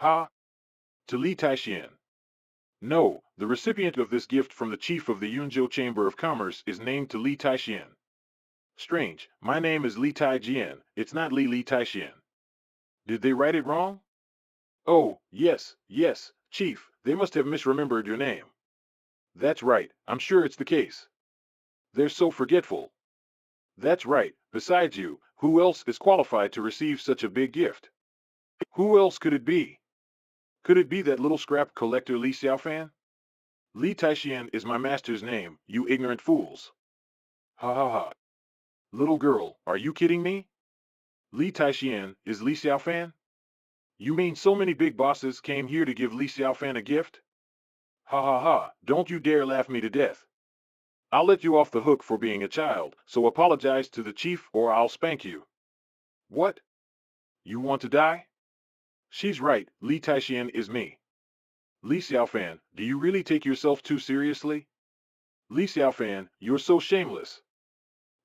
Ha! To Li Taixuan. No, the recipient of this gift from the chief of the Yunzhou Chamber of Commerce is named to Li Taixuan. Strange, my name is Li Taijian, it's not Li Taixuan. Did they write it wrong? Oh, yes, yes, chief, they must have misremembered your name. That's right, I'm sure it's the case. They're so forgetful. That's right, besides you, who else is qualified to receive such a big gift? Who else could it be? Could it be that little scrap collector Li Xiaofan? Li Taixuan is my master's name, you ignorant fools. Ha ha ha. Little girl, are you kidding me? Li Taixuan is Li Xiaofan? You mean so many big bosses came here to give Li Xiaofan a gift? Ha ha ha, don't you dare laugh me to death. I'll let you off the hook for being a child, so apologize to the chief or I'll spank you. What? You want to die? She's right, Li Taixuan is me. Li Xiaofan, do you really take yourself too seriously? Li Xiaofan, you're so shameless.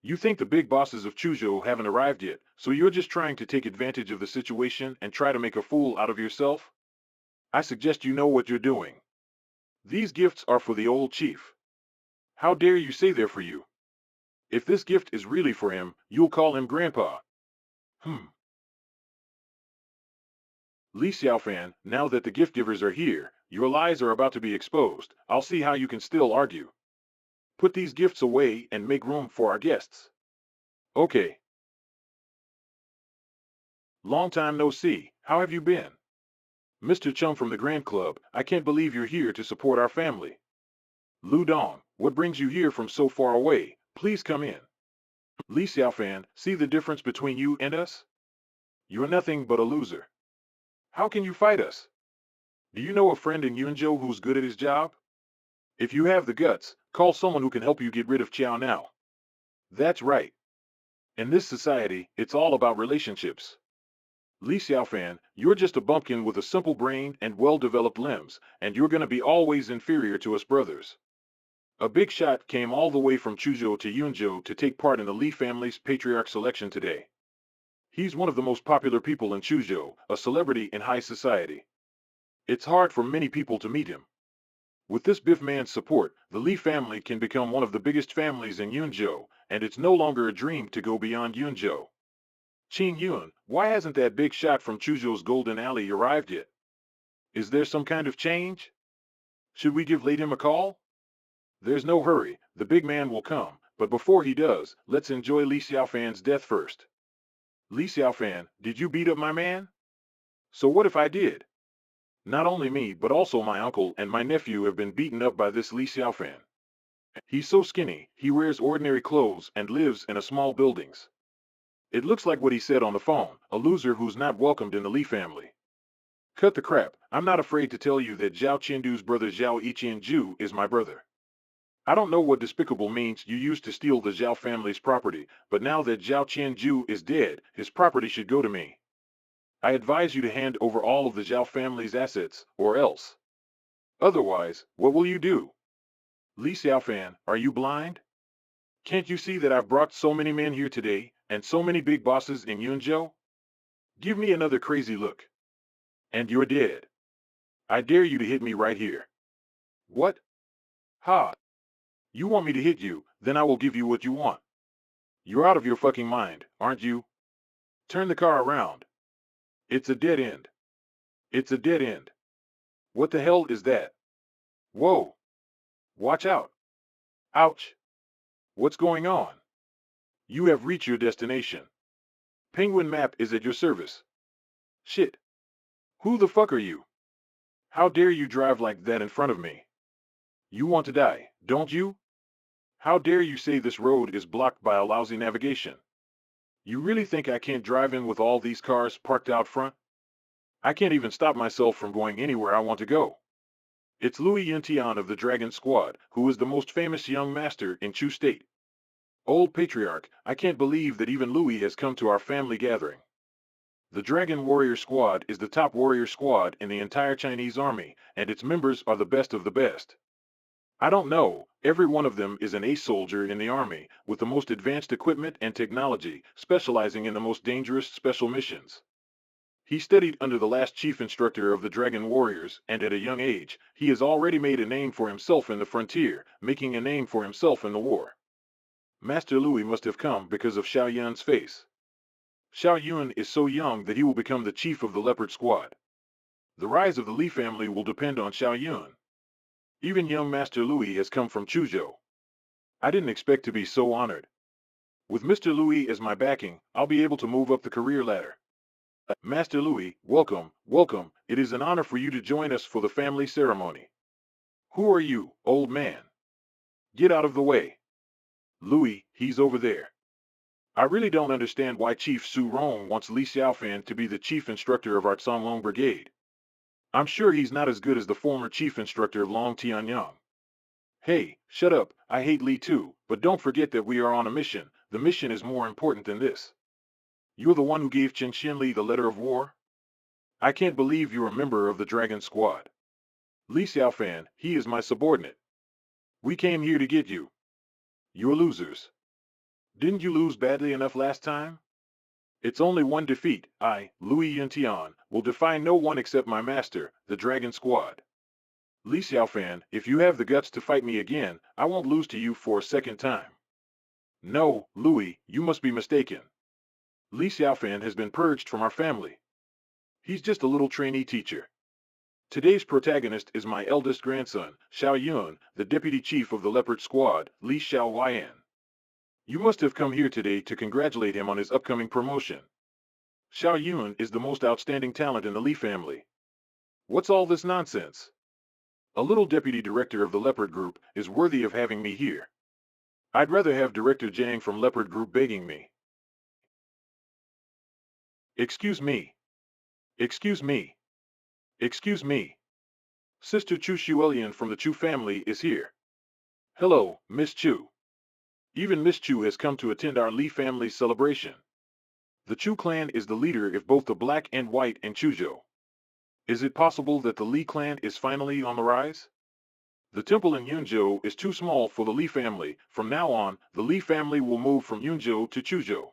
You think the big bosses of Chuzhou haven't arrived yet, so you're just trying to take advantage of the situation and try to make a fool out of yourself? I suggest you know what you're doing. These gifts are for the old chief. How dare you say they're for you? If this gift is really for him, you'll call him Grandpa. Li Xiaofan, now that the gift givers are here, your lies are about to be exposed. I'll see how you can still argue. Put these gifts away and make room for our guests. Okay. Long time no see, how have you been? Mr. Chum from the Grand Club, I can't believe you're here to support our family. Lu Dong, what brings you here from so far away? Please come in. Li Xiaofan, see the difference between you and us? You're nothing but a loser. How can you fight us? Do you know a friend in Yunzhou who's good at his job? If you have the guts, call someone who can help you get rid of Qiao now. That's right. In this society, it's all about relationships. Li Xiaofan, you're just a bumpkin with a simple brain and well-developed limbs, and you're gonna be always inferior to us brothers. A big shot came all the way from Chuzhou to Yunzhou to take part in the Li family's patriarch selection today. He's one of the most popular people in Chuzhou, a celebrity in high society. It's hard for many people to meet him. With this Biff man's support, the Li family can become one of the biggest families in Yunzhou, and it's no longer a dream to go beyond Yunzhou. Qing Yun, why hasn't that big shot from Chuzhou's Golden Alley arrived yet? Is there some kind of change? Should we give him a call? There's no hurry, the big man will come, but before he does, let's enjoy Li Xiaofan's death first. Li Xiaofan, did you beat up my man? So what if I did? Not only me but also my uncle and my nephew have been beaten up by this Li Xiaofan. He's so skinny, he wears ordinary clothes and lives in a small buildings. It looks like what he said on the phone, a loser who's not welcomed in the Li family. Cut the crap, I'm not afraid to tell you that Zhao Qiandu's brother Zhao Yiqianju is my brother. I don't know what despicable means you used to steal the Zhao family's property, but now that Zhao Qianju is dead, his property should go to me. I advise you to hand over all of the Zhao family's assets, or else. Otherwise, what will you do? Li Xiaofan, are you blind? Can't you see that I've brought so many men here today, and so many big bosses in Yunzhou? Give me another crazy look. And you're dead. I dare you to hit me right here. What? Ha! You want me to hit you, then I will give you what you want. You're out of your fucking mind, aren't you? Turn the car around. It's a dead end. It's a dead end. What the hell is that? Whoa! Watch out! Ouch! What's going on? You have reached your destination. Penguin Map is at your service. Shit! Who the fuck are you? How dare you drive like that in front of me? You want to die, don't you? How dare you say this road is blocked by a lousy navigation? You really think I can't drive in with all these cars parked out front? I can't even stop myself from going anywhere I want to go. It's Louis Yintian of the Dragon Squad, who is the most famous young master in Chu State. Old Patriarch, I can't believe that even Louis has come to our family gathering. The Dragon Warrior Squad is the top warrior squad in the entire Chinese army, and its members are the best of the best. I don't know, every one of them is an ace soldier in the army, with the most advanced equipment and technology, specializing in the most dangerous special missions. He studied under the last chief instructor of the Dragon Warriors, and at a young age, he has already made a name for himself in the frontier, making a name for himself in the war. Master Louis must have come because of Xiao Yun's face. Xiao Yun is so young that he will become the chief of the Leopard Squad. The rise of the Li family will depend on Xiao Yun. Even young Master Louis has come from Chuzhou. I didn't expect to be so honored. With Mr. Louis as my backing, I'll be able to move up the career ladder. Master Louis, welcome, welcome. It is an honor for you to join us for the family ceremony. Who are you, old man? Get out of the way. Louis, he's over there. I really don't understand why Chief Su Rong wants Li Xiaofan to be the chief instructor of our Canglong Brigade. I'm sure he's not as good as the former chief instructor of Long Tianyang. Hey, shut up, I hate Li too, but don't forget that we are on a mission. The mission is more important than this. You're the one who gave Chen Xinli the letter of war? I can't believe you're a member of the Dragon Squad. Li Xiaofan, he is my subordinate. We came here to get you. You're losers. Didn't you lose badly enough last time? It's only one defeat. I, Louis Yuntian, will defy no one except my master, the Dragon Squad. Li Xiaofan, if you have the guts to fight me again, I won't lose to you for a second time. No, Louis, you must be mistaken. Li Xiaofan has been purged from our family. He's just a little trainee teacher. Today's protagonist is my eldest grandson, Xiao Yun, the deputy chief of the Leopard Squad, Li Xiaoyan. You must have come here today to congratulate him on his upcoming promotion. Xiao Yun is the most outstanding talent in the Li family. What's all this nonsense? A little deputy director of the Leopard Group is worthy of having me here. I'd rather have Director Jiang from Leopard Group begging me. Excuse me. Excuse me. Excuse me. Sister Chu Xuelian from the Chu family is here. Hello, Miss Chu. Even Miss Chu has come to attend our Li family celebration. The Chu clan is the leader of both the black and white in Chuzhou. Is it possible that the Li clan is finally on the rise? The temple in Yunzhou is too small for the Li family. From now on, the Li family will move from Yunzhou to Chuzhou.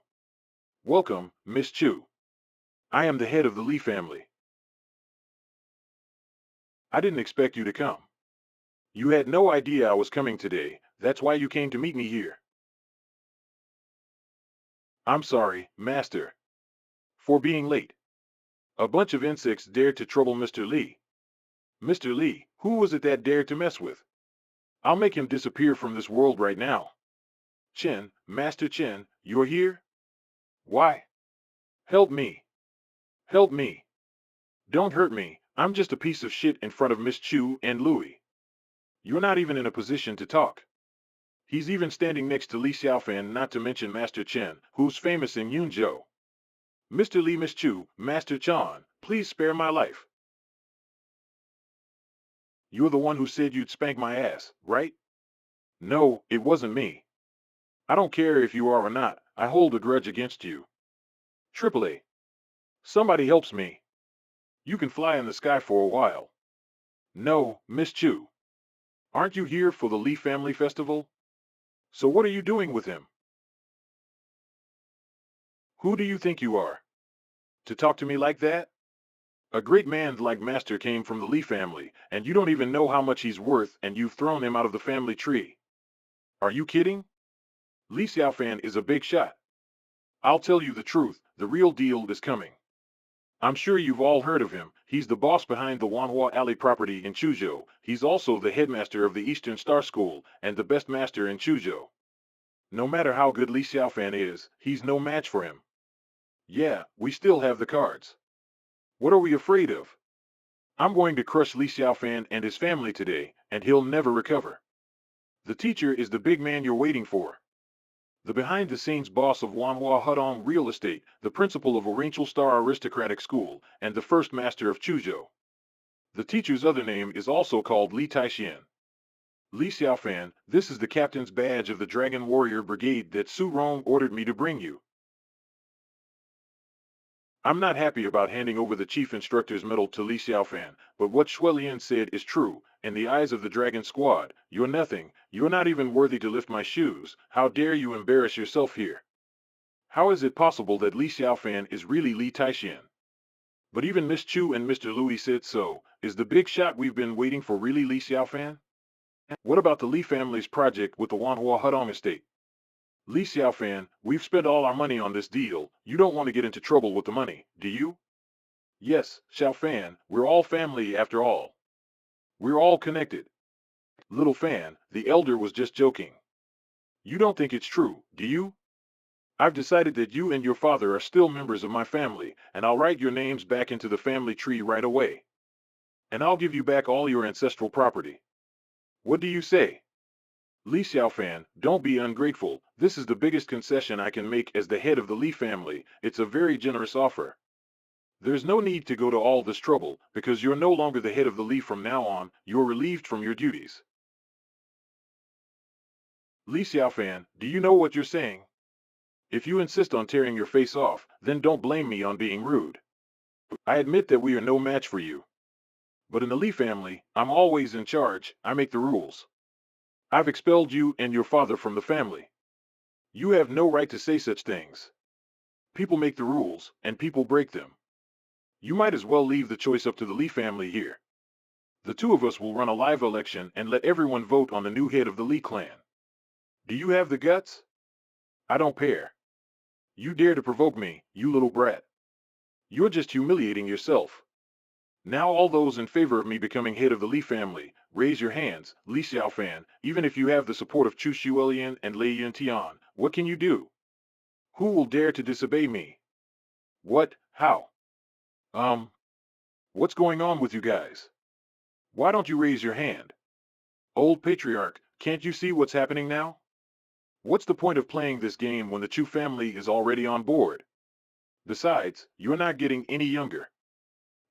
Welcome, Miss Chu. I am the head of the Li family. I didn't expect you to come. You had no idea I was coming today, that's why you came to meet me here. I'm sorry, Master, for being late. A bunch of insects dared to trouble Mr. Li. Mr. Li, who was it that dared to mess with? I'll make him disappear from this world right now. Chen, Master Chen, you're here? Why? Help me. Help me. Don't hurt me, I'm just a piece of shit in front of Miss Chu and Louis. You're not even in a position to talk. He's even standing next to Li Xiaofan, not to mention Master Chen, who's famous in Yunzhou. Mr. Li, Miss Chu, Master Chan, please spare my life. You're the one who said you'd spank my ass, right? No, it wasn't me. I don't care if you are or not, I hold a grudge against you. AAA. Somebody helps me. You can fly in the sky for a while. No, Miss Chu. Aren't you here for the Li family festival? So what are you doing with him? Who do you think you are? To talk to me like that? A great man like Master came from the Li family, and you don't even know how much he's worth, and you've thrown him out of the family tree. Are you kidding? Li Xiaofan is a big shot. I'll tell you the truth, the real deal is coming. I'm sure you've all heard of him. He's the boss behind the Wanhua Alley property in Chuzhou. He's also the headmaster of the Eastern Star School, and the best master in Chuzhou. No matter how good Li Xiaofan is, he's no match for him. Yeah, we still have the cards. What are we afraid of? I'm going to crush Li Xiaofan and his family today, and he'll never recover. The teacher is the big man you're waiting for. The behind-the-scenes boss of Wanhua Hudong Real Estate, the principal of Oriental Star Aristocratic School, and the first master of Chuzhou. The teacher's other name is also called Li Taixian. Li Xiaofan, this is the captain's badge of the Dragon Warrior Brigade that Su Rong ordered me to bring you. I'm not happy about handing over the chief instructor's medal to Li Xiaofan, but what Xuelian said is true. In the eyes of the Dragon Squad, you're nothing. You're not even worthy to lift my shoes. How dare you embarrass yourself here? How is it possible that Li Xiaofan is really Li Taixian? But even Miss Chu and Mr. Louis said so. Is the big shot we've been waiting for really Li Xiaofan? What about the Li family's project with the Wanhua Hudong estate? Li Xiaofan, we've spent all our money on this deal. You don't want to get into trouble with the money, do you? Yes, Xiaofan, we're all family after all. We're all connected. Little Fan, the elder was just joking. You don't think it's true, do you? I've decided that you and your father are still members of my family, and I'll write your names back into the family tree right away. And I'll give you back all your ancestral property. What do you say? Li Xiaofan, don't be ungrateful. This is the biggest concession I can make as the head of the Li family. It's a very generous offer. There's no need to go to all this trouble, because you're no longer the head of the Li from now on. You're relieved from your duties. Li Xiaofan, do you know what you're saying? If you insist on tearing your face off, then don't blame me on being rude. I admit that we are no match for you. But in the Li family, I'm always in charge. I make the rules. I've expelled you and your father from the family. You have no right to say such things. People make the rules, and people break them. You might as well leave the choice up to the Li family here. The two of us will run a live election and let everyone vote on the new head of the Li clan. Do you have the guts? I don't care. You dare to provoke me, you little brat. You're just humiliating yourself. Now all those in favor of me becoming head of the Li family, raise your hands, Li Xiaofan. Even if you have the support of Chu Shuelian and Lei Yuntian, what can you do? Who will dare to disobey me? What? How? What's going on with you guys? Why don't you raise your hand? Old patriarch, can't you see what's happening now? What's the point of playing this game when the Chu family is already on board? Besides, you're not getting any younger.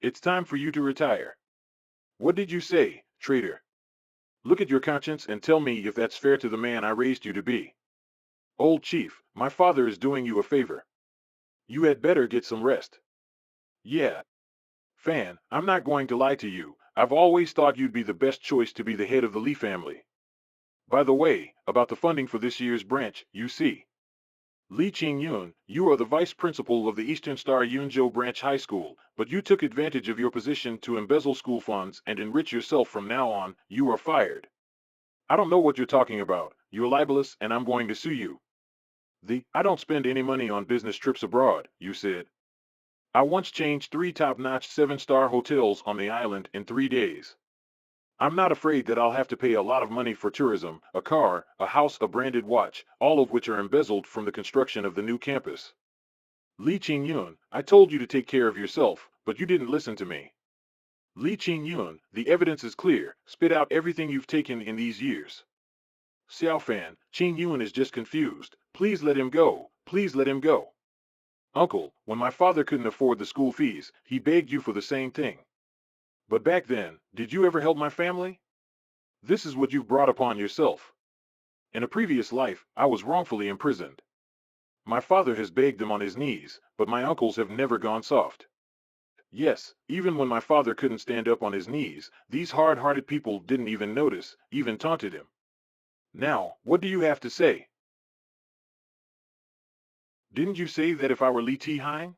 It's time for you to retire. What did you say, traitor? Look at your conscience and tell me if that's fair to the man I raised you to be. Old chief, my father is doing you a favor. You had better get some rest. Yeah. Fan, I'm not going to lie to you. I've always thought you'd be the best choice to be the head of the Li family. By the way, about the funding for this year's branch, you see. Li Qingyun, you are the vice principal of the Eastern Star Yunzhou Branch High School, but you took advantage of your position to embezzle school funds and enrich yourself. From now on. You are fired. I don't know what you're talking about. You're libelous and I'm going to sue you. I don't spend any money on business trips abroad, you said. I once changed 3 top-notch 7-star hotels on the island in 3 days. I'm not afraid that I'll have to pay a lot of money for tourism, a car, a house, a branded watch, all of which are embezzled from the construction of the new campus. Li Qingyun, I told you to take care of yourself, but you didn't listen to me. Li Qingyun, the evidence is clear. Spit out everything you've taken in these years. Xiaofan, Qingyun is just confused. Please let him go. Please let him go. Uncle, when my father couldn't afford the school fees, he begged you for the same thing. But back then, did you ever help my family? This is what you've brought upon yourself. In a previous life, I was wrongfully imprisoned. My father has begged them on his knees, but my uncles have never gone soft. Yes, even when my father couldn't stand up on his knees, these hard-hearted people didn't even notice, even taunted him. Now, what do you have to say? Didn't you say that if I were Li Tihang?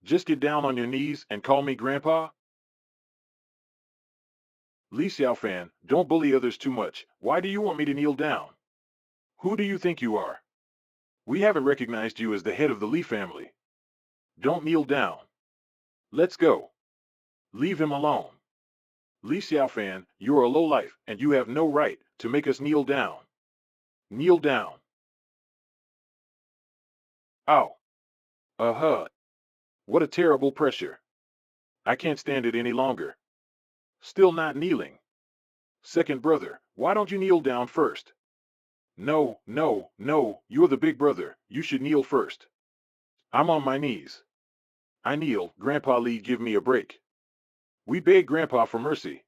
Just get down on your knees and call me Grandpa? Li Xiaofan, don't bully others too much. Why do you want me to kneel down? Who do you think you are? We haven't recognized you as the head of the Li family. Don't kneel down. Let's go. Leave him alone. Li Xiaofan, you're a lowlife, and you have no right to make us kneel down. Kneel down. Ow. What a terrible pressure. I can't stand it any longer. Still not kneeling. Second brother, why don't you kneel down first? No, no, no, you're the big brother. You should kneel first. I'm on my knees. I kneel. Grandpa Li, give me a break. We beg Grandpa for mercy.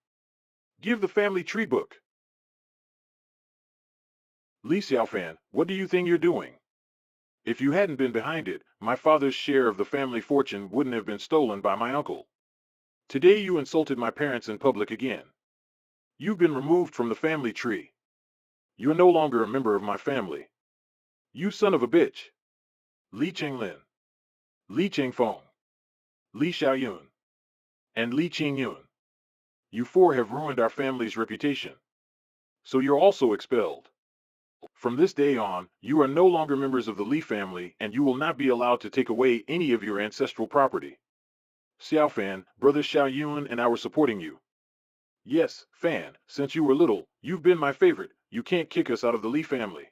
Give the family tree book. Li Xiaofan, what do you think you're doing? If you hadn't been behind it, my father's share of the family fortune wouldn't have been stolen by my uncle. Today you insulted my parents in public again. You've been removed from the family tree. You're no longer a member of my family. You son of a bitch. Li Chenglin. Li Chengfeng. Li Xiaoyun. and Li Qingyun. You four have ruined our family's reputation. So you're also expelled. From this day on, you are no longer members of the Li family, and you will not be allowed to take away any of your ancestral property. Xiao Fan, brother Xiao Yun and I were supporting you. Yes, Fan, since you were little, you've been my favorite. You can't kick us out of the Li family.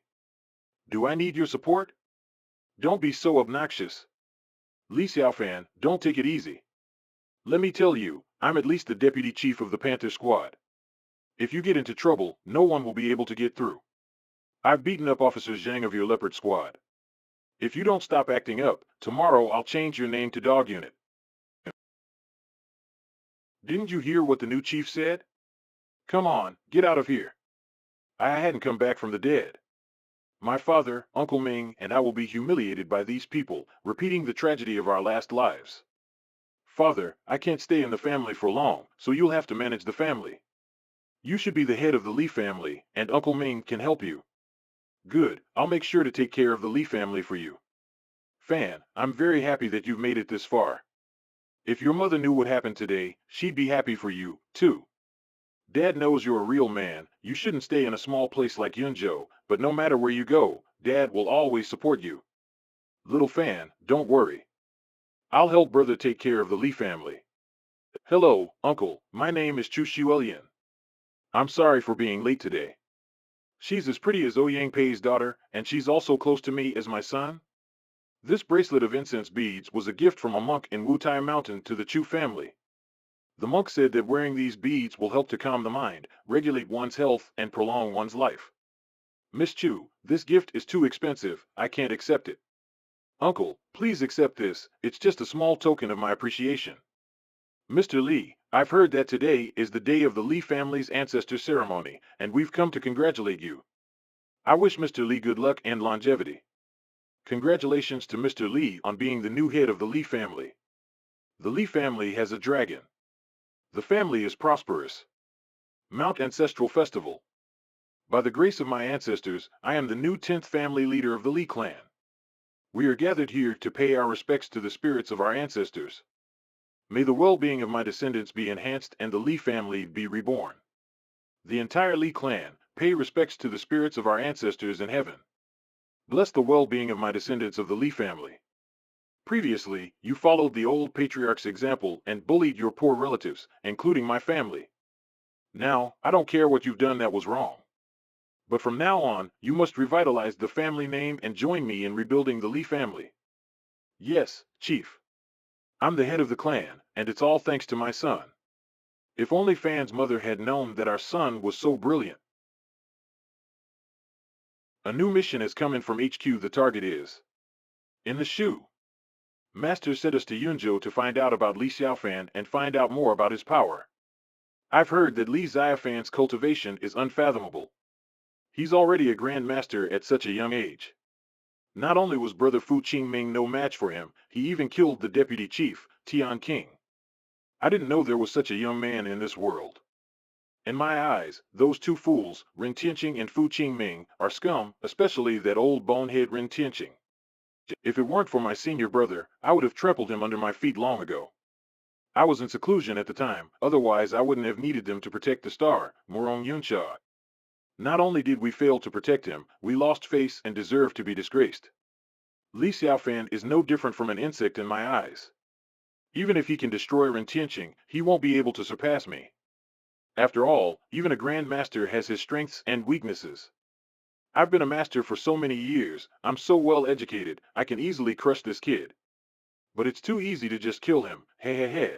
Do I need your support? Don't be so obnoxious. Li Xiaofan, don't take it easy. Let me tell you, I'm at least the deputy chief of the Panther Squad. If you get into trouble, no one will be able to get through. I've beaten up Officer Zhang of your Leopard Squad. If you don't stop acting up, tomorrow I'll change your name to Dog Unit. Didn't you hear what the new chief said? Come on, get out of here. I hadn't come back from the dead. My father, Uncle Ming, and I will be humiliated by these people, repeating the tragedy of our last lives. Father, I can't stay in the family for long, so you'll have to manage the family. You should be the head of the Li family, and Uncle Ming can help you. Good, I'll make sure to take care of the Li family for you. Fan, I'm very happy that you've made it this far. If your mother knew what happened today, she'd be happy for you, too. Dad knows you're a real man, you shouldn't stay in a small place like Yunzhou, but no matter where you go, Dad will always support you. Little Fan, don't worry. I'll help brother take care of the Li family. Hello, Uncle, my name is Chu Xuelian. I'm sorry for being late today. She's as pretty as Ouyang Pei's daughter, and she's also close to me as my son. This bracelet of incense beads was a gift from a monk in Wutai Mountain to the Chu family. The monk said that wearing these beads will help to calm the mind, regulate one's health, and prolong one's life. Miss Chu, this gift is too expensive, I can't accept it. Uncle, please accept this, it's just a small token of my appreciation. Mr. Li, I've heard that today is the day of the Li family's ancestor ceremony, and we've come to congratulate you. I wish Mr. Li good luck and longevity. Congratulations to Mr. Li on being the new head of the Li family. The Li family has a dragon. The family is prosperous. Mount Ancestral Festival. By the grace of my ancestors, I am the new 10th family leader of the Li clan. We are gathered here to pay our respects to the spirits of our ancestors. May the well-being of my descendants be enhanced and the Li family be reborn. The entire Li clan, pay respects to the spirits of our ancestors in heaven. Bless the well-being of my descendants of the Li family. Previously, you followed the old patriarch's example and bullied your poor relatives, including my family. Now, I don't care what you've done that was wrong. But from now on, you must revitalize the family name and join me in rebuilding the Li family. Yes, Chief. I'm the head of the clan, and it's all thanks to my son. If only Fan's mother had known that our son was so brilliant. A new mission has come in from HQ. The target is in the shoe. Master sent us to Yunzhou to find out about Li Xiaofan and find out more about his power. I've heard that Li Xiaofan's cultivation is unfathomable. He's already a Grand Master at such a young age. Not only was brother Fu Qingming no match for him, he even killed the deputy chief, Tian King. I didn't know there was such a young man in this world. In my eyes, those two fools, Ren Tianqing and Fu Qingming, are scum, especially that old bonehead Ren Tianqing. If it weren't for my senior brother, I would have trampled him under my feet long ago. I was in seclusion at the time, otherwise I wouldn't have needed them to protect the star, Morong Yunsha. Not only did we fail to protect him, we lost face and deserve to be disgraced. Li Xiaofan is no different from an insect in my eyes. Even if he can destroy Ren Tianqing, he won't be able to surpass me. After all, even a Grand Master has his strengths and weaknesses. I've been a master for so many years, I'm so well educated, I can easily crush this kid. But it's too easy to just kill him, he.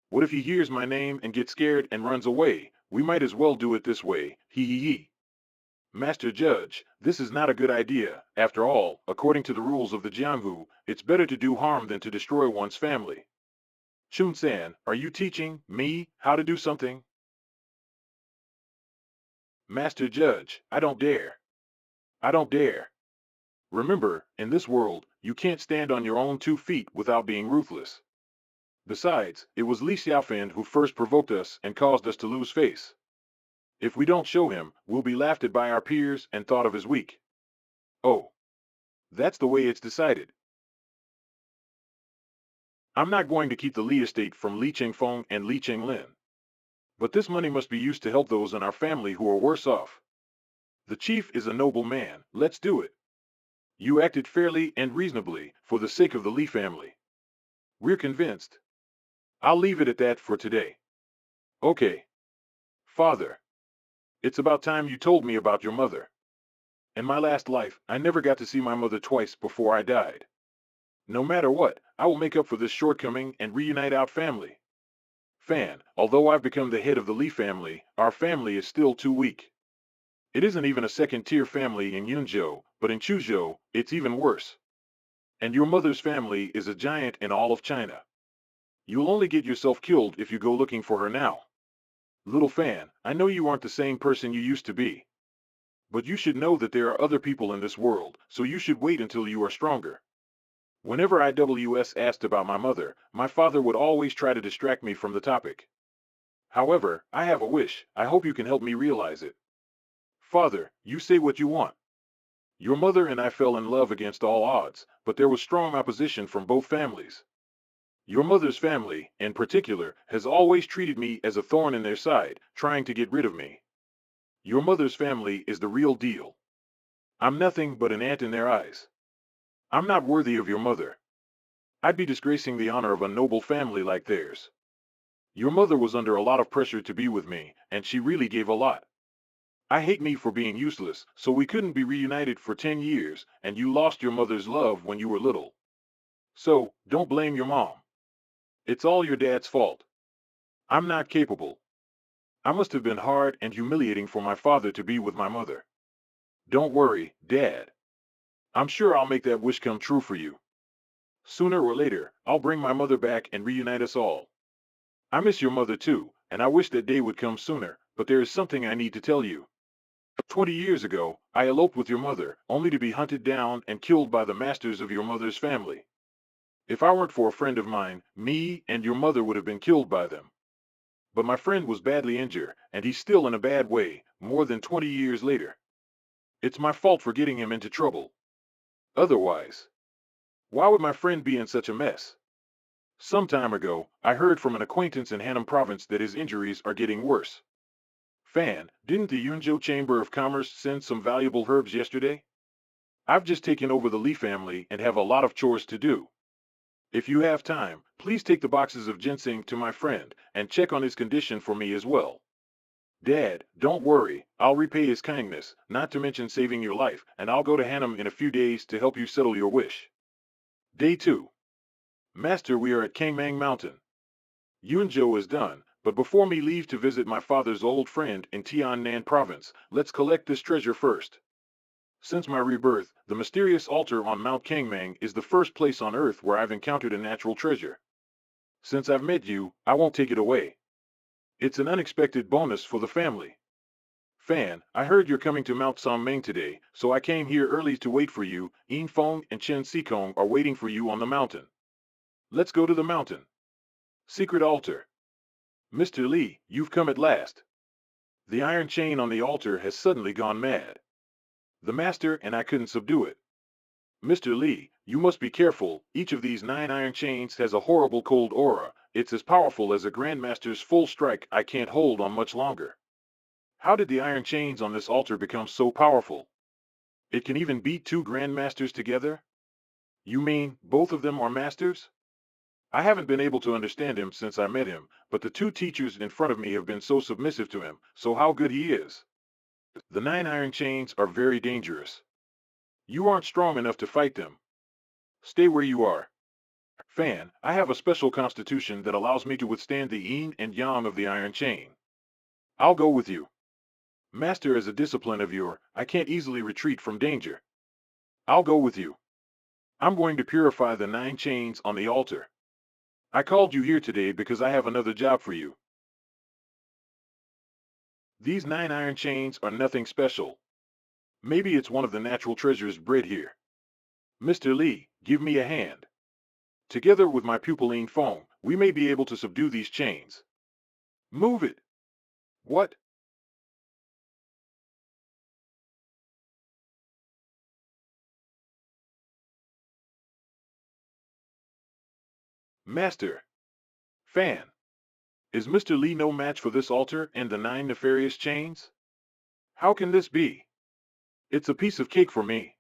What if he hears my name and gets scared and runs away? We might as well do it this way, he. Master Judge, this is not a good idea. After all, according to the rules of the Jianghu, it's better to do harm than to destroy one's family. Chun-san, are you teaching me how to do something? Master Judge, I don't dare. I don't dare. Remember, in this world, you can't stand on your own 2 feet without being ruthless. Besides, it was Li Xiaofan who first provoked us and caused us to lose face. If we don't show him, we'll be laughed at by our peers and thought of as weak. Oh. That's the way it's decided. I'm not going to keep the Li estate from Li Chengfeng and Li Chenglin. But this money must be used to help those in our family who are worse off. The chief is a noble man, let's do it. You acted fairly and reasonably for the sake of the Li family. We're convinced. I'll leave it at that for today. Okay. Father. It's about time you told me about your mother. In my last life, I never got to see my mother twice before I died. No matter what, I will make up for this shortcoming and reunite our family. Fan, although I've become the head of the Li family, our family is still too weak. It isn't even a second-tier family in Yunzhou, but in Chuzhou, it's even worse. And your mother's family is a giant in all of China. You'll only get yourself killed if you go looking for her now. Little Fan, I know you aren't the same person you used to be. But you should know that there are other people in this world, so you should wait until you are stronger. Whenever IWS asked about my mother, my father would always try to distract me from the topic. However, I have a wish. I hope you can help me realize it. Father, you say what you want. Your mother and I fell in love against all odds, but there was strong opposition from both families. Your mother's family, in particular, has always treated me as a thorn in their side, trying to get rid of me. Your mother's family is the real deal. I'm nothing but an ant in their eyes. I'm not worthy of your mother. I'd be disgracing the honor of a noble family like theirs. Your mother was under a lot of pressure to be with me, and she really gave a lot. I hate me for being useless, so we couldn't be reunited for 10 years, and you lost your mother's love when you were little. So, don't blame your mom. It's all your dad's fault. I'm not capable. I must have been hard and humiliating for my father to be with my mother. Don't worry, Dad. I'm sure I'll make that wish come true for you. Sooner or later, I'll bring my mother back and reunite us all. I miss your mother too, and I wish that day would come sooner, but there is something I need to tell you. 20 years ago, I eloped with your mother, only to be hunted down and killed by the masters of your mother's family. If I weren't for a friend of mine, me and your mother would have been killed by them. But my friend was badly injured, and he's still in a bad way, more than 20 years later. It's my fault for getting him into trouble. Otherwise, why would my friend be in such a mess? Some time ago, I heard from an acquaintance in Hanam province that his injuries are getting worse. Fan, didn't the Yunzhou Chamber of Commerce send some valuable herbs yesterday? I've just taken over the Li family and have a lot of chores to do. If you have time, please take the boxes of ginseng to my friend and check on his condition for me as well. Dad, don't worry, I'll repay his kindness, not to mention saving your life, and I'll go to Hanam in a few days to help you settle your wish. Day 2. Master, we are at Kangmang Mountain. Yunzhou is done, but before me leave to visit my father's old friend in Tiannan province, let's collect this treasure first. Since my rebirth, the mysterious altar on Mount Kangmang is the first place on Earth where I've encountered a natural treasure. Since I've met you, I won't take it away. It's an unexpected bonus for the family. Fan, I heard you're coming to Mount Songmeng today, so I came here early to wait for you. Yin Feng and Chen Xikong are waiting for you on the mountain. Let's go to the mountain. Secret altar. Mr. Li, you've come at last. The iron chain on the altar has suddenly gone mad. The master and I couldn't subdue it. Mr. Li, you must be careful. Each of these 9 iron chains has a horrible cold aura. It's as powerful as a grandmaster's full strike. I can't hold on much longer. How did the iron chains on this altar become so powerful? It can even beat 2 grandmasters together? You mean, both of them are masters? I haven't been able to understand him since I met him, but the 2 teachers in front of me have been so submissive to him, so how good he is. The 9 iron chains are very dangerous. You aren't strong enough to fight them. Stay where you are. Fan, I have a special constitution that allows me to withstand the yin and yang of the iron chain. I'll go with you. Master, as a discipline of your, I can't easily retreat from danger. I'll go with you. I'm going to purify the 9 chains on the altar. I called you here today because I have another job for you. These 9 iron chains are nothing special. Maybe it's one of the natural treasures bred here. Mr. Li, give me a hand. Together with my pupil Yin Feng, we may be able to subdue these chains. Move it! What? Master. Fan. Is Mr. Lee no match for this altar and the 9 nefarious chains? How can this be? It's a piece of cake for me.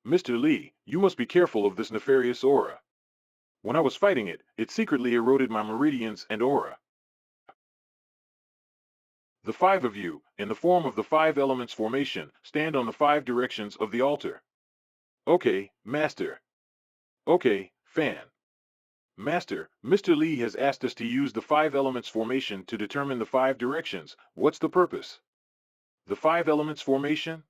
Mr. Lee, you must be careful of this nefarious aura. When I was fighting it, it secretly eroded my meridians and aura. The 5 of you, in the form of the 5 elements formation, stand on the 5 directions of the altar. Okay, Master. Okay, Fan. Master, Mr. Lee has asked us to use the 5 elements formation to determine the 5 directions. What's the purpose? The 5 elements formation?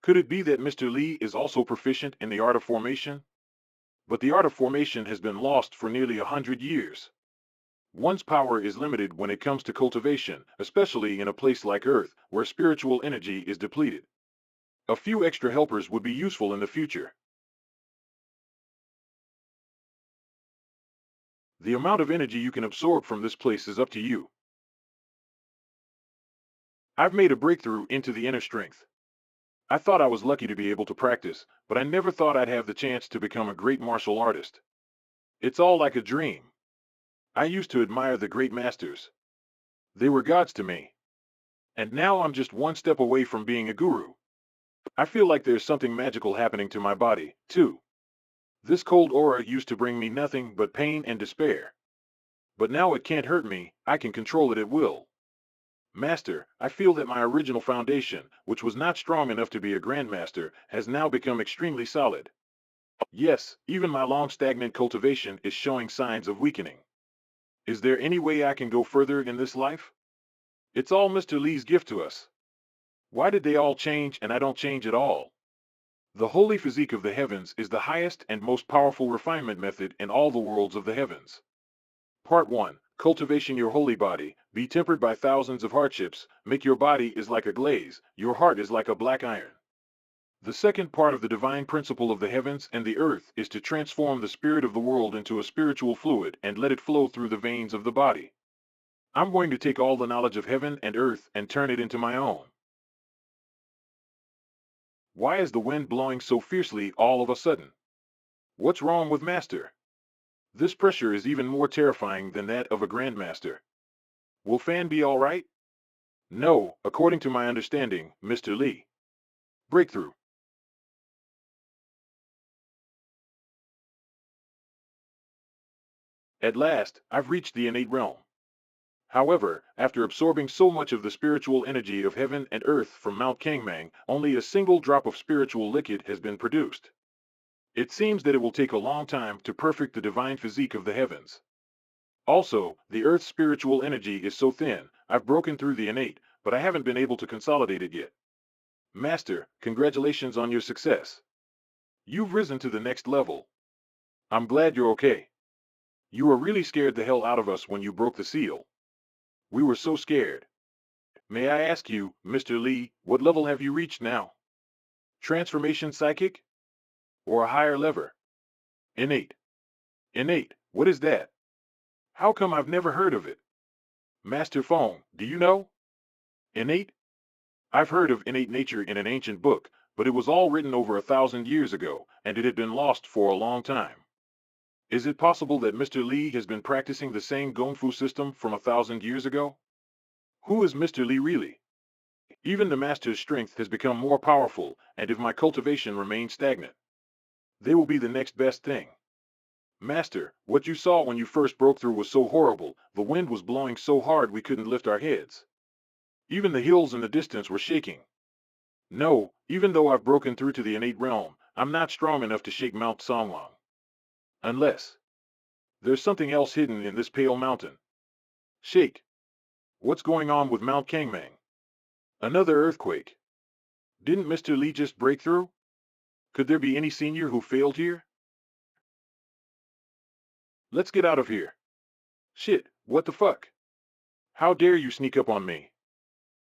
Could it be that Mr. Lee is also proficient in the art of formation? But the art of formation has been lost for nearly 100 years. One's power is limited when it comes to cultivation, especially in a place like Earth, where spiritual energy is depleted. A few extra helpers would be useful in the future. The amount of energy you can absorb from this place is up to you. I've made a breakthrough into the inner strength. I thought I was lucky to be able to practice, but I never thought I'd have the chance to become a great martial artist. It's all like a dream. I used to admire the great masters. They were gods to me. And now I'm just one step away from being a guru. I feel like there's something magical happening to my body, too. This cold aura used to bring me nothing but pain and despair. But now it can't hurt me, I can control it at will. Master, I feel that my original foundation, which was not strong enough to be a grandmaster, has now become extremely solid. Yes, even my long stagnant cultivation is showing signs of weakening. Is there any way I can go further in this life? It's all Mr. Lee's gift to us. Why did they all change and I don't change at all? The holy physique of the heavens is the highest and most powerful refinement method in all the worlds of the heavens. Part 1. Cultivation. Your holy body, be tempered by thousands of hardships, make your body is like a glaze, your heart is like a black iron. The second part of the divine principle of the heavens and the earth is to transform the spirit of the world into a spiritual fluid and let it flow through the veins of the body. I'm going to take all the knowledge of heaven and earth and turn it into my own. Why is the wind blowing so fiercely all of a sudden? What's wrong with Master? This pressure is even more terrifying than that of a grandmaster. Will Fan be all right? No, according to my understanding, Mr. Lee. Breakthrough. At last, I've reached the innate realm. However, after absorbing so much of the spiritual energy of heaven and earth from Mount Kangmang, only a single drop of spiritual liquid has been produced. It seems that it will take a long time to perfect the divine physique of the heavens. Also, the earth's spiritual energy is so thin, I've broken through the innate, but I haven't been able to consolidate it yet. Master, congratulations on your success. You've risen to the next level. I'm glad you're okay. You were really scared the hell out of us when you broke the seal. We were so scared. May I ask you, Mr. Lee, what level have you reached now? Transformation psychic? Or a higher lever? Innate. Innate, what is that? How come I've never heard of it? Master Phone, do you know? Innate? I've heard of innate nature in an ancient book, but it was all written over 1,000 years ago, and it had been lost for a long time. Is it possible that Mr. Lee has been practicing the same Gongfu system from 1,000 years ago? Who is Mr. Lee really? Even the master's strength has become more powerful, and if my cultivation remains stagnant, they will be the next best thing. Master, what you saw when you first broke through was so horrible, the wind was blowing so hard we couldn't lift our heads. Even the hills in the distance were shaking. No, even though I've broken through to the innate realm, I'm not strong enough to shake Mount Songwang. Unless there's something else hidden in this pale mountain. Shake. What's going on with Mount Kangmang? Another earthquake. Didn't Mr. Lee just break through? Could there be any senior who failed here? Let's get out of here. Shit, what the fuck? How dare you sneak up on me?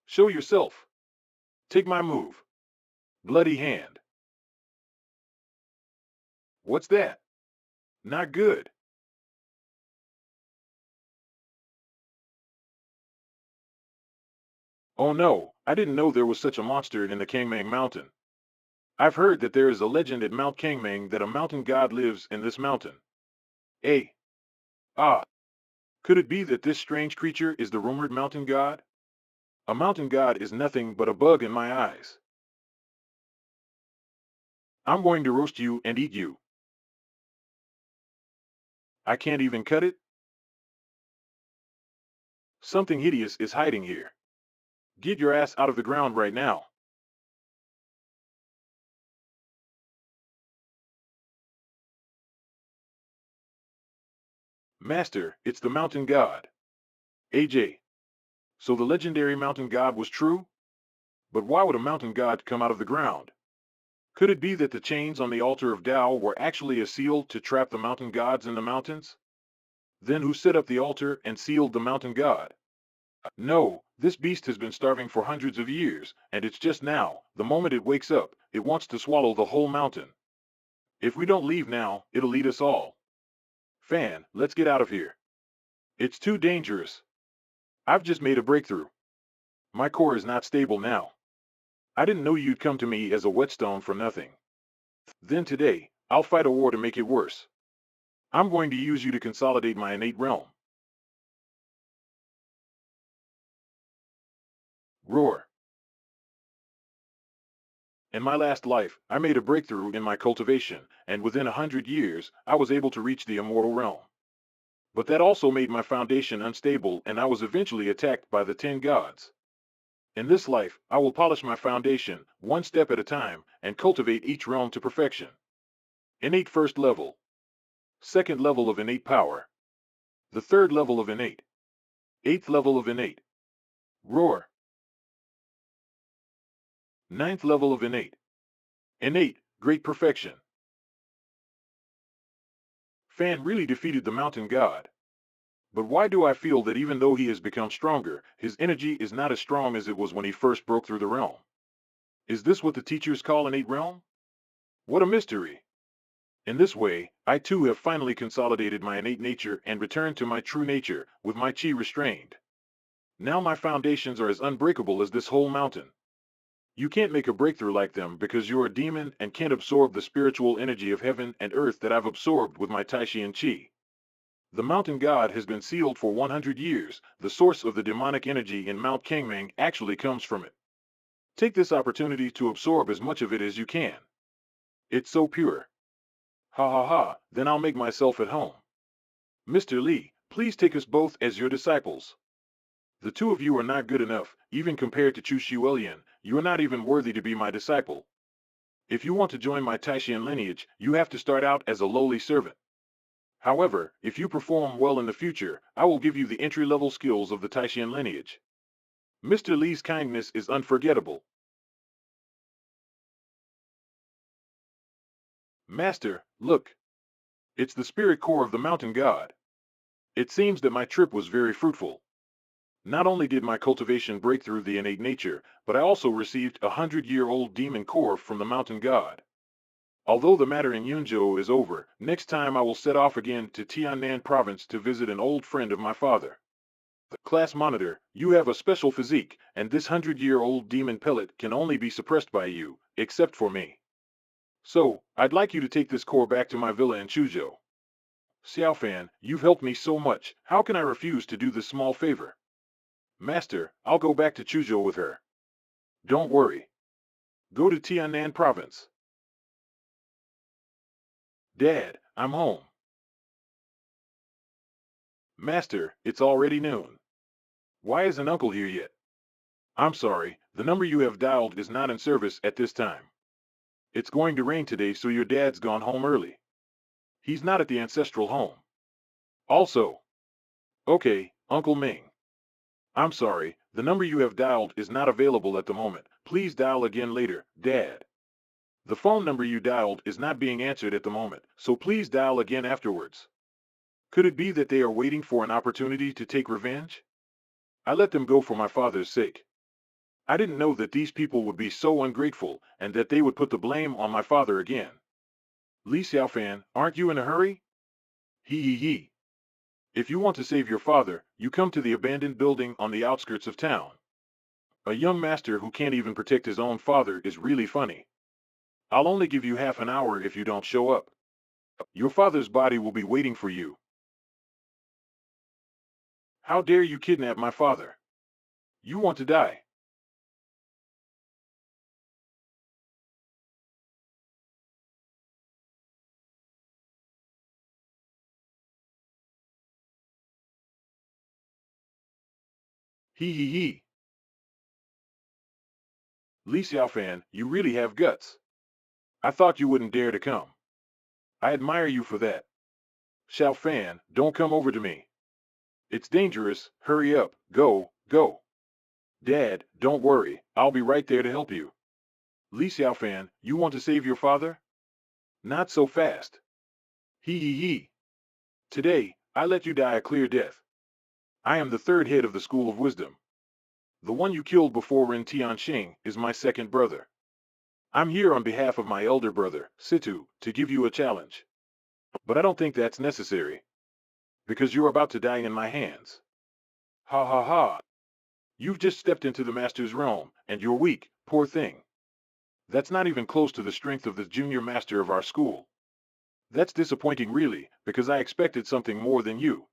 Show yourself. Take my move. Bloody hand. What's that? Not good. Oh no, I didn't know there was such a monster in the Kangmang Mountain. I've heard that there is a legend at Mount Kangmang that a mountain god lives in this mountain. Eh? Ah, could it be that this strange creature is the rumored mountain god? A mountain god is nothing but a bug in my eyes. I'm going to roast you and eat you. I can't even cut it? Something hideous is hiding here. Get your ass out of the ground right now. Master, it's the mountain god. AJ. So the legendary mountain god was true? But why would a mountain god come out of the ground? Could it be that the chains on the altar of Tao were actually a seal to trap the mountain gods in the mountains? Then who set up the altar and sealed the mountain god? No, this beast has been starving for hundreds of years, and it's just now, the moment it wakes up, it wants to swallow the whole mountain. If we don't leave now, it'll eat us all. Fan, let's get out of here. It's too dangerous. I've just made a breakthrough. My core is not stable now. I didn't know you'd come to me as a whetstone for nothing. Then today, I'll fight a war to make it worse. I'm going to use you to consolidate my innate realm. Roar. In my last life, I made a breakthrough in my cultivation, and within 100 years, I was able to reach the immortal realm. But that also made my foundation unstable, and I was eventually attacked by the 10 gods. In this life, I will polish my foundation, one step at a time, and cultivate each realm to perfection. Innate first level. Second level of innate power. The third level of innate. Eighth level of innate. Roar. Ninth level of innate. Innate, great perfection. Fan really defeated the mountain god. But why do I feel that even though he has become stronger, his energy is not as strong as it was when he first broke through the realm? Is this what the teachers call innate realm? What a mystery! In this way, I too have finally consolidated my innate nature and returned to my true nature, with my chi restrained. Now my foundations are as unbreakable as this whole mountain. You can't make a breakthrough like them because you're a demon and can't absorb the spiritual energy of heaven and earth that I've absorbed with my Taixuan Chi. The mountain god has been sealed for 100 years. The source of the demonic energy in Mount Kangmang actually comes from it. Take this opportunity to absorb as much of it as you can. It's so pure. Ha ha ha, then I'll make myself at home. Mr. Li, please take us both as your disciples. The two of you are not good enough, even compared to Chu Shiuelian. You are not even worthy to be my disciple. If you want to join my Taishan lineage, you have to start out as a lowly servant. However, if you perform well in the future, I will give you the entry-level skills of the Taishan lineage. Mr. Li's kindness is unforgettable. Master, look. It's the spirit core of the mountain god. It seems that my trip was very fruitful. Not only did my cultivation break through the innate nature, but I also received a 100-year-old demon core from the mountain god. Although the matter in Yunzhou is over, next time I will set off again to Tiannan province to visit an old friend of my father. The class monitor, you have a special physique, and this 100-year-old demon pellet can only be suppressed by you, except for me. So, I'd like you to take this core back to my villa in Chuzhou. Xiaofan, you've helped me so much, how can I refuse to do this small favor? Master, I'll go back to Chuzhou with her. Don't worry. Go to Tiannan province. Dad, I'm home. Master, it's already noon. Why isn't Uncle here yet? I'm sorry, the number you have dialed is not in service at this time. It's going to rain today, so your dad's gone home early. He's not at the ancestral home. Also, okay, Uncle Ming. I'm sorry, the number you have dialed is not available at the moment. Please dial again later, Dad. The phone number you dialed is not being answered at the moment, so please dial again afterwards. Could it be that they are waiting for an opportunity to take revenge? I let them go for my father's sake. I didn't know that these people would be so ungrateful, and that they would put the blame on my father again. Li Xiaofan, aren't you in a hurry? Hee hee hee. If you want to save your father, you come to the abandoned building on the outskirts of town. A young master who can't even protect his own father is really funny. I'll only give you half an hour if you don't show up. Your father's body will be waiting for you. How dare you kidnap my father? You want to die. Hee hee hee. Li Xiaofan, you really have guts. I thought you wouldn't dare to come. I admire you for that. Xiaofan, don't come over to me. It's dangerous. Hurry up. Go, go. Dad, don't worry. I'll be right there to help you. Li Xiaofan, you want to save your father? Not so fast. Hee hee hee. Today, I let you die a clear death. I am the third head of the School of Wisdom. The one you killed before Ren Tianxing is my second brother. I'm here on behalf of my elder brother, Situ, to give you a challenge. But I don't think that's necessary. Because you're about to die in my hands. Ha ha ha. You've just stepped into the Master's realm, and you're weak, poor thing. That's not even close to the strength of the junior master of our school. That's disappointing really, because I expected something more than you.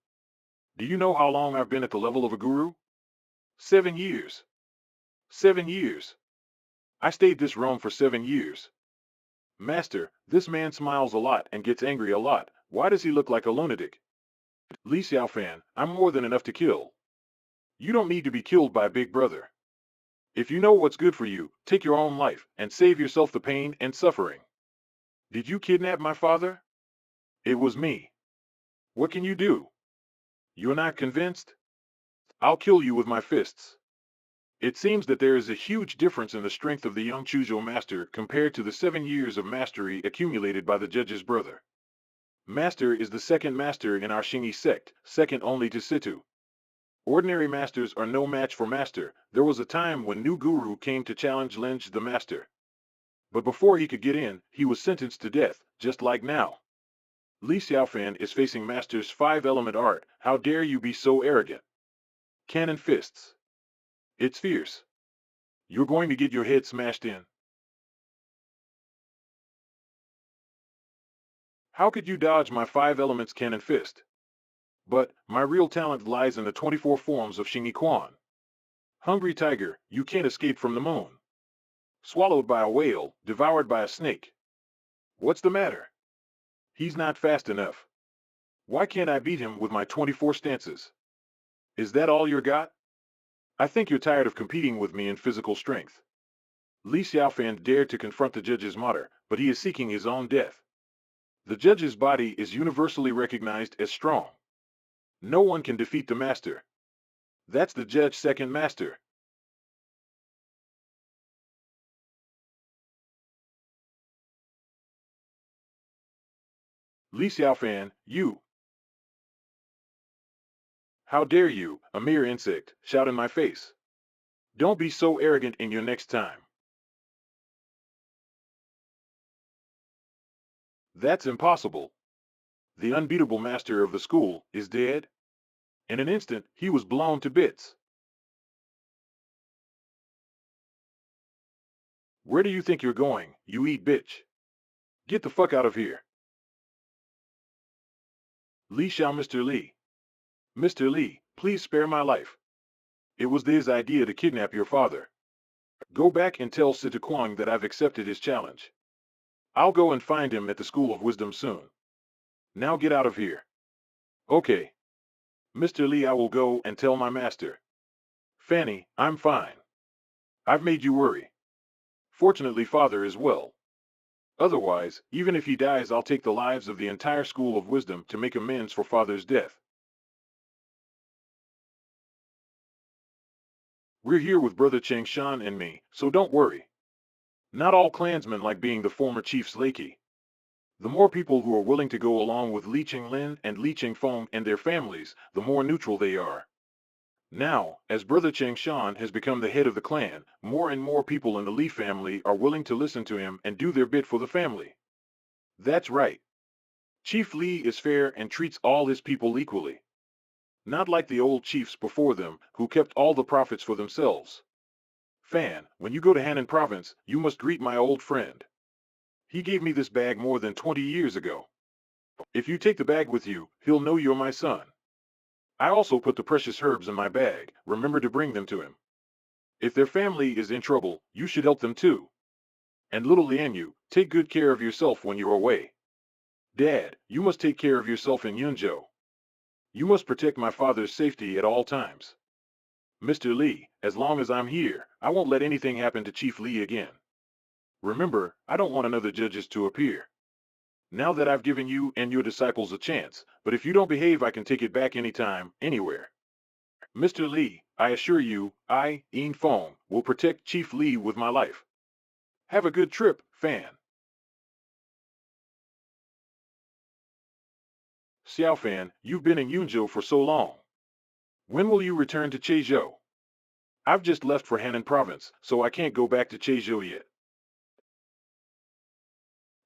Do you know how long I've been at the level of a guru? 7 years. 7 years. I stayed this realm for 7 years. Master, this man smiles a lot and gets angry a lot. Why does he look like a lunatic? Li Xiaofan, I'm more than enough to kill. You don't need to be killed by Big Brother. If you know what's good for you, take your own life and save yourself the pain and suffering. Did you kidnap my father? It was me. What can you do? You're not convinced? I'll kill you with my fists. It seems that there is a huge difference in the strength of the young Chuzhou master compared to the 7 years of mastery accumulated by the judge's brother. Master is the second master in our Xingyi sect, second only to Situ. Ordinary masters are no match for master. There was a time when new guru came to challenge Linge the master. But before he could get in, he was sentenced to death, just like now. Li Xiaofan is facing master's 5-element art. How dare you be so arrogant? Cannon fists. It's fierce. You're going to get your head smashed in. How could you dodge my 5 elements cannon fist? But, my real talent lies in the 24 forms of Xingyi Quan. Hungry tiger, you can't escape from the moon. Swallowed by a whale, devoured by a snake. What's the matter? He's not fast enough. Why can't I beat him with my 24 stances? Is that all you got? I think you're tired of competing with me in physical strength. Li Xiaofan dared to confront the judge's martyr, but he is seeking his own death. The judge's body is universally recognized as strong. No one can defeat the master. That's the judge's second master. Li Xiaofan, you. How dare you, a mere insect, shout in my face. Don't be so arrogant in your next time. That's impossible. The unbeatable master of the school is dead. In an instant, he was blown to bits. Where do you think you're going, you eat bitch? Get the fuck out of here. Li Xiao, Mr. Li. Mr. Li, please spare my life. It was his idea to kidnap your father. Go back and tell Situ Kuang that I've accepted his challenge. I'll go and find him at the School of Wisdom soon. Now get out of here. Okay. Mr. Li, I will go and tell my master. Fanny, I'm fine. I've made you worry. Fortunately, father is well. Otherwise, even if he dies, I'll take the lives of the entire School of Wisdom to make amends for father's death. We're here with Brother Cheng Shan and me, so don't worry. Not all clansmen like being the former chief's lackey. The more people who are willing to go along with Li Qinglin and Li Qingfeng and their families, the more neutral they are. Now, as Brother Cheng Shan has become the head of the clan, more and more people in the Li family are willing to listen to him and do their bit for the family. That's right. Chief Li is fair and treats all his people equally. Not like the old chiefs before them, who kept all the profits for themselves. Fan, when you go to Hannan Province, you must greet my old friend. He gave me this bag more than 20 years ago. If you take the bag with you, he'll know you're my son. I also put the precious herbs in my bag. Remember to bring them to him. If their family is in trouble, you should help them too. And little Lianyu, take good care of yourself when you're away. Dad, you must take care of yourself in Yunzhou. You must protect my father's safety at all times. Mr. Li, as long as I'm here, I won't let anything happen to Chief Li again. Remember, I don't want another judges to appear. Now that I've given you and your disciples a chance, but if you don't behave, I can take it back anytime, anywhere. Mr. Li, I assure you, I, Yin Feng, will protect Chief Li with my life. Have a good trip, Fan. Xiao Fan, you've been in Yunzhou for so long. When will you return to Cheizhou? I've just left for Hannan Province, so I can't go back to Cheizhou yet.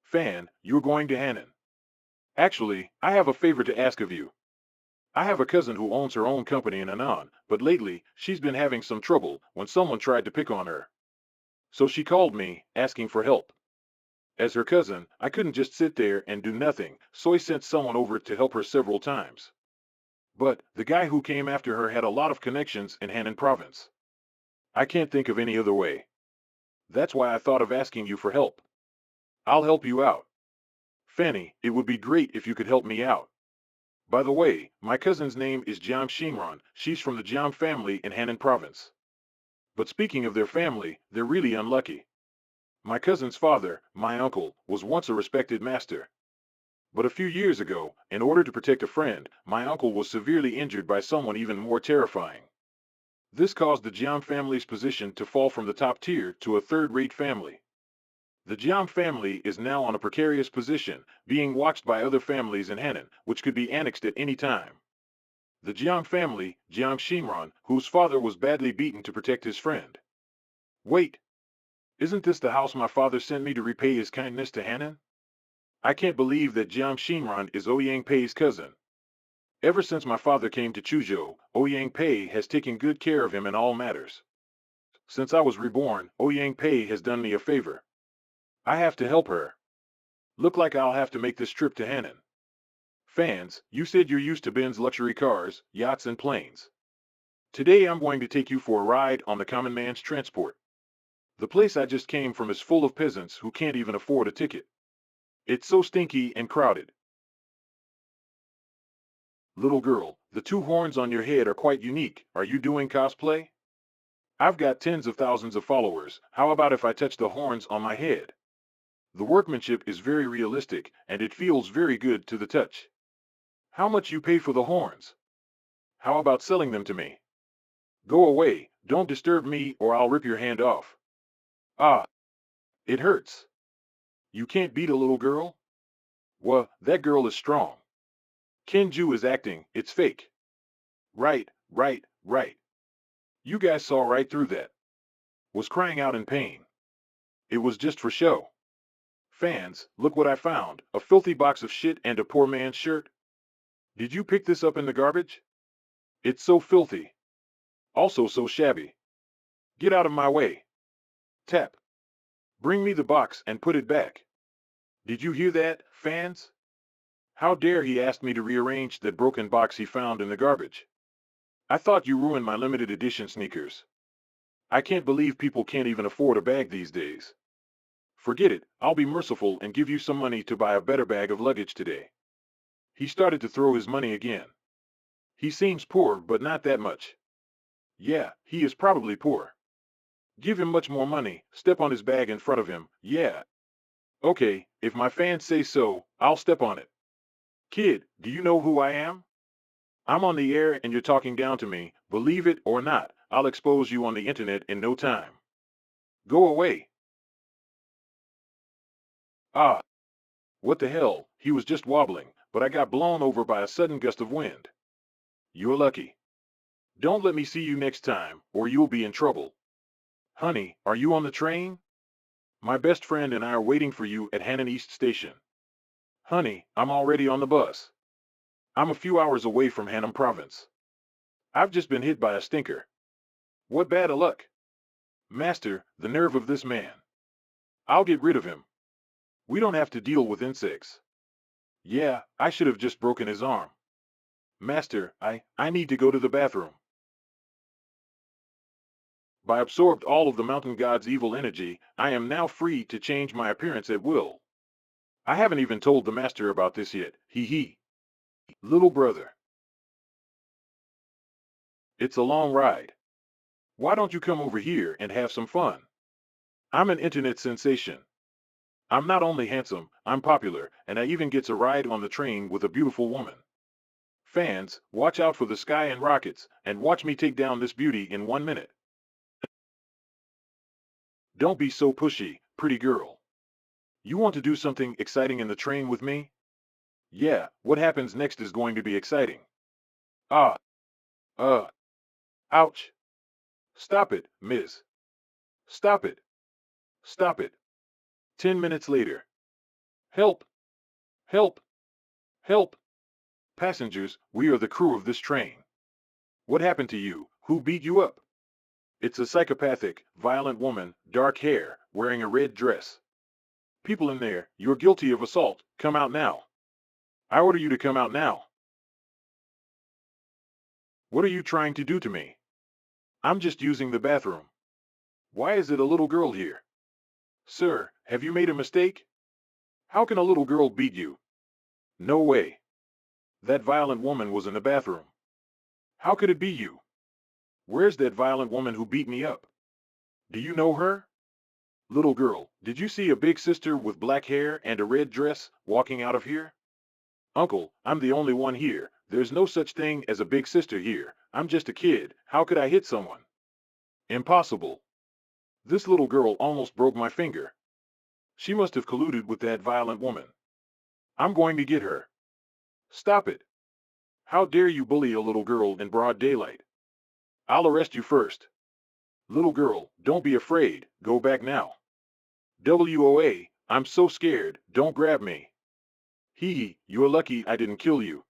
Fan, you're going to Hannan. Actually, I have a favor to ask of you. I have a cousin who owns her own company in Annan, but lately, she's been having some trouble when someone tried to pick on her. So she called me, asking for help. As her cousin, I couldn't just sit there and do nothing, so I sent someone over to help her several times. But the guy who came after her had a lot of connections in Hannan Province. I can't think of any other way. That's why I thought of asking you for help. I'll help you out. Fanny, it would be great if you could help me out. By the way, my cousin's name is Jiang Xingran. She's from the Jiang family in Hannan Province. But speaking of their family, they're really unlucky. My cousin's father, my uncle, was once a respected master. But a few years ago, in order to protect a friend, my uncle was severely injured by someone even more terrifying. This caused the Jiang family's position to fall from the top tier to a third-rate family. The Jiang family is now on a precarious position, being watched by other families in Hannan, which could be annexed at any time. The Jiang family, Jiang Xingran, whose father was badly beaten to protect his friend. Wait, isn't this the house my father sent me to repay his kindness to Hannan? I can't believe that Jiang Xingran is Ouyang Pei's cousin. Ever since my father came to Chuzhou, Ouyang Pei has taken good care of him in all matters. Since I was reborn, Ouyang Pei has done me a favor. I have to help her. Look like I'll have to make this trip to Hannan. Fans, you said you're used to Ben's luxury cars, yachts and planes. Today I'm going to take you for a ride on the common man's transport. The place I just came from is full of peasants who can't even afford a ticket. It's so stinky and crowded. Little girl, the two horns on your head are quite unique. Are you doing cosplay? I've got tens of thousands of followers. How about if I touch the horns on my head? The workmanship is very realistic, and it feels very good to the touch. How much you pay for the horns? How about selling them to me? Go away, don't disturb me or I'll rip your hand off. Ah, it hurts. You can't beat a little girl? Well, that girl is strong. Kenju is acting, it's fake. Right, right, right. You guys saw right through that. Was crying out in pain. It was just for show. Fans, look what I found, a filthy box of shit and a poor man's shirt. Did you pick this up in the garbage? It's so filthy. Also so shabby. Get out of my way. Tap. Bring me the box and put it back. Did you hear that, fans? How dare he ask me to rearrange that broken box he found in the garbage? I thought you ruined my limited edition sneakers. I can't believe people can't even afford a bag these days. Forget it, I'll be merciful and give you some money to buy a better bag of luggage today. He started to throw his money again. He seems poor, but not that much. Yeah, he is probably poor. Give him much more money, step on his bag in front of him, yeah. Okay, if my fans say so, I'll step on it. Kid, do you know who I am? I'm on the air and you're talking down to me, believe it or not, I'll expose you on the internet in no time. Go away. Ah, what the hell, he was just wobbling, but I got blown over by a sudden gust of wind. You're lucky. Don't let me see you next time, or you'll be in trouble. Honey, are you on the train? My best friend and I are waiting for you at Hannan East Station. Honey, I'm already on the bus. I'm a few hours away from Hannan Province. I've just been hit by a stinker. What bad luck. Master, the nerve of this man. I'll get rid of him. We don't have to deal with insects. Yeah, I should have just broken his arm. Master, I need to go to the bathroom. By absorbed all of the mountain god's evil energy, I am now free to change my appearance at will. I haven't even told the master about this yet, hee hee. Little brother. It's a long ride. Why don't you come over here and have some fun? I'm an internet sensation. I'm not only handsome, I'm popular, and I even get to ride on the train with a beautiful woman. Fans, watch out for the sky and rockets, and watch me take down this beauty in 1 minute. Don't be so pushy, pretty girl. You want to do something exciting in the train with me? Yeah, what happens next is going to be exciting. Ah, uh, ouch. Stop it, miss. Stop it. Stop it. 10 minutes later. Help! Help! Help! Passengers, we are the crew of this train. What happened to you? Who beat you up? It's a psychopathic, violent woman, dark hair, wearing a red dress. People in there, you're guilty of assault. Come out now. I order you to come out now. What are you trying to do to me? I'm just using the bathroom. Why is it a little girl here? Sir, have you made a mistake? How can a little girl beat you? No way. That violent woman was in the bathroom. How could it be you? Where's that violent woman who beat me up? Do you know her? Little girl, did you see a big sister with black hair and a red dress walking out of here? Uncle, I'm the only one here. There's no such thing as a big sister here. I'm just a kid. How could I hit someone? Impossible. This little girl almost broke my finger. She must have colluded with that violent woman. I'm going to get her. Stop it. How dare you bully a little girl in broad daylight? I'll arrest you first. Little girl, don't be afraid. Go back now. WOA, I'm so scared. Don't grab me. Hee hee, you're lucky I didn't kill you.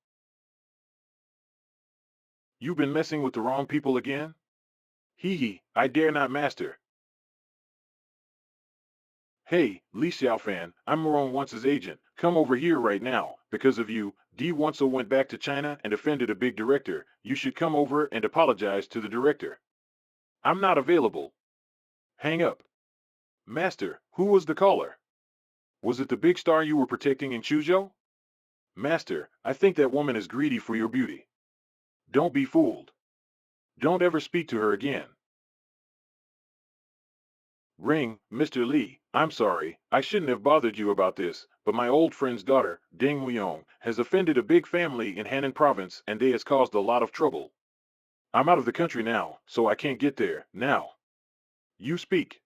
You've been messing with the wrong people again? Hee hee, I dare not, master. Hey, Li Xiaofan, I'm Morong Once's agent. Come over here right now. Because of you, D Once went back to China and offended a big director. You should come over and apologize to the director. I'm not available. Hang up. Master, who was the caller? Was it the big star you were protecting in Chuzhou? Master, I think that woman is greedy for your beauty. Don't be fooled. Don't ever speak to her again. Ring, Mr. Li, I'm sorry, I shouldn't have bothered you about this, but my old friend's daughter, Ding Muyong, has offended a big family in Hannan province and they has caused a lot of trouble. I'm out of the country now, so I can't get there, now. You speak.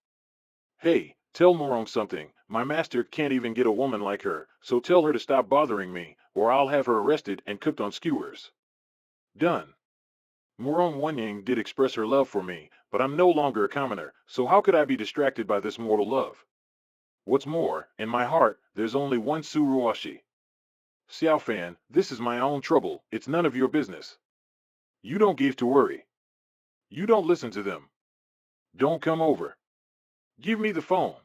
Hey, tell Morong something, my master can't even get a woman like her, so tell her to stop bothering me, or I'll have her arrested and cooked on skewers. Done. Morong Wanying did express her love for me, but I'm no longer a commoner, so how could I be distracted by this mortal love? What's more, in my heart, there's only one Suruashi. Xiaofan, this is my own trouble, it's none of your business. You don't give to worry. You don't listen to them. Don't come over. Give me the phone.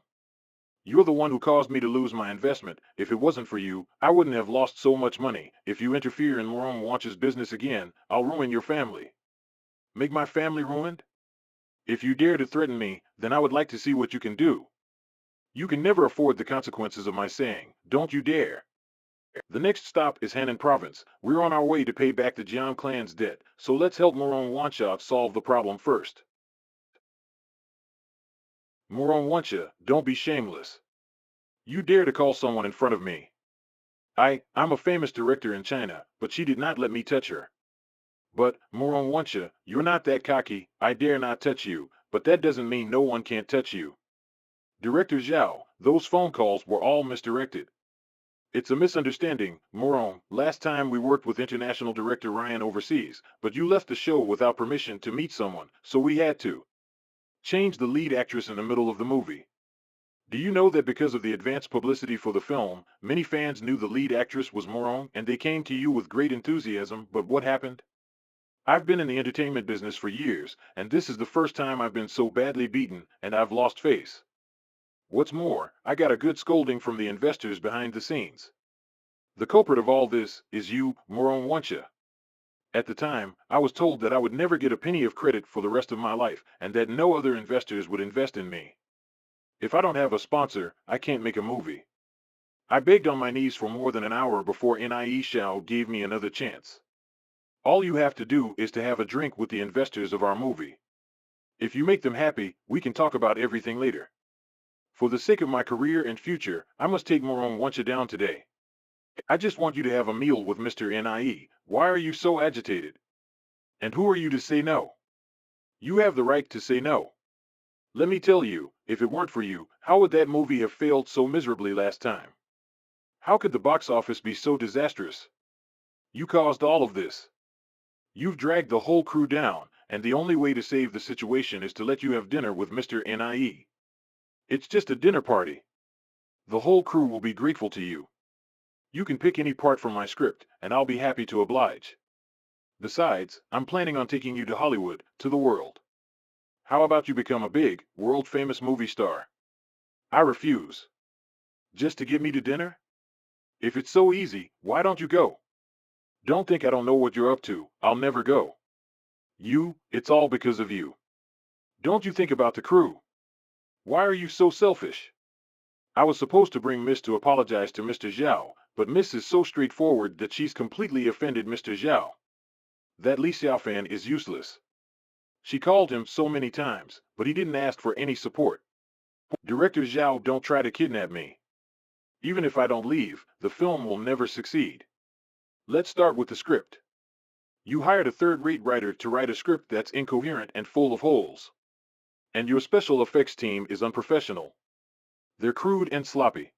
You're the one who caused me to lose my investment. If it wasn't for you, I wouldn't have lost so much money. If you interfere in Morong Watch's business again, I'll ruin your family. Make my family ruined? If you dare to threaten me, then I would like to see what you can do. You can never afford the consequences of my saying, don't you dare. The next stop is Hannan Province. We're on our way to pay back the Jiang clan's debt, so let's help Morong Wancha solve the problem first. Morong Wancha, don't be shameless. You dare to call someone in front of me. I'm a famous director in China, but she did not let me touch her. But, Morong Wancha, you're not that cocky, I dare not touch you, but that doesn't mean no one can't touch you. Director Zhao, those phone calls were all misdirected. It's a misunderstanding, Morong. Last time we worked with International Director Ryan overseas, but you left the show without permission to meet someone, so we had to change the lead actress in the middle of the movie. Do you know that because of the advanced publicity for the film, many fans knew the lead actress was Morong and they came to you with great enthusiasm, but what happened? I've been in the entertainment business for years, and this is the first time I've been so badly beaten, and I've lost face. What's more, I got a good scolding from the investors behind the scenes. The culprit of all this is you, Moron Wancha. At the time, I was told that I would never get a penny of credit for the rest of my life, and that no other investors would invest in me. If I don't have a sponsor, I can't make a movie. I begged on my knees for more than an hour before Nie Shao gave me another chance. All you have to do is to have a drink with the investors of our movie. If you make them happy, we can talk about everything later. For the sake of my career and future, I must take Moron Wancha down today. I just want you to have a meal with Mr. Nie. Why are you so agitated? And who are you to say no? You have the right to say no. Let me tell you, if it weren't for you, how would that movie have failed so miserably last time? How could the box office be so disastrous? You caused all of this. You've dragged the whole crew down, and the only way to save the situation is to let you have dinner with Mr. Nie. It's just a dinner party. The whole crew will be grateful to you. You can pick any part from my script, and I'll be happy to oblige. Besides, I'm planning on taking you to Hollywood, to the world. How about you become a big, world-famous movie star? I refuse. Just to get me to dinner? If it's so easy, why don't you go? Don't think I don't know what you're up to. I'll never go. It's all because of you. Don't you think about the crew? Why are you so selfish? I was supposed to bring Miss to apologize to Mr. Zhao, but Miss is so straightforward that she's completely offended Mr. Zhao. That Li Xiaofan is useless. She called him so many times, but he didn't ask for any support. Director Zhao, don't try to kidnap me. Even if I don't leave, the film will never succeed. Let's start with the script. You hired a third-rate writer to write a script that's incoherent and full of holes. And your special effects team is unprofessional. They're crude and sloppy.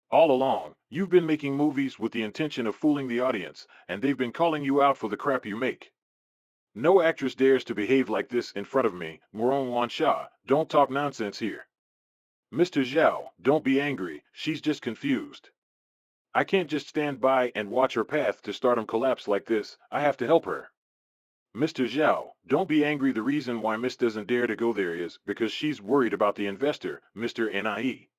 All along, you've been making movies with the intention of fooling the audience, and they've been calling you out for the crap you make. No actress dares to behave like this in front of me, Moron Wancha. Don't talk nonsense here. Mr. Zhao, don't be angry, she's just confused. I can't just stand by and watch her path to stardom collapse like this. I have to help her. Mr. Zhao, don't be angry. The reason why Miss doesn't dare to go there is because she's worried about the investor, Mr. Nie.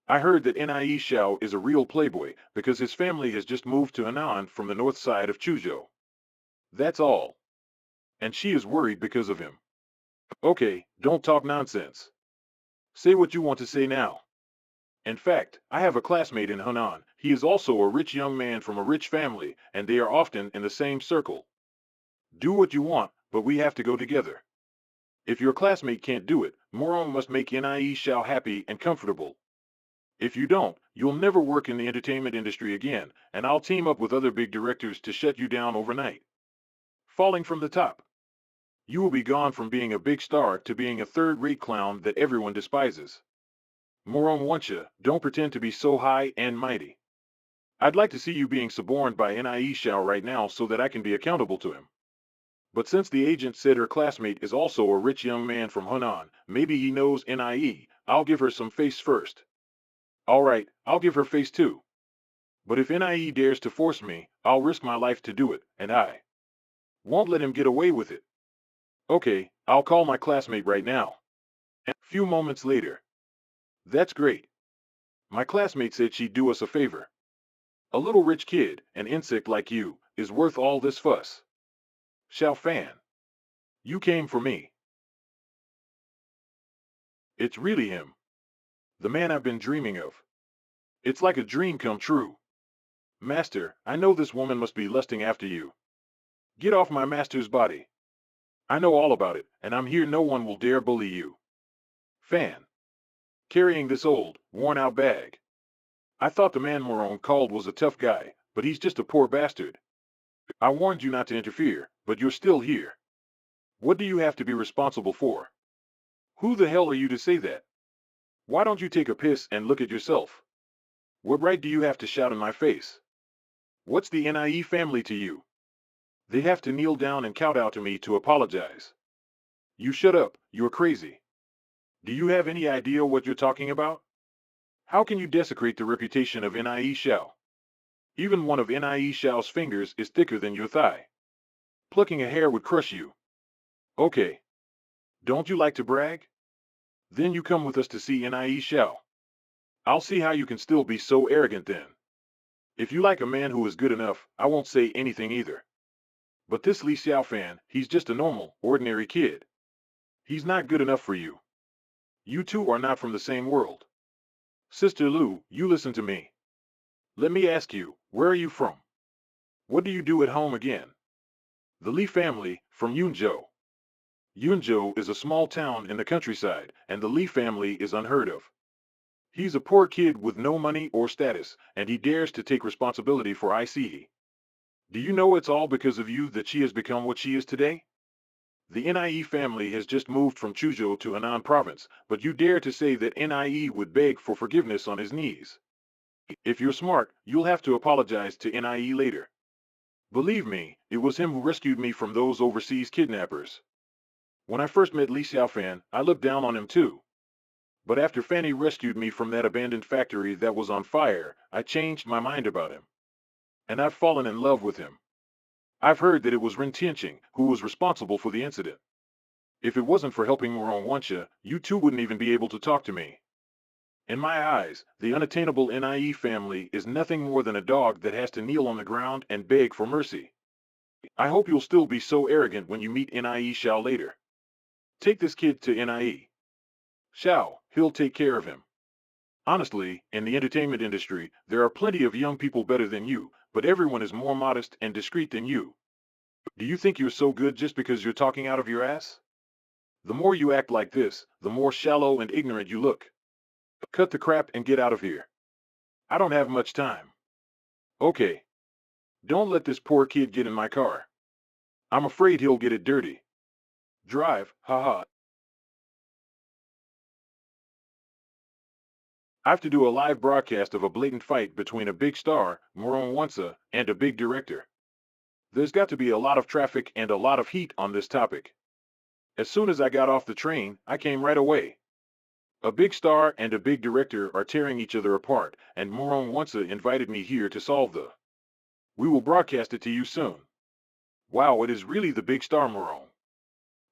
I heard that Nie Shao is a real playboy because his family has just moved to Henan from the north side of Chuzhou. That's all. And she is worried because of him. Okay, don't talk nonsense. Say what you want to say now. In fact, I have a classmate in Henan. He is also a rich young man from a rich family, and they are often in the same circle. Do what you want, but we have to go together. If your classmate can't do it, Moron must make Nie Shao happy and comfortable. If you don't, you'll never work in the entertainment industry again, and I'll team up with other big directors to shut you down overnight. Falling from the top. You will be gone from being a big star to being a third-rate clown that everyone despises. Moron Wancha, don't pretend to be so high and mighty. I'd like to see you being suborned by Nie Shao right now so that I can be accountable to him. But since the agent said her classmate is also a rich young man from Henan, maybe he knows Nie. I'll give her some face first. All right, I'll give her face too. But if Nie dares to force me, I'll risk my life to do it, and I won't let him get away with it. Okay, I'll call my classmate right now. A few moments later. That's great. My classmate said she'd do us a favor. A little rich kid, an insect like you, is worth all this fuss. Xiao Fan. You came for me. It's really him. The man I've been dreaming of. It's like a dream come true. Master, I know this woman must be lusting after you. Get off my master's body. I know all about it, and I'm here. No one will dare bully you. Fan. Carrying this old, worn-out bag. I thought the man Moron called was a tough guy, but he's just a poor bastard. I warned you not to interfere, but you're still here. What do you have to be responsible for? Who the hell are you to say that? Why don't you take a piss and look at yourself? What right do you have to shout in my face? What's the Nie family to you? They have to kneel down and kowtow to me to apologize. You shut up, you're crazy. Do you have any idea what you're talking about? How can you desecrate the reputation of Nie Shao? Even one of Nie Shao's fingers is thicker than your thigh. Plucking a hair would crush you. Okay. Don't you like to brag? Then you come with us to see Nie Xiao. I'll see how you can still be so arrogant then. If you like a man who is good enough, I won't say anything either. But this Li Xiao fan, he's just a normal, ordinary kid. He's not good enough for you. You two are not from the same world. Sister Lu, you listen to me. Let me ask you, where are you from? What do you do at home again? The Li family, from Yunzhou. Yunzhou is a small town in the countryside, and the Li family is unheard of. He's a poor kid with no money or status, and he dares to take responsibility for ICE. Do you know it's all because of you that she has become what she is today? The Nie family has just moved from Chuzhou to Henan province, but you dare to say that Nie would beg for forgiveness on his knees. If you're smart, you'll have to apologize to Nie later. Believe me, it was him who rescued me from those overseas kidnappers. When I first met Li Xiaofan, I looked down on him too. But after Fanny rescued me from that abandoned factory that was on fire, I changed my mind about him. And I've fallen in love with him. I've heard that it was Ren Tianqing who was responsible for the incident. If it wasn't for helping Moron Wancha, you two wouldn't even be able to talk to me. In my eyes, the unattainable Nie family is nothing more than a dog that has to kneel on the ground and beg for mercy. I hope you'll still be so arrogant when you meet Nie Xiao later. Take this kid to Nie Xiao, he'll take care of him. Honestly, in the entertainment industry, there are plenty of young people better than you, but everyone is more modest and discreet than you. Do you think you're so good just because you're talking out of your ass? The more you act like this, the more shallow and ignorant you look. Cut the crap and get out of here. I don't have much time. Okay. Don't let this poor kid get in my car. I'm afraid he'll get it dirty. Drive, haha. I have to do a live broadcast of a blatant fight between a big star, Moron Wansa, and a big director. There's got to be a lot of traffic and a lot of heat on this topic. As soon as I got off the train, I came right away. A big star and a big director are tearing each other apart, and Moron Wansa invited me here to solve the. We will broadcast it to you soon. Wow, it is really the big star Moron.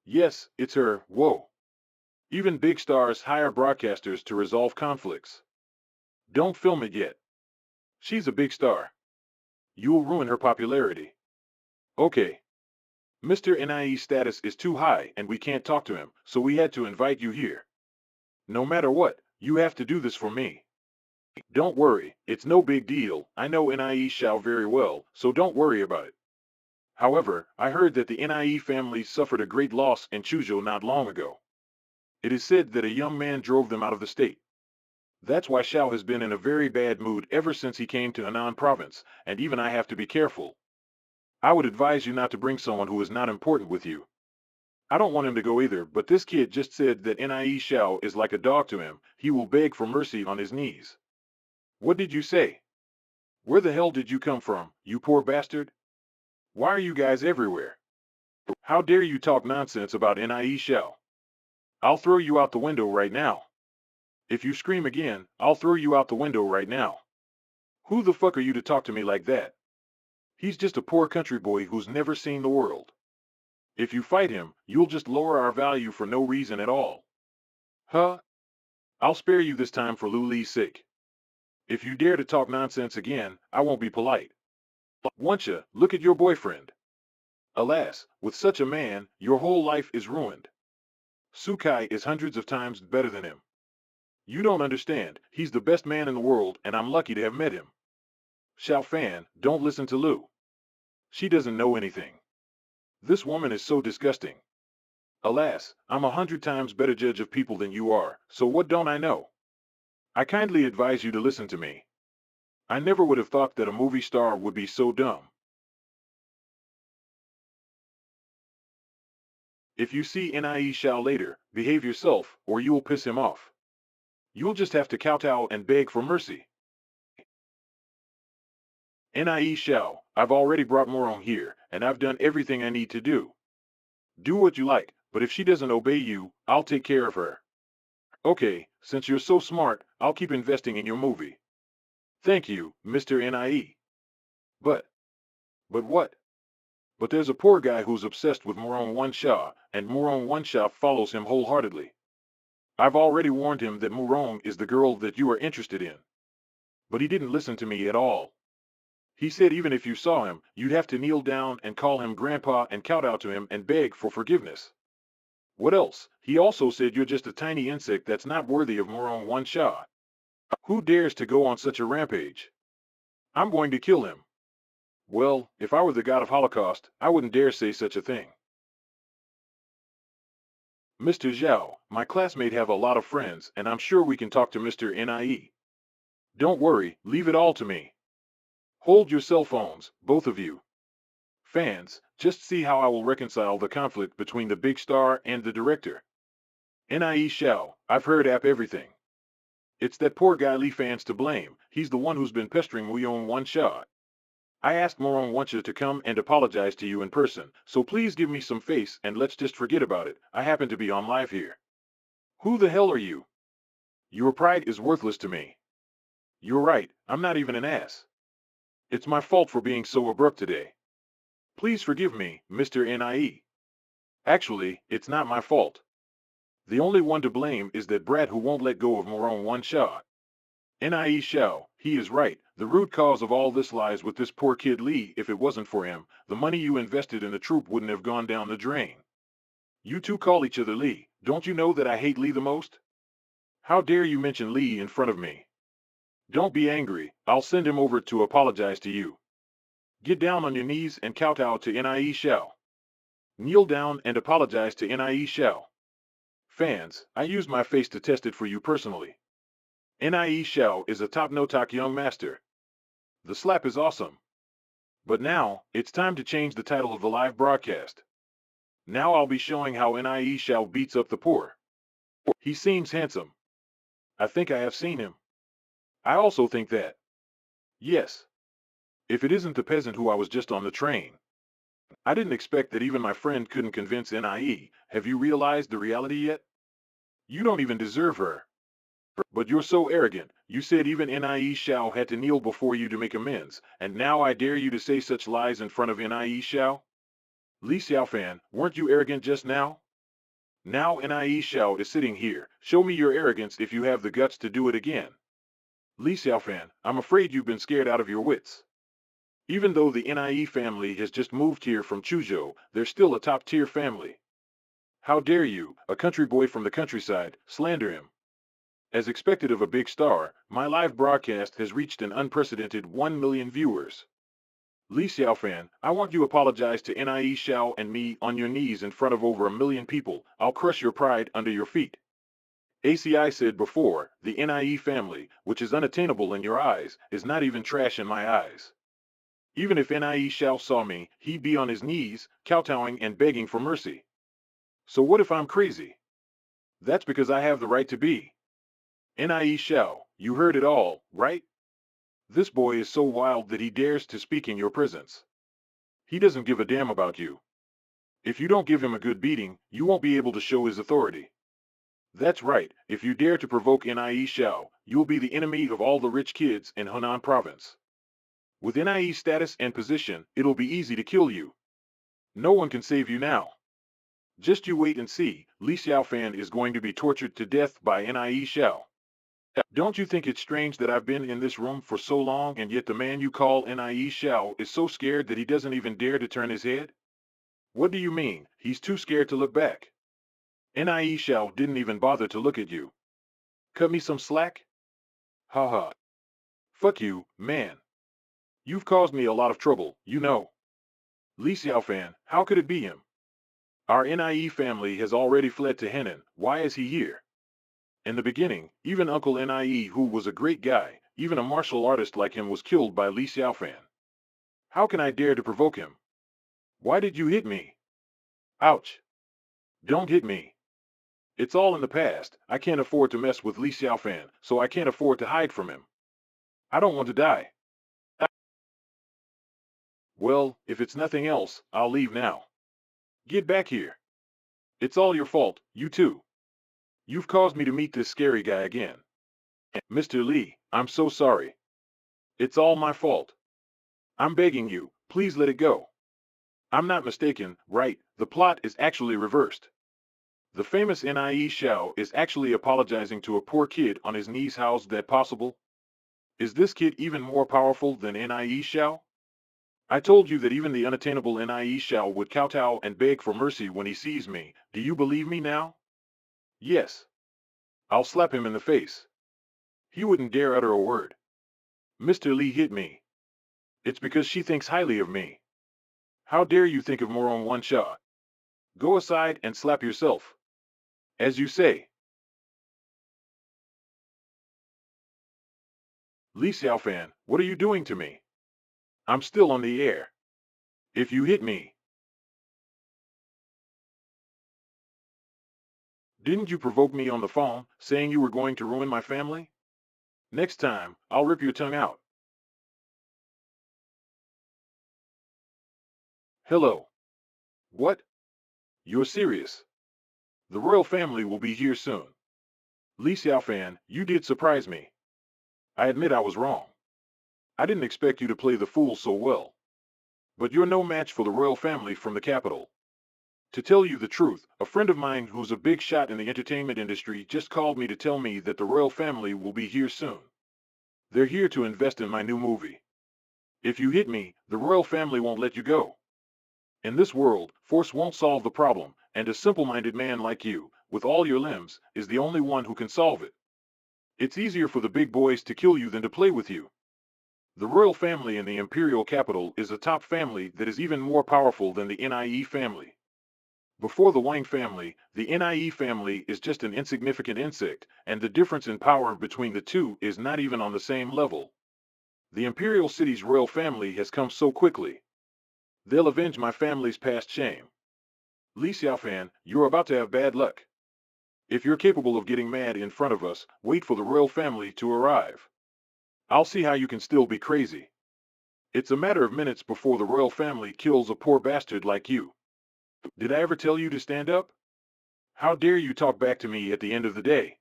Yes, it's her, whoa. Even big stars hire broadcasters to resolve conflicts. Don't film it yet. She's a big star. You'll ruin her popularity. Okay. Mr. NIE's status is too high and we can't talk to him, so we had to invite you here. No matter what, you have to do this for me. Don't worry, it's no big deal. I know Nie Xiao very well, so don't worry about it. However, I heard that the Nie family suffered a great loss in Chuzhou not long ago. It is said that a young man drove them out of the state. That's why Xiao has been in a very bad mood ever since he came to Henan province, and even I have to be careful. I would advise you not to bring someone who is not important with you. I don't want him to go either, but this kid just said that Nie Xiao is like a dog to him. He will beg for mercy on his knees. What did you say? Where the hell did you come from, you poor bastard? Why are you guys everywhere? How dare you talk nonsense about Nie Xiao? I'll throw you out the window right now. If you scream again, I'll throw you out the window right now. Who the fuck are you to talk to me like that? He's just a poor country boy who's never seen the world. If you fight him, you'll just lower our value for no reason at all. Huh? I'll spare you this time for Lu Li's sake. If you dare to talk nonsense again, I won't be polite. Wancha, look at your boyfriend. Alas, with such a man, your whole life is ruined. Sukai is hundreds of times better than him. You don't understand, he's the best man in the world and I'm lucky to have met him. Xiao Fan, don't listen to Lu. She doesn't know anything. This woman is so disgusting. Alas, I'm 100 times better judge of people than you are, so what don't I know? I kindly advise you to listen to me. I never would have thought that a movie star would be so dumb. If you see Nie Xiao later, behave yourself, or you'll piss him off. You'll just have to kowtow and beg for mercy. Nie Xiao, I've already brought Morong here, and I've done everything I need to do. Do what you like, but if she doesn't obey you, I'll take care of her. Okay, since you're so smart, I'll keep investing in your movie. Thank you, Mr. Nie. But what? But there's a poor guy who's obsessed with Moron One Sha, and Moron One Sha follows him wholeheartedly. I've already warned him that Moron is the girl that you are interested in. But he didn't listen to me at all. He said even if you saw him, you'd have to kneel down and call him grandpa and kowtow to him and beg for forgiveness. What else? He also said you're just a tiny insect that's not worthy of Moron One Sha. Who dares to go on such a rampage? I'm going to kill him. Well, if I were the god of Holocaust, I wouldn't dare say such a thing. Mr. Zhao, my classmate have a lot of friends, and I'm sure we can talk to Mr. Nie. Don't worry, leave it all to me. Hold your cell phones, both of you. Fans, just see how I will reconcile the conflict between the big star and the director. Nie Xiao, I've heard everything. It's that poor guy Li Fan's to blame. He's the one who's been pestering Wuyon One Sha. I asked Moron Wansha to come and apologize to you in person, so please give me some face and let's just forget about it. I happen to be on live here. Who the hell are you? Your pride is worthless to me. You're right, I'm not even an ass. It's my fault for being so abrupt today. Please forgive me, Mr. Nie. Actually, it's not my fault. The only one to blame is that brat who won't let go of Moron One Sha. Nie Xiao, he is right. The root cause of all this lies with this poor kid Li. If it wasn't for him, the money you invested in the troop wouldn't have gone down the drain. You two call each other Li. Don't you know that I hate Li the most? How dare you mention Li in front of me? Don't be angry. I'll send him over to apologize to you. Get down on your knees and kowtow to Nie Xiao. Kneel down and apologize to Nie Xiao. Fans, I used my face to test it for you personally. Nie Xiao is a top-no-talk young master. The slap is awesome. But now, it's time to change the title of the live broadcast. Now I'll be showing how Nie Xiao beats up the poor. He seems handsome. I think I have seen him. I also think that. Yes. If it isn't the peasant who I was just on the train. I didn't expect that even my friend couldn't convince Nie. Have you realized the reality yet? You don't even deserve her. But you're so arrogant. You said even Nie Xiao had to kneel before you to make amends, and now I dare you to say such lies in front of Nie Xiao? Li Xiaofan, weren't you arrogant just now? Now Nie Xiao is sitting here. Show me your arrogance if you have the guts to do it again. Li Xiaofan, I'm afraid you've been scared out of your wits. Even though the Nie family has just moved here from Chuzhou, they're still a top-tier family. How dare you, a country boy from the countryside, slander him? As expected of a big star, my live broadcast has reached an unprecedented 1 million viewers. Li Xiaofan, I want you to apologize to Nie Xiao and me on your knees in front of over 1 million people. I'll crush your pride under your feet. ACI said before, the Nie family, which is unattainable in your eyes, is not even trash in my eyes. Even if Nie Xiao saw me, he'd be on his knees, kowtowing and begging for mercy. So what if I'm crazy? That's because I have the right to be. Nie Xiao, you heard it all, right? This boy is so wild that he dares to speak in your presence. He doesn't give a damn about you. If you don't give him a good beating, you won't be able to show his authority. That's right, if you dare to provoke Nie Xiao, you'll be the enemy of all the rich kids in Henan province. With Nie's status and position, it'll be easy to kill you. No one can save you now. Just you wait and see, Li Xiaofan is going to be tortured to death by Nie Xiao. Don't you think it's strange that I've been in this room for so long and yet the man you call Nie Xiao is so scared that he doesn't even dare to turn his head? What do you mean, he's too scared to look back? Nie Xiao didn't even bother to look at you. Cut me some slack? Ha ha. Fuck you, man. You've caused me a lot of trouble, you know. Li Xiaofan, how could it be him? Our Nie family has already fled to Henan. Why is he here? In the beginning, even Uncle Nie, who was a great guy, even a martial artist like him, was killed by Li Xiaofan. How can I dare to provoke him? Why did you hit me? Ouch. Don't hit me. It's all in the past. I can't afford to mess with Li Xiaofan, so I can't afford to hide from him. I don't want to die. Well, if it's nothing else, I'll leave now. Get back here. It's all your fault, you too. You've caused me to meet this scary guy again. Mr. Li, I'm so sorry. It's all my fault. I'm begging you, please let it go. I'm not mistaken, right? The plot is actually reversed. The famous Nie Xiao is actually apologizing to a poor kid on his knees. How's that possible? Is this kid even more powerful than Nie Xiao? I told you that even the unattainable Nie Xiao would kowtow and beg for mercy when he sees me. Do you believe me now? Yes. I'll slap him in the face. He wouldn't dare utter a word. Mr. Li hit me. It's because she thinks highly of me. How dare you think of more on one shot? Go aside and slap yourself. As you say. Li Xiaofan, what are you doing to me? I'm still on the air. If you hit me. Didn't you provoke me on the phone, saying you were going to ruin my family? Next time, I'll rip your tongue out. Hello. What? You're serious? The royal family will be here soon. Li Xiaofan, you did surprise me. I admit I was wrong. I didn't expect you to play the fool so well. But you're no match for the royal family from the capital. To tell you the truth, a friend of mine who's a big shot in the entertainment industry just called me to tell me that the royal family will be here soon. They're here to invest in my new movie. If you hit me, the royal family won't let you go. In this world, force won't solve the problem, and a simple-minded man like you, with all your limbs, is the only one who can solve it. It's easier for the big boys to kill you than to play with you. The royal family in the imperial capital is a top family that is even more powerful than the Nie family. Before the Wang family, the Nie family is just an insignificant insect, and the difference in power between the two is not even on the same level. The imperial city's royal family has come so quickly. They'll avenge my family's past shame. Li Xiaofan, you're about to have bad luck. If you're capable of getting mad in front of us, wait for the royal family to arrive. I'll see how you can still be crazy. It's a matter of minutes before the royal family kills a poor bastard like you. Did I ever tell you to stand up? How dare you talk back to me at the end of the day?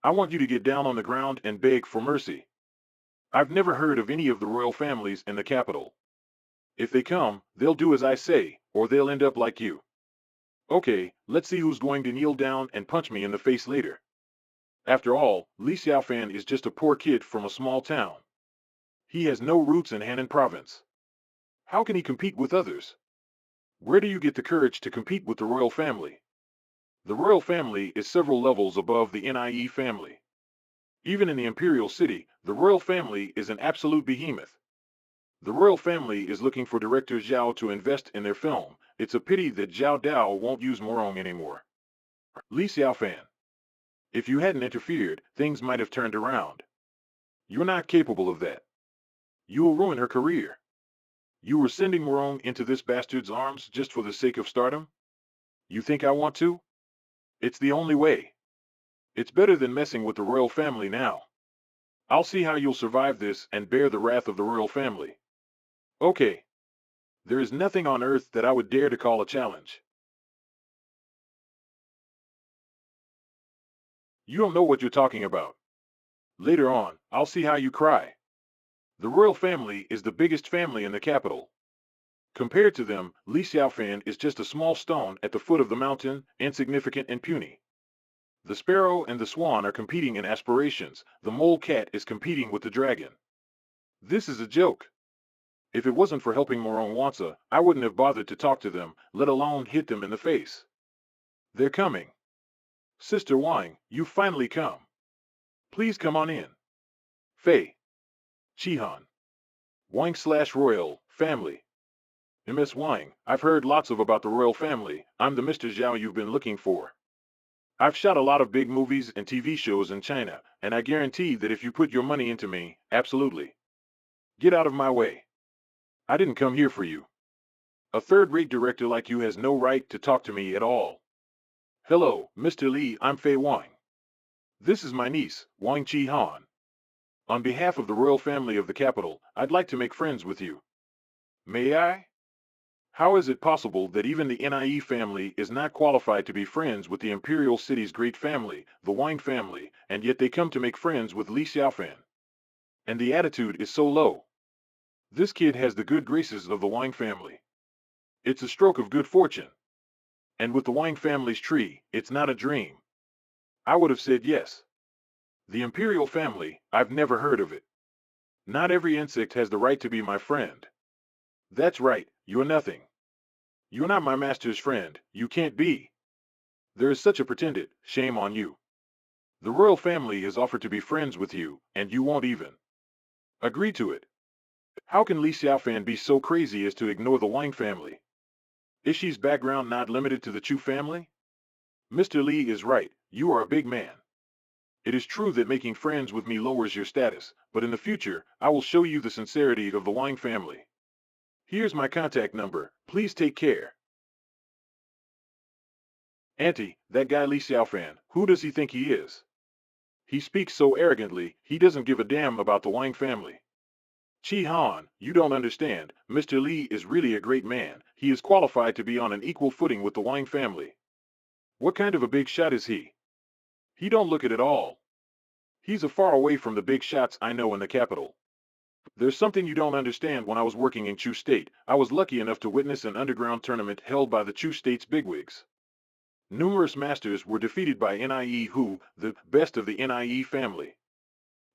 I want you to get down on the ground and beg for mercy. I've never heard of any of the royal families in the capital. If they come, they'll do as I say, or they'll end up like you. Okay, let's see who's going to kneel down and punch me in the face later. After all, Li Xiaofan is just a poor kid from a small town. He has no roots in Hannan province. How can he compete with others? Where do you get the courage to compete with the royal family? The royal family is several levels above the Nie family. Even in the imperial city, the royal family is an absolute behemoth. The royal family is looking for director Zhao to invest in their film. It's a pity that Zhao Dao won't use Morong anymore. Li Xiaofan. If you hadn't interfered, things might have turned around. You're not capable of that. You will ruin her career. You were sending Morong into this bastard's arms just for the sake of stardom? You think I want to? It's the only way. It's better than messing with the royal family now. I'll see how you'll survive this and bear the wrath of the royal family. Okay. There is nothing on earth that I would dare to call a challenge. You don't know what you're talking about. Later on, I'll see how you cry. The royal family is the biggest family in the capital. Compared to them, Li Xiaofan is just a small stone at the foot of the mountain, insignificant and puny. The sparrow and the swan are competing in aspirations. The mole cat is competing with the dragon. This is a joke. If it wasn't for helping Morong Wansa, I wouldn't have bothered to talk to them, let alone hit them in the face. They're coming. Sister Wang, you've finally come. Please come on in. Fei. Chihan. Wang/Royal family. Ms. Wang, I've heard lots about the royal family. I'm the Mr. Zhao you've been looking for. I've shot a lot of big movies and TV shows in China, and I guarantee that if you put your money into me, absolutely. Get out of my way. I didn't come here for you. A third-rate director like you has no right to talk to me at all. Hello, Mr. Li, I'm Fei Wang. This is my niece, Wang Chi-han. On behalf of the royal family of the capital, I'd like to make friends with you. May I? How is it possible that even the Nie family is not qualified to be friends with the imperial city's great family, the Wang family, and yet they come to make friends with Li Xiaofan? And the attitude is so low. This kid has the good graces of the Wang family. It's a stroke of good fortune. And with the Wang family's tree, it's not a dream. I would have said yes. The imperial family, I've never heard of it. Not every insect has the right to be my friend. That's right, you're nothing. You're not my master's friend, you can't be. There is such a pretended, shame on you. The royal family has offered to be friends with you, and you won't even agree to it. How can Li Xiaofan be so crazy as to ignore the Wang family? Is she's background not limited to the Chu family? Mr. Li is right, you are a big man. It is true that making friends with me lowers your status, but in the future, I will show you the sincerity of the Wang family. Here's my contact number, please take care. Auntie, that guy Li Xiaofan, who does he think he is? He speaks so arrogantly, he doesn't give a damn about the Wang family. Chi Han, you don't understand, Mr. Li is really a great man, he is qualified to be on an equal footing with the Wang family. What kind of a big shot is he? He don't look it at all. He's a far away from the big shots I know in the capital. There's something you don't understand. When I was working in Chu State, I was lucky enough to witness an underground tournament held by the Chu State's bigwigs. Numerous masters were defeated by Nie Hu, the best of the Nie family.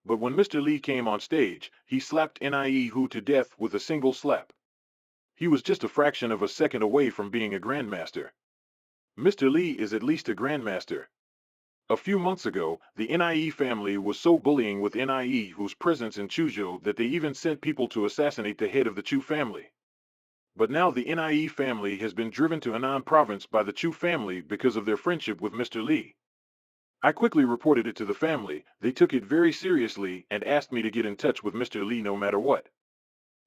But when Mr. Li came on stage, he slapped Nie Hu to death with a single slap. He was just a fraction of a second away from being a grandmaster. Mr. Li is at least a grandmaster. A few months ago, the Nie family was so bullying with Nie Hu's presence in Chuzhou that they even sent people to assassinate the head of the Chu family. But now the Nie family has been driven to Henan province by the Chu family because of their friendship with Mr. Li. I quickly reported it to the family, they took it very seriously and asked me to get in touch with Mr. Li no matter what.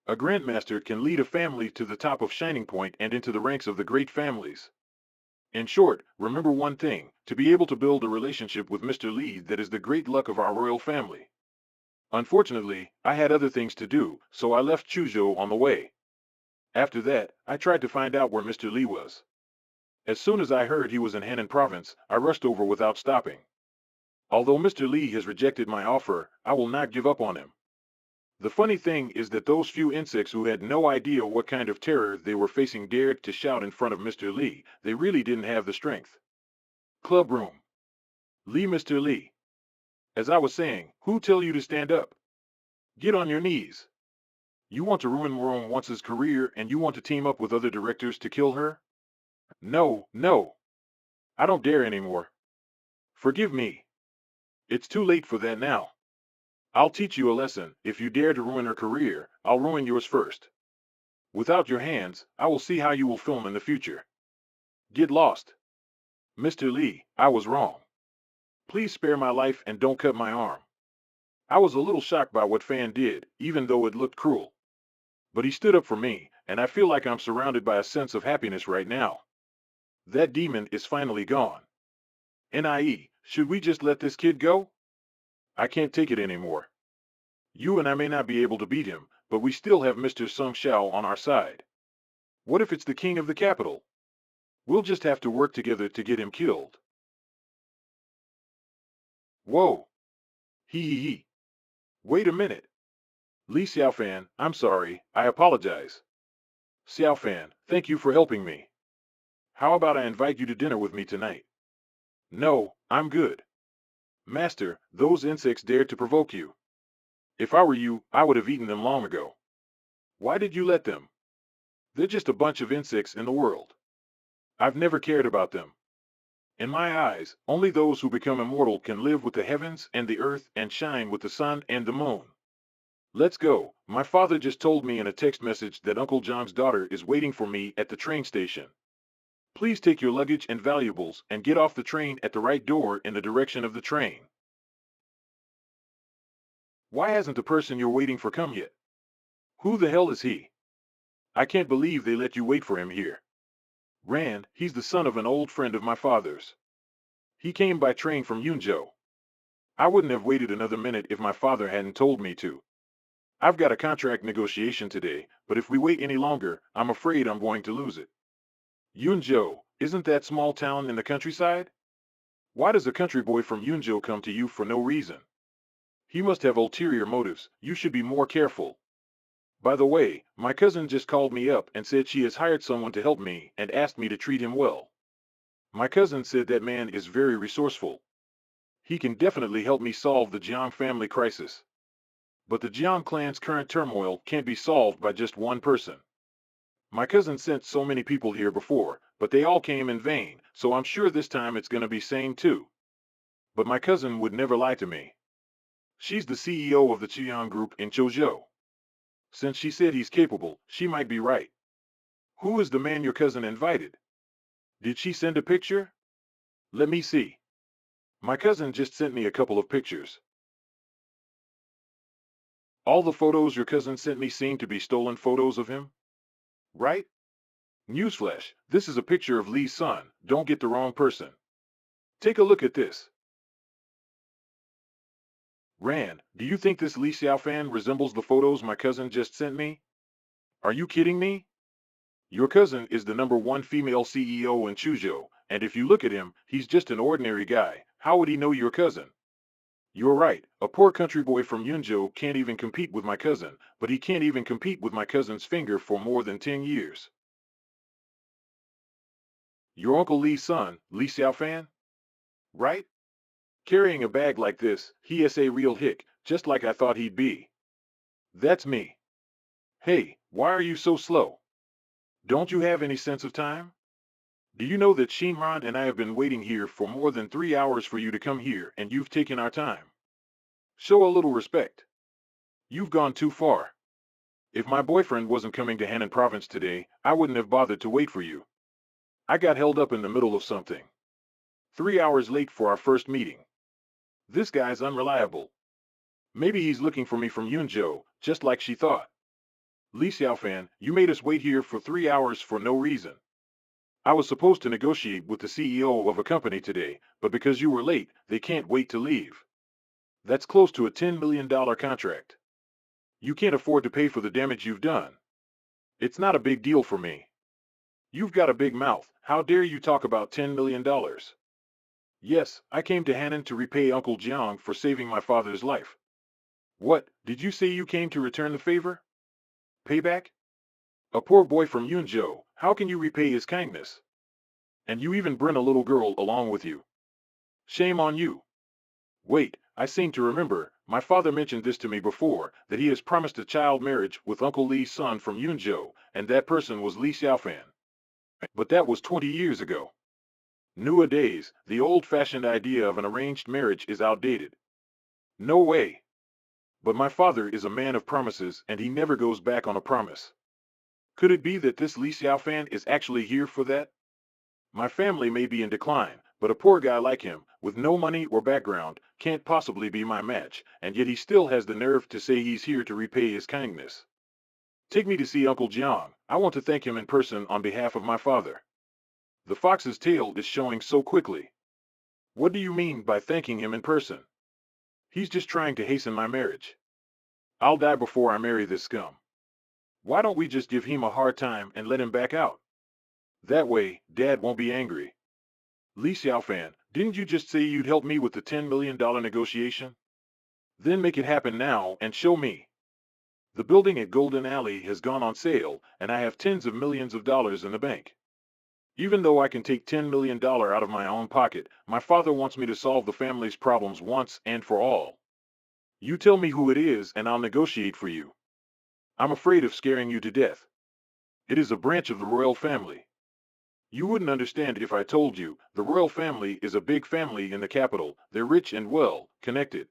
A grandmaster can lead a family to the top of Shining Point and into the ranks of the great families. In short, remember one thing, to be able to build a relationship with Mr. Li, that is the great luck of our royal family. Unfortunately, I had other things to do, so I left Chuzhou on the way. After that, I tried to find out where Mr. Li was. As soon as I heard he was in Henan province, I rushed over without stopping. Although Mr. Li has rejected my offer, I will not give up on him. The funny thing is that those few insects who had no idea what kind of terror they were facing dared to shout in front of Mr. Li. They really didn't have the strength. Club room. Li, Mr. Li. As I was saying, who tell you to stand up? Get on your knees. You want to ruin Rome Once's career and you want to team up with other directors to kill her? No, no. I don't dare anymore. Forgive me. It's too late for that now. I'll teach you a lesson. If you dare to ruin her career, I'll ruin yours first. Without your hands, I will see how you will film in the future. Get lost. Mr. Li, I was wrong. Please spare my life and don't cut my arm. I was a little shocked by what Fan did, even though it looked cruel. But he stood up for me, and I feel like I'm surrounded by a sense of happiness right now. That demon is finally gone. Nie, should we just let this kid go? I can't take it anymore. You and I may not be able to beat him, but we still have Mr. Sung Shao on our side. What if it's the king of the capital? We'll just have to work together to get him killed. Whoa. Hee. Wait a minute. Li Xiaofan, I'm sorry, I apologize. Xiaofan, thank you for helping me. How about I invite you to dinner with me tonight? No, I'm good. Master, those insects dared to provoke you. If I were you, I would have eaten them long ago. Why did you let them? They're just a bunch of insects in the world. I've never cared about them. In my eyes, only those who become immortal can live with the heavens and the earth and shine with the sun and the moon. Let's go. My father just told me in a text message that Uncle John's daughter is waiting for me at the train station. Please take your luggage and valuables and get off the train at the right door in the direction of the train. Why hasn't the person you're waiting for come yet? Who the hell is he? I can't believe they let you wait for him here. Rand, he's the son of an old friend of my father's. He came by train from Yunzhou. I wouldn't have waited another minute if my father hadn't told me to. I've got a contract negotiation today, but if we wait any longer, I'm afraid I'm going to lose it. Yunzhou, isn't that small town in the countryside? Why does a country boy from Yunzhou come to you for no reason? He must have ulterior motives, you should be more careful. By the way, my cousin just called me up and said she has hired someone to help me and asked me to treat him well. My cousin said that man is very resourceful. He can definitely help me solve the Jiang family crisis. But the Jiang clan's current turmoil can't be solved by just one person. My cousin sent so many people here before, but they all came in vain, so I'm sure this time it's gonna be same too. But my cousin would never lie to me. She's the CEO of the Chiang Group in Chuzhou. Since she said he's capable, she might be right. Who is the man your cousin invited? Did she send a picture? Let me see. My cousin just sent me a couple of pictures. All the photos your cousin sent me seem to be stolen photos of him? Right? Newsflash, this is a picture of Lee's son, don't get the wrong person. Take a look at this. Ran, do you think this Li Xiaofan resembles the photos my cousin just sent me? Are you kidding me? Your cousin is the #1 female CEO in Chuzhou, and if you look at him, he's just an ordinary guy. How would he know your cousin? You're right, a poor country boy from Yunzhou can't even compete with my cousin, but he can't even compete with my cousin's finger for more than 10 years. Your Uncle Lee's son, Li Xiaofan? Right? Carrying a bag like this, he is a real hick, just like I thought he'd be. That's me. Hey, why are you so slow? Don't you have any sense of time? Do you know that Shinran and I have been waiting here for more than 3 hours for you to come here and you've taken our time? Show a little respect. You've gone too far. If my boyfriend wasn't coming to Henan province today, I wouldn't have bothered to wait for you. I got held up in the middle of something. 3 hours late for our first meeting. This guy's unreliable. Maybe he's looking for me from Yunzhou, just like she thought. Li Xiaofan, you made us wait here for 3 hours for no reason. I was supposed to negotiate with the CEO of a company today, but because you were late, they can't wait to leave. That's close to a $10 million contract. You can't afford to pay for the damage you've done. It's not a big deal for me. You've got a big mouth. How dare you talk about $10 million? Yes, I came to Hannan to repay Uncle Jiang for saving my father's life. What, did you say you came to return the favor? Payback? A poor boy from Yunzhou, how can you repay his kindness? And you even bring a little girl along with you. Shame on you. Wait, I seem to remember, my father mentioned this to me before, that he has promised a child marriage with Uncle Lee's son from Yunzhou, and that person was Li Xiaofan. But that was 20 years ago. Nowadays, the old-fashioned idea of an arranged marriage is outdated. No way. But my father is a man of promises and he never goes back on a promise. Could it be that this Li Xiaofan is actually here for that? My family may be in decline, but a poor guy like him, with no money or background, can't possibly be my match, and yet he still has the nerve to say he's here to repay his kindness. Take me to see Uncle Jiang. I want to thank him in person on behalf of my father. The fox's tail is showing so quickly. What do you mean by thanking him in person? He's just trying to hasten my marriage. I'll die before I marry this scum. Why don't we just give him a hard time and let him back out? That way, Dad won't be angry. Li Xiaofan, didn't you just say you'd help me with the $10 million negotiation? Then make it happen now and show me. The building at Golden Alley has gone on sale, and I have tens of millions of dollars in the bank. Even though I can take $10 million out of my own pocket, my father wants me to solve the family's problems once and for all. You tell me who it is and I'll negotiate for you. I'm afraid of scaring you to death. It is a branch of the royal family. You wouldn't understand if I told you, the royal family is a big family in the capital, they're rich and well connected.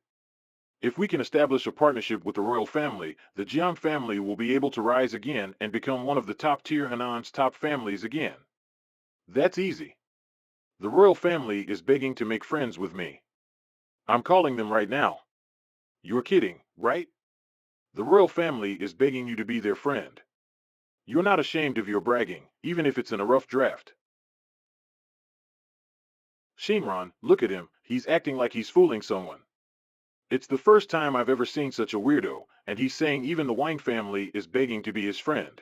If we can establish a partnership with the royal family, the Jiang family will be able to rise again and become one of the top-tier Hanan's top families again. That's easy. The royal family is begging to make friends with me. I'm calling them right now. You're kidding, right? The royal family is begging you to be their friend. You're not ashamed of your bragging, even if it's in a rough draft. Shinran, look at him, he's acting like he's fooling someone. It's the first time I've ever seen such a weirdo, and he's saying even the Wang family is begging to be his friend.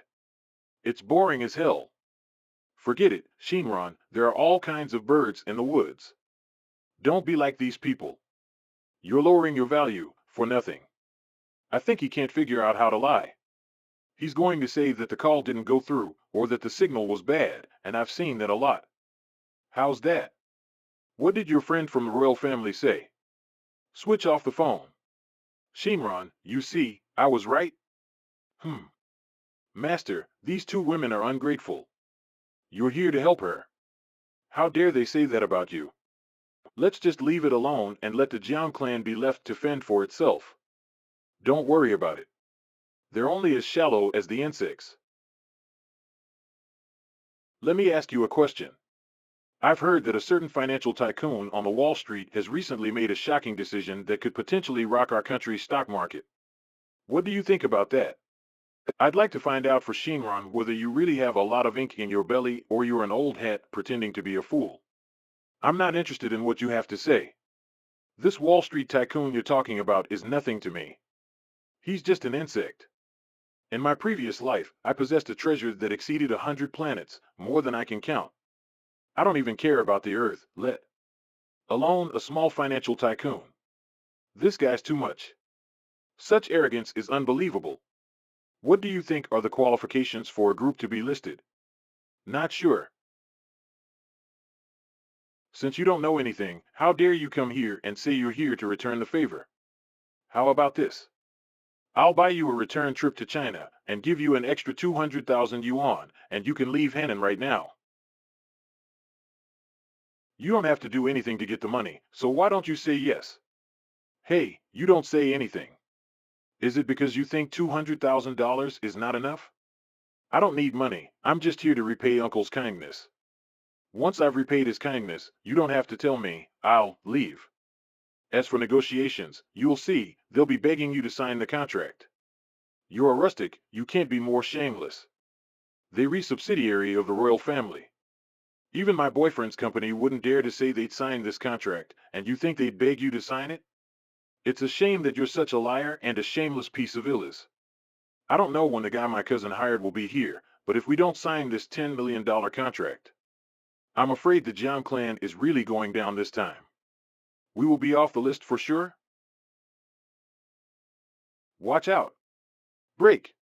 It's boring as hell. Forget it, Shinran, there are all kinds of birds in the woods. Don't be like these people. You're lowering your value, for nothing. I think he can't figure out how to lie. He's going to say that the call didn't go through, or that the signal was bad, and I've seen that a lot. How's that? What did your friend from the royal family say? Switch off the phone. Shinran, you see, I was right? Hmm. Master, these two women are ungrateful. You're here to help her. How dare they say that about you? Let's just leave it alone and let the Jiang clan be left to fend for itself. Don't worry about it. They're only as shallow as the insects. Let me ask you a question. I've heard that a certain financial tycoon on the Wall Street has recently made a shocking decision that could potentially rock our country's stock market. What do you think about that? I'd like to find out for Shinran whether you really have a lot of ink in your belly or you're an old hat pretending to be a fool. I'm not interested in what you have to say. This Wall Street tycoon you're talking about is nothing to me. He's just an insect. In my previous life, I possessed a treasure that exceeded 100 planets, more than I can count. I don't even care about the Earth, let alone a small financial tycoon. This guy's too much. Such arrogance is unbelievable. What do you think are the qualifications for a group to be listed? Not sure. Since you don't know anything, how dare you come here and say you're here to return the favor? How about this? I'll buy you a return trip to China and give you an extra 200,000 yuan, and you can leave Hannan right now. You don't have to do anything to get the money, so why don't you say yes? Hey, you don't say anything. Is it because you think $200,000 is not enough? I don't need money, I'm just here to repay Uncle's kindness. Once I've repaid his kindness, you don't have to tell me, I'll leave. As for negotiations, you'll see, they'll be begging you to sign the contract. You're a rustic, you can't be more shameless. They're a subsidiary of the royal family. Even my boyfriend's company wouldn't dare to say they'd sign this contract, and you think they'd beg you to sign it? It's a shame that you're such a liar and a shameless piece of illis. I don't know when the guy my cousin hired will be here, but if we don't sign this $10 million contract, I'm afraid the Jiang clan is really going down this time. We will be off the list for sure? Watch out. Break.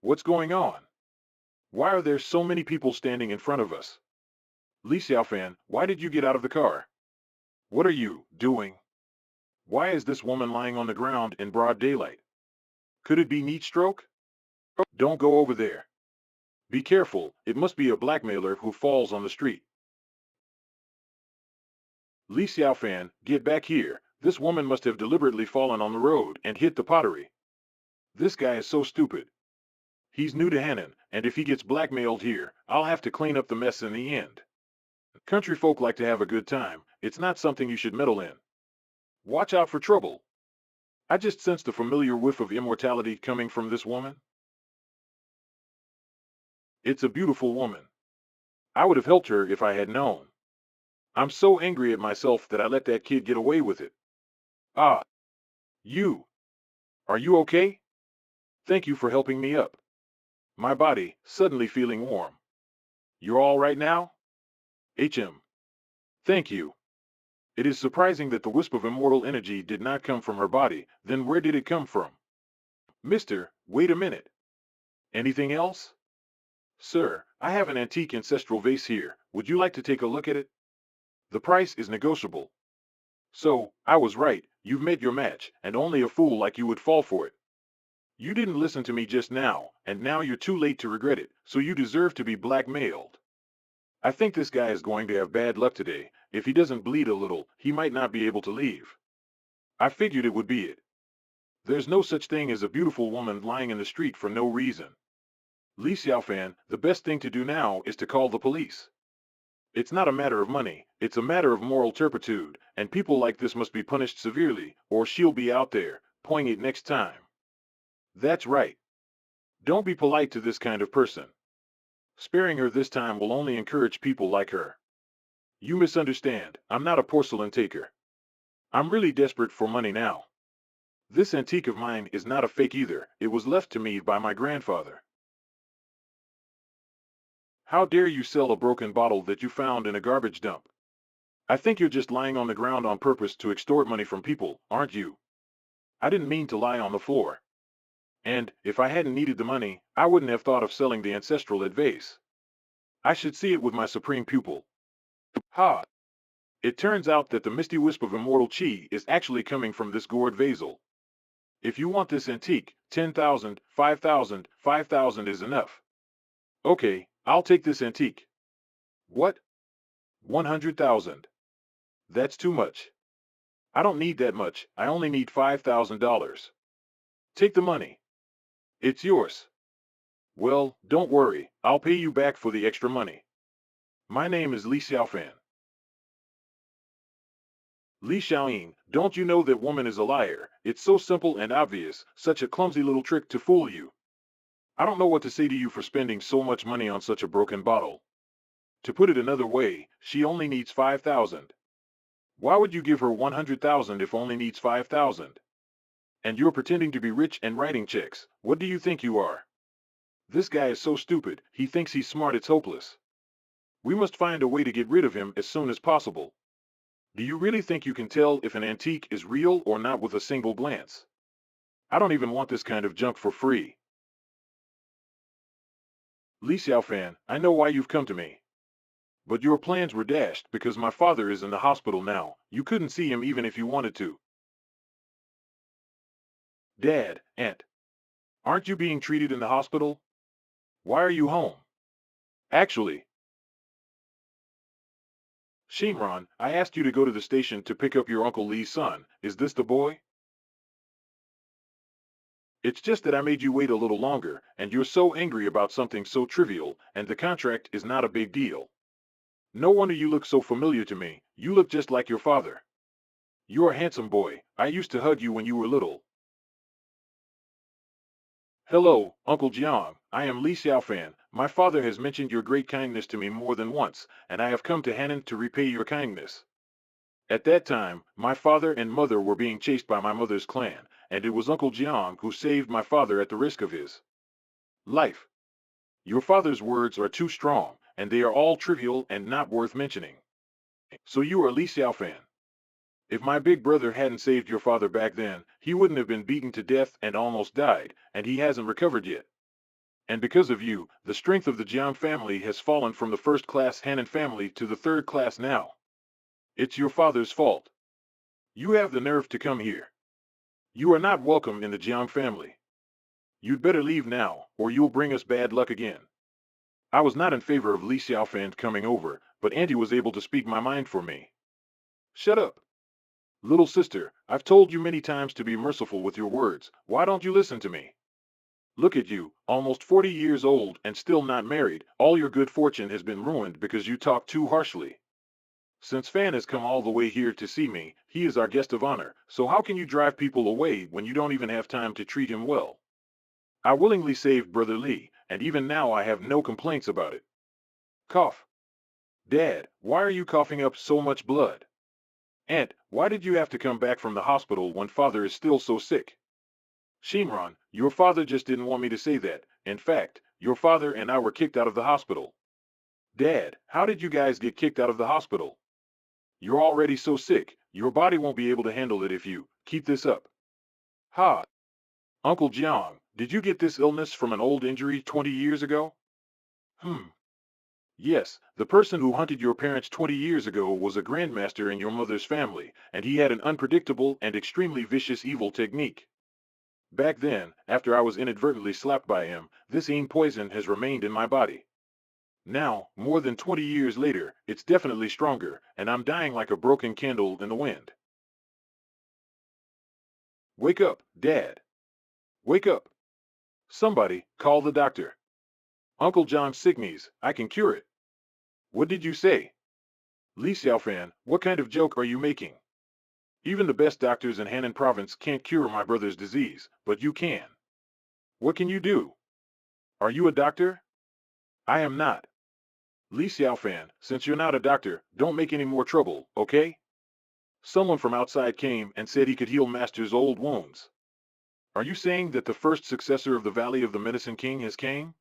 What's going on? Why are there so many people standing in front of us? Li Xiaofan, why did you get out of the car? What are you doing? Why is this woman lying on the ground in broad daylight? Could it be heat stroke? Don't go over there. Be careful, it must be a blackmailer who falls on the street. Li Xiaofan, get back here. This woman must have deliberately fallen on the road and hit the pottery. This guy is so stupid. He's new to Hannan, and if he gets blackmailed here, I'll have to clean up the mess in the end. Country folk like to have a good time. It's not something you should meddle in. Watch out for trouble. I just sensed a familiar whiff of immortality coming from this woman. It's a beautiful woman. I would have helped her if I had known. I'm so angry at myself that I let that kid get away with it. Ah, you. Are you okay? Thank you for helping me up. My body, suddenly feeling warm. You're all right now? HM. Thank you. It is surprising that the wisp of immortal energy did not come from her body. Then where did it come from? Mister, wait a minute. Anything else? Sir, I have an antique ancestral vase here. Would you like to take a look at it? The price is negotiable. So, I was right. You've met your match, and only a fool like you would fall for it. You didn't listen to me just now, and now you're too late to regret it, so you deserve to be blackmailed. I think this guy is going to have bad luck today. If he doesn't bleed a little, he might not be able to leave. I figured it would be it. There's no such thing as a beautiful woman lying in the street for no reason. Li Xiaofan, the best thing to do now is to call the police. It's not a matter of money, it's a matter of moral turpitude, and people like this must be punished severely, or she'll be out there, playing it next time. That's right. Don't be polite to this kind of person. Sparing her this time will only encourage people like her. You misunderstand, I'm not a porcelain taker. I'm really desperate for money now. This antique of mine is not a fake either, it was left to me by my grandfather. How dare you sell a broken bottle that you found in a garbage dump? I think you're just lying on the ground on purpose to extort money from people, aren't you? I didn't mean to lie on the floor. And if I hadn't needed the money, I wouldn't have thought of selling the ancestral vase. I should see it with my supreme pupil. Ha! It turns out that the misty wisp of immortal chi is actually coming from this gourd vasel. If you want this antique, 10,000, 5,000, 5,000 is enough. Okay, I'll take this antique. What? 100,000. That's too much. I don't need that much, I only need $5,000. Take the money. It's yours. Well, don't worry, I'll pay you back for the extra money. My name is Li Xiaofan. Li Xiaoying, don't you know that woman is a liar? It's so simple and obvious, such a clumsy little trick to fool you. I don't know what to say to you for spending so much money on such a broken bottle. To put it another way, she only needs 5,000. Why would you give her 100,000 if only needs 5,000? And you're pretending to be rich and writing checks. What do you think you are? This guy is so stupid, he thinks he's smart, it's hopeless. We must find a way to get rid of him as soon as possible. Do you really think you can tell if an antique is real or not with a single glance? I don't even want this kind of junk for free. Li Xiaofan, I know why you've come to me. But your plans were dashed because my father is in the hospital now. You couldn't see him even if you wanted to. Dad, Aunt, aren't you being treated in the hospital? Why are you home? Actually, Shimron, I asked you to go to the station to pick up your Uncle Lee's son. Is this the boy? It's just that I made you wait a little longer, and you're so angry about something so trivial, and the contract is not a big deal. No wonder you look so familiar to me. You look just like your father. You're a handsome boy. I used to hug you when you were little. Hello, Uncle Jiang. I am Li Xiaofan. My father has mentioned your great kindness to me more than once, and I have come to Hannan to repay your kindness. At that time, my father and mother were being chased by my mother's clan, and it was Uncle Jiang who saved my father at the risk of his life. Your father's words are too strong, and they are all trivial and not worth mentioning. So you are Li Xiaofan. If my big brother hadn't saved your father back then, he wouldn't have been beaten to death and almost died, and he hasn't recovered yet. And because of you, the strength of the Jiang family has fallen from the first-class Hannan family to the third class now. It's your father's fault. You have the nerve to come here. You are not welcome in the Jiang family. You'd better leave now, or you'll bring us bad luck again. I was not in favor of Li Xiaofan coming over, but Auntie was able to speak my mind for me. Shut up. Little sister, I've told you many times to be merciful with your words. Why don't you listen to me? Look at you, almost 40 years old and still not married. All your good fortune has been ruined because you talk too harshly. Since Fan has come all the way here to see me, he is our guest of honor, so how can you drive people away when you don't even have time to treat him well? I willingly saved Brother Lee, and even now I have no complaints about it. Cough. Dad, why are you coughing up so much blood? Aunt, why did you have to come back from the hospital when father is still so sick? Shimron, your father just didn't want me to say that. In fact, your father and I were kicked out of the hospital. Dad, how did you guys get kicked out of the hospital? You're already so sick, your body won't be able to handle it if you keep this up. Ha! Uncle Jiang, did you get this illness from an old injury 20 years ago? Yes, the person who hunted your parents 20 years ago was a grandmaster in your mother's family, and he had an unpredictable and extremely vicious evil technique. Back then, after I was inadvertently slapped by him, this poison has remained in my body. Now, more than 20 years later, it's definitely stronger, and I'm dying like a broken candle in the wind. Wake up, Dad. Wake up. Somebody, call the doctor. Uncle John Signes, I can cure it. What did you say? Li Xiaofan, what kind of joke are you making? Even the best doctors in Hannan province can't cure my brother's disease, but you can. What can you do? Are you a doctor? I am not. Li Xiaofan, since you're not a doctor, don't make any more trouble, okay? Someone from outside came and said he could heal Master's old wounds. Are you saying that the first successor of the Valley of the Medicine King has came?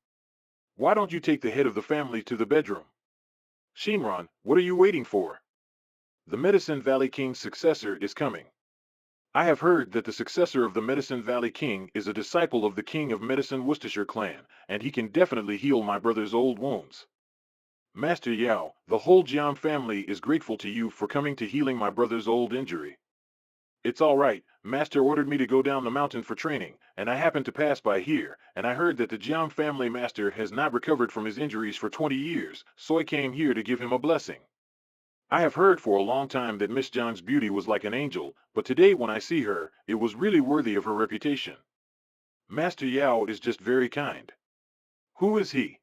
Why don't you take the head of the family to the bedroom? Shimron, what are you waiting for? The Medicine Valley King's successor is coming. I have heard that the successor of the Medicine Valley King is a disciple of the King of Medicine Worcestershire clan, and he can definitely heal my brother's old wounds. Master Yao, the whole Jiang family is grateful to you for coming to healing my brother's old injury. It's all right, Master ordered me to go down the mountain for training, and I happened to pass by here, and I heard that the Jiang family master has not recovered from his injuries for 20 years, so I came here to give him a blessing. I have heard for a long time that Miss Jiang's beauty was like an angel, but today when I see her, it was really worthy of her reputation. Master Yao is just very kind. Who is he?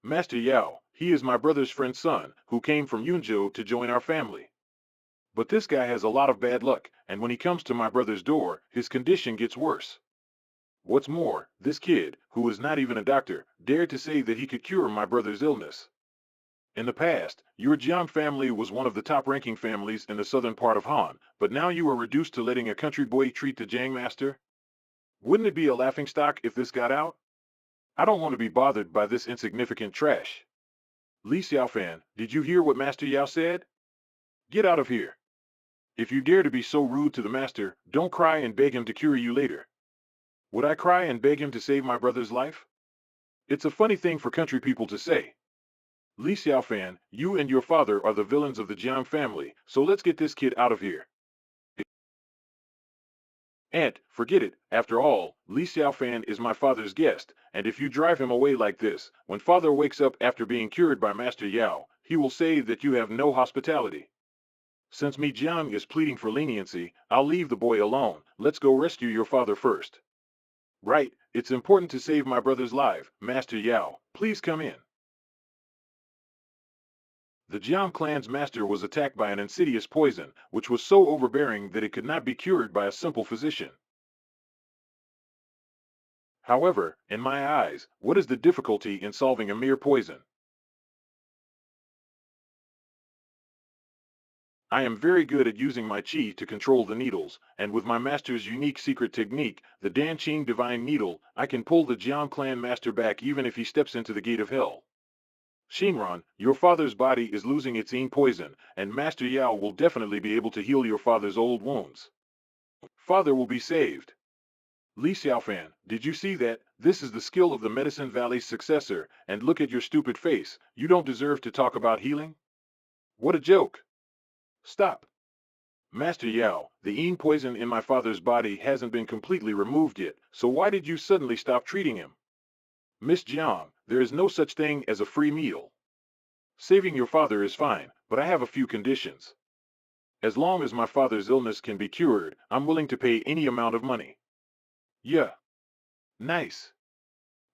Master Yao, he is my brother's friend's son, who came from Yunzhou to join our family. But this guy has a lot of bad luck, and when he comes to my brother's door, his condition gets worse. What's more, this kid, who is not even a doctor, dared to say that he could cure my brother's illness. In the past, your Jiang family was one of the top-ranking families in the southern part of Han, but now you are reduced to letting a country boy treat the Jiang master? Wouldn't it be a laughingstock if this got out? I don't want to be bothered by this insignificant trash. Li Xiaofan, did you hear what Master Yao said? Get out of here. If you dare to be so rude to the master, don't cry and beg him to cure you later. Would I cry and beg him to save my brother's life? It's a funny thing for country people to say. Li Xiaofan, you and your father are the villains of the Jiang family, so let's get this kid out of here. Aunt, forget it. After all, Li Xiaofan is my father's guest, and if you drive him away like this, when father wakes up after being cured by Master Yao, he will say that you have no hospitality. Since Mi Jiang is pleading for leniency, I'll leave the boy alone. Let's go rescue your father first. Right, it's important to save my brother's life. Master Yao, please come in. The Jiang clan's master was attacked by an insidious poison, which was so overbearing that it could not be cured by a simple physician. However, in my eyes, what is the difficulty in solving a mere poison? I am very good at using my chi to control the needles, and with my master's unique secret technique, the Danqing Divine Needle, I can pull the Jiang clan master back even if he steps into the gate of hell. Shinran, your father's body is losing its yin poison, and Master Yao will definitely be able to heal your father's old wounds. Father will be saved. Li Xiaofan, did you see that? This is the skill of the Medicine Valley's successor, and look at your stupid face. You don't deserve to talk about healing? What a joke. Stop. Master Yao, the yin poison in my father's body hasn't been completely removed yet, so why did you suddenly stop treating him? Miss Jiang, there is no such thing as a free meal. Saving your father is fine, but I have a few conditions. As long as my father's illness can be cured, I'm willing to pay any amount of money. Yeah. Nice.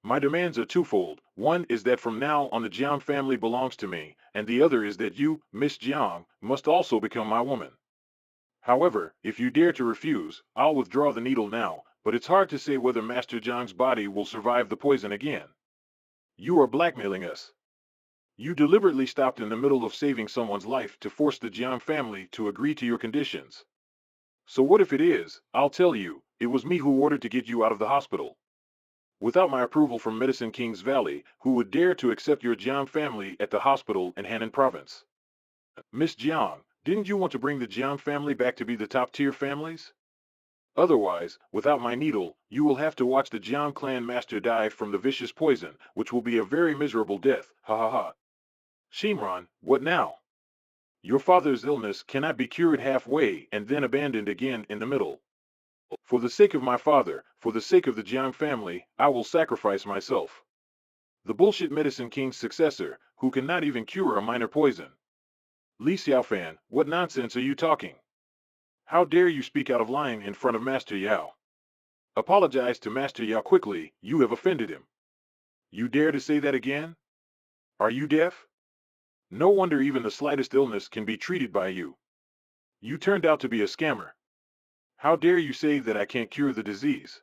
My demands are twofold. One is that from now on the Jiang family belongs to me, and the other is that you, Miss Jiang, must also become my woman. However, if you dare to refuse, I'll withdraw the needle now, but it's hard to say whether Master Jiang's body will survive the poison again. You are blackmailing us. You deliberately stopped in the middle of saving someone's life to force the Jiang family to agree to your conditions. So what if it is? I'll tell you, it was me who ordered to get you out of the hospital. Without my approval from Medicine King's Valley, who would dare to accept your Jiang family at the hospital in Hannan Province? Miss Jiang, didn't you want to bring the Jiang family back to be the top-tier families? Otherwise, without my needle, you will have to watch the Jiang clan master die from the vicious poison, which will be a very miserable death. Ha ha ha. Shimron, what now? Your father's illness cannot be cured halfway and then abandoned again in the middle. For the sake of my father, for the sake of the Jiang family, I will sacrifice myself. The bullshit Medicine King's successor, who cannot even cure a minor poison. Li Xiaofan, what nonsense are you talking? How dare you speak out of line in front of Master Yao? Apologize to Master Yao quickly, you have offended him. You dare to say that again? Are you deaf? No wonder even the slightest illness can be treated by you. You turned out to be a scammer. How dare you say that I can't cure the disease?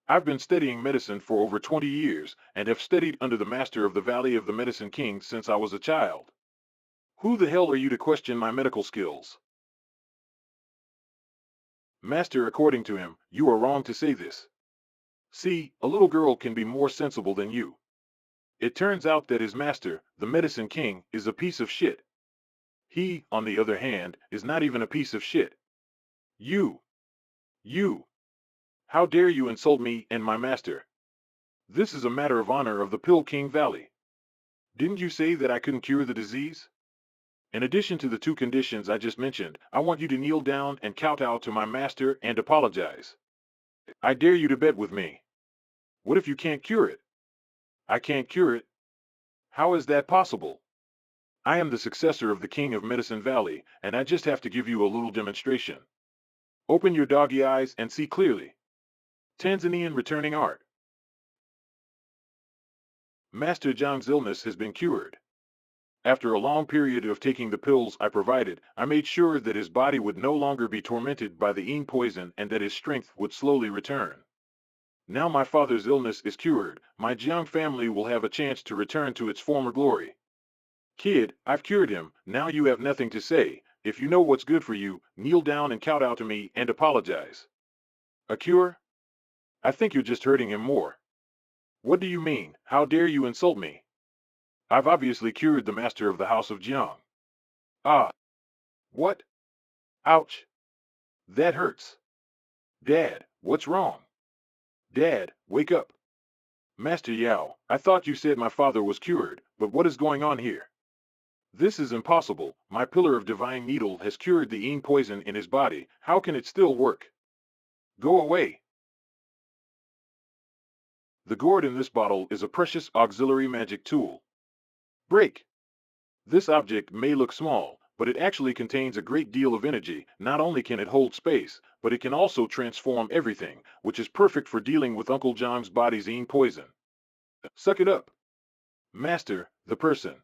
I've been studying medicine for over 20 years, and have studied under the master of the Valley of the Medicine King since I was a child. Who the hell are you to question my medical skills? Master, according to him, you are wrong to say this. See, a little girl can be more sensible than you. It turns out that his master, the Medicine King, is a piece of shit. He, on the other hand, is not even a piece of shit. You. You! How dare you insult me and my master? This is a matter of honor of the Pill King Valley. Didn't you say that I couldn't cure the disease? In addition to the two conditions I just mentioned, I want you to kneel down and kowtow to my master and apologize. I dare you to bet with me. What if you can't cure it? I can't cure it. How is that possible? I am the successor of the King of Medicine Valley, and I just have to give you a little demonstration. Open your doggy eyes and see clearly. Tanzanian returning art. Master Zhang's illness has been cured. After a long period of taking the pills I provided, I made sure that his body would no longer be tormented by the yin poison and that his strength would slowly return. Now my father's illness is cured, my Jiang family will have a chance to return to its former glory. Kid, I've cured him, now you have nothing to say. If you know what's good for you, kneel down and kowtow to me and apologize. A cure? I think you're just hurting him more. What do you mean? How dare you insult me? I've obviously cured the master of the House of Jiang. Ah, what? Ouch. That hurts. Dad, what's wrong? Dad, wake up. Master Yao, I thought you said my father was cured, but what is going on here? This is impossible. My pillar of divine needle has cured the yin poison in his body. How can it still work? Go away. The gourd in this bottle is a precious auxiliary magic tool. Break. This object may look small, but it actually contains a great deal of energy. Not only can it hold space, but it can also transform everything, which is perfect for dealing with Uncle John's body's yin poison. Suck it up. Master, the person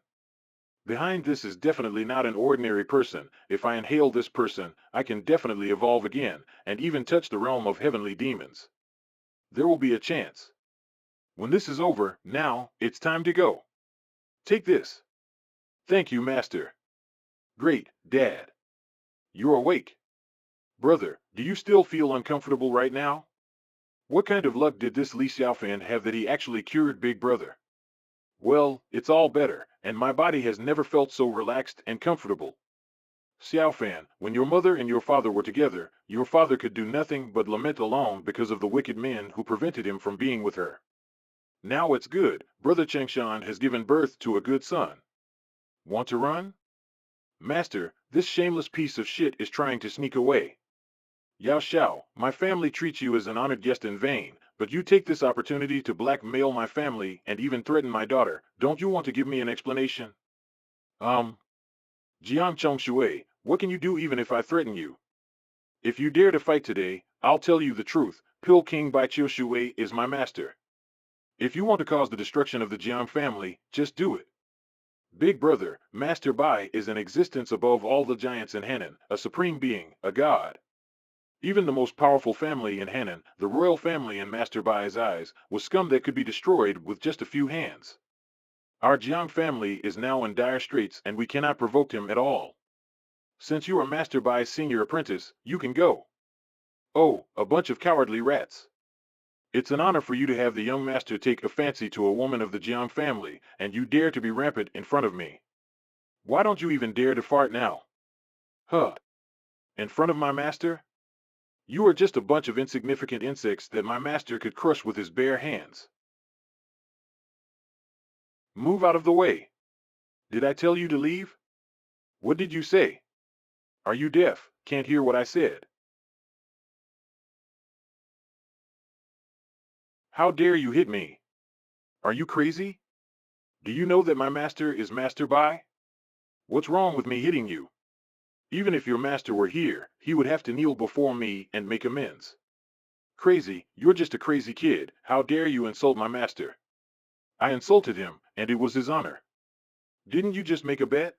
behind this is definitely not an ordinary person. If I inhale this person, I can definitely evolve again, and even touch the realm of heavenly demons. There will be a chance. When this is over, now, it's time to go. Take this. Thank you, Master. Great, Dad. You're awake. Brother, do you still feel uncomfortable right now? What kind of luck did this Li Xiaofan have that he actually cured Big Brother? Well, it's all better, and my body has never felt so relaxed and comfortable. Xiaofan, when your mother and your father were together, your father could do nothing but lament alone because of the wicked men who prevented him from being with her. Now it's good, Brother Chengshan has given birth to a good son. Want to run? Master, this shameless piece of shit is trying to sneak away. Yao Xiao, my family treats you as an honored guest in vain, but you take this opportunity to blackmail my family and even threaten my daughter. Don't you want to give me an explanation? Jiang Chongshui, what can you do even if I threaten you? If you dare to fight today, I'll tell you the truth. Pill King Bai Chiu Shui is my master. If you want to cause the destruction of the Jiang family, just do it. Big Brother, Master Bai is an existence above all the giants in Henan, a supreme being, a god. Even the most powerful family in Henan, the royal family in Master Bai's eyes, was scum that could be destroyed with just a few hands. Our Jiang family is now in dire straits and we cannot provoke him at all. Since you are Master Bai's senior apprentice, you can go. Oh, a bunch of cowardly rats. It's an honor for you to have the young master take a fancy to a woman of the Jiang family, and you dare to be rampant in front of me. Why don't you even dare to fart now? Huh. In front of my master? You are just a bunch of insignificant insects that my master could crush with his bare hands. Move out of the way. Did I tell you to leave? What did you say? Are you deaf? Can't hear what I said? How dare you hit me? Are you crazy? Do you know that my master is Master Bai? What's wrong with me hitting you? Even if your master were here, he would have to kneel before me and make amends. Crazy, you're just a crazy kid. How dare you insult my master? I insulted him, and it was his honor. Didn't you just make a bet?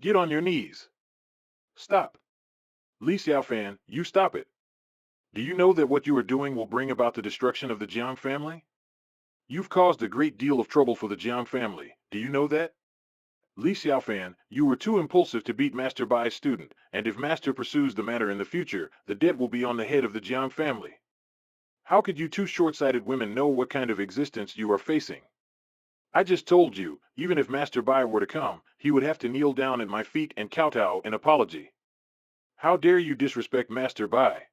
Get on your knees. Stop. Li Xiaofan, you stop it. Do you know that what you are doing will bring about the destruction of the Jiang family? You've caused a great deal of trouble for the Jiang family. Do you know that? Li Xiaofan, you were too impulsive to beat Master Bai's student, and if Master pursues the matter in the future, the debt will be on the head of the Jiang family. How could you two short-sighted women know what kind of existence you are facing? I just told you, even if Master Bai were to come, he would have to kneel down at my feet and kowtow in apology. How dare you disrespect Master Bai?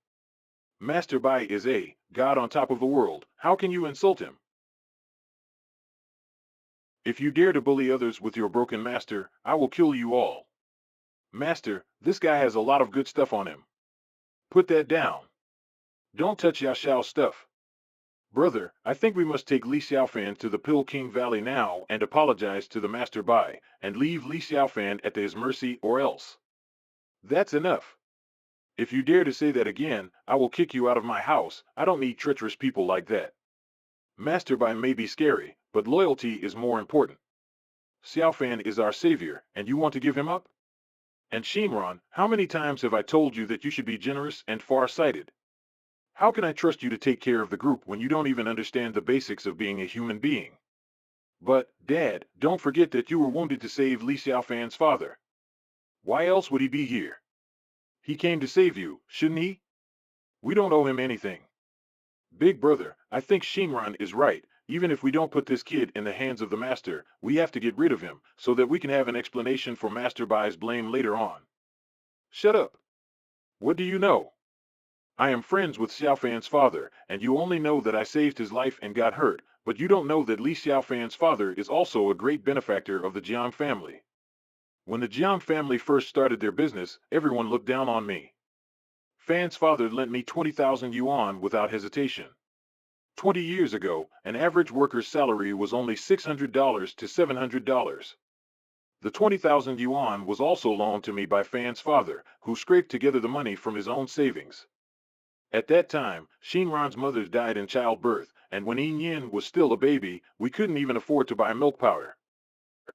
Master Bai is a god on top of the world. How can you insult him? If you dare to bully others with your broken master, I will kill you all. Master, this guy has a lot of good stuff on him. Put that down. Don't touch Yao Xiao's stuff. Brother, I think we must take Li Xiaofan to the Pill King Valley now and apologize to the Master Bai, and leave Li Xiaofan at his mercy or else. That's enough. If you dare to say that again, I will kick you out of my house. I don't need treacherous people like that. Master Bai may be scary, but loyalty is more important. Xiaofan is our savior, and you want to give him up? And Shinran, how many times have I told you that you should be generous and far-sighted? How can I trust you to take care of the group when you don't even understand the basics of being a human being? But, Dad, don't forget that you were wounded to save Li Xiaofan's father. Why else would he be here? He came to save you, shouldn't he? We don't owe him anything. Big brother, I think Shinran is right. Even if we don't put this kid in the hands of the master, we have to get rid of him, so that we can have an explanation for Master Bai's blame later on. Shut up. What do you know? I am friends with Xiaofan's father, and you only know that I saved his life and got hurt, but you don't know that Li Xiaofan's father is also a great benefactor of the Jiang family. When the Jiang family first started their business, everyone looked down on me. Fan's father lent me 20,000 yuan without hesitation. 20 years ago, an average worker's salary was only $600 to $700. The 20,000 yuan was also loaned to me by Fan's father, who scraped together the money from his own savings. At that time, Shinran's mother died in childbirth, and when Yin Yin was still a baby, we couldn't even afford to buy milk powder.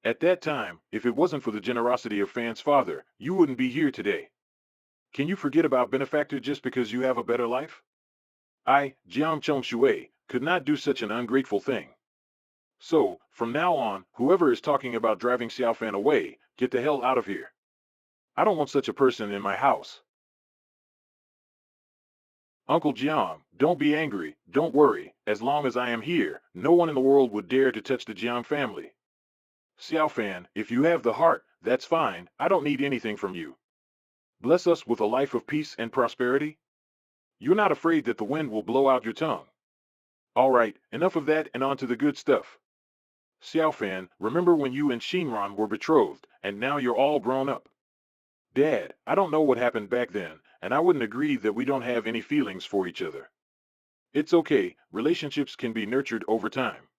At that time, if it wasn't for the generosity of Fan's father, you wouldn't be here today. Can you forget about benefactor just because you have a better life? I, Jiang Chongshui, could not do such an ungrateful thing. So, from now on, whoever is talking about driving Xiaofan away, get the hell out of here. I don't want such a person in my house. Uncle Jiang, don't be angry, don't worry. As long as I am here, no one in the world would dare to touch the Jiang family. Xiaofan, if you have the heart, that's fine. I don't need anything from you. Bless us with a life of peace and prosperity. You're not afraid that the wind will blow out your tongue. All right, enough of that and on to the good stuff. Xiaofan, remember when you and Shinran were betrothed, and now you're all grown up? Dad, I don't know what happened back then, and I wouldn't agree that we don't have any feelings for each other. It's okay, relationships can be nurtured over time.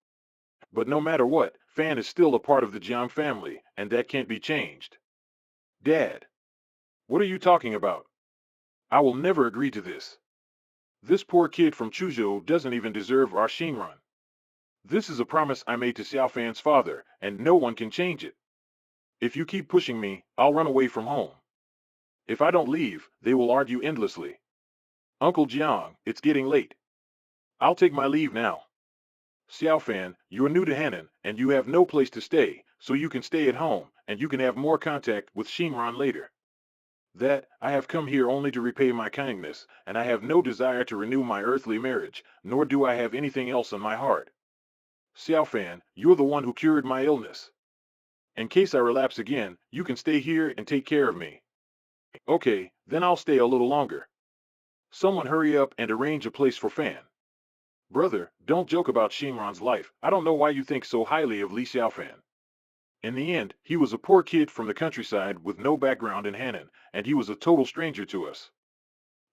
But no matter what, Fan is still a part of the Jiang family, and that can't be changed. Dad, what are you talking about? I will never agree to this. This poor kid from Chuzhou doesn't even deserve our Shinran. This is a promise I made to Xiaofan's father, and no one can change it. If you keep pushing me, I'll run away from home. If I don't leave, they will argue endlessly. Uncle Jiang, it's getting late. I'll take my leave now. Xiaofan, you're new to Henan, and you have no place to stay, so you can stay at home, and you can have more contact with Shinran later. That, I have come here only to repay my kindness, and I have no desire to renew my earthly marriage, nor do I have anything else on my heart. Xiaofan, you're the one who cured my illness. In case I relapse again, you can stay here and take care of me. Okay, then I'll stay a little longer. Someone hurry up and arrange a place for Fan. Brother, don't joke about Shinran's life. I don't know why you think so highly of Li Xiaofan. In the end, he was a poor kid from the countryside with no background in Hannan, and he was a total stranger to us.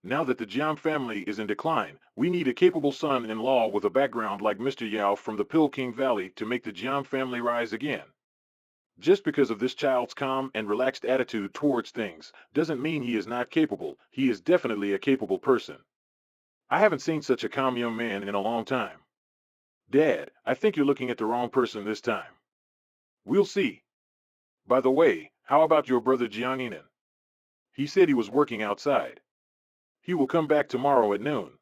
Now that the Jiang family is in decline, we need a capable son-in-law with a background like Mr. Yao from the Pill King Valley to make the Jiang family rise again. Just because of this child's calm and relaxed attitude towards things, doesn't mean he is not capable. He is definitely a capable person. I haven't seen such a calm young man in a long time. Dad, I think you're looking at the wrong person this time. We'll see. By the way, how about your brother Jiang Yinan? He said he was working outside. He will come back tomorrow at noon.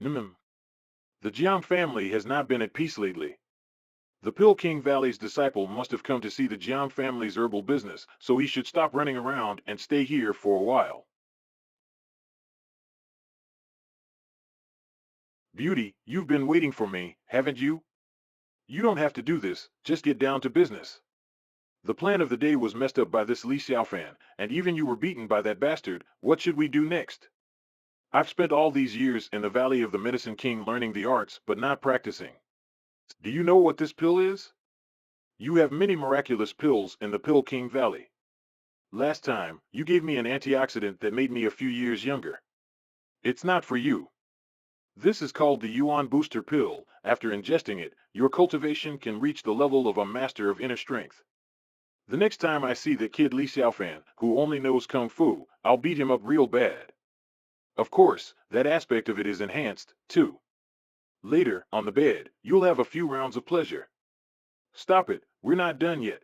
The Jiang family has not been at peace lately. The Pill King Valley's disciple must have come to see the Jiang family's herbal business, so he should stop running around and stay here for a while. Beauty, you've been waiting for me, haven't you? You don't have to do this, just get down to business. The plan of the day was messed up by this Li Xiaofan, and even you were beaten by that bastard. What should we do next? I've spent all these years in the Valley of the Medicine King learning the arts but not practicing. Do you know what this pill is? You have many miraculous pills in the Pill King Valley. Last time, you gave me an antioxidant that made me a few years younger. It's not for you. This is called the Yuan Booster Pill. After ingesting it, your cultivation can reach the level of a master of inner strength. The next time I see that kid Li Xiaofan, who only knows Kung Fu, I'll beat him up real bad. Of course, that aspect of it is enhanced, too. Later, on the bed, you'll have a few rounds of pleasure. Stop it, we're not done yet.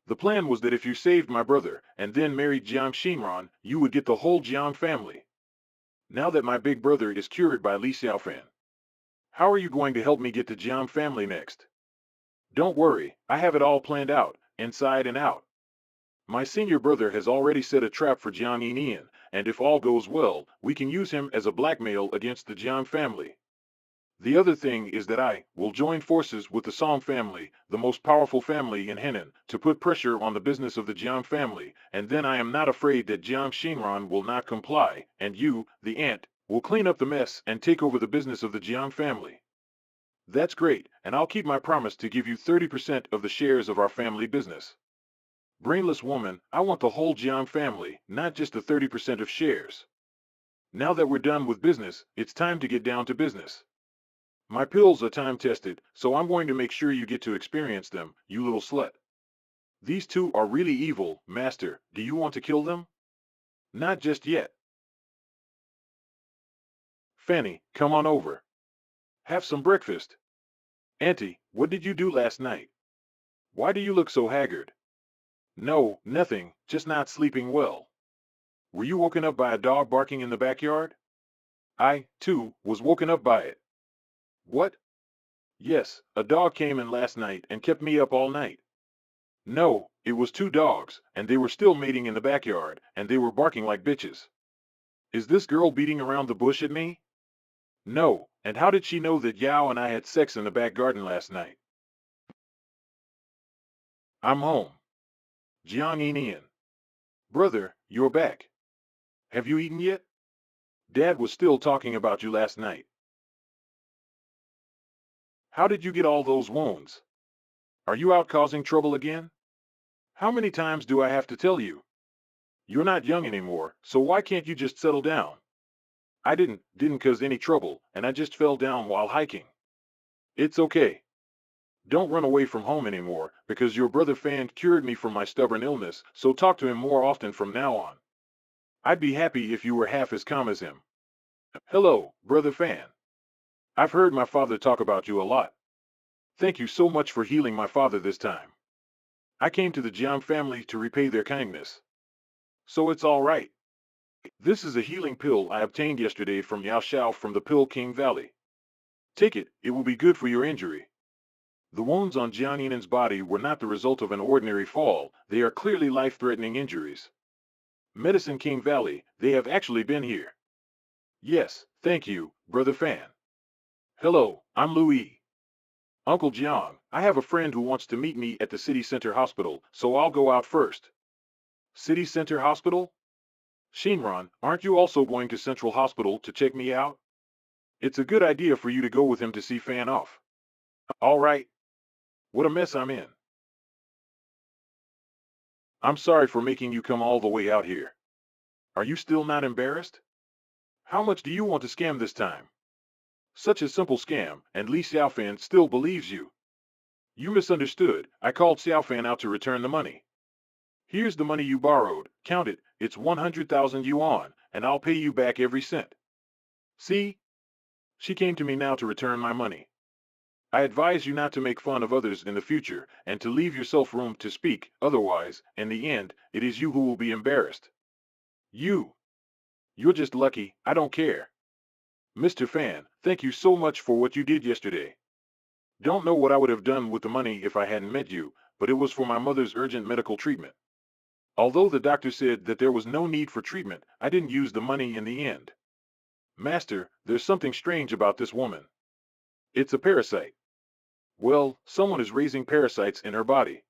The plan was that if you saved my brother, and then married Jiang Xinran, you would get the whole Jiang family. Now that my big brother is cured by Li Xiaofan, how are you going to help me get the Jiang family next? Don't worry, I have it all planned out, inside and out. My senior brother has already set a trap for Jiang Yinian, and if all goes well, we can use him as a blackmail against the Jiang family. The other thing is that I will join forces with the Song family, the most powerful family in Henan, to put pressure on the business of the Jiang family, and then I am not afraid that Jiang Xinran will not comply, and you, the ant, will clean up the mess and take over the business of the Jiang family. That's great, and I'll keep my promise to give you 30% of the shares of our family business. Brainless woman, I want the whole Jiang family, not just the 30% of shares. Now that we're done with business, it's time to get down to business. My pills are time-tested, so I'm going to make sure you get to experience them, you little slut. These two are really evil, Master. Do you want to kill them? Not just yet. Fanny, come on over. Have some breakfast. Auntie, what did you do last night? Why do you look so haggard? No, nothing, just not sleeping well. Were you woken up by a dog barking in the backyard? I, too, was woken up by it. What? Yes, a dog came in last night and kept me up all night. No, it was two dogs, and they were still mating in the backyard, and they were barking like bitches. Is this girl beating around the bush at me? No, and how did she know that Yao and I had sex in the back garden last night? I'm home. Jiang Yinian. Brother, you're back. Have you eaten yet? Dad was still talking about you last night. How did you get all those wounds? Are you out causing trouble again? How many times do I have to tell you? You're not young anymore, so why can't you just settle down? I didn't cause any trouble, and I just fell down while hiking. It's okay. Don't run away from home anymore, because your brother Fan cured me from my stubborn illness, so talk to him more often from now on. I'd be happy if you were half as calm as him. Hello, brother Fan. I've heard my father talk about you a lot. Thank you so much for healing my father this time. I came to the Jiang family to repay their kindness. So it's all right. This is a healing pill I obtained yesterday from Yao Xiao from the Pill King Valley. Take it, it will be good for your injury. The wounds on Jiang Yinan's body were not the result of an ordinary fall, they are clearly life-threatening injuries. Medicine King Valley, they have actually been here. Yes, thank you, Brother Fan. Hello, I'm Louis. Uncle Jiang, I have a friend who wants to meet me at the City Center Hospital, so I'll go out first. City Center Hospital? Shinran, aren't you also going to Central Hospital to check me out? It's a good idea for you to go with him to see Fan off. All right. What a mess I'm in. I'm sorry for making you come all the way out here. Are you still not embarrassed? How much do you want to scam this time? Such a simple scam, and Li Xiaofan still believes you. You misunderstood. I called Xiaofan out to return the money. Here's the money you borrowed. Count it. It's 100,000 yuan, and I'll pay you back every cent. See? She came to me now to return my money. I advise you not to make fun of others in the future, and to leave yourself room to speak, otherwise, in the end, it is you who will be embarrassed. You're just lucky, I don't care. Mr. Fan, thank you so much for what you did yesterday. Don't know what I would have done with the money if I hadn't met you, but it was for my mother's urgent medical treatment. Although the doctor said that there was no need for treatment, I didn't use the money in the end. Master, there's something strange about this woman. It's a parasite. Well, someone is raising parasites in her body.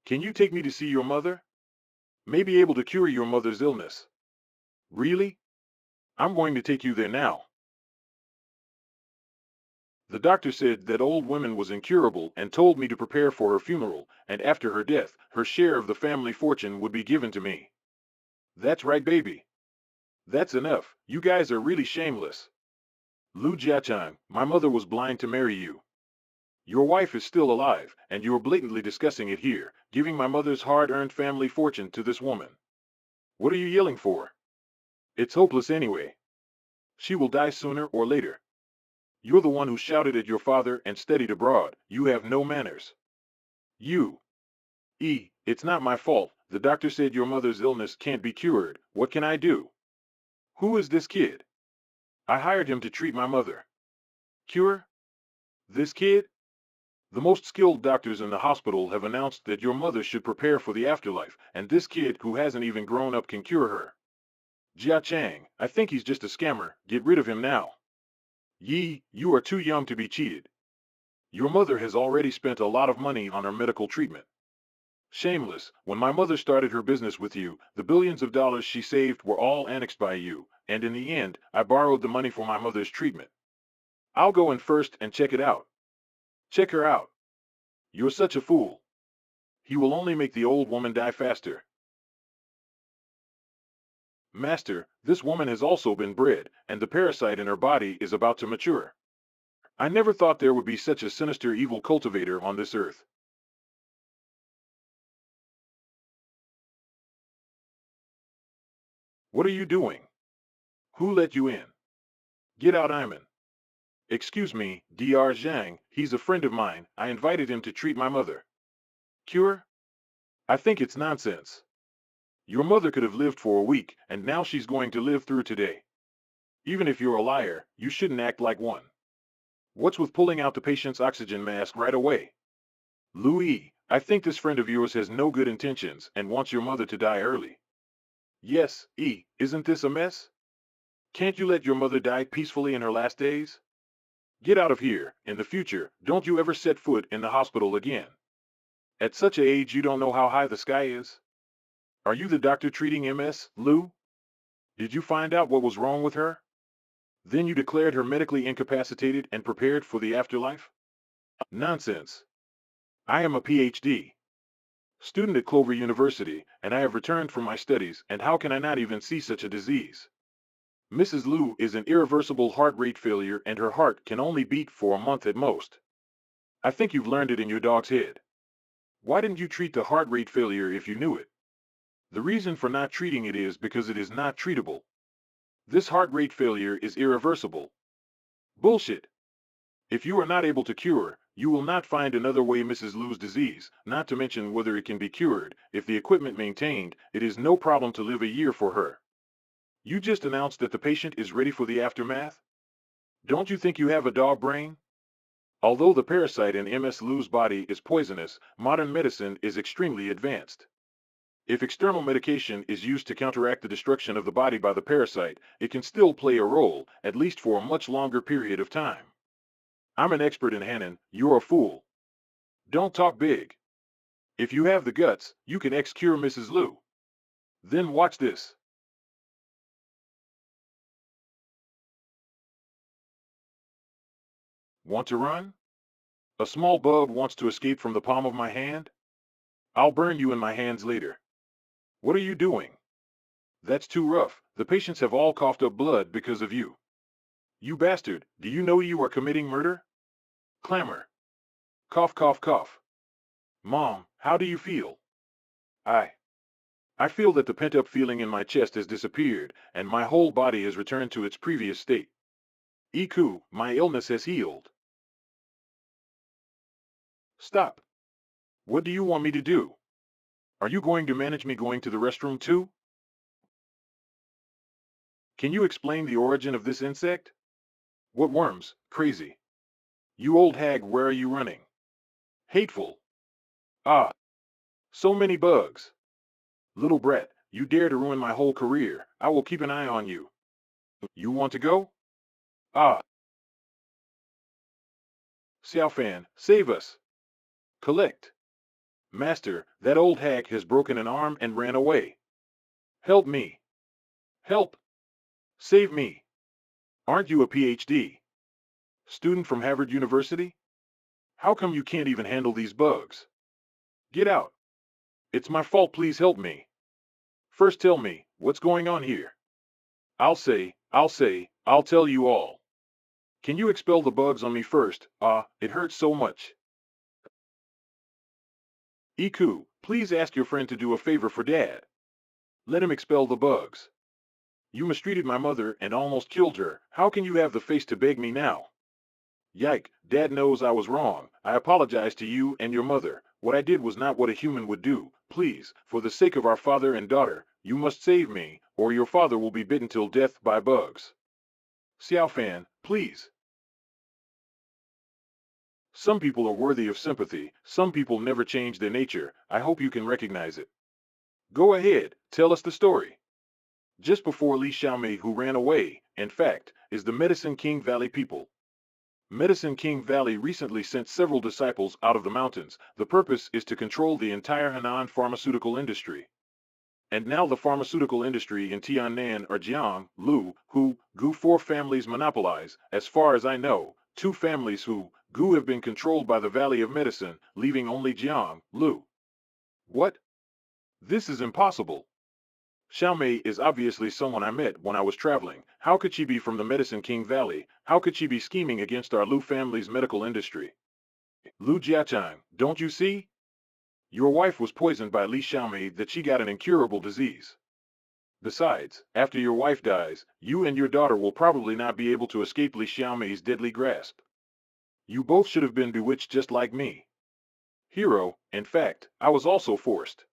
Can you take me to see your mother? May be able to cure your mother's illness. Really? I'm going to take you there now. The doctor said that old woman was incurable and told me to prepare for her funeral, and after her death, her share of the family fortune would be given to me. That's right, baby. That's enough. You guys are really shameless. Lu Jiachang, my mother was blind to marry you. Your wife is still alive, and you are blatantly discussing it here, giving my mother's hard-earned family fortune to this woman. What are you yelling for? It's hopeless anyway. She will die sooner or later. You're the one who shouted at your father and studied abroad. You have no manners. You. It's not my fault. The doctor said your mother's illness can't be cured. What can I do? Who is this kid? I hired him to treat my mother. Cure? This kid? The most skilled doctors in the hospital have announced that your mother should prepare for the afterlife, and this kid who hasn't even grown up can cure her. Jia Chang, I think he's just a scammer. Get rid of him now. You are too young to be cheated. Your mother has already spent a lot of money on her medical treatment. Shameless, when my mother started her business with you, the billions of dollars she saved were all annexed by you, and in the end, I borrowed the money for my mother's treatment. I'll go in first and check it out. Check her out. You're such a fool. He will only make the old woman die faster. Master, this woman has also been bred, and the parasite in her body is about to mature. I never thought there would be such a sinister evil cultivator on this earth. What are you doing? Who let you in? Get out, Iman. Excuse me, Dr. Zhang, he's a friend of mine. I invited him to treat my mother. Cure? I think it's nonsense. Your mother could have lived for a week, and now she's going to live through today. Even if you're a liar, you shouldn't act like one. What's with pulling out the patient's oxygen mask right away? Louis, I think this friend of yours has no good intentions and wants your mother to die early. Yes, isn't this a mess? Can't you let your mother die peacefully in her last days? Get out of here. In the future, don't you ever set foot in the hospital again. At such an age you don't know how high the sky is? Are you the doctor treating MS, Lou? Did you find out what was wrong with her? Then you declared her medically incapacitated and prepared for the afterlife? Nonsense. I am a PhD student at Clover University, and I have returned from my studies, and how can I not even see such a disease? Mrs. Liu is an irreversible heart rate failure and her heart can only beat for a month at most. I think you've learned it in your dog's head. Why didn't you treat the heart rate failure if you knew it? The reason for not treating it is because it is not treatable. This heart rate failure is irreversible. Bullshit. If you are not able to cure, you will not find another way Mrs. Liu's disease, not to mention whether it can be cured. If the equipment maintained, it is no problem to live a year for her. You just announced that the patient is ready for the aftermath? Don't you think you have a dog brain? Although the parasite in MS Liu's body is poisonous, modern medicine is extremely advanced. If external medication is used to counteract the destruction of the body by the parasite, it can still play a role, at least for a much longer period of time. I'm an expert in Hanan, you're a fool. Don't talk big. If you have the guts, you can ex-cure Mrs. Liu. Then watch this. Want to run? A small bug wants to escape from the palm of my hand? I'll burn you in my hands later. What are you doing? That's too rough. The patients have all coughed up blood because of you. You bastard, do you know you are committing murder? Clamor. Cough, cough, cough. Mom, how do you feel? I. I feel that the pent-up feeling in my chest has disappeared, and my whole body has returned to its previous state. Iku, my illness has healed. Stop. What do you want me to do? Are you going to manage me going to the restroom too? Can you explain the origin of this insect? What worms, crazy. You old hag, where are you running? Hateful. Ah, so many bugs. Little brat, you dare to ruin my whole career. I will keep an eye on you. You want to go? Ah. Xiaofan, save us. Collect. Master, that old hag has broken an arm and ran away. Help me. Help. Save me. Aren't you a PhD? Student from Harvard University? How come you can't even handle these bugs? Get out. It's my fault, please help me. First tell me, what's going on here? I'll tell you all. Can you expel the bugs on me first? It hurts so much. Iku, please ask your friend to do a favor for Dad. Let him expel the bugs. You mistreated my mother and almost killed her. How can you have the face to beg me now? Yike, Dad knows I was wrong. I apologize to you and your mother. What I did was not what a human would do. Please, for the sake of our father and daughter, you must save me, or your father will be bitten till death by bugs. Xiao Fan, please. Some people are worthy of sympathy. Some people never change their nature. I hope you can recognize it. Go ahead, tell us the story. Just before Li Xiaomei, who ran away, in fact, is the Medicine King Valley people. Medicine King Valley recently sent several disciples out of the mountains. The purpose is to control the entire Henan pharmaceutical industry. And now the pharmaceutical industry in Tiannan or Jiang, Lu, Hu, Gu four families monopolize. As far as I know, two families Hu, Gu have been controlled by the Valley of Medicine, leaving only Jiang, Lu. What? This is impossible. Xiaomei is obviously someone I met when I was traveling. How could she be from the Medicine King Valley? How could she be scheming against our Lu family's medical industry? Lu Jiachang, don't you see? Your wife was poisoned by Li Xiaomei that she got an incurable disease. Besides, after your wife dies, you and your daughter will probably not be able to escape Li Xiaomei's deadly grasp. You both should have been bewitched just like me. Hero, in fact, I was also forced.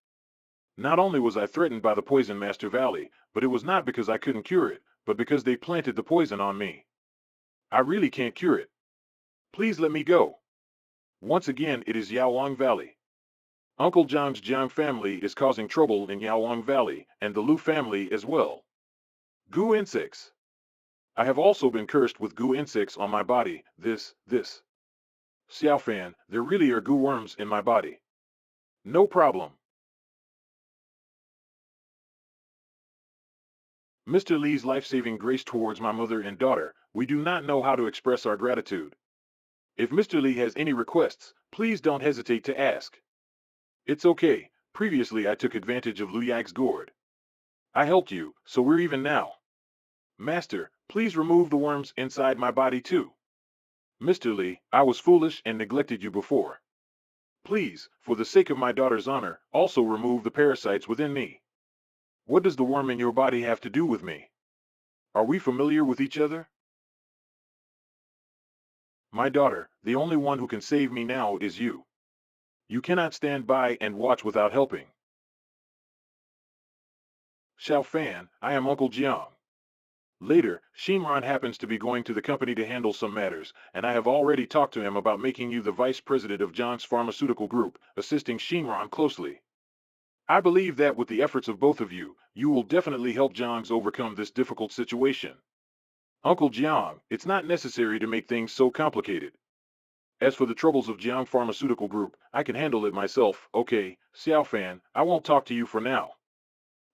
Not only was I threatened by the Poison Master Valley, but it was not because I couldn't cure it, but because they planted the poison on me. I really can't cure it. Please let me go. Once again, it is Yaoang Valley. Uncle John's Jiang family is causing trouble in Yaoang Valley, and the Lu family as well. Goo insects. I have also been cursed with goo insects on my body. This. Xiao Fan, there really are goo worms in my body. No problem. Mr. Li's life-saving grace towards my mother and daughter, we do not know how to express our gratitude. If Mr. Li has any requests, please don't hesitate to ask. It's okay, previously I took advantage of Lu Yag's gourd. I helped you, so we're even now. Master, please remove the worms inside my body too. Mr. Li, I was foolish and neglected you before. Please, for the sake of my daughter's honor, also remove the parasites within me. What does the worm in your body have to do with me? Are we familiar with each other? My daughter, the only one who can save me now is you. You cannot stand by and watch without helping. Xiao Fan, I am Uncle Jiang. Later, Shinran happens to be going to the company to handle some matters, and I have already talked to him about making you the vice president of Jiang's pharmaceutical group, assisting Shinran closely. I believe that with the efforts of both of you, you will definitely help Jiang's overcome this difficult situation. Uncle Jiang, it's not necessary to make things so complicated. As for the troubles of Jiang Pharmaceutical Group, I can handle it myself. Okay, Xiao Fan, I won't talk to you for now.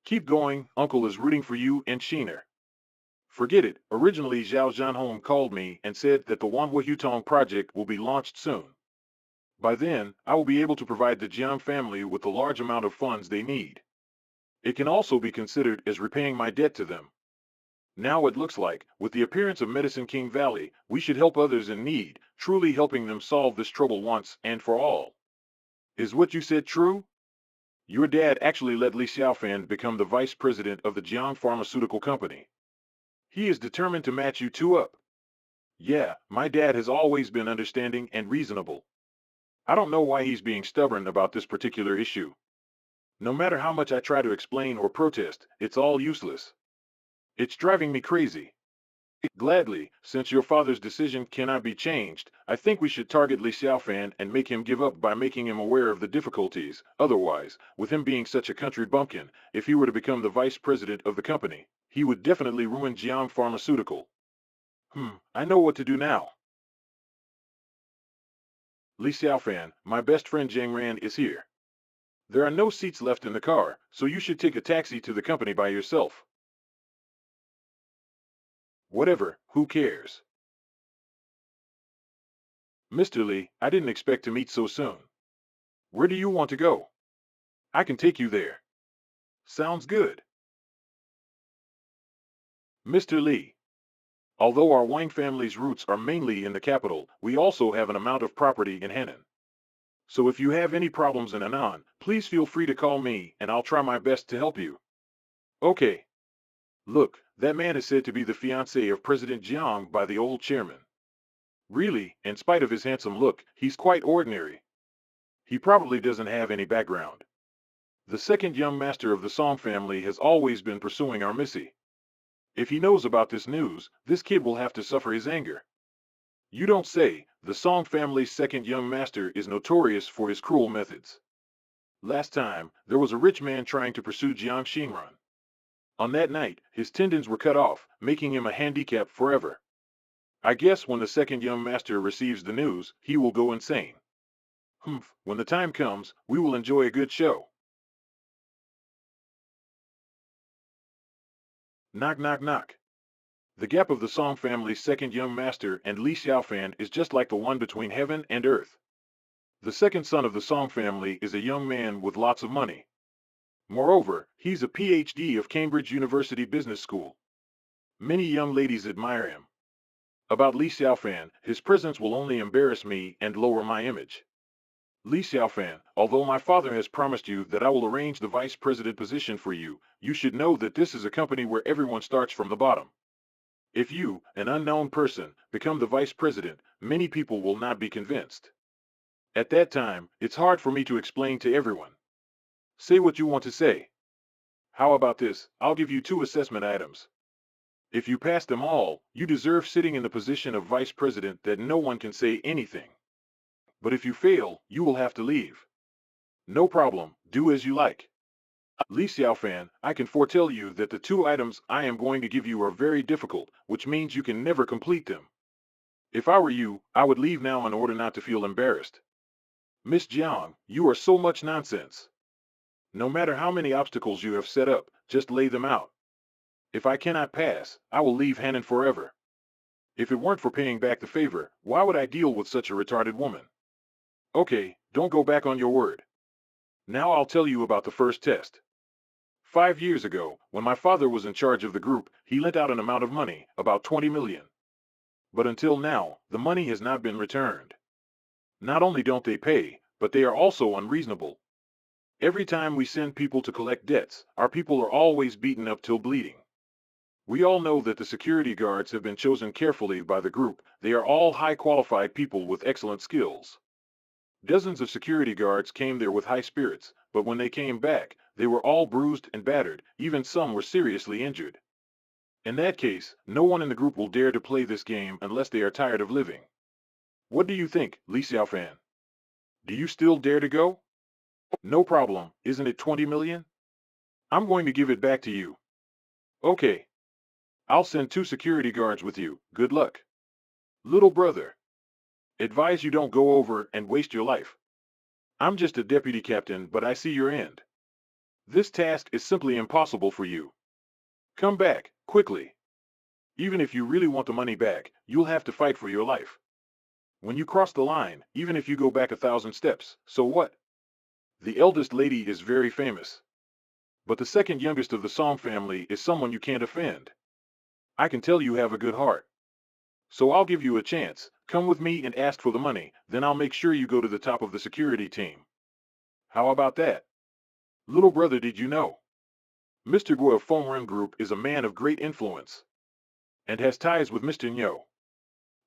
Keep going, Uncle is rooting for you and Sheener. Forget it, originally Zhao Zhanhong called me and said that the Wanhua Hutong project will be launched soon. By then, I will be able to provide the Jiang family with the large amount of funds they need. It can also be considered as repaying my debt to them. Now it looks like, with the appearance of Medicine King Valley, we should help others in need, truly helping them solve this trouble once and for all. Is what you said true? Your dad actually let Li Xiaofan become the vice president of the Jiang Pharmaceutical Company. He is determined to match you two up. Yeah, my dad has always been understanding and reasonable. I don't know why he's being stubborn about this particular issue. No matter how much I try to explain or protest, it's all useless. It's driving me crazy. Gladly, since your father's decision cannot be changed, I think we should target Li Xiaofan and make him give up by making him aware of the difficulties. Otherwise, with him being such a country bumpkin, if he were to become the vice president of the company, he would definitely ruin Jiang Pharmaceutical. I know what to do now. Li Xiaofan, my best friend Jiang Ran is here. There are no seats left in the car, so you should take a taxi to the company by yourself. Whatever, who cares? Mr. Lee, I didn't expect to meet so soon. Where do you want to go? I can take you there. Sounds good. Mr. Lee, although our Wang family's roots are mainly in the capital, we also have an amount of property in Henan. So if you have any problems in Anan, please feel free to call me and I'll try my best to help you. Okay. Look, that man is said to be the fiancé of President Jiang by the old chairman. Really, in spite of his handsome look, he's quite ordinary. He probably doesn't have any background. The second young master of the Song family has always been pursuing our Missy. If he knows about this news, this kid will have to suffer his anger. You don't say. The Song family's second young master is notorious for his cruel methods. Last time, there was a rich man trying to pursue Jiang Xingran. On that night, his tendons were cut off, making him a handicap forever. I guess when the second young master receives the news, he will go insane. When the time comes, we will enjoy a good show. Knock knock knock. The gap of the Song family's second young master and Li Xiaofan is just like the one between heaven and earth. The second son of the Song family is a young man with lots of money. Moreover, he's a PhD of Cambridge University Business School. Many young ladies admire him. About Li Xiaofan, his presence will only embarrass me and lower my image. Li Xiaofan, although my father has promised you that I will arrange the vice president position for you, you should know that this is a company where everyone starts from the bottom. If you, an unknown person, become the vice president, many people will not be convinced. At that time, it's hard for me to explain to everyone. Say what you want to say. How about this? I'll give you 2 assessment items. If you pass them all, you deserve sitting in the position of vice president that no one can say anything. But if you fail, you will have to leave. No problem, do as you like. Li Xiaofan, I can foretell you that the 2 items I am going to give you are very difficult, which means you can never complete them. If I were you, I would leave now in order not to feel embarrassed. Miss Jiang, you are so much nonsense. No matter how many obstacles you have set up, just lay them out. If I cannot pass, I will leave Hannon forever. If it weren't for paying back the favor, why would I deal with such a retarded woman? Okay, don't go back on your word. Now I'll tell you about the first test. 5 years ago, when my father was in charge of the group, he lent out an amount of money, about 20 million. But until now, the money has not been returned. Not only don't they pay, but they are also unreasonable. Every time we send people to collect debts, our people are always beaten up till bleeding. We all know that the security guards have been chosen carefully by the group. They are all high-qualified people with excellent skills. Dozens of security guards came there with high spirits, but when they came back, they were all bruised and battered, even some were seriously injured. In that case, no one in the group will dare to play this game unless they are tired of living. What do you think, Li Xiaofan? Do you still dare to go? No problem, isn't it 20 million? I'm going to give it back to you. Okay. I'll send 2 security guards with you, good luck. Little brother. Advise you don't go over and waste your life. I'm just a deputy captain, but I see your end. This task is simply impossible for you. Come back, quickly. Even if you really want the money back, you'll have to fight for your life. When you cross the line, even if you go back 1,000 steps, so what? The eldest lady is very famous. But the second youngest of the Song family is someone you can't offend. I can tell you have a good heart. So I'll give you a chance. Come with me and ask for the money, then I'll make sure you go to the top of the security team. How about that? Little brother, did you know? Mr. Guo of Fengren Group is a man of great influence and has ties with Mr. Nyo.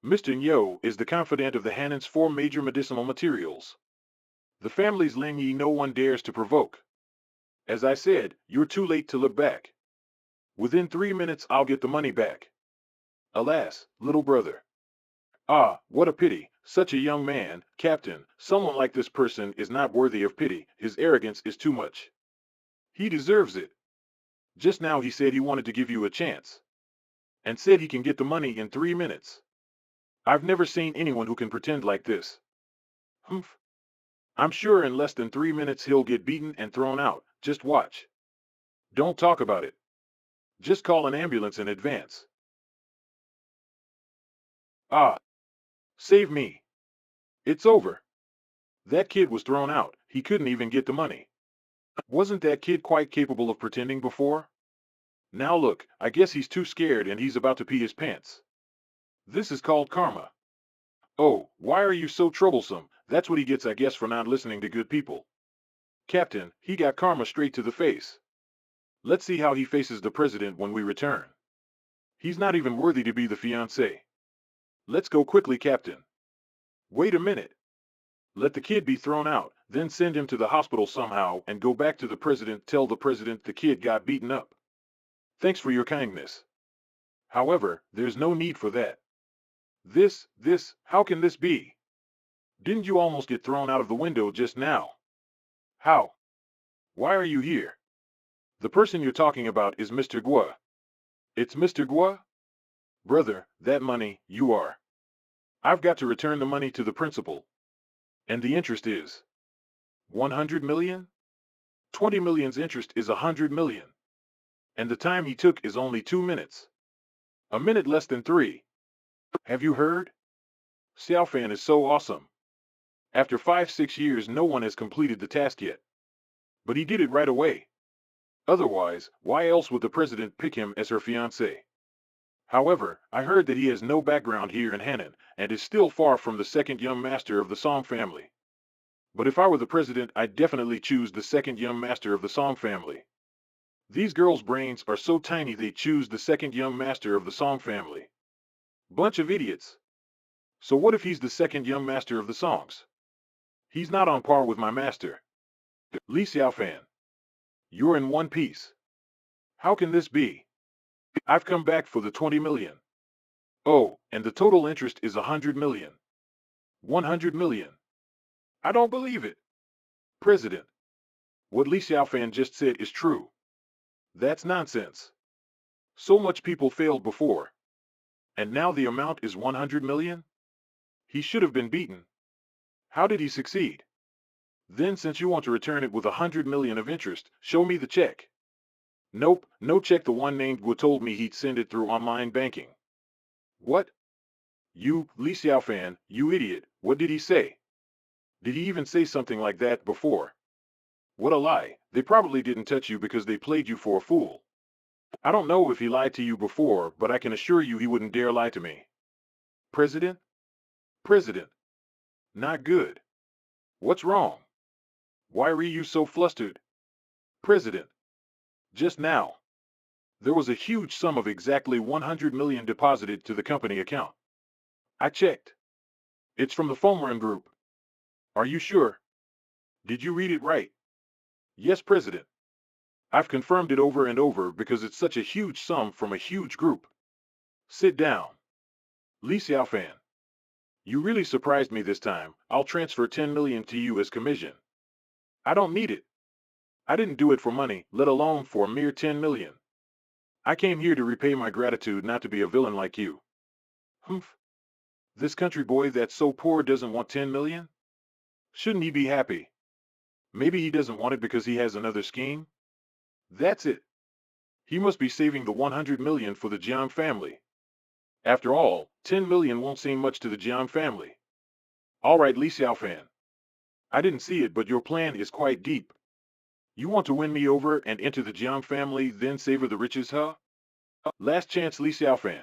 Mr. Nyo is the confidant of the Hanan's 4 major medicinal materials. The family's Ling Yi no one dares to provoke. As I said, you're too late to look back. Within 3 minutes I'll get the money back. Alas, little brother. Ah, what a pity, such a young man, Captain, someone like this person is not worthy of pity, his arrogance is too much. He deserves it. Just now he said he wanted to give you a chance. And said he can get the money in 3 minutes. I've never seen anyone who can pretend like this. Humph. I'm sure in less than 3 minutes he'll get beaten and thrown out, just watch. Don't talk about it. Just call an ambulance in advance. Ah, save me. It's over. That kid was thrown out. He couldn't even get the money. Wasn't that kid quite capable of pretending before? Now look, I guess he's too scared and he's about to pee his pants. This is called karma. Oh, why are you so troublesome? That's what he gets, I guess, for not listening to good people. Captain, he got karma straight to the face. Let's see how he faces the president when we return. He's not even worthy to be the fiancé. Let's go quickly, Captain. Wait a minute. Let the kid be thrown out, then send him to the hospital somehow and go back to the president. Tell the president the kid got beaten up. Thanks for your kindness. However, there's no need for that. How can this be? Didn't you almost get thrown out of the window just now? How? Why are you here? The person you're talking about is Mr. Gua. It's Mr. Gua? Brother, that money, you are. I've got to return the money to the principal. And the interest is 100 million? 20 million's interest is 100 million. And the time he took is only 2 minutes. A minute less than 3. Have you heard? Xiaofan is so awesome. After 5-6 years, no one has completed the task yet. But he did it right away. Otherwise, why else would the president pick him as her fiancé? However, I heard that he has no background here in Hannan, and is still far from the second young master of the Song family. But if I were the president, I'd definitely choose the second young master of the Song family. These girls' brains are so tiny they choose the second young master of the Song family. Bunch of idiots. So what if he's the second young master of the Songs? He's not on par with my master. Li Xiaofan. You're in one piece. How can this be? I've come back for the 20 million. Oh, and the total interest is 100 million. 100 million. I don't believe it. President. What Li Xiaofan just said is true. That's nonsense. So much people failed before. And now the amount is 100 million? He should have been beaten. How did he succeed? Then since you want to return it with 100 million of interest, show me the check. Nope, no check. The one named Wu told me he'd send it through online banking. What? You, Li Xiaofan, you idiot, what did he say? Did he even say something like that before? What a lie, they probably didn't touch you because they played you for a fool. I don't know if he lied to you before, but I can assure you he wouldn't dare lie to me. President? President. Not good. What's wrong? Why were you so flustered? President. Just now. There was a huge sum of exactly 100 million deposited to the company account. I checked. It's from the Fomerun Group. Are you sure? Did you read it right? Yes, President. I've confirmed it over and over because it's such a huge sum from a huge group. Sit down. Li Xiaofan. You really surprised me this time. I'll transfer 10 million to you as commission. I don't need it. I didn't do it for money, let alone for a mere 10 million. I came here to repay my gratitude, not to be a villain like you. Humph. This country boy that's so poor doesn't want 10 million? Shouldn't he be happy? Maybe he doesn't want it because he has another scheme? That's it. He must be saving the 100 million for the Jiang family. After all, 10 million won't seem much to the Jiang family. All right, Li Xiaofan. I didn't see it, but your plan is quite deep. You want to win me over and enter the Jiang family, then savor the riches, huh? Last chance, Li Xiaofan.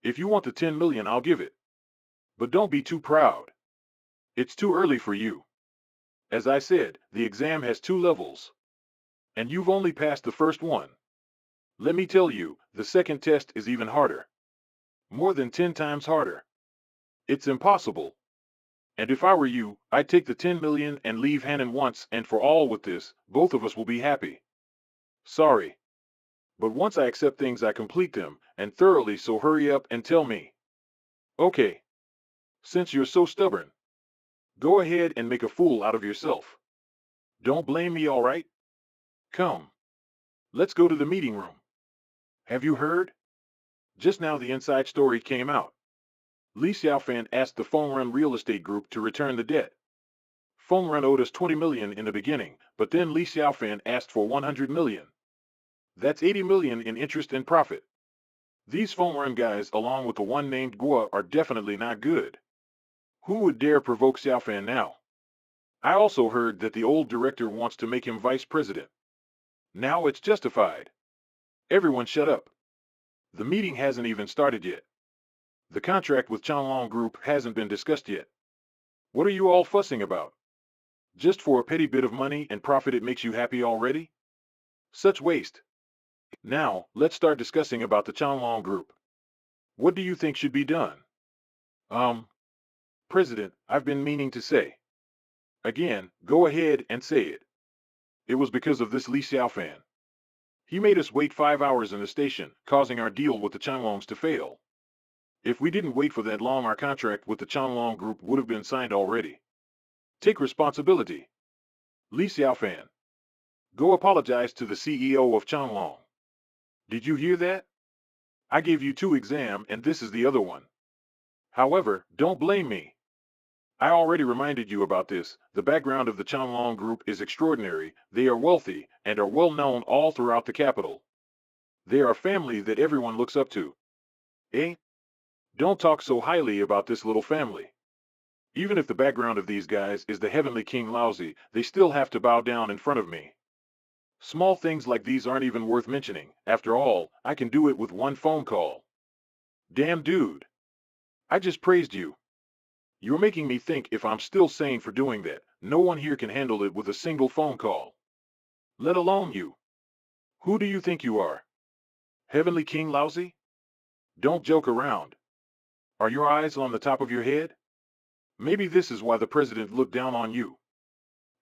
If you want the 10 million, I'll give it. But don't be too proud. It's too early for you. As I said, the exam has 2 levels. And you've only passed the first one. Let me tell you, the second test is even harder. More than 10 times harder. It's impossible. And if I were you, I'd take the 10 million and leave Hannan once and for all with this. Both of us will be happy. Sorry. But once I accept things, I complete them, and thoroughly, so hurry up and tell me. Okay. Since you're so stubborn, go ahead and make a fool out of yourself. Don't blame me, all right? Come. Let's go to the meeting room. Have you heard? Just now the inside story came out. Li Xiaofan asked the Fongrun Real Estate Group to return the debt. Fongrun owed us 20 million in the beginning, but then Li Xiaofan asked for 100 million. That's 80 million in interest and profit. These phone run guys, along with the one named Gua, are definitely not good. Who would dare provoke Xiaofan now? I also heard that the old director wants to make him vice president. Now it's justified. Everyone shut up. The meeting hasn't even started yet. The contract with Changlong Group hasn't been discussed yet. What are you all fussing about? Just for a petty bit of money and profit it makes you happy already? Such waste. Now, let's start discussing about the Changlong Group. What do you think should be done? Um, President, I've been meaning to say. Again, go ahead and say it. It was because of this Li Xiaofan. He made us wait 5 hours in the station, causing our deal with the Changlongs to fail. If we didn't wait for that long, our contract with the Changlong Group would have been signed already. Take responsibility. Li Xiaofan. Go apologize to the CEO of Changlong. Did you hear that? I gave you 2 exams and this is the other one. However, don't blame me. I already reminded you about this. The background of the Changlong Group is extraordinary. They are wealthy and are well known all throughout the capital. They are a family that everyone looks up to. Eh? Don't talk so highly about this little family. Even if the background of these guys is the heavenly King Laozi, they still have to bow down in front of me. Small things like these aren't even worth mentioning. After all, I can do it with one phone call. Damn dude. I just praised you. You're making me think if I'm still sane for doing that. No one here can handle it with a single phone call. Let alone you. Who do you think you are? Heavenly King Laozi? Don't joke around. Are your eyes on the top of your head? Maybe this is why the president looked down on you.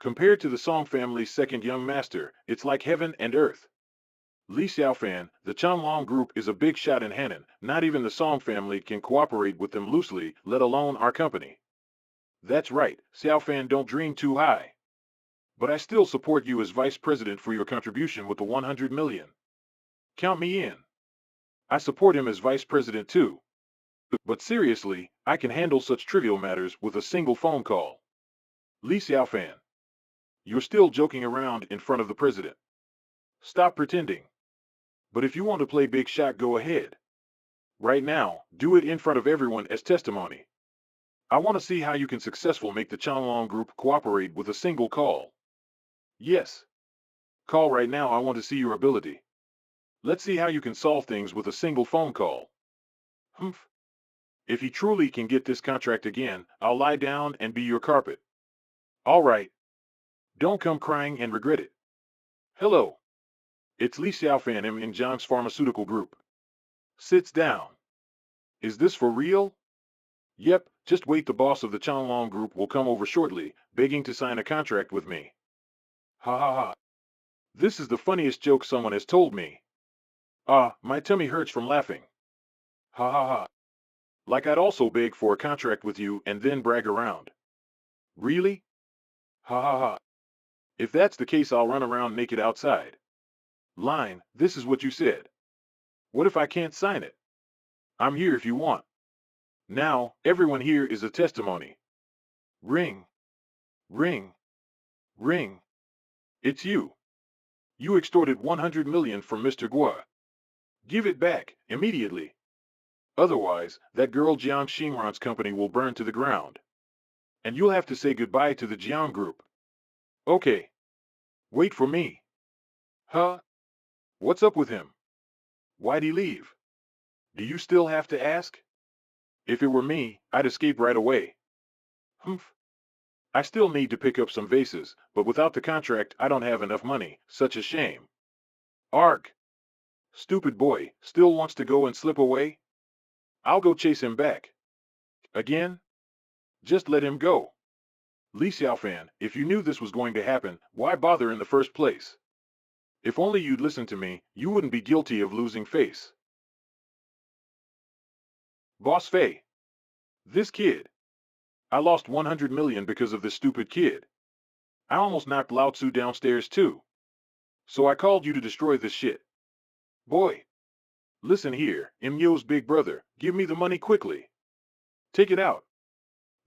Compared to the Song family's second young master, it's like heaven and earth. Li Xiaofan, the Changlong Group is a big shot in Hannan. Not even the Song family can cooperate with them loosely, let alone our company. That's right, Xiaofan, don't dream too high. But I still support you as vice president for your contribution with the 100 million. Count me in. I support him as vice president too. But seriously, I can handle such trivial matters with a single phone call. Li Xiaofan. You're still joking around in front of the president. Stop pretending. But if you want to play big shot, go ahead. Right now, do it in front of everyone as testimony. I want to see how you can successfully make the Changlong Group cooperate with a single call. Yes. Call right now, I want to see your ability. Let's see how you can solve things with a single phone call. Humph. If he truly can get this contract again, I'll lie down and be your carpet. All right. Don't come crying and regret it. Hello. It's Li Xiaofan in Zhang's Pharmaceutical Group. Sits down. Is this for real? Yep, just wait, the boss of the Changlong Group will come over shortly, begging to sign a contract with me. Ha ha ha. This is the funniest joke someone has told me. Ah, my tummy hurts from laughing. Ha ha ha. Like I'd also beg for a contract with you and then brag around. Really? Ha ha ha. If that's the case, I'll run around naked outside. Line, this is what you said. What if I can't sign it? I'm here if you want. Now, everyone here is a testimony. Ring. Ring. Ring. It's you. You extorted 100 million from Mr. Gua. Give it back, immediately. Otherwise, that girl Jiang Xingran's company will burn to the ground. And you'll have to say goodbye to the Jiang Group. Okay. Wait for me. Huh? What's up with him? Why'd he leave? Do you still have to ask? If it were me, I'd escape right away. Humph. I still need to pick up some vases, but without the contract I don't have enough money. Such a shame. Arg. Stupid boy, still wants to go and slip away? I'll go chase him back. Again? Just let him go. Li Xiaofan, if you knew this was going to happen, why bother in the first place? If only you'd listened to me, you wouldn't be guilty of losing face. Boss Fei. This kid. I lost 100 million because of this stupid kid. I almost knocked Lao Tzu downstairs too. So I called you to destroy this shit. Boy. Listen here, Yo's big brother, give me the money quickly. Take it out.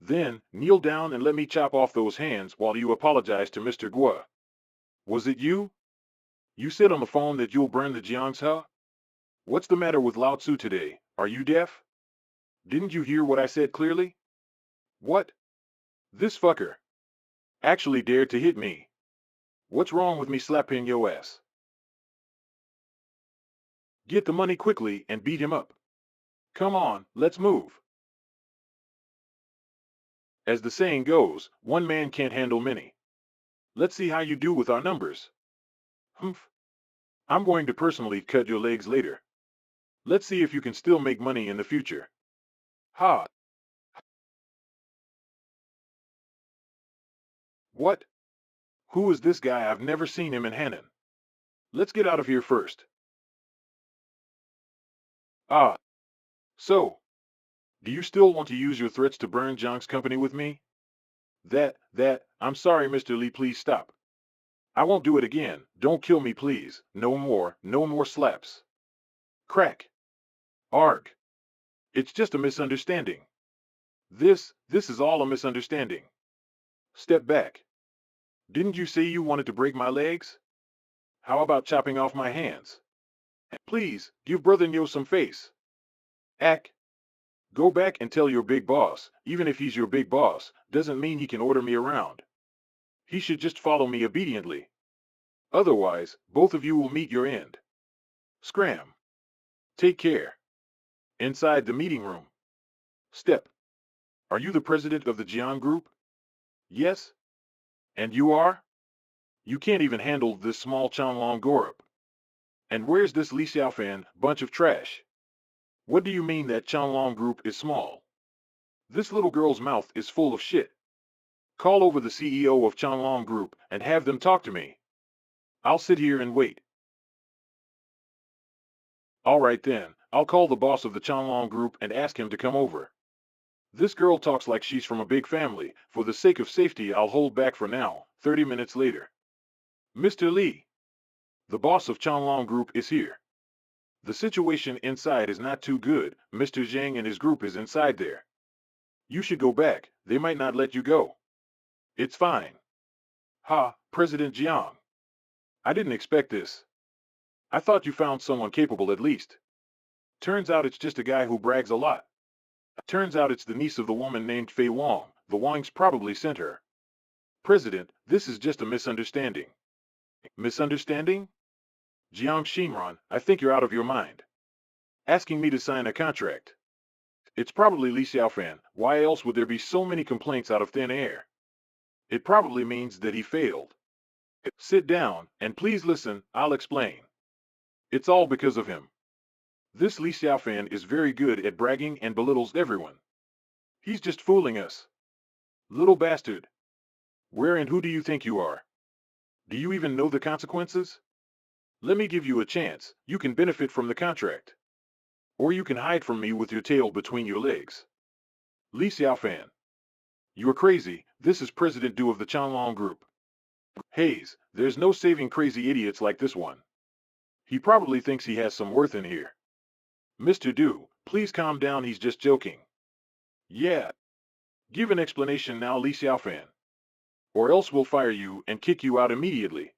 Then, kneel down and let me chop off those hands while you apologize to Mr. Gua. Was it you? You said on the phone that you'll burn the Jiang's, huh? What's the matter with Lao Tzu today? Are you deaf? Didn't you hear what I said clearly? What? This fucker actually dared to hit me. What's wrong with me slapping your ass? Get the money quickly and beat him up. Come on, let's move. As the saying goes, one man can't handle many. Let's see how you do with our numbers. Humph. I'm going to personally cut your legs later. Let's see if you can still make money in the future. Ha! What? Who is this guy? I've never seen him in Hannan. Let's get out of here first. Ah. So, do you still want to use your threats to burn Jiang's company with me? I'm sorry, Mr. Li, please stop. I won't do it again. Don't kill me, please. No more slaps. Crack. Arg. It's just a misunderstanding. This is all a misunderstanding. Step back. Didn't you say you wanted to break my legs? How about chopping off my hands? Please, give Brother Nyo some face. Ack. Go back and tell your big boss, even if he's your big boss, doesn't mean he can order me around. He should just follow me obediently. Otherwise, both of you will meet your end. Scram. Take care. Inside the meeting room. Step. Are you the president of the Jiang Group? Yes. And you are? You can't even handle this small Chanlong Gorup. And where's this Li Xiaofan, bunch of trash? What do you mean that Chanlong Group is small? This little girl's mouth is full of shit. Call over the CEO of Chanlong Group and have them talk to me. I'll sit here and wait. All right then, I'll call the boss of the Chanlong Group and ask him to come over. This girl talks like she's from a big family. For the sake of safety, I'll hold back for now. 30 minutes later. Mr. Li, the boss of Chanlong Group is here. The situation inside is not too good. Mr. Zhang and his group is inside there. You should go back. They might not let you go. It's fine. Ha, President Jiang. I didn't expect this. I thought you found someone capable at least. Turns out it's just a guy who brags a lot. Turns out it's the niece of the woman named Fei Wong. The Wangs probably sent her. President, this is just a misunderstanding. Misunderstanding? Jiang Xinran, I think you're out of your mind. Asking me to sign a contract. It's probably Li Xiaofan. Why else would there be so many complaints out of thin air? It probably means that he failed. Sit down, and please listen, I'll explain. It's all because of him. This Li Xiaofan is very good at bragging and belittles everyone. He's just fooling us. Little bastard. Where and who do you think you are? Do you even know the consequences? Let me give you a chance. You can benefit from the contract. Or you can hide from me with your tail between your legs. Li Xiaofan. You're crazy. This is President Du of the Chanlong Group. Hayes, there's no saving crazy idiots like this one. He probably thinks he has some worth in here. Mr. Du, please calm down, he's just joking. Yeah. Give an explanation now, Li Xiaofan. Or else we'll fire you and kick you out immediately.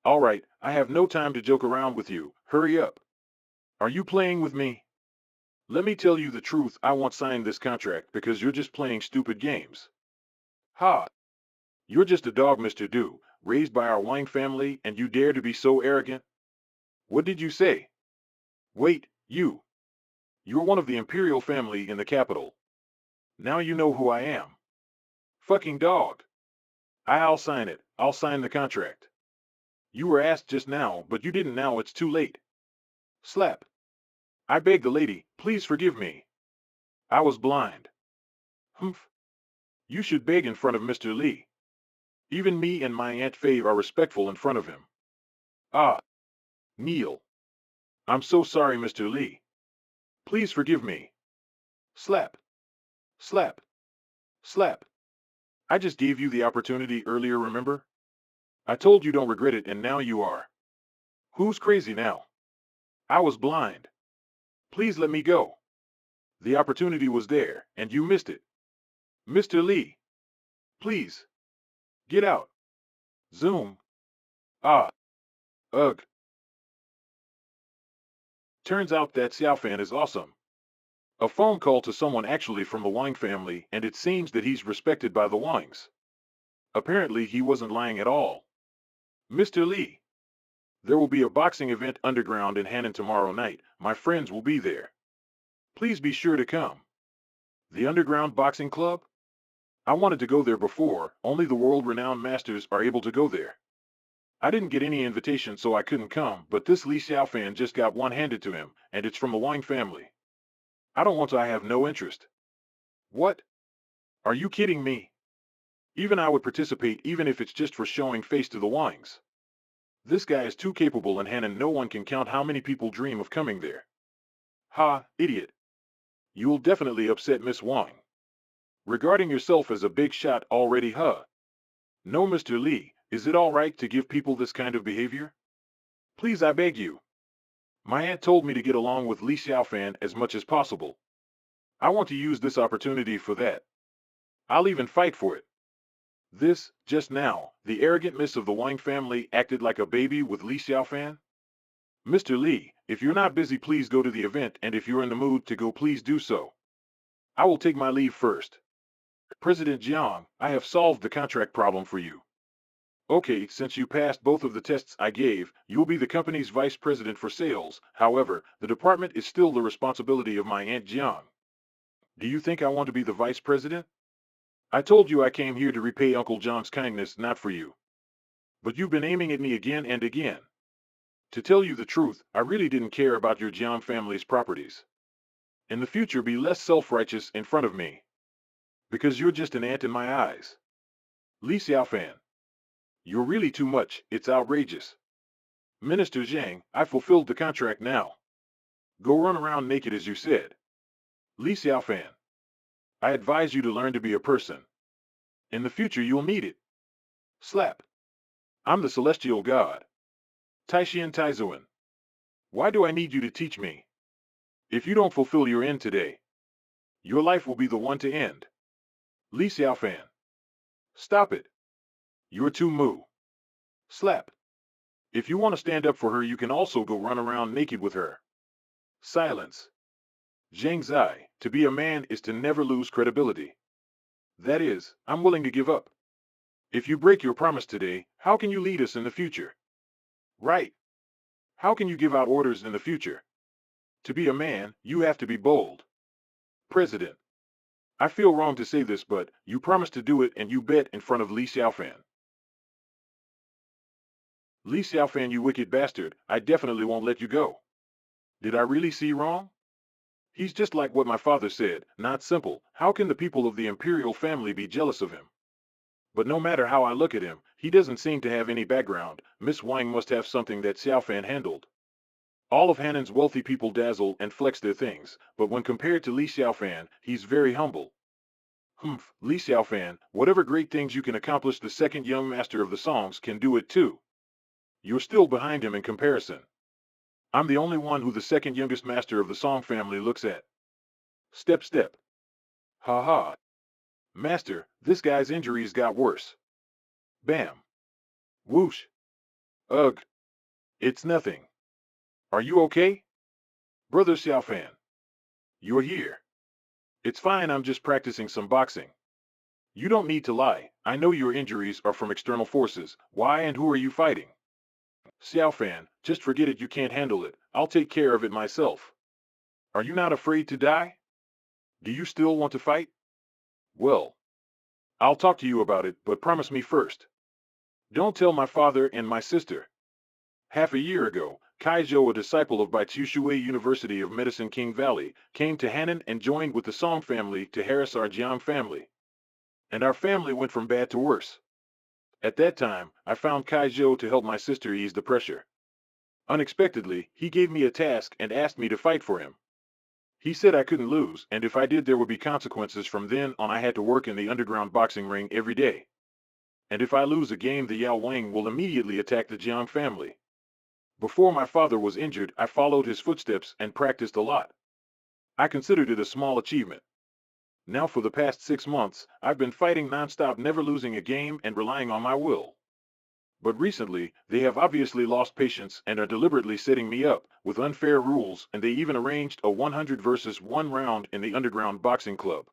All right, I have no time to joke around with you. Hurry up. Are you playing with me? Let me tell you the truth, I won't sign this contract because you're just playing stupid games. Ha! You're just a dog, Mr. Du, raised by our Wang family, and you dare to be so arrogant? What did you say? Wait, you. You're one of the imperial family in the capital. Now you know who I am. Fucking dog. I'll sign it. I'll sign the contract. You were asked just now, but you didn't. Now it's too late. Slap. I beg the lady, please forgive me. I was blind. Humph. You should beg in front of Mr. Li. Even me and my Aunt Fei are respectful in front of him. Ah. Kneel. I'm so sorry, Mr. Li. Please forgive me. Slap. Slap. Slap. I just gave you the opportunity earlier, remember? I told you don't regret it, and now you are. Who's crazy now? I was blind. Please let me go. The opportunity was there, and you missed it. Mr. Li. Please. Get out. Zoom. Ah. Ugh. Turns out that Xiaofan is awesome. A phone call to someone actually from the Wang family, and it seems that he's respected by the Wangs. Apparently he wasn't lying at all. Mr. Li, there will be a boxing event underground in Hannan tomorrow night. My friends will be there. Please be sure to come. The Underground Boxing Club? I wanted to go there before, only the world-renowned masters are able to go there. I didn't get any invitation so I couldn't come, but this Li Xiaofan just got one handed to him, and it's from the Wang family. I don't want to I have no interest. What? Are you kidding me? Even I would participate even if it's just for showing face to the Wangs. This guy is too capable in Hannan, no one can count how many people dream of coming there. Ha, idiot. You'll definitely upset Miss Wang. Regarding yourself as a big shot already, huh? No, Mr. Li, is it all right to give people this kind of behavior? Please, I beg you. My aunt told me to get along with Li Xiaofan as much as possible. I want to use this opportunity for that. I'll even fight for it. This, just now, the arrogant miss of the Wang family acted like a baby with Li Xiaofan? Mr. Li, if you're not busy, please go to the event, and if you're in the mood to go, please do so. I will take my leave first. President Jiang, I have solved the contract problem for you. Okay, since you passed both of the tests I gave, you will be the company's vice president for sales. However, the department is still the responsibility of my Aunt Jiang. Do you think I want to be the vice president? I told you I came here to repay Uncle John's kindness, not for you. But you've been aiming at me again and again. To tell you the truth, I really didn't care about your Jiang family's properties. In the future, be less self-righteous in front of me. Because you're just an ant in my eyes. Li Xiaofan. You're really too much, it's outrageous. Minister Zhang, I fulfilled the contract now. Go run around naked as you said. Li Xiaofan. I advise you to learn to be a person. In the future you'll need it. Slap. I'm the celestial god. Taixuan Taizun. Why do I need you to teach me? If you don't fulfill your end today, your life will be the one to end. Li Xiaofan. Stop it. You're too moo. Slap. If you want to stand up for her, you can also go run around naked with her. Silence. Zhang Zai, to be a man is to never lose credibility. That is, I'm willing to give up. If you break your promise today, how can you lead us in the future? Right. How can you give out orders in the future? To be a man, you have to be bold. President. I feel wrong to say this, but you promised to do it and you bet in front of Li Xiaofan. Li Xiaofan, you wicked bastard, I definitely won't let you go. Did I really see wrong? He's just like what my father said, not simple. How can the people of the imperial family be jealous of him? But no matter how I look at him, he doesn't seem to have any background. Miss Wang must have something that Xiaofan handled. All of Hannan's wealthy people dazzle and flex their things, but when compared to Li Xiaofan, he's very humble. Humph, Li Xiaofan, whatever great things you can accomplish, the second young master of the songs can do it too. You're still behind him in comparison. I'm the only one who the second youngest master of the song family looks at. Step step. Ha ha. Master, this guy's injuries got worse. Bam. Whoosh. Ugh. It's nothing. Are you okay? Brother Xiaofan. You're here. It's fine, I'm just practicing some boxing. You don't need to lie, I know your injuries are from external forces. Why and who are you fighting? Xiaofan, just forget it, you can't handle it. I'll take care of it myself. Are you not afraid to die? Do you still want to fight? Well, I'll talk to you about it, but promise me first. Don't tell my father and my sister. Half a year ago, Kaizhou, a disciple of Taixuan University of Medicine King Valley, came to Hannan and joined with the Song family to harass our Jiang family. And our family went from bad to worse. At that time, I found Kaizhou to help my sister ease the pressure. Unexpectedly, he gave me a task and asked me to fight for him. He said I couldn't lose, and if I did there would be consequences. From then on I had to work in the underground boxing ring every day. And if I lose a game, the Yao Wang will immediately attack the Jiang family. Before my father was injured, I followed his footsteps and practiced a lot. I considered it a small achievement. Now for the past 6 months, I've been fighting non-stop, never losing a game and relying on my will. But recently, they have obviously lost patience and are deliberately setting me up with unfair rules, and they even arranged a 100 versus 1 round in the underground boxing club.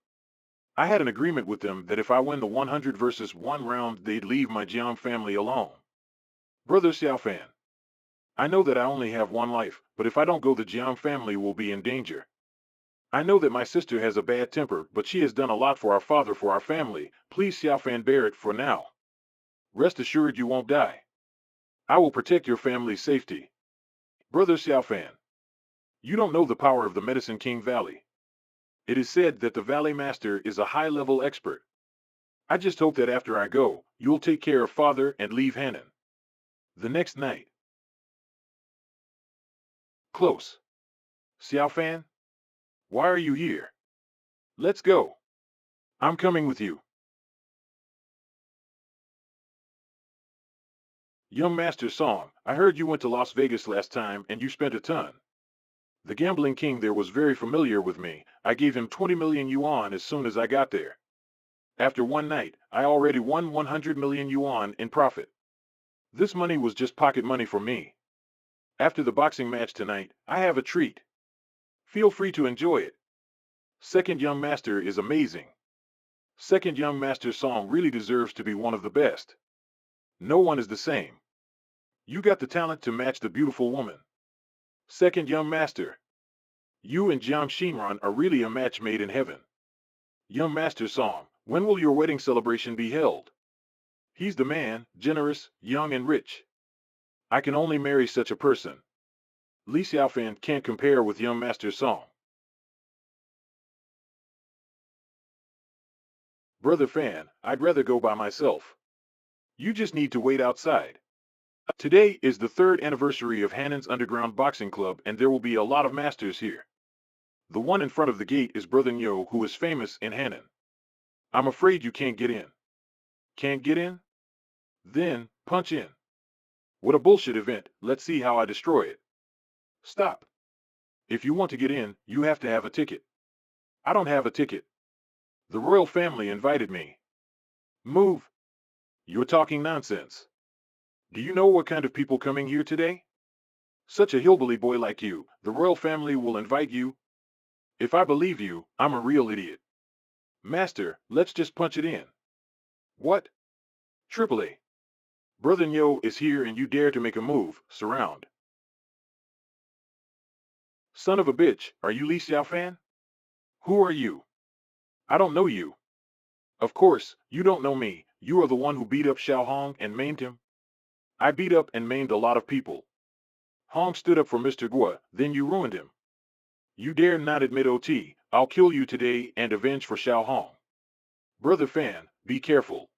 I had an agreement with them that if I win the 100 versus 1 round, they'd leave my Jiang family alone. Brother Xiaofan, I know that I only have one life, but if I don't go, the Jiang family will be in danger. I know that my sister has a bad temper, but she has done a lot for our father, for our family. Please, Xiaofan, bear it for now. Rest assured you won't die. I will protect your family's safety. Brother Xiaofan, you don't know the power of the Medicine King Valley. It is said that the Valley Master is a high-level expert. I just hope that after I go, you'll take care of father and leave Hannon. The next night. Close. Xiaofan, why are you here? Let's go. I'm coming with you. Young Master Song, I heard you went to Las Vegas last time and you spent a ton. The gambling king there was very familiar with me. I gave him 20 million yuan as soon as I got there. After one night, I already won 100 million yuan in profit. This money was just pocket money for me. After the boxing match tonight, I have a treat. Feel free to enjoy it. Second Young Master is amazing. Second Young Master Song really deserves to be one of the best. No one is the same. You got the talent to match the beautiful woman. Second Young Master. You and Jiang Xinran are really a match made in heaven. Young Master Song, when will your wedding celebration be held? He's the man, generous, young and rich. I can only marry such a person. Li Xiaofan can't compare with Young Master Song. Brother Fan, I'd rather go by myself. You just need to wait outside. Today is the 3rd anniversary of Hannon's Underground Boxing Club, and there will be a lot of masters here. The one in front of the gate is Brother Nyo, who is famous in Hannon. I'm afraid you can't get in. Can't get in? Then, punch in. What a bullshit event, let's see how I destroy it. Stop. If you want to get in, you have to have a ticket. I don't have a ticket. The royal family invited me. Move. You're talking nonsense. Do you know what kind of people coming here today? Such a hillbilly boy like you, the royal family will invite you? If I believe you, I'm a real idiot. Master, let's just punch it in. What? Triple A. Brother Nyo is here and you dare to make a move, surround. Son of a bitch, are you Li Xiaofan? Who are you? I don't know you. Of course, you don't know me. You are the one who beat up Xiao Hong and maimed him. I beat up and maimed a lot of people. Hong stood up for Mr. Guo, then you ruined him. You dare not admit OT, I'll kill you today and avenge for Xiao Hong. Brother Fan, be careful.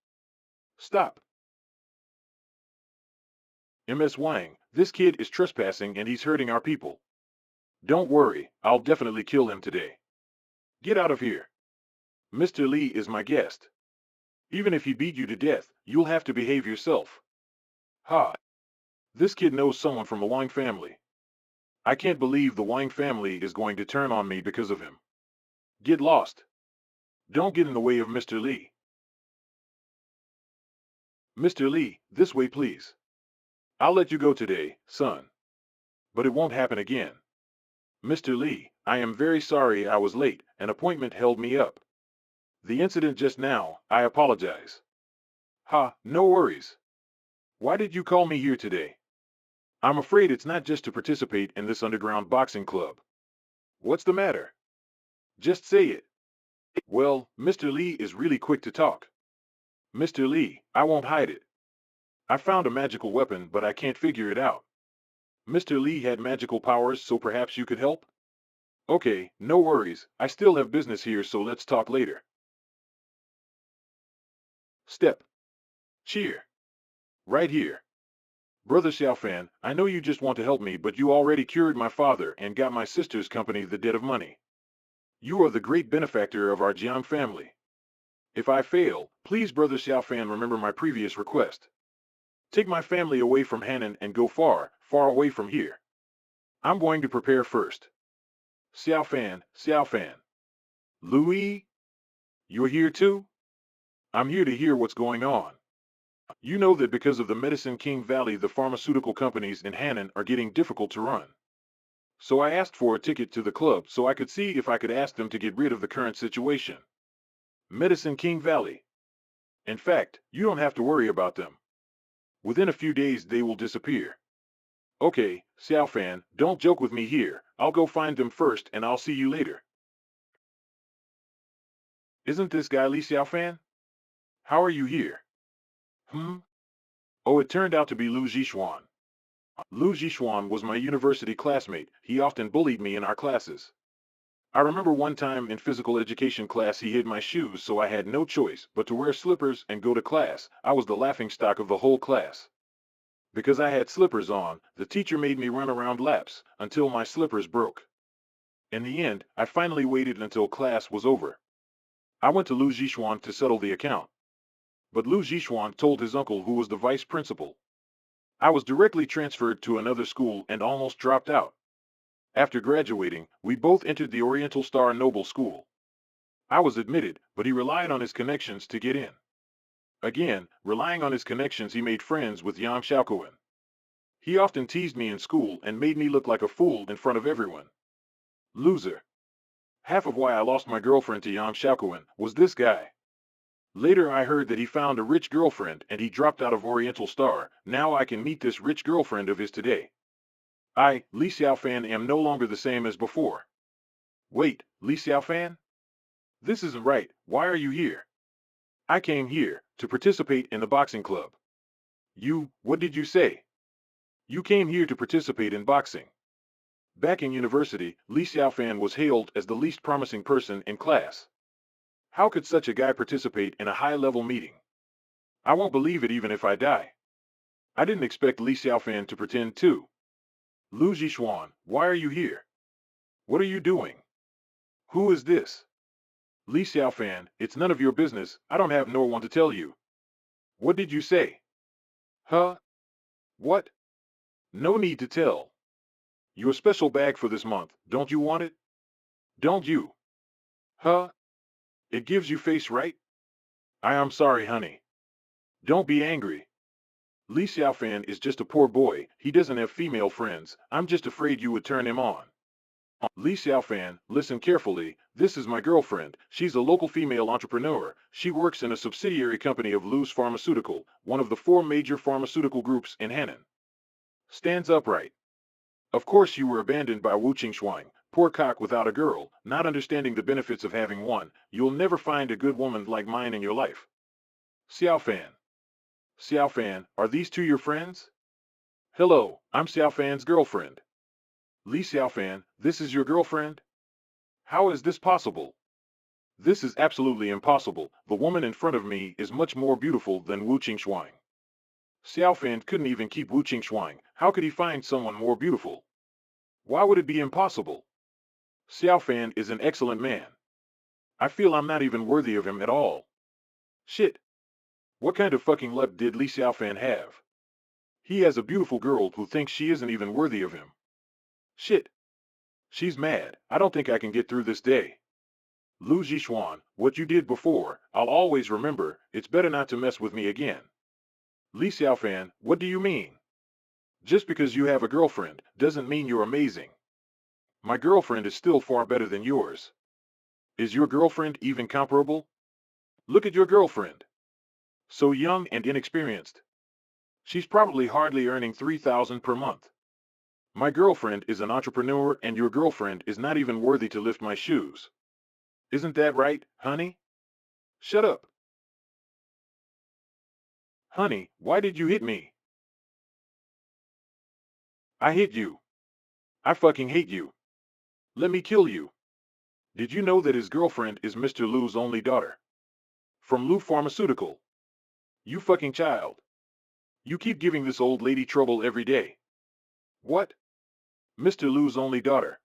Stop. MS Wang, this kid is trespassing and he's hurting our people. Don't worry, I'll definitely kill him today. Get out of here. Mr. Li is my guest. Even if he beat you to death, you'll have to behave yourself. Ha. This kid knows someone from the Wang family. I can't believe the Wang family is going to turn on me because of him. Get lost. Don't get in the way of Mr. Li. Mr. Li, this way please. I'll let you go today, son. But it won't happen again. Mr. Li, I am very sorry I was late, an appointment held me up. The incident just now, I apologize. Ha, no worries. Why did you call me here today? I'm afraid it's not just to participate in this underground boxing club. What's the matter? Just say it. Well, Mr. Li is really quick to talk. Mr. Li, I won't hide it. I found a magical weapon, but I can't figure it out. Mr. Li had magical powers, so perhaps you could help? Okay, no worries. I still have business here, so let's talk later. Step. Cheer. Right here. Brother Xiaofan, I know you just want to help me, but you already cured my father and got my sister's company the debt of money. You are the great benefactor of our Jiang family. If I fail, please, Brother Xiaofan, remember my previous request. Take my family away from Hannon and go far, far away from here. I'm going to prepare first. Xiaofan, Xiaofan. Louis? You're here too? I'm here to hear what's going on. You know that because of the Medicine King Valley, the pharmaceutical companies in Hannan are getting difficult to run. So I asked for a ticket to the club so I could see if I could ask them to get rid of the current situation. Medicine King Valley. In fact, you don't have to worry about them. Within a few days they will disappear. Okay, Xiaofan, don't joke with me here. I'll go find them first and I'll see you later. Isn't this guy Li Xiaofan? How are you here? Hmm? Oh, it turned out to be Lu Zhishuan. Lu Zhishuan was my university classmate. He often bullied me in our classes. I remember one time in physical education class he hid my shoes, so I had no choice but to wear slippers and go to class. I was the laughingstock of the whole class. Because I had slippers on, the teacher made me run around laps until my slippers broke. In the end, I finally waited until class was over. I went to Lu Zhishuan to settle the account. But Lu Zhishuan told his uncle, who was the vice principal. I was directly transferred to another school and almost dropped out. After graduating, we both entered the Oriental Star Noble School. I was admitted, but he relied on his connections to get in. Again, relying on his connections, he made friends with Yang Xiaokuan. He often teased me in school and made me look like a fool in front of everyone. Loser. Half of why I lost my girlfriend to Yang Xiaokuan was this guy. Later I heard that he found a rich girlfriend and he dropped out of Oriental Star. Now I can meet this rich girlfriend of his today. I, Li Xiaofan, am no longer the same as before. Wait, Li Xiaofan? This isn't right. Why are you here? I came here to participate in the boxing club. What did you say? You came here to participate in boxing. Back in university, Li Xiaofan was hailed as the least promising person in class. How could such a guy participate in a high-level meeting? I won't believe it even if I die. I didn't expect Li Xiaofan to pretend too. Lu Zhishuan, why are you here? What are you doing? Who is this? Li Xiaofan, it's none of your business. I don't have nor one to tell you. What did you say? Huh? What? No need to tell. Your special bag for this month, don't you want it? Don't you? Huh? It gives you face, right? I am sorry, honey. Don't be angry. Li Xiaofan is just a poor boy. He doesn't have female friends. I'm just afraid you would turn him on. Li Xiaofan, listen carefully. This is my girlfriend. She's a local female entrepreneur. She works in a subsidiary company of Lu's Pharmaceutical, one of the 4 major pharmaceutical groups in Hannan. Stands upright. Of course you were abandoned by Wu Qingshuang, poor cock without a girl, not understanding the benefits of having one. You'll never find a good woman like mine in your life. Xiaofan. Xiaofan, are these two your friends? Hello, I'm Xiaofan's girlfriend. Li Xiaofan, this is your girlfriend? How is this possible? This is absolutely impossible. The woman in front of me is much more beautiful than Wu Qingshuang. Xiaofan couldn't even keep Wu Qingshuang. How could he find someone more beautiful? Why would it be impossible? Xiaofan is an excellent man. I feel I'm not even worthy of him at all. Shit. What kind of fucking luck did Li Xiaofan have? He has a beautiful girl who thinks she isn't even worthy of him. Shit. She's mad. I don't think I can get through this day. Lu Zhishuan, what you did before, I'll always remember. It's better not to mess with me again. Li Xiaofan, what do you mean? Just because you have a girlfriend doesn't mean you're amazing. My girlfriend is still far better than yours. Is your girlfriend even comparable? Look at your girlfriend. So young and inexperienced. She's probably hardly earning 3,000 per month. My girlfriend is an entrepreneur and your girlfriend is not even worthy to lift my shoes. Isn't that right, honey? Shut up. Honey, why did you hit me? I hit you. I fucking hate you. Let me kill you. Did you know that his girlfriend is Mr. Lu's only daughter? From Lu Pharmaceutical. You fucking child. You keep giving this old lady trouble every day. What? Mr. Lu's only daughter.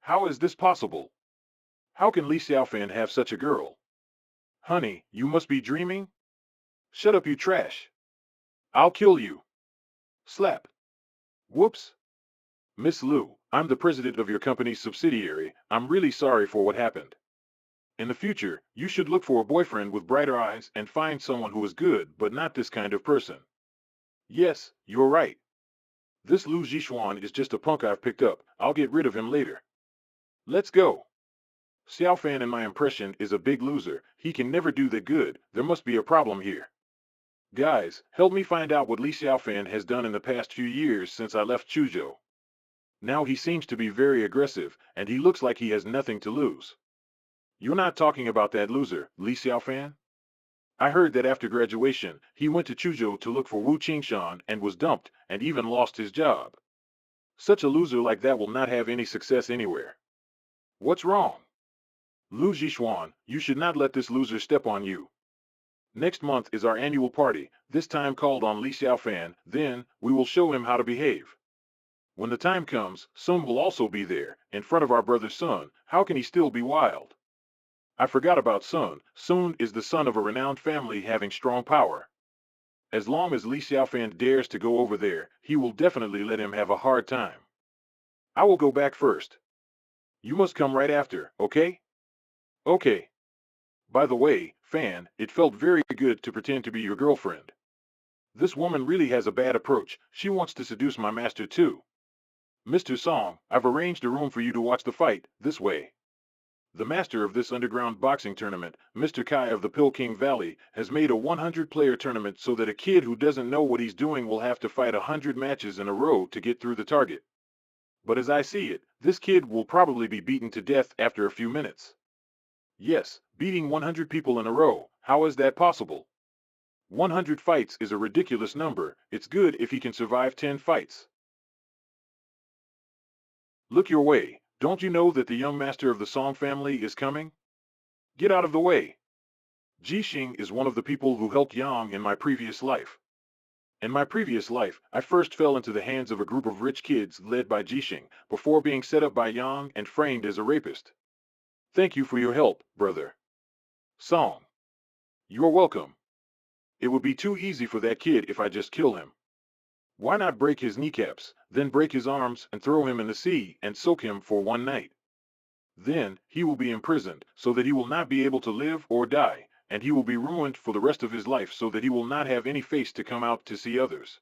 How is this possible? How can Li Xiaofan have such a girl? Honey, you must be dreaming? Shut up, you trash. I'll kill you. Slap. Whoops. Miss Lu, I'm the president of your company's subsidiary. I'm really sorry for what happened. In the future, you should look for a boyfriend with brighter eyes and find someone who is good but not this kind of person. Yes, you're right. This Lu Zixuan is just a punk I've picked up. I'll get rid of him later. Let's go. Xiaofan in my impression is a big loser. He can never do that good. There must be a problem here. Guys, help me find out what Li Xiaofan has done in the past few years since I left Chuzhou. Now he seems to be very aggressive, and he looks like he has nothing to lose. You're not talking about that loser, Li Xiaofan? I heard that after graduation, he went to Chuzhou to look for Wu Qingshan and was dumped, and even lost his job. Such a loser like that will not have any success anywhere. What's wrong? Lu Zixuan, you should not let this loser step on you. Next month is our annual party, this time called on Li Xiaofan, then, we will show him how to behave. When the time comes, Sun will also be there, in front of our brother Sun. How can he still be wild? I forgot about Sun. Sun is the son of a renowned family having strong power. As long as Li Xiaofan dares to go over there, he will definitely let him have a hard time. I will go back first. You must come right after, okay? Okay. By the way, Fan, it felt very good to pretend to be your girlfriend. This woman really has a bad approach. She wants to seduce my master too. Mr. Song, I've arranged a room for you to watch the fight, this way. The master of this underground boxing tournament, Mr. Kai of the Peking Valley, has made a 100-player tournament so that a kid who doesn't know what he's doing will have to fight 100 matches in a row to get through the target. But as I see it, this kid will probably be beaten to death after a few minutes. Yes, beating 100 people in a row, how is that possible? 100 fights is a ridiculous number. It's good if he can survive 10 fights. Look your way. Don't you know that the young master of the Song family is coming? Get out of the way. Jixing is one of the people who helped Yang in my previous life. In my previous life, I first fell into the hands of a group of rich kids led by Jixing, before being set up by Yang and framed as a rapist. Thank you for your help, brother. Song. You're welcome. It would be too easy for that kid if I just kill him. Why not break his kneecaps, then break his arms and throw him in the sea and soak him for one night? Then, he will be imprisoned, so that he will not be able to live or die, and he will be ruined for the rest of his life so that he will not have any face to come out to see others.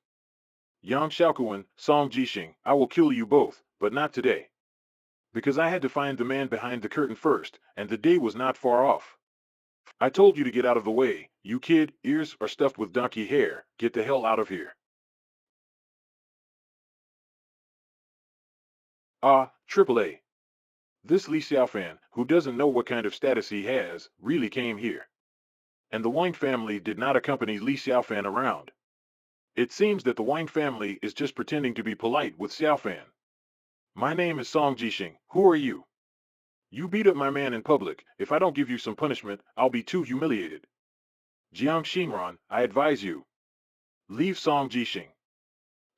Yang Xiaokuan, Song Jixing, I will kill you both, but not today. Because I had to find the man behind the curtain first, and the day was not far off. I told you to get out of the way, you kid, ears are stuffed with donkey hair, get the hell out of here. Ah, AAA. This Li Xiaofan, who doesn't know what kind of status he has, really came here. And the Wang family did not accompany Li Xiaofan around. It seems that the Wang family is just pretending to be polite with Xiaofan. My name is Song Jixing. Who are you? You beat up my man in public. If I don't give you some punishment, I'll be too humiliated. Jiang Xinran, I advise you. Leave Song Jixing.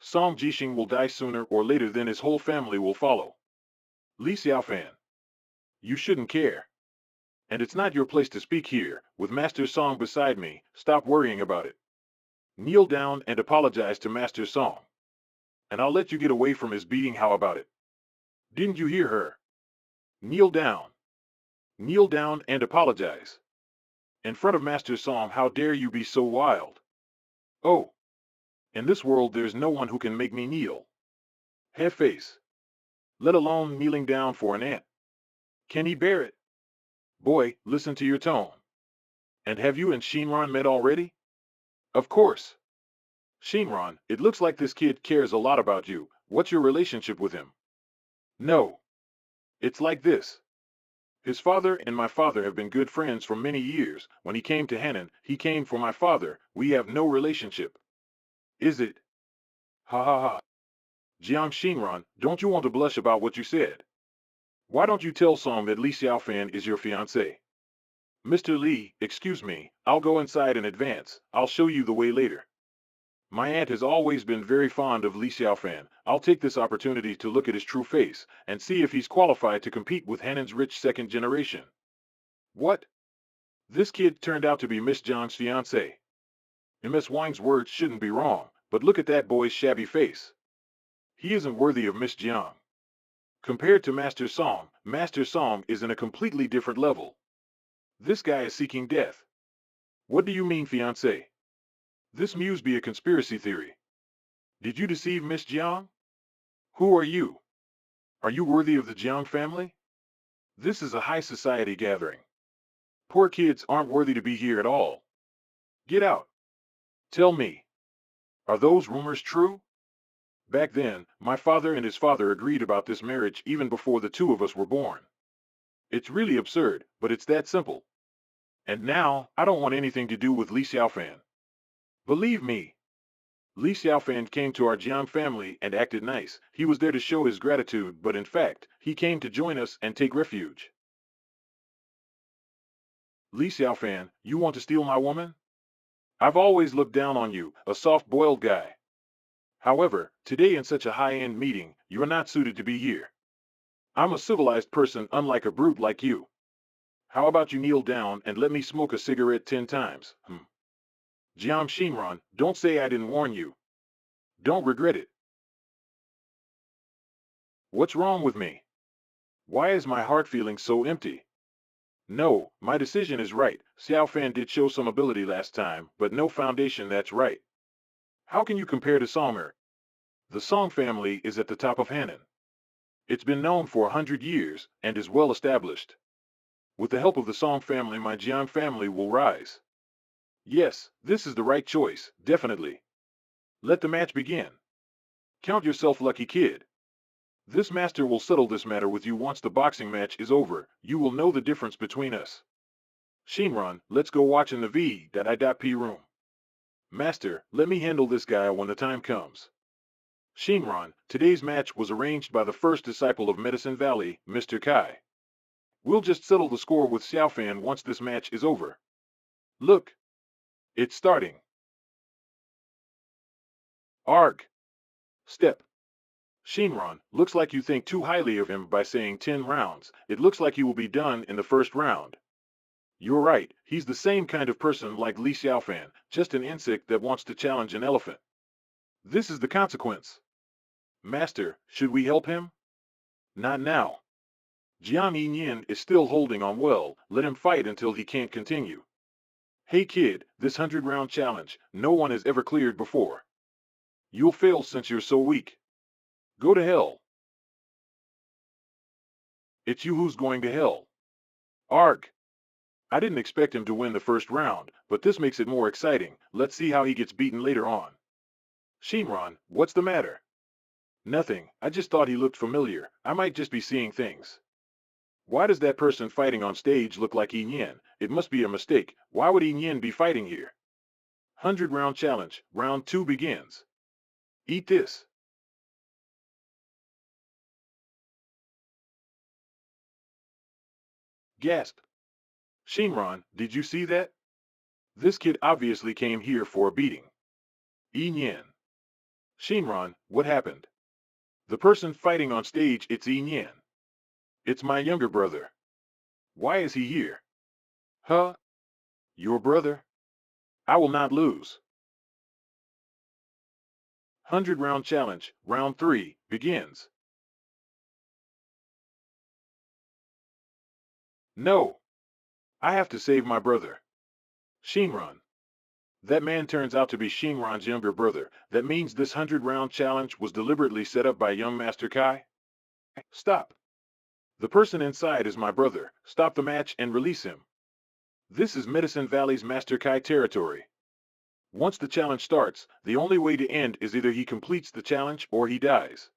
Song Jixing will die sooner or later, then his whole family will follow. Li Xiaofan. You shouldn't care. And it's not your place to speak here, with Master Song beside me. Stop worrying about it. Kneel down and apologize to Master Song. And I'll let you get away from his beating. How about it? Didn't you hear her? Kneel down. Kneel down and apologize. In front of Master Song, how dare you be so wild? Oh. In this world there's no one who can make me kneel. Have face. Let alone kneeling down for an ant. Can he bear it? Boy, listen to your tone. And have you and Shinran met already? Of course. Shinran, it looks like this kid cares a lot about you. What's your relationship with him? No. It's like this. His father and my father have been good friends for many years. When he came to Henan, he came for my father. We have no relationship. Is it? Ha ha ha. Jiang Shinran, don't you want to blush about what you said? Why don't you tell Song that Li Xiaofan is your fiancé? Mr. Li, excuse me, I'll go inside in advance. I'll show you the way later. My aunt has always been very fond of Li Xiaofan. I'll take this opportunity to look at his true face and see if he's qualified to compete with Hanan's rich second generation. What? This kid turned out to be Miss Jiang's fiancé. Ms. Wang's words shouldn't be wrong, but look at that boy's shabby face. He isn't worthy of Miss Jiang. Compared to Master Song is in a completely different level. This guy is seeking death. What do you mean, fiancé? This muse be a conspiracy theory. Did you deceive Miss Jiang? Who are you? Are you worthy of the Jiang family? This is a high society gathering. Poor kids aren't worthy to be here at all. Get out. Tell me, are those rumors true? Back then, my father and his father agreed about this marriage even before the two of us were born. It's really absurd, but it's that simple. And now, I don't want anything to do with Li Xiaofan. Believe me, Li Xiaofan came to our Jiang family and acted nice. He was there to show his gratitude, but in fact, he came to join us and take refuge. Li Xiaofan, you want to steal my woman? I've always looked down on you, a soft-boiled guy. However, today in such a high-end meeting, you're not suited to be here. I'm a civilized person unlike a brute like you. How about you kneel down and let me smoke a cigarette 10 times, Jiang Xinran, don't say I didn't warn you. Don't regret it. What's wrong with me? Why is my heart feeling so empty? No, my decision is right. Xiaofan did show some ability last time, but no foundation, that's right. How can you compare to Songer? The Song family is at the top of Hannan. It's been known for 100 years and is well established. With the help of the Song family, my Jiang family will rise. Yes, this is the right choice, definitely. Let the match begin. Count yourself lucky, kid. This master will settle this matter with you once the boxing match is over. You will know the difference between us. Shinran, let's go watch in the V.I.P room. Master, let me handle this guy when the time comes. Shinran, today's match was arranged by the first disciple of Medicine Valley, Mr. Kai. We'll just settle the score with Xiaofan once this match is over. Look. It's starting. Arg. Step. Shinran, looks like you think too highly of him by saying 10 rounds. It looks like he will be done in the first round. You're right, he's the same kind of person like Li Xiaofan, just an insect that wants to challenge an elephant. This is the consequence. Master, should we help him? Not now. Jiang Yinyin is still holding on well, let him fight until he can't continue. Hey kid, this 100-round challenge, no one has ever cleared before. You'll fail since you're so weak. Go to hell. It's you who's going to hell. Arg. I didn't expect him to win the first round, but this makes it more exciting. Let's see how he gets beaten later on. Shinran, what's the matter? Nothing, I just thought he looked familiar. I might just be seeing things. Why does that person fighting on stage look like Yin? It must be a mistake. Why would Yin be fighting here? 100-round challenge. Round 2 begins. Eat this. Gasp. Shinran, did you see that? This kid obviously came here for a beating. Yin. Shinran, what happened? The person fighting on stage, it's Yin. It's my younger brother. Why is he here? Huh? Your brother? I will not lose. 100-round challenge, round 3, begins. No. I have to save my brother. Shinran. That man turns out to be Shinran's younger brother. That means this 100-round challenge was deliberately set up by young Master Kai? Stop. The person inside is my brother. Stop the match and release him. This is Medicine Valley's Master Kai territory. Once the challenge starts, the only way to end is either he completes the challenge or he dies.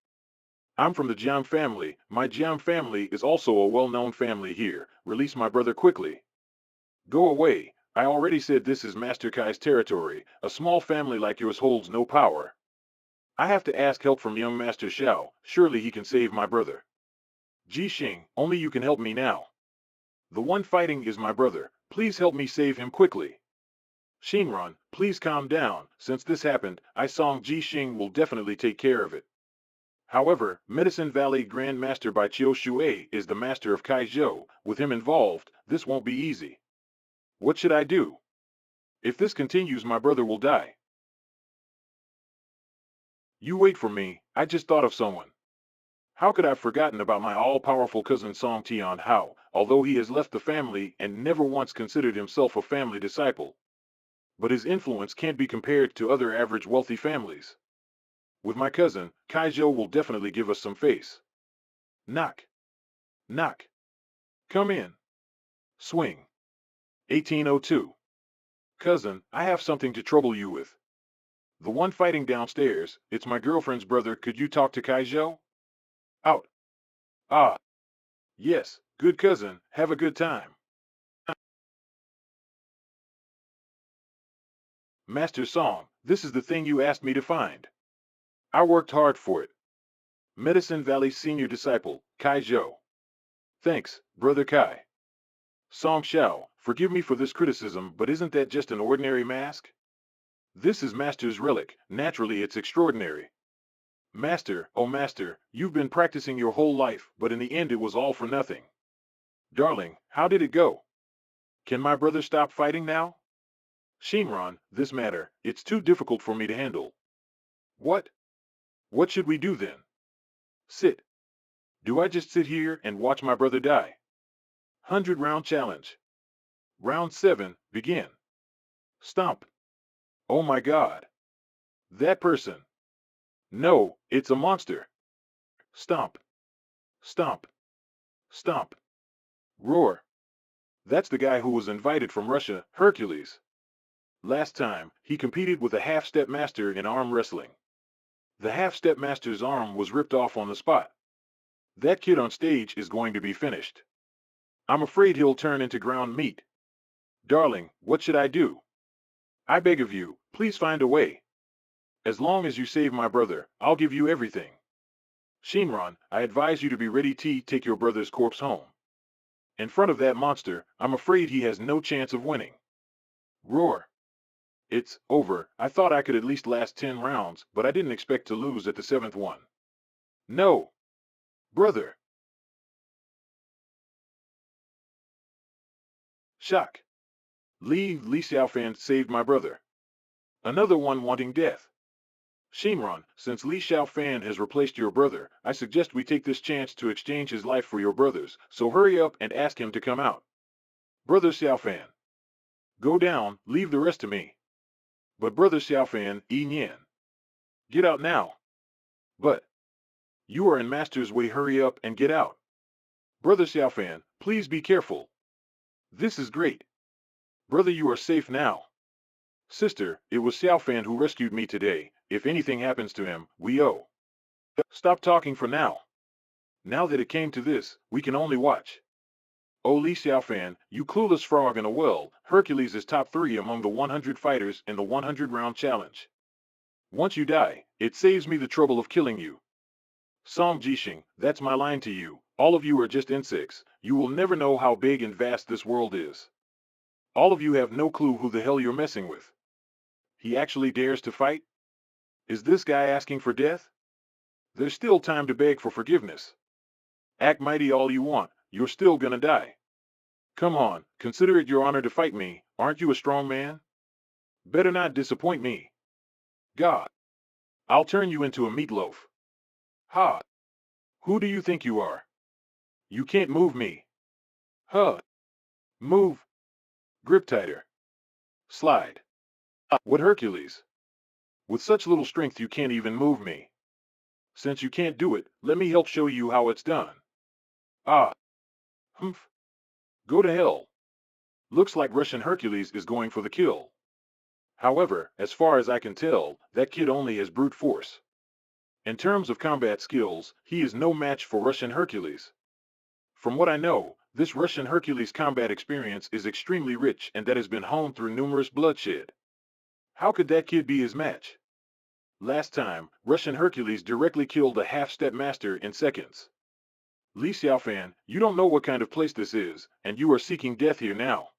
I'm from the Jiang family. My Jiang family is also a well-known family here. Release my brother quickly. Go away. I already said this is Master Kai's territory. A small family like yours holds no power. I have to ask help from young Master Xiao. Surely he can save my brother. Ji Xing, only you can help me now. The one fighting is my brother. Please help me save him quickly. Shinran, please calm down. Since this happened, I Song Ji Xing will definitely take care of it. However, Medicine Valley Grand Master Bai Chiu Shui is the master of Kaizhou. With him involved, this won't be easy. What should I do? If this continues, my brother will die. You wait for me, I just thought of someone. How could I have forgotten about my all-powerful cousin Song Tian Hao? although he has left the family and never once considered himself a family disciple. But his influence can't be compared to other average wealthy families. With my cousin, Kaijo will definitely give us some face. Knock. Knock. Come in. Swing. 1802. Cousin, I have something to trouble you with. The one fighting downstairs, it's my girlfriend's brother. Could you talk to Kaijo? Out. Ah. Yes, good cousin, have a good time. Master Song, this is the thing you asked me to find. I worked hard for it. Medicine Valley Senior Disciple, Kaijo. Thanks, Brother Kai. Song Xiao, forgive me for this criticism, but isn't that just an ordinary mask? This is Master's relic, naturally it's extraordinary. Master, oh Master, you've been practicing your whole life, but in the end it was all for nothing. Darling, how did it go? Can my brother stop fighting now? Shinron, this matter, it's too difficult for me to handle. What? What should we do then? Sit. Do I just sit here and watch my brother die? 100-round challenge. Round 7, begin. Stomp. Oh my God. That person. No, it's a monster. Stomp. Stomp. Stomp. Roar. That's the guy who was invited from Russia, Hercules. Last time, he competed with a half-step master in arm wrestling. The half-step master's arm was ripped off on the spot. That kid on stage is going to be finished. I'm afraid he'll turn into ground meat. Darling, what should I do? I beg of you, please find a way. As long as you save my brother, I'll give you everything. Shinron, I advise you to be ready to take your brother's corpse home. In front of that monster, I'm afraid he has no chance of winning. Roar. It's over. I thought I could at least last 10 rounds, but I didn't expect to lose at the 7th one. No. Brother. Shock. Li Xiaofan saved my brother. Another one wanting death. Shinron, since Li Xiaofan has replaced your brother, I suggest we take this chance to exchange his life for your brother's, so hurry up and ask him to come out. Brother Xiaofan. Go down, leave the rest to me. But Brother Xiaofan, Yi Nian. Get out now. But. You are in Master's way, hurry up and get out. Brother Xiaofan, please be careful. This is great. Brother, you are safe now. Sister, it was Xiaofan who rescued me today. If anything happens to him, we owe. Stop talking for now. Now that it came to this, we can only watch. Oh Li Xiaofan, you clueless frog in a well, Hercules is top 3 among the 100 fighters in the 100-round challenge. Once you die, it saves me the trouble of killing you. Song Jixing, that's my line to you. All of you are just insects. You will never know how big and vast this world is. All of you have no clue who the hell you're messing with. He actually dares to fight? Is this guy asking for death? There's still time to beg for forgiveness. Act mighty all you want, you're still gonna die. Come on, consider it your honor to fight me, aren't you a strong man? Better not disappoint me. God. I'll turn you into a meatloaf. Ha! Who do you think you are? You can't move me. Huh. Move. Grip tighter. Slide. What Hercules? With such little strength you can't even move me. Since you can't do it, let me help show you how it's done. Ah. Humph. Go to hell. Looks like Russian Hercules is going for the kill. However, as far as I can tell, that kid only has brute force. In terms of combat skills, he is no match for Russian Hercules. From what I know, this Russian Hercules combat experience is extremely rich and that has been honed through numerous bloodshed. How could that kid be his match? Last time, Russian Hercules directly killed a half-step master in seconds. Li Xiaofan, you don't know what kind of place this is, and you are seeking death here now.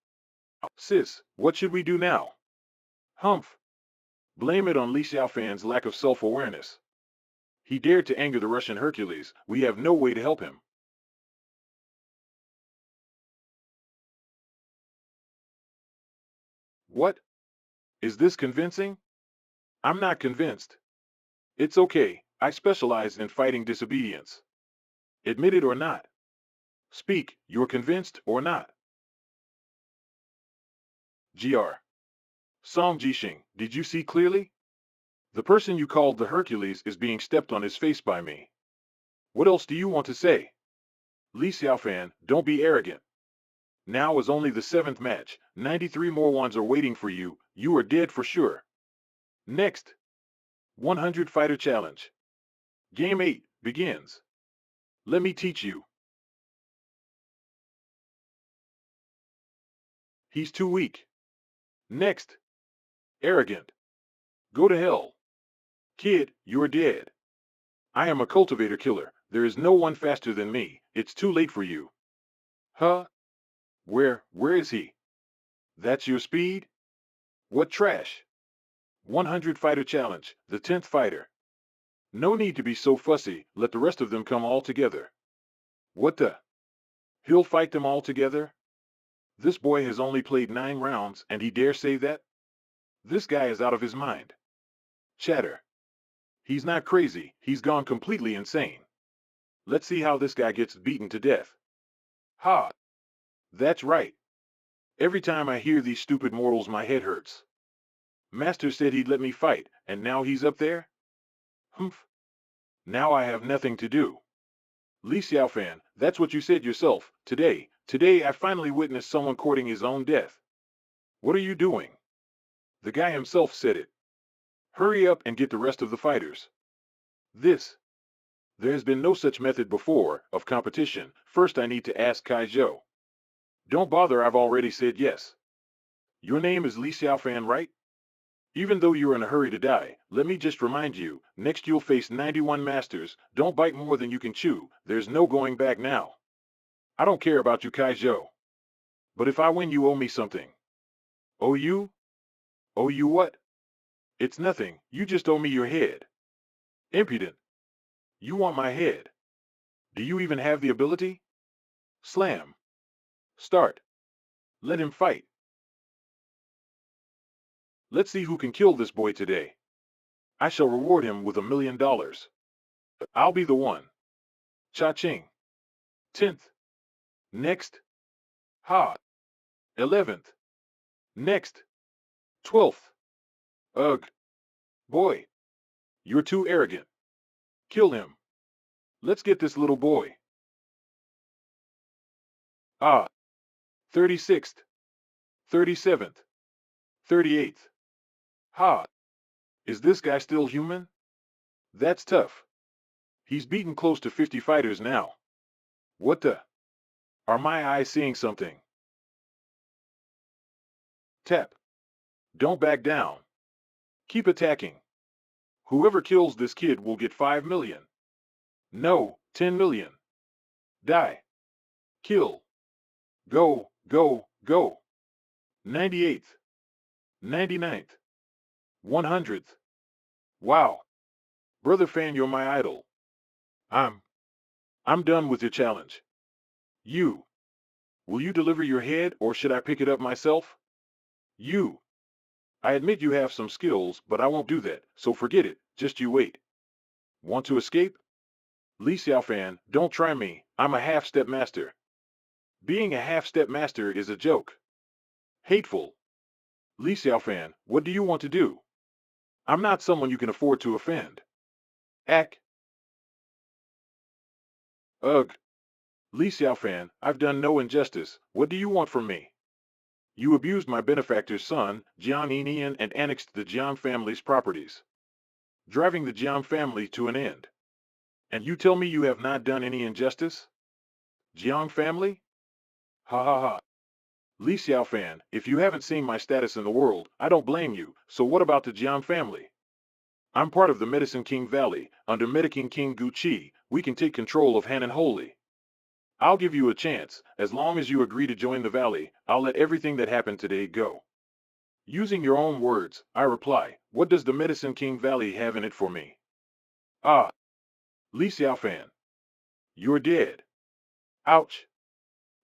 Sis, what should we do now? Humph. Blame it on Li Xiaofan's lack of self-awareness. He dared to anger the Russian Hercules. We have no way to help him. What? Is this convincing? I'm not convinced. It's okay, I specialize in fighting disobedience. Admit it or not. Speak, you're convinced or not? Gr. Song Jishing, did you see clearly? The person you called the Hercules is being stepped on his face by me. What else do you want to say? Li Xiaofan, don't be arrogant. Now is only the 7th match. 93 more ones are waiting for you. You are dead for sure. Next. 100 Fighter Challenge. Game 8 begins. Let me teach you. He's too weak. Next. Arrogant. Go to hell. Kid, you're dead. I am a cultivator killer. There is no one faster than me. It's too late for you. Huh? Where is he? That's your speed? What trash? 100 Fighter Challenge, the 10th fighter. No need to be so fussy, let the rest of them come all together. What the? He'll fight them all together? This boy has only played 9 rounds and he dare say that? This guy is out of his mind. Chatter. He's not crazy, he's gone completely insane. Let's see how this guy gets beaten to death. Ha! That's right. Every time I hear these stupid mortals my head hurts. Master said he'd let me fight, and now he's up there? Humph. Now I have nothing to do. Li Xiaofan, that's what you said yourself. Today I finally witnessed someone courting his own death. What are you doing? The guy himself said it. Hurry up and get the rest of the fighters. There's been no such method before, of competition. First I need to ask Kai Zhou. Don't bother, I've already said yes. Your name is Li Xiaofan, right? Even though you're in a hurry to die, let me just remind you, next you'll face 91 masters. Don't bite more than you can chew, there's no going back now. I don't care about you, Kai Zhou. But if I win, you owe me something. Owe you? Owe you what? It's nothing, you just owe me your head. Impudent. You want my head. Do you even have the ability? Slam. Start. Let him fight. Let's see who can kill this boy today. I shall reward him with $1 million. I'll be the one. Cha-ching. 10th. Next. Ha. 11th. Next. 12th. Ugh. Boy. You're too arrogant. Kill him. Let's get this little boy. Ah. 36th. 37th. 38th. Ha. Is this guy still human? That's tough. He's beaten close to 50 fighters now. What the? Are my eyes seeing something? Tap. Don't back down. Keep attacking. Whoever kills this kid will get 5 million. No, 10 million. Die. Kill. Go, go, go. 98th. 99th. 100th. Wow. Brother Fan, you're my idol. I'm done with your challenge. You. Will you deliver your head or should I pick it up myself? You. I admit you have some skills, but I won't do that, so forget it, just you wait. Want to escape? Li Xiaofan, don't try me, I'm a half-step master. Being a half-step master is a joke. Hateful. Li Xiaofan, what do you want to do? I'm not someone you can afford to offend. Ack. Ugh. Li Xiaofan, I've done no injustice, what do you want from me? You abused my benefactor's son, Jiang Yinian, and annexed the Jiang family's properties, driving the Jiang family to an end. And you tell me you have not done any injustice? Jiang family? Ha ha ha. Li Xiaofan, if you haven't seen my status in the world, I don't blame you, so what about the Jiang family? I'm part of the Medicine King Valley. Under Medicine King Gu Qi, we can take control of Hanan Holy. I'll give you a chance. As long as you agree to join the valley, I'll let everything that happened today go. Using your own words, I reply, what does the Medicine King Valley have in it for me? Ah. Li Xiaofan. You're dead. Ouch.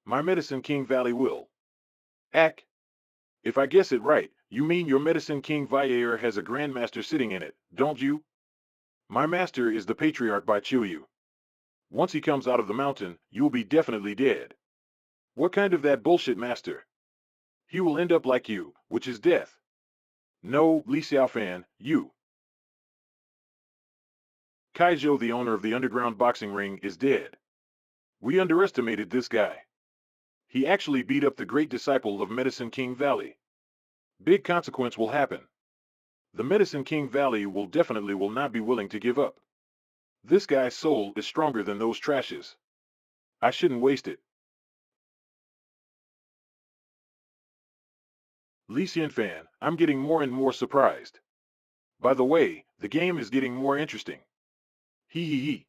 My Medicine King Valley will. Ack. If I guess it right, you mean your Medicine King Valley has a Grandmaster sitting in it, don't you? My master is the Patriarch Bai Chuyu. Once he comes out of the mountain, you'll be definitely dead. What kind of that bullshit, master? He will end up like you, which is death. No, Li Xiaofan, you. Kaizhou, the owner of the underground boxing ring, is dead. We underestimated this guy. He actually beat up the great disciple of Medicine King Valley. Big consequence will happen. The Medicine King Valley will not be willing to give up. This guy's soul is stronger than those trashes. I shouldn't waste it. Li Xianfan, I'm getting more and more surprised. By the way, the game is getting more interesting. Hee hee hee.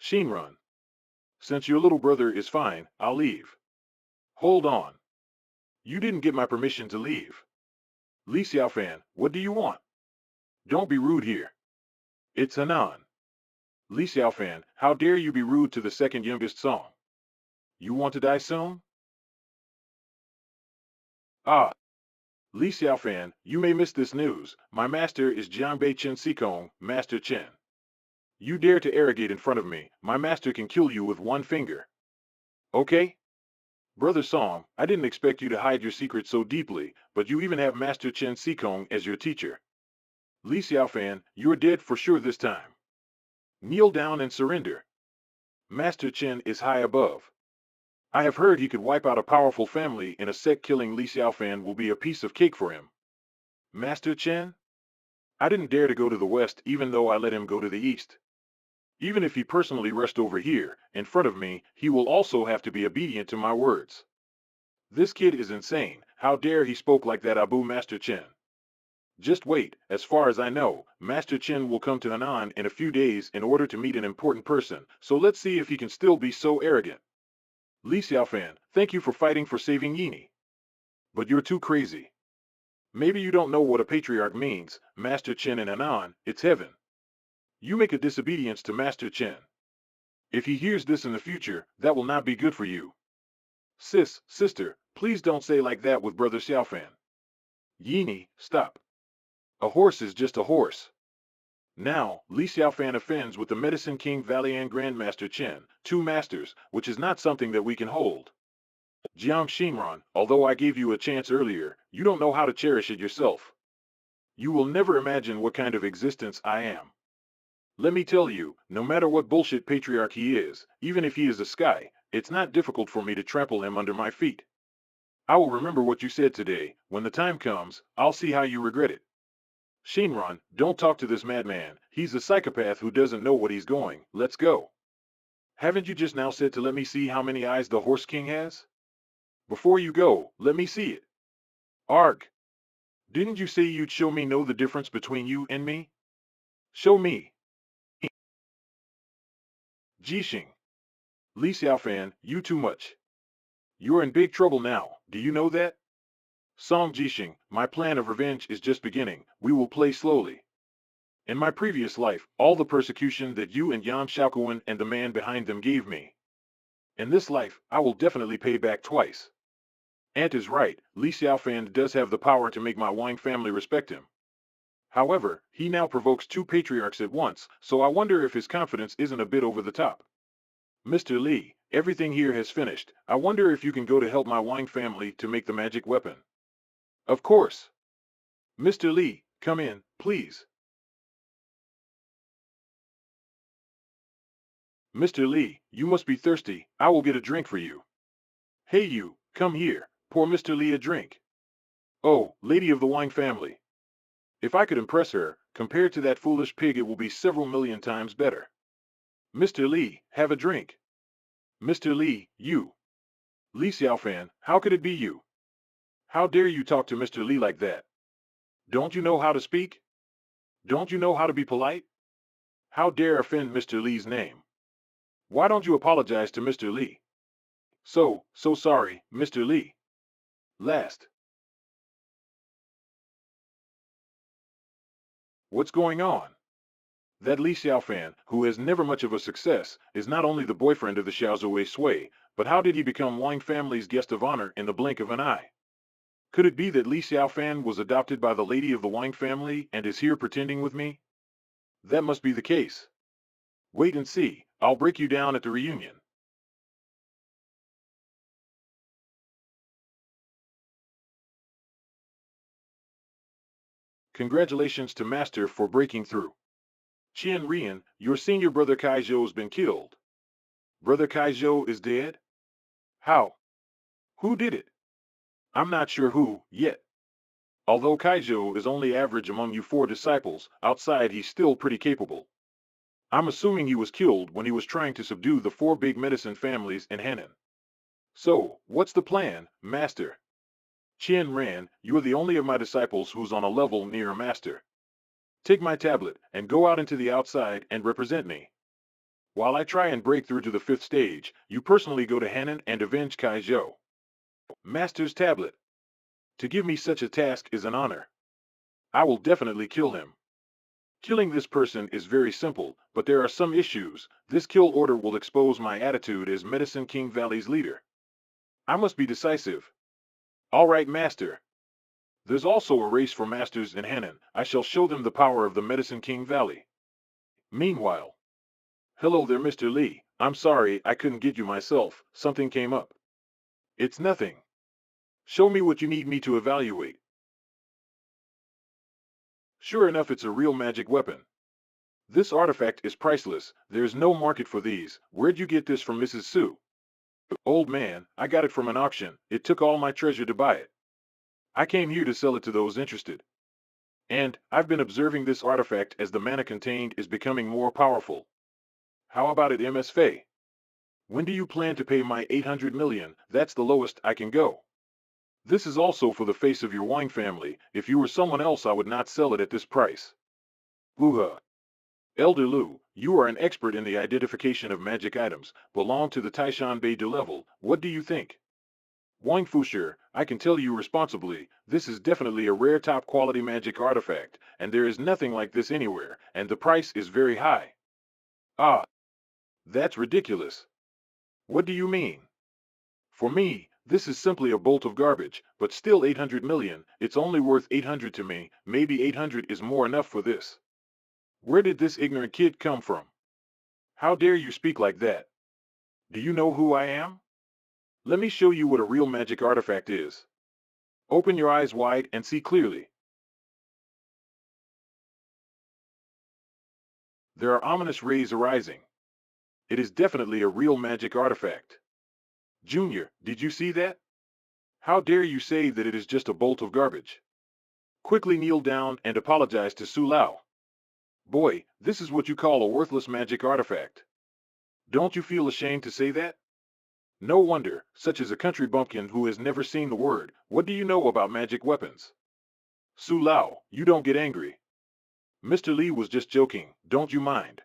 Shinran. Since your little brother is fine, I'll leave. Hold on. You didn't get my permission to leave. Li Xiaofan, what do you want? Don't be rude here. It's Hanan. Li Xiaofan, how dare you be rude to the second youngest song? You want to die soon? Ah. Li Xiaofan, you may miss this news. My master is Jiangbei Chen Sikong, Master Chen. You dare to arrogate in front of me, my master can kill you with one finger. Okay? Brother Song, I didn't expect you to hide your secret so deeply, but you even have Master Chen Sikong as your teacher. Li Xiaofan, you're dead for sure this time. Kneel down and surrender. Master Chen is high above. I have heard he could wipe out a powerful family in a sec. Killing Li Xiaofan will be a piece of cake for him. Master Chen? I didn't dare to go to the west even though I let him go to the east. Even if he personally rushed over here, in front of me, he will also have to be obedient to my words. This kid is insane. How dare he spoke like that, Abu Master Chen? Just wait, as far as I know, Master Chen will come to Henan in a few days in order to meet an important person, so let's see if he can still be so arrogant. Li Xiaofan, thank you for fighting for saving Yini. But you're too crazy. Maybe you don't know what a patriarch means, Master Chen in Henan, it's heaven. You make a disobedience to Master Chen. If he hears this in the future, that will not be good for you. Sister, please don't say like that with Brother Xiaofan. Yini, stop. A horse is just a horse. Now, Li Xiaofan offends with the Medicine King Valley and Grandmaster Chen, two masters, which is not something that we can hold. Jiang Xinran, although I gave you a chance earlier, you don't know how to cherish it yourself. You will never imagine what kind of existence I am. Let me tell you, no matter what bullshit patriarch he is, even if he is a sky, it's not difficult for me to trample him under my feet. I will remember what you said today. When the time comes, I'll see how you regret it. Shinran, don't talk to this madman. He's a psychopath who doesn't know what he's going. Let's go. Haven't you just now said to let me see how many eyes the Horse King has? Before you go, let me see it. Arg. Didn't you say you'd show me know the difference between you and me? Show me. Jixing. Li Xiaofan, you too much. You're in big trouble now, do you know that? Song Jixing, my plan of revenge is just beginning. We will play slowly. In my previous life, all the persecution that you and Yan Xiaokuan and the man behind them gave me. In this life, I will definitely pay back twice. Ant is right, Li Xiaofan does have the power to make my Wang family respect him. However, he now provokes two patriarchs at once, so I wonder if his confidence isn't a bit over the top. Mr. Li, everything here has finished. I wonder if you can go to help my Wang family to make the magic weapon. Of course. Mr. Li, come in, please. Mr. Li, you must be thirsty. I will get a drink for you. Hey you, come here. Pour Mr. Li a drink. Oh, lady of the Wang family. If I could impress her, compared to that foolish pig, it will be several million times better. Mr. Li, have a drink. Mr. Li, you. Li Xiaofan, how could it be you? How dare you talk to Mr. Li like that? Don't you know how to speak? Don't you know how to be polite? How dare offend Mr. Li's name? Why don't you apologize to Mr. Li? So sorry, Mr. Li. Last. What's going on? That Li Xiaofan, who has never much of a success, is not only the boyfriend of the Xiaozhou Sui, but how did he become Wang family's guest of honor in the blink of an eye? Could it be that Li Xiaofan was adopted by the lady of the Wang family and is here pretending with me? That must be the case. Wait and see, I'll break you down at the reunion. Congratulations to Master for breaking through. Qian Rian, your senior brother Kaizhou's been killed. Brother Kaizhou is dead? How? Who did it? I'm not sure who, yet. Although Kaizhou is only average among you four disciples, outside he's still pretty capable. I'm assuming he was killed when he was trying to subdue the four big medicine families in Henan. So, what's the plan, Master? Qian Ran, you are the only of my disciples who's on a level near a master. Take my tablet and go out into the outside and represent me. While I try and break through to the fifth stage, you personally go to Henan and avenge Kaizhou. Master's tablet. To give me such a task is an honor. I will definitely kill him. Killing this person is very simple, but there are some issues. This kill order will expose my attitude as Medicine King Valley's leader. I must be decisive. All right, Master. There's also a race for masters in Henan. I shall show them the power of the Medicine King Valley. Meanwhile. Hello there, Mr. Lee. I'm sorry I couldn't get you myself. Something came up. It's nothing. Show me what you need me to evaluate. Sure enough, it's a real magic weapon. This artifact is priceless. There's no market for these. Where'd you get this from, Mrs. Su? Old man, I got it from an auction. It took all my treasure to buy it. I came here to sell it to those interested. And I've been observing this artifact as the mana contained is becoming more powerful. How about it, MS Fei? When do you plan to pay my 800 million? That's the lowest I can go. This is also for the face of your Wang family. If you were someone else, I would not sell it at this price. Woo-ha. Elder Lu, you are an expert in the identification of magic items, belong to the Taixuan Taizun level. What do you think? Wang Fusher, I can tell you responsibly, this is definitely a rare top-quality magic artifact, and there is nothing like this anywhere, and the price is very high. Ah, that's ridiculous. What do you mean? For me, this is simply a bolt of garbage, but still 800 million, it's only worth 800 to me, maybe 800 is more enough for this. Where did this ignorant kid come from? How dare you speak like that? Do you know who I am? Let me show you what a real magic artifact is. Open your eyes wide and see clearly. There are ominous rays arising. It is definitely a real magic artifact. Junior, did you see that? How dare you say that it is just a bolt of garbage? Quickly kneel down and apologize to Su Lao. Boy, this is what you call a worthless magic artifact. Don't you feel ashamed to say that? No wonder, such as a country bumpkin who has never seen the word. What do you know about magic weapons? Su Lao, you don't get angry. Mr. Lee was just joking, don't you mind.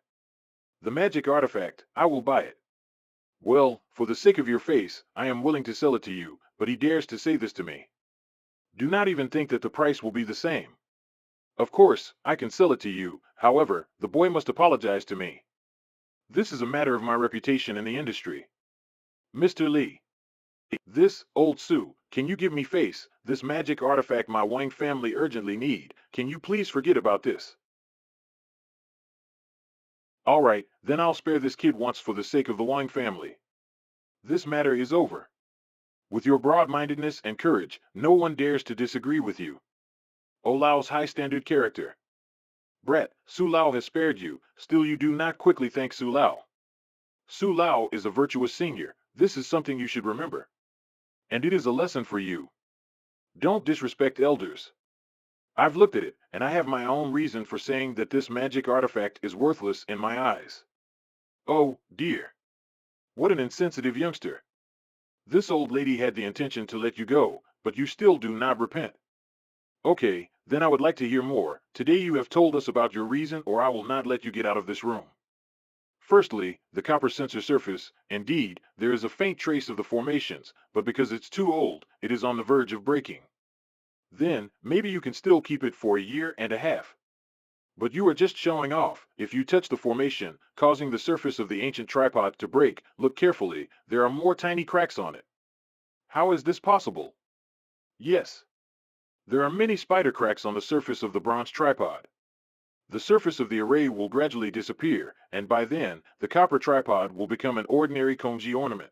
The magic artifact, I will buy it. Well, for the sake of your face, I am willing to sell it to you, but he dares to say this to me. Do not even think that the price will be the same. Of course, I can sell it to you, however, the boy must apologize to me. This is a matter of my reputation in the industry. Mr. Lee. This, old Su, can you give me face, this magic artifact my Wang family urgently need, can you please forget about this? Alright, then I'll spare this kid once for the sake of the Wang family. This matter is over. With your broad-mindedness and courage, no one dares to disagree with you. O Lao's high-standard character. Brat, Su Lao has spared you, still you do not quickly thank Su Lao. Su Lao is a virtuous senior, this is something you should remember. And it is a lesson for you. Don't disrespect elders. I've looked at it, and I have my own reason for saying that this magic artifact is worthless in my eyes. Oh, dear. What an insensitive youngster. This old lady had the intention to let you go, but you still do not repent. Okay, then I would like to hear more. Today you have told us about your reason or I will not let you get out of this room. Firstly, the copper sensor surface, indeed, there is a faint trace of the formations, but because it's too old, it is on the verge of breaking. Then, maybe you can still keep it for a year and a half. But you are just showing off. If you touch the formation, causing the surface of the ancient tripod to break, look carefully, there are more tiny cracks on it. How is this possible? Yes. There are many spider cracks on the surface of the bronze tripod. The surface of the array will gradually disappear, and by then, the copper tripod will become an ordinary Kongji ornament.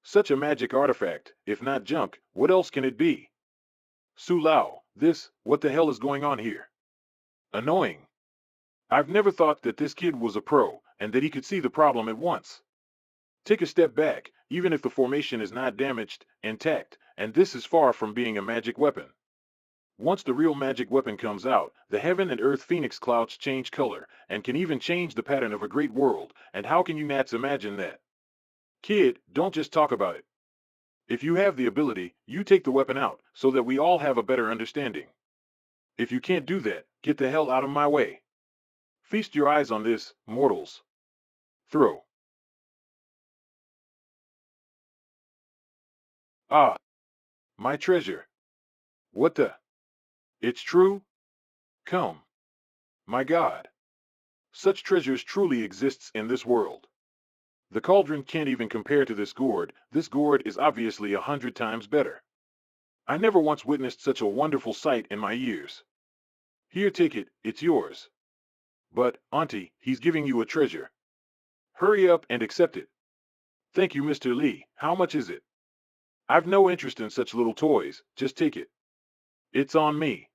Such a magic artifact, if not junk, what else can it be? Su Lao, what the hell is going on here? Annoying. I've never thought that this kid was a pro, and that he could see the problem at once. Take a step back, even if the formation is not damaged, intact, and this is far from being a magic weapon. Once the real magic weapon comes out, the heaven and earth phoenix clouds change color, and can even change the pattern of a great world, and how can you Nats imagine that? Kid, don't just talk about it. If you have the ability, you take the weapon out, so that we all have a better understanding. If you can't do that, get the hell out of my way. Feast your eyes on this, mortals. Throw. Ah, my treasure. What the? It's true? Come. My God. Such treasures truly exists in this world. The cauldron can't even compare to this gourd. This gourd is obviously 100 times better. I never once witnessed such a wonderful sight in my years. Here, take it, it's yours. But, Auntie, he's giving you a treasure. Hurry up and accept it. Thank you, Mr. Lee. How much is it? I've no interest in such little toys, just take it. It's on me.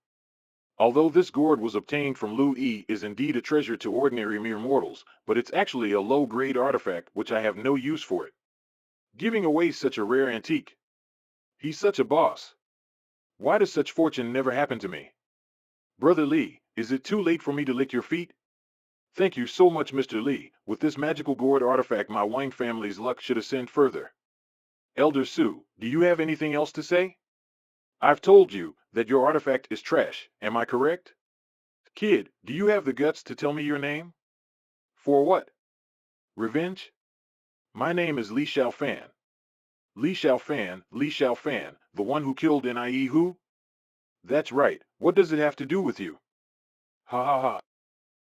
Although this gourd was obtained from Lu Yi is indeed a treasure to ordinary mere mortals, but it's actually a low-grade artifact which I have no use for it. Giving away such a rare antique. He's such a boss. Why does such fortune never happen to me? Brother Lee, is it too late for me to lick your feet? Thank you so much, Mr. Lee. With this magical gourd artifact, my Wang family's luck should ascend further. Elder Su, do you have anything else to say? I've told you that your artifact is trash, am I correct? Kid, do you have the guts to tell me your name? For what? Revenge? My name is Li Xiaofan. Li Xiaofan, the one who killed Nie Hu? That's right, what does it have to do with you? Ha ha ha.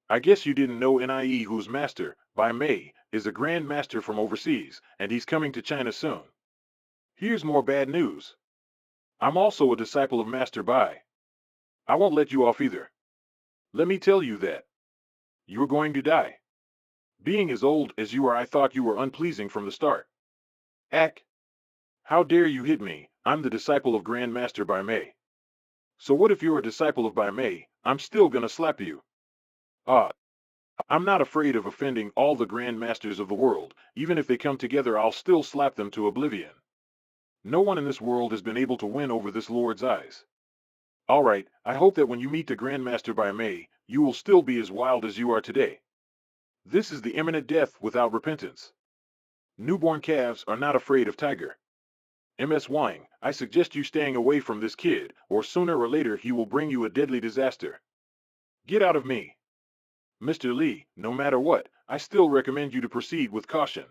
I guess you didn't know Nie Hu's master, Bai Mei, is a grand master from overseas, and he's coming to China soon. Here's more bad news. I'm also a disciple of Master Bai. I won't let you off either. Let me tell you that. You're going to die. Being as old as you are, I thought you were unpleasing from the start. Ack. How dare you hit me? I'm the disciple of Grand Master Bai Mei. So what if you're a disciple of Bai Mei? I'm still gonna slap you. Ah. I'm not afraid of offending all the Grand Masters of the world. Even if they come together, I'll still slap them to oblivion. No one in this world has been able to win over this Lord's eyes. All right, I hope that when you meet the Grandmaster Bai Mei, you will still be as wild as you are today. This is the imminent death without repentance. Newborn calves are not afraid of tiger. MS Wang, I suggest you staying away from this kid, or sooner or later he will bring you a deadly disaster. Get out of me. Mr. Lee, no matter what, I still recommend you to proceed with caution.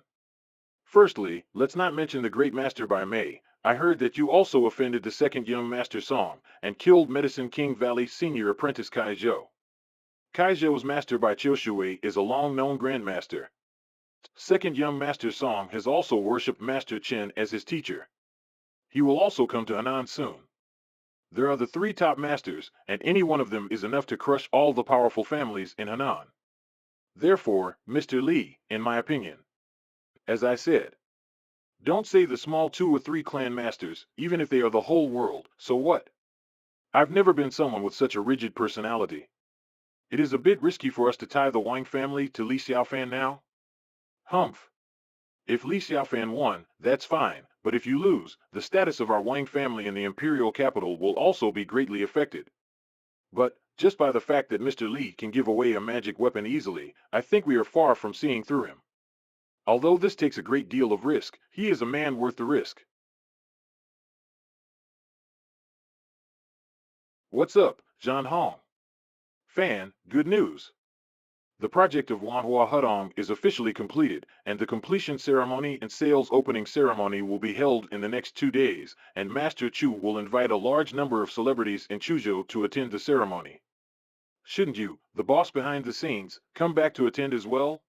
Firstly, let's not mention the great master Bai Mei. I heard that you also offended the second young master Song, and killed Medicine King Valley's senior apprentice Kai Zhou. Kai Zhou's master Bai Qiushui is a long-known grandmaster. Second young master Song has also worshipped Master Chen as his teacher. He will also come to Henan soon. There are the three top masters, and any one of them is enough to crush all the powerful families in Henan. Therefore, Mr. Lee, in my opinion, as I said, don't say the small 2 or 3 clan masters, even if they are the whole world, so what? I've never been someone with such a rigid personality. It is a bit risky for us to tie the Wang family to Li Xiaofan now. Humph. If Li Xiaofan won, that's fine, but if you lose, the status of our Wang family in the imperial capital will also be greatly affected. But, just by the fact that Mr. Li can give away a magic weapon easily, I think we are far from seeing through him. Although this takes a great deal of risk, he is a man worth the risk. What's up, Zhan Hong? Fan, good news. The project of Wanhua Hudong is officially completed, and the completion ceremony and sales opening ceremony will be held in the next 2 days, and Master Chu will invite a large number of celebrities in Chuzhou to attend the ceremony. Shouldn't you, the boss behind the scenes, come back to attend as well?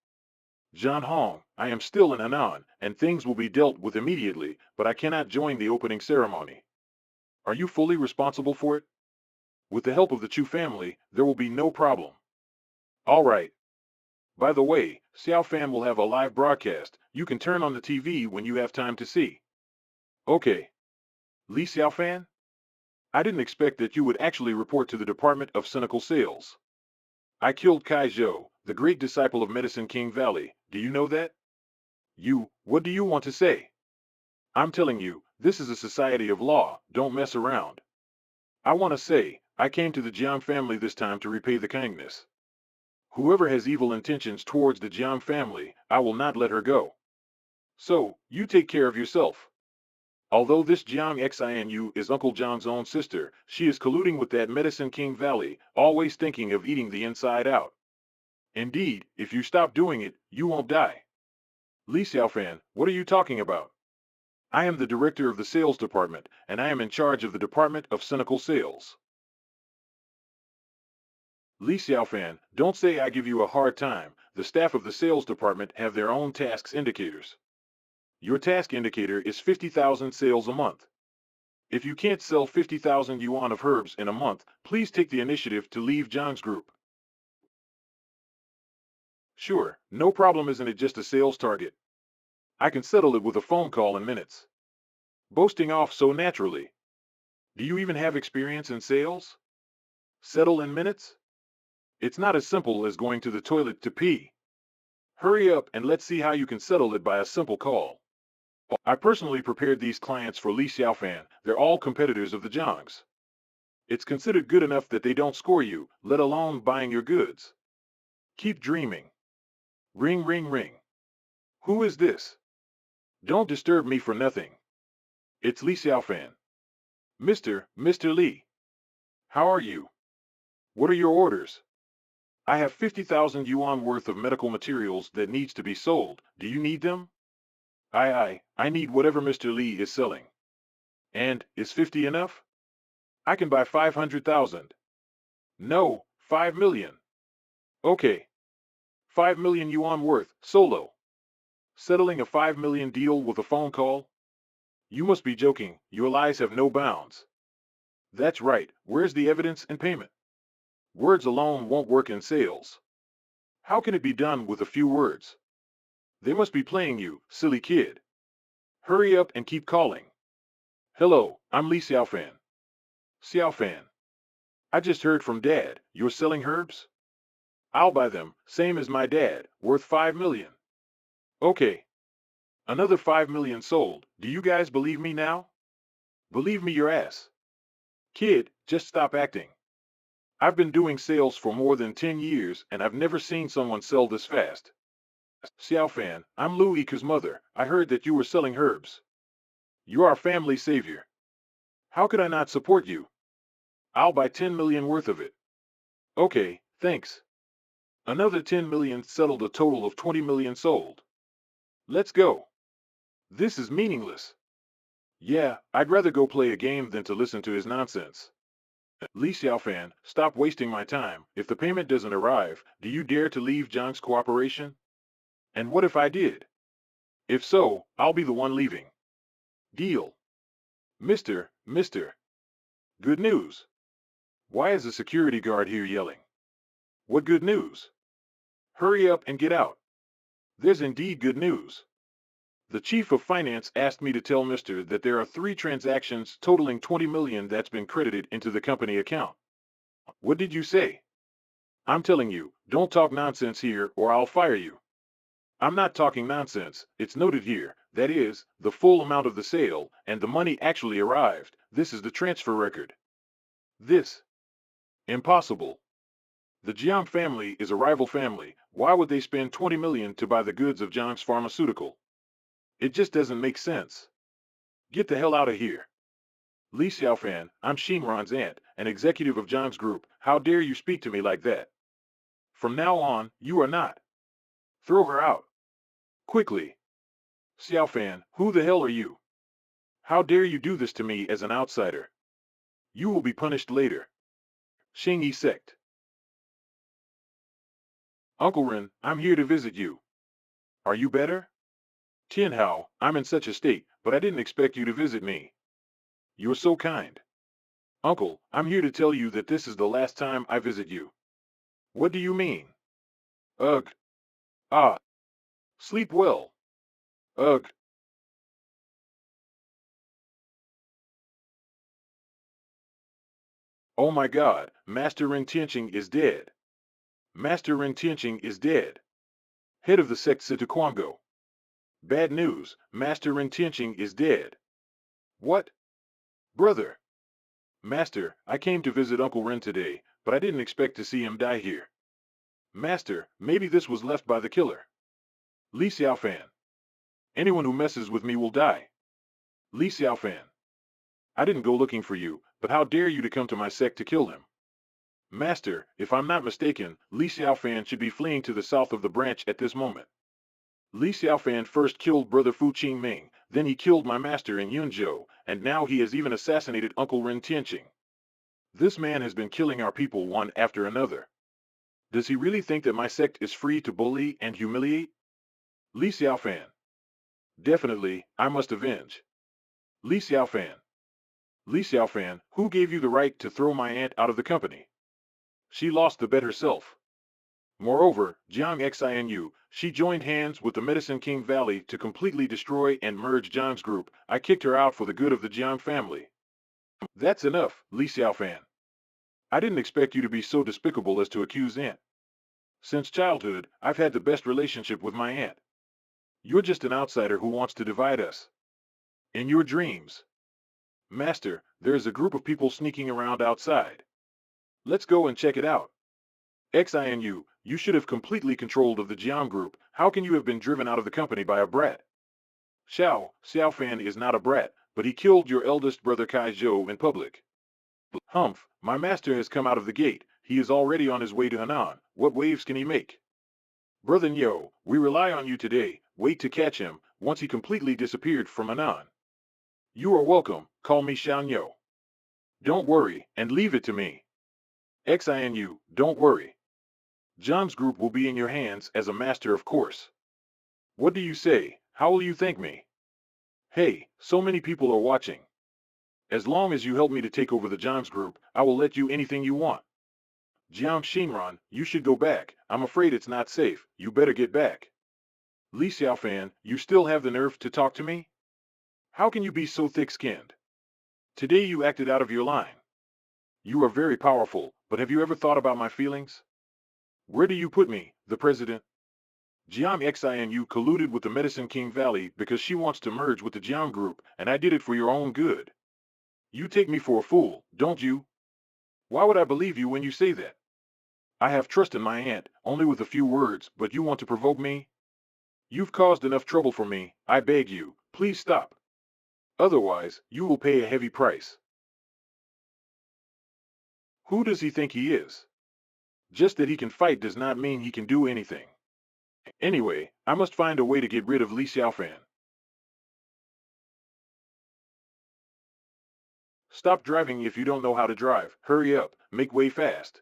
Zhan Hong, I am still in Henan, and things will be dealt with immediately, but I cannot join the opening ceremony. Are you fully responsible for it? With the help of the Chu family, there will be no problem. All right. By the way, Xiao Fan will have a live broadcast. You can turn on the TV when you have time to see. Okay. Li Xiao Fan? I didn't expect that you would actually report to the Department of Cynical Sales. I killed Kai Zhou, the great disciple of Medicine King Valley. Do you know that? What do you want to say? I'm telling you, this is a society of law. Don't mess around. I want to say, I came to the Jiang family this time to repay the kindness. Whoever has evil intentions towards the Jiang family, I will not let her go. So, you take care of yourself. Although this Jiang Xinu is Uncle Jiang's own sister, she is colluding with that Medicine King Valley, always thinking of eating the inside out. Indeed, if you stop doing it, you won't die. Li Xiaofan, what are you talking about? I am the director of the sales department, and I am in charge of the Department of Cynical Sales. Li Xiaofan, don't say I give you a hard time. The staff of the sales department have their own tasks indicators. Your task indicator is 50,000 sales a month. If you can't sell 50,000 yuan of herbs in a month, please take the initiative to leave Zhang's group. Sure, no problem. Isn't it just a sales target? I can settle it with a phone call in minutes. Boasting off so naturally. Do you even have experience in sales? Settle in minutes? It's not as simple as going to the toilet to pee. Hurry up and let's see how you can settle it by a simple call. I personally prepared these clients for Li Xiaofan. They're all competitors of the Zhangs. It's considered good enough that they don't score you, let alone buying your goods. Keep dreaming. Ring, ring, ring. Who is this? Don't disturb me for nothing. It's Li Xiaofan. Mr. Li. How are you? What are your orders? I have 50,000 yuan worth of medical materials that needs to be sold. Do you need them? I need whatever Mr. Li is selling. And, is 50 enough? I can buy 500,000. No, 5 million. Okay. 5 million yuan worth, solo. Settling a 5 million deal with a phone call? You must be joking, your lies have no bounds. That's right, where's the evidence and payment? Words alone won't work in sales. How can it be done with a few words? They must be playing you, silly kid. Hurry up and keep calling. Hello, I'm Li Xiaofan. Xiaofan. I just heard from Dad, you're selling herbs? I'll buy them, same as my dad, worth 5 million. Okay. Another 5 million sold. Do you guys believe me now? Believe me your ass. Kid, just stop acting. I've been doing sales for more than 10 years and I've never seen someone sell this fast. Xiaofan, I'm Lu Yike's mother. I heard that you were selling herbs. You're our family savior. How could I not support you? I'll buy 10 million worth of it. Okay, thanks. Another 10 million settled a total of 20 million sold. Let's go. This is meaningless. Yeah, I'd rather go play a game than to listen to his nonsense. Li Xiaofan, stop wasting my time. If the payment doesn't arrive, do you dare to leave Zhang's cooperation? And what if I did? If so, I'll be the one leaving. Deal. Mister. Good news. Why is the security guard here yelling? What good news? Hurry up and get out. There's indeed good news. The chief of finance asked me to tell Mister that there are 3 transactions totaling 20 million that's been credited into the company account. What did you say? I'm telling you, don't talk nonsense here or I'll fire you. I'm not talking nonsense, it's noted here, that is, the full amount of the sale, and the money actually arrived. This is the transfer record. This. Impossible. The Jiang family is a rival family. Why would they spend 20 million to buy the goods of Jiang's pharmaceutical? It just doesn't make sense. Get the hell out of here. Li Xiaofan, I'm Xinran's aunt, an executive of Jiang's group. How dare you speak to me like that? From now on, you are not. Throw her out. Quickly. Xiaofan, who the hell are you? How dare you do this to me as an outsider? You will be punished later. Xingyi sect. Uncle Ren, I'm here to visit you. Are you better? Tianhao, I'm in such a state, but I didn't expect you to visit me. You're so kind. Uncle, I'm here to tell you that this is the last time I visit you. What do you mean? Ugh. Ah. Sleep well. Ugh. Oh my god, Master Rintianqing is dead. Master Rintianqing is dead. Head of the sect Situquango. Bad news, Master Rintianqing is dead. What? Brother. Master, I came to visit Uncle Ren today, but I didn't expect to see him die here. Master, maybe this was left by the killer. Li Xiaofan. Anyone who messes with me will die. Li Xiaofan. I didn't go looking for you, but how dare you to come to my sect to kill him? Master, if I'm not mistaken, Li Xiaofan should be fleeing to the south of the branch at this moment. Li Xiaofan first killed Brother Fu Qingming, then he killed my master in Yunzhou, and now he has even assassinated Uncle Ren Tianqing. This man has been killing our people one after another. Does he really think that my sect is free to bully and humiliate? Li Xiaofan. Definitely, I must avenge. Li Xiaofan. Li Xiaofan, who gave you the right to throw my aunt out of the company? She lost the bet herself. Moreover, Jiang Xinu, she joined hands with the Medicine King Valley to completely destroy and merge Jiang's group. I kicked her out for the good of the Jiang family. That's enough, Li Xiaofan. I didn't expect you to be so despicable as to accuse aunt. Since childhood, I've had the best relationship with my aunt. You're just an outsider who wants to divide us. In your dreams. Master, there is a group of people sneaking around outside. Let's go and check it out. Xinu, you should have completely controlled of the Jiang group. How can you have been driven out of the company by a brat? Xiaofan is not a brat, but he killed your eldest brother Kai Zhou in public. Humph, my master has come out of the gate. He is already on his way to Henan. What waves can he make? Brother Nyo, we rely on you today. Wait to catch him, once he completely disappeared from Henan. You are welcome, call me Xiao Nyo. Don't worry, and leave it to me. Xinu, don't worry. John's group will be in your hands as a master of course. What do you say? How will you thank me? Hey, so many people are watching. As long as you help me to take over the John's group, I will let you anything you want. Jiang Xinran, you should go back. I'm afraid it's not safe. You better get back. Li Xiaofan, you still have the nerve to talk to me? How can you be so thick-skinned? Today you acted out of your line. You are very powerful, but have you ever thought about my feelings? Where do you put me, the president? Jiang Xinu colluded with the Medicine King Valley because she wants to merge with the Jiang group, and I did it for your own good. You take me for a fool, don't you? Why would I believe you when you say that? I have trust in my aunt, only with a few words, but you want to provoke me? You've caused enough trouble for me, I beg you, please stop. Otherwise, you will pay a heavy price. Who does he think he is? Just that he can fight does not mean he can do anything. Anyway, I must find a way to get rid of Li Xiaofan. Stop driving if you don't know how to drive. Hurry up, make way fast.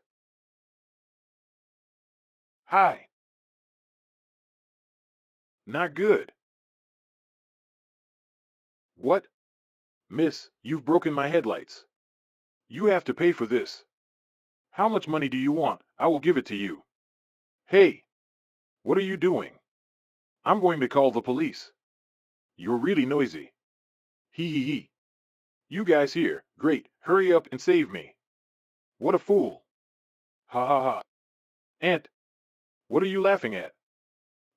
Hi. Not good. What? Miss, you've broken my headlights. You have to pay for this. How much money do you want? I will give it to you. Hey! What are you doing? I'm going to call the police. You're really noisy. Hee hee hee. You guys here, great, hurry up and save me. What a fool. Ha ha ha. Aunt, what are you laughing at?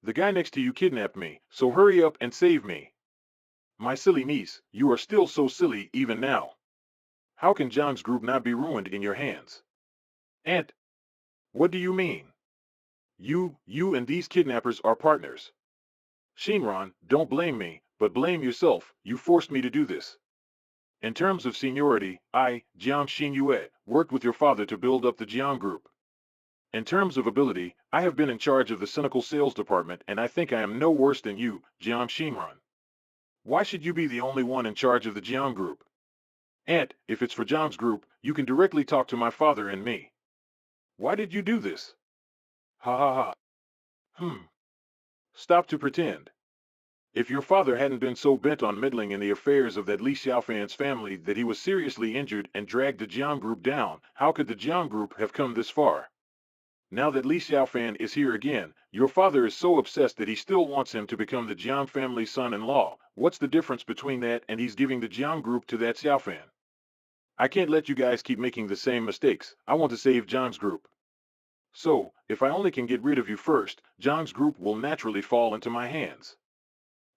The guy next to you kidnapped me, so hurry up and save me. My silly niece, you are still so silly even now. How can John's group not be ruined in your hands? Aunt, what do you mean? You and these kidnappers are partners. Shinran, don't blame me, but blame yourself, you forced me to do this. In terms of seniority, I, Jiang Xinyue, worked with your father to build up the Jiang group. In terms of ability, I have been in charge of the cynical sales department and I think I am no worse than you, Jiang Shinran. Why should you be the only one in charge of the Jiang group? Aunt, if it's for Jiang's group, you can directly talk to my father and me. Why did you do this? Ha ha ha. Stop to pretend. If your father hadn't been so bent on meddling in the affairs of that Li Xiaofan's family that he was seriously injured and dragged the Jiang group down, how could the Jiang group have come this far? Now that Li Xiaofan is here again, your father is so obsessed that he still wants him to become the Jiang family's son-in-law. What's the difference between that and he's giving the Jiang group to that Xiaofan? I can't let you guys keep making the same mistakes. I want to save Jiang's group. So, if I only can get rid of you first, Jiang's group will naturally fall into my hands.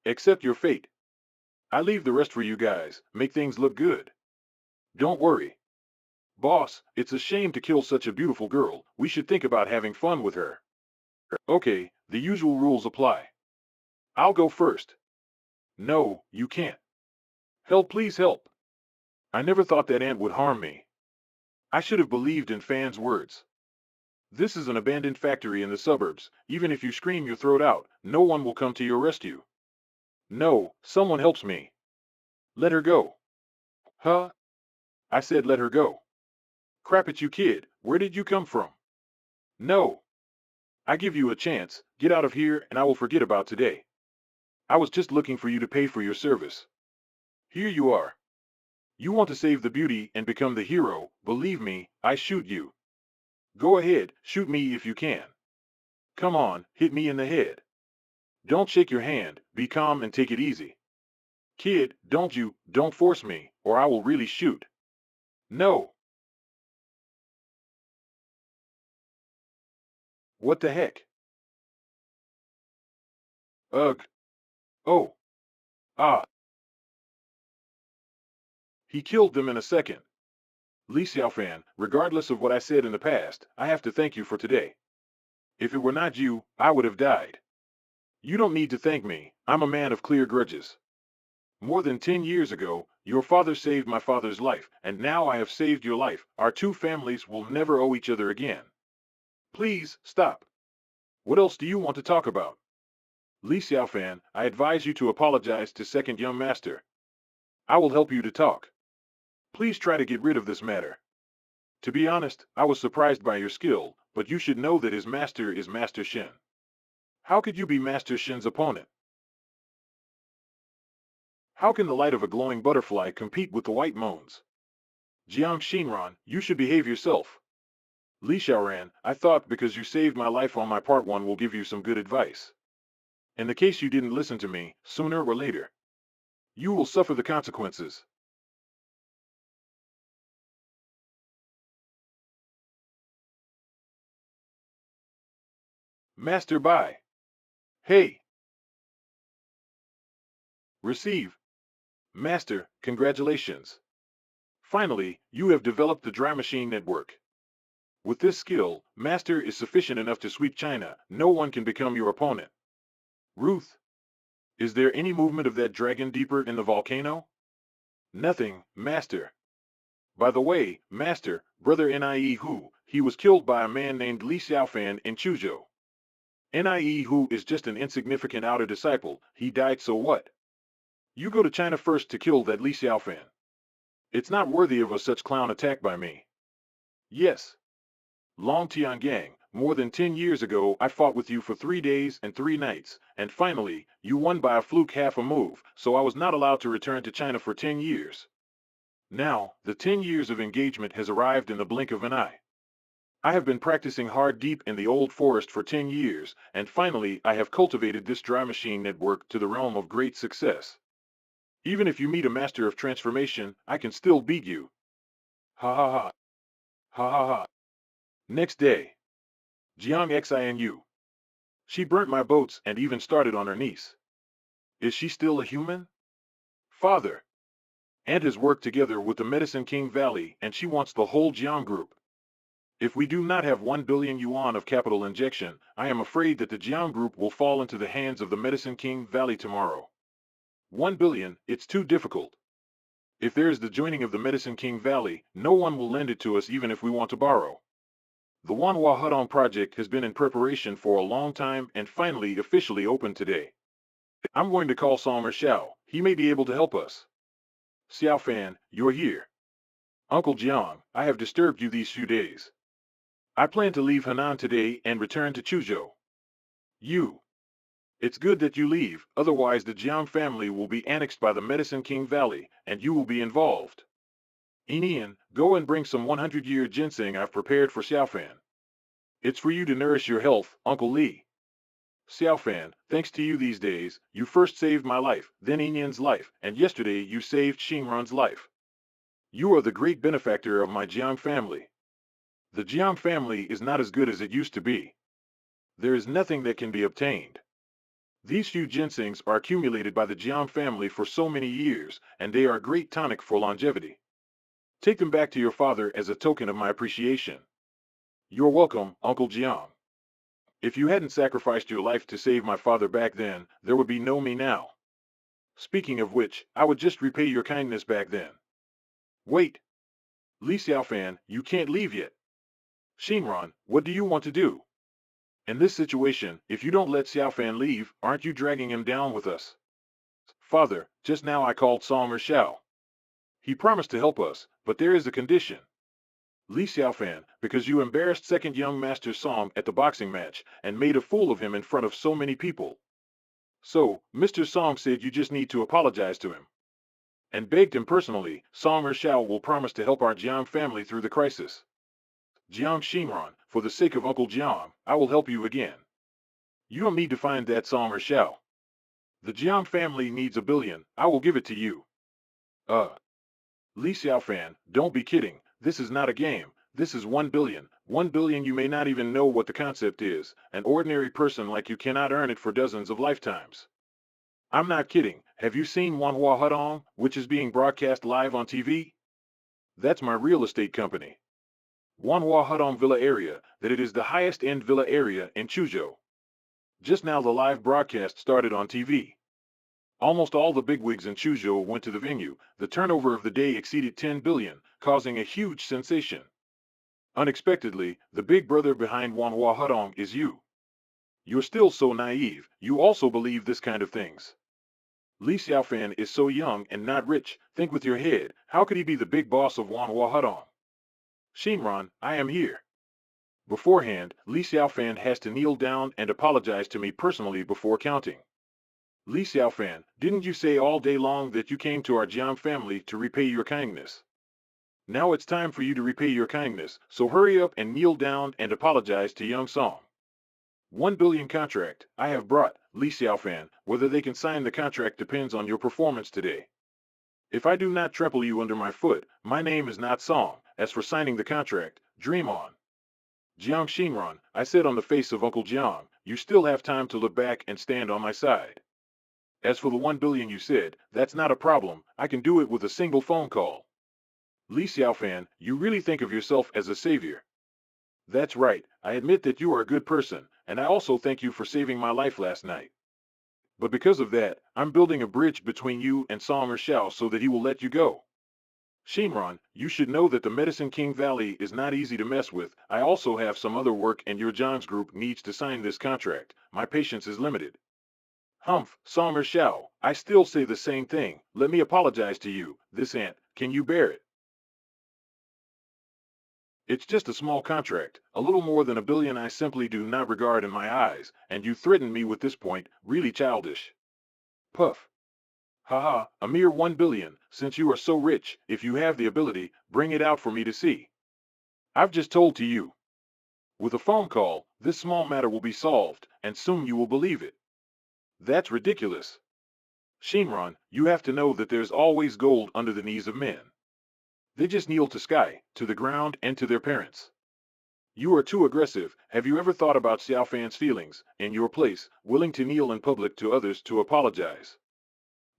Accept your fate. I leave the rest for you guys. Make things look good. Don't worry. Boss, it's a shame to kill such a beautiful girl. We should think about having fun with her. Okay, the usual rules apply. I'll go first. No, you can't. Help, please help. I never thought that ant would harm me. I should have believed in Fan's words. This is an abandoned factory in the suburbs. Even if you scream your throat out, no one will come to your rescue. No, someone helps me. Let her go. Huh? I said let her go. Crap at you, kid. Where did you come from? No. I give you a chance. Get out of here and I will forget about today. I was just looking for you to pay for your service. Here you are. You want to save the beauty and become the hero. Believe me, I shoot you. Go ahead, shoot me if you can. Come on, hit me in the head. Don't shake your hand, be calm and take it easy. Kid, don't force me, or I will really shoot. No. What the heck? Ugh. Oh. Ah. He killed them in a second. Li Xiaofan, regardless of what I said in the past, I have to thank you for today. If it were not you, I would have died. You don't need to thank me, I'm a man of clear grudges. More than 10 years ago, your father saved my father's life, and now I have saved your life. Our two families will never owe each other again. Please, stop. What else do you want to talk about? Li Xiaofan, I advise you to apologize to second young master. I will help you to talk. Please try to get rid of this matter. To be honest, I was surprised by your skill, but you should know that his master is Master Shen. How could you be Master Shen's opponent? How can the light of a glowing butterfly compete with the white moons? Jiang Xinran, you should behave yourself. Li Xiaoran, I thought because you saved my life on my part one will give you some good advice. In the case you didn't listen to me, sooner or later, you will suffer the consequences. Master Bai. Hey. Receive. Master, congratulations. Finally, you have developed the dry machine network. With this skill, Master is sufficient enough to sweep China. No one can become your opponent. Ruth. Is there any movement of that dragon deeper in the volcano? Nothing, Master. By the way, Master, Brother Nie Hu, he was killed by a man named Li Xiaofan in Chuzhou. Nie Hu is just an insignificant outer disciple. He died, so what? You go to China first to kill that Li Xiaofan. It's not worthy of a such clown attack by me. Yes. Long Tiangang, more than 10 years ago I fought with you for 3 days and 3 nights, and finally, you won by a fluke half a move, so I was not allowed to return to China for 10 years. Now, the 10 years of engagement has arrived in the blink of an eye. I have been practicing hard deep in the old forest for 10 years, and finally I have cultivated this dry machine network to the realm of great success. Even if you meet a master of transformation, I can still beat you. Ha ha ha. Ha ha ha. Next day. Jiang Xinu. She burnt my boats and even started on her niece. Is she still a human? Father. Aunt has worked together with the Medicine King Valley and she wants the whole Jiang group. If we do not have 1 billion yuan of capital injection, I am afraid that the Jiang group will fall into the hands of the Medicine King Valley tomorrow. 1 billion, it's too difficult. If there is the joining of the Medicine King Valley, no one will lend it to us even if we want to borrow. The Wanhua Hudong project has been in preparation for a long time and finally officially opened today. I'm going to call Salmer Xiao. He may be able to help us. Xiao Fan, you're here. Uncle Jiang, I have disturbed you these few days. I plan to leave Henan today and return to Chuzhou. You. It's good that you leave, otherwise the Jiang family will be annexed by the Medicine King Valley, and you will be involved. Inian, go and bring some 100-year ginseng I've prepared for Xiaofan. It's for you to nourish your health, Uncle Lee. Xiaofan, thanks to you these days, you first saved my life, then Inyan's life, and yesterday you saved Xingran's life. You are the great benefactor of my Jiang family. The Jiang family is not as good as it used to be. There is nothing that can be obtained. These few ginsengs are accumulated by the Jiang family for so many years, and they are a great tonic for longevity. Take them back to your father as a token of my appreciation. You're welcome, Uncle Jiang. If you hadn't sacrificed your life to save my father back then, there would be no me now. Speaking of which, I would just repay your kindness back then. Wait! Li Xiaofan, you can't leave yet. Xingran, what do you want to do? In this situation, if you don't let Xiaofan leave, aren't you dragging him down with us? Father, just now I called Song or Xiao. He promised to help us, but there is a condition. Li Xiaofan, because you embarrassed second young master Song at the boxing match and made a fool of him in front of so many people. So, Mr. Song said you just need to apologize to him. And begged him personally, Song or Xiao will promise to help our Jiang family through the crisis. Jiang Xingran, for the sake of Uncle Jiang, I will help you again. You don't need to find that Song or Xiao. The Jiang family needs $1 billion, I will give it to you. Li Xiaofan, don't be kidding, this is not a game, this is 1 billion. 1 billion you may not even know what the concept is, an ordinary person like you cannot earn it for dozens of lifetimes. I'm not kidding, have you seen Wanhua Hudong, which is being broadcast live on TV? That's my real estate company. Wanhua Hudong Villa area, that it is the highest end villa area in Chuzhou. Just now the live broadcast started on TV. Almost all the bigwigs in Chuzhou went to the venue. The turnover of the day exceeded 10 billion, causing a huge sensation. Unexpectedly, the big brother behind Wanhua Hudong is you. You're still so naive, you also believe this kind of things. Li Xiaofan is so young and not rich, think with your head, how could he be the big boss of Wanhua Hudong? Xingran, I am here. Beforehand, Li Xiaofan has to kneel down and apologize to me personally before counting. Li Xiaofan, didn't you say all day long that you came to our Jiang family to repay your kindness? Now it's time for you to repay your kindness, so hurry up and kneel down and apologize to young Song. 1 billion contract, I have brought, Li Xiaofan, whether they can sign the contract depends on your performance today. If I do not trample you under my foot, my name is not Song. As for signing the contract, dream on. Jiang Xingran, I said on the face of Uncle Jiang, you still have time to look back and stand on my side. As for the 1 billion you said, that's not a problem, I can do it with a single phone call. Li Xiaofan, you really think of yourself as a savior. That's right, I admit that you are a good person, and I also thank you for saving my life last night. But because of that, I'm building a bridge between you and Song or Xiao so that he will let you go. Shinran, you should know that the Medicine King Valley is not easy to mess with. I also have some other work and your John's group needs to sign this contract. My patience is limited. Humph, Song or Xiao, I still say the same thing. Let me apologize to you. This ant, can you bear it? It's just a small contract, a little more than $1 billion I simply do not regard in my eyes, and you threaten me with this point, really childish. Puff. Haha, a mere 1 billion, since you are so rich, if you have the ability, bring it out for me to see. I've just told to you. With a phone call, this small matter will be solved, and soon you will believe it. That's ridiculous. Shinran, you have to know that there's always gold under the knees of men. They just kneel to sky, to the ground, and to their parents. You are too aggressive. Have you ever thought about Xiaofan's feelings, in your place, willing to kneel in public to others to apologize?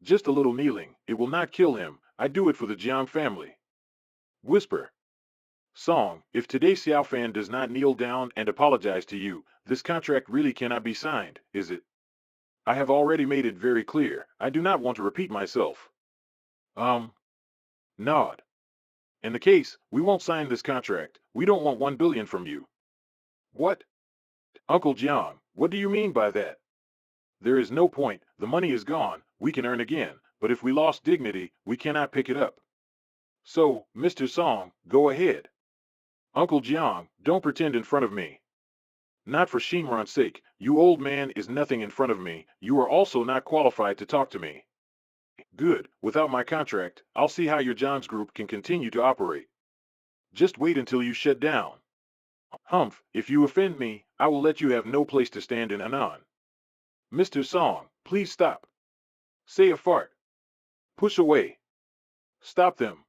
Just a little kneeling, it will not kill him. I do it for the Jiang family. Whisper. Song, if today Xiaofan does not kneel down and apologize to you, this contract really cannot be signed, is it? I have already made it very clear. I do not want to repeat myself. Nod. In the case, we won't sign this contract. We don't want 1 billion from you. What? Uncle Jiang, what do you mean by that? There is no point. The money is gone. We can earn again, but if we lost dignity, we cannot pick it up. So, Mr. Song, go ahead. Uncle Jiang, don't pretend in front of me. Not for Shinran's sake, you old man is nothing in front of me, you are also not qualified to talk to me. Good, without my contract, I'll see how your John's group can continue to operate. Just wait until you shut down. Humph, if you offend me, I will let you have no place to stand in Anan. Mr. Song, please stop. Say a fart. Push away. Stop them.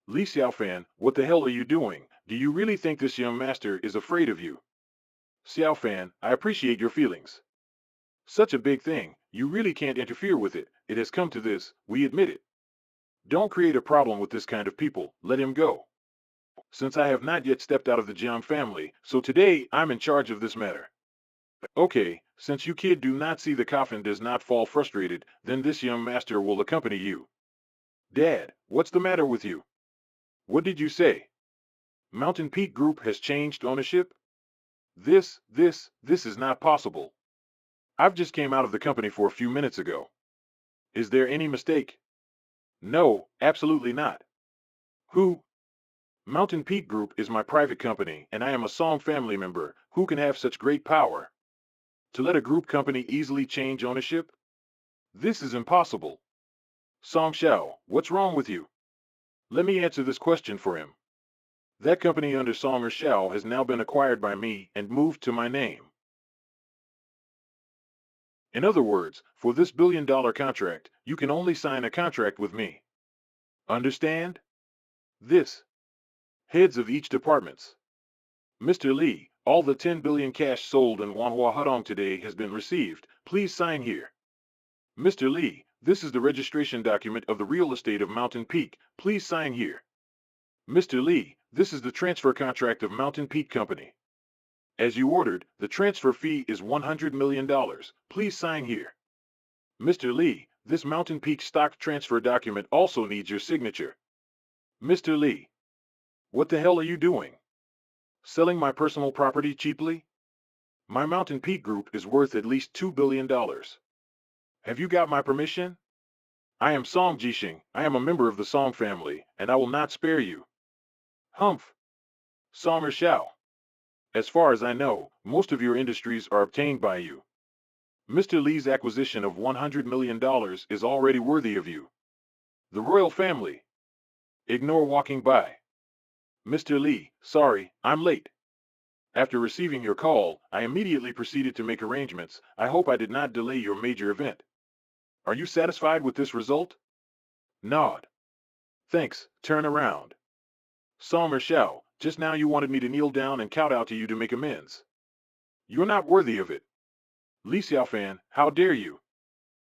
Li Xiaofan, what the hell are you doing? Do you really think this young master is afraid of you? Xiaofan, I appreciate your feelings. Such a big thing, you really can't interfere with it. It has come to this, we admit it. Don't create a problem with this kind of people, let him go. Since I have not yet stepped out of the Jiang family, so today I'm in charge of this matter. Okay, since you kid do not see the coffin does not fall frustrated, then this young master will accompany you. Dad, what's the matter with you? What did you say? Mountain Peak Group has changed ownership? This is not possible. I've just came out of the company for a few minutes ago. Is there any mistake? No, absolutely not. Who? Mountain Peak Group is my private company, and I am a Song family member. Who can have such great power? To let a group company easily change ownership? This is impossible. Song Xiao, what's wrong with you? Let me answer this question for him. That company under Song or Xiao has now been acquired by me and moved to my name. In other words, for this billion-dollar contract, you can only sign a contract with me. Understand? This. Heads of each departments. Mr. Li, all the 10 billion cash sold in Wanhua Hudong today has been received. Please sign here. Mr. Li, this is the registration document of the real estate of Mountain Peak. Please sign here. Mr. Li, this is the transfer contract of Mountain Peak Company. As you ordered, the transfer fee is $100 million. Please sign here. Mr. Li, this Mountain Peak stock transfer document also needs your signature. Mr. Li, what the hell are you doing? Selling my personal property cheaply? My Mountain Peak Group is worth at least $2 billion. Have you got my permission? I am Song Jixing, I am a member of the Song family, and I will not spare you. Humph. Song or Xiao. As far as I know, most of your industries are obtained by you. Mr. Li's acquisition of $100 million is already worthy of you. The royal family. Ignore walking by. Mr. Li, sorry, I'm late. After receiving your call, I immediately proceeded to make arrangements. I hope I did not delay your major event. Are you satisfied with this result? Nod. Thanks, turn around. Song or Xiao, just now you wanted me to kneel down and kowtow to you to make amends. You're not worthy of it. Li Xiaofan, how dare you?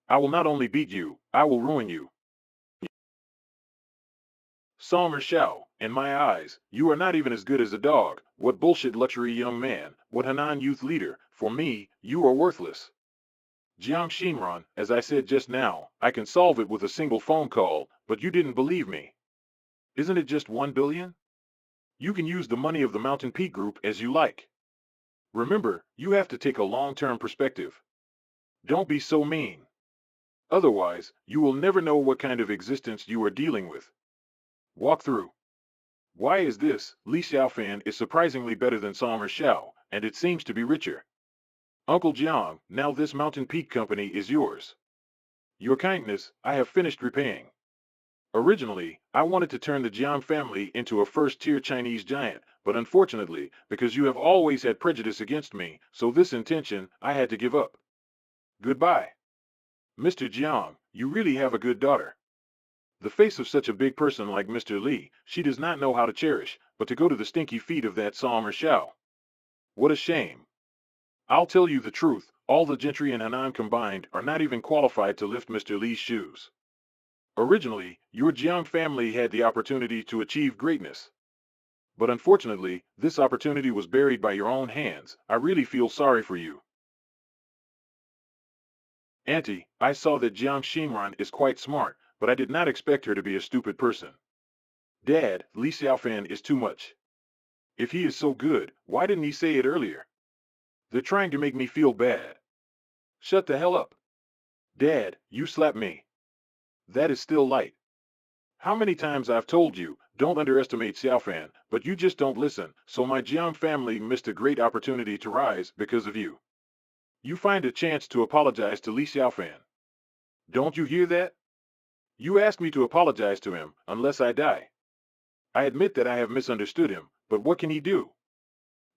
I will not only beat you, I will ruin you. Song or Xiao, in my eyes, you are not even as good as a dog. What bullshit luxury young man, what Hanan youth leader, for me, you are worthless. Jiang Xinran, as I said just now, I can solve it with a single phone call, but you didn't believe me. Isn't it just 1 billion? You can use the money of the Mountain Peak Group as you like. Remember, you have to take a long-term perspective. Don't be so mean. Otherwise, you will never know what kind of existence you are dealing with. Walk through. Why is this? Li Xiaofan is surprisingly better than Song or Xiao, and it seems to be richer. Uncle Jiang, now this Mountain Peak Company is yours. Your kindness, I have finished repaying. Originally, I wanted to turn the Jiang family into a first-tier Chinese giant, but unfortunately, because you have always had prejudice against me, so this intention, I had to give up. Goodbye. Mr. Jiang, you really have a good daughter. The face of such a big person like Mr. Li, she does not know how to cherish, but to go to the stinky feet of that Song or Xiao. What a shame. I'll tell you the truth, all the gentry in Henan combined are not even qualified to lift Mr. Li's shoes. Originally, your Jiang family had the opportunity to achieve greatness. But unfortunately, this opportunity was buried by your own hands. I really feel sorry for you. Auntie, I saw that Jiang Xinran is quite smart, but I did not expect her to be a stupid person. Dad, Li Xiaofan is too much. If he is so good, why didn't he say it earlier? They're trying to make me feel bad. Shut the hell up. Dad, you slapped me. That is still light. How many times I've told you, don't underestimate Xiaofan, but you just don't listen, so my Jiang family missed a great opportunity to rise because of you. You find a chance to apologize to Li Xiaofan. Don't you hear that? You asked me to apologize to him, unless I die. I admit that I have misunderstood him, but what can he do?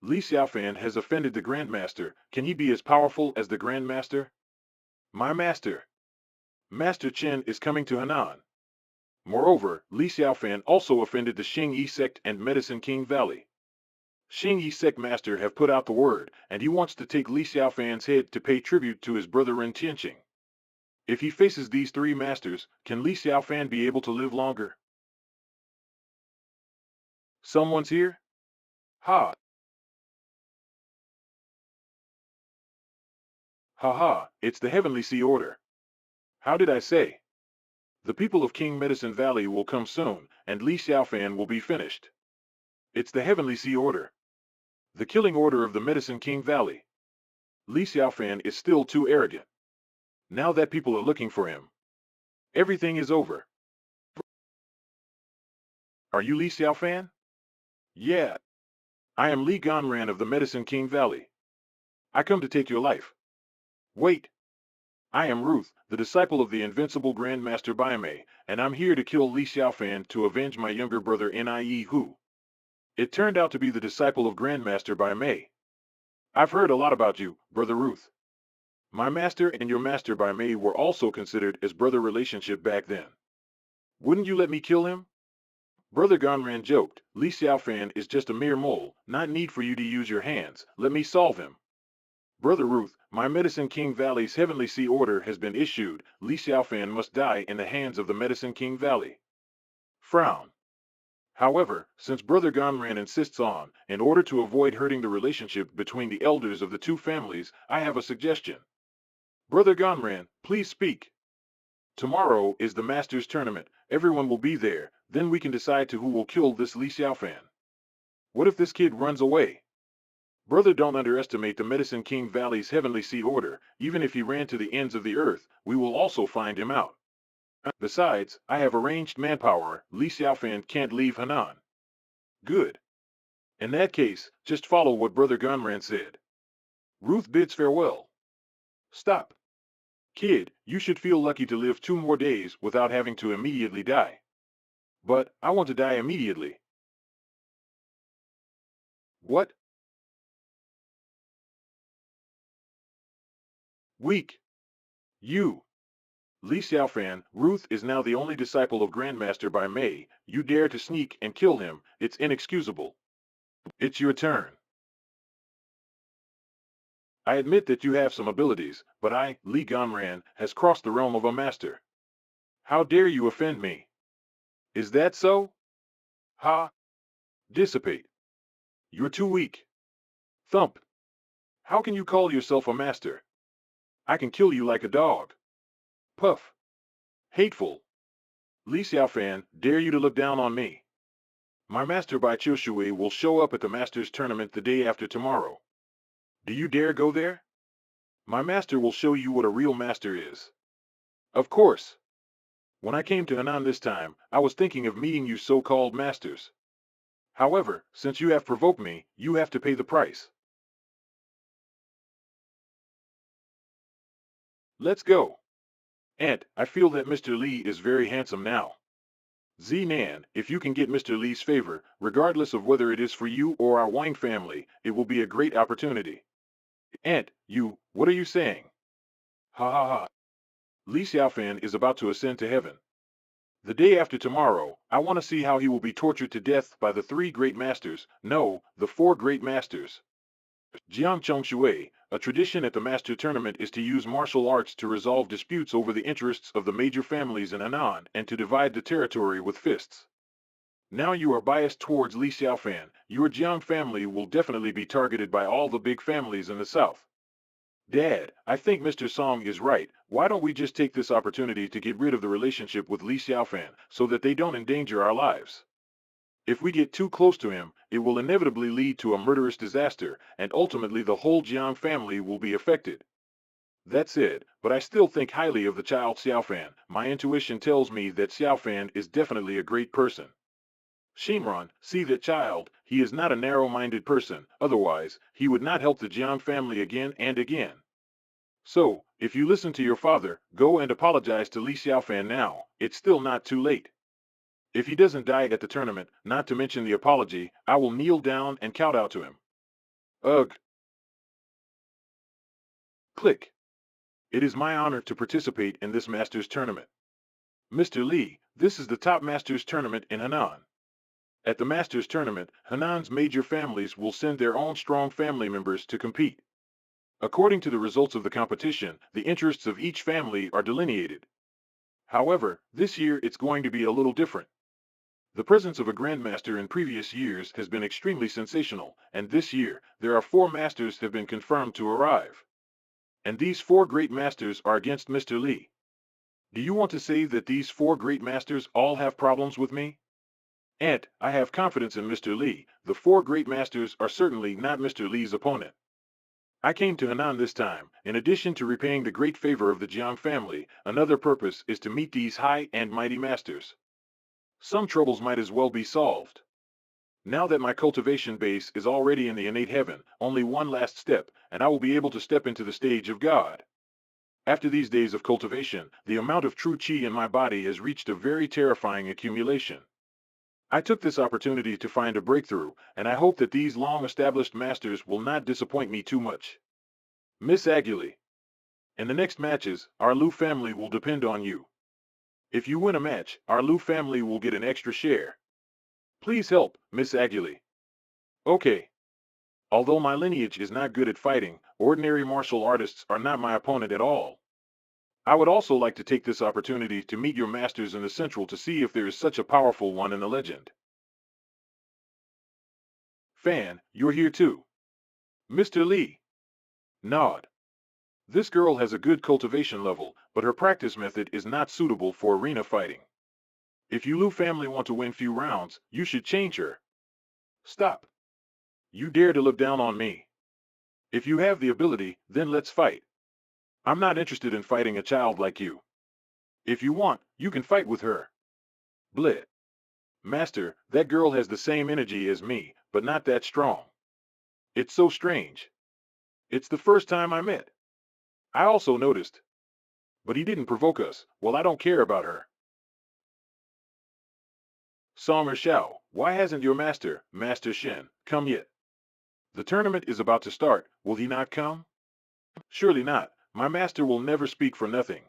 Li Xiaofan has offended the Grandmaster. Can he be as powerful as the Grandmaster? My master, Master Chen, is coming to Henan. Moreover, Li Xiaofan also offended the Xing Yi sect and Medicine King Valley. Xing Yi sect master have put out the word, and he wants to take Li Xiaofan's head to pay tribute to his brother Ren Tianqing. If he faces these three masters, can Li Xiaofan be able to live longer? Someone's here? Ha! Ha ha! It's the Heavenly Sea Order. How did I say? The people of King Medicine Valley will come soon, and Li Xiaofan will be finished. It's the Heavenly Sea Order. The killing order of the Medicine King Valley. Li Xiaofan is still too arrogant. Now that people are looking for him, everything is over. Are you Li Xiaofan? Yeah. I am Li Ganran of the Medicine King Valley. I come to take your life. Wait. I am Ruth, the disciple of the invincible Grandmaster Baimei, and I'm here to kill Li Xiaofan to avenge my younger brother Nie Hu. It turned out to be the disciple of Grandmaster Baimei. I've heard a lot about you, Brother Ruth. My master and your master Baimei were also considered as brother relationship back then. Wouldn't you let me kill him? Brother Ganran joked, Li Xiaofan is just a mere mole, not need for you to use your hands, let me solve him. Brother Ruth, my Medicine King Valley's Heavenly Sea Order has been issued, Li Xiaofan must die in the hands of the Medicine King Valley. Frown. However, since Brother Ganran insists on, in order to avoid hurting the relationship between the elders of the two families, I have a suggestion. Brother Ganran, please speak. Tomorrow is the Masters Tournament, everyone will be there, then we can decide to who will kill this Li Xiaofan. What if this kid runs away? Brother, don't underestimate the Medicine King Valley's Heavenly Sea Order, even if he ran to the ends of the earth, we will also find him out. Besides, I have arranged manpower, Li Xiaofan can't leave Henan. Good. In that case, just follow what Brother Gunran said. Ruth bids farewell. Stop. Kid, you should feel lucky to live 2 more days without having to immediately die. But, I want to die immediately. What? Weak. You. Li Xiaofan, Ruth is now the only disciple of Grandmaster by Mei. You dare to sneak and kill him, it's inexcusable. It's your turn. I admit that you have some abilities, but I, Li Ganran, has crossed the realm of a master. How dare you offend me? Is that so? Ha! Dissipate. You're too weak. Thump. How can you call yourself a master? I can kill you like a dog. Puff. Hateful. Li Xiaofan, dare you to look down on me? My master Bai Shui will show up at the Masters Tournament the day after tomorrow. Do you dare go there? My master will show you what a real master is. Of course. When I came to Henan this time, I was thinking of meeting you so-called masters. However, since you have provoked me, you have to pay the price. Let's go. Aunt, I feel that Mr. Li is very handsome now. Zinan, if you can get Mr. Li's favor, regardless of whether it is for you or our Wang family, it will be a great opportunity. Aunt, what are you saying? Ha ha ha. Li Xiaofan is about to ascend to heaven. The day after tomorrow, I want to see how he will be tortured to death by the 3 great masters, no, the 4 great masters. Jiang Shui, a tradition at the Master Tournament is to use martial arts to resolve disputes over the interests of the major families in Henan and to divide the territory with fists. Now you are biased towards Li Xiaofan, your Jiang family will definitely be targeted by all the big families in the south. Dad, I think Mr. Song is right. Why don't we just take this opportunity to get rid of the relationship with Li Xiaofan so that they don't endanger our lives? If we get too close to him, it will inevitably lead to a murderous disaster, and ultimately the whole Jiang family will be affected. That's it, but I still think highly of the child Xiaofan. My intuition tells me that Xiaofan is definitely a great person. Shimron, see that child, he is not a narrow-minded person, otherwise, he would not help the Jiang family again and again. So, if you listen to your father, go and apologize to Li Xiaofan now, it's still not too late. If he doesn't die at the tournament, not to mention the apology, I will kneel down and kowtow to him. Ugh. Click. It is my honor to participate in this Masters tournament. Mr. Lee, this is the top Masters tournament in Henan. At the Masters tournament, Henan's major families will send their own strong family members to compete. According to the results of the competition, the interests of each family are delineated. However, this year it's going to be a little different. The presence of a Grandmaster in previous years has been extremely sensational, and this year, there are 4 Masters have been confirmed to arrive. And these 4 Great Masters are against Mr. Lee. Do you want to say that these 4 Great Masters all have problems with me? And I have confidence in Mr. Lee. The 4 Great Masters are certainly not Mr. Lee's opponent. I came to Henan this time, in addition to repaying the great favor of the Jiang family, another purpose is to meet these high and mighty masters. Some troubles might as well be solved. Now that my cultivation base is already in the innate heaven, only one last step, and I will be able to step into the stage of God. After these days of cultivation, the amount of true qi in my body has reached a very terrifying accumulation. I took this opportunity to find a breakthrough, and I hope that these long-established masters will not disappoint me too much. Miss Aguiley, in the next matches, our Lu family will depend on you. If you win a match, our Lu family will get an extra share. Please help, Miss Aguiley. Okay. Although my lineage is not good at fighting, ordinary martial artists are not my opponent at all. I would also like to take this opportunity to meet your masters in the Central to see if there is such a powerful one in the legend. Fan, you're here too. Mr. Lee. Nod. This girl has a good cultivation level, but her practice method is not suitable for arena fighting. If you Lu family want to win few rounds, you should change her. Stop. You dare to look down on me. If you have the ability, then let's fight. I'm not interested in fighting a child like you. If you want, you can fight with her. Bleh. Master, that girl has the same energy as me, but not that strong. It's so strange. It's the first time I met. I also noticed. But he didn't provoke us. Well, I don't care about her. Song or Xiao, why hasn't your master, Master Shen, come yet? The tournament is about to start. Will he not come? Surely not. My master will never speak for nothing.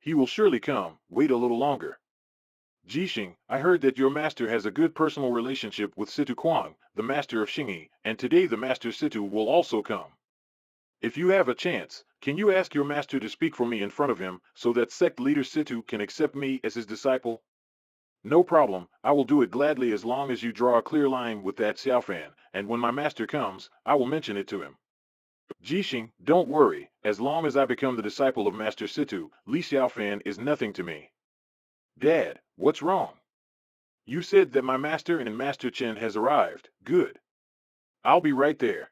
He will surely come. Wait a little longer. Jixing, I heard that your master has a good personal relationship with Situ Kuang, the master of Xingyi, and today the master Situ will also come. If you have a chance, can you ask your master to speak for me in front of him, so that sect leader Situ can accept me as his disciple? No problem, I will do it gladly as long as you draw a clear line with that Xiaofan, and when my master comes, I will mention it to him. Jixing, don't worry, as long as I become the disciple of Master Situ, Li Xiaofan is nothing to me. Dad, what's wrong? You said that my master and Master Chen has arrived. Good. I'll be right there.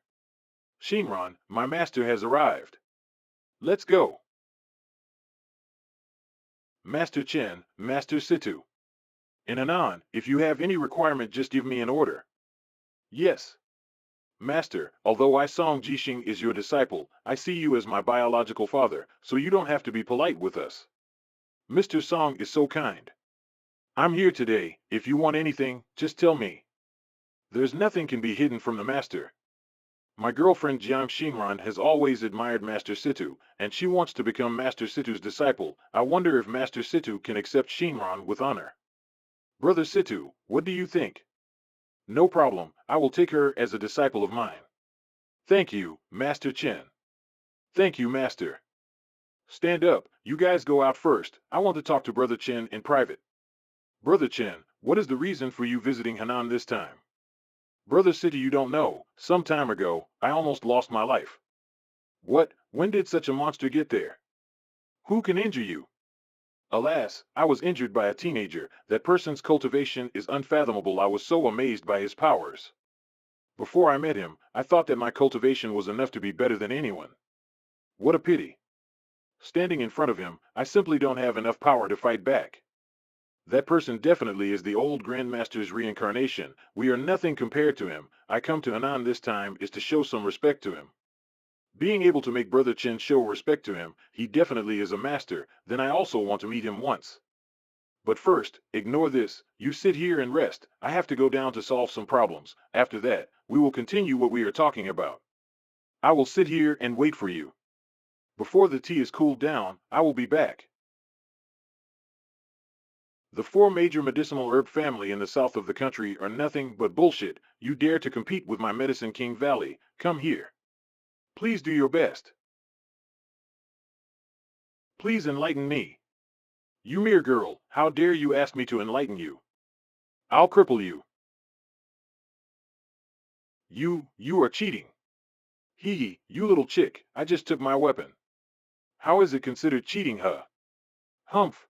Shinran, my master has arrived. Let's go. Master Chen, Master Situ. In Anan, if you have any requirement, just give me an order. Yes. Master, although I Song Jixing is your disciple, I see you as my biological father, so you don't have to be polite with us. Mr. Song is so kind. I'm here today. If you want anything, just tell me. There's nothing can be hidden from the master. My girlfriend Jiang Xingran has always admired Master Situ, and she wants to become Master Situ's disciple. I wonder if Master Situ can accept Xingran with honor. Brother Situ, what do you think? No problem, I will take her as a disciple of mine. Thank you, Master Chen. Thank you, Master. Stand up, you guys go out first. I want to talk to Brother Chen in private. Brother Chen, what is the reason for you visiting Henan this time? Brother City, you don't know, some time ago, I almost lost my life. What? When did such a monster get there? Who can injure you? Alas, I was injured by a teenager. That person's cultivation is unfathomable. I was so amazed by his powers. Before I met him, I thought that my cultivation was enough to be better than anyone. What a pity. Standing in front of him, I simply don't have enough power to fight back. That person definitely is the old Grandmaster's reincarnation. We are nothing compared to him. I come to Anan this time is to show some respect to him. Being able to make Brother Chen show respect to him, he definitely is a master, then I also want to meet him once. But first, ignore this. You sit here and rest. I have to go down to solve some problems. After that, we will continue what we are talking about. I will sit here and wait for you. Before the tea is cooled down, I will be back. The four major medicinal herb family in the south of the country are nothing but bullshit. You dare to compete with my Medicine King Valley? Come here. Please do your best. Please enlighten me. You mere girl, how dare you ask me to enlighten you? I'll cripple you. You are cheating. Hee hee, you little chick, I just took my weapon. How is it considered cheating, huh? Humph.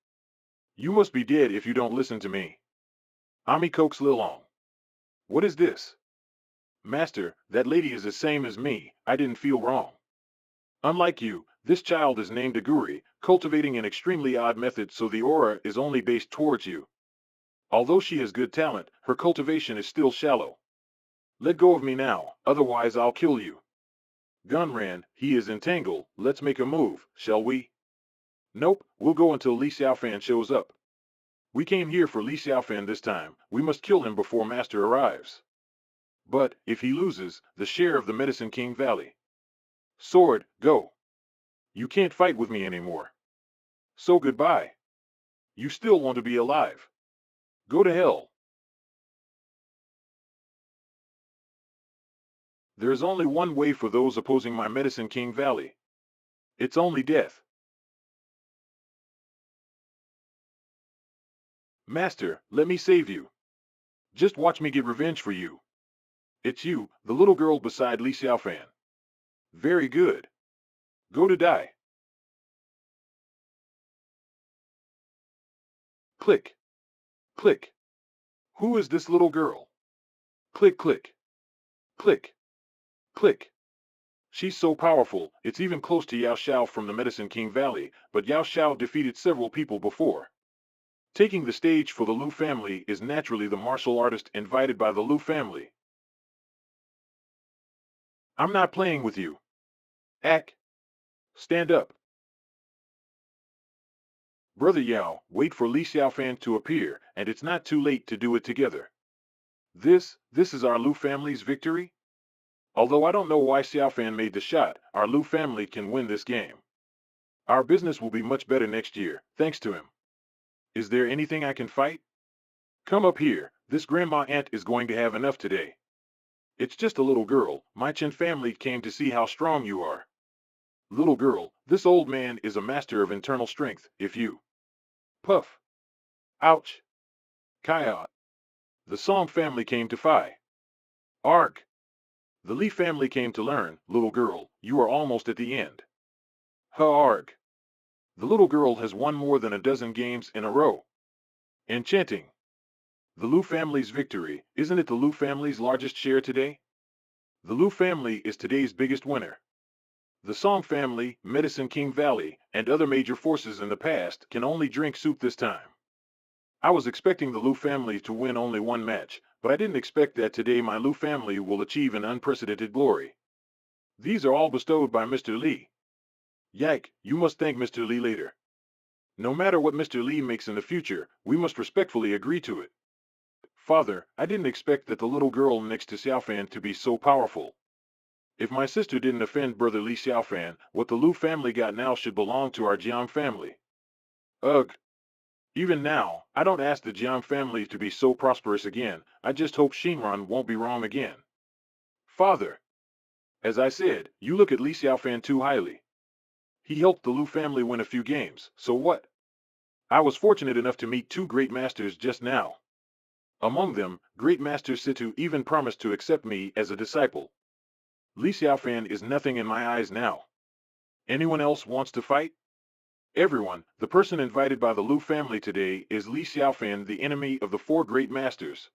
You must be dead if you don't listen to me. Ami coax Lilong. What is this? Master, that lady is the same as me, I didn't feel wrong. Unlike you, this child is named Aguri, cultivating an extremely odd method so the aura is only based towards you. Although she has good talent, her cultivation is still shallow. Let go of me now, otherwise I'll kill you. Gunran, he is entangled, let's make a move, shall we? Nope, we'll go until Li Xiaofan shows up. We came here for Li Xiaofan this time, we must kill him before Master arrives. But, if he loses, the share of the Medicine King Valley. Sword, go. You can't fight with me anymore. So goodbye. You still want to be alive. Go to hell. There is only one way for those opposing my Medicine King Valley. It's only death. Master, let me save you. Just watch me get revenge for you. It's you, the little girl beside Li Xiaofan. Very good. Go to die. Click. Click. Who is this little girl? Click, click. Click. Click. She's so powerful, it's even close to Yao Xiao from the Medicine King Valley, but Yao Xiao defeated several people before. Taking the stage for the Lu family is naturally the martial artist invited by the Lu family. I'm not playing with you. Ack. Stand up. Brother Yao, wait for Li Xiaofan to appear, and it's not too late to do it together. This is our Lu family's victory? Although I don't know why Xiaofan made the shot, our Lu family can win this game. Our business will be much better next year, thanks to him. Is there anything I can fight? Come up here, this grandma aunt is going to have enough today. It's just a little girl, my Chen family came to see how strong you are. Little girl, this old man is a master of internal strength, if you... Puff. Ouch. Kaya. The Song family came to Phi. Arg. The Li family came to learn, little girl, you are almost at the end. Ha-arg. The little girl has won more than a dozen games in a row. Enchanting. The Lu family's victory, isn't it the Lu family's largest share today? The Lu family is today's biggest winner. The Song family, Medicine King Valley, and other major forces in the past can only drink soup this time. I was expecting the Lu family to win only one match, but I didn't expect that today my Lu family will achieve an unprecedented glory. These are all bestowed by Mr. Li. Yak, you must thank Mr. Li later. No matter what Mr. Li makes in the future, we must respectfully agree to it. Father, I didn't expect that the little girl next to Xiaofan to be so powerful. If my sister didn't offend brother Li Xiaofan, what the Lu family got now should belong to our Jiang family. Ugh. Even now, I don't ask the Jiang family to be so prosperous again, I just hope Shinran won't be wrong again. Father. As I said, you look at Li Xiaofan too highly. He helped the Lu family win a few games, so what? I was fortunate enough to meet two great masters just now. Among them, Great Master Situ even promised to accept me as a disciple. Li Xiaofan is nothing in my eyes now. Anyone else wants to fight? Everyone, the person invited by the Lu family today is Li Xiaofan, the enemy of the four great masters.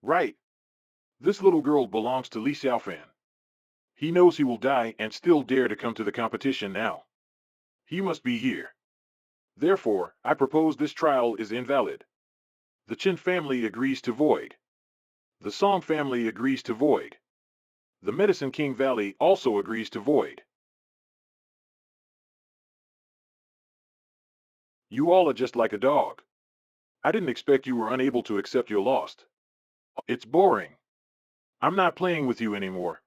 Right. This little girl belongs to Li Xiaofan. He knows he will die and still dare to come to the competition now. He must be here. Therefore, I propose this trial is invalid. The Chen family agrees to void. The Song family agrees to void. The Medicine King Valley also agrees to void. You all are just like a dog. I didn't expect you were unable to accept your loss. It's boring. I'm not playing with you anymore.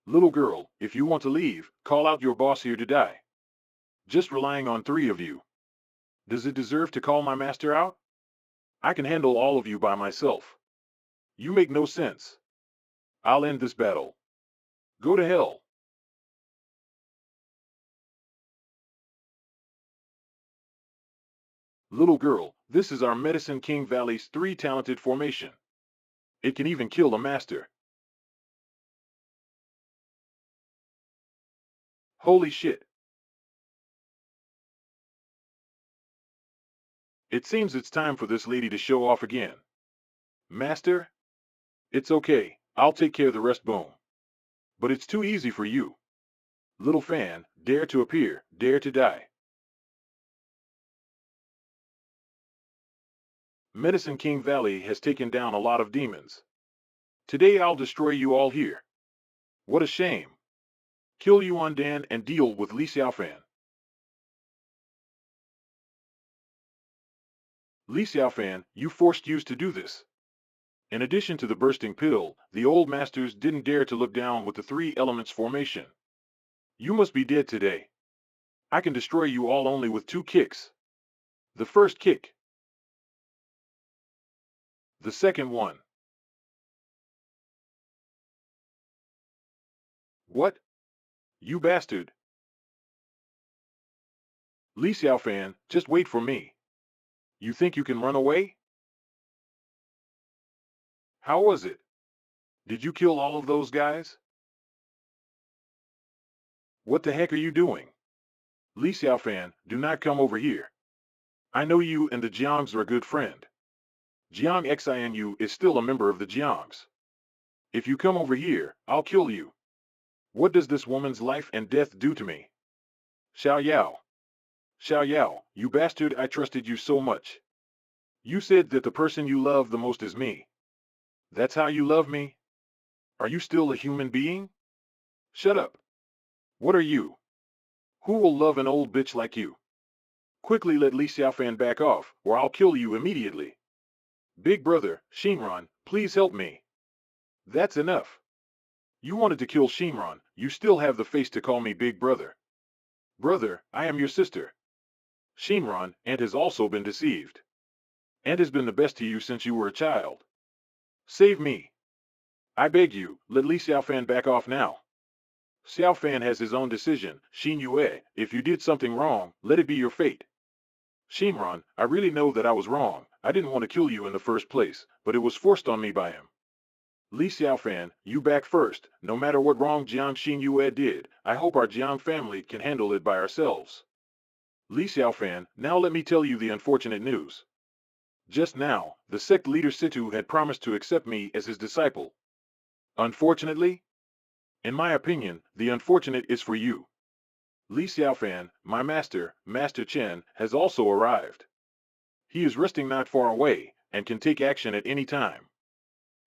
Little girl, if you want to leave, call out your boss here to die. Just relying on three of you. Does it deserve to call my master out? I can handle all of you by myself. You make no sense. I'll end this battle. Go to hell. Little girl, this is our Medicine King Valley's three-talented formation. It can even kill a master. Holy shit. It seems it's time for this lady to show off again. Master? It's okay, I'll take care of the rest. Boom. But it's too easy for you. Little fan, dare to appear, dare to die. Medicine King Valley has taken down a lot of demons. Today I'll destroy you all here. What a shame. Kill Yuan Dan and deal with Li Xiaofan. Li Xiaofan, you forced Yus to do this. In addition to the bursting pill, the old masters didn't dare to look down with the three elements formation. You must be dead today. I can destroy you all only with two kicks. The first kick. The second one. What? You bastard. Li Xiaofan, just wait for me. You think you can run away? How was it? Did you kill all of those guys? What the heck are you doing? Li Xiaofan, do not come over here. I know you and the Jiangs are a good friend. Jiang Xinu is still a member of the Jiangs. If you come over here, I'll kill you. What does this woman's life and death do to me? Xiao Yao. Xiao Yao, you bastard, I trusted you so much. You said that the person you love the most is me. That's how you love me? Are you still a human being? Shut up. What are you? Who will love an old bitch like you? Quickly let Li Xiaofan back off, or I'll kill you immediately. Big brother, Shinran, please help me. That's enough. You wanted to kill Shinran, you still have the face to call me big brother. Brother, I am your sister. Shinran, Aunt has also been deceived. Aunt has been the best to you since you were a child. Save me. I beg you, let Li Xiaofan back off now. Xiaofan has his own decision, Xin Yue, if you did something wrong, let it be your fate. Shinran, I really know that I was wrong, I didn't want to kill you in the first place, but it was forced on me by him. Li Xiaofan, you back first, no matter what wrong Jiang Xin Yue did, I hope our Jiang family can handle it by ourselves. Li Xiaofan, now let me tell you the unfortunate news. Just now, the sect leader Situ had promised to accept me as his disciple. Unfortunately? In my opinion, the unfortunate is for you. Li Xiaofan, my master, Master Chen, has also arrived. He is resting not far away, and can take action at any time.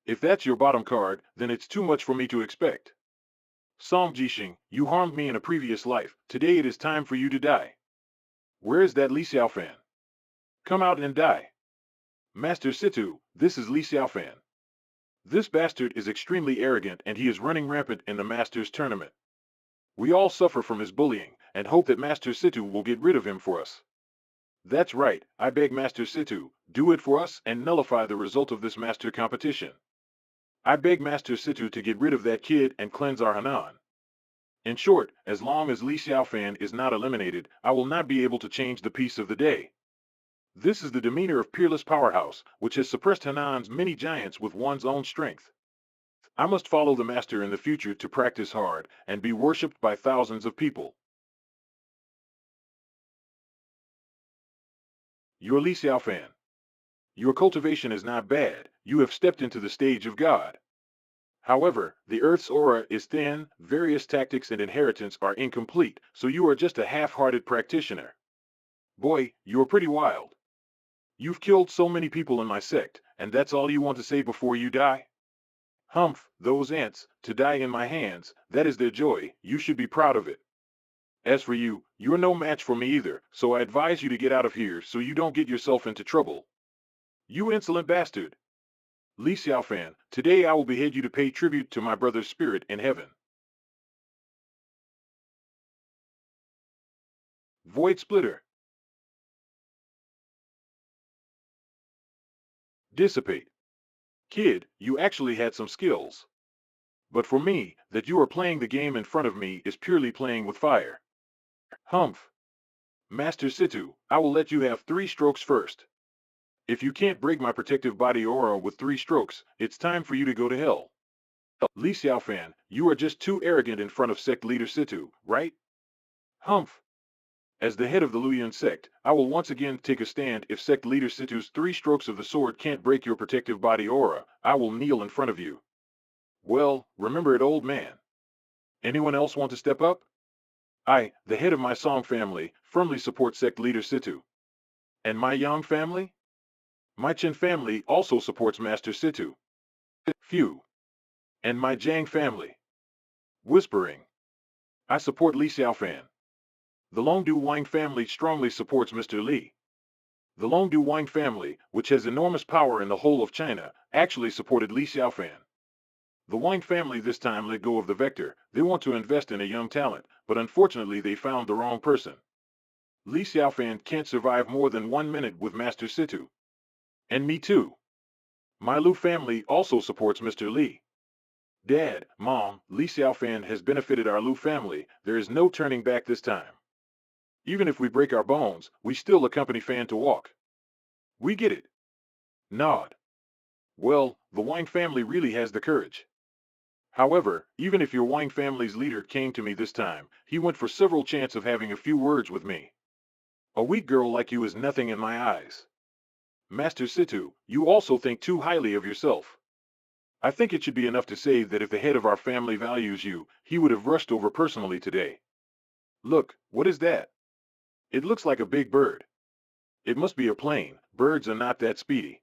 If that's your bottom card, then it's too much for me to expect. Song Jixing, you harmed me in a previous life, today it is time for you to die. Where is that Li Xiaofan? Come out and die. Master Situ, this is Li Xiaofan. This bastard is extremely arrogant and he is running rampant in the Masters tournament. We all suffer from his bullying, and hope that Master Situ will get rid of him for us. That's right, I beg Master Situ, do it for us and nullify the result of this master competition. I beg Master Situ to get rid of that kid and cleanse our Hanan. In short, as long as Li Xiaofan is not eliminated, I will not be able to change the peace of the day. This is the demeanor of peerless powerhouse, which has suppressed Hanan's many giants with one's own strength. I must follow the master in the future to practice hard and be worshipped by thousands of people. You're Li Xiaofan. Your cultivation is not bad, you have stepped into the stage of God. However, the Earth's aura is thin, various tactics and inheritance are incomplete, so you are just a half-hearted practitioner. Boy, you're pretty wild. You've killed so many people in my sect, and that's all you want to say before you die? Humph, those ants, to die in my hands, that is their joy, you should be proud of it. As for you, you're no match for me either, so I advise you to get out of here so you don't get yourself into trouble. You insolent bastard! Li Xiaofan, today I will behead you to pay tribute to my brother's spirit in heaven. Void Splitter. Dissipate. Kid, you actually had some skills. But for me, that you are playing the game in front of me is purely playing with fire. Humph. Master Situ, I will let you have 3 strokes first. If you can't break my protective body aura with 3 strokes, it's time for you to go to hell. Li Xiaofan, you are just too arrogant in front of sect leader Situ, right? Humph. As the head of the Luyan sect, I will once again take a stand. If sect leader Situ's 3 strokes of the sword can't break your protective body aura, I will kneel in front of you. Well, remember it, old man. Anyone else want to step up? I, the head of my Song family, firmly support sect leader Situ. And my Yang family? My Chen family also supports Master Situ. Phew. And my Jiang family. Whispering. I support Li Xiaofan. The Longdu Wang family strongly supports Mr. Li. The Longdu Wang family, which has enormous power in the whole of China, actually supported Li Xiaofan. The Wang family this time let go of the vector. They want to invest in a young talent, but unfortunately they found the wrong person. Li Xiaofan can't survive more than 1 minute with Master Situ. And me too. My Lu family also supports Mr. Li. Dad, Mom, Li Xiaofan has benefited our Lu family. There is no turning back this time. Even if we break our bones, we still accompany Fan to walk. We get it. Nod. Well, the Wang family really has the courage. However, even if your Wang family's leader came to me this time, he went for several chance of having a few words with me. A weak girl like you is nothing in my eyes. Master Situ, you also think too highly of yourself. I think it should be enough to say that if the head of our family values you, he would have rushed over personally today. Look, what is that? It looks like a big bird. It must be a plane. Birds are not that speedy.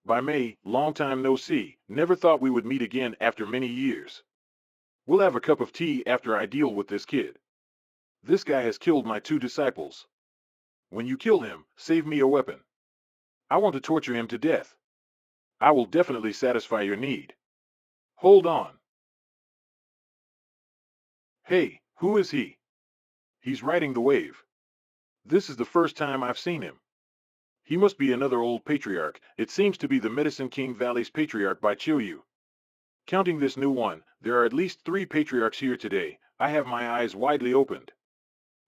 By May, long time no see. Never thought we would meet again after many years. We'll have a cup of tea after I deal with this kid. This guy has killed my 2 disciples. When you kill him, save me a weapon. I want to torture him to death. I will definitely satisfy your need. Hold on. Hey, who is he? He's riding the wave. This is the first time I've seen him. He must be another old patriarch. It seems to be the Medicine King Valley's patriarch by Chiuyu. Counting this new one, there are at least 3 patriarchs here today. I have my eyes widely opened.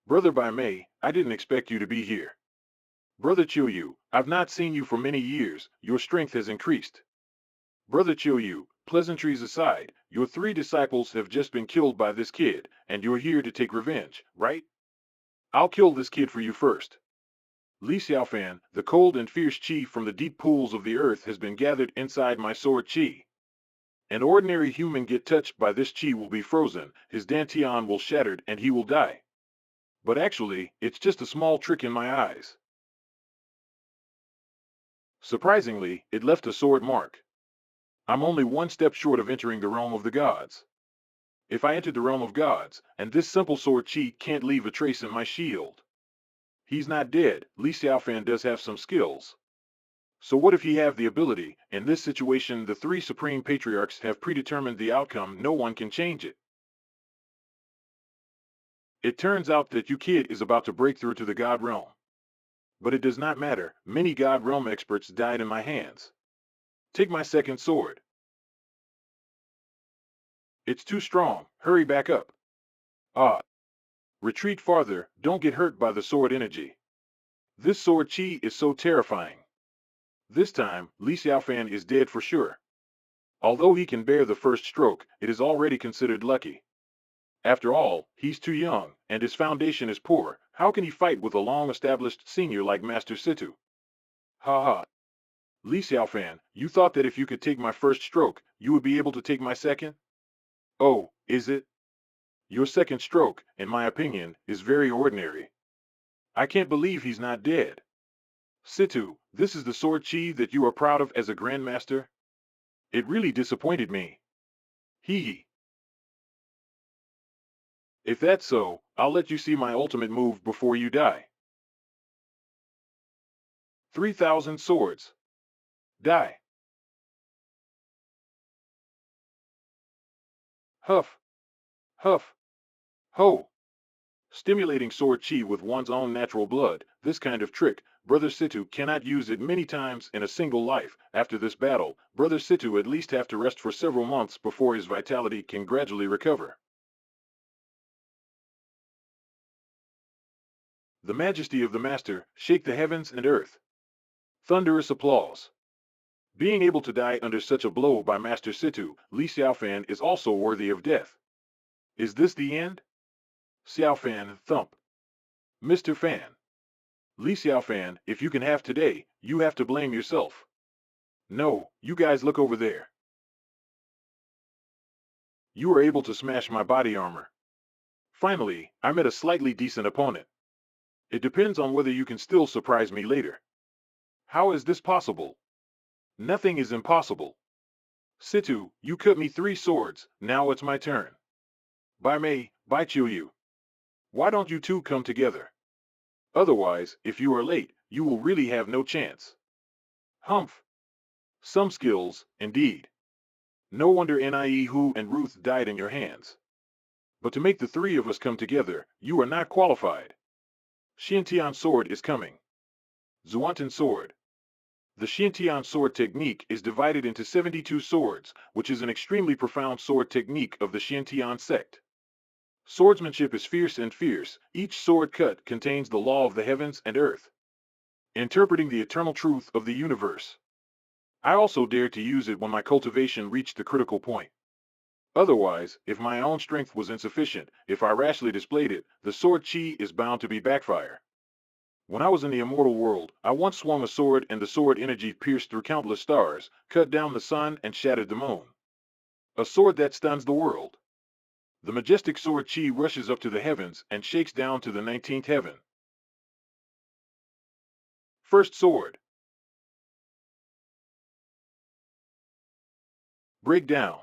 Brother By Mei, I didn't expect you to be here. Brother Chiuyu, I've not seen you for many years. Your strength has increased. Brother Chiuyu, pleasantries aside, your 3 disciples have just been killed by this kid, and you're here to take revenge, right? I'll kill this kid for you first. Li Xiaofan, the cold and fierce qi from the deep pools of the earth has been gathered inside my sword qi. An ordinary human get touched by this qi will be frozen, his dantian will shattered, and he will die. But actually, it's just a small trick in my eyes. Surprisingly, it left a sword mark. I'm only 1 step short of entering the realm of the gods. If I entered the realm of gods, and this simple sword qi can't leave a trace in my shield. He's not dead. Li Xiaofan does have some skills. So what if he have the ability? In this situation, the 3 supreme patriarchs have predetermined the outcome. No one can change it. It turns out that you kid is about to break through to the god realm. But it does not matter. Many god realm experts died in my hands. Take my second sword. It's too strong. Hurry back up. Ah. Retreat farther. Don't get hurt by the sword energy. This sword chi is so terrifying. This time, Li Xiaofan is dead for sure. Although he can bear the first stroke, it is already considered lucky. After all, he's too young, and his foundation is poor. How can he fight with a long-established senior like Master Situ? Ha ha. Li Xiaofan, you thought that if you could take my first stroke, you would be able to take my second? Oh, is it? Your second stroke, in my opinion, is very ordinary. I can't believe he's not dead. Situ, this is the sword chi that you are proud of as a grandmaster? It really disappointed me. Hee hee. If that's so, I'll let you see my ultimate move before you die. 3,000 swords. Die. Huff. Huff. Ho. Stimulating sword chi with one's own natural blood, this kind of trick, Brother Situ cannot use it many times in a single life. After this battle, Brother Situ at least have to rest for several months before his vitality can gradually recover. The majesty of the Master shake the heavens and earth. Thunderous applause. Being able to die under such a blow by Master Situ, Li Xiaofan is also worthy of death. Is this the end? Xiaofan, thump. Mr. Fan. Li Xiaofan, if you can have today, you have to blame yourself. No, you guys look over there. You were able to smash my body armor. Finally, I met a slightly decent opponent. It depends on whether you can still surprise me later. How is this possible? Nothing is impossible. Situ, you cut me 3 swords, now it's my turn. Bai Mei, Bai Chiu. Why don't you two come together? Otherwise, if you are late, you will really have no chance. Humph. Some skills, indeed. No wonder Nie Hu and Ruth died in your hands. But to make the 3 of us come together, you are not qualified. Xiantian sword is coming. Zuantan sword. The Xiantian sword technique is divided into 72 swords, which is an extremely profound sword technique of the Xiantian sect. Swordsmanship is fierce and fierce. Each sword cut contains the law of the heavens and earth, interpreting the eternal truth of the universe. I also dared to use it when my cultivation reached the critical point. Otherwise, if my own strength was insufficient, if I rashly displayed it, the sword chi is bound to be backfire. When I was in the immortal world, I once swung a sword and the sword energy pierced through countless stars, cut down the sun and shattered the moon. A sword that stuns the world. The majestic sword chi rushes up to the heavens and shakes down to the 19th heaven. First sword. Breakdown.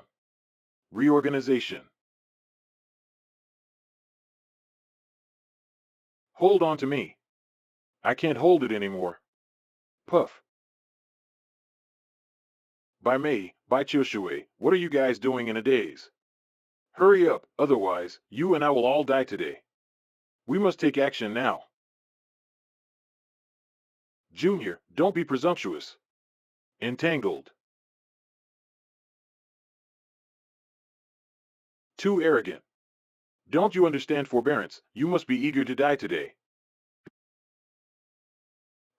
Reorganization. Hold on to me. I can't hold it anymore. Puff. By May, by Chioshui, what are you guys doing in a daze? Hurry up, otherwise, you and I will all die today. We must take action now. Junior, don't be presumptuous. Entangled. Too arrogant. Don't you understand forbearance? You must be eager to die today.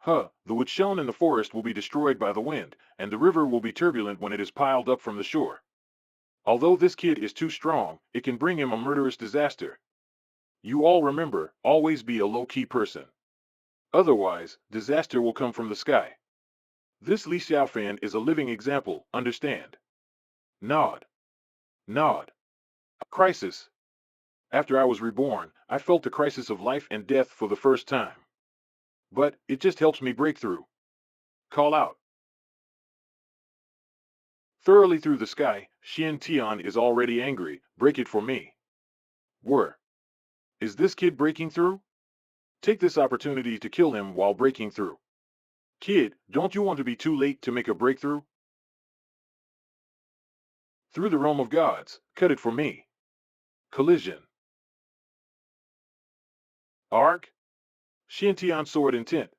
The wood shown in the forest will be destroyed by the wind, and the river will be turbulent when it is piled up from the shore. Although this kid is too strong, it can bring him a murderous disaster. You all remember, always be a low-key person. Otherwise, disaster will come from the sky. This Li Xiaofan is a living example, understand? Nod. Nod. A crisis. After I was reborn, I felt the crisis of life and death for the first time. But, it just helps me break through. Call out. Thoroughly through the sky, Xian Tian is already angry, break it for me. Were. Is this kid breaking through? Take this opportunity to kill him while breaking through. Kid, don't you want to be too late to make a breakthrough? Through the realm of gods, cut it for me. Collision. Arc. Xiantian sword intent.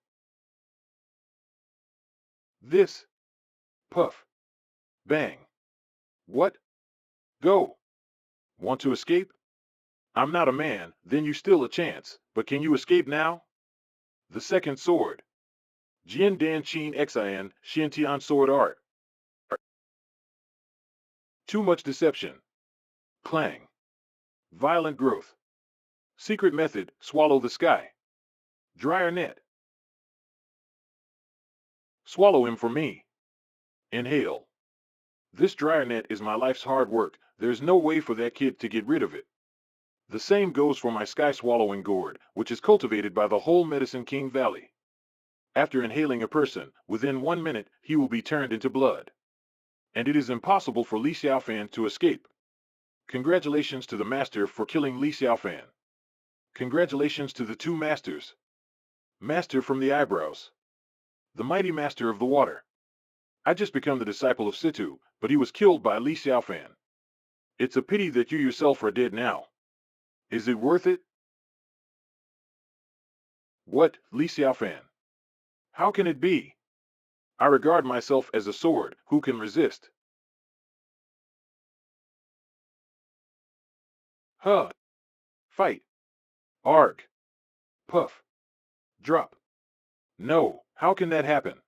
This. Puff. Bang. What? Go. Want to escape? I'm not a man, then you still a chance, but can you escape now? The second sword. Jian Dan Qin Xin, Xiantian sword art. Too much deception. Clang. Violent growth. Secret method, swallow the sky. Dryer net. Swallow him for me. Inhale. This dryer net is my life's hard work, there's no way for that kid to get rid of it. The same goes for my sky-swallowing gourd, which is cultivated by the whole Medicine King Valley. After inhaling a person, within 1 minute, he will be turned into blood. And it is impossible for Li Xiaofan to escape. Congratulations to the master for killing Li Xiaofan. Congratulations to the two masters. Master from the eyebrows. The mighty master of the water. I just become the disciple of Situ, but he was killed by Li Xiaofan. It's a pity that you yourself are dead now. Is it worth it? What, Li Xiaofan? How can it be? I regard myself as a sword, who can resist? Huh. Fight. Arg. Puff. Drop. No, how can that happen?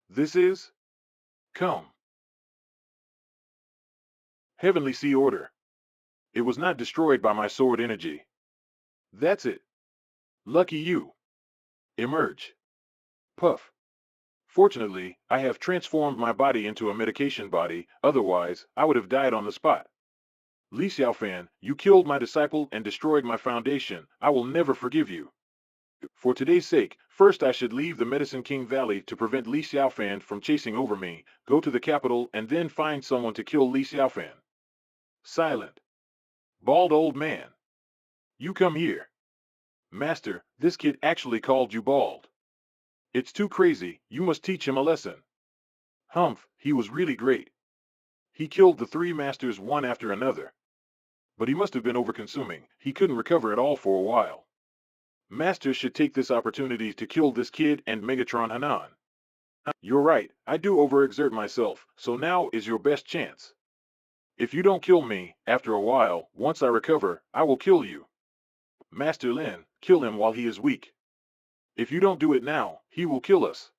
This is? Come. Heavenly Sea Order. It was not destroyed by my sword energy. That's it. Lucky you. Emerge. Puff. Fortunately, I have transformed my body into a medication body, otherwise, I would have died on the spot. Li Xiaofan, you killed my disciple and destroyed my foundation. I will never forgive you. For today's sake, first I should leave the Medicine King Valley to prevent Li Xiaofan from chasing over me, go to the capital and then find someone to kill Li Xiaofan. Silent. Bald old man. You come here. Master, this kid actually called you bald. It's too crazy, you must teach him a lesson. Humph, he was really great. He killed the three masters one after another. But he must have been overconsuming, he couldn't recover at all for a while. Master should take this opportunity to kill this kid and Megatron Hanan. You're right, I do overexert myself, so now is your best chance. If you don't kill me, after a while, once I recover, I will kill you. Master Lin, kill him while he is weak. If you don't do it now, he will kill us.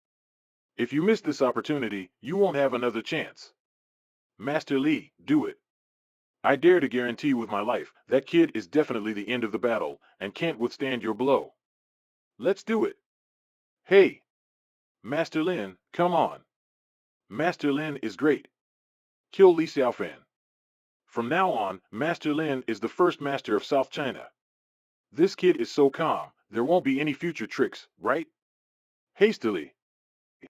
If you miss this opportunity, you won't have another chance. Master Li, do it. I dare to guarantee with my life, that kid is definitely the end of the battle, and can't withstand your blow. Let's do it. Hey! Master Lin, come on. Master Lin is great. Kill Li Xiaofan. From now on, Master Lin is the first master of South China. This kid is so calm, there won't be any future tricks, right? Hastily.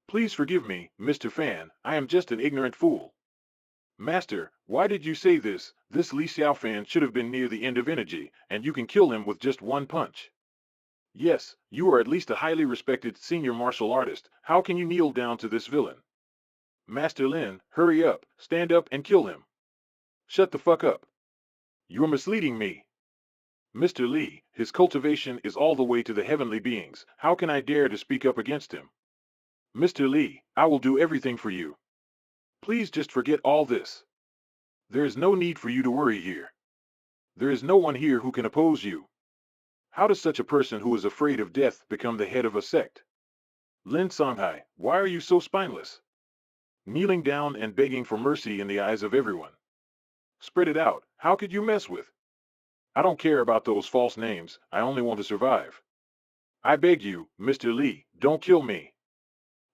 Please forgive me, Mr. Fan, I am just an ignorant fool. Master, why did you say this? This Li Xiaofan should have been near the end of energy, and you can kill him with just one punch. Yes, you are at least a highly respected senior martial artist. How can you kneel down to this villain? Master Lin, hurry up, stand up and kill him. Shut the fuck up. You're misleading me. Mr. Li, his cultivation is all the way to the heavenly beings. How can I dare to speak up against him? Mr. Li, I will do everything for you. Please just forget all this. There is no need for you to worry here. There is no one here who can oppose you. How does such a person who is afraid of death become the head of a sect? Lin Songhai, why are you so spineless? Kneeling down and begging for mercy in the eyes of everyone. Spread it out, how could you mess with? I don't care about those false names, I only want to survive. I beg you, Mr. Li, don't kill me.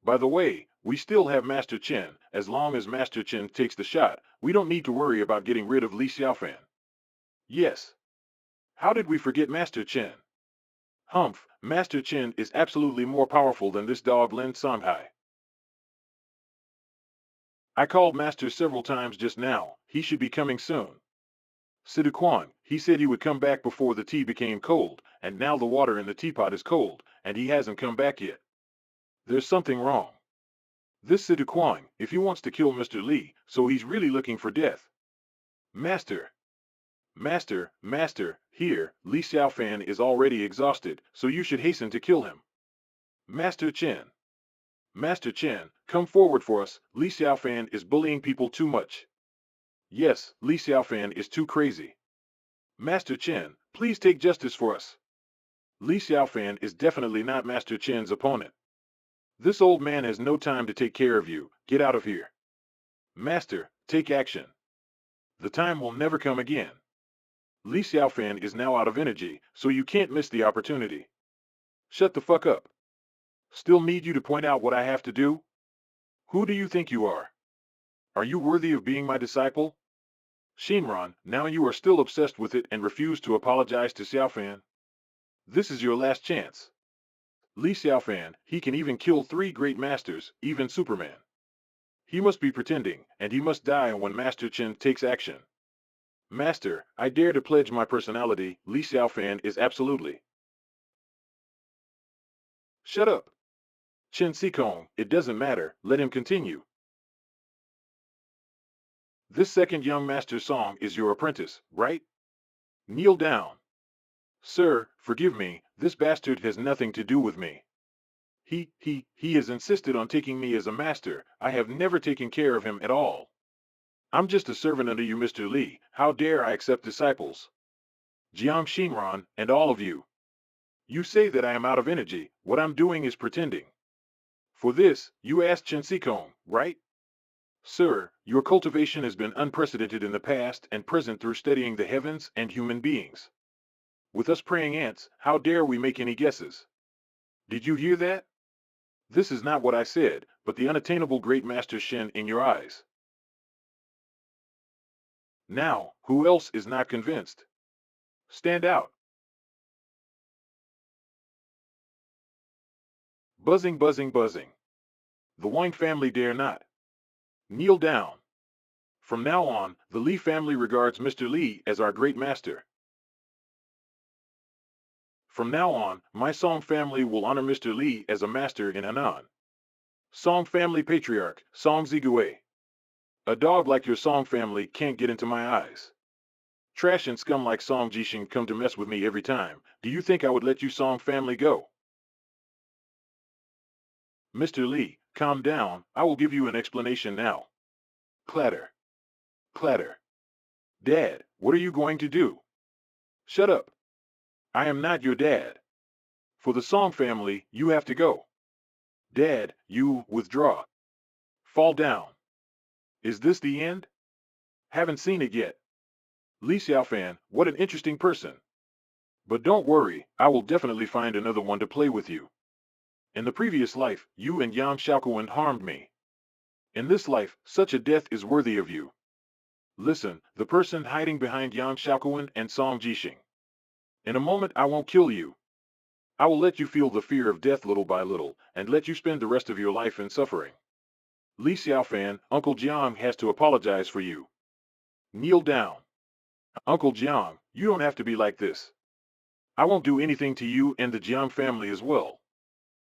By the way, we still have Master Chen. As long as Master Chen takes the shot, we don't need to worry about getting rid of Li Xiaofan. Yes. How did we forget Master Chen? Humph, Master Chen is absolutely more powerful than this dog Lin Songhai. I called Master several times just now, he should be coming soon. Sidu Quan, he said he would come back before the tea became cold, and now the water in the teapot is cold, and he hasn't come back yet. There's something wrong. This Sidu Quan, if he wants to kill Mr. Li, so he's really looking for death. Master. Master, here, Li Xiaofan is already exhausted, so you should hasten to kill him. Master Chen, come forward for us, Li Xiaofan is bullying people too much. Yes, Li Xiaofan is too crazy. Master Chen, please take justice for us. Li Xiaofan is definitely not Master Chen's opponent. This old man has no time to take care of you, get out of here. Master, take action. The time will never come again. Li Xiaofan is now out of energy, so you can't miss the opportunity. Shut the fuck up. Still need you to point out what I have to do? Who do you think you are? Are you worthy of being my disciple? Shinran, now you are still obsessed with it and refuse to apologize to Xiaofan. This is your last chance. Li Xiaofan, he can even kill 3 great masters, even Superman. He must be pretending, and he must die when Master Chen takes action. Master, I dare to pledge my personality, Li Xiaofan is absolutely. Shut up. Chen Xikong, it doesn't matter, let him continue. This second young master's song is your apprentice, right? Kneel down. Sir, forgive me, this bastard has nothing to do with me. He has insisted on taking me as a master. I have never taken care of him at all. I'm just a servant under you, Mr. Li. How dare I accept disciples? Jiang Xinran, and all of you. You say that I am out of energy. What I'm doing is pretending. For this, you asked Chen Xikong, right? Sir, your cultivation has been unprecedented in the past and present through studying the heavens and human beings. With us praying ants, how dare we make any guesses? Did you hear that? This is not what I said, but the unattainable great master Shen in your eyes. Now, who else is not convinced? Stand out. Buzzing, buzzing, buzzing. The Wang family dare not. Kneel down. From now on, the Li family regards Mr. Li as our great master. From now on, my Song family will honor Mr. Li as a master in Henan. Song family patriarch, Song Zigui. A dog like your Song family can't get into my eyes. Trash and scum like Song Jixing come to mess with me every time. Do you think I would let you Song family go? Mr. Li, calm down. I will give you an explanation now. Clatter. Clatter. Dad, what are you going to do? Shut up. I am not your dad. For the Song family, you have to go. Dad, you withdraw. Fall down. Is this the end? Haven't seen it yet. Li Xiaofan, what an interesting person. But don't worry, I will definitely find another one to play with you. In the previous life, you and Yang Xiaokuan harmed me. In this life, such a death is worthy of you. Listen, the person hiding behind Yang Xiaokuan and Song Jixing. In a moment I won't kill you. I will let you feel the fear of death little by little, and let you spend the rest of your life in suffering. Li Xiaofan, Uncle Jiang has to apologize for you. Kneel down. Uncle Jiang, you don't have to be like this. I won't do anything to you and the Jiang family as well.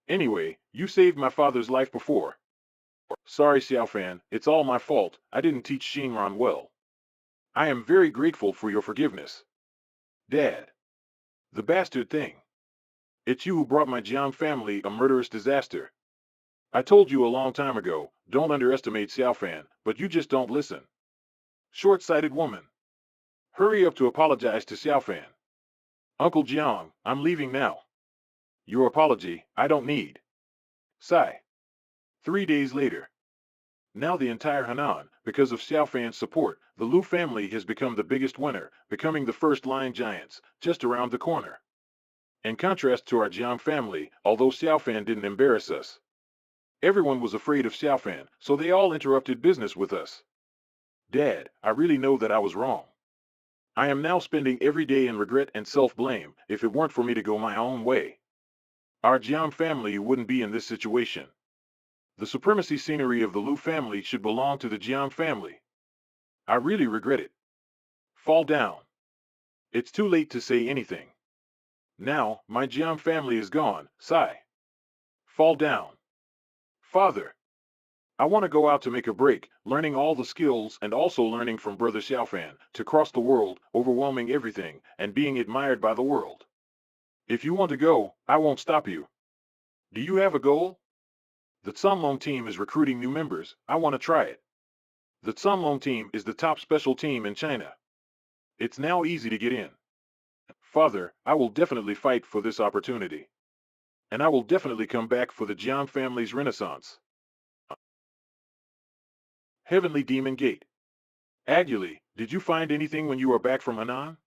Anyway, you saved my father's life before. Sorry, Xiaofan, it's all my fault. I didn't teach Xinran well. I am very grateful for your forgiveness. Dad. The bastard thing. It's you who brought my Jiang family a murderous disaster. I told you a long time ago, don't underestimate Xiaofan, but you just don't listen. Short-sighted woman. Hurry up to apologize to Xiaofan. Uncle Jiang, I'm leaving now. Your apology, I don't need. Sigh. 3 days later. Now the entire Henan, because of Xiaofan's support, the Lu family has become the biggest winner, becoming the first lion giants, just around the corner. In contrast to our Jiang family, although Xiaofan didn't embarrass us. Everyone was afraid of Xiaofan, so they all interrupted business with us. Dad, I really know that I was wrong. I am now spending every day in regret and self-blame. If it weren't for me to go my own way, our Jiang family wouldn't be in this situation. The supremacy scenery of the Lu family should belong to the Jiang family. I really regret it. Fall down. It's too late to say anything. Now, my Jiang family is gone. Sigh. Fall down. Father. I want to go out to make a break, learning all the skills and also learning from Brother Xiaofan, to cross the world, overwhelming everything, and being admired by the world. If you want to go, I won't stop you. Do you have a goal? The Tsunlong team is recruiting new members. I want to try it. The Tsunlong team is the top special team in China. It's now easy to get in. Father, I will definitely fight for this opportunity. And I will definitely come back for the Jiang family's renaissance. Heavenly Demon Gate. Aguli, did you find anything when you were back from Henan?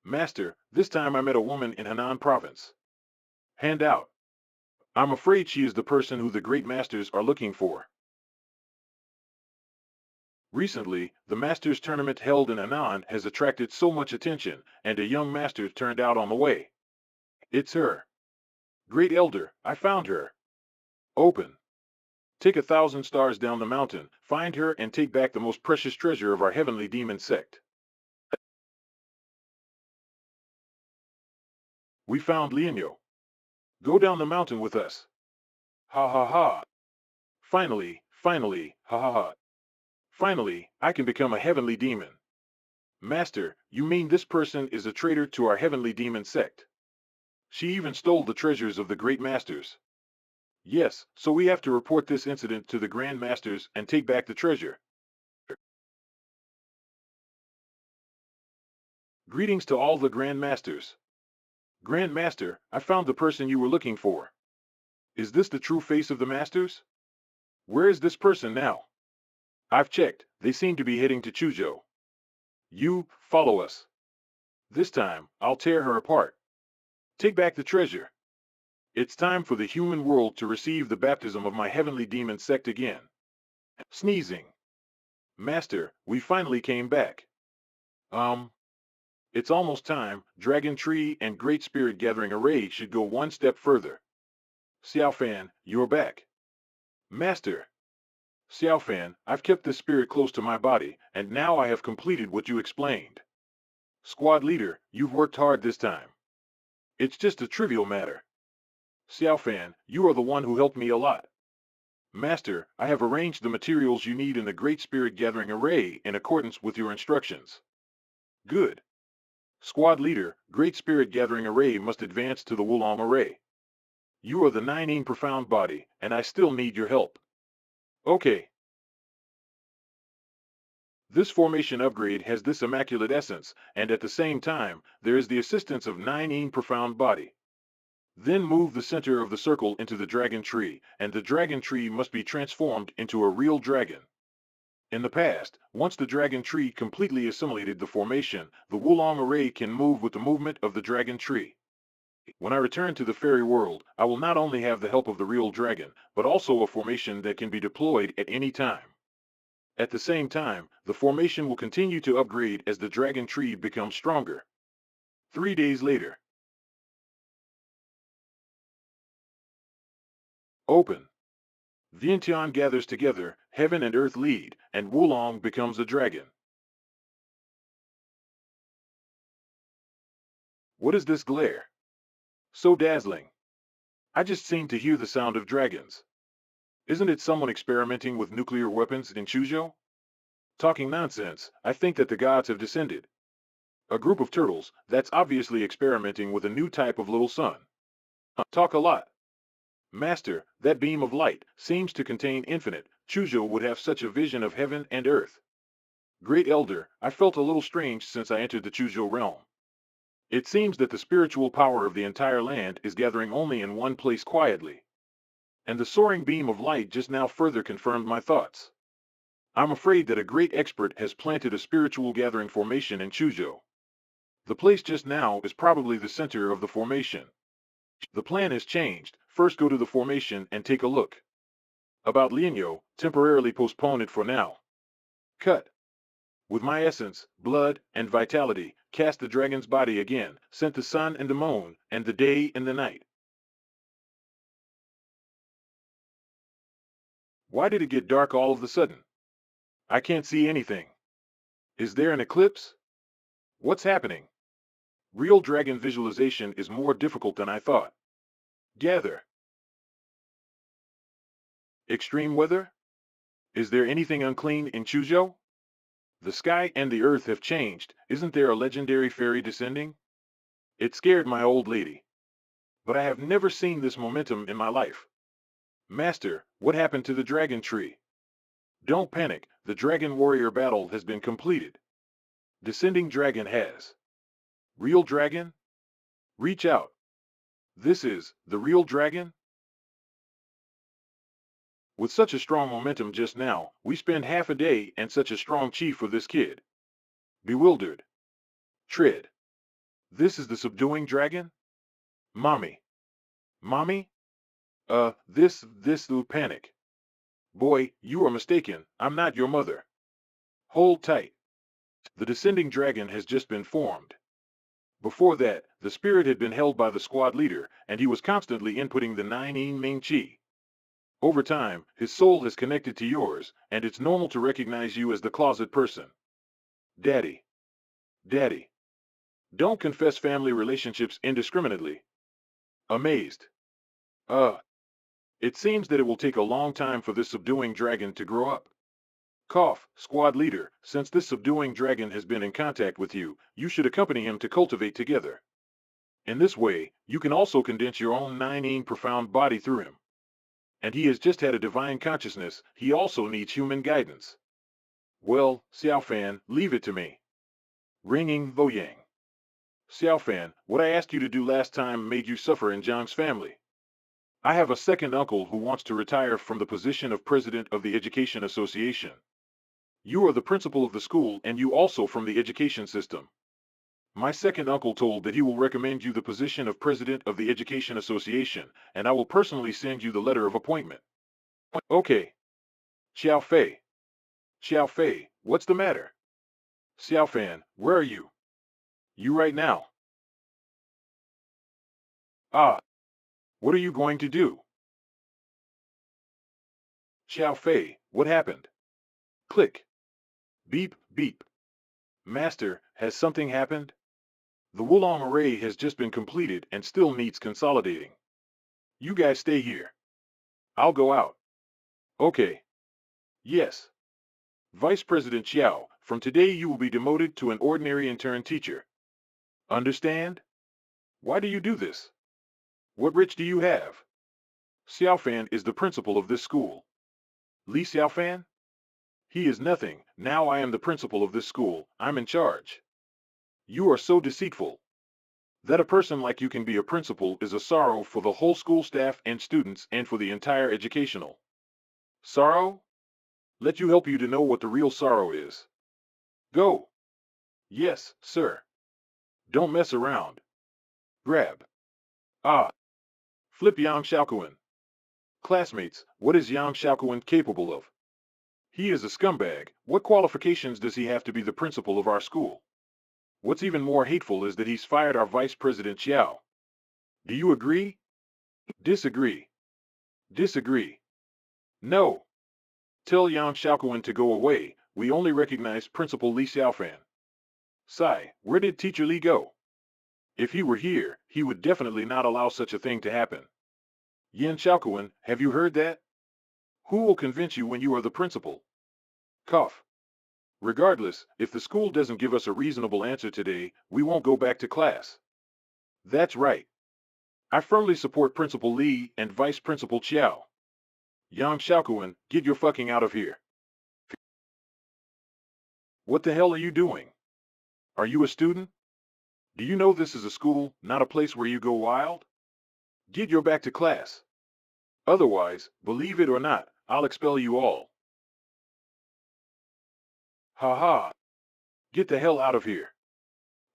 Master, this time I met a woman in Henan province. Hand out. I'm afraid she is the person who the great masters are looking for. Recently, the Masters tournament held in Henan has attracted so much attention, and a young master turned out on the way. It's her. Great Elder, I found her. Open. Take 1,000 stars down the mountain, find her, and take back the most precious treasure of our heavenly demon sect. We found Lianyo. Go down the mountain with us. Ha ha ha. Finally, ha ha ha. Finally, I can become a heavenly demon. Master, you mean this person is a traitor to our heavenly demon sect? She even stole the treasures of the great masters. Yes, so we have to report this incident to the Grand Masters and take back the treasure. Greetings to all the Grand Masters. Grand Master, I found the person you were looking for. Is this the true face of the Masters? Where is this person now? I've checked, they seem to be heading to Chuzhou. You, follow us. This time, I'll tear her apart. Take back the treasure. It's time for the human world to receive the baptism of my heavenly demon sect again. Sneezing. Master, we finally came back. It's almost time. Dragon Tree and Great Spirit Gathering Array should go one step further. Xiaofan, you're back. Master. Xiaofan, I've kept this spirit close to my body, and now I have completed what you explained. Squad leader, you've worked hard this time. It's just a trivial matter. Xiaofan, you are the one who helped me a lot. Master, I have arranged the materials you need in the Great Spirit Gathering Array in accordance with your instructions. Good. Squad leader, Great Spirit Gathering Array must advance to the Wulong Array. You are the 9 profound body, and I still need your help. Okay. This formation upgrade has this immaculate essence, and at the same time, there is the assistance of 9 profound body. Then move the center of the circle into the dragon tree, and the dragon tree must be transformed into a real dragon. In the past, once the dragon tree completely assimilated the formation, the Wulong Array can move with the movement of the dragon tree. When I return to the fairy world, I will not only have the help of the real dragon, but also a formation that can be deployed at any time. At the same time, the formation will continue to upgrade as the dragon tree becomes stronger. 3 days later. Open. Vientiane gathers together, heaven and earth lead, and Wulong becomes a dragon. What is this glare? So dazzling. I just seem to hear the sound of dragons. Isn't it someone experimenting with nuclear weapons in Chuzhou? Talking nonsense, I think that the gods have descended. A group of turtles, that's obviously experimenting with a new type of little sun. Talk a lot. Master, that beam of light seems to contain infinite. Chuzhou would have such a vision of heaven and earth. Great Elder, I felt a little strange since I entered the Chuzhou realm. It seems that the spiritual power of the entire land is gathering only in one place quietly. And the soaring beam of light just now further confirmed my thoughts. I'm afraid that a great expert has planted a spiritual gathering formation in Chuzhou. The place just now is probably the center of the formation. The plan has changed. First go to the formation and take a look. About Lianyo, temporarily postpone it for now. Cut. With my essence, blood, and vitality, cast the dragon's body again, sent the sun and the moon, and the day and the night. Why did it get dark all of a sudden? I can't see anything. Is there an eclipse? What's happening? Real dragon visualization is more difficult than I thought. Gather. Extreme weather? Is there anything unclean in Chuzhou? The sky and the earth have changed. Isn't there a legendary fairy descending? It scared my old lady. But I have never seen this momentum in my life. Master, what happened to the dragon tree? Don't panic, the dragon warrior battle has been completed. Descending dragon has. Real dragon? Reach out. This is the real dragon? With such a strong momentum just now, we spend half a day and such a strong chi for this kid. Bewildered. Tread. This is the subduing dragon? Mommy. Mommy? This panic. Boy, you are mistaken, I'm not your mother. Hold tight. The descending dragon has just been formed. Before that, the spirit had been held by the squad leader, and he was constantly inputting the 9 Ming Chi. Over time, his soul has connected to yours, and it's normal to recognize you as the closet person. Daddy. Daddy. Don't confess family relationships indiscriminately. Amazed. Uh. It seems that it will take a long time for this subduing dragon to grow up. Cough, squad leader, since this subduing dragon has been in contact with you, you should accompany him to cultivate together. In this way, you can also condense your own nine profound body through him. And he has just had a divine consciousness, he also needs human guidance. Well, Xiaofan, leave it to me. Ringing Bo Yang. Xiaofan, what I asked you to do last time made you suffer in Zhang's family. I have a second uncle who wants to retire from the position of president of the Education Association. You are the principal of the school and you also from the education system. My second uncle told that he will recommend you the position of president of the Education Association, and I will personally send you the letter of appointment. Okay. Xiao Fei. Xiao Fei, what's the matter? Xiaofan, where are you? You right now. Ah. What are you going to do? Xiao Fei, what happened? Click. Beep, beep. Master, has something happened? The Wulong array has just been completed and still needs consolidating. You guys stay here. I'll go out. Okay. Yes. Vice President Xiao, from today you will be demoted to an ordinary intern teacher. Understand? Why do you do this? What rich do you have? Xiaofan is the principal of this school. Li Xiaofan? He is nothing. Now I am the principal of this school. I'm in charge. You are so deceitful. That a person like you can be a principal is a sorrow for the whole school staff and students and for the entire educational. Sorrow? Let you help you to know what the real sorrow is. Go. Yes, sir. Don't mess around. Grab. Ah. Flip Yang Xiaokuan. Classmates, what is Yang Xiaokuan capable of? He is a scumbag. What qualifications does he have to be the principal of our school? What's even more hateful is that he's fired our Vice President Xiao. Do you agree? Disagree. Disagree. No. Tell Yang Xiaokuan to go away. We only recognize Principal Li Xiaofan. Sai, where did Teacher Li go? If he were here, he would definitely not allow such a thing to happen. Yan Xiaokuan, have you heard that? Who will convince you when you are the principal? Cough. Regardless, if the school doesn't give us a reasonable answer today, we won't go back to class. That's right. I firmly support Principal Li and Vice Principal Qiao. Yang Xiaokuan, get your fucking out of here. What the hell are you doing? Are you a student? Do you know this is a school, not a place where you go wild? Get your back to class. Otherwise, believe it or not, I'll expel you all. Ha ha. Get the hell out of here.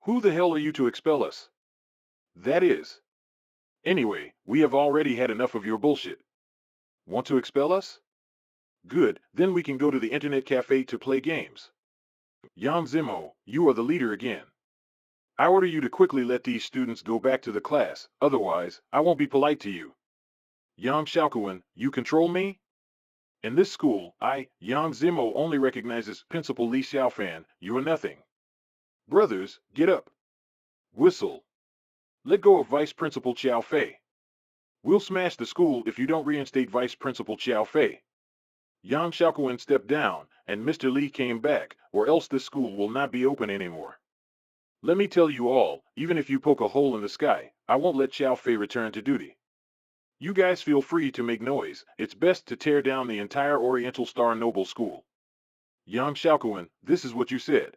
Who the hell are you to expel us? That is. Anyway, we have already had enough of your bullshit. Want to expel us? Good, then we can go to the internet cafe to play games. Yang Zimo, you are the leader again. I order you to quickly let these students go back to the class, otherwise, I won't be polite to you. Yang Xiaokuan, you control me? In this school, Yang Zimo, only recognizes Principal Li Xiaofan. You are nothing. Brothers, get up. Whistle. Let go of Vice Principal Qiao Fei. We'll smash the school if you don't reinstate Vice Principal Qiao Fei. Yang Xiaokuan stepped down, and Mr. Li came back, or else this school will not be open anymore. Let me tell you all, even if you poke a hole in the sky, I won't let Qiao Fei return to duty. You guys feel free to make noise. It's best to tear down the entire Oriental Star Noble School. Yang Xiaokuan, this is what you said.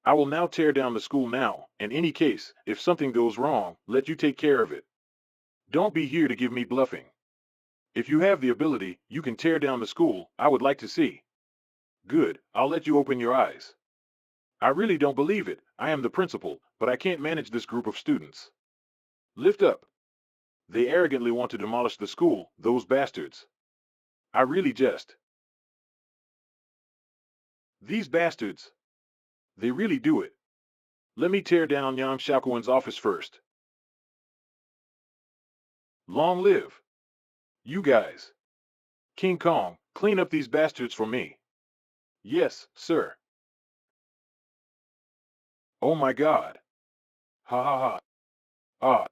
I will now tear down the school now. In any case, if something goes wrong, let you take care of it. Don't be here to give me bluffing. If you have the ability, you can tear down the school. I would like to see. Good, I'll let you open your eyes. I really don't believe it. I am the principal, but I can't manage this group of students. Lift up. They arrogantly want to demolish the school, those bastards. I really just. These bastards. They really do it. Let me tear down Yang Xiaokuan's office first. Long live. You guys. King Kong, clean up these bastards for me. Yes, sir. Oh my God. Ha ha ha. Ah.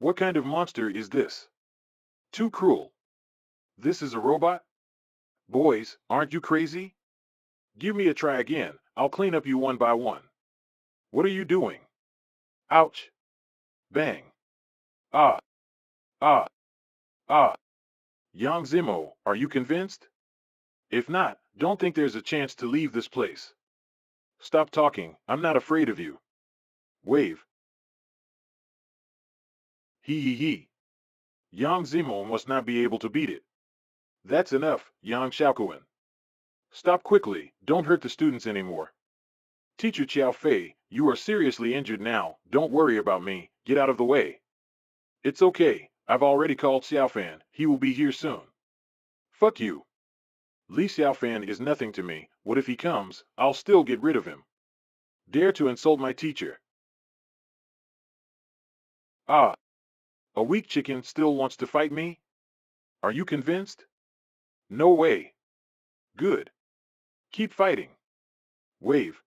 What kind of monster is this? Too cruel. This is a robot? Boys, aren't you crazy? Give me a try again. I'll clean up you one by one. What are you doing? Ouch. Bang. Ah. Ah. Ah. Yang Zimo, are you convinced? If not, don't think there's a chance to leave this place. Stop talking. I'm not afraid of you. Wave. Hee hee hee. Yang Zimo must not be able to beat it. That's enough, Yang Xiaokuan. Stop quickly. Don't hurt the students anymore. Teacher Qiao Fei, you are seriously injured now. Don't worry about me. Get out of the way. It's okay. I've already called Xiaofan. He will be here soon. Fuck you. Li Xiaofan is nothing to me. What if he comes? I'll still get rid of him. Dare to insult my teacher. Ah. A weak chicken still wants to fight me? Are you convinced? No way. Good. Keep fighting. Wave.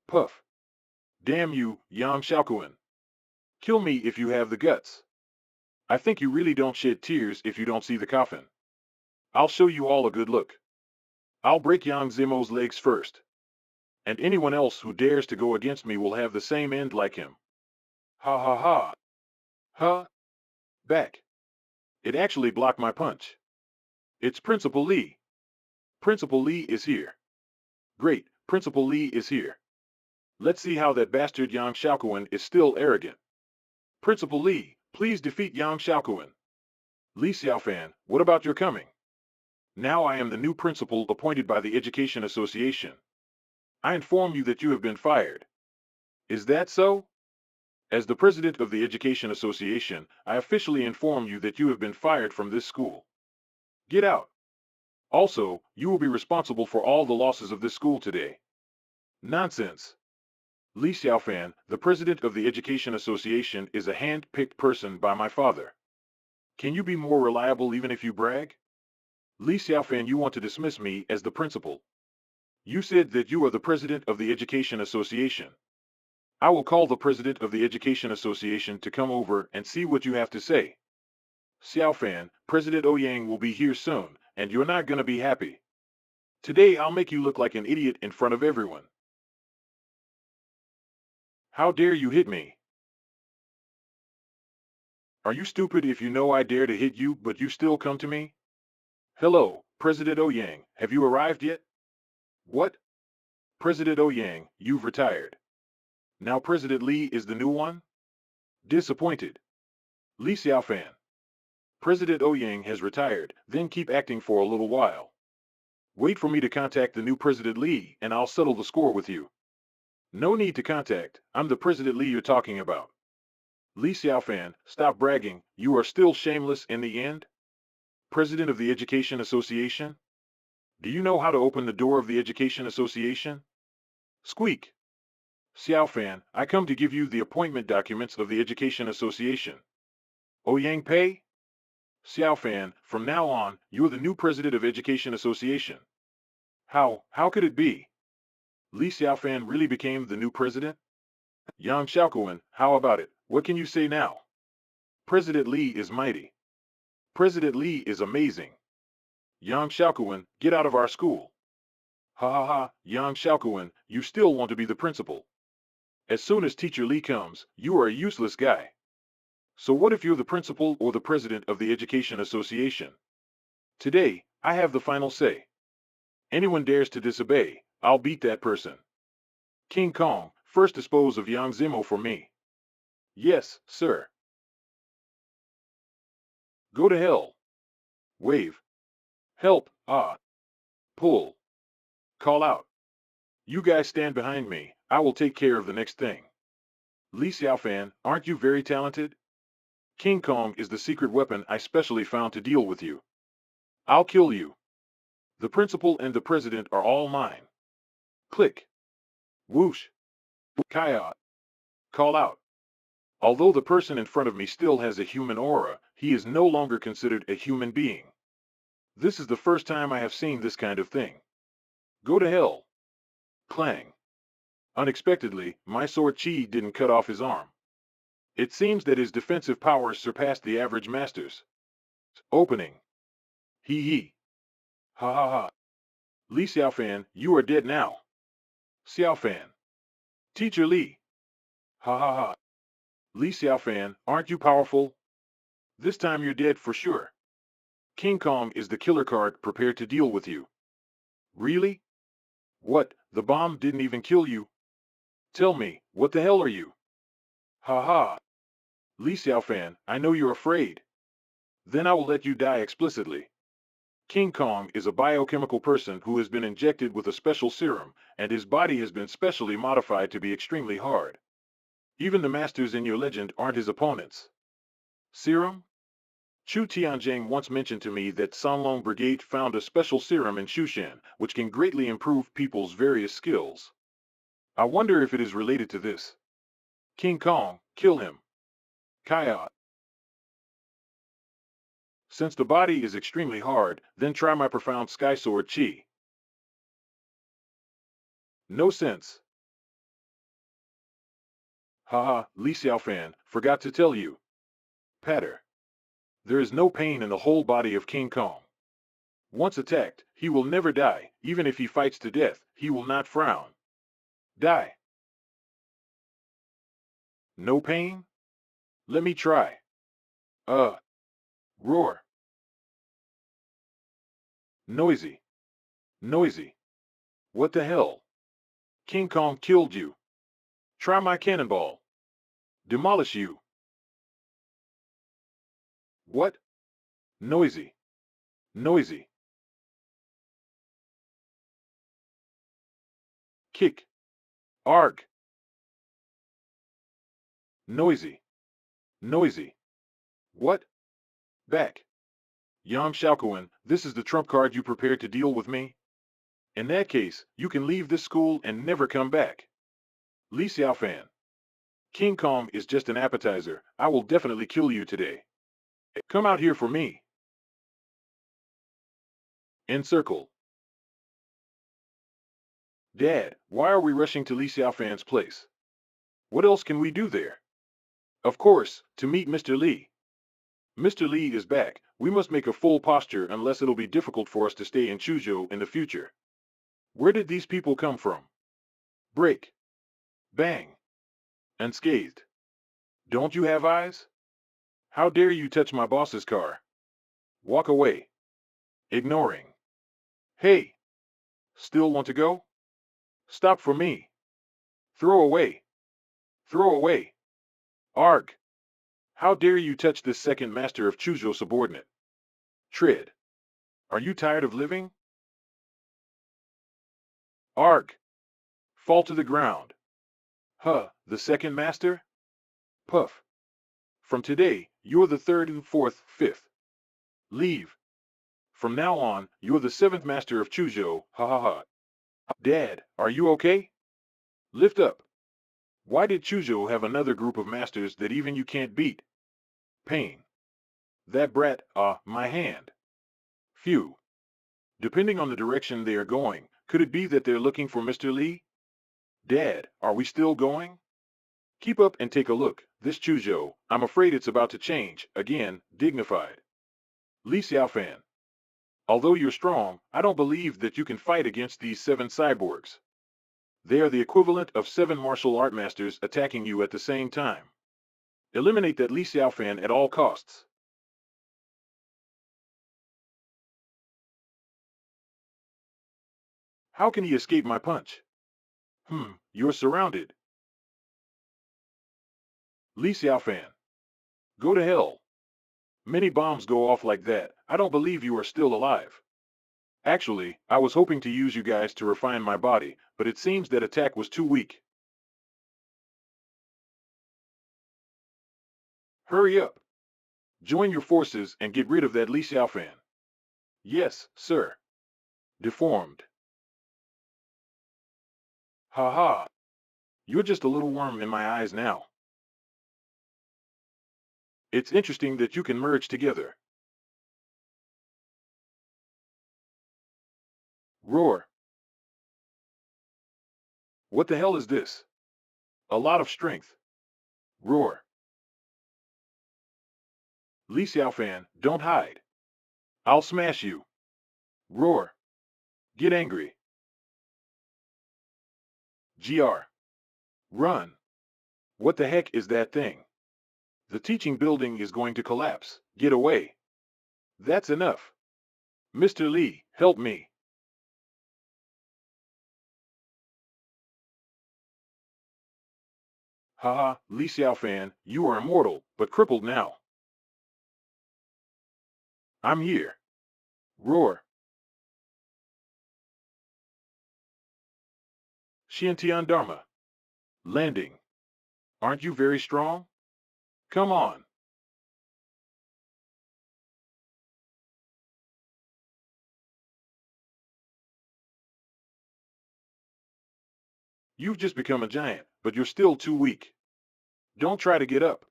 Puff. Damn you, Yang Xiaokuan. Kill me if you have the guts. I think you really don't shed tears if you don't see the coffin. I'll show you all a good look. I'll break Yang Zimo's legs first. And anyone else who dares to go against me will have the same end like him. Ha ha ha. Huh? Back. It actually blocked my punch. It's Principal Lee. Principal Lee is here. Great, Principal Lee is here. Let's see how that bastard Yang Xiaokuan is still arrogant. Principal Lee, please defeat Yang Xiaokuan. Li Xiaofan, what about your coming? Now I am the new principal appointed by the Education Association. I inform you that you have been fired. Is that so? As the president of the Education Association, I officially inform you that you have been fired from this school. Get out. Also, you will be responsible for all the losses of this school today. Nonsense. Li Xiaofan, the president of the Education Association, is a hand-picked person by my father. Can you be more reliable even if you brag? Li Xiaofan, you want to dismiss me as the principal. You said that you are the president of the Education Association. I will call the president of the Education Association to come over and see what you have to say. Xiaofan, President Ouyang will be here soon, and you're not gonna be happy. Today I'll make you look like an idiot in front of everyone. How dare you hit me? Are you stupid if you know I dare to hit you but you still come to me? Hello, President Ouyang, have you arrived yet? What? President Ouyang, you've retired. Now President Li is the new one? Disappointed. Li Xiaofan. President Ouyang has retired, then keep acting for a little while. Wait for me to contact the new President Li and I'll settle the score with you. No need to contact, I'm the President Li you're talking about. Li Xiaofan, stop bragging, you are still shameless in the end? President of the Education Association? Do you know how to open the door of the Education Association? Squeak. Xiaofan, I come to give you the appointment documents of the Education Association. Ouyang Pei? Xiaofan, from now on, you're the new president of Education Association. How could it be? Li Xiaofan really became the new president? Yang Xiaokuan, how about it? What can you say now? President Li is mighty. President Li is amazing. Yang Xiaokuan, get out of our school. Ha ha ha, Yang Xiaokuan, you still want to be the principal. As soon as Teacher Li comes, you are a useless guy. So what if you're the principal or the president of the Education Association? Today, I have the final say. Anyone dares to disobey, I'll beat that person. King Kong, first dispose of Yang Zimo for me. Yes, sir. Go to hell. Wave. Help, ah. Pull. Call out. You guys stand behind me, I will take care of the next thing. Li Xiaofan, aren't you very talented? King Kong is the secret weapon I specially found to deal with you. I'll kill you. The principal and the president are all mine. Click. Whoosh. Kaya, call out. Although the person in front of me still has a human aura, he is no longer considered a human being. This is the first time I have seen this kind of thing. Go to hell. Clang. Unexpectedly, my sword chi didn't cut off his arm. It seems that his defensive powers surpassed the average master's. Opening. Hee hee. Ha ha ha. Li Xiaofan, you are dead now. Xiaofan. Teacher Li. Ha ha ha. Li Xiaofan, aren't you powerful? This time you're dead for sure. King Kong is the killer card prepared to deal with you. Really? What, the bomb didn't even kill you? Tell me, what the hell are you? Ha ha. Li Xiaofan, I know you're afraid. Then I will let you die explicitly. King Kong is a biochemical person who has been injected with a special serum, and his body has been specially modified to be extremely hard. Even the masters in your legend aren't his opponents. Serum? Chu Tianjing once mentioned to me that Sanlong Brigade found a special serum in Shushan, which can greatly improve people's various skills. I wonder if it is related to this. King Kong, kill him. Kaya. Since the body is extremely hard, then try my profound Sky Sword Chi. No sense. Haha, Li Xiaofan, forgot to tell you. Patter. There is no pain in the whole body of King Kong. Once attacked, he will never die. Even if he fights to death, he will not frown. Die. No pain? Let me try. Roar. Noisy. Noisy. What the hell? King Kong killed you. Try my cannonball. Demolish you. What? Noisy. Noisy. Kick. Arg. Noisy. Noisy. What? Back. Yam Shaokuan, this is the trump card you prepared to deal with me? In that case, you can leave this school and never come back. Li Xiaofan. King Kong is just an appetizer. I will definitely kill you today. Come out here for me. Encircle. Dad, why are we rushing to Li Xiaofan's place? What else can we do there? Of course, to meet Mr. Li. Mr. Li is back. We must make a full posture unless it'll be difficult for us to stay in Chuzhou in the future. Where did these people come from? Break. Bang. Unscathed. Don't you have eyes? How dare you touch my boss's car? Walk away. Ignoring. Hey. Still want to go? Stop for me. Throw away. Throw away. Arg. How dare you touch this second master of Chuzhou subordinate? Tread. Are you tired of living? Arg. Fall to the ground. Huh, the second master? Puff. From today, you're the third and fourth, fifth. Leave. From now on, you're the seventh master of Chuzhou, ha ha ha. Dad, are you okay? Lift up. Why did Chuzhou have another group of masters that even you can't beat? Pain. That brat, my hand. Phew. Depending on the direction they are going, could it be that they're looking for Mr. Li? Dad, are we still going? Keep up and take a look. This Chuzhou, I'm afraid it's about to change, again, dignified. Li Xiaofan. Although you're strong, I don't believe that you can fight against these 7 cyborgs. They are the equivalent of 7 martial art masters attacking you at the same time. Eliminate that Li Xiaofan at all costs. How can he escape my punch? You're surrounded. Li Xiaofan. Go to hell. Many bombs go off like that. I don't believe you are still alive. Actually, I was hoping to use you guys to refine my body, but it seems that attack was too weak. Hurry up. Join your forces and get rid of that Li Xiaofan. Yes, sir. Deformed. Ha ha. You're just a little worm in my eyes now. It's interesting that you can merge together. Roar. What the hell is this? A lot of strength. Roar. Li Xiaofan, don't hide. I'll smash you. Roar. Get angry. GR. Run. What the heck is that thing? The teaching building is going to collapse. Get away. That's enough. Mr. Li, help me. Haha, Li Xiaofan, you are immortal, but crippled now. I'm here. Roar. Xiantian Dharma. Landing. Aren't you very strong? Come on. You've just become a giant, but you're still too weak. Don't try to get up.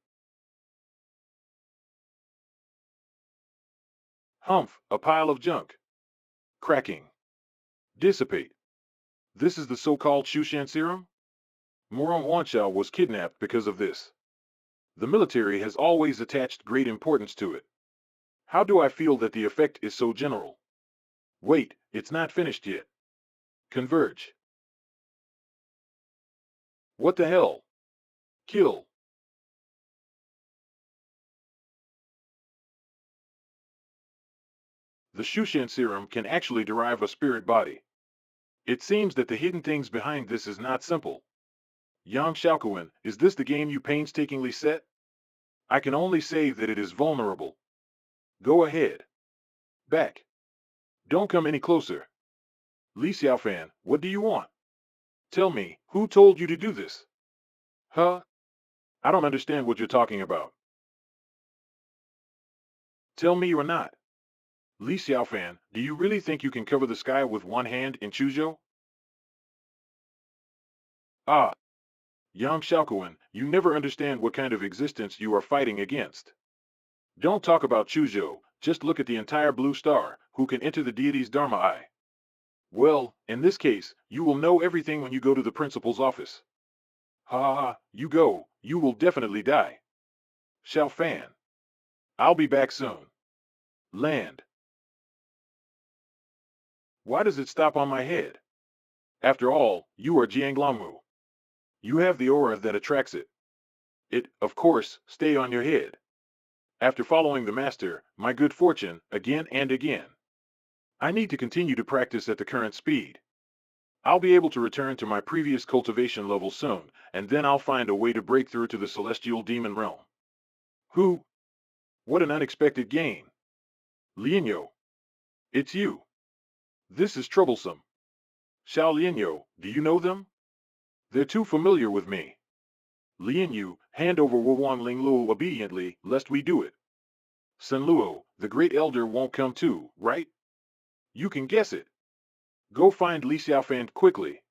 Humph, a pile of junk. Cracking. Dissipate. This is the so-called Shushan serum? Moron Wanshao was kidnapped because of this. The military has always attached great importance to it. How do I feel that the effect is so general? Wait, it's not finished yet. Converge. What the hell? Kill. The Shushan serum can actually derive a spirit body. It seems that the hidden things behind this is not simple. Yang Xiaokuan, is this the game you painstakingly set? I can only say that it is vulnerable. Go ahead. Back. Don't come any closer. Li Xiaofan, what do you want? Tell me, who told you to do this? Huh? I don't understand what you're talking about. Tell me or not. Li Xiaofan, do you really think you can cover the sky with one hand in Chuzhou? Ah, Yang Xiaokuan, you never understand what kind of existence you are fighting against. Don't talk about Chuzhou, just look at the entire blue star, who can enter the deity's Dharma eye. Well, in this case, you will know everything when you go to the principal's office. Ha ha ha, you go, you will definitely die. Xiao Fan. I'll be back soon. Land. Why does it stop on my head? After all, you are Jianglamu. You have the aura that attracts it. It, of course, stay on your head. After following the master, my good fortune, again and again. I need to continue to practice at the current speed. I'll be able to return to my previous cultivation level soon, and then I'll find a way to break through to the celestial demon realm. Who? What an unexpected gain. Lianyo. It's you. This is troublesome. Xiao Lianyo, do you know them? They're too familiar with me. Lianyu, hand over Wuwang Lingluo obediently, lest we do it. Sen Luo, the great elder won't come too, right? You can guess it. Go find Li Xiaofan quickly.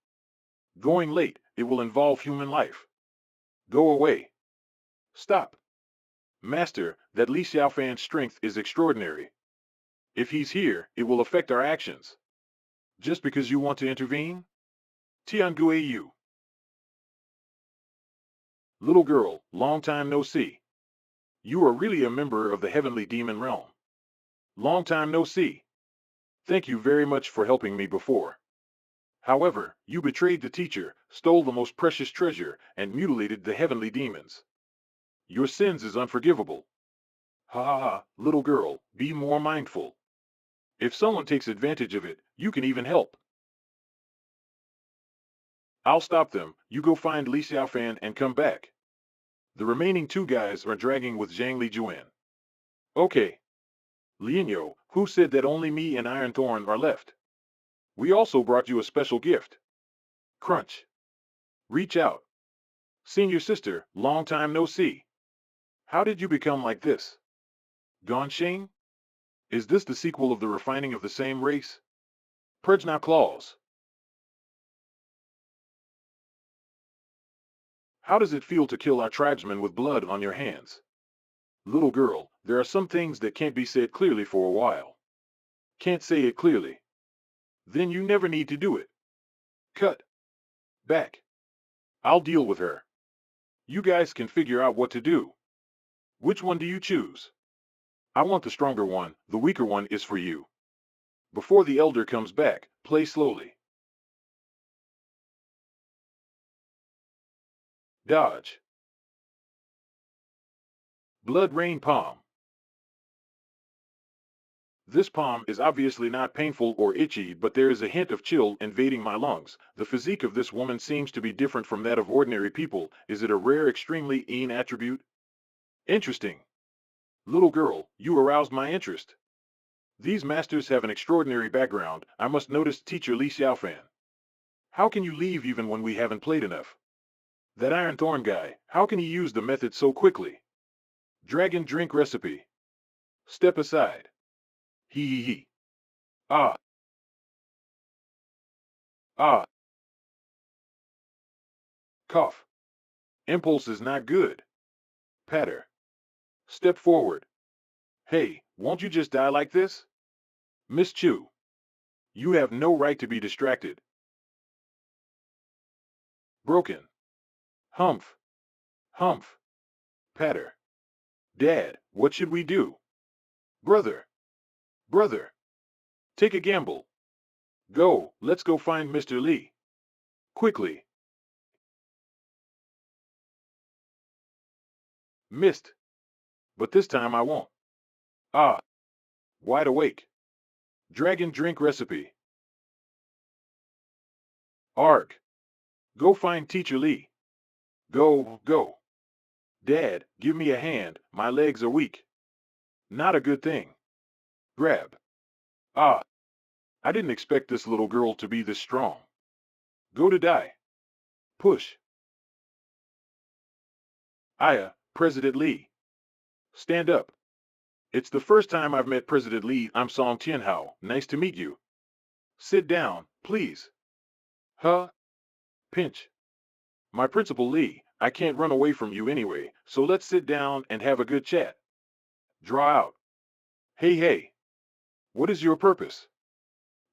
Going late, it will involve human life. Go away. Stop. Master, that Li Xiaofan's strength is extraordinary. If he's here, it will affect our actions. Just because you want to intervene? Tiangui Yu. Little girl, long time no see. You are really a member of the heavenly demon realm. Long time no see. Thank you very much for helping me before. However, you betrayed the teacher, stole the most precious treasure, and mutilated the heavenly demons. Your sins is unforgivable. Ha ha ha, little girl, be more mindful. If someone takes advantage of it, you can even help. I'll stop them, you go find Li Xiaofan and come back. The remaining two guys are dragging with Zhang Li Juan. Okay. Lianyo, who said that only me and Iron Thorn are left? We also brought you a special gift. Crunch. Reach out. Senior sister, long time no see. How did you become like this? Gongxing? Is this the sequel of the refining of the same race? Purge now claws. How does it feel to kill our tribesmen with blood on your hands? Little girl, there are some things that can't be said clearly for a while. Can't say it clearly. Then you never need to do it. Cut. Back. I'll deal with her. You guys can figure out what to do. Which one do you choose? I want the stronger one, the weaker one is for you. Before the elder comes back, play slowly. Dodge. Blood rain palm. This palm is obviously not painful or itchy, but there is a hint of chill invading my lungs. The physique of this woman seems to be different from that of ordinary people. Is it a rare, extremely keen attribute? Interesting. Little girl, you aroused my interest. These masters have an extraordinary background. I must notice Teacher Li Xiaofan. How can you leave even when we haven't played enough? That Iron Thorn guy, how can he use the method so quickly? Dragon drink recipe. Step aside. He. Ah. Ah. Cough. Impulse is not good. Patter. Step forward. Hey, won't you just die like this? Miss Chu. You have no right to be distracted. Broken. Humph. Humph. Patter. Dad, what should we do? Brother. Brother. Take a gamble. Go, let's go find Mr. Li. Quickly. Missed. But this time I won't. Ah. Wide awake. Dragon drink recipe. Arg. Go find Teacher Li. Go. Dad, give me a hand, my legs are weak. Not a good thing. Grab. Ah. I didn't expect this little girl to be this strong. Go to die. Push. Aya, President Li. Stand up. It's the first time I've met President Li. I'm Song Tianhao. Nice to meet you. Sit down, please. Huh? Pinch. My Principal Li, I can't run away from you anyway, so let's sit down and have a good chat. Draw out. Hey. What is your purpose?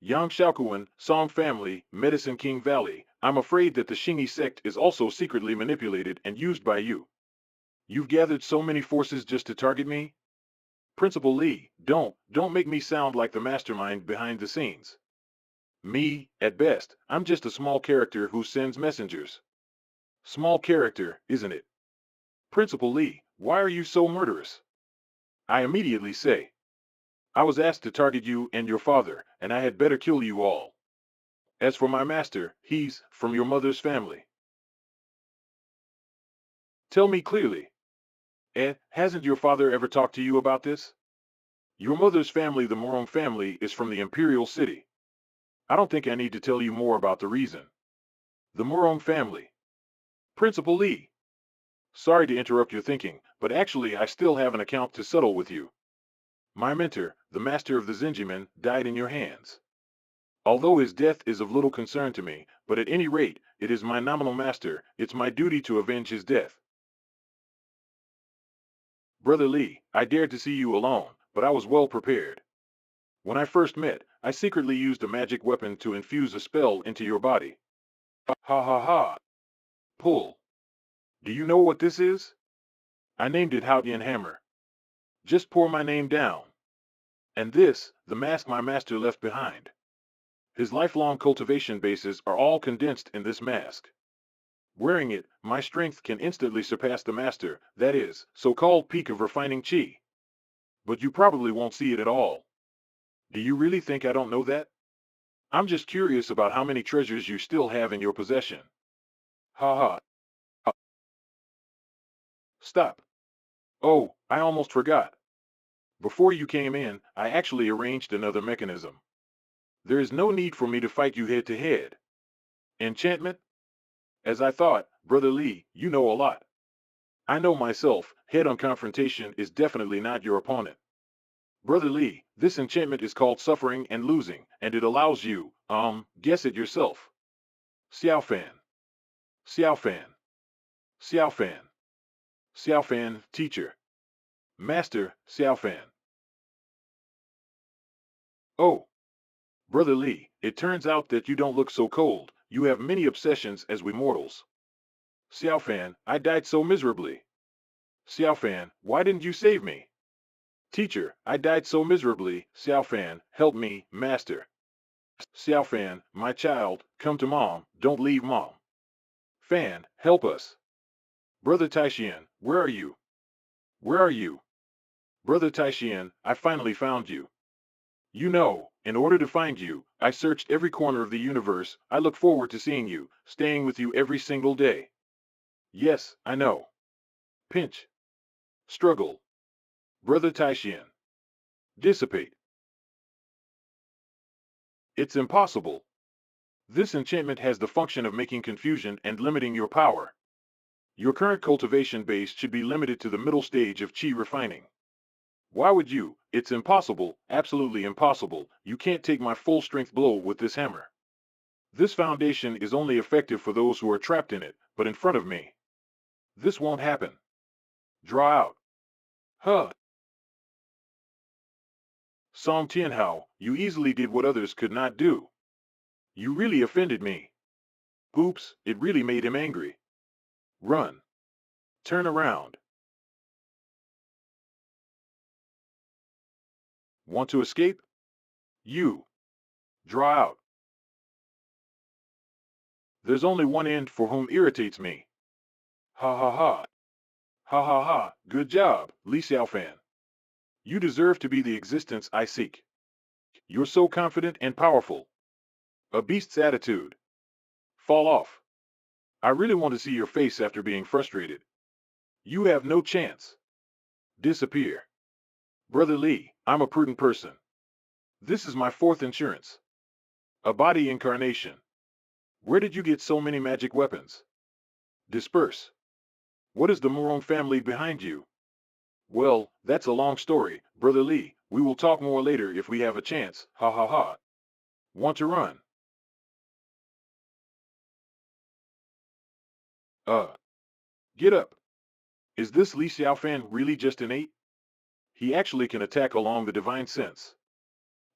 Yang Shaokuan, Song family, Medicine King Valley. I'm afraid that the Xingyi sect is also secretly manipulated and used by you. You've gathered so many forces just to target me? Principal Li, don't make me sound like the mastermind behind the scenes. Me, at best, I'm just a small character who sends messengers. Small character, isn't it? Principal Li, why are you so murderous? I immediately say. I was asked to target you and your father, and I had better kill you all. As for my master, he's from your mother's family. Tell me clearly. Hasn't your father ever talked to you about this? Your mother's family, the Morong family, is from the Imperial City. I don't think I need to tell you more about the reason. The Morong family. Principal Li. Sorry to interrupt your thinking, but actually I still have an account to settle with you. My mentor, the master of the Zenjimen, died in your hands. Although his death is of little concern to me, but at any rate, it is my nominal master, it's my duty to avenge his death. Brother Li, I dared to see you alone, but I was well prepared. When I first met, I secretly used a magic weapon to infuse a spell into your body. Ha. Pull. Do you know what this is? I named it Haotian Hammer. Just pour my name down. And this, the mask my master left behind. His lifelong cultivation bases are all condensed in this mask. Wearing it, my strength can instantly surpass the master, that is, so-called peak of refining chi. But you probably won't see it at all. Do you really think I don't know that? I'm just curious about how many treasures you still have in your possession. Ha. Stop. Oh, I almost forgot. Before you came in, I actually arranged another mechanism. There is no need for me to fight you head to head. Enchantment? As I thought, Brother Li, you know a lot. I know myself, head-on confrontation is definitely not your opponent. Brother Li, this enchantment is called Suffering and Losing, and it allows you, guess it yourself. Xiaofan. Xiaofan. Xiaofan, teacher. Master, Xiaofan. Oh, Brother Li, it turns out that you don't look so cold. You have many obsessions as we mortals. Xiaofan, I died so miserably. Xiaofan, why didn't you save me? Teacher, I died so miserably. Xiaofan, help me, master. Xiaofan, my child, come to mom, don't leave mom. Fan, help us. Brother Taixuan, where are you? Where are you? Brother Taixuan, I finally found you. You know, in order to find you, I searched every corner of the universe. I look forward to seeing you, staying with you every single day. Yes, I know. Pinch. Struggle. Brother Taixuan. Dissipate. It's impossible. This enchantment has the function of making confusion and limiting your power. Your current cultivation base should be limited to the middle stage of chi refining. Why would you? It's impossible, absolutely impossible. You can't take my full strength blow with this hammer. This foundation is only effective for those who are trapped in it, but in front of me. This won't happen. Draw out. Huh. Song Tianhao, you easily did what others could not do. You really offended me. Oops, it really made him angry. Run. Turn around. Want to escape? You. Draw out. There's only one end for whom irritates me. Ha ha ha. Ha ha ha. Good job, Li Xiaofan. You deserve to be the existence I seek. You're so confident and powerful. A beast's attitude. Fall off. I really want to see your face after being frustrated. You have no chance. Disappear. Brother Li, I'm a prudent person. This is my fourth insurance. A body incarnation. Where did you get so many magic weapons? Disperse. What is the Murong family behind you? Well, that's a long story, Brother Li. We will talk more later if we have a chance. Ha ha ha. Want to run? Uh. Get up. Is this Li Xiaofan really just an 8? He actually can attack along the divine sense.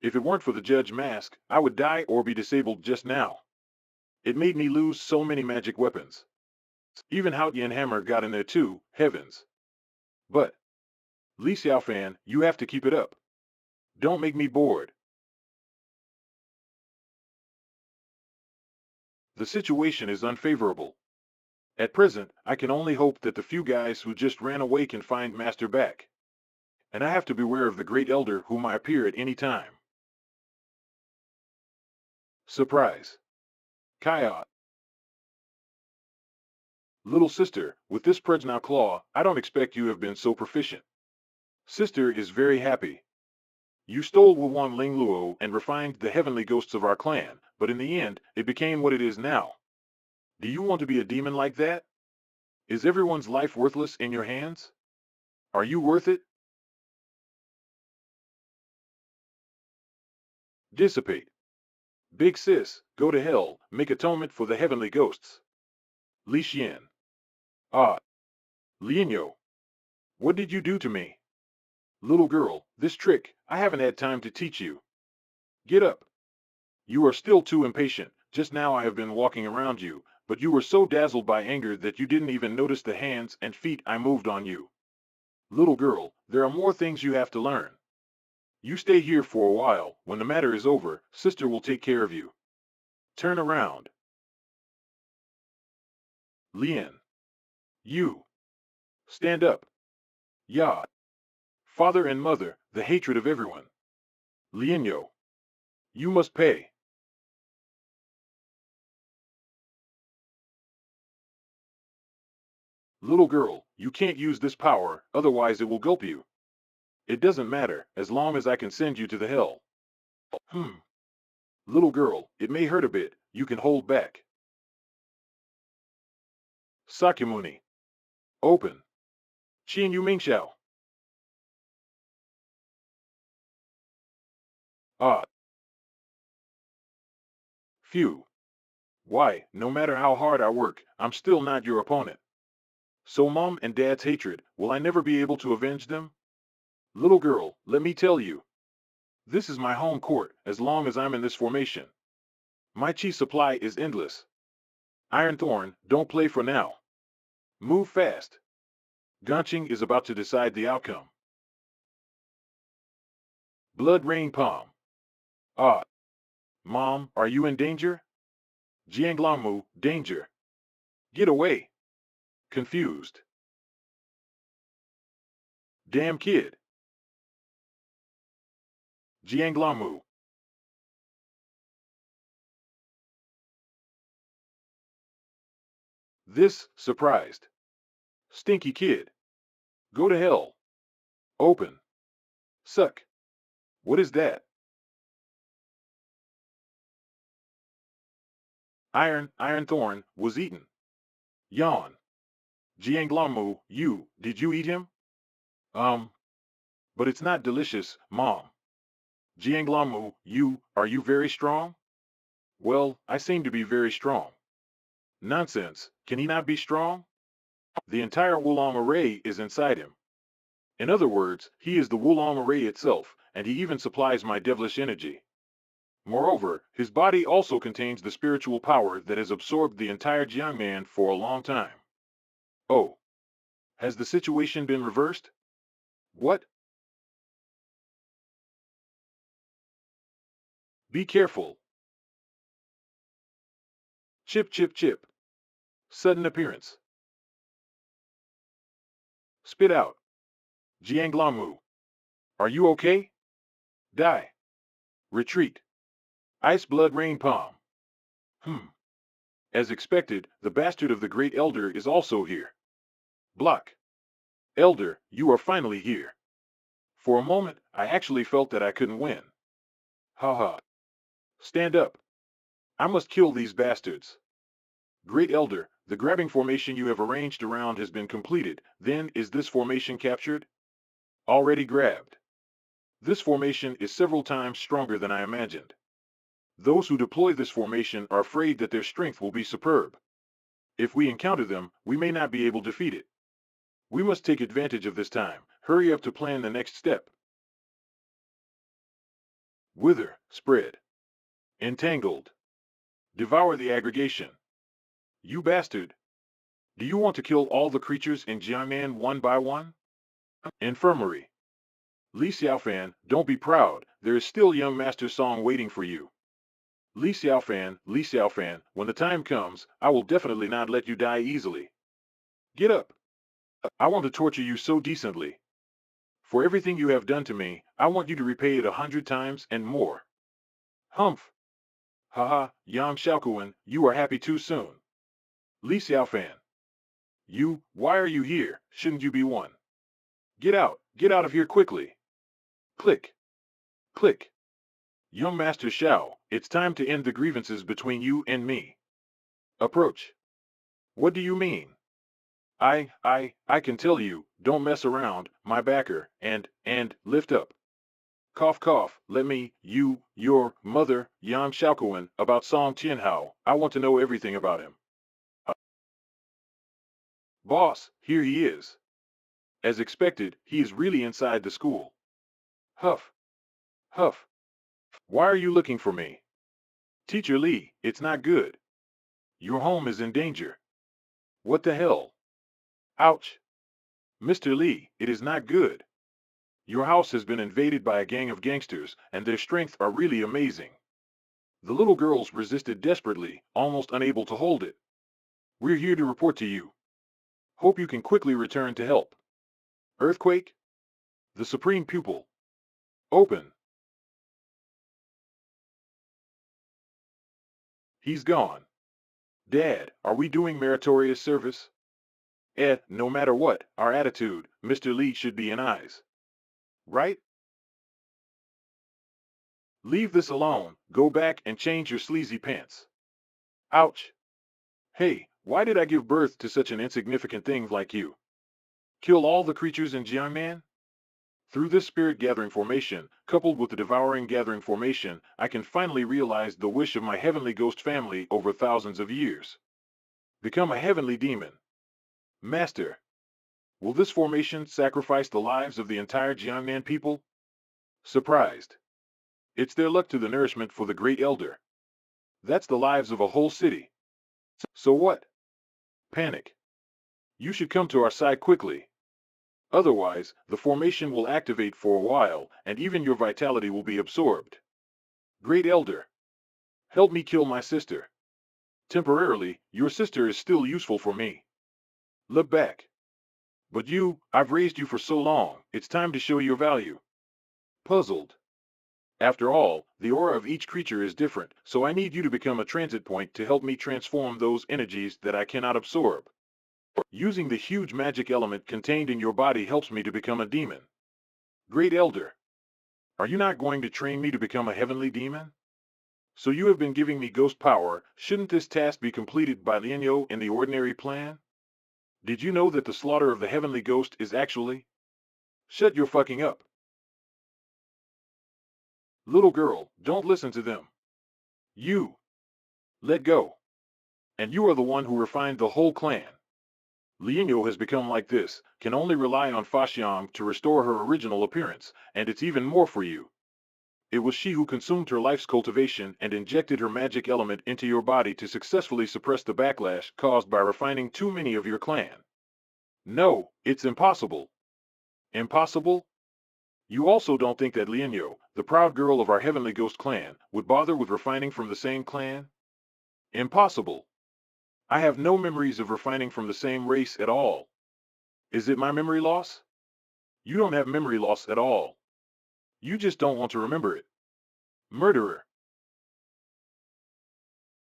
If it weren't for the judge mask, I would die or be disabled just now. It made me lose so many magic weapons. Even Haotian Hammer got in there too, heavens. But, Li Xiaofan, you have to keep it up. Don't make me bored. The situation is unfavorable. At present, I can only hope that the few guys who just ran away can find Master back. And I have to beware of the Great Elder who might appear at any time. Surprise. Kaya. Little sister, with this Prejnau claw, I don't expect you have been so proficient. Sister is very happy. You stole Wuwang Lingluo and refined the heavenly ghosts of our clan, but in the end, it became what it is now. Do you want to be a demon like that? Is everyone's life worthless in your hands? Are you worth it? Dissipate. Big sis, go to hell, make atonement for the heavenly ghosts. Li Xian. Ah. Lienyo. What did you do to me? Little girl, this trick, I haven't had time to teach you. Get up. You are still too impatient. Just now I have been walking around you, but you were so dazzled by anger that you didn't even notice the hands and feet I moved on you. Little girl, there are more things you have to learn. You stay here for a while. When the matter is over, sister will take care of you. Turn around. Lien. You. Stand up. Ya. Father and mother, the hatred of everyone. Lienyo. You must pay. Little girl, you can't use this power, otherwise it will gulp you. It doesn't matter, as long as I can send you to the hell. Hmm. Little girl, it may hurt a bit, you can hold back. Sakyamuni. Open. Qian Yu Mingxiao. Ah. Phew. Why, no matter how hard I work, I'm still not your opponent. So Mom and Dad's hatred, will I never be able to avenge them? Little girl, let me tell you. This is my home court as long as I'm in this formation. My chi supply is endless. Iron Thorn, don't play for now. Move fast. Ganqing is about to decide the outcome. Blood Rain Palm. Ah. Mom, are you in danger? Jianglongmu, danger. Get away. Confused. Damn kid. Jianglongmu. This, surprised. Stinky kid. Go to hell. Open. Suck. What is that? Iron Thorn, was eaten. Yawn. Jianglongmu, did you eat him? But it's not delicious, Mom. Jianglongmu, are you very strong? Well, I seem to be very strong. Nonsense, can he not be strong? The entire Wulong array is inside him. In other words, he is the Wulong array itself, and he even supplies my devilish energy. Moreover, his body also contains the spiritual power that has absorbed the entire Jiangman for a long time. Oh. Has the situation been reversed? What? Be careful. Chip chip chip. Sudden appearance. Spit out. Jianglongmu. Are you okay? Die. Retreat. Ice Blood Rain Palm. As expected, the bastard of the Great Elder is also here. Block. Elder, you are finally here. For a moment, I actually felt that I couldn't win. Ha. Stand up. I must kill these bastards. Great Elder, the grabbing formation you have arranged around has been completed. Then, is this formation captured? Already grabbed. This formation is several times stronger than I imagined. Those who deploy this formation are afraid that their strength will be superb. If we encounter them, we may not be able to defeat it. We must take advantage of this time. Hurry up to plan the next step. Wither, spread. Entangled. Devour the aggregation. You bastard. Do you want to kill all the creatures in Jiangnan one by one? Infirmary. Li Xiaofan, don't be proud. There is still young Master Song waiting for you. Li Xiaofan, when the time comes, I will definitely not let you die easily. Get up. I want to torture you so decently. For everything you have done to me, I want you to repay it 100 times and more. Humph. Haha, Yang Xiaokuan, you are happy too soon. Li Xiaofan. Why are you here? Shouldn't you be one? Get out of here quickly. Click. Click. Young Master Xiao, it's time to end the grievances between you and me. Approach. What do you mean? I can tell you, don't mess around, my backer, and lift up. Cough cough, let me, your mother, Yang Xiaokuan, about Song Tianhao, I want to know everything about him. Boss, here he is. As expected, he is really inside the school. Huff. Huff. Why are you looking for me? Teacher Li, it's not good. Your home is in danger. What the hell? Ouch. Mr. Li, it is not good. Your house has been invaded by a gang of gangsters, and their strength are really amazing. The little girls resisted desperately, almost unable to hold it. We're here to report to you. Hope you can quickly return to help. Earthquake? The Supreme Pupil. Open. He's gone. Dad, are we doing meritorious service? No matter what, our attitude, Mr. Li should be in eyes. Right? Leave this alone, go back and change your sleazy pants. Ouch. Hey, why did I give birth to such an insignificant thing like you? Kill all the creatures in Jiangnan? Through this spirit gathering formation, coupled with the devouring gathering formation, I can finally realize the wish of my heavenly ghost family over thousands of years. Become a heavenly demon. Master, will this formation sacrifice the lives of the entire Jiangnan people? Surprised. It's their luck to the nourishment for the Great Elder. That's the lives of a whole city. So what? Panic. You should come to our side quickly. Otherwise, the formation will activate for a while, and even your vitality will be absorbed. Great Elder, help me kill my sister. Temporarily, your sister is still useful for me. Look back. But you, I've raised you for so long, it's time to show your value. Puzzled. After all, the aura of each creature is different, so I need you to become a transit point to help me transform those energies that I cannot absorb. Using the huge magic element contained in your body helps me to become a demon. Great Elder, are you not going to train me to become a heavenly demon? So you have been giving me ghost power, shouldn't this task be completed by Lianyo in the ordinary plan? Did you know that the slaughter of the heavenly ghost is actually... Shut your fucking up. Little girl, don't listen to them. You. Let go. And you are the one who refined the whole clan. Lianyo has become like this, can only rely on Fashiang to restore her original appearance, and it's even more for you. It was she who consumed her life's cultivation and injected her magic element into your body to successfully suppress the backlash caused by refining too many of your clan. No, it's impossible. Impossible? You also don't think that Lianyo, the proud girl of our heavenly ghost clan, would bother with refining from the same clan? Impossible. I have no memories of refining from the same race at all. Is it my memory loss? You don't have memory loss at all. You just don't want to remember it. Murderer.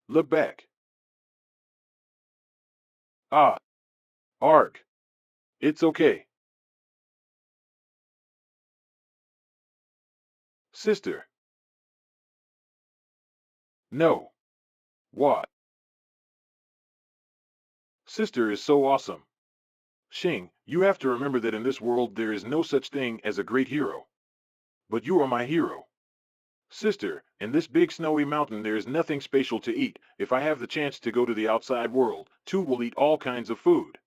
Look back. Ah. Arg. It's okay. Sister. No. What? Sister is so awesome. Xing, you have to remember that in this world there is no such thing as a great hero. But you are my hero. Sister, in this big snowy mountain there is nothing special to eat. If I have the chance to go to the outside world, too will eat all kinds of food.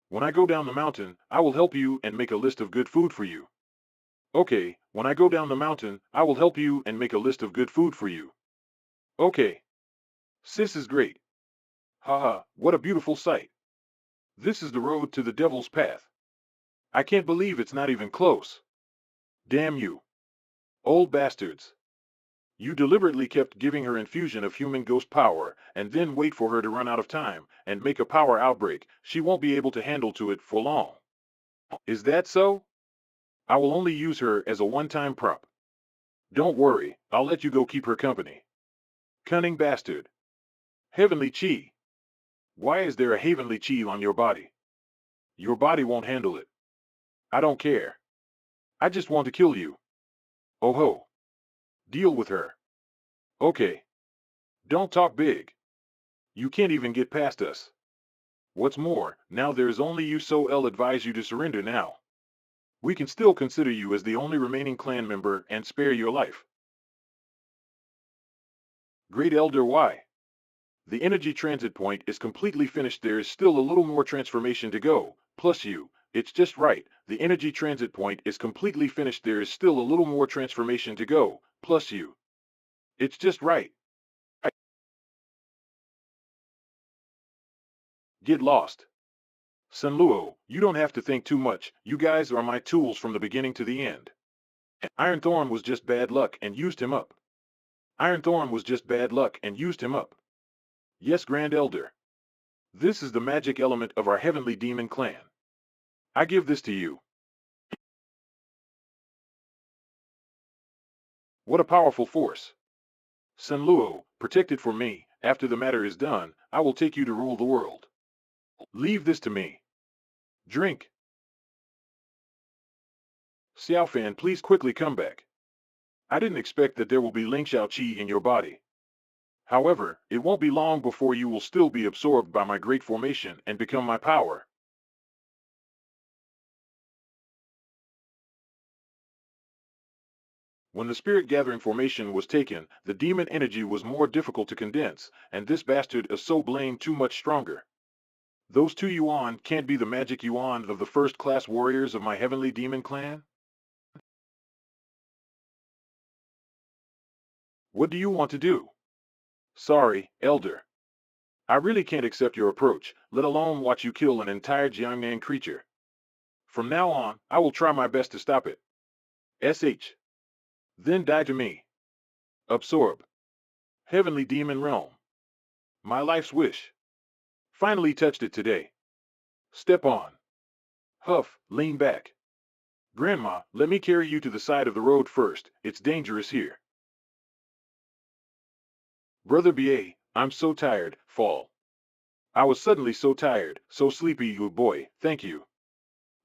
When I go down the mountain, I will help you and make a list of good food for you. Okay, when I go down the mountain, I will help you and make a list of good food for you. Okay. Sis is great. Haha, what a beautiful sight. This is the road to the devil's path. I can't believe it's not even close. Damn you. Old bastards. You deliberately kept giving her infusion of human ghost power, and then wait for her to run out of time, and make a power outbreak. She won't be able to handle to it for long. Is that so? I will only use her as a one-time prop. Don't worry, I'll let you go keep her company. Cunning bastard. Heavenly Chi. Why is there a heavenly Chi on your body? Your body won't handle it. I don't care. I just want to kill you. Oh ho. Deal with her. Okay. Don't talk big. You can't even get past us. What's more, now there's only you, so I'll advise you to surrender now. We can still consider you as the only remaining clan member and spare your life. Great Elder Y. The energy transit point is completely finished. There is still a little more transformation to go, plus you. It's just right. The energy transit point is completely finished. There is still a little more transformation to go, plus you. It's just right. Get lost. Sunluo, you don't have to think too much. You guys are my tools from the beginning to the end. Iron Thorn was just bad luck and used him up. Iron Thorn was just bad luck and used him up. Yes, Grand Elder. This is the magic element of our heavenly demon clan. I give this to you. What a powerful force. Sunluo, protect it for me. After the matter is done, I will take you to rule the world. Leave this to me. Drink. Xiaofan, please quickly come back. I didn't expect that there will be Ling Xiao Qi in your body. However, it won't be long before you will still be absorbed by my great formation and become my power. When the spirit gathering formation was taken, the demon energy was more difficult to condense, and this bastard is so blamed too much stronger. Those 2 yuan can't be the magic yuan of the first-class warriors of my heavenly demon clan? What do you want to do? Sorry, Elder. I really can't accept your approach, let alone watch you kill an entire Jiangnan creature. From now on, I will try my best to stop it. SH. Then die to me. Absorb. Heavenly demon realm. My life's wish. Finally touched it today. Step on. Huff, lean back. Grandma, let me carry you to the side of the road first. It's dangerous here. Brother B.A., I'm so tired. Fall. I was suddenly so tired, so sleepy, you boy. Thank you.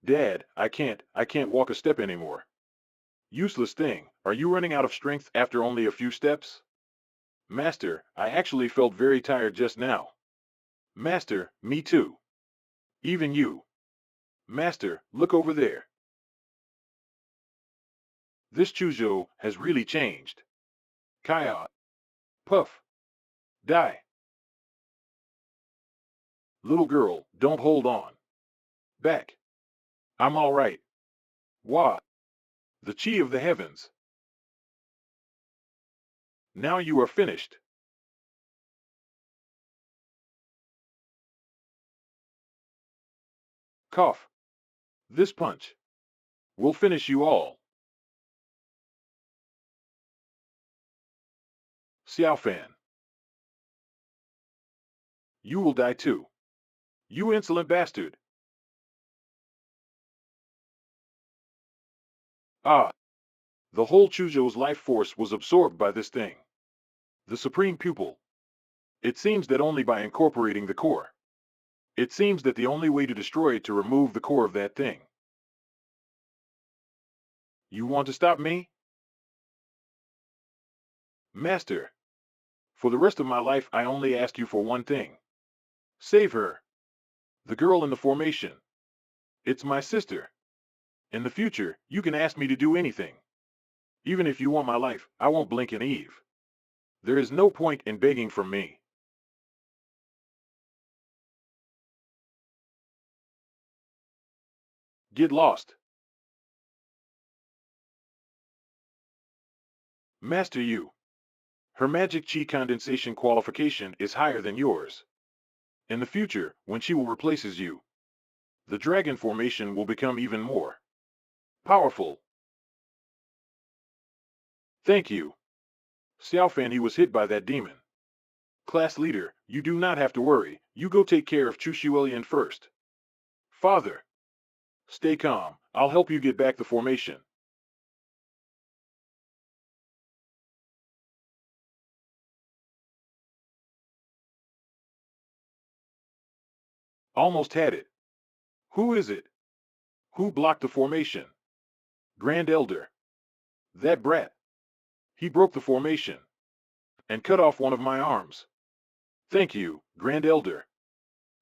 Dad, I can't walk a step anymore. Useless thing. Are you running out of strength after only a few steps? Master, I actually felt very tired just now. Master, me too. Even you. Master, look over there. This Chuzhou has really changed. Kaya. Puff. Die. Little girl, don't hold on. Back. I'm all right. Wah. The chi of the heavens. Now you are finished. Cough. This punch will finish you all. Xiaofan. You will die too. You insolent bastard. Ah. The whole Chuzhou's life force was absorbed by this thing. The supreme pupil. It seems that only by incorporating the core. It seems that the only way to destroy it to remove the core of that thing. You want to stop me? Master. For the rest of my life I only ask you for one thing. Save her. The girl in the formation. It's my sister. In the future, you can ask me to do anything. Even if you want my life, I won't blink an eve. There is no point in begging from me. Get lost. Master you. Her magic chi condensation qualification is higher than yours. In the future, when she will replaces you, the dragon formation will become even more powerful. Thank you. Xiaofan, he was hit by that demon. Class leader, you do not have to worry. You go take care of Chu Shuelian first. Father. Stay calm. I'll help you get back the formation. Almost had it. Who is it? Who blocked the formation? Grand Elder. That brat. He broke the formation and cut off one of my arms. Thank you, Grand Elder.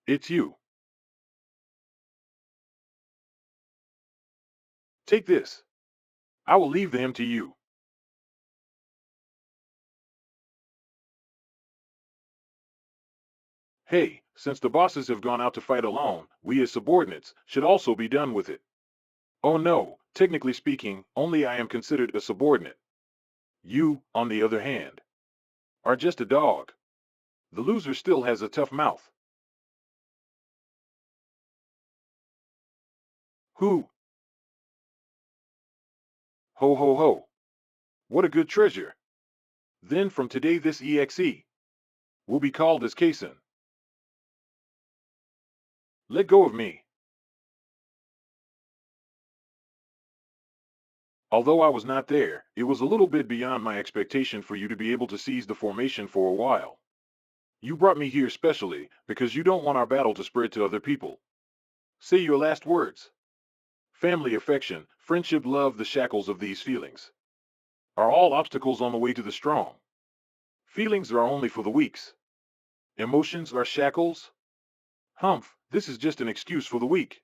It's you. Take this. I will leave them to you. Hey, since the bosses have gone out to fight alone, we as subordinates should also be done with it. Oh no, technically speaking, only I am considered a subordinate. You, on the other hand, are just a dog. The loser still has a tough mouth. Who? Ho ho ho. What a good treasure. Then from today this EXE will be called as Kason. Let go of me. Although I was not there, it was a little bit beyond my expectation for you to be able to seize the formation for a while. You brought me here specially because you don't want our battle to spread to other people. Say your last words. Family affection, friendship, love, the shackles of these feelings are all obstacles on the way to the strong. Feelings are only for the weaks. Emotions are shackles. Humph, this is just an excuse for the weak.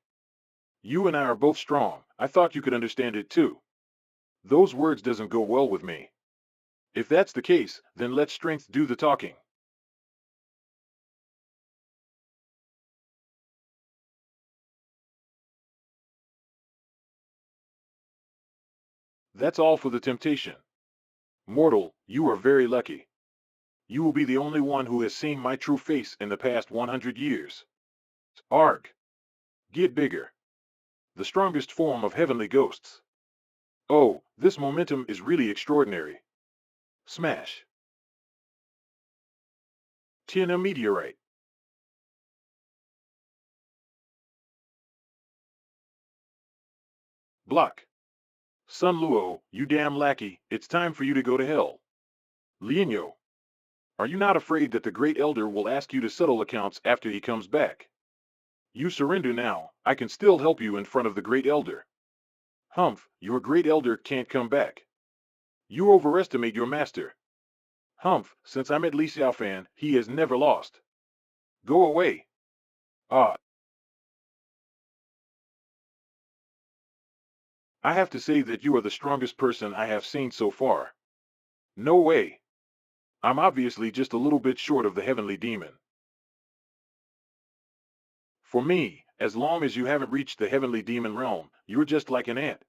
You and I are both strong. I thought you could understand it too. Those words doesn't go well with me. If that's the case, then let strength do the talking. That's all for the temptation. Mortal, you are very lucky. You will be the only one who has seen my true face in the past 100 years. Arg! Get bigger. The strongest form of heavenly ghosts. Oh, this momentum is really extraordinary. Smash. Tiana meteorite. Block. Sun Luo, you damn lackey, it's time for you to go to hell. Lienyo, are you not afraid that the Great Elder will ask you to settle accounts after he comes back? You surrender now, I can still help you in front of the Great Elder. Humph, your Great Elder can't come back. You overestimate your master. Humph, since I met Li Xiaofan, he has never lost. Go away. Ah, I have to say that you are the strongest person I have seen so far. No way. I'm obviously just a little bit short of the heavenly demon. For me, as long as you haven't reached the heavenly demon realm, you're just like an ant.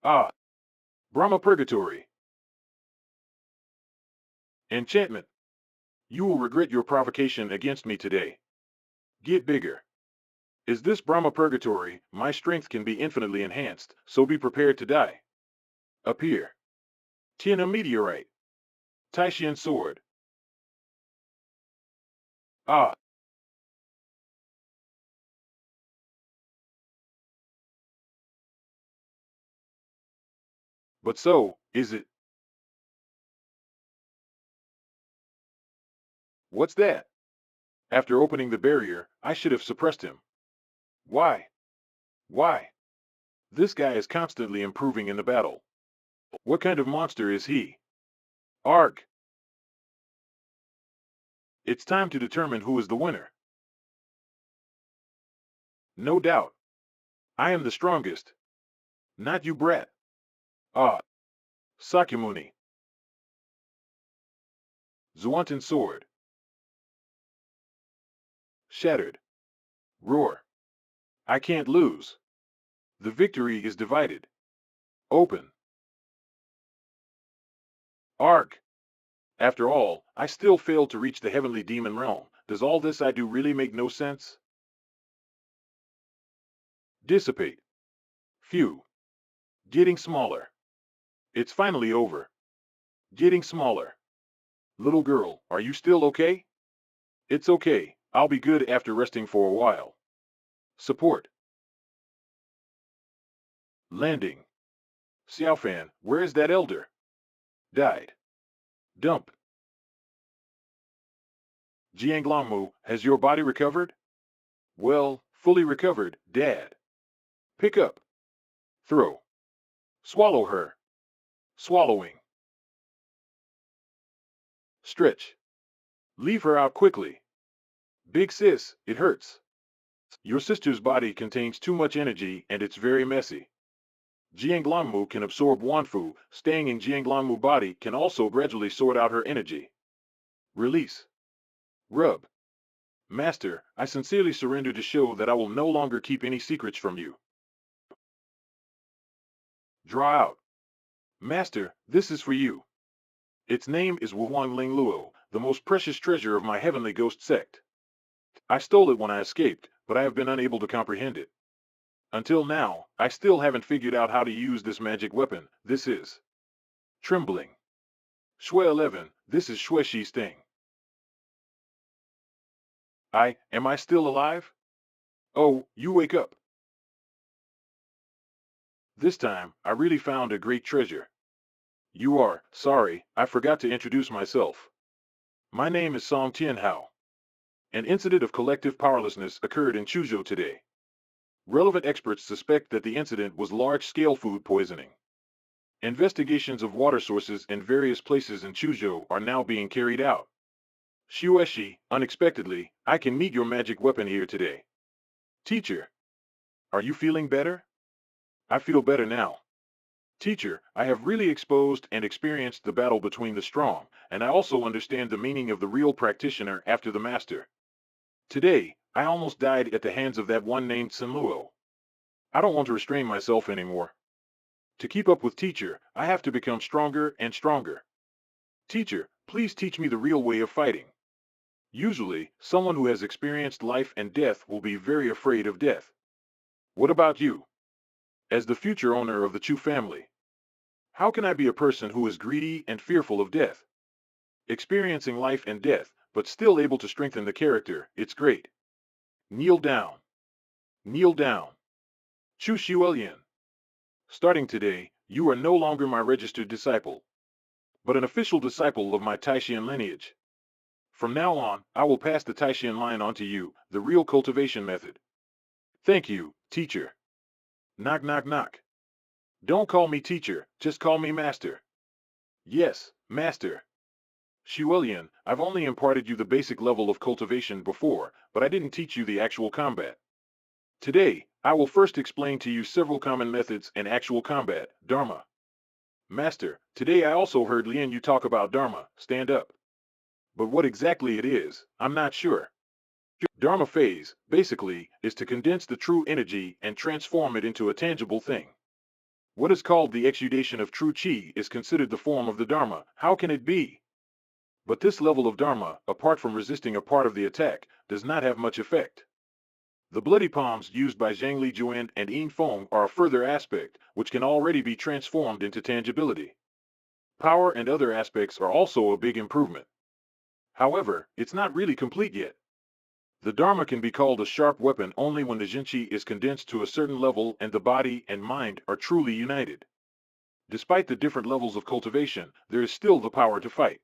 Ah, Brahma Purgatory. Enchantment. You will regret your provocation against me today. Get bigger. Is this Brahma Purgatory? My strength can be infinitely enhanced, so be prepared to die. Appear. Tiana meteorite. Taixuan sword. Ah, but so, is it? What's that? After opening the barrier, I should have suppressed him. Why? Why? This guy is constantly improving in the battle. What kind of monster is he? Arg! It's time to determine who is the winner. No doubt. I am the strongest. Not you, brat. Ah, Sakyamuni. Zuantan sword. Shattered. Roar. I can't lose. The victory is divided. Open. Arg! After all, I still failed to reach the heavenly demon realm. Does all this I do really make no sense? Dissipate. Phew. Getting smaller. It's finally over. Getting smaller. Little girl, are you still okay? It's okay. I'll be good after resting for a while. Support. Landing. Xiaofan, where is that elder? Died. Dump. Jianglongmu, has your body recovered? Well, fully recovered, Dad. Pick up. Throw. Swallow her. Swallowing. Stretch. Leave her out quickly. Big sis, it hurts. Your sister's body contains too much energy and it's very messy. Jianglongmu can absorb Wanfu, staying in Jianglongmu body can also gradually sort out her energy. Release. Rub. Master, I sincerely surrender to show that I will no longer keep any secrets from you. Draw out. Master, this is for you. Its name is Wuhuang Ling Luo, the most precious treasure of my heavenly ghost sect. I stole it when I escaped, but I have been unable to comprehend it. Until now, I still haven't figured out how to use this magic weapon. This is trembling. Shui 11, this is Shui Shi's thing. Am I still alive? Oh, you wake up. This time, I really found a great treasure. You are, sorry, I forgot to introduce myself. My name is Song Tianhao. An incident of collective powerlessness occurred in Chuzhou today. Relevant experts suspect that the incident was large-scale food poisoning. Investigations of water sources in various places in Chuzhou are now being carried out. Shueshi, unexpectedly, I can meet your magic weapon here today. Teacher, are you feeling better? I feel better now. Teacher, I have really exposed and experienced the battle between the strong, and I also understand the meaning of the real practitioner after the master. Today, I almost died at the hands of that one named Senluo. I don't want to restrain myself anymore. To keep up with teacher, I have to become stronger and stronger. Teacher, please teach me the real way of fighting. Usually, someone who has experienced life and death will be very afraid of death. What about you? As the future owner of the Chu family, how can I be a person who is greedy and fearful of death? Experiencing life and death, but still able to strengthen the character, it's great. Kneel down. Kneel down. Chu Xuelian. Starting today, you are no longer my registered disciple, but an official disciple of my Taixuan lineage. From now on, I will pass the Taixuan line on to you, the real cultivation method. Thank you, teacher. Knock knock knock. Don't call me teacher, just call me master. Yes, master. Xuelian, I've only imparted you the basic level of cultivation before, but I didn't teach you the actual combat. Today, I will first explain to you several common methods and actual combat, Dharma. Master, today I also heard Lian you talk about Dharma, stand up. But what exactly it is, I'm not sure. Dharma phase, basically, is to condense the true energy and transform it into a tangible thing. What is called the exudation of true chi is considered the form of the Dharma. How can it be? But this level of Dharma, apart from resisting a part of the attack, does not have much effect. The bloody palms used by Zhang Li Juan and Yin Feng are a further aspect, which can already be transformed into tangibility. Power and other aspects are also a big improvement. However, it's not really complete yet. The Dharma can be called a sharp weapon only when the Jinchi is condensed to a certain level and the body and mind are truly united. Despite the different levels of cultivation, there is still the power to fight.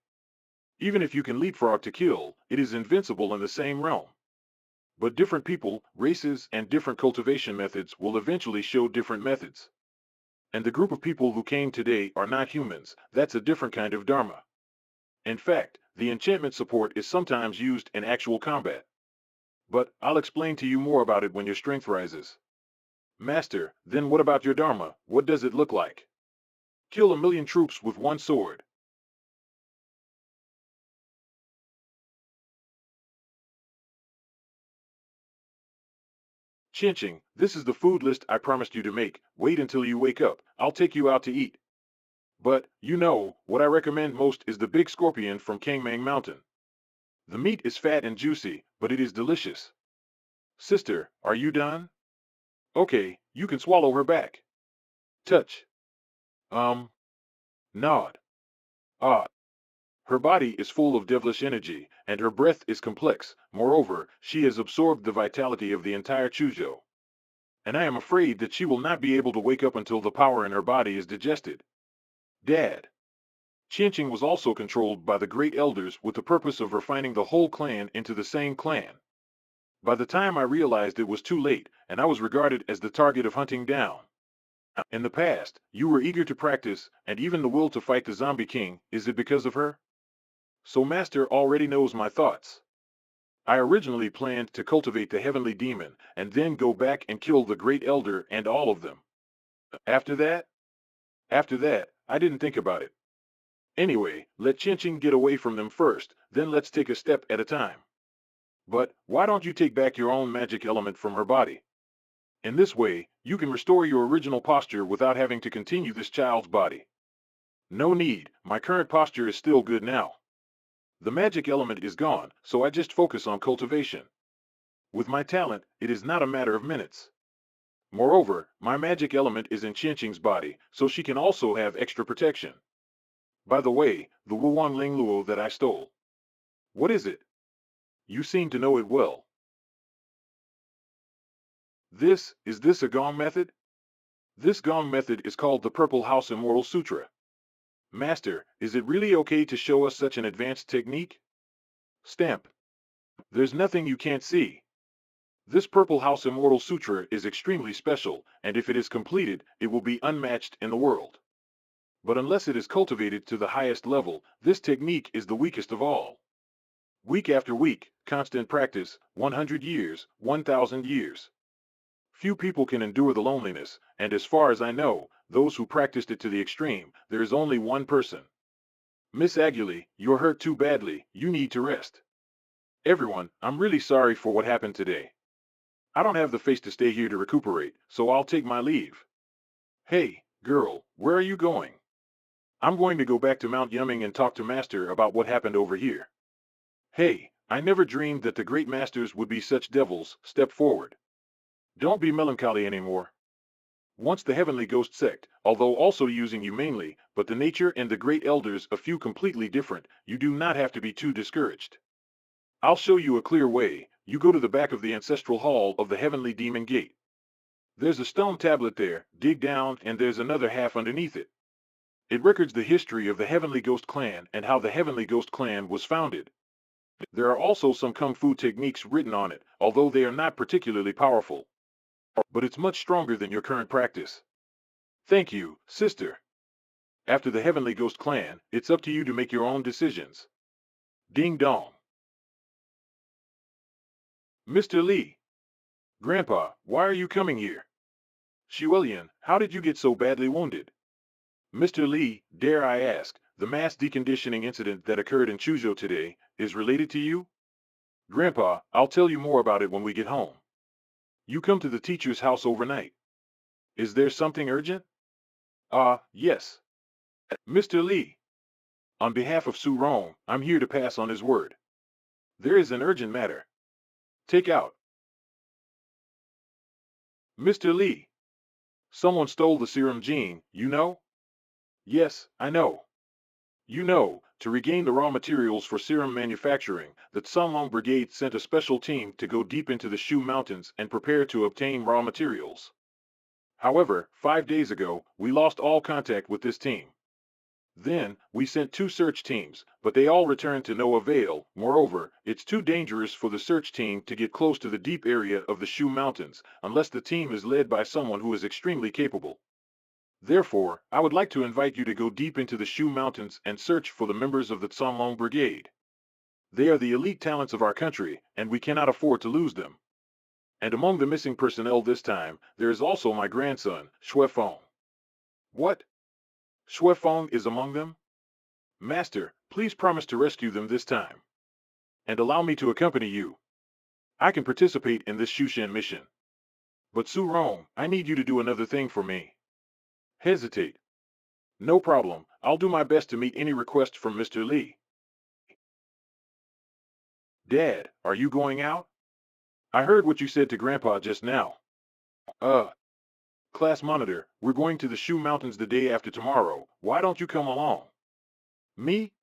Even if you can leapfrog to kill, it is invincible in the same realm. But different people, races, and different cultivation methods will eventually show different methods. And the group of people who came today are not humans, that's a different kind of Dharma. In fact, the enchantment support is sometimes used in actual combat. But I'll explain to you more about it when your strength rises. Master, then what about your Dharma? What does it look like? Kill 1,000,000 troops with one sword. Chinching, this is the food list I promised you to make. Wait until you wake up. I'll take you out to eat. But, you know, what I recommend most is the big scorpion from Kangmang Mountain. The meat is fat and juicy, but it is delicious. Sister, are you done? Okay, you can swallow her back. Touch. Nod. Ah. Her body is full of devilish energy, and her breath is complex. Moreover, she has absorbed the vitality of the entire Chuzhou. And I am afraid that she will not be able to wake up until the power in her body is digested. Dad. Qianqing was also controlled by the great elders with the purpose of refining the whole clan into the same clan. By the time I realized it was too late, and I was regarded as the target of hunting down. In the past, you were eager to practice, and even the will to fight the zombie king. Is it because of her? So Master already knows my thoughts. I originally planned to cultivate the heavenly demon, and then go back and kill the great elder and all of them. After that? After that, I didn't think about it. Anyway, let Chinching get away from them first, then let's take a step at a time. But, why don't you take back your own magic element from her body? In this way, you can restore your original posture without having to continue this child's body. No need, my current posture is still good now. The magic element is gone, so I just focus on cultivation. With my talent, it is not a matter of minutes. Moreover, my magic element is in Chinching's body, so she can also have extra protection. By the way, the Wuwang Ling Luo that I stole. What is it? You seem to know it well. Is this a Gong method? This Gong method is called the Purple House Immortal Sutra. Master, is it really okay to show us such an advanced technique? Stamp. There's nothing you can't see. This Purple House Immortal Sutra is extremely special, and if it is completed, it will be unmatched in the world. But unless it is cultivated to the highest level, this technique is the weakest of all. Week after week, constant practice, 100 years, 1,000 years. Few people can endure the loneliness, and as far as I know, those who practiced it to the extreme, there is only one person. Miss Aguiley, you're hurt too badly, you need to rest. Everyone, I'm really sorry for what happened today. I don't have the face to stay here to recuperate, so I'll take my leave. Hey, Girl, where are you going? I'm going to go back to Mount Yumming and talk to Master about what happened over here. Hey, I never dreamed that the great masters would be such devils. Step forward. Don't be melancholy anymore. Once the heavenly ghost sect, although also using you mainly, but the nature and the great elders a few completely different, you do not have to be too discouraged. I'll show you a clear way. You go to the back of the ancestral hall of the heavenly demon gate. There's a stone tablet there, dig down and there's another half underneath it. It records the history of the Heavenly Ghost Clan and how the Heavenly Ghost Clan was founded. There are also some kung fu techniques written on it, although they are not particularly powerful. But it's much stronger than your current practice. Thank you, sister. After the Heavenly Ghost Clan, it's up to you to make your own decisions. Ding dong. Mr. Lee. Grandpa, why are you coming here? Xuelian, how did you get so badly wounded? Mr. Lee, dare I ask, the mass deconditioning incident that occurred in Chuzhou today is related to you? Grandpa, I'll tell you more about it when we get home. You come to the teacher's house overnight. Is there something urgent? Yes. Mr. Lee. On behalf of Su Rong, I'm here to pass on his word. There is an urgent matter. Take out. Mr. Lee. Someone stole the serum gene, you know? Yes, I know. You know, to regain the raw materials for serum manufacturing, the Tsanlong Brigade sent a special team to go deep into the Shu Mountains and prepare to obtain raw materials. However, 5 days ago, we lost all contact with this team. Then, we sent 2 search teams, but they all returned to no avail. Moreover, it's too dangerous for the search team to get close to the deep area of the Shu Mountains, unless the team is led by someone who is extremely capable. Therefore, I would like to invite you to go deep into the Shu Mountains and search for the members of the Tsanlong Brigade. They are the elite talents of our country, and we cannot afford to lose them. And among the missing personnel this time, there is also my grandson, Xuefeng. What? Xuefeng is among them? Master, please promise to rescue them this time. And allow me to accompany you. I can participate in this Shushan mission. But Su Rong, I need you to do another thing for me. Hesitate. No problem, I'll do my best to meet any request from Mr. Lee. Dad, are you going out? I heard what you said to Grandpa just now. Class monitor, we're going to the Shu Mountains the day after tomorrow. Why don't you come along? Me?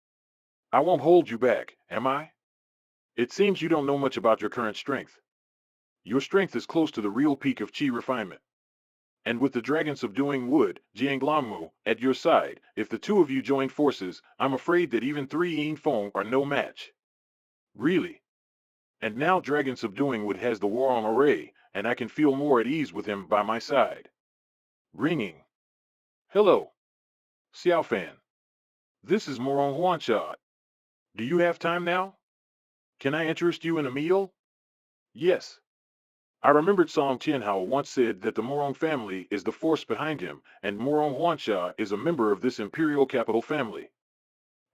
I won't hold you back, am I? It seems you don't know much about your current strength. Your strength is close to the real peak of Qi refinement. And with the dragon subduing wood, Jianglamu, at your side, if the two of you join forces, I'm afraid that even 3 Yin Feng are no match. Really? And now dragon subduing wood has the war on array, and I can feel more at ease with him by my side. Ringing. Hello. Xiaofan. This is Morong Huansha. Do you have time now? Can I interest you in a meal? Yes. I remembered Song Tianhao once said that the Morong family is the force behind him, and Morong Huansha is a member of this imperial capital family.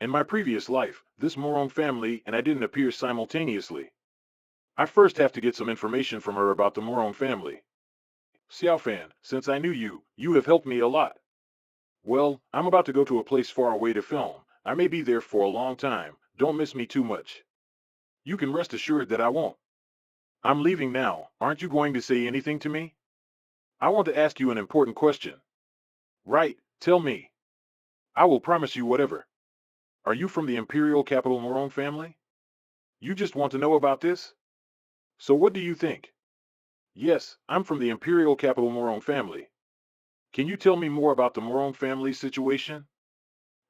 In my previous life, this Morong family and I didn't appear simultaneously. I first have to get some information from her about the Morong family. Xiaofan, since I knew you, you have helped me a lot. Well, I'm about to go to a place far away to film. I may be there for a long time. Don't miss me too much. You can rest assured that I won't. I'm leaving now. Aren't you going to say anything to me? I want to ask you an important question. Right, tell me. I will promise you whatever. Are you from the imperial capital Morong family? You just want to know about this? So what do you think? Yes, I'm from the imperial capital Morong family. Can you tell me more about the Morong family situation?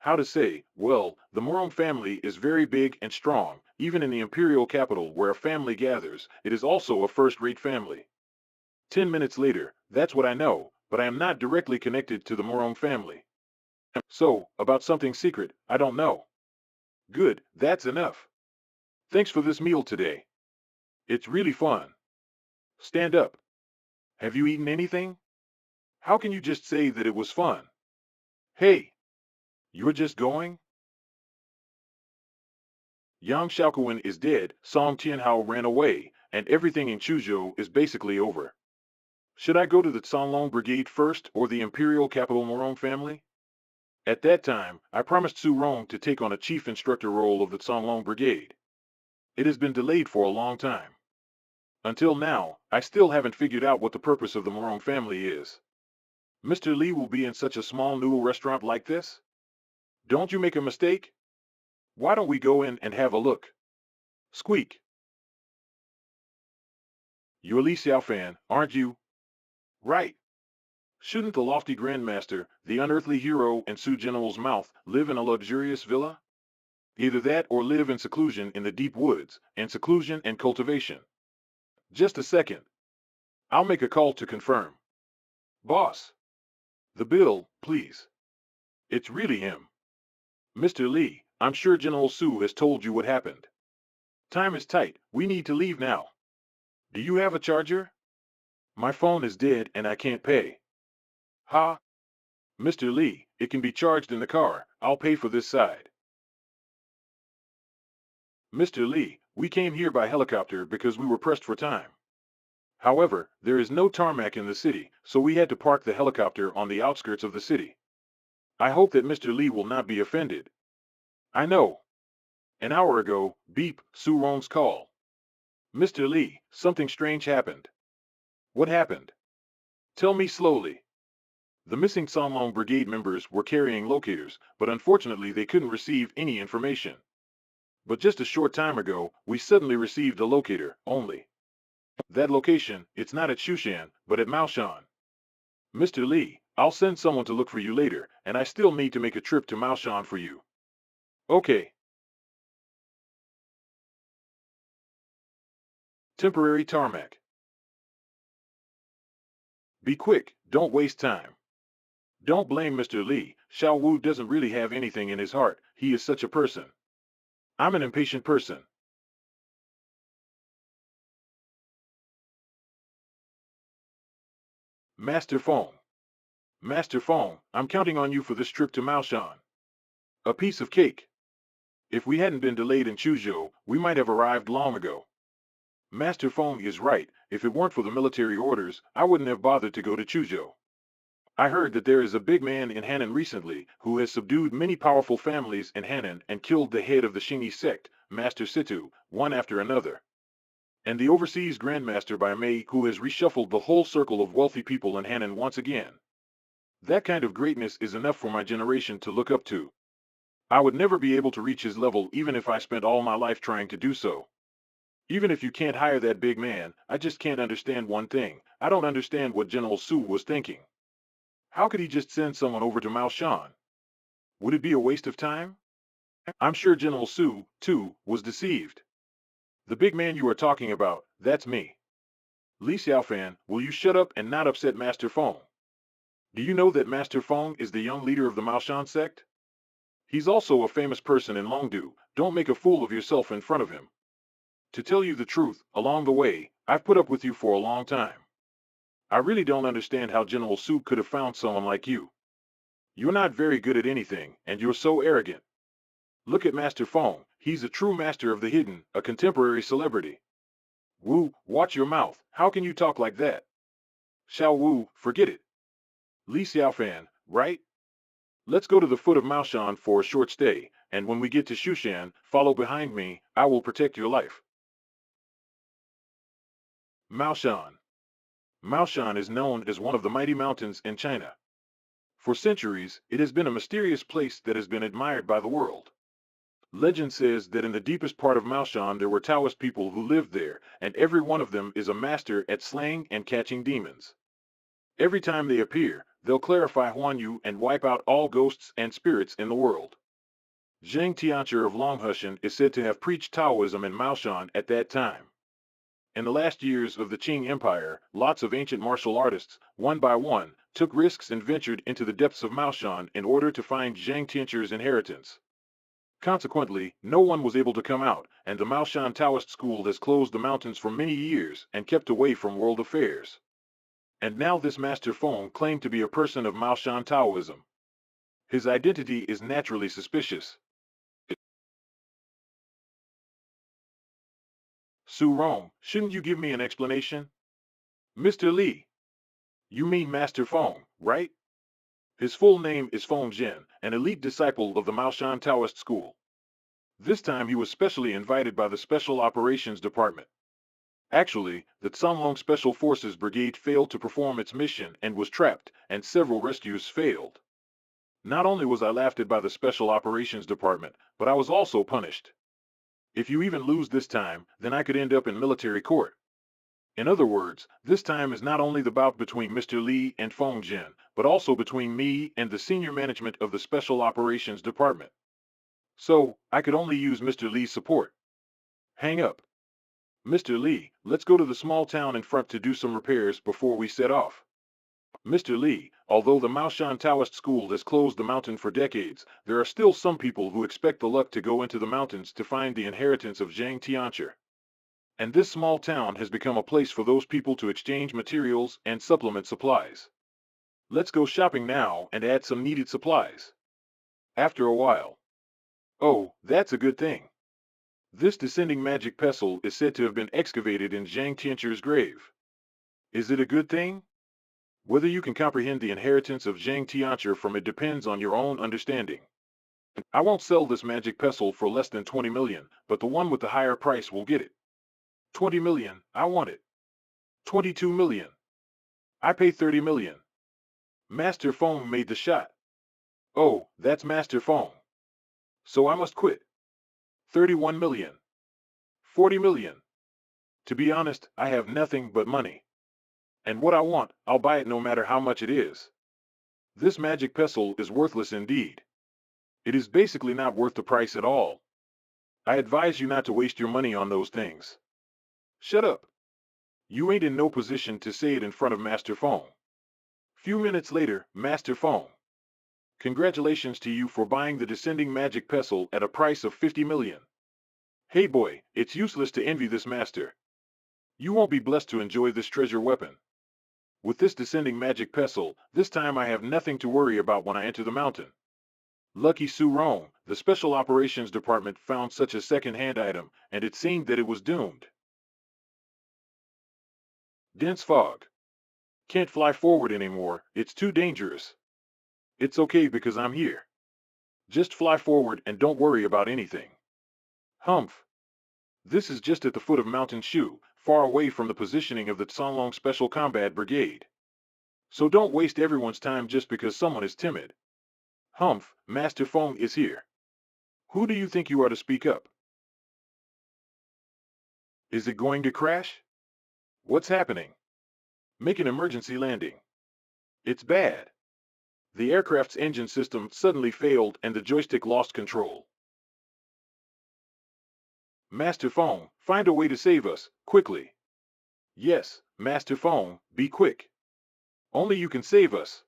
How to say, well, the Morong family is very big and strong, even in the imperial capital where a family gathers, it is also a first-rate family. 10 minutes later, that's what I know, but I am not directly connected to the Morong family. So, about something secret, I don't know. Good, that's enough. Thanks for this meal today. It's really fun. Stand up. Have you eaten anything? How can you just say that it was fun? Hey, you're just going? Yang Xiaokuan is dead, Song Tianhao ran away, and everything in Chuzhou is basically over. Should I go to the Tsanlong Brigade first or the Imperial Capital Morong family? At that time, I promised Su Rong to take on a chief instructor role of the Tsanlong Brigade. It has been delayed for a long time. Until now, I still haven't figured out what the purpose of the Morong family is. Mr. Li will be in such a small noodle restaurant like this? Don't you make a mistake? Why don't we go in and have a look? Squeak. You're Li Xiaofan, aren't you? Right. Shouldn't the lofty Grandmaster, the unearthly hero and Su General's mouth, live in a luxurious villa? Either that or live in seclusion in the deep woods, and seclusion and cultivation. Just a second. I'll make a call to confirm. Boss. The bill, please. It's really him. Mr. Li, I'm sure General Su has told you what happened. Time is tight, we need to leave now. Do you have a charger? My phone is dead and I can't pay. Ha? Mr. Li, it can be charged in the car, I'll pay for this side. Mr. Li, we came here by helicopter because we were pressed for time. However, there is no tarmac in the city, so we had to park the helicopter on the outskirts of the city. I hope that Mr. Li will not be offended. I know. An hour ago, beep, Su Rong's call. Mr. Li, something strange happened. What happened? Tell me slowly. The missing Sanlong Brigade members were carrying locators, but unfortunately they couldn't receive any information. But just a short time ago, we suddenly received a locator, only. That location, it's not at Shushan, but at Maoshan. Mr. Li, I'll send someone to look for you later, and I still need to make a trip to Maoshan for you. Okay. Temporary tarmac. Be quick, don't waste time. Don't blame Mr. Li, Xiao Wu doesn't really have anything in his heart, he is such a person. I'm an impatient person. Master Fong. Master Fong, I'm counting on you for this trip to Maoshan. A piece of cake. If we hadn't been delayed in Chuzhou, we might have arrived long ago. Master Fong is right, if it weren't for the military orders, I wouldn't have bothered to go to Chuzhou. I heard that there is a big man in Hannan recently who has subdued many powerful families in Hannan and killed the head of the Xingyi sect, Master Situ, one after another. And the overseas Grandmaster by Mei who has reshuffled the whole circle of wealthy people in Hannan once again. That kind of greatness is enough for my generation to look up to. I would never be able to reach his level even if I spent all my life trying to do so. Even if you can't hire that big man, I just can't understand one thing. I don't understand what General Su was thinking. How could he just send someone over to Maoshan? Would it be a waste of time? I'm sure General Su, too, was deceived. The big man you are talking about, that's me. Li Xiaofan, will you shut up and not upset Master Fong? Do you know that Master Fong is the young leader of the Maoshan sect? He's also a famous person in Longdu. Don't make a fool of yourself in front of him. To tell you the truth, along the way, I've put up with you for a long time. I really don't understand how General Su could have found someone like you. You're not very good at anything, and you're so arrogant. Look at Master Fong, he's a true master of the hidden, a contemporary celebrity. Wu, watch your mouth, how can you talk like that? Xiao Wu, forget it. Li Xiaofan, right? Let's go to the foot of Maoshan for a short stay, and when we get to Shushan, follow behind me, I will protect your life. Maoshan. Maoshan is known as one of the mighty mountains in China. For centuries, it has been a mysterious place that has been admired by the world. Legend says that in the deepest part of Maoshan there were Taoist people who lived there, and every one of them is a master at slaying and catching demons. Every time they appear, they'll clarify Huanyu and wipe out all ghosts and spirits in the world. Zheng Tiancher of Longhushan is said to have preached Taoism in Maoshan at that time. In the last years of the Qing Empire, lots of ancient martial artists, one by one, took risks and ventured into the depths of Maoshan in order to find Zheng Tiancher's inheritance. Consequently, no one was able to come out, and the Maoshan Taoist school has closed the mountains for many years and kept away from world affairs. And now this Master Fong claimed to be a person of Maoshan Taoism. His identity is naturally suspicious. Su Rong, shouldn't you give me an explanation? Mr. Li. You mean Master Feng, right? His full name is Feng Jin, an elite disciple of the Maoshan Taoist school. This time he was specially invited by the Special Operations Department. Actually, the Tsanlong Special Forces Brigade failed to perform its mission and was trapped, and several rescues failed. Not only was I laughed at by the Special Operations Department, but I was also punished. If you even lose this time, then I could end up in military court. In other words, this time is not only the bout between Mr. Li and Feng Jin, but also between me and the senior management of the Special Operations Department. So, I could only use Mr. Li's support. Hang up. Mr. Li, let's go to the small town in front to do some repairs before we set off. Mr. Li, although the Maoshan Taoist school has closed the mountain for decades, there are still some people who expect the luck to go into the mountains to find the inheritance of Zhang Tianchi. And this small town has become a place for those people to exchange materials and supplement supplies. Let's go shopping now and add some needed supplies. After a while. Oh, that's a good thing. This descending magic pestle is said to have been excavated in Zhang Tianchi's grave. Is it a good thing? Whether you can comprehend the inheritance of Zhang Tianchi from it depends on your own understanding. I won't sell this magic pestle for less than 20 million, but the one with the higher price will get it. 20 million, I want it. 22 million. I pay 30 million. Master Feng made the shot. Oh, that's Master Feng. So I must quit. 31 million. 40 million. To be honest, I have nothing but money. And what I want, I'll buy it no matter how much it is. This magic pestle is worthless indeed. It is basically not worth the price at all. I advise you not to waste your money on those things. Shut up. You ain't in no position to say it in front of Master Feng. Few minutes later, Master Feng. Congratulations to you for buying the descending magic pestle at a price of 50 million. Hey boy, it's useless to envy this master. You won't be blessed to enjoy this treasure weapon. With this descending magic pestle, this time I have nothing to worry about when I enter the mountain. Lucky Su Rong, the Special Operations Department found such a second-hand item, and it seemed that it was doomed. Dense fog. Can't fly forward anymore, it's too dangerous. It's okay because I'm here. Just fly forward and don't worry about anything. Humph. This is just at the foot of Mountain Shu, far away from the positioning of the Tsanlong Special Combat Brigade. So don't waste everyone's time just because someone is timid. Humph, Master Feng is here. Who do you think you are to speak up? Is it going to crash? What's happening? Make an emergency landing. It's bad. The aircraft's engine system suddenly failed and the joystick lost control. Master Feng, find a way to save us, quickly. Yes, Master Feng, be quick. Only you can save us.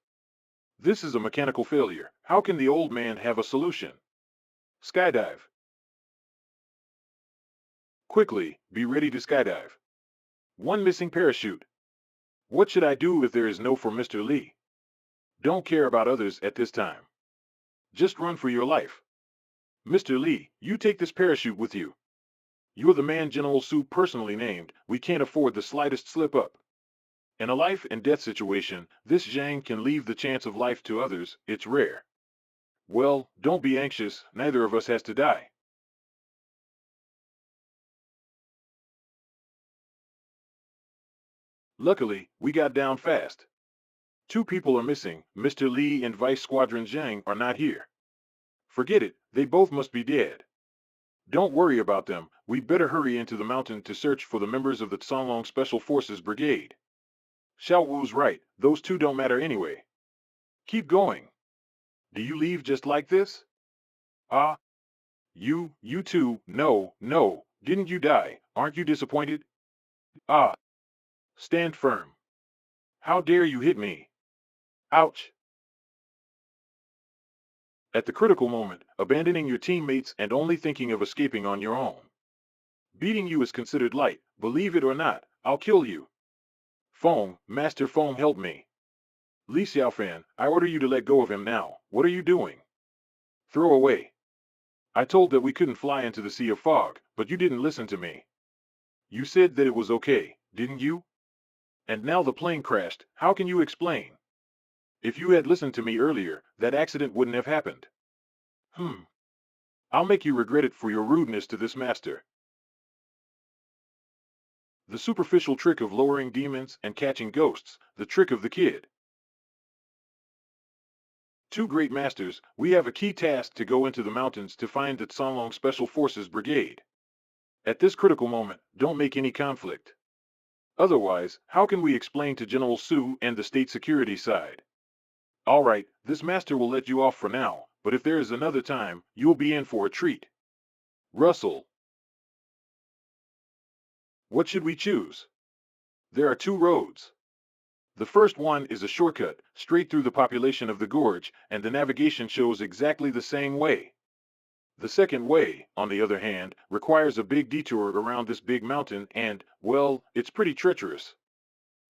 This is a mechanical failure. How can the old man have a solution? Skydive. Quickly, be ready to skydive. One missing parachute. What should I do if there is no for Mr. Li? Don't care about others at this time. Just run for your life. Mr. Li, you take this parachute with you. You're the man General Su personally named. We can't afford the slightest slip-up. In a life and death situation, this Zhang can leave the chance of life to others. It's rare. Well, don't be anxious. Neither of us has to die. Luckily, we got down fast. 2 people are missing. Mr. Li and Vice Squadron Zhang are not here. Forget it, they both must be dead. Don't worry about them. We better hurry into the mountain to search for the members of the Tsanlong Special Forces Brigade. Xiao Wu's right, those 2 don't matter anyway. Keep going. Do you leave just like this? Ah, you too, no, no, didn't you die? Aren't you disappointed? Ah, stand firm. How dare you hit me? Ouch. At the critical moment, abandoning your teammates and only thinking of escaping on your own. Beating you is considered light, believe it or not, I'll kill you. Feng, Master Feng, help me. Li Xiaofan, I order you to let go of him now. What are you doing? Throw away. I told that we couldn't fly into the sea of fog, but you didn't listen to me. You said that it was okay, didn't you? And now the plane crashed. How can you explain? If you had listened to me earlier, that accident wouldn't have happened. I'll make you regret it for your rudeness to this master. The superficial trick of lowering demons and catching ghosts, the trick of the kid. Two great masters, we have a key task to go into the mountains to find the Tsanlong Special Forces Brigade. At this critical moment, don't make any conflict. Otherwise, how can we explain to General Su and the state security side? All right, this master will let you off for now, but if there is another time, you'll be in for a treat. Russell. What should we choose? There are two roads. The first one is a shortcut, straight through the population of the gorge, and the navigation shows exactly the same way. The second way, on the other hand, requires a big detour around this big mountain and, well, it's pretty treacherous.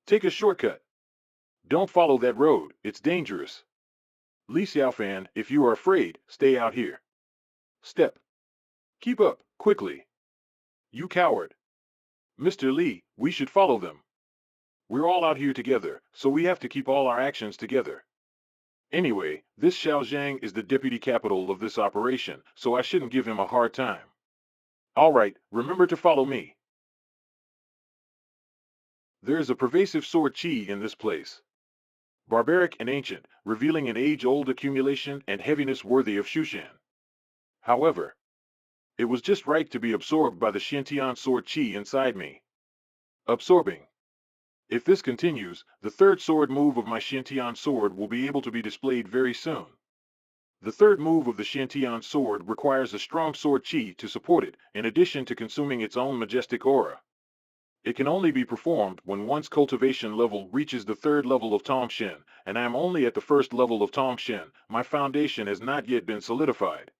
Take a shortcut. Don't follow that road, it's dangerous. Li Xiaofan, if you are afraid, stay out here. Step. Keep up, quickly. You coward. Mr. Li, we should follow them. We're all out here together, so we have to keep all our actions together. Anyway, this Xiaojiang is the deputy capital of this operation, so I shouldn't give him a hard time. All right, remember to follow me. There is a pervasive sword qi in this place. Barbaric and ancient, revealing an age-old accumulation and heaviness worthy of Shushan. However, it was just right to be absorbed by the Xiantian sword qi inside me. Absorbing. If this continues, the third sword move of my Xiantian sword will be able to be displayed very soon. The third move of the Xiantian sword requires a strong sword qi to support it, in addition to consuming its own majestic aura. It can only be performed when one's cultivation level reaches the third level of Tongshen, and I am only at the first level of Tongshen. My foundation has not yet been solidified.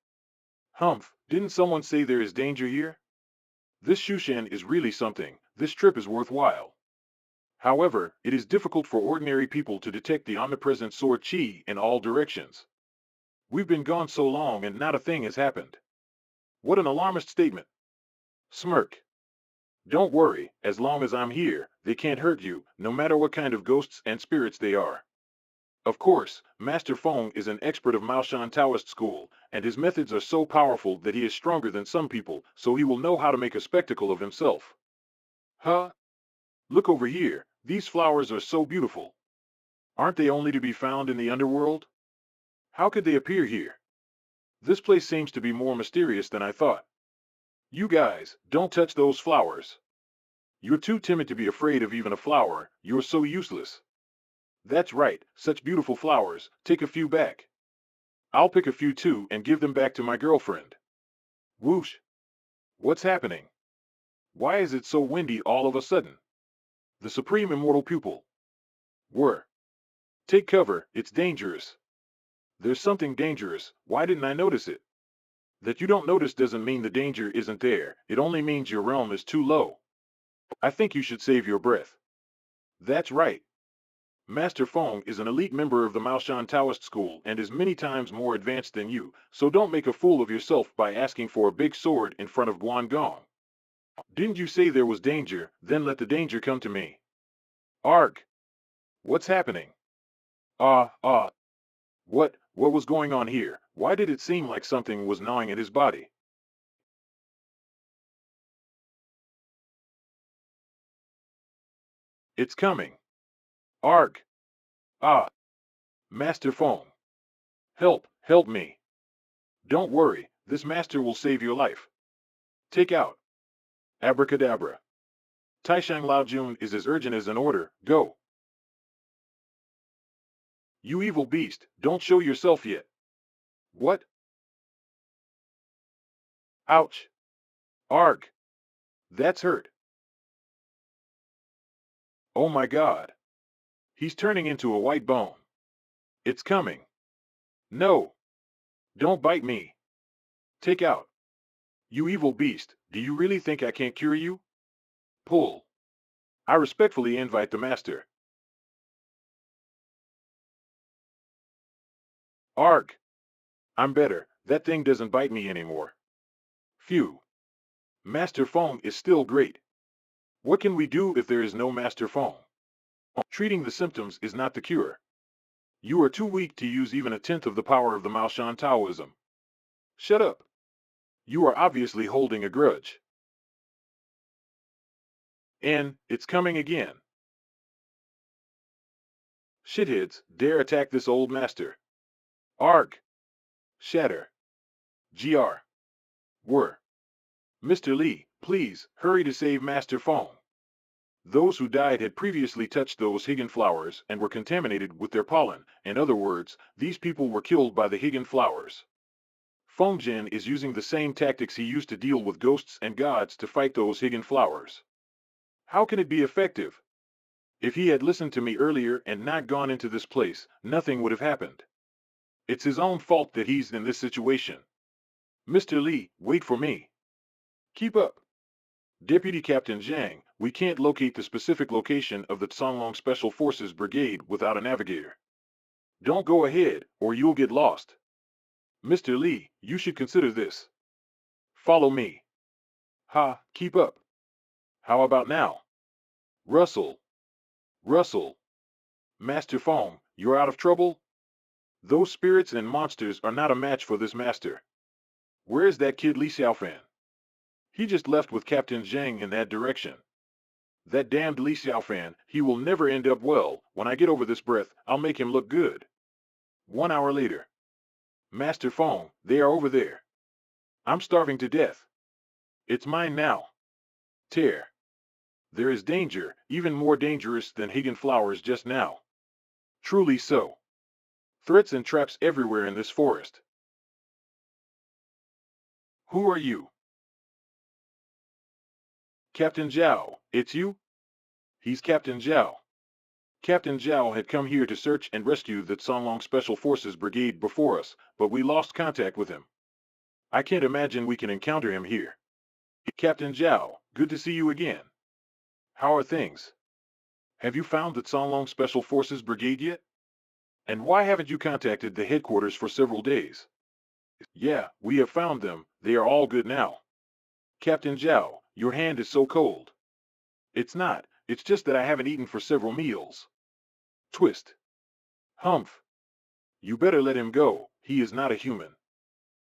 Humph, didn't someone say there is danger here? This Shushan is really something. This trip is worthwhile. However, it is difficult for ordinary people to detect the omnipresent sword qi in all directions. We've been gone so long and not a thing has happened. What an alarmist statement. Smirk. Don't worry, as long as I'm here, they can't hurt you, no matter what kind of ghosts and spirits they are. Of course, Master Feng is an expert of Maoshan Taoist school, and his methods are so powerful that he is stronger than some people, so he will know how to make a spectacle of himself. Huh? Look over here, these flowers are so beautiful. Aren't they only to be found in the underworld? How could they appear here? This place seems to be more mysterious than I thought. You guys, don't touch those flowers. You're too timid to be afraid of even a flower, you're so useless. That's right, such beautiful flowers, take a few back. I'll pick a few too and give them back to my girlfriend. Whoosh! What's happening? Why is it so windy all of a sudden? The Supreme Immortal Pupil. Whir. Take cover, it's dangerous. There's something dangerous, why didn't I notice it? That you don't notice doesn't mean the danger isn't there, it only means your realm is too low. I think you should save your breath. That's right. Master Feng is an elite member of the Maoshan Taoist school and is many times more advanced than you, so don't make a fool of yourself by asking for a big sword in front of Guangong. Didn't you say there was danger, then let the danger come to me. Arg! What's happening? What was going on here? Why did it seem like something was gnawing at his body? It's coming. Arg! Ah! Master Feng. Help me. Don't worry, this master will save your life. Take out. Abracadabra. Taixuan Taizun is as urgent as an order, go. You evil beast, don't show yourself yet. What? Ouch. Arg. That's hurt. Oh my god. He's turning into a white bone. It's coming. No. Don't bite me. Take out. You evil beast, do you really think I can't cure you? Pull. I respectfully invite the master. Arg. I'm better, that thing doesn't bite me anymore. Phew. Master Feng is still great. What can we do if there is no Master Feng? Treating the symptoms is not the cure. You are too weak to use even a tenth of the power of the Taixuan Taoism. Shut up. You are obviously holding a grudge. And it's coming again. Shitheads dare attack this old master. Arg. Shatter. Gr. Were. Mr. Li, please, hurry to save Master Fong. Those who died had previously touched those Higgin flowers and were contaminated with their pollen. In other words, these people were killed by the Higgin flowers. Feng Jin is using the same tactics he used to deal with ghosts and gods to fight those Higgin flowers. How can it be effective? If he had listened to me earlier and not gone into this place, nothing would have happened. It's his own fault that he's in this situation. Mr. Li, wait for me. Keep up. Deputy Captain Zhang, we can't locate the specific location of the Tsanglong Special Forces Brigade without a navigator. Don't go ahead, or you'll get lost. Mr. Li, you should consider this. Follow me. Ha, keep up. How about now? Russell. Russell. Master Fong, you're out of trouble? Those spirits and monsters are not a match for this master. Where's that kid Li Xiaofan? He just left with Captain Zhang in that direction. That damned Li Xiaofan, he will never end up well. When I get over this breath, I'll make him look good. 1 hour later. Master Fong, they are over there. I'm starving to death. It's mine now. Tear. There is danger, even more dangerous than Higgin flowers just now. Truly so. Threats and traps everywhere in this forest. Who are you? Captain Zhao, it's you? He's Captain Zhao. Captain Zhao had come here to search and rescue the Tsanglong Special Forces Brigade before us, but we lost contact with him. I can't imagine we can encounter him here. Captain Zhao, good to see you again. How are things? Have you found the Tsanglong Special Forces Brigade yet? And why haven't you contacted the headquarters for several days? Yeah, we have found them. They are all good now. Captain Zhao, your hand is so cold. It's not. It's just that I haven't eaten for several meals. Twist. Humph. You better let him go. He is not a human.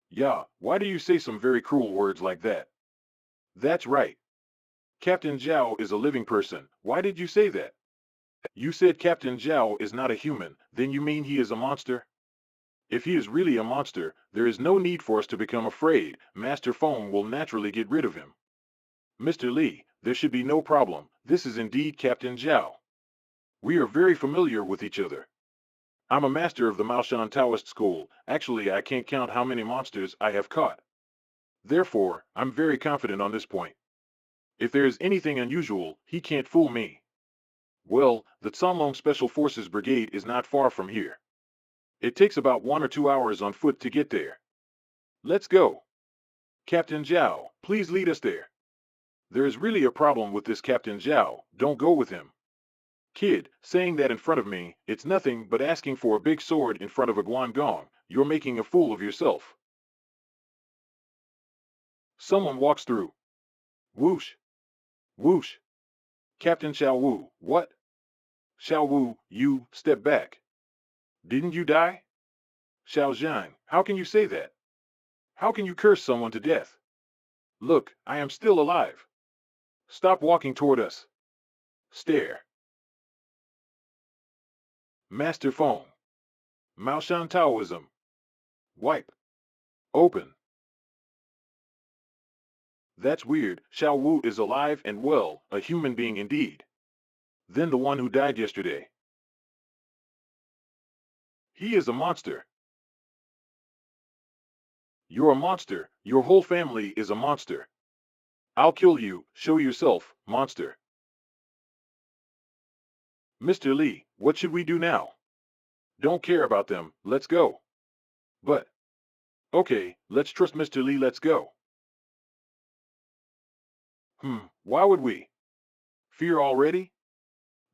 Yeah, why do you say some very cruel words like that? That's right. Captain Zhao is a living person. Why did you say that? You said Captain Zhao is not a human, then you mean he is a monster? If he is really a monster, there is no need for us to become afraid. Master Feng will naturally get rid of him. Mr. Li, there should be no problem. This is indeed Captain Zhao. We are very familiar with each other. I'm a master of the Taixuan Taoist school. Actually, I can't count how many monsters I have caught. Therefore, I'm very confident on this point. If there is anything unusual, he can't fool me. Well, the Tsanglong Special Forces Brigade is not far from here. It takes about 1 or 2 hours on foot to get there. Let's go. Captain Zhao, please lead us there. There is really a problem with this Captain Zhao. Don't go with him. Kid, saying that in front of me, it's nothing but asking for a big sword in front of a Guangong. You're making a fool of yourself. Someone walks through. Whoosh. Whoosh. Captain Xiao Wu, what? Xiao Wu, you, step back. Didn't you die? Xiao Zhan, how can you say that? How can you curse someone to death? Look, I am still alive. Stop walking toward us. Stare. Master Feng. Taoism Taoism. Wipe. Open. That's weird. Xiao Wu is alive and well, a human being indeed. Then the one who died yesterday. He is a monster. You're a monster. Your whole family is a monster. I'll kill you. Show yourself, monster. Mr. Li, what should we do now? Don't care about them. Let's go. But. Okay, let's trust Mr. Li. Let's go. Why would we? Fear already?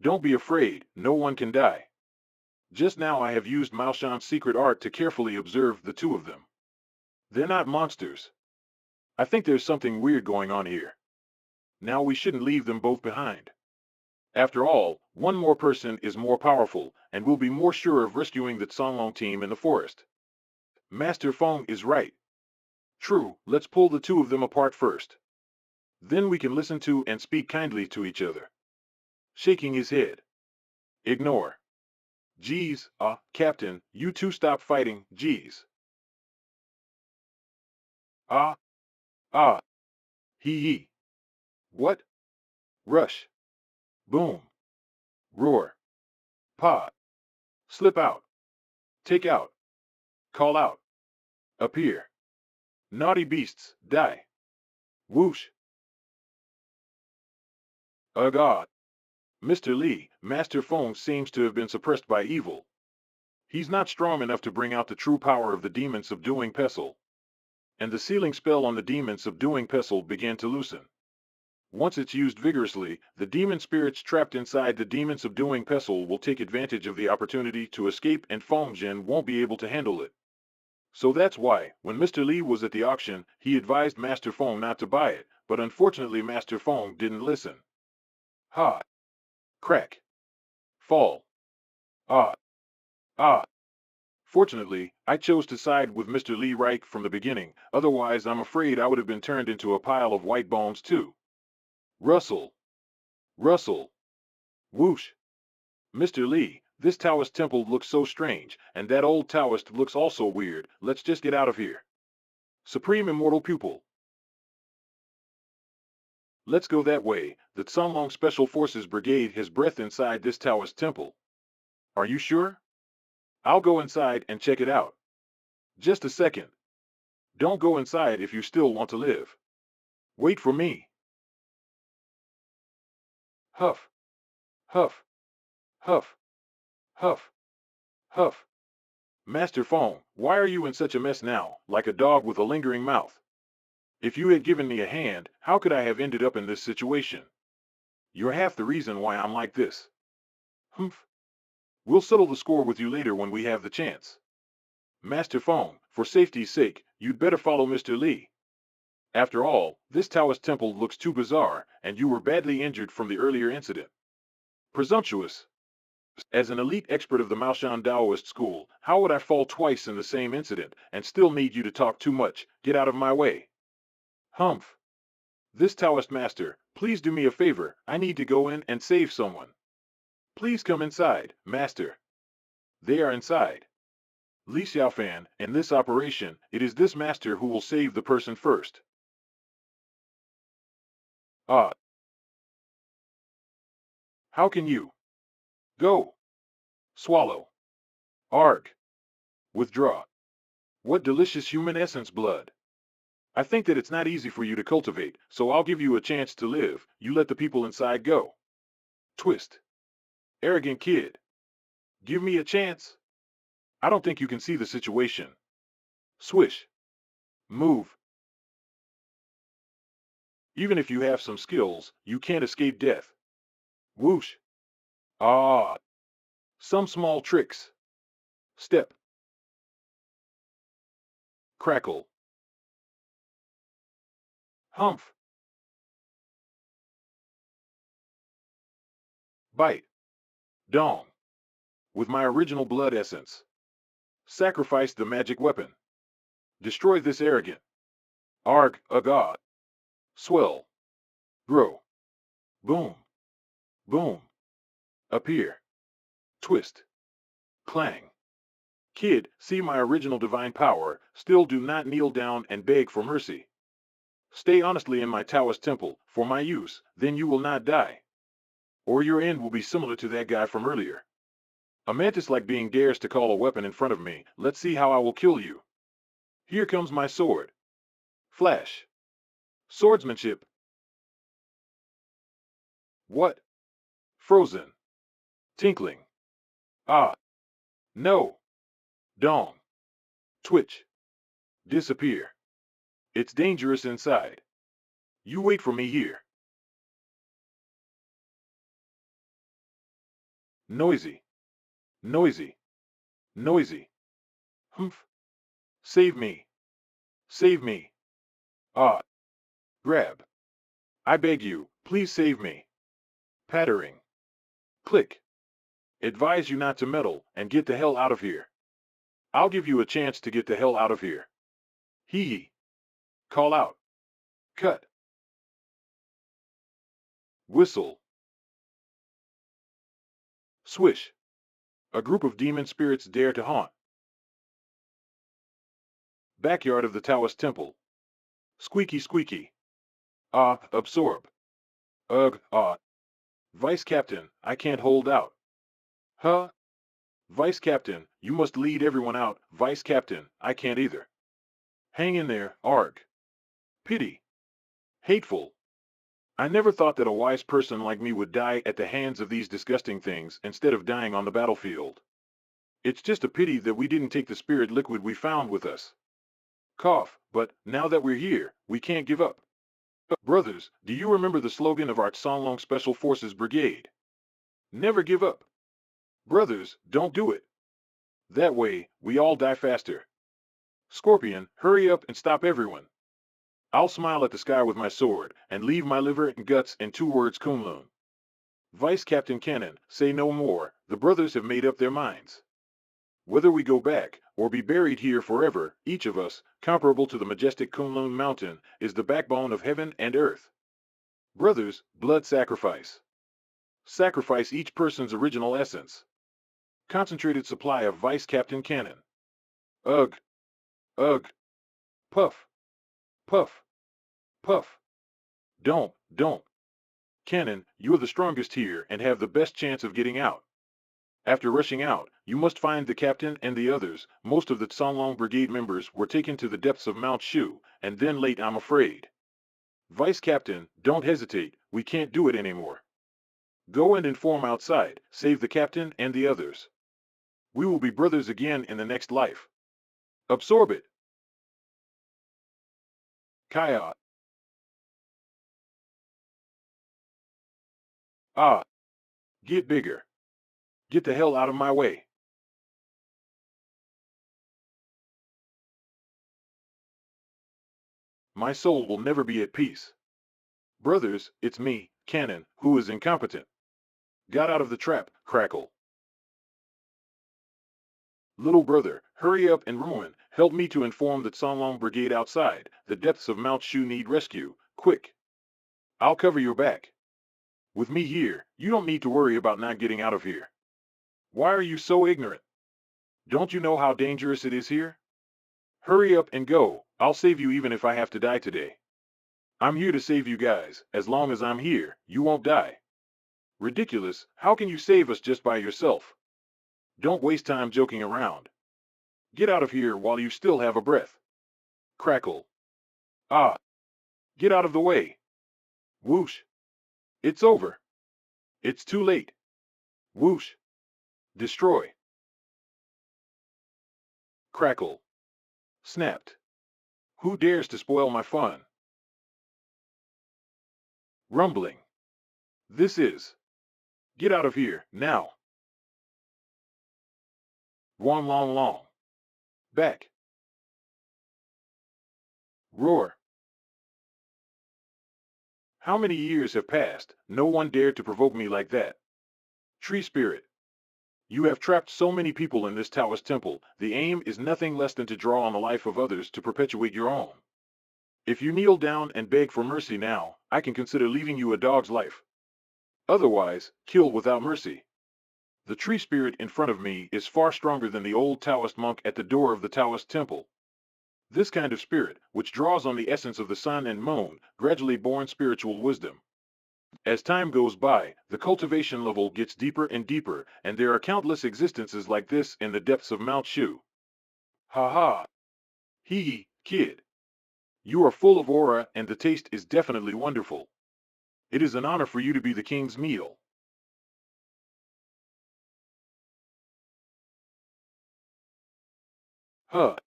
Don't be afraid. No one can die. Just now I have used Mao Shan's secret art to carefully observe the two of them. They're not monsters. I think there's something weird going on here. Now we shouldn't leave them both behind. After all, one more person is more powerful, and will be more sure of rescuing the Songlong team in the forest. Master Feng is right. True, let's pull the two of them apart first. Then we can listen to and speak kindly to each other. Shaking his head. Ignore. Geez, Captain, you two stop fighting, geez. Ah, ah, hee. What? Rush. Boom. Roar. Pa. Slip out. Take out. Call out. Appear. Naughty beasts, die. Whoosh. God. Mr. Li, Master Feng seems to have been suppressed by evil. He's not strong enough to bring out the true power of the demon subduing pestle. And the sealing spell on the demon subduing pestle began to loosen. Once it's used vigorously, the demon spirits trapped inside the demon subduing pestle will take advantage of the opportunity to escape and Feng Jin won't be able to handle it. So that's why, when Mr. Li was at the auction, he advised Master Feng not to buy it, but unfortunately Master Feng didn't listen. Ha! Crack! Fall! Ah! Ah! Fortunately, I chose to side with Mr. Li right from the beginning, otherwise I'm afraid I would have been turned into a pile of white bones too. Rustle! Rustle! Whoosh! Mr. Li, this Taoist temple looks so strange, and that old Taoist looks also weird, let's just get out of here. Supreme Immortal Pupil. Let's go that way, the Tsunlong Special Forces Brigade has breath inside this Taoist temple. Are you sure? I'll go inside and check it out. Just a second. Don't go inside if you still want to live. Wait for me. Huff. Huff. Huff. Huff. Huff. Master Feng, why are you in such a mess now, like a dog with a lingering mouth? If you had given me a hand, how could I have ended up in this situation? You're half the reason why I'm like this. Humph. We'll settle the score with you later when we have the chance. Master Feng, for safety's sake, you'd better follow Mr. Li. After all, this Taoist temple looks too bizarre, and you were badly injured from the earlier incident. Presumptuous. As an elite expert of the Maoshan Daoist school, how would I fall twice in the same incident, and still need you to talk too much? Get out of my way. Humph. This Taoist master, please do me a favor, I need to go in and save someone. Please come inside, master. They are inside. Li Xiaofan, in this operation, it is this master who will save the person first. Ah. How can you? Go. Swallow. Arg. Withdraw. What delicious human essence blood. I think that it's not easy for you to cultivate, so I'll give you a chance to live, you let the people inside go. Twist. Arrogant kid. Give me a chance. I don't think you can see the situation. Swish. Move. Even if you have some skills, you can't escape death. Whoosh. Ah. Some small tricks. Step. Crackle. Humph. Bite. Dong. With my original blood essence. Sacrifice the magic weapon. Destroy this arrogant. Arg, a god. Swell. Grow. Boom. Boom. Appear. Twist. Clang. Kid, see my original divine power, still do not kneel down and beg for mercy. Stay honestly in my Taoist temple, for my use, then you will not die. Or your end will be similar to that guy from earlier. A mantis-like being dares to call a weapon in front of me, let's see how I will kill you. Here comes my sword. Flash. Swordsmanship. What? Frozen. Tinkling. Ah. No. Dong. Twitch. Disappear. It's dangerous inside. You wait for me here. Noisy. Noisy. Noisy. Humph. Save me. Save me. Ah. Grab. I beg you, please save me. Pattering. Click. Advise you not to meddle and get the hell out of here. I'll give you a chance to get the hell out of here. Hee hee. Call out. Cut. Whistle. Swish. A group of demon spirits dare to haunt. Backyard of the Taoist temple. Squeaky squeaky. Ah, absorb. Ugh, ah. Vice Captain, I can't hold out. Huh? Vice Captain, you must lead everyone out. Vice Captain, I can't either. Hang in there, arg. Pity. Hateful. I never thought that a wise person like me would die at the hands of these disgusting things instead of dying on the battlefield. It's just a pity that we didn't take the spirit liquid we found with us. Cough, but now that we're here, we can't give up. Brothers, do you remember the slogan of our Tsanlong Special Forces Brigade? Never give up. Brothers, don't do it. That way, we all die faster. Scorpion, hurry up and stop everyone. I'll smile at the sky with my sword, and leave my liver and guts in 2 words Kunlun. Vice Captain Cannon, say no more, the brothers have made up their minds. Whether we go back, or be buried here forever, each of us, comparable to the majestic Kunlun mountain, is the backbone of heaven and earth. Brothers, blood sacrifice. Sacrifice each person's original essence. Concentrated supply of Vice Captain Cannon. Ugh. Ugh. Puff. Puff. Puff. Don't. Cannon, you're the strongest here and have the best chance of getting out. After rushing out, you must find the captain and the others. Most of the Tsanlong Brigade members were taken to the depths of Mount Shu, and then late, I'm afraid. Vice Captain, don't hesitate, we can't do it anymore. Go and inform outside, save the captain and the others. We will be brothers again in the next life. Absorb it. Kaya. Ah. Get bigger. Get the hell out of my way. My soul will never be at peace. Brothers, it's me, Cannon, who is incompetent. Got out of the trap, crackle. Little brother, hurry up and ruin, help me to inform the Tsanlong Brigade outside. The depths of Mount Shu need rescue, quick. I'll cover your back. With me here, you don't need to worry about not getting out of here. Why are you so ignorant? Don't you know how dangerous it is here? Hurry up and go, I'll save you even if I have to die today. I'm here to save you guys, as long as I'm here, you won't die. Ridiculous, how can you save us just by yourself? Don't waste time joking around. Get out of here while you still have a breath. Crackle. Ah. Get out of the way. Whoosh. It's over. It's too late. Whoosh. Destroy. Crackle. Snapped. Who dares to spoil my fun? Rumbling. This is. Get out of here, now. Wong long long. Back. Roar. How many years have passed? No one dared to provoke me like that. Tree spirit. You have trapped so many people in this Taoist temple. The aim is nothing less than to draw on the life of others to perpetuate your own. If you kneel down and beg for mercy now, I can consider leaving you a dog's life. Otherwise, kill without mercy. The tree spirit in front of me is far stronger than the old Taoist monk at the door of the Taoist temple. This kind of spirit, which draws on the essence of the sun and moon, gradually born spiritual wisdom. As time goes by, the cultivation level gets deeper and deeper, and there are countless existences like this in the depths of Mount Shu. Ha ha. Hee hee, kid. You are full of aura and the taste is definitely wonderful. It is an honor for you to be the king's meal. Huh.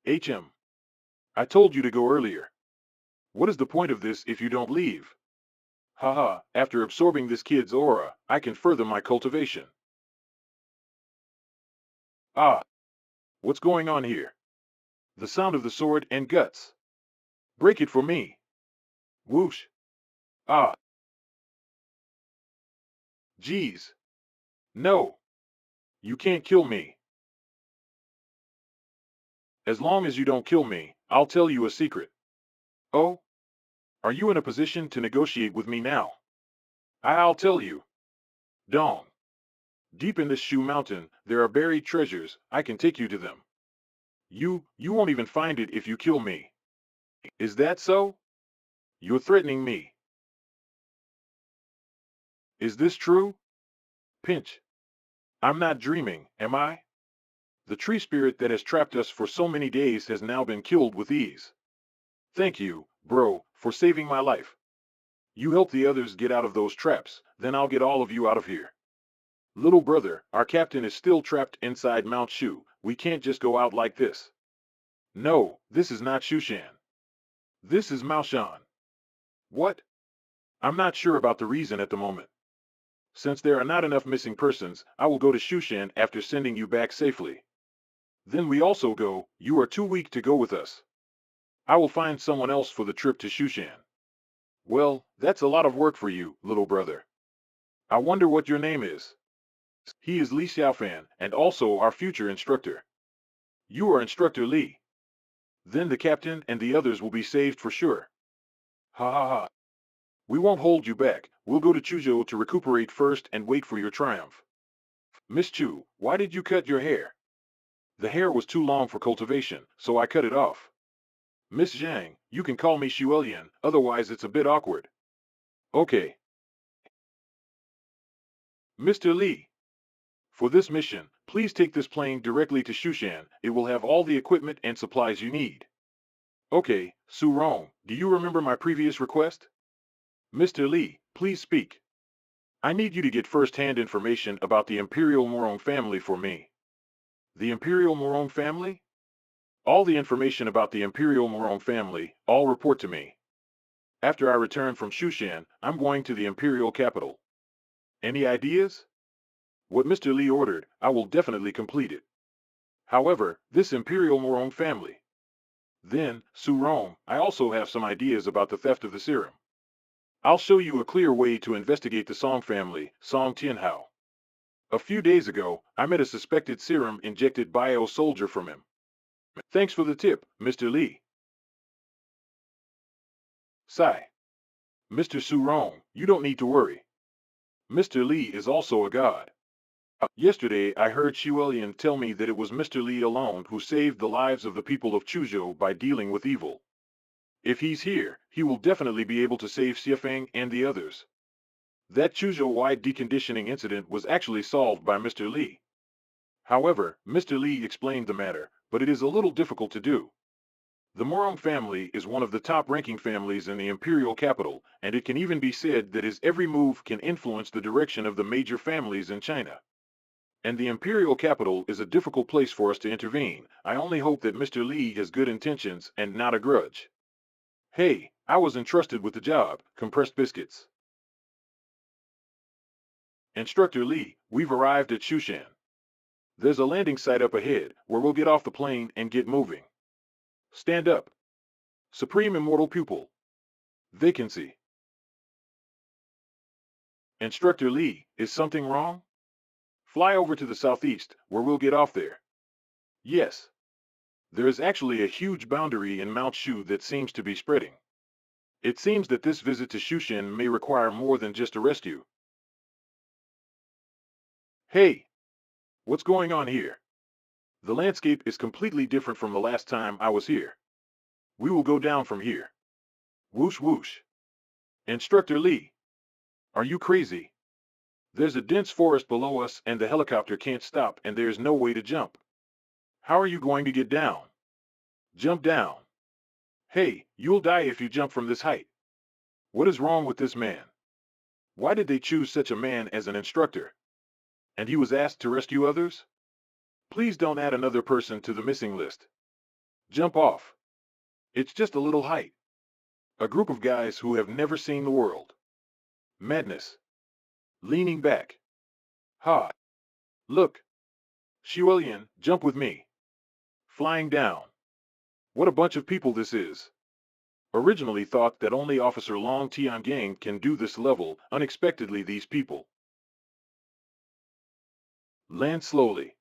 HM. I told you to go earlier. What is the point of this if you don't leave? Haha, after absorbing this kid's aura, I can further my cultivation. Ah. What's going on here? The sound of the sword and guts. Break it for me. Whoosh. Ah. Geez. No, you can't kill me. As long as you don't kill me, I'll tell you a secret. Oh, are you in a position to negotiate with me now? I'll tell you. Dong. Deep in this Shu mountain, there are buried treasures. I can take you to them. You won't even find it if you kill me. Is that so? You're threatening me. Is this true? Pinch. I'm not dreaming, am I? The tree spirit that has trapped us for so many days has now been killed with ease. Thank you, bro, for saving my life. You help the others get out of those traps, then I'll get all of you out of here. Little brother, our captain is still trapped inside Mount Shu. We can't just go out like this. No, this is not Shushan. This is Maoshan. What? I'm not sure about the reason at the moment. Since there are not enough missing persons, I will go to Shushan after sending you back safely. Then we also go. You are too weak to go with us. I will find someone else for the trip to Shushan. Well, that's a lot of work for you, little brother. I wonder what your name is. He is Li Xiaofan, and also our future instructor. You are Instructor Li. Then the captain and the others will be saved for sure. Ha ha ha. We won't hold you back. We'll go to Chuzhou to recuperate first and wait for your triumph. Miss Chu, why did you cut your hair? The hair was too long for cultivation, so I cut it off. Miss Zhang, you can call me Xuelian, otherwise it's a bit awkward. Okay. Mr. Li, for this mission, please take this plane directly to Shushan. It will have all the equipment and supplies you need. Okay, Su Rong, do you remember my previous request? Mr. Li, please speak. I need you to get first-hand information about the Imperial Morong family for me. The Imperial Morong family? All the information about the Imperial Morong family, all report to me. After I return from Shushan, I'm going to the Imperial capital. Any ideas? What Mr. Li ordered, I will definitely complete it. However, this Imperial Morong family. Then, Su Rong, I also have some ideas about the theft of the serum. I'll show you a clear way to investigate the Song family, Song Tianhao. A few days ago, I met a suspected serum injected bio-soldier from him. Thanks for the tip, Mr. Li. Sigh. Mr. Su Rong, you don't need to worry. Mr. Li is also a god. Yesterday I heard Xuelian tell me that it was Mr. Li alone who saved the lives of the people of Chuzhou by dealing with evil. If he's here, he will definitely be able to save Xiafeng and the others. That Chuzhou-wide deconditioning incident was actually solved by Mr. Li. However, Mr. Li explained the matter, but it is a little difficult to do. The Morong family is one of the top-ranking families in the imperial capital, and it can even be said that his every move can influence the direction of the major families in China. And the imperial capital is a difficult place for us to intervene. I only hope that Mr. Li has good intentions and not a grudge. Hey, I was entrusted with the job, compressed biscuits. Instructor Li, we've arrived at Shushan. There's a landing site up ahead, where we'll get off the plane and get moving. Stand up. Supreme Immortal Pupil. Vacancy. Instructor Li, is something wrong? Fly over to the southeast, where we'll get off there. Yes. There is actually a huge boundary in Mount Shu that seems to be spreading. It seems that this visit to Shushan may require more than just a rescue. Hey! What's going on here? The landscape is completely different from the last time I was here. We will go down from here. Whoosh whoosh. Instructor Li. Are you crazy? There's a dense forest below us and the helicopter can't stop and there's no way to jump. How are you going to get down? Jump down. Hey, you'll die if you jump from this height. What is wrong with this man? Why did they choose such a man as an instructor? And he was asked to rescue others? Please don't add another person to the missing list. Jump off. It's just a little height. A group of guys who have never seen the world. Madness. Leaning back. Ha. Look. Xuelian, jump with me. Flying down. What a bunch of people this is. Originally thought that only Officer Long Tiangang can do this level, unexpectedly these people. Land slowly.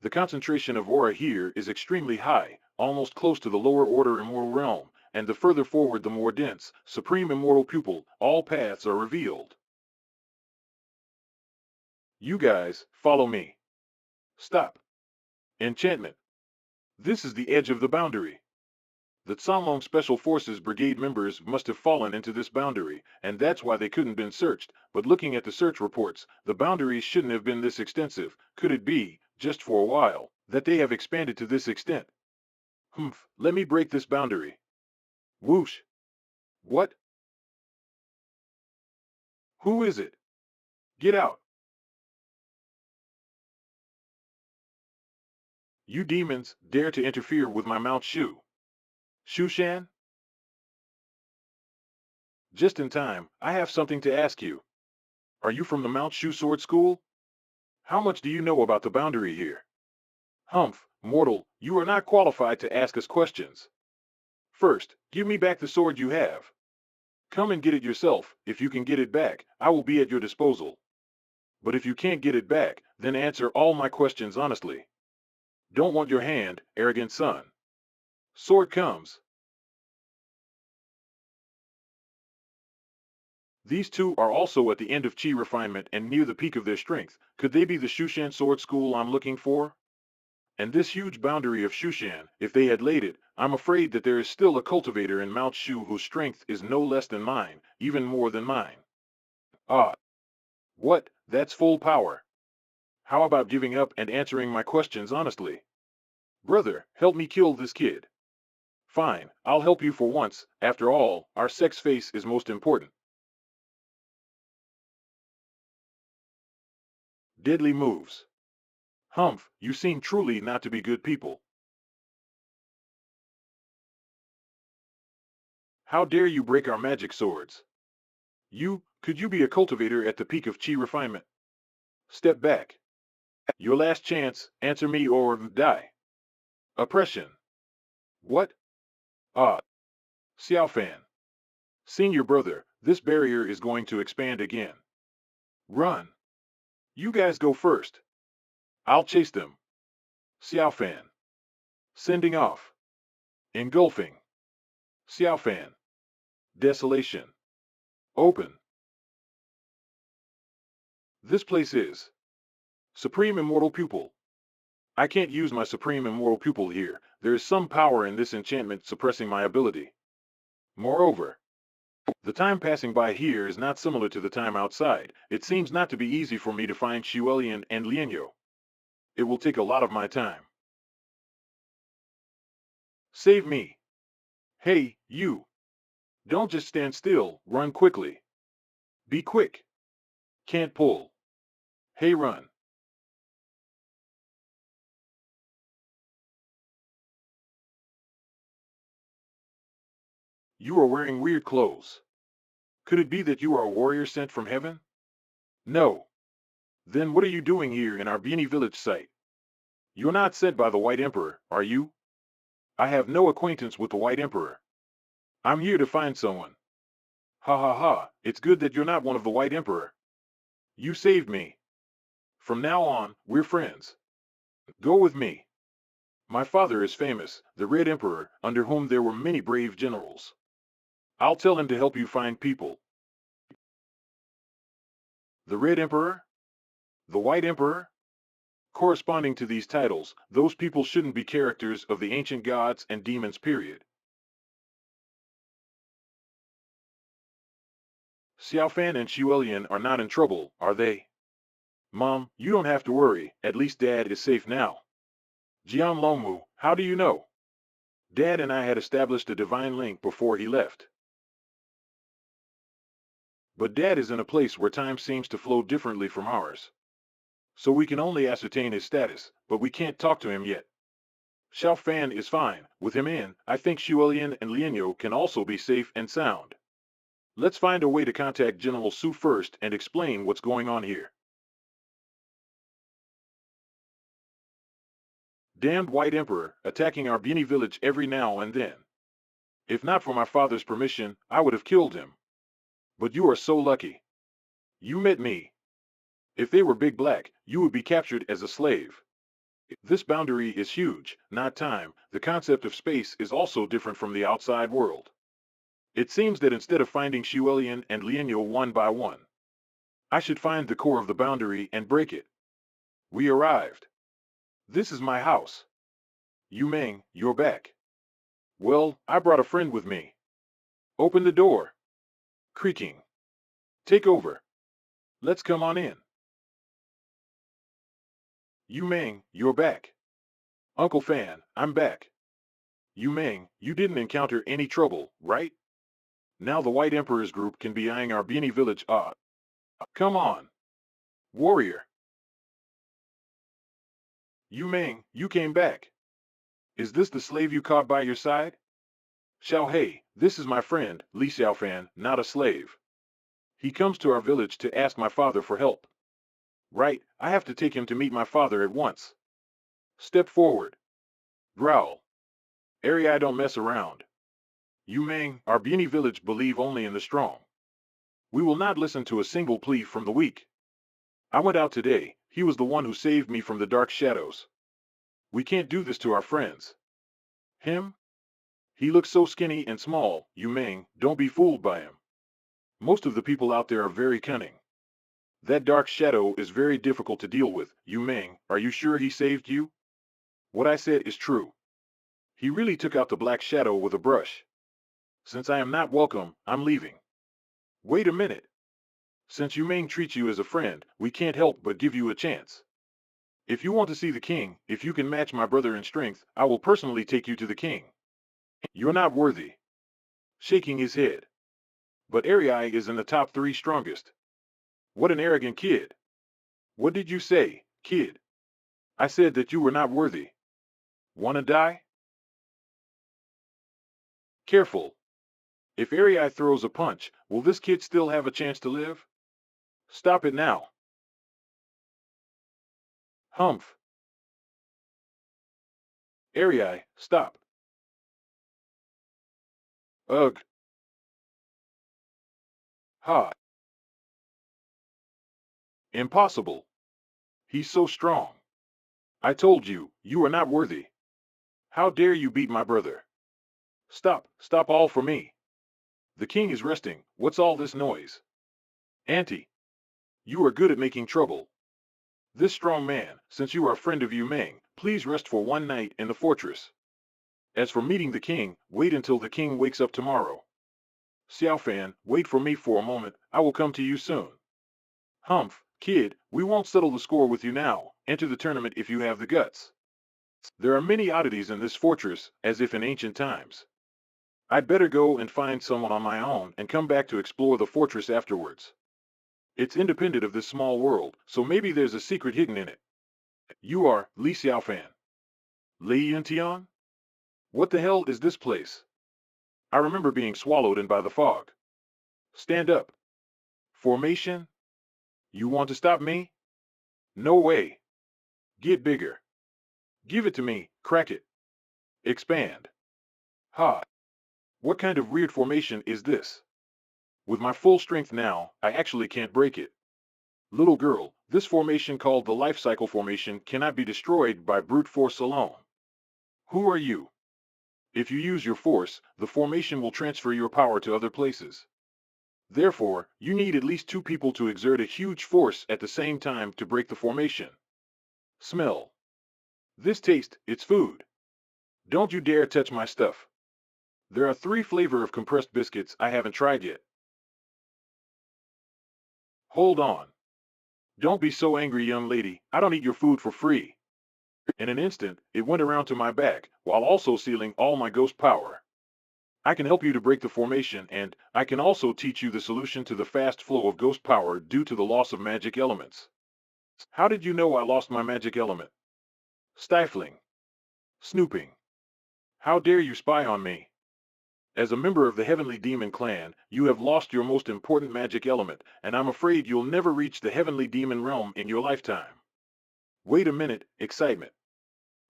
The concentration of aura here is extremely high, almost close to the lower order immortal realm, and the further forward the more dense, supreme immortal pupil, all paths are revealed. You guys, follow me. Stop. Enchantment. This is the edge of the boundary. The Tsanlong Special Forces Brigade members must have fallen into this boundary, and that's why they couldn't been searched, but looking at the search reports, the boundaries shouldn't have been this extensive. Could it be, just for a while, that they have expanded to this extent? Humph, let me break this boundary. Whoosh. What? Who is it? Get out. You demons dare to interfere with my Mount Shu. Shushan? Just in time, I have something to ask you. Are you from the Mount Shu Sword School? How much do you know about the boundary here? Humph, mortal, you are not qualified to ask us questions. First, give me back the sword you have. Come and get it yourself. If you can get it back, I will be at your disposal. But if you can't get it back, then answer all my questions honestly. Don't want your hand, arrogant son. Sword comes. These two are also at the end of chi refinement and near the peak of their strength. Could they be the Shushan Sword School I'm looking for? And this huge boundary of Shushan, if they had laid it, I'm afraid that there is still a cultivator in Mount Shu whose strength is no less than mine, even more than mine. Ah. What? That's full power. How about giving up and answering my questions honestly? Brother, help me kill this kid. Fine, I'll help you for once. After all, our sex face is most important. Deadly moves. Humph, you seem truly not to be good people. How dare you break our magic swords? Could you be a cultivator at the peak of chi refinement? Step back. Your last chance, answer me or die. Oppression. What? Ah. Xiaofan. Senior brother, this barrier is going to expand again. Run. You guys go first. I'll chase them. Xiaofan. Sending off. Engulfing. Xiaofan. Desolation. Open. This place is Supreme Immortal Pupil. I can't use my Supreme Immortal Pupil here. There is some power in this enchantment suppressing my ability. Moreover, the time passing by here is not similar to the time outside. It seems not to be easy for me to find Xuelian and Lianyo. It will take a lot of my time. Save me. Hey, you. Don't just stand still, run quickly. Be quick. Can't pull. Hey, run. You are wearing weird clothes. Could it be that you are a warrior sent from heaven? No. Then what are you doing here in our Bini village site? You're not sent by the White Emperor, are you? I have no acquaintance with the White Emperor. I'm here to find someone. Ha ha ha, it's good that you're not one of the White Emperor. You saved me. From now on, we're friends. Go with me. My father is famous, the Red Emperor, under whom there were many brave generals. I'll tell him to help you find people. The Red Emperor? The White Emperor? Corresponding to these titles, those people shouldn't be characters of the ancient gods and demons period. Xiaofan and Xuelian are not in trouble, are they? Mom, you don't have to worry, at least Dad is safe now. Jian Longmu, how do you know? Dad and I had established a divine link before he left. But Dad is in a place where time seems to flow differently from ours. So we can only ascertain his status, but we can't talk to him yet. Xiao Fan is fine. With him in, I think Xuelian and Lianyo can also be safe and sound. Let's find a way to contact General Su first and explain what's going on here. Damned White Emperor, attacking our Bini village every now and then. If not for my father's permission, I would have killed him. But you are so lucky. You met me. If they were big black, you would be captured as a slave. This boundary is huge, not time. The concept of space is also different from the outside world. It seems that instead of finding Shuelian and Lienyo one by one, I should find the core of the boundary and break it. We arrived. This is my house. Yu Meng, you're back. Well, I brought a friend with me. Open the door. Creaking. Take over. Let's come on in. Yu Meng, you're back. Uncle Fan, I'm back. Yu Meng, you didn't encounter any trouble, right? Now the White Emperor's group can be eyeing our Beanie village. Come on. Warrior. Yu Meng, you came back. Is this the slave you caught by your side? Xiao Hei, this is my friend, Li Xiaofan, not a slave. He comes to our village to ask my father for help. Right, I have to take him to meet my father at once. Step forward. Growl. I don't mess around. Yu Meng, our Beanie village believe only in the strong. We will not listen to a single plea from the weak. I went out today, he was the one who saved me from the dark shadows. We can't do this to our friends. Him? He looks so skinny and small, Yu Meng, don't be fooled by him. Most of the people out there are very cunning. That dark shadow is very difficult to deal with. Yu Meng, are you sure he saved you? What I said is true. He really took out the black shadow with a brush. Since I am not welcome, I'm leaving. Wait a minute. Since Yu Meng treats you as a friend, we can't help but give you a chance. If you want to see the king, if you can match my brother in strength, I will personally take you to the king. You're not worthy. Shaking his head. But Arai is in the top 3 strongest. What an arrogant kid. What did you say, kid? I said that you were not worthy. Wanna die? Careful. If Arai throws a punch, will this kid still have a chance to live? Stop it now. Humph. Arai, stop. Ugh. Ha. Impossible. He's so strong. I told you, you are not worthy. How dare you beat my brother? Stop all for me. The king is resting, what's all this noise? Auntie. You are good at making trouble. This strong man, since you are a friend of Yu Meng, please rest for one night in the fortress. As for meeting the king, wait until the king wakes up tomorrow. Xiaofan, wait for me for a moment, I will come to you soon. Humph, kid, we won't settle the score with you now, enter the tournament if you have the guts. There are many oddities in this fortress, as if in ancient times. I'd better go and find someone on my own and come back to explore the fortress afterwards. It's independent of this small world, so maybe there's a secret hidden in it. You are Li Xiaofan. Li Yuntian? What the hell is this place? I remember being swallowed in by the fog. Stand up. Formation? You want to stop me? No way. Get bigger. Give it to me, crack it. Expand. Ha. What kind of weird formation is this? With my full strength now, I actually can't break it. Little girl, this formation called the life cycle formation cannot be destroyed by brute force alone. Who are you? If you use your force, the formation will transfer your power to other places. Therefore, you need at least 2 people to exert a huge force at the same time to break the formation. Smell. This taste, it's food. Don't you dare touch my stuff. There are 3 flavors of compressed biscuits I haven't tried yet. Hold on. Don't be so angry, young lady, I don't eat your food for free. In an instant, it went around to my back, while also sealing all my ghost power. I can help you to break the formation, and I can also teach you the solution to the fast flow of ghost power due to the loss of magic elements. How did you know I lost my magic element? Stifling. Snooping. How dare you spy on me? As a member of the Heavenly Demon Clan, you have lost your most important magic element, and I'm afraid you'll never reach the Heavenly Demon Realm in your lifetime. Wait a minute, excitement.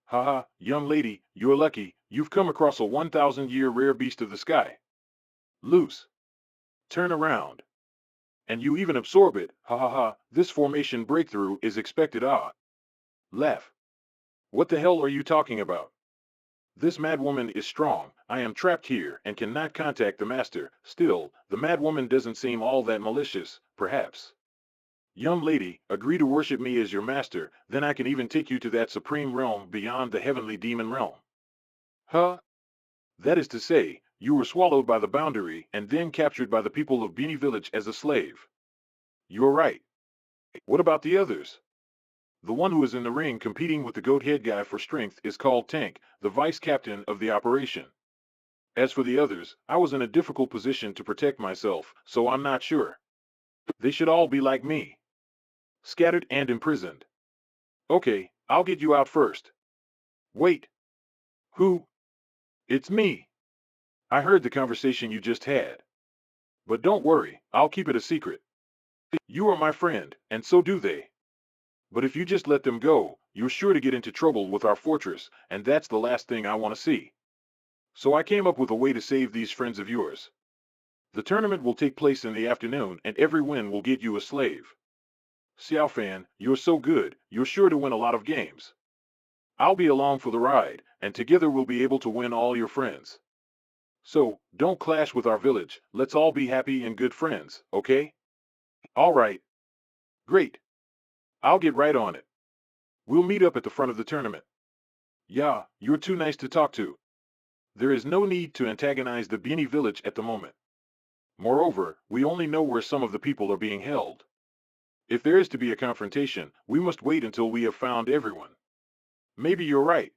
Haha, young lady, you're lucky, you've come across a 1,000-year rare beast of the sky. Loose. Turn around. And you even absorb it, ha ha ha, this formation breakthrough is expected, ah. Laugh. What the hell are you talking about? This madwoman is strong, I am trapped here and cannot contact the master. Still, the madwoman doesn't seem all that malicious, perhaps. Young lady, agree to worship me as your master, then I can even take you to that supreme realm beyond the heavenly demon realm. Huh? That is to say, you were swallowed by the boundary and then captured by the people of Beanie Village as a slave. You're right. What about the others? The one who is in the ring competing with the goat head guy for strength is called Tank, the vice captain of the operation. As for the others, I was in a difficult position to protect myself, so I'm not sure. They should all be like me. Scattered and imprisoned. Okay, I'll get you out first. Wait. Who? It's me. I heard the conversation you just had. But don't worry, I'll keep it a secret. You are my friend, and so do they. But if you just let them go, you're sure to get into trouble with our fortress, and that's the last thing I want to see. So I came up with a way to save these friends of yours. The tournament will take place in the afternoon, and every win will get you a slave. Xiao Fan, you're so good, you're sure to win a lot of games. I'll be along for the ride, and together we'll be able to win all your friends. So, don't clash with our village, let's all be happy and good friends, okay? All right. Great. I'll get right on it. We'll meet up at the front of the tournament. Yeah, you're too nice to talk to. There is no need to antagonize the Beanie village at the moment. Moreover, we only know where some of the people are being held. If there is to be a confrontation, we must wait until we have found everyone. Maybe you're right.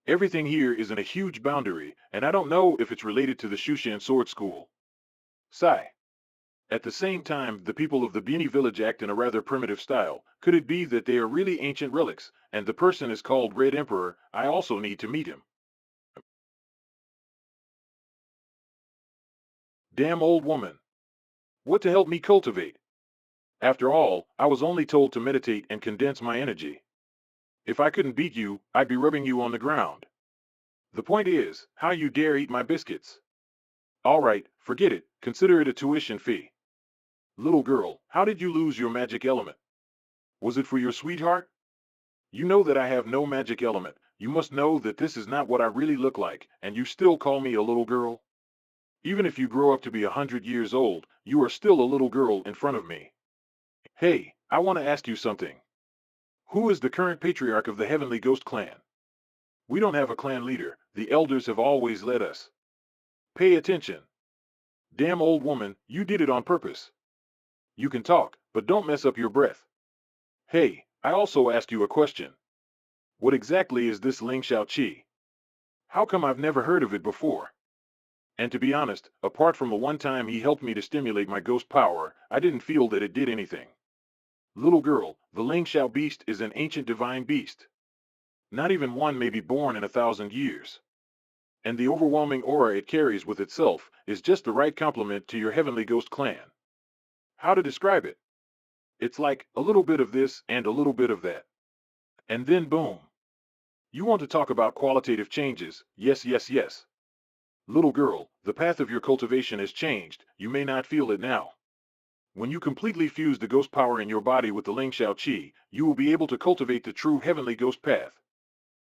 Everything here is in a huge boundary, and I don't know if it's related to the Shushan Sword School. Sigh. At the same time, the people of the Beanie village act in a rather primitive style. Could it be that they are really ancient relics, and the person is called Red Emperor? I also need to meet him. Damn old woman. What to help me cultivate? After all, I was only told to meditate and condense my energy. If I couldn't beat you, I'd be rubbing you on the ground. The point is, how you dare eat my biscuits? All right, forget it, consider it a tuition fee. Little girl, how did you lose your magic element? Was it for your sweetheart? You know that I have no magic element. You must know that this is not what I really look like, and you still call me a little girl? Even if you grow up to be 100 years old, you are still a little girl in front of me. Hey, I want to ask you something. Who is the current patriarch of the Heavenly Ghost clan? We don't have a clan leader. The elders have always led us. Pay attention. Damn old woman, you did it on purpose. You can talk, but don't mess up your breath. Hey, I also asked you a question. What exactly is this Ling Xiao Qi? How come I've never heard of it before? And to be honest, apart from the one time he helped me to stimulate my ghost power, I didn't feel that it did anything. Little girl, the Ling Xiao beast is an ancient divine beast. Not even one may be born in 1,000 years. And the overwhelming aura it carries with itself is just the right complement to your heavenly ghost clan. How to describe it? It's like a little bit of this and a little bit of that. And then boom. You want to talk about qualitative changes? Yes, yes, yes. Little girl, the path of your cultivation has changed, you may not feel it now. When you completely fuse the ghost power in your body with the Ling Xiao Qi, you will be able to cultivate the true heavenly ghost path.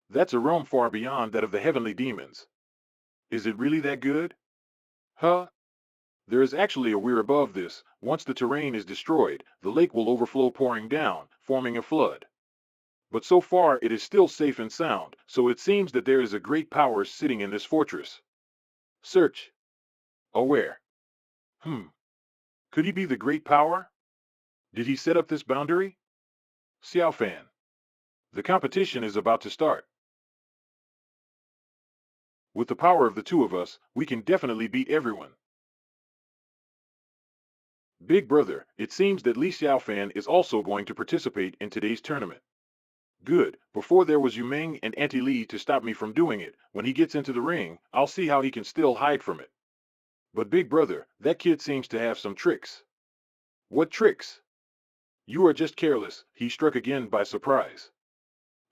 That's a realm far beyond that of the heavenly demons. Is it really that good? Huh? There is actually a weir above this. Once the terrain is destroyed, the lake will overflow pouring down, forming a flood. But so far it is still safe and sound, so it seems that there is a great power sitting in this fortress. Search. Oh, where? Could he be the great power? Did he set up this boundary? Xiao Fan. The competition is about to start. With the power of the two of us, we can definitely beat everyone. Big brother, it seems that Li Xiaofan is also going to participate in today's tournament. Good, before there was Yu Ming and Auntie Li to stop me from doing it. When he gets into the ring, I'll see how he can still hide from it. But big brother, that kid seems to have some tricks. What tricks? You are just careless, he struck again by surprise.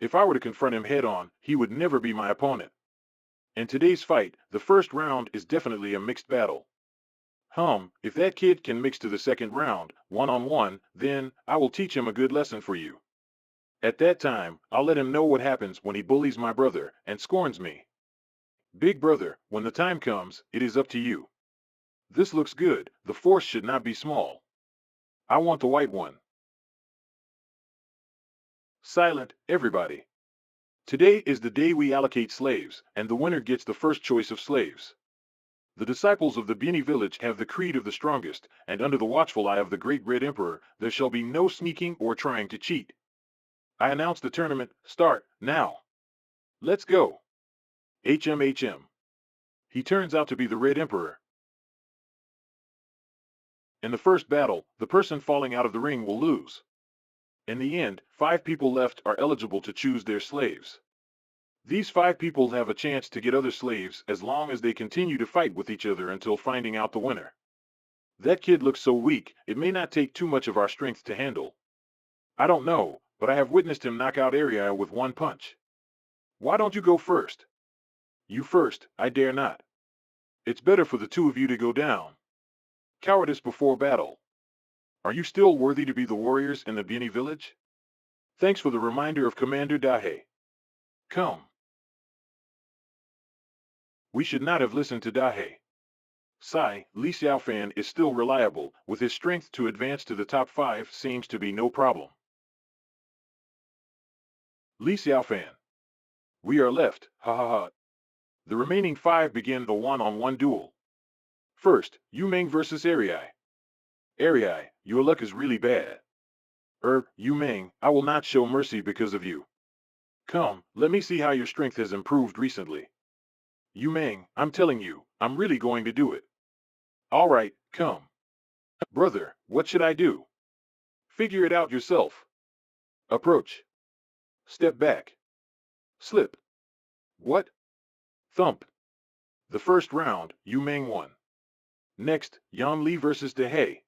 If I were to confront him head on, he would never be my opponent. In today's fight, the first round is definitely a mixed battle. If that kid can mix to the second round, one-on-one, then I will teach him a good lesson for you. At that time, I'll let him know what happens when he bullies my brother and scorns me. Big brother, when the time comes, it is up to you. This looks good, the force should not be small. I want the white one. Silent, everybody. Today is the day we allocate slaves, and the winner gets the first choice of slaves. The disciples of the Bini village have the creed of the strongest, and under the watchful eye of the great Red Emperor, there shall be no sneaking or trying to cheat. I announce the tournament, start, now. Let's go. HMHM. He turns out to be the Red Emperor. In the first battle, the person falling out of the ring will lose. In the end, 5 people left are eligible to choose their slaves. These 5 people have a chance to get other slaves as long as they continue to fight with each other until finding out the winner. That kid looks so weak, it may not take too much of our strength to handle. I don't know, but I have witnessed him knock out Area with one punch. Why don't you go first? You first, I dare not. It's better for the 2 of you to go down. Cowardice before battle. Are you still worthy to be the warriors in the Bini village? Thanks for the reminder of Commander Dahe. Come. We should not have listened to Dahe. Sai, Li Xiaofan is still reliable, with his strength to advance to the top 5 seems to be no problem. Li Xiaofan. We are left, ha ha ha. The remaining 5 begin the one-on-one duel. First, Yu Meng versus Arii. Arii, your luck is really bad. Yu Meng, I will not show mercy because of you. Come, let me see how your strength has improved recently. Yu Meng, I'm telling you, I'm really going to do it. All right, come. Brother, what should I do? Figure it out yourself. Approach. Step back. Slip. What? Thump. The first round, Yu Meng won. Next, Yan Li versus Dahe.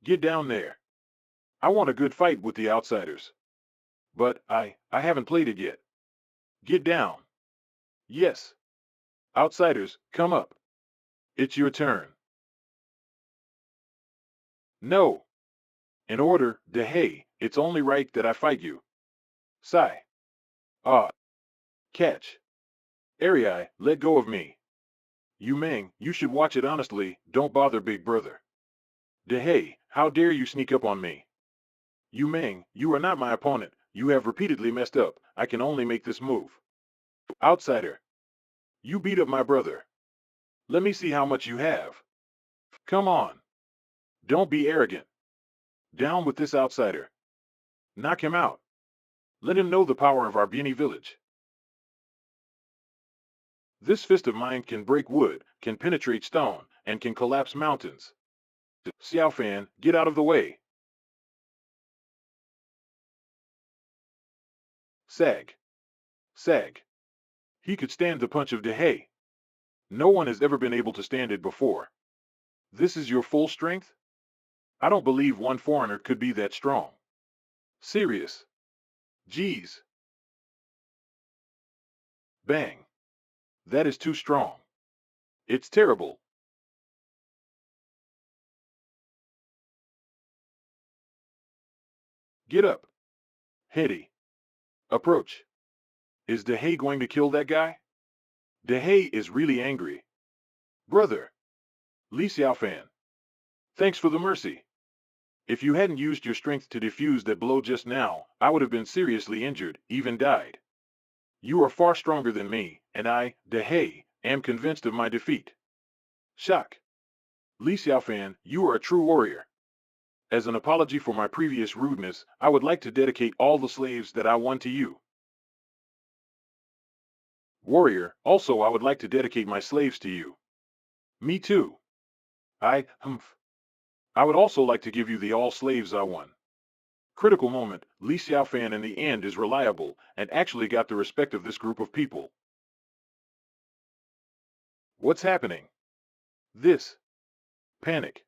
Get down there. I want a good fight with the outsiders. But I haven't played it yet. Get down. Yes. Outsiders, come up. It's your turn. No. In order, Dahe, it's only right that I fight you. Sai. Ah. Catch. Arii, let go of me. Yu Meng, you should watch it honestly, don't bother big brother. Dahe, how dare you sneak up on me? Yu Meng, you are not my opponent, you have repeatedly messed up, I can only make this move. Outsider. You beat up my brother. Let me see how much you have. Come on. Don't be arrogant. Down with this outsider. Knock him out. Let him know the power of our Bini village. This fist of mine can break wood, can penetrate stone, and can collapse mountains. Xiaofan, get out of the way. Sag. Sag. He could stand the punch of Dahe. No one has ever been able to stand it before. This is your full strength? I don't believe one foreigner could be that strong. Serious. Geez. Bang. That is too strong. It's terrible. Get up. Heady. Approach. Is Dahe going to kill that guy? Dahe is really angry. Brother. Li Xiaofan. Thanks for the mercy. If you hadn't used your strength to defuse that blow just now, I would have been seriously injured, even died. You are far stronger than me, and I, Dahe, am convinced of my defeat. Shock. Li Xiaofan, you are a true warrior. As an apology for my previous rudeness, I would like to dedicate all the slaves that I won to you. Warrior, also I would like to dedicate my slaves to you. Me too. I would also like to give you the all slaves I won. Critical moment, Li Xiaofan in the end is reliable, and actually got the respect of this group of people. What's happening? This. Panic.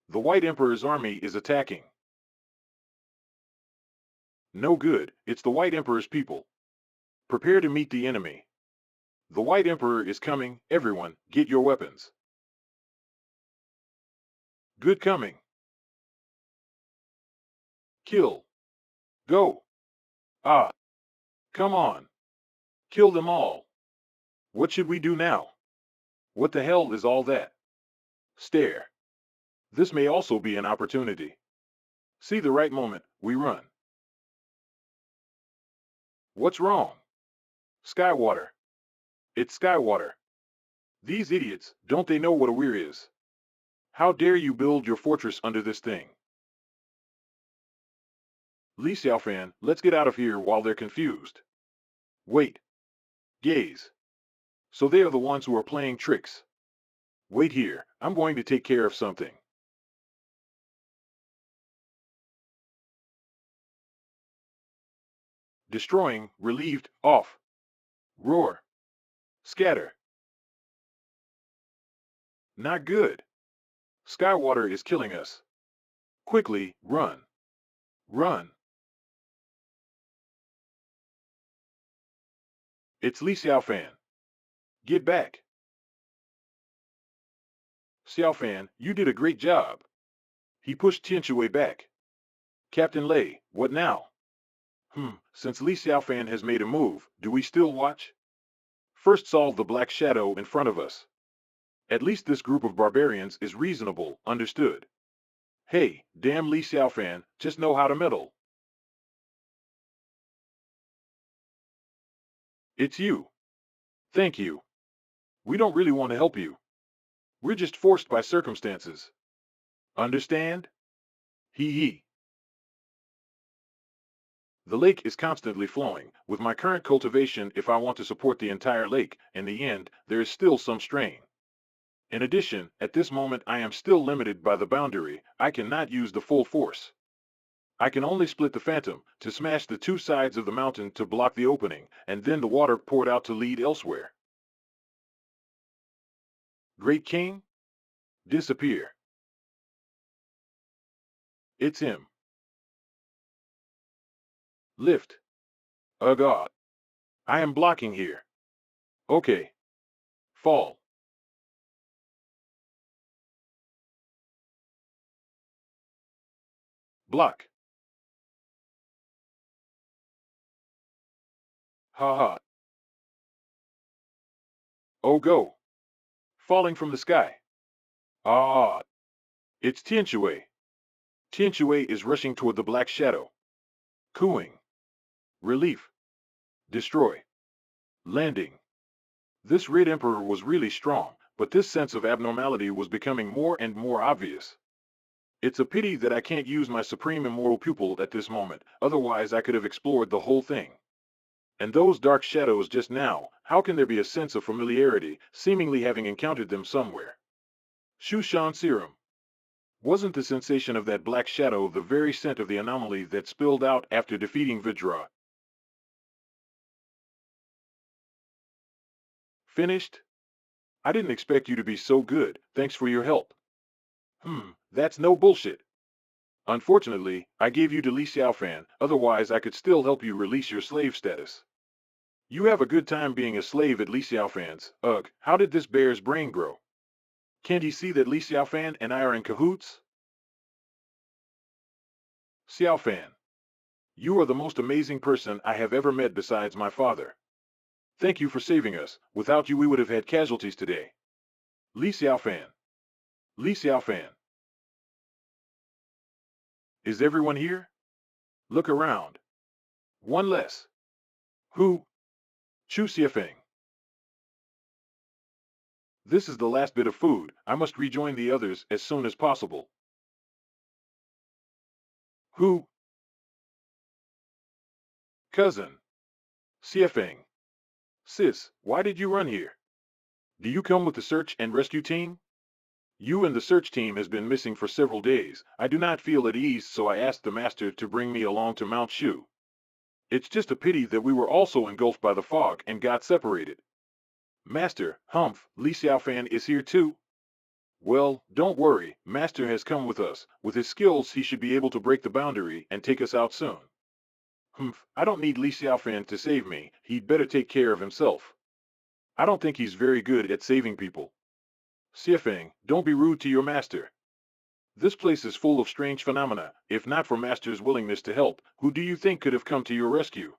The White Emperor's army is attacking. No good, it's the White Emperor's people. Prepare to meet the enemy. The White Emperor is coming. Everyone, get your weapons. Good coming. Kill. Go. Ah. Come on. Kill them all. What should we do now? What the hell is all that? Stare. This may also be an opportunity. See the right moment, we run. What's wrong? Skywater. It's Skywater. These idiots, don't they know what a weir is? How dare you build your fortress under this thing? Li Xiaofan, let's get out of here while they're confused. Wait. Gaze. So they are the ones who are playing tricks. Wait here, I'm going to take care of something. Destroying, relieved, off. Roar. Scatter. Not good. Skywater is killing us. Quickly, run. Run. It's Li Xiaofan. Get back. Xiaofan, you did a great job. He pushed Tianshui back. Captain Lei, what now? Since Li Xiaofan has made a move, do we still watch? First solve the black shadow in front of us. At least this group of barbarians is reasonable, understood. Hey, damn Li Xiaofan, just know how to meddle. It's you. Thank you. We don't really want to help you. We're just forced by circumstances. Understand? Hee hee. The lake is constantly flowing. With my current cultivation, if I want to support the entire lake, in the end, there is still some strain. In addition, at this moment I am still limited by the boundary. I cannot use the full force. I can only split the phantom, to smash the two sides of the mountain to block the opening, and then the water poured out to lead elsewhere. Great King? Disappear. It's him. Lift. God. I am blocking here. Okay. Fall. Block. Ha ha. Oh go. Falling from the sky. Ah. It's Tianshui. Tianshui is rushing toward the black shadow. Cooing. Relief. Destroy. Landing. This Red Emperor was really strong, but this sense of abnormality was becoming more and more obvious. It's a pity that I can't use my supreme immortal pupil at this moment, otherwise I could have explored the whole thing. And those dark shadows just now, how can there be a sense of familiarity, seemingly having encountered them somewhere? Shushan Serum. Wasn't the sensation of that black shadow the very scent of the anomaly that spilled out after defeating Vidra? Finished? I didn't expect you to be so good, thanks for your help. That's no bullshit. Unfortunately, I gave you to Li Xiaofan, otherwise I could still help you release your slave status. You have a good time being a slave at Li Xiaofan's. Ugh, how did this bear's brain grow? Can't he see that Li Xiaofan and I are in cahoots? Xiaofan, you are the most amazing person I have ever met besides my father. Thank you for saving us. Without you we would have had casualties today. Li Xiaofan. Li Xiaofan. Is everyone here? Look around. One less. Who? Chu Xiafeng. This is the last bit of food. I must rejoin the others as soon as possible. Who? Cousin. Xiafeng. Sis, why did you run here? Do you come with the search and rescue team? You and the search team has been missing for several days. I do not feel at ease, so I asked the master to bring me along to Mount Shu. It's just a pity that we were also engulfed by the fog and got separated. Master, Humph, Li Xiaofan is here too? Well, don't worry, Master has come with us. With his skills he should be able to break the boundary and take us out soon. I don't need Li Xiaofan to save me, he'd better take care of himself. I don't think he's very good at saving people. Xiefeng, don't be rude to your master. This place is full of strange phenomena. If not for master's willingness to help, who do you think could have come to your rescue?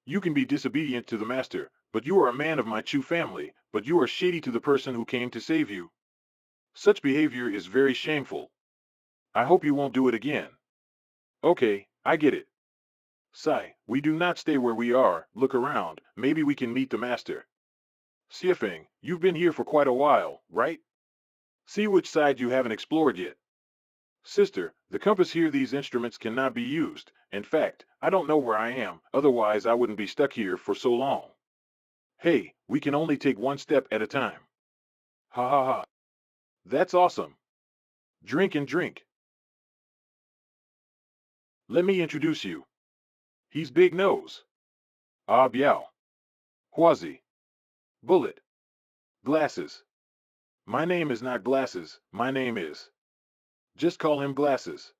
You can be disobedient to the master, but you are a man of my Chu family, but you are shady to the person who came to save you. Such behavior is very shameful. I hope you won't do it again. Okay, I get it. Sai, we do not stay where we are, look around, maybe we can meet the master. Xiefeng, you've been here for quite a while, right? See which side you haven't explored yet. Sister, the compass here, these instruments cannot be used. In fact, I don't know where I am, otherwise I wouldn't be stuck here for so long. Hey, we can only take one step at a time. Ha ha ha. That's awesome. Drink and drink. Let me introduce you. He's Big Nose. Ah Biao. Huazi. Bullet. Glasses. My name is not Glasses, my name is. Just call him Glasses.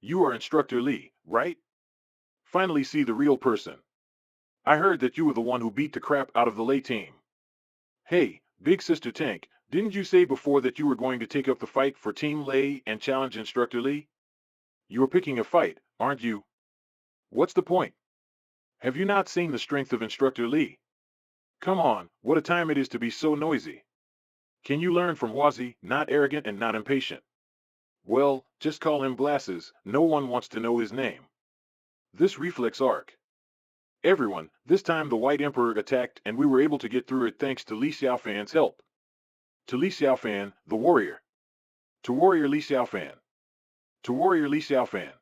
You are Instructor Lee, right? Finally see the real person. I heard that you were the one who beat the crap out of the Lei team. Hey, Big Sister Tank, didn't you say before that you were going to take up the fight for Team Lei and challenge Instructor Lee? You're picking a fight, aren't you? What's the point? Have you not seen the strength of Instructor Lee? Come on, what a time it is to be so noisy. Can you learn from Huazi, not arrogant and not impatient? Well, just call him Glasses, no one wants to know his name. This reflex arc. Everyone, this time the White Emperor attacked and we were able to get through it thanks to Li Xiaofan's help. To Li Xiaofan, the warrior. To warrior Li Xiaofan. To warrior Li Xiaofan.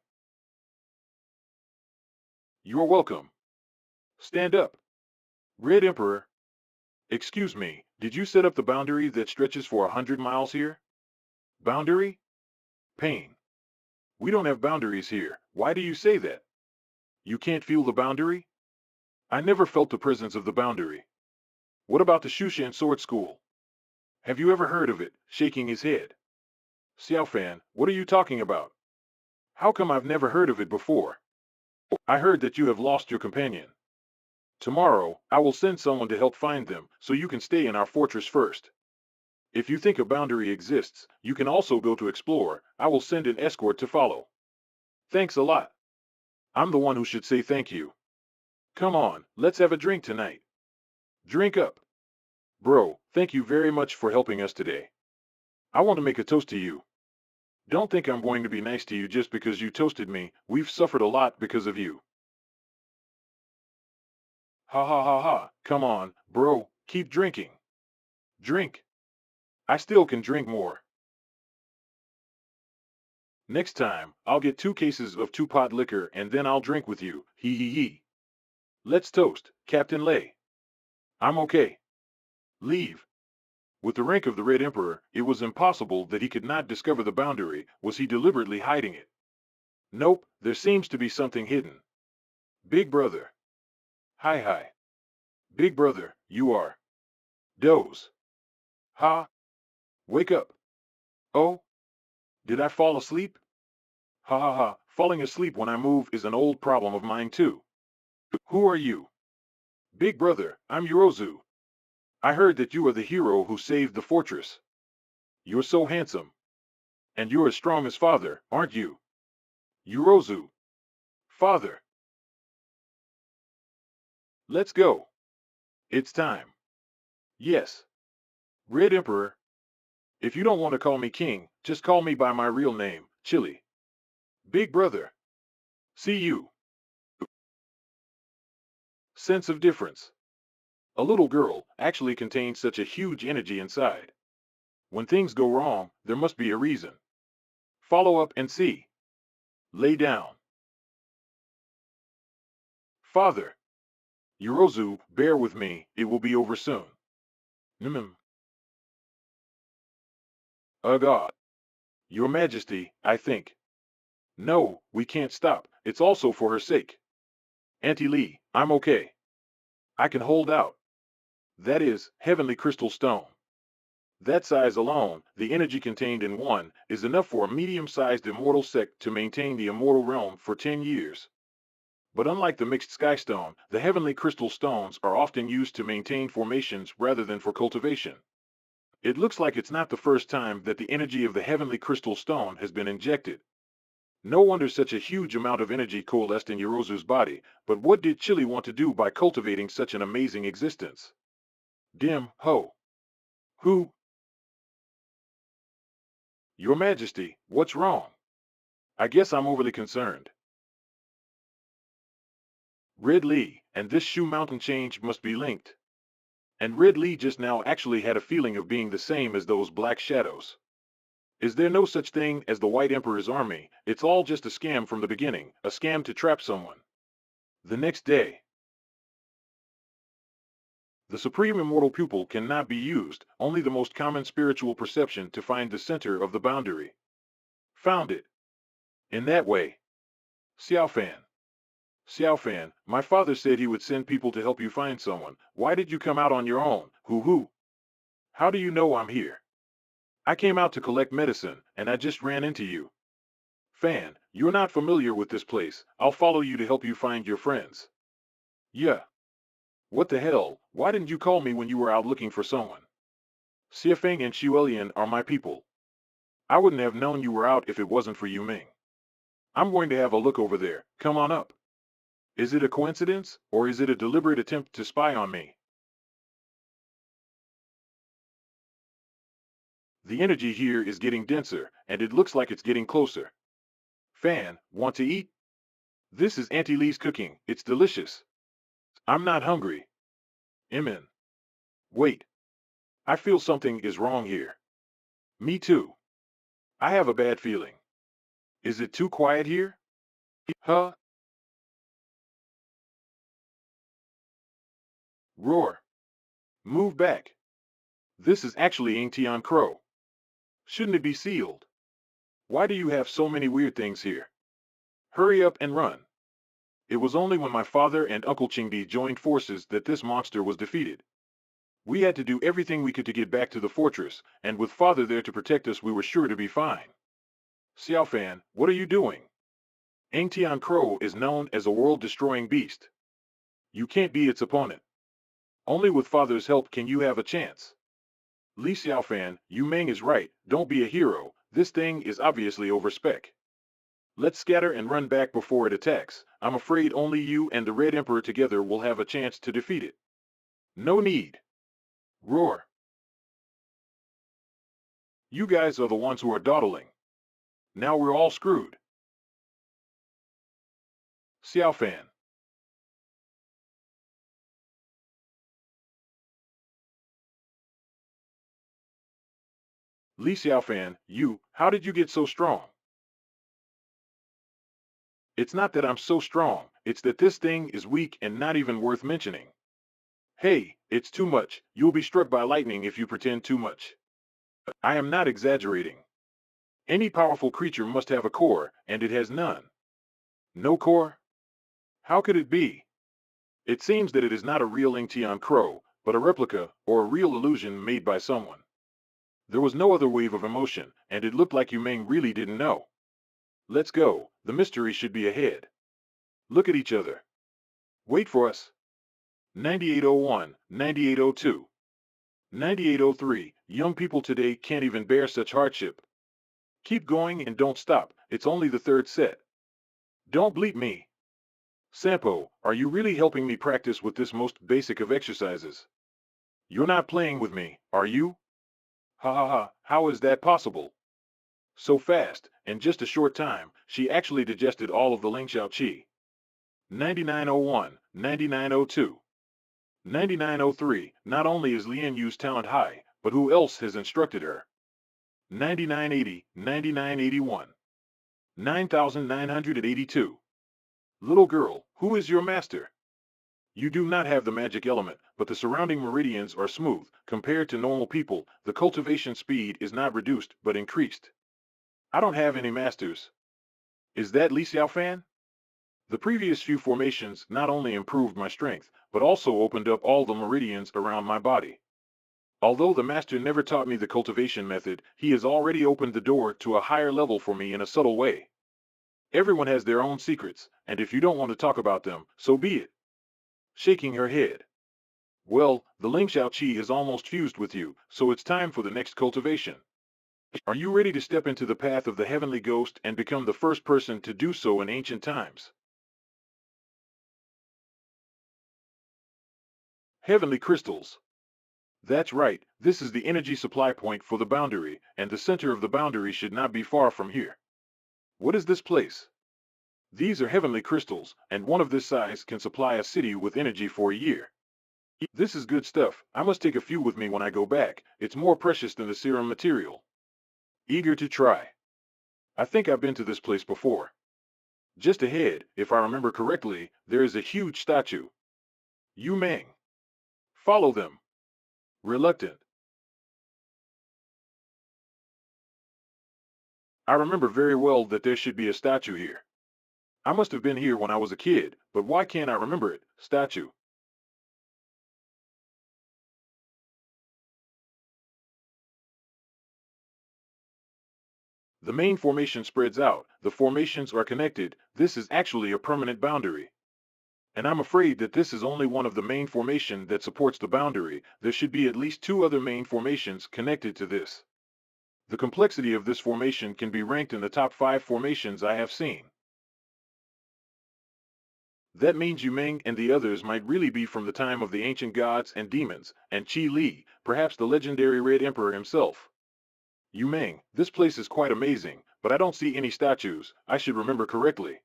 You're welcome. Stand up. Red Emperor. Excuse me, did you set up the boundary that stretches for 100 miles here? Boundary? Pain. We don't have boundaries here, why do you say that? You can't feel the boundary? I never felt the presence of the boundary. What about the Shushan Sword School? Have you ever heard of it? Shaking his head. Xiaofan, what are you talking about? How come I've never heard of it before? I heard that you have lost your companion. Tomorrow, I will send someone to help find them, so you can stay in our fortress first. If you think a boundary exists, you can also go to explore. I will send an escort to follow. Thanks a lot. I'm the one who should say thank you. Come on, let's have a drink tonight. Drink up. Bro, thank you very much for helping us today. I want to make a toast to you. Don't think I'm going to be nice to you just because you toasted me. We've suffered a lot because of you. Ha ha ha ha, come on, bro, keep drinking. Drink. I still can drink more. Next time, I'll get 2 cases of 2-pot liquor and then I'll drink with you, hee hee hee. Let's toast, Captain Lei. I'm okay. Leave. With the rank of the Red Emperor, it was impossible that he could not discover the boundary. Was he deliberately hiding it? Nope, there seems to be something hidden. Big brother. Hi hi. Big brother, you are. Doze. Ha. Wake up. Oh. Did I fall asleep? Ha ha ha, falling asleep when I move is an old problem of mine too. Who are you? Big brother, I'm Yorozu. I heard that you are the hero who saved the fortress. You're so handsome. And you're as strong as father, aren't you? Yorozu. Father. Let's go. It's time. Yes. Red Emperor. If you don't want to call me king, just call me by my real name, Chili. Big brother. See you. Sense of difference. A little girl actually contains such a huge energy inside. When things go wrong, there must be a reason. Follow up and see. Lay down. Father. Yorozu, bear with me, it will be over soon. God. Your Majesty, I think. No, we can't stop, it's also for her sake. Auntie Lee, I'm okay. I can hold out. That is, heavenly crystal stone. That size alone, the energy contained in one, is enough for a medium-sized immortal sect to maintain the immortal realm for 10 years. But unlike the mixed sky stone, the heavenly crystal stones are often used to maintain formations rather than for cultivation. It looks like it's not the first time that the energy of the heavenly crystal stone has been injected. No wonder such a huge amount of energy coalesced in Yorozu's body, but what did Chili want to do by cultivating such an amazing existence? Dim, ho. Who? Your Majesty, what's wrong? I guess I'm overly concerned. Red Lee, and this Shu Mountain change must be linked. And Red Lee just now actually had a feeling of being the same as those black shadows. Is there no such thing as the White Emperor's army? It's all just a scam from the beginning, a scam to trap someone. The next day, the supreme immortal pupil cannot be used, only the most common spiritual perception to find the center of the boundary. Found it. In that way. Xiaofan. Xiaofan, my father said he would send people to help you find someone. Why did you come out on your own? Hoo. How do you know I'm here? I came out to collect medicine, and I just ran into you. Fan, you're not familiar with this place. I'll follow you to help you find your friends. Yeah. What the hell? Why didn't you call me when you were out looking for someone? Xiafeng and Xuelian are my people. I wouldn't have known you were out if it wasn't for Yu Ming. I'm going to have a look over there. Come on up. Is it a coincidence, or is it a deliberate attempt to spy on me? The energy here is getting denser, and it looks like it's getting closer. Fan, want to eat? This is Auntie Lee's cooking. It's delicious. I'm not hungry. Imin. Wait. I feel something is wrong here. Me too. I have a bad feeling. Is it too quiet here? Huh? Roar. Move back. This is actually Ingtian Crow. Shouldn't it be sealed? Why do you have so many weird things here? Hurry up and run. It was only when my father and Uncle Qingdi joined forces that this monster was defeated. We had to do everything we could to get back to the fortress, and with father there to protect us we were sure to be fine. Xiaofan, what are you doing? Angtian Crow is known as a world-destroying beast. You can't be its opponent. Only with father's help can you have a chance. Li Xiaofan, Yu Meng is right, don't be a hero, this thing is obviously over spec. Let's scatter and run back before it attacks. I'm afraid only you and the Red Emperor together will have a chance to defeat it. No need. Roar. You guys are the ones who are dawdling. Now we're all screwed. Xiaofan. Li Xiaofan, how did you get so strong? It's not that I'm so strong, it's that this thing is weak and not even worth mentioning. Hey, it's too much. You'll be struck by lightning if you pretend too much. I am not exaggerating. Any powerful creature must have a core, and it has none. No core? How could it be? It seems that it is not a real Ingtian Crow, but a replica, or a real illusion made by someone. There was no other wave of emotion, and it looked like Yu Ming really didn't know. Let's go, the mystery should be ahead. Look at each other. Wait for us. 9801, 9802. 9803, young people today can't even bear such hardship. Keep going and don't stop, it's only the third set. Don't bleep me. Sampo, are you really helping me practice with this most basic of exercises? You're not playing with me, are you? Ha ha ha, how is that possible? So fast, in just a short time, she actually digested all of the Lingxiao Qi. 9901, 9902. 9903, not only is Lian Yu's talent high, but who else has instructed her? 9980, 9981. 9982. Little girl, who is your master? You do not have the magic element, but the surrounding meridians are smooth. Compared to normal people, the cultivation speed is not reduced, but increased. I don't have any masters. Is that Li Xiaofan? The previous few formations not only improved my strength, but also opened up all the meridians around my body. Although the master never taught me the cultivation method, he has already opened the door to a higher level for me in a subtle way. Everyone has their own secrets, and if you don't want to talk about them, so be it. Shaking her head. Well, the Ling Xiao Qi is almost fused with you, so it's time for the next cultivation. Are you ready to step into the path of the heavenly ghost and become the first person to do so in ancient times? Heavenly crystals. That's right, this is the energy supply point for the boundary, and the center of the boundary should not be far from here. What is this place? These are heavenly crystals, and one of this size can supply a city with energy for a year. This is good stuff. I must take a few with me when I go back. It's more precious than the serum material. Eager to try. I think I've been to this place before. Just ahead, if I remember correctly, there is a huge statue. Yu Meng. Follow them. Reluctant. I remember very well that there should be a statue here. I must have been here when I was a kid, but why can't I remember it? Statue. The main formation spreads out. The formations are connected. This is actually a permanent boundary. And I'm afraid that this is only one of the main formation that supports the boundary. There should be at least two other main formations connected to this. The complexity of this formation can be ranked in the top 5 formations I have seen. That means Yu Meng and the others might really be from the time of the ancient gods and demons, and Qi Li, perhaps the legendary Red Emperor himself. Yu Meng, this place is quite amazing, but I don't see any statues. I should remember correctly.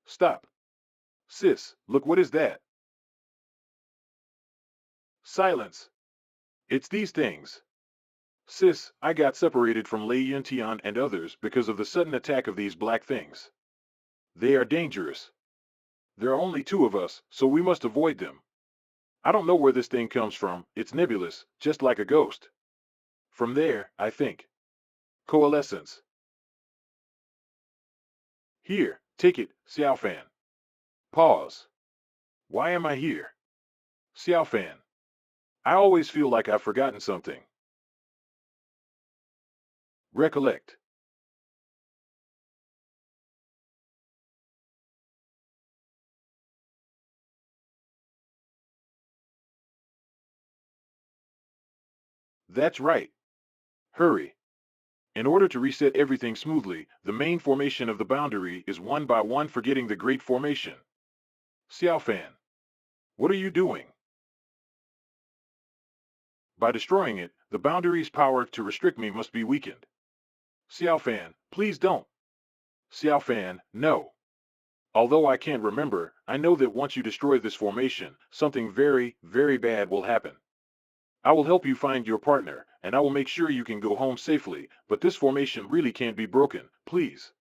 Stop. Sis, look, what is that? Silence. It's these things. Sis, I got separated from Lei Yuntian and others because of the sudden attack of these black things. They are dangerous. There are only 2 of us, so we must avoid them. I don't know where this thing comes from. It's nebulous, just like a ghost. From there, I think. Coalescence. Here, take it, Xiaofan. Pause. Why am I here? Xiaofan. I always feel like I've forgotten something. Recollect. That's right. Hurry. In order to reset everything smoothly, the main formation of the boundary is one by one forgetting the great formation. Xiaofan. What are you doing? By destroying it, the boundary's power to restrict me must be weakened. Xiaofan, please don't. Xiaofan, no. Although I can't remember, I know that once you destroy this formation, something very, very bad will happen. I will help you find your partner, and I will make sure you can go home safely, but this formation really can't be broken, please.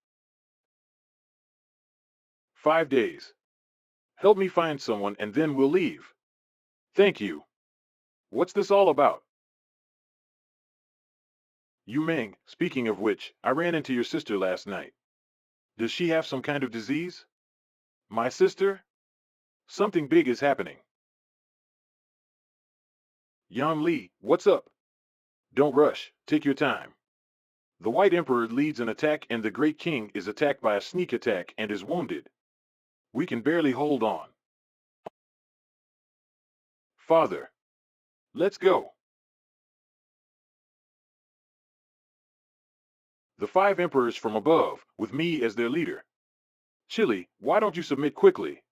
5 days. Help me find someone and then we'll leave. Thank you. What's this all about? Yu Meng, speaking of which, I ran into your sister last night. Does she have some kind of disease? My sister? Something big is happening. Yan Li, what's up? Don't rush, take your time. The White Emperor leads an attack and the Great King is attacked by a sneak attack and is wounded. We can barely hold on. Father. Let's go. The 5 emperors from above, with me as their leader. Chili, why don't you submit quickly?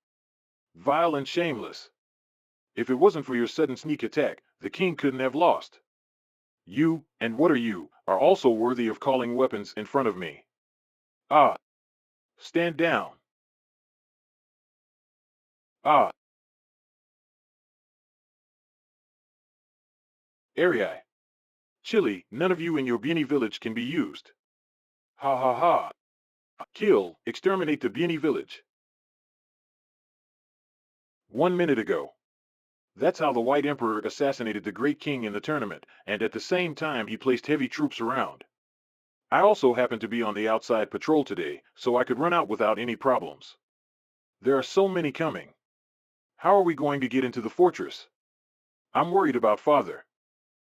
Vile and shameless. If it wasn't for your sudden sneak attack, the king couldn't have lost. You, and what are you, are also worthy of calling weapons in front of me. Ah. Stand down. Ah. Arii. Chili, none of you in your Bieni village can be used. Ha ha ha. Kill, exterminate the Bieni village. 1 minute ago. That's how the White Emperor assassinated the Great King in the tournament, and at the same time he placed heavy troops around. I also happened to be on the outside patrol today, so I could run out without any problems. There are so many coming. How are we going to get into the fortress? I'm worried about father.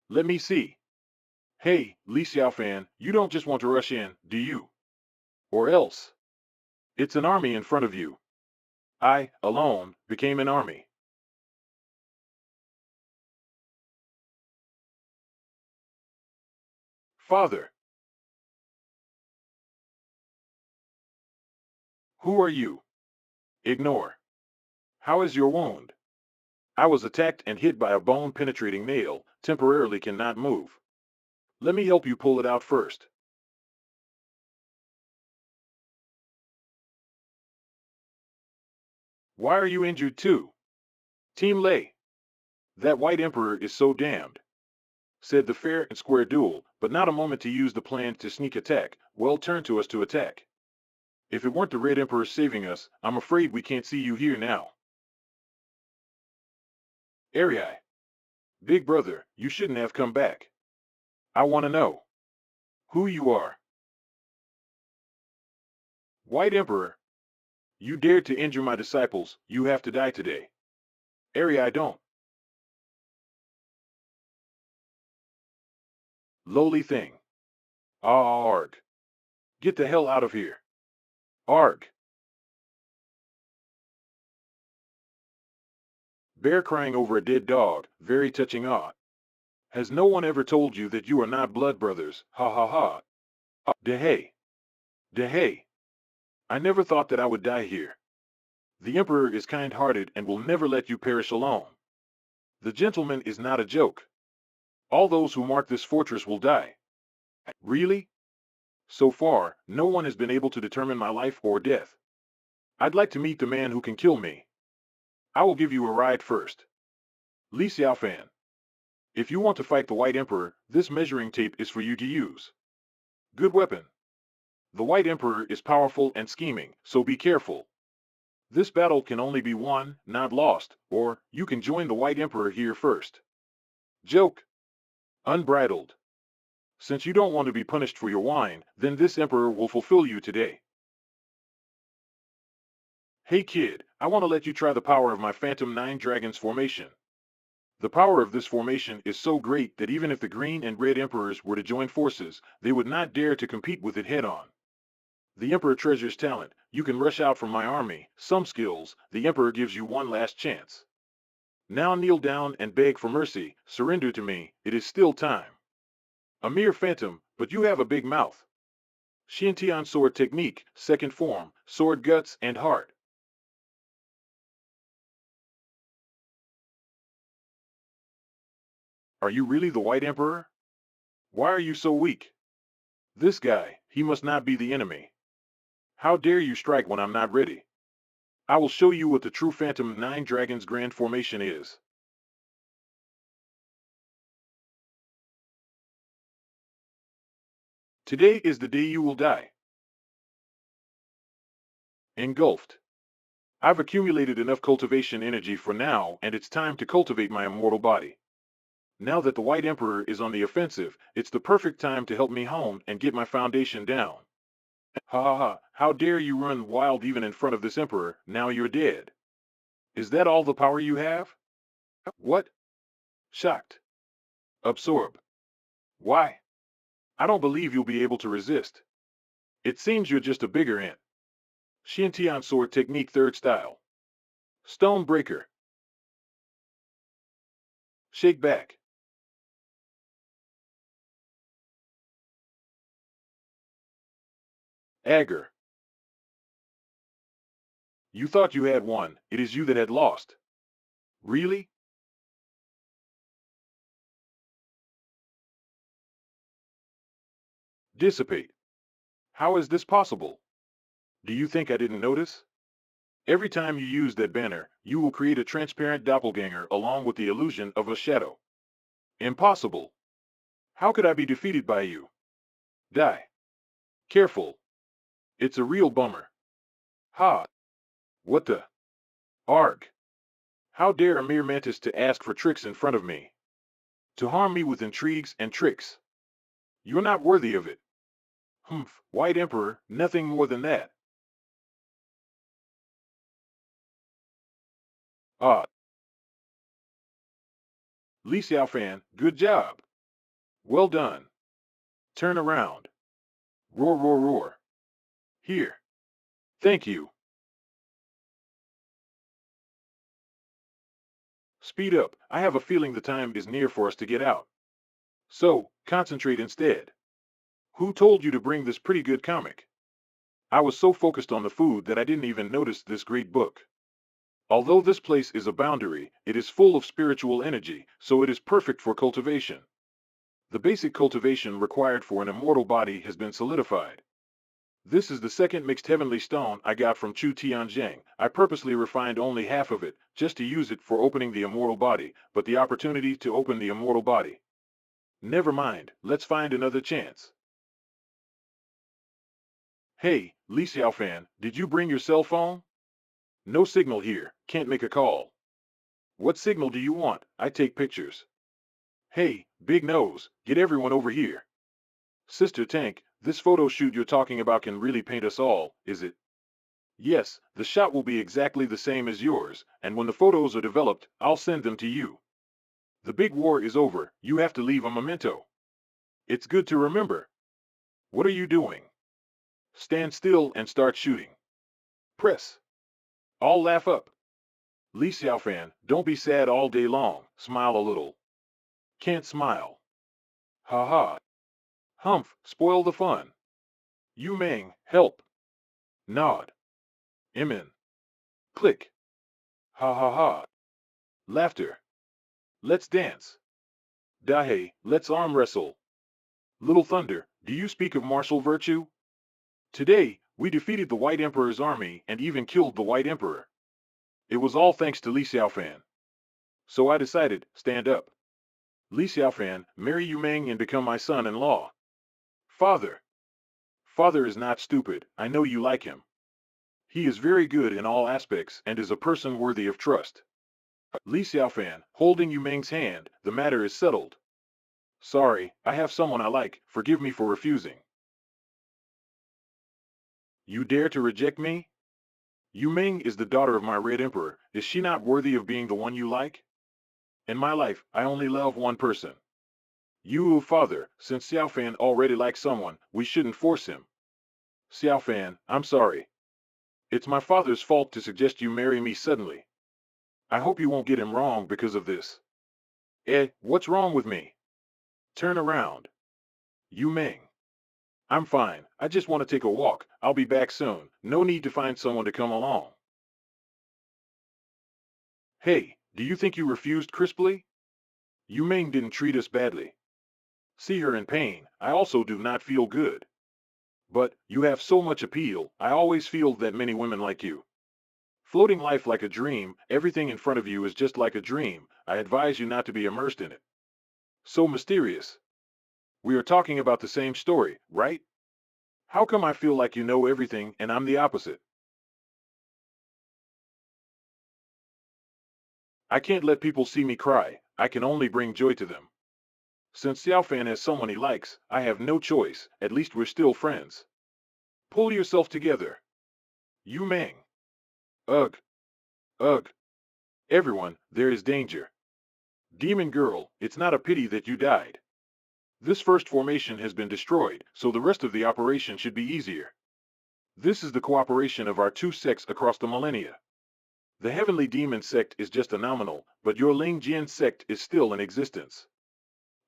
Let me see. Hey, Li Xiaofan, you don't just want to rush in, do you? Or else, it's an army in front of you. I, alone, became an army. Father, who are you? Ignore. How is your wound? I was attacked and hit by a bone-penetrating nail, temporarily cannot move. Let me help you pull it out first. Why are you injured too? Team Lei. That white emperor is so damned, said the fair and square duel, but not a moment to use the plan to sneak attack, well turned to us to attack. If it weren't the red emperor saving us, I'm afraid we can't see you here now. Arii. Big brother, you shouldn't have come back. I want to know who you are. White emperor, you dared to injure my disciples, you have to die today. Arii don't. Lowly thing. Arg. Get the hell out of here. Arg. Bear crying over a dead dog, very touching. Has no one ever told you that you are not blood brothers? Ha ha ha. Dehay. Dehay. I never thought that I would die here. The Emperor is kind-hearted and will never let you perish alone. The gentleman is not a joke. All those who mark this fortress will die. Really? So far, no one has been able to determine my life or death. I'd like to meet the man who can kill me. I will give you a ride first. Li Xiaofan. If you want to fight the White Emperor, this measuring tape is for you to use. Good weapon. The White Emperor is powerful and scheming, so be careful. This battle can only be won, not lost, or you can join the White Emperor here first. Joke. Unbridled. Since you don't want to be punished for your wine, then this Emperor will fulfill you today. Hey kid, I want to let you try the power of my Phantom 9 Dragons formation. The power of this formation is so great that even if the Green and Red Emperors were to join forces, they would not dare to compete with it head-on. The Emperor treasures talent. You can rush out from my army. Some skills. The Emperor gives you one last chance. Now kneel down and beg for mercy. Surrender to me. It is still time. A mere phantom, but you have a big mouth. Xiantian sword technique, second form, sword guts and heart. Are you really the White Emperor? Why are you so weak? This guy, he must not be the enemy. How dare you strike when I'm not ready? I will show you what the true Phantom 9 Dragons Grand Formation is. Today is the day you will die. Engulfed. I've accumulated enough cultivation energy for now, and it's time to cultivate my immortal body. Now that the White Emperor is on the offensive, it's the perfect time to help me hone and get my foundation down. Ha ha ha, how dare you run wild even in front of this Emperor, now you're dead. Is that all the power you have? What? Shocked. Absorb. Why? I don't believe you'll be able to resist. It seems you're just a bigger ant. Xiantian sword technique third style. Stone breaker. Shake back. Agar. You thought you had won, it is you that had lost. Really? Dissipate. How is this possible? Do you think I didn't notice? Every time you use that banner, you will create a transparent doppelganger along with the illusion of a shadow. Impossible. How could I be defeated by you? Die. Careful. It's a real bummer. Ha. What the? Arg. How dare a mere mantis to ask for tricks in front of me? To harm me with intrigues and tricks. You're not worthy of it. Humph, White Emperor, nothing more than that. Ah, Li Xiaofan, good job. Well done. Turn around. Roar, roar, roar. Here. Thank you. Speed up. I have a feeling the time is near for us to get out. So, concentrate instead. Who told you to bring this pretty good comic? I was so focused on the food that I didn't even notice this great book. Although this place is a boundary, it is full of spiritual energy, so it is perfect for cultivation. The basic cultivation required for an immortal body has been solidified. This is the second mixed heavenly stone I got from Chu Tianzhang. I purposely refined only half of it, just to use it for opening the immortal body, but the opportunity to open the immortal body. Never mind, let's find another chance. Hey, Li Xiaofan, did you bring your cell phone? No signal here, can't make a call. What signal do you want? I take pictures. Hey, Big Nose, get everyone over here. Sister Tank, this photo shoot you're talking about can really paint us all, is it? Yes, the shot will be exactly the same as yours, and when the photos are developed, I'll send them to you. The big war is over, you have to leave a memento. It's good to remember. What are you doing? Stand still and start shooting. Press. All laugh up. Li Xiaofan, don't be sad all day long, smile a little. Can't smile. Ha ha. Humph, spoil the fun. Yu Meng, help. Nod. Imin. Click. Ha ha ha. Laughter. Let's dance. Dahe, let's arm wrestle. Little Thunder, do you speak of martial virtue? Today, we defeated the White Emperor's army and even killed the White Emperor. It was all thanks to Li Xiaofan. So I decided, stand up. Li Xiaofan, marry Yu Meng and become my son-in-law. Father. Father is not stupid, I know you like him. He is very good in all aspects and is a person worthy of trust. Li Xiaofan, holding Yu Meng's hand, the matter is settled. Sorry, I have someone I like, forgive me for refusing. You dare to reject me? Yu Meng is the daughter of my Red Emperor, is she not worthy of being the one you like? In my life, I only love one person. You, father, since Xiaofan already likes someone, we shouldn't force him. Xiaofan, I'm sorry. It's my father's fault to suggest you marry me suddenly. I hope you won't get him wrong because of this. What's wrong with me? Turn around. Yu Meng. I'm fine, I just want to take a walk, I'll be back soon, no need to find someone to come along. Hey, do you think you refused crisply? Yu Meng didn't treat us badly. See her in pain, I also do not feel good. But, you have so much appeal, I always feel that many women like you. Floating life like a dream, everything in front of you is just like a dream, I advise you not to be immersed in it. So mysterious. We are talking about the same story, right? How come I feel like you know everything and I'm the opposite? I can't let people see me cry, I can only bring joy to them. Since Xiaofan has someone he likes, I have no choice, at least we're still friends. Pull yourself together. Yu Meng. Ugh. Ugh. Everyone, there is danger. Demon girl, it's not a pity that you died. This first formation has been destroyed, so the rest of the operation should be easier. This is the cooperation of our two sects across the millennia. The heavenly demon sect is just a nominal, but your Ling Jian sect is still in existence.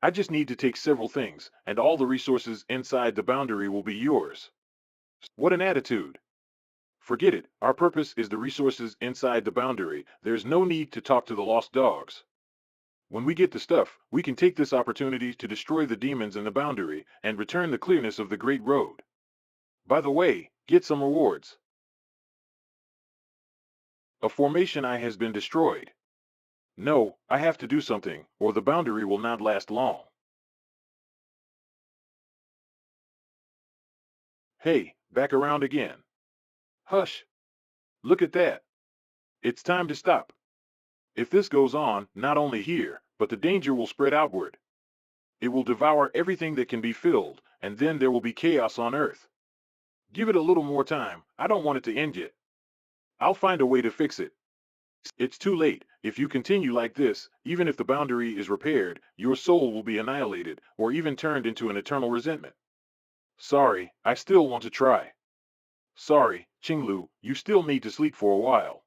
I just need to take several things, and all the resources inside the boundary will be yours. What an attitude! Forget it, our purpose is the resources inside the boundary, there's no need to talk to the lost dogs. When we get the stuff, we can take this opportunity to destroy the demons in the boundary, and return the clearness of the Great Road. By the way, get some rewards. A formation I has been destroyed. No, I have to do something, or the boundary will not last long. Hey, back around again. Hush. Look at that. It's time to stop. If this goes on, not only here, but the danger will spread outward. It will devour everything that can be filled, and then there will be chaos on Earth. Give it a little more time, I don't want it to end yet. I'll find a way to fix it. It's too late, if you continue like this, even if the boundary is repaired, your soul will be annihilated, or even turned into an eternal resentment. Sorry, I still want to try. Sorry, Qinglu, you still need to sleep for a while.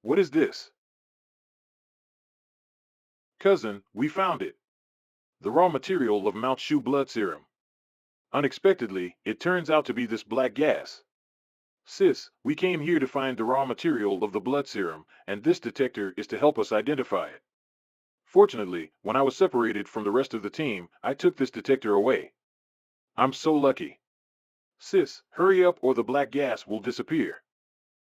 What is this? Cousin, we found it. The raw material of Mount Shu blood serum. Unexpectedly, it turns out to be this black gas. Sis, we came here to find the raw material of the blood serum, and this detector is to help us identify it. Fortunately, when I was separated from the rest of the team, I took this detector away. I'm so lucky. Sis, hurry up or the black gas will disappear.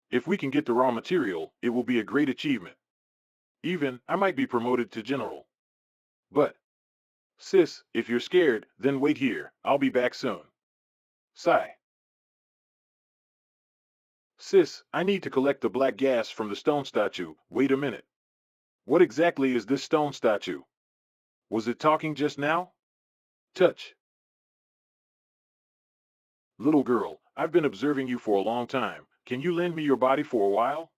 If we can get the raw material, it will be a great achievement. Even, I might be promoted to general. But, sis, if you're scared, then wait here, I'll be back soon. Sigh. Sis, I need to collect the black gas from the stone statue, wait a minute. What exactly is this stone statue? Was it talking just now? Touch. Little girl, I've been observing you for a long time. Can you lend me your body for a while?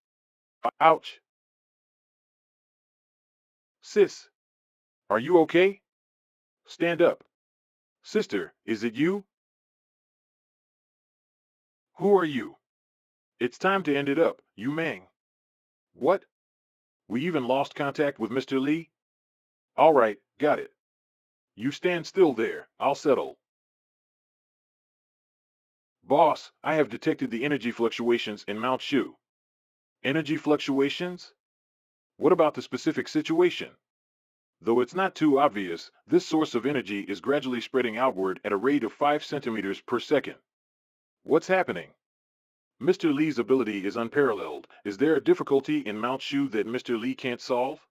Ouch. Sis, are you okay? Stand up. Sister, is it you? Who are you? It's time to end it up, Yu Meng. What? We even lost contact with Mr. Li? All right, got it. You stand still there, I'll settle. Boss, I have detected the energy fluctuations in Mount Shu. Energy fluctuations? What about the specific situation? Though it's not too obvious, this source of energy is gradually spreading outward at a rate of 5 centimeters per second. What's happening? Mr. Li's ability is unparalleled. Is there a difficulty in Mount Shu that Mr. Li can't solve?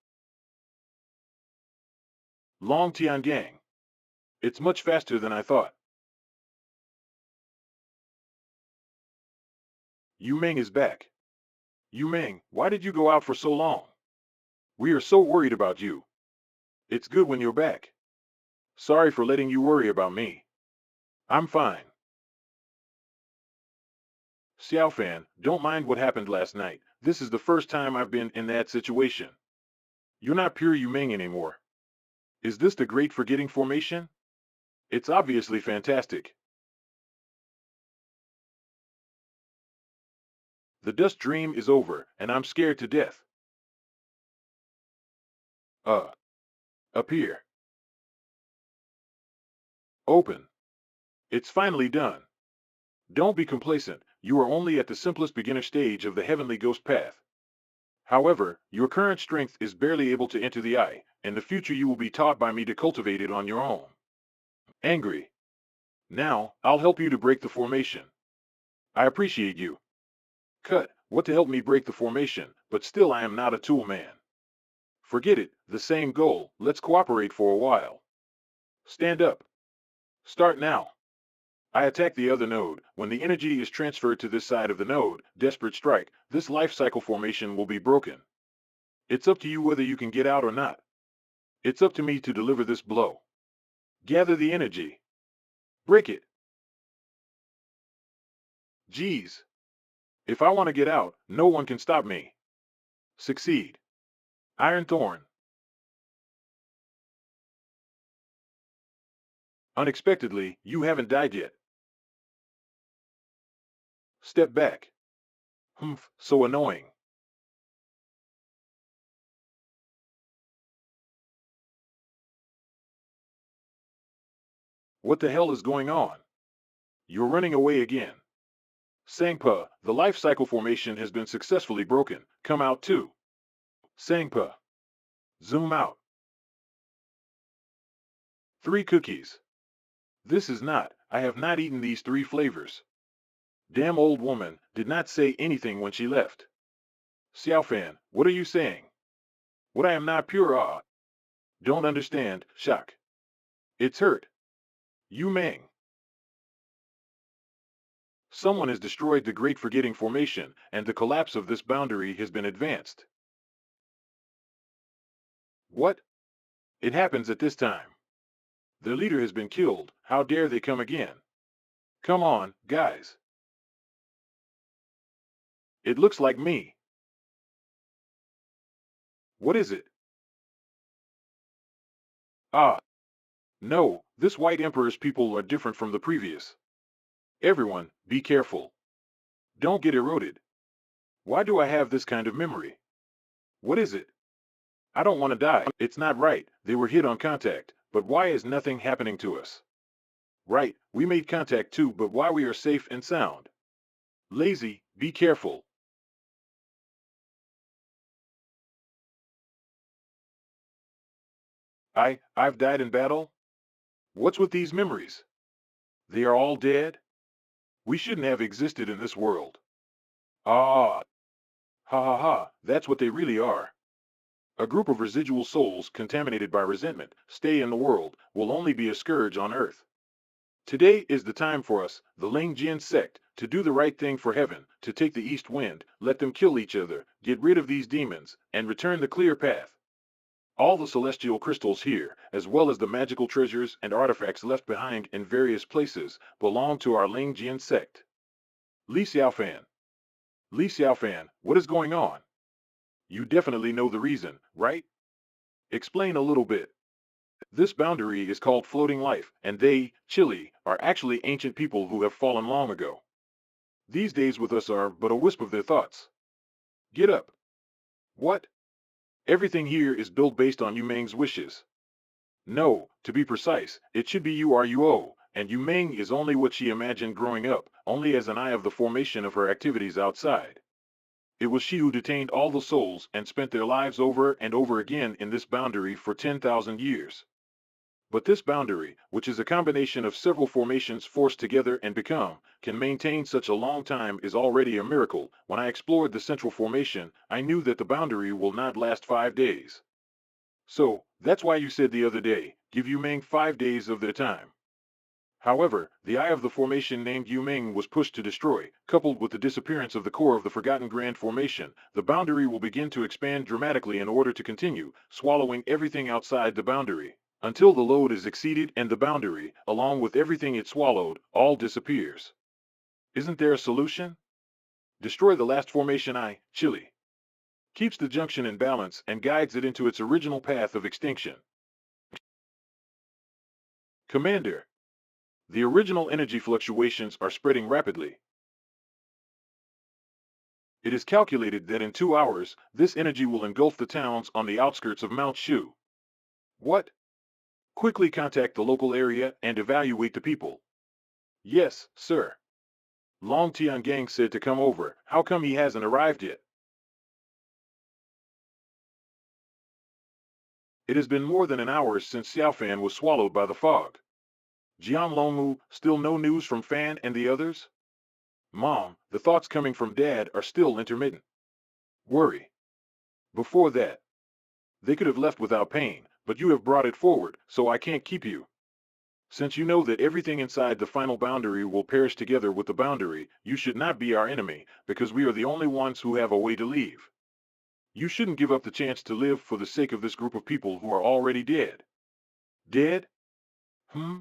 Long Tiangang. It's much faster than I thought. Yu Meng is back. Yu Meng, why did you go out for so long? We are so worried about you. It's good when you're back. Sorry for letting you worry about me. I'm fine. Xiaofan, don't mind what happened last night. This is the first time I've been in that situation. You're not pure Yu Meng anymore. Is this the Great Forgetting Formation? It's obviously fantastic. The dust dream is over, and I'm scared to death. Appear. Open. It's finally done. Don't be complacent, you are only at the simplest beginner stage of the heavenly ghost path. However, your current strength is barely able to enter the eye. In the future you will be taught by me to cultivate it on your own. Angry. Now, I'll help you to break the formation. I appreciate you. Cut, what to help me break the formation, but still I am not a tool man. Forget it, the same goal, let's cooperate for a while. Stand up. Start now. I attack the other node. When the energy is transferred to this side of the node, desperate strike, this life cycle formation will be broken. It's up to you whether you can get out or not. It's up to me to deliver this blow. Gather the energy. Break it. Geez. If I want to get out, no one can stop me. Succeed. Iron Thorn. Unexpectedly, you haven't died yet. Step back. Humph, so annoying. What the hell is going on? You're running away again. Sangpa, the life cycle formation has been successfully broken. Come out too. Sangpa. Zoom out. 3 cookies. This is not, I have not eaten these 3 flavors. Damn old woman, did not say anything when she left. Xiaofan, what are you saying? What I am not pure Don't understand, shock. It's hurt. Yu Meng. Someone has destroyed the Great Forgetting Formation, and the collapse of this boundary has been advanced. What? It happens at this time. Their leader has been killed, how dare they come again? Come on, guys. It looks like me. What is it? Ah, no, this White Emperor's people are different from the previous. Everyone, be careful. Don't get eroded. Why do I have this kind of memory? What is it? I don't want to die. It's not right. They were hit on contact. But why is nothing happening to us? Right, we made contact too, but why we are safe and sound? Lazy, be careful. I've died in battle? What's with these memories? They are all dead? We shouldn't have existed in this world. Ah, ha ha ha, that's what they really are. A group of residual souls contaminated by resentment, stay in the world, will only be a scourge on earth. Today is the time for us, the Ling Jin sect, to do the right thing for heaven, to take the east wind, let them kill each other, get rid of these demons, and return the clear path. All the celestial crystals here, as well as the magical treasures and artifacts left behind in various places, belong to our Ling Jin sect. Li Xiaofan. Li Xiaofan, what is going on? You definitely know the reason, right? Explain a little bit. This boundary is called floating life, and they, Chile, are actually ancient people who have fallen long ago. These days with us are but a wisp of their thoughts. Get up. What? Everything here is built based on Yu Meng's wishes. No, to be precise, it should be URUO, and Yu Meng is only what she imagined growing up, only as an eye of the formation of her activities outside. It was she who detained all the souls and spent their lives over and over again in this boundary for 10,000 years. But this boundary, which is a combination of several formations forced together and become, can maintain such a long time is already a miracle. When I explored the central formation, I knew that the boundary will not last 5 days. So, that's why you said the other day, give Yu Meng 5 days of their time. However, the eye of the formation named Yu Meng was pushed to destroy, coupled with the disappearance of the core of the Forgotten Grand Formation, the boundary will begin to expand dramatically in order to continue, swallowing everything outside the boundary, until the load is exceeded and the boundary, along with everything it swallowed, all disappears. Isn't there a solution? Destroy the last formation Chile. Keeps the junction in balance and guides it into its original path of extinction. Commander, the original energy fluctuations are spreading rapidly. It is calculated that in 2 hours, this energy will engulf the towns on the outskirts of Mount Shu. What? Quickly contact the local area and evaluate the people. Yes, sir. Long Tiangang said to come over. How come he hasn't arrived yet? It has been more than an hour since Xiaofan was swallowed by the fog. Jian Longmu, still no news from Fan and the others? Mom, the thoughts coming from Dad are still intermittent. Worry. Before that, they could have left without pain, but you have brought it forward, so I can't keep you. Since you know that everything inside the final boundary will perish together with the boundary, you should not be our enemy, because we are the only ones who have a way to leave. You shouldn't give up the chance to live for the sake of this group of people who are already dead. Dead? Hmm?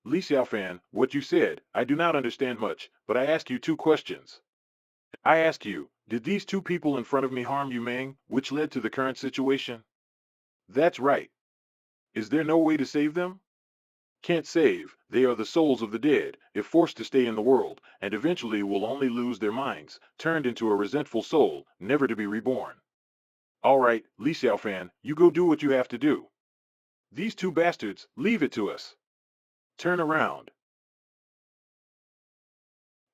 Li Xiaofan, what you said, I do not understand much, but I ask you two questions. I ask you, did these two people in front of me harm Yu Meng, which led to the current situation? That's right. Is there no way to save them? Can't save, they are the souls of the dead, if forced to stay in the world, and eventually will only lose their minds, turned into a resentful soul, never to be reborn. All right, Li Xiaofan, you go do what you have to do. These two bastards, leave it to us. Turn around.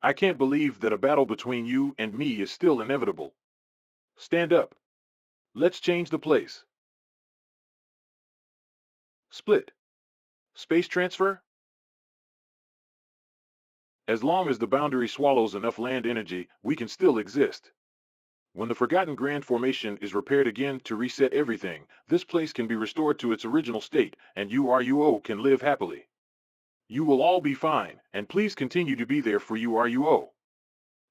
I can't believe that a battle between you and me is still inevitable. Stand up. Let's change the place. Split. Space transfer? As long as the boundary swallows enough land energy, we can still exist. When the Forgotten Grand Formation is repaired again to reset everything, this place can be restored to its original state, and URUO can live happily. You will all be fine, and please continue to be there for URUO.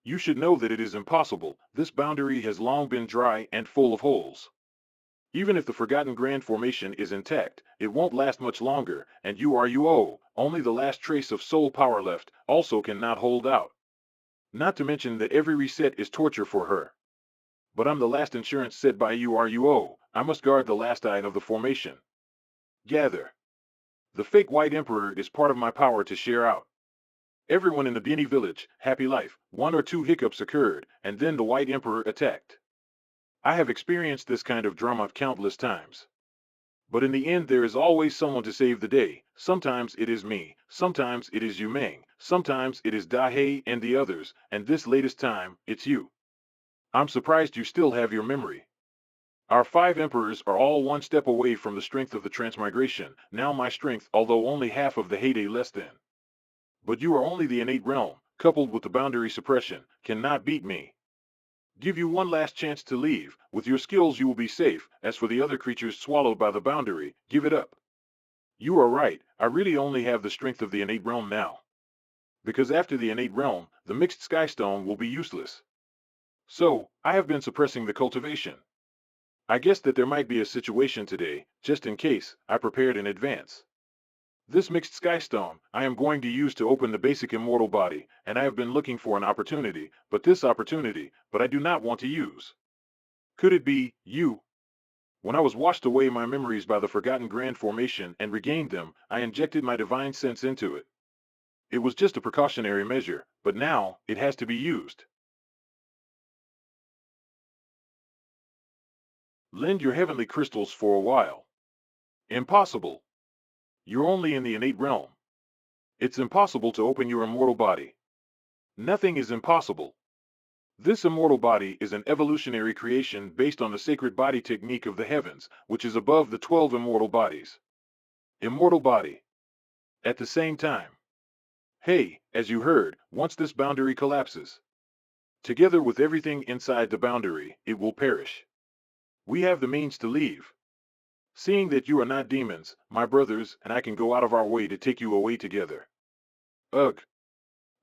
You should know that it is impossible. This boundary has long been dry and full of holes. Even if the Forgotten Grand Formation is intact, it won't last much longer, and URUO, only the last trace of soul power left, also cannot hold out. Not to mention that every reset is torture for her. But I'm the last insurance set by URUO. I must guard the last eye of the formation. Gather. The fake White Emperor is part of my power to share out. Everyone in the Bini village, happy life. 1 or 2 hiccups occurred, and then the White Emperor attacked. I have experienced this kind of drama countless times. But in the end there is always someone to save the day. Sometimes it is me, sometimes it is Yu Meng, sometimes it is Dahei and the others, and this latest time, it's you. I'm surprised you still have your memory. Our 5 emperors are all one step away from the strength of the transmigration, now my strength, although only half of the heyday less than. But you are only the innate realm, coupled with the boundary suppression, cannot beat me. Give you one last chance to leave. With your skills you will be safe. As for the other creatures swallowed by the boundary, give it up. You are right, I really only have the strength of the innate realm now. Because after the innate realm, the mixed skystone will be useless. So, I have been suppressing the cultivation. I guess that there might be a situation today, just in case, I prepared in advance. This mixed skystone, I am going to use to open the basic immortal body, and I have been looking for an opportunity, but I do not want to use. Could it be, you? When I was washed away my memories by the forgotten grand formation and regained them, I injected my divine sense into it. It was just a precautionary measure, but now, it has to be used. Lend your heavenly crystals for a while. Impossible. You're only in the innate realm. It's impossible to open your immortal body. Nothing is impossible. This immortal body is an evolutionary creation based on the sacred body technique of the heavens, which is above the 12 immortal bodies. Immortal body. At the same time. Hey, as you heard, once this boundary collapses, together with everything inside the boundary, it will perish. We have the means to leave. Seeing that you are not demons, my brothers, and I can go out of our way to take you away together. Ugh.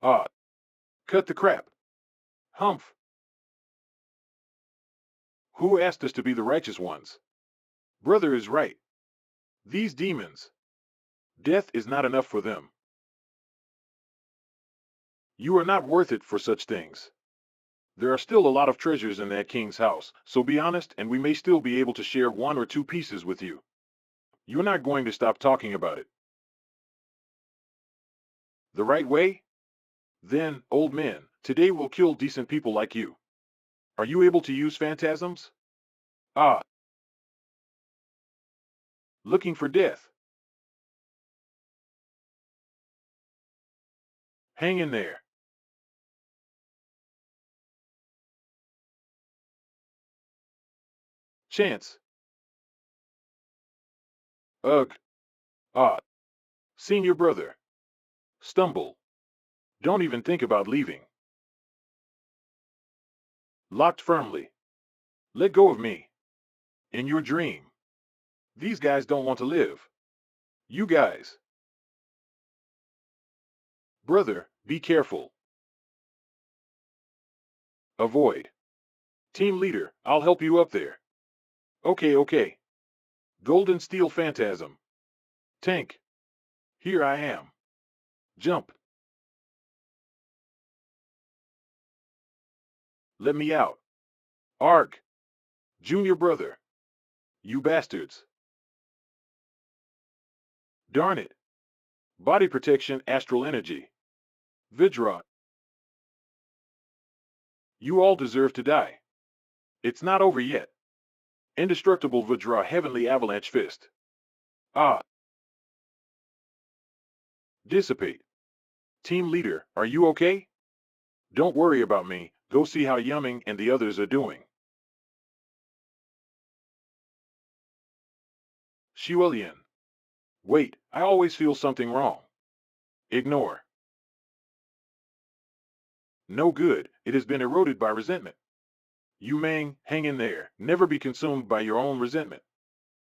Ah. Cut the crap. Humph. Who asked us to be the righteous ones? Brother is right. These demons. Death is not enough for them. You are not worth it for such things. There are still a lot of treasures in that king's house, so be honest and we may still be able to share 1 or 2 pieces with you. You're not going to stop talking about it. The right way? Then, old man, today we'll kill decent people like you. Are you able to use phantasms? Ah. Looking for death. Hang in there. Chance. Ugh. Ah. Senior brother. Stumble. Don't even think about leaving. Locked firmly. Let go of me. In your dream. These guys don't want to live. You guys. Brother, be careful. Avoid. Team leader, I'll help you up there. Okay. Golden steel phantasm. Tank. Here I am. Jump. Let me out. Arg. Junior brother. You bastards. Darn it. Body protection, astral energy. Vidra. You all deserve to die. It's not over yet. Indestructible Vidra, heavenly avalanche fist. Ah. Dissipate. Team leader, are you okay? Don't worry about me, go see how Yumming and the others are doing. Xuelian. Wait, I always feel something wrong. Ignore. No good, it has been eroded by resentment. Yu Meng, hang in there, never be consumed by your own resentment.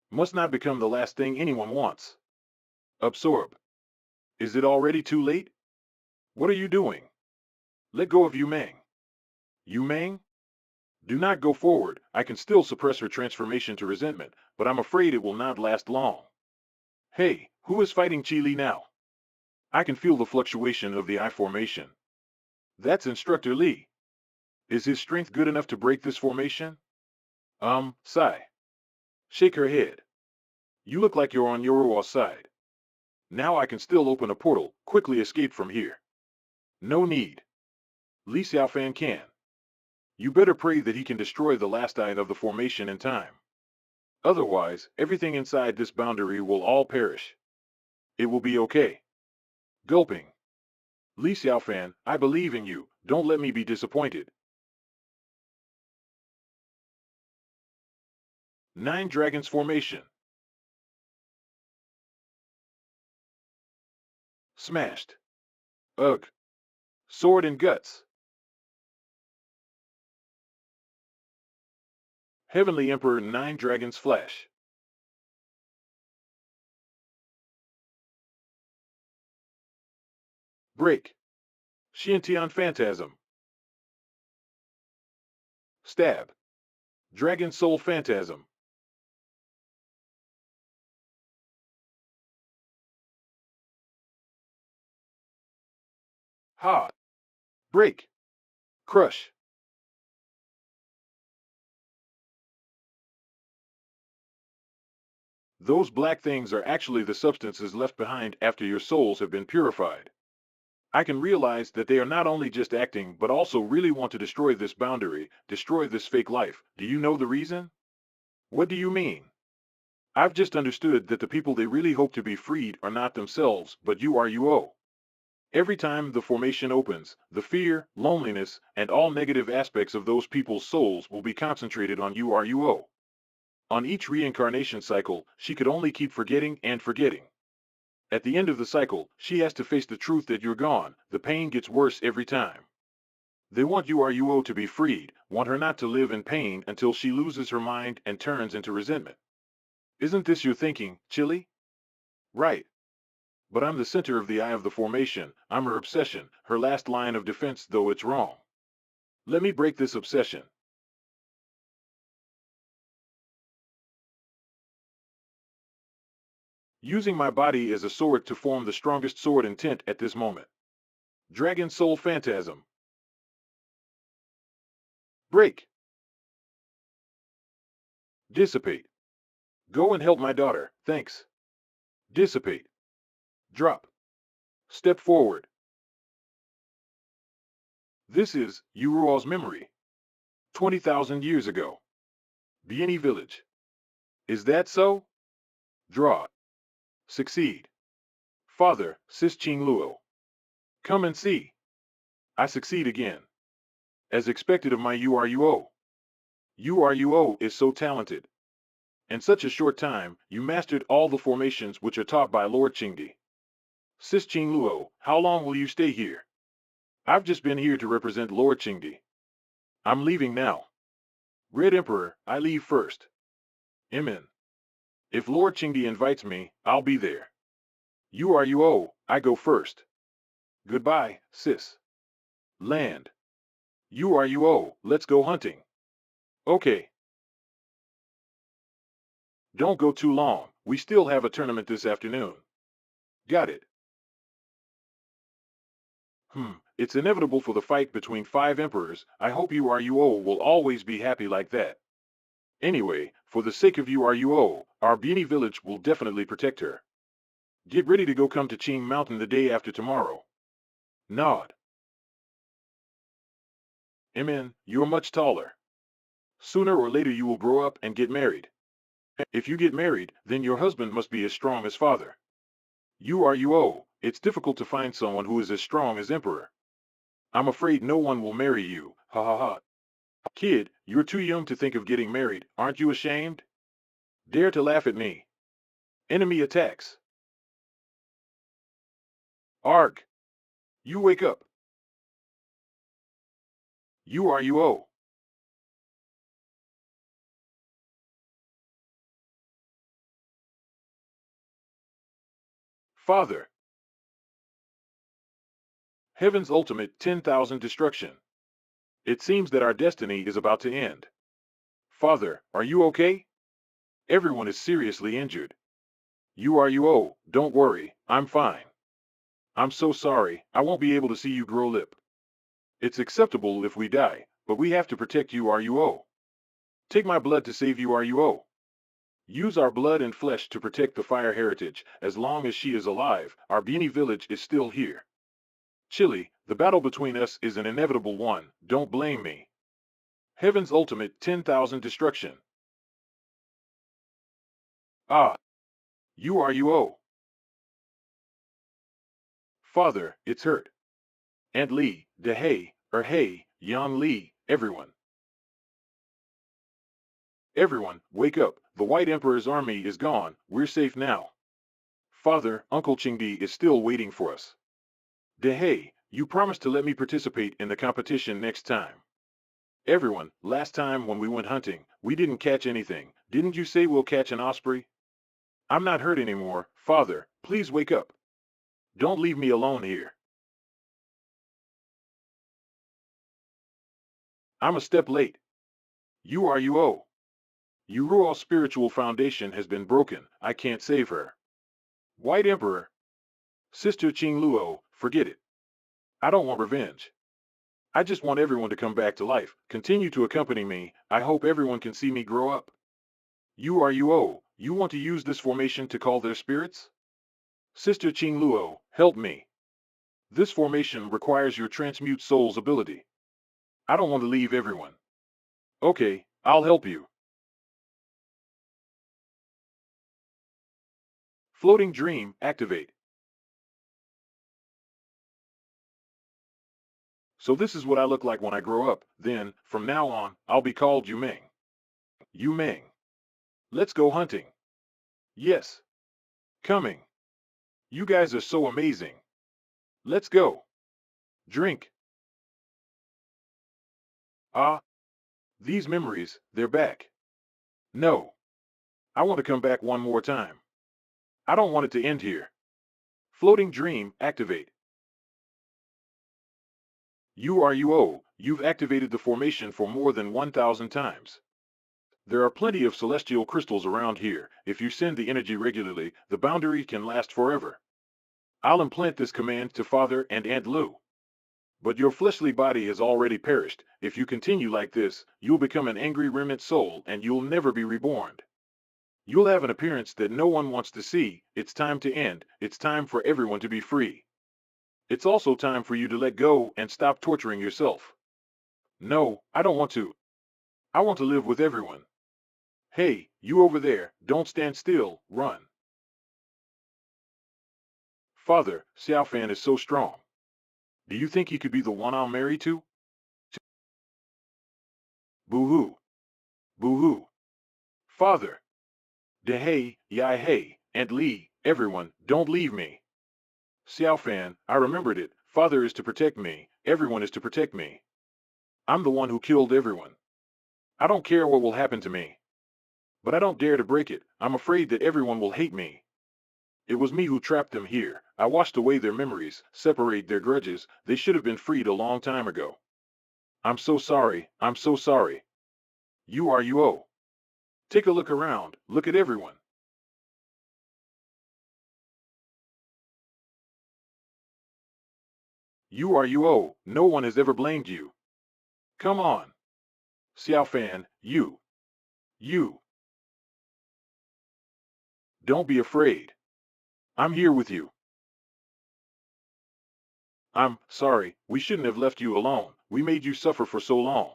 Must not become the last thing anyone wants. Absorb. Is it already too late? What are you doing? Let go of Yu Meng. Yu Meng? Do not go forward, I can still suppress her transformation to resentment, but I'm afraid it will not last long. Hey, who is fighting Chi Li now? I can feel the fluctuation of the I formation. That's Instructor Li. Is his strength good enough to break this formation? Sigh. Shake her head. You look like you're on Yorua's side. Now I can still open a portal, quickly escape from here. No need. Li Xiaofan can. You better pray that he can destroy the last eye of the formation in time. Otherwise, everything inside this boundary will all perish. It will be okay. Gulping. Li Xiaofan, I believe in you. Don't let me be disappointed. 9 Dragons Formation. Smashed. Ugh. Sword and guts. Heavenly Emperor 9 Dragons Flash. Break. Xiantian Phantasm. Stab. Dragon Soul Phantasm. Ha. Break. Crush. Those black things are actually the substances left behind after your souls have been purified. I can realize that they are not only just acting but also really want to destroy this boundary, destroy this fake life. Do you know the reason? What do you mean? I've just understood that the people they really hope to be freed are not themselves, but URUO. Every time the formation opens, the fear, loneliness, and all negative aspects of those people's souls will be concentrated on URUO. On each reincarnation cycle, she could only keep forgetting and forgetting. At the end of the cycle, she has to face the truth that you're gone. The pain gets worse every time. They want URUO to be freed, want her not to live in pain until she loses her mind and turns into resentment. Isn't this your thinking, Chili? Right. But I'm the center of the eye of the formation. I'm her obsession, her last line of defense, though it's wrong. Let me break this obsession. Using my body as a sword to form the strongest sword intent at this moment. Dragon Soul Phantasm. Break. Dissipate. Go and help my daughter, thanks. Dissipate. Drop. Step forward. This is Urual's memory. 20,000 years ago. Bieni village. Is that so? Draw. Succeed. Father, Sis Ching Luo. Come and see. I succeed again. As expected of my URUO. URUO is so talented. In such a short time, you mastered all the formations which are taught by Lord Qingdi. Sis Ching Luo, how long will you stay here? I've just been here to represent Lord Qingdi. I'm leaving now. Red Emperor, I leave first. Amen. If Lord Qingdi invites me, I'll be there. URUO, I go first. Goodbye, sis. Land. URUO, let's go hunting. Okay. Don't go too long, we still have a tournament this afternoon. Got it. It's inevitable for the fight between 5 emperors. I hope URUO will always be happy like that. Anyway, for the sake of URUO, our Bieni village will definitely protect her. Get ready to go come to Qing Mountain the day after tomorrow. Nod. Amen, you're much taller. Sooner or later you will grow up and get married. If you get married, then your husband must be as strong as father. URUO, it's difficult to find someone who is as strong as Emperor. I'm afraid no one will marry you, ha ha ha. Kid, you're too young to think of getting married, aren't you ashamed? Dare to laugh at me. Enemy attacks. Arg. You wake up. URUO. Father. Heaven's ultimate 10,000 destruction. It seems that our destiny is about to end. Father, are you okay? Everyone is seriously injured. URUO, don't worry, I'm fine. I'm so sorry, I won't be able to see you grow lip. It's acceptable if we die, but we have to protect URUO. Take my blood to save URUO. Use our blood and flesh to protect the fire heritage. As long as she is alive, our Bieni village is still here. Chili, the battle between us is an inevitable one, don't blame me. Heaven's ultimate 10,000 destruction. Ah, you. Father, it's hurt. Aunt Lee, hey, hey, Yan Li, everyone. Everyone, wake up, the White Emperor's army is gone, we're safe now. Father, Uncle Qingdi is still waiting for us. Hey, you promised to let me participate in the competition next time. Everyone, last time when we went hunting, we didn't catch anything. Didn't you say we'll catch an osprey? I'm not hurt anymore. Father, please wake up. Don't leave me alone here. I'm a step late. You. Yuruo's spiritual foundation has been broken. I can't save her. White Emperor. Sister Qing Luo, forget it. I don't want revenge. I just want everyone to come back to life, continue to accompany me. I hope everyone can see me grow up. You want to use this formation to call their spirits? Sister Qing Luo, help me. This formation requires your transmute soul's ability. I don't want to leave everyone. Okay, I'll help you. Floating dream, activate. So this is what I look like when I grow up. Then, from now on, I'll be called Yu Meng. Yu Meng. Let's go hunting. Yes. Coming. You guys are so amazing. Let's go. Drink. Ah, these memories, they're back. No. I want to come back one more time. I don't want it to end here. Floating dream, activate. You've activated the formation for more than 1,000 times. There are plenty of celestial crystals around here. If you send the energy regularly, the boundary can last forever. I'll implant this command to Father and Aunt Lu. But your fleshly body has already perished. If you continue like this, you'll become an angry remnant soul and you'll never be reborn. You'll have an appearance that no one wants to see. It's time to end. It's time for everyone to be free. It's also time for you to let go and stop torturing yourself. No, I don't want to. I want to live with everyone. Hey, you over there, don't stand still, run. Father, Xiaofan is so strong. Do you think he could be the one I'll marry to? Boo-hoo. Boo-hoo. Father. De-hey, Yai-hey, Aunt Lee, everyone, don't leave me. Xiaofan, I remembered it. Father is to protect me. Everyone is to protect me. I'm the one who killed everyone. I don't care what will happen to me. But I don't dare to break it. I'm afraid that everyone will hate me. It was me who trapped them here. I washed away their memories, separate their grudges. They should have been freed a long time ago. I'm so sorry. I'm so sorry. You. Take a look around. Look at everyone. You. No one has ever blamed you. Come on. Xiaofan, you. Don't be afraid. I'm here with you. I'm sorry, we shouldn't have left you alone. We made you suffer for so long.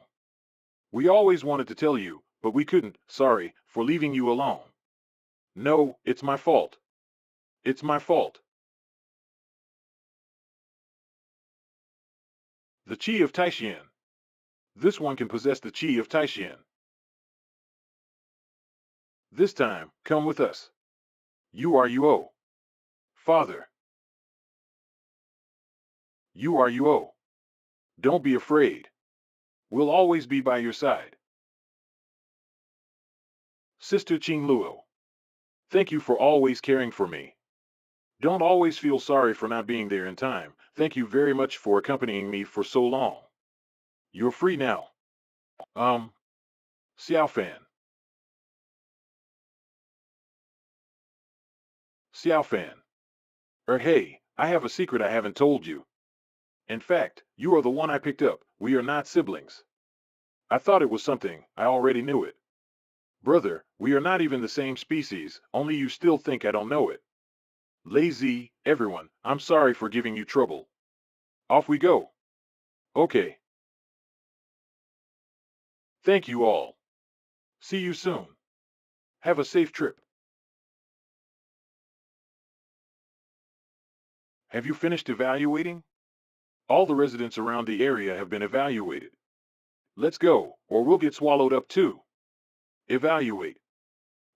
We always wanted to tell you, but we couldn't. Sorry for leaving you alone. No, it's my fault. It's my fault. The Qi of Taixuan. This one can possess the Qi of Taixuan. This time, come with us. You. Father. You. Don't be afraid. We'll always be by your side. Sister Qing Luo. Thank you for always caring for me. Don't always feel sorry for not being there in time. Thank you very much for accompanying me for so long. You're free now. Xiaofan. Xiaofan. Hey, I have a secret I haven't told you. In fact, you are the one I picked up. We are not siblings. I thought it was something. I already knew it. Brother, we are not even the same species, only you still think I don't know it. Lazy, everyone, I'm sorry for giving you trouble. Off we go. Okay. Thank you all. See you soon. Have a safe trip. Have you finished evaluating? All the residents around the area have been evaluated. Let's go, or we'll get swallowed up too. Evaluate.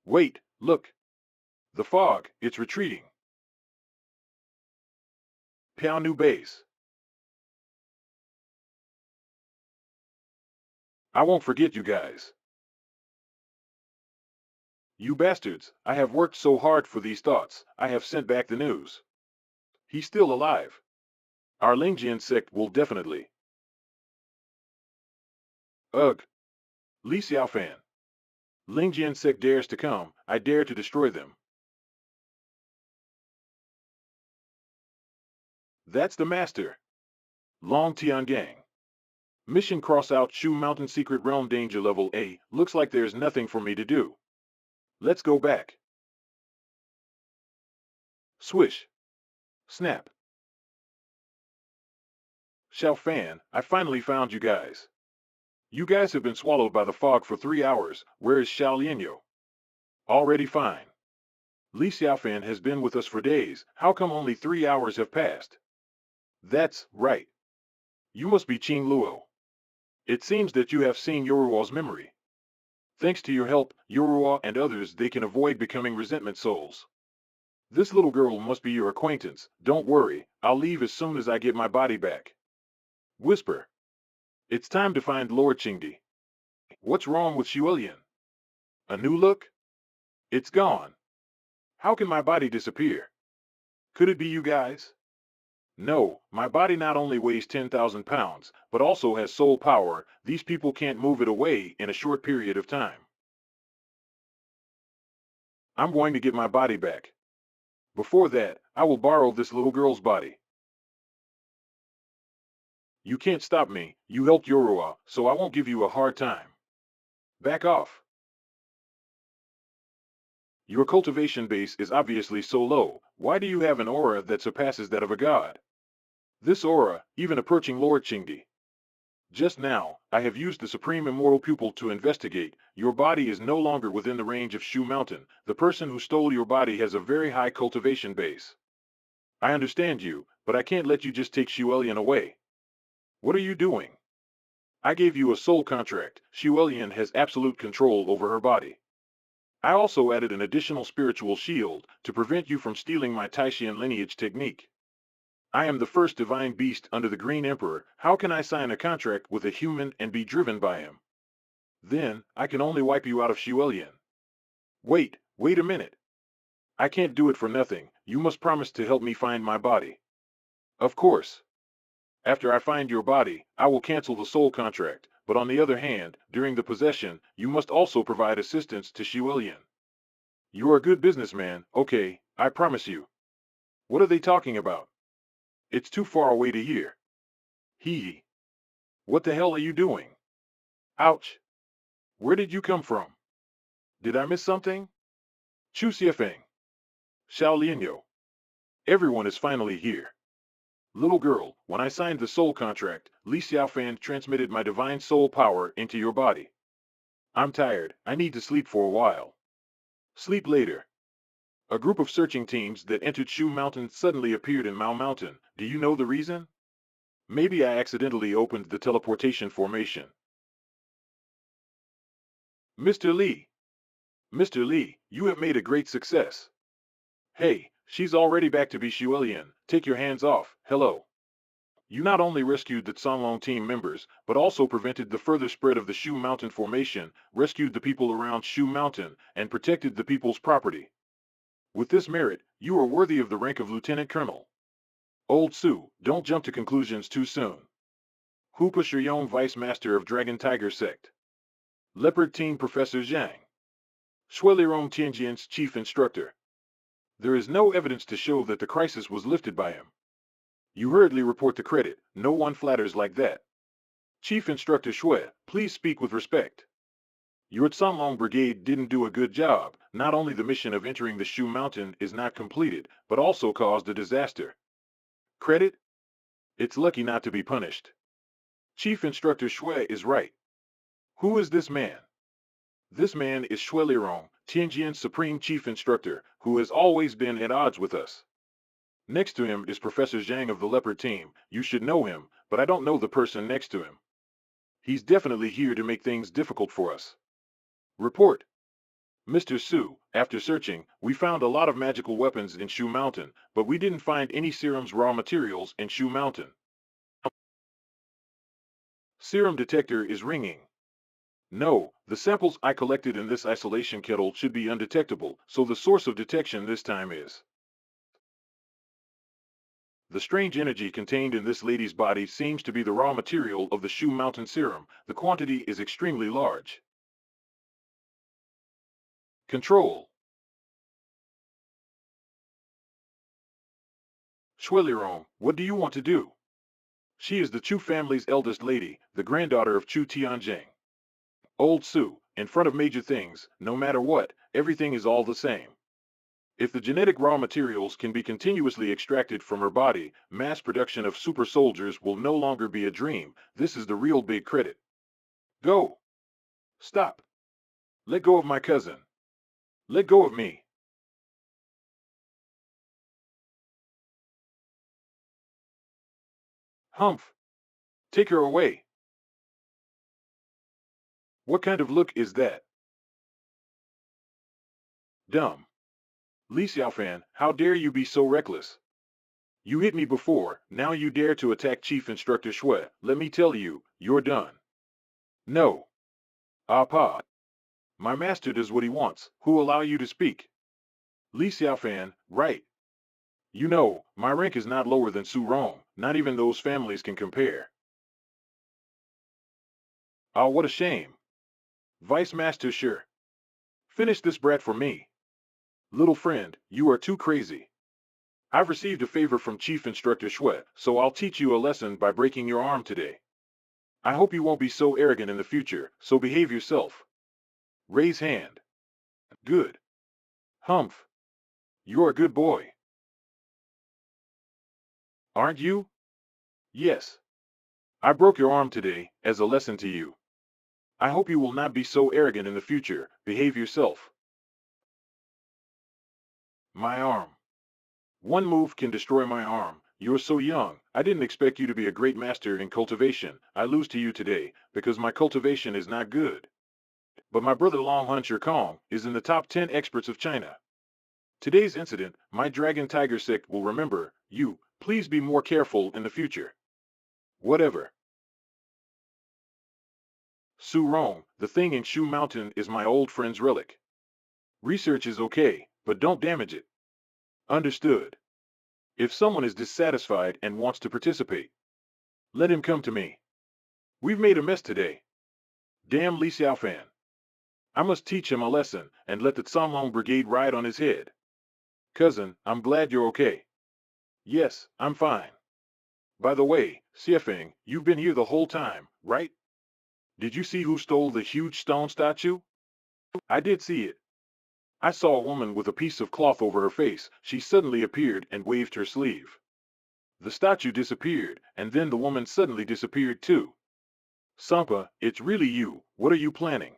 Wait, look. The fog, it's retreating. Piao New Base. I won't forget you guys. You bastards, I have worked so hard for these thoughts, I have sent back the news. He's still alive. Our Lingjian sect will definitely. Ugh. Li Xiaofan. Lingjian sect dares to come, I dare to destroy them. That's the master. Long Tiangang. Mission cross out Shu Mountain Secret Realm Danger Level A. Looks like there's nothing for me to do. Let's go back. Swish. Snap. Xiaofan, I finally found you guys. You guys have been swallowed by the fog for 3 hours. Where is Xiao Lianyo? Already fine. Li Xiaofan has been with us for days. How come only 3 hours have passed? That's right. You must be Qing Luo. It seems that you have seen Yorua's memory. Thanks to your help, Yorua and others, they can avoid becoming resentment souls. This little girl must be your acquaintance. Don't worry, I'll leave as soon as I get my body back. Whisper. It's time to find Lord Qingdi. What's wrong with Xuelian? A new look? It's gone. How can my body disappear? Could it be you guys? No, my body not only weighs 10,000 pounds, but also has soul power. These people can't move it away in a short period of time. I'm going to get my body back. Before that, I will borrow this little girl's body. You can't stop me. You helped Yorua, so I won't give you a hard time. Back off. Your cultivation base is obviously so low. Why do you have an aura that surpasses that of a god? This aura, even approaching Lord Qingdi. Just now, I have used the Supreme Immortal Pupil to investigate. Your body is no longer within the range of Shu Mountain. The person who stole your body has a very high cultivation base. I understand you, but I can't let you just take Xuelian away. What are you doing? I gave you a soul contract. Xuelian has absolute control over her body. I also added an additional spiritual shield to prevent you from stealing my Taixuan lineage technique. I am the first divine beast under the Green Emperor. How can I sign a contract with a human and be driven by him? Then, I can only wipe you out of Xuelian. Wait a minute. I can't do it for nothing. You must promise to help me find my body. Of course. After I find your body, I will cancel the soul contract, but on the other hand, during the possession, you must also provide assistance to Xuelian. You're a good businessman, okay, I promise you. What are they talking about? It's too far away to hear. Hee. What the hell are you doing? Ouch. Where did you come from? Did I miss something? Chu Xiefeng. Xiao Lianyo. Everyone is finally here. Little girl, when I signed the soul contract, Li Xiaofan transmitted my divine soul power into your body. I'm tired, I need to sleep for a while. Sleep later. A group of searching teams that entered Shu Mountain suddenly appeared in Mao Mountain. Do you know the reason? Maybe I accidentally opened the teleportation formation. Mr. Li. Mr. Li, you have made a great success. Hey, she's already back to be Xuelian. Take your hands off. Hello. You not only rescued the Sanlong team members, but also prevented the further spread of the Shu Mountain formation, rescued the people around Shu Mountain, and protected the people's property. With this merit, you are worthy of the rank of Lieutenant Colonel. Old Su, don't jump to conclusions too soon. Hoopa Shuyong Vice Master of Dragon Tiger Sect. Leopard Team Professor Zhang. Shuelirong Tianjian's Chief Instructor. There is no evidence to show that the crisis was lifted by him. You hurriedly report the credit. No one flatters like that. Chief Instructor Shui, please speak with respect. Your Sanlong Brigade didn't do a good job. Not only the mission of entering the Shu Mountain is not completed, but also caused a disaster. Credit? It's lucky not to be punished. Chief Instructor Shui is right. Who is this man? This man is Shui Lirong, Tianjin's Supreme Chief Instructor, who has always been at odds with us. Next to him is Professor Zhang of the Leopard Team. You should know him, but I don't know the person next to him. He's definitely here to make things difficult for us. Report. Mr. Su, after searching, we found a lot of magical weapons in Shu Mountain, but we didn't find any serum's raw materials in Shu Mountain. Serum detector is ringing. No, the samples I collected in this isolation kettle should be undetectable, so the source of detection this time is. The strange energy contained in this lady's body seems to be the raw material of the Shu Mountain serum. The quantity is extremely large. Control. Shuilirong, what do you want to do? She is the Chu family's eldest lady, the granddaughter of Chu Tianjing. Old Su, in front of major things, no matter what, everything is all the same. If the genetic raw materials can be continuously extracted from her body, mass production of super soldiers will no longer be a dream. This is the real big credit. Go. Stop. Let go of my cousin. Let go of me. Humph. Take her away. What kind of look is that? Dumb. Li Xiaofan, how dare you be so reckless? You hit me before, now you dare to attack Chief Instructor Shui. Let me tell you, you're done. No. Ah pa. My master does what he wants. Who allow you to speak? Li Xiaofan, right. You know, my rank is not lower than Su Rong. Not even those families can compare. Ah, what a shame. Vice Master sure. Finish this brat for me. Little friend, you are too crazy. I've received a favor from Chief Instructor Shui, so I'll teach you a lesson by breaking your arm today. I hope you won't be so arrogant in the future, so behave yourself. Raise hand. Good. Humph. You're a good boy. Aren't you? Yes. I broke your arm today, as a lesson to you. I hope you will not be so arrogant in the future. Behave yourself. My arm. One move can destroy my arm. You're so young. I didn't expect you to be a great master in cultivation. I lose to you today, because my cultivation is not good. But my brother Long Hunter Kong is in the top 10 experts of China. Today's incident, my dragon tiger sect will remember you. Please be more careful in the future. Whatever. Su Rong, the thing in Shu Mountain is my old friend's relic. Research is okay, but don't damage it. Understood. If someone is dissatisfied and wants to participate, let him come to me. We've made a mess today. Damn Li Xiaofan. I must teach him a lesson and let the Canlong Brigade ride on his head. Cousin, I'm glad you're okay. Yes, I'm fine. By the way, Xiefeng, you've been here the whole time, right? Did you see who stole the huge stone statue? I did see it. I saw a woman with a piece of cloth over her face. She suddenly appeared and waved her sleeve. The statue disappeared, and then the woman suddenly disappeared too. Sampa, it's really you. What are you planning?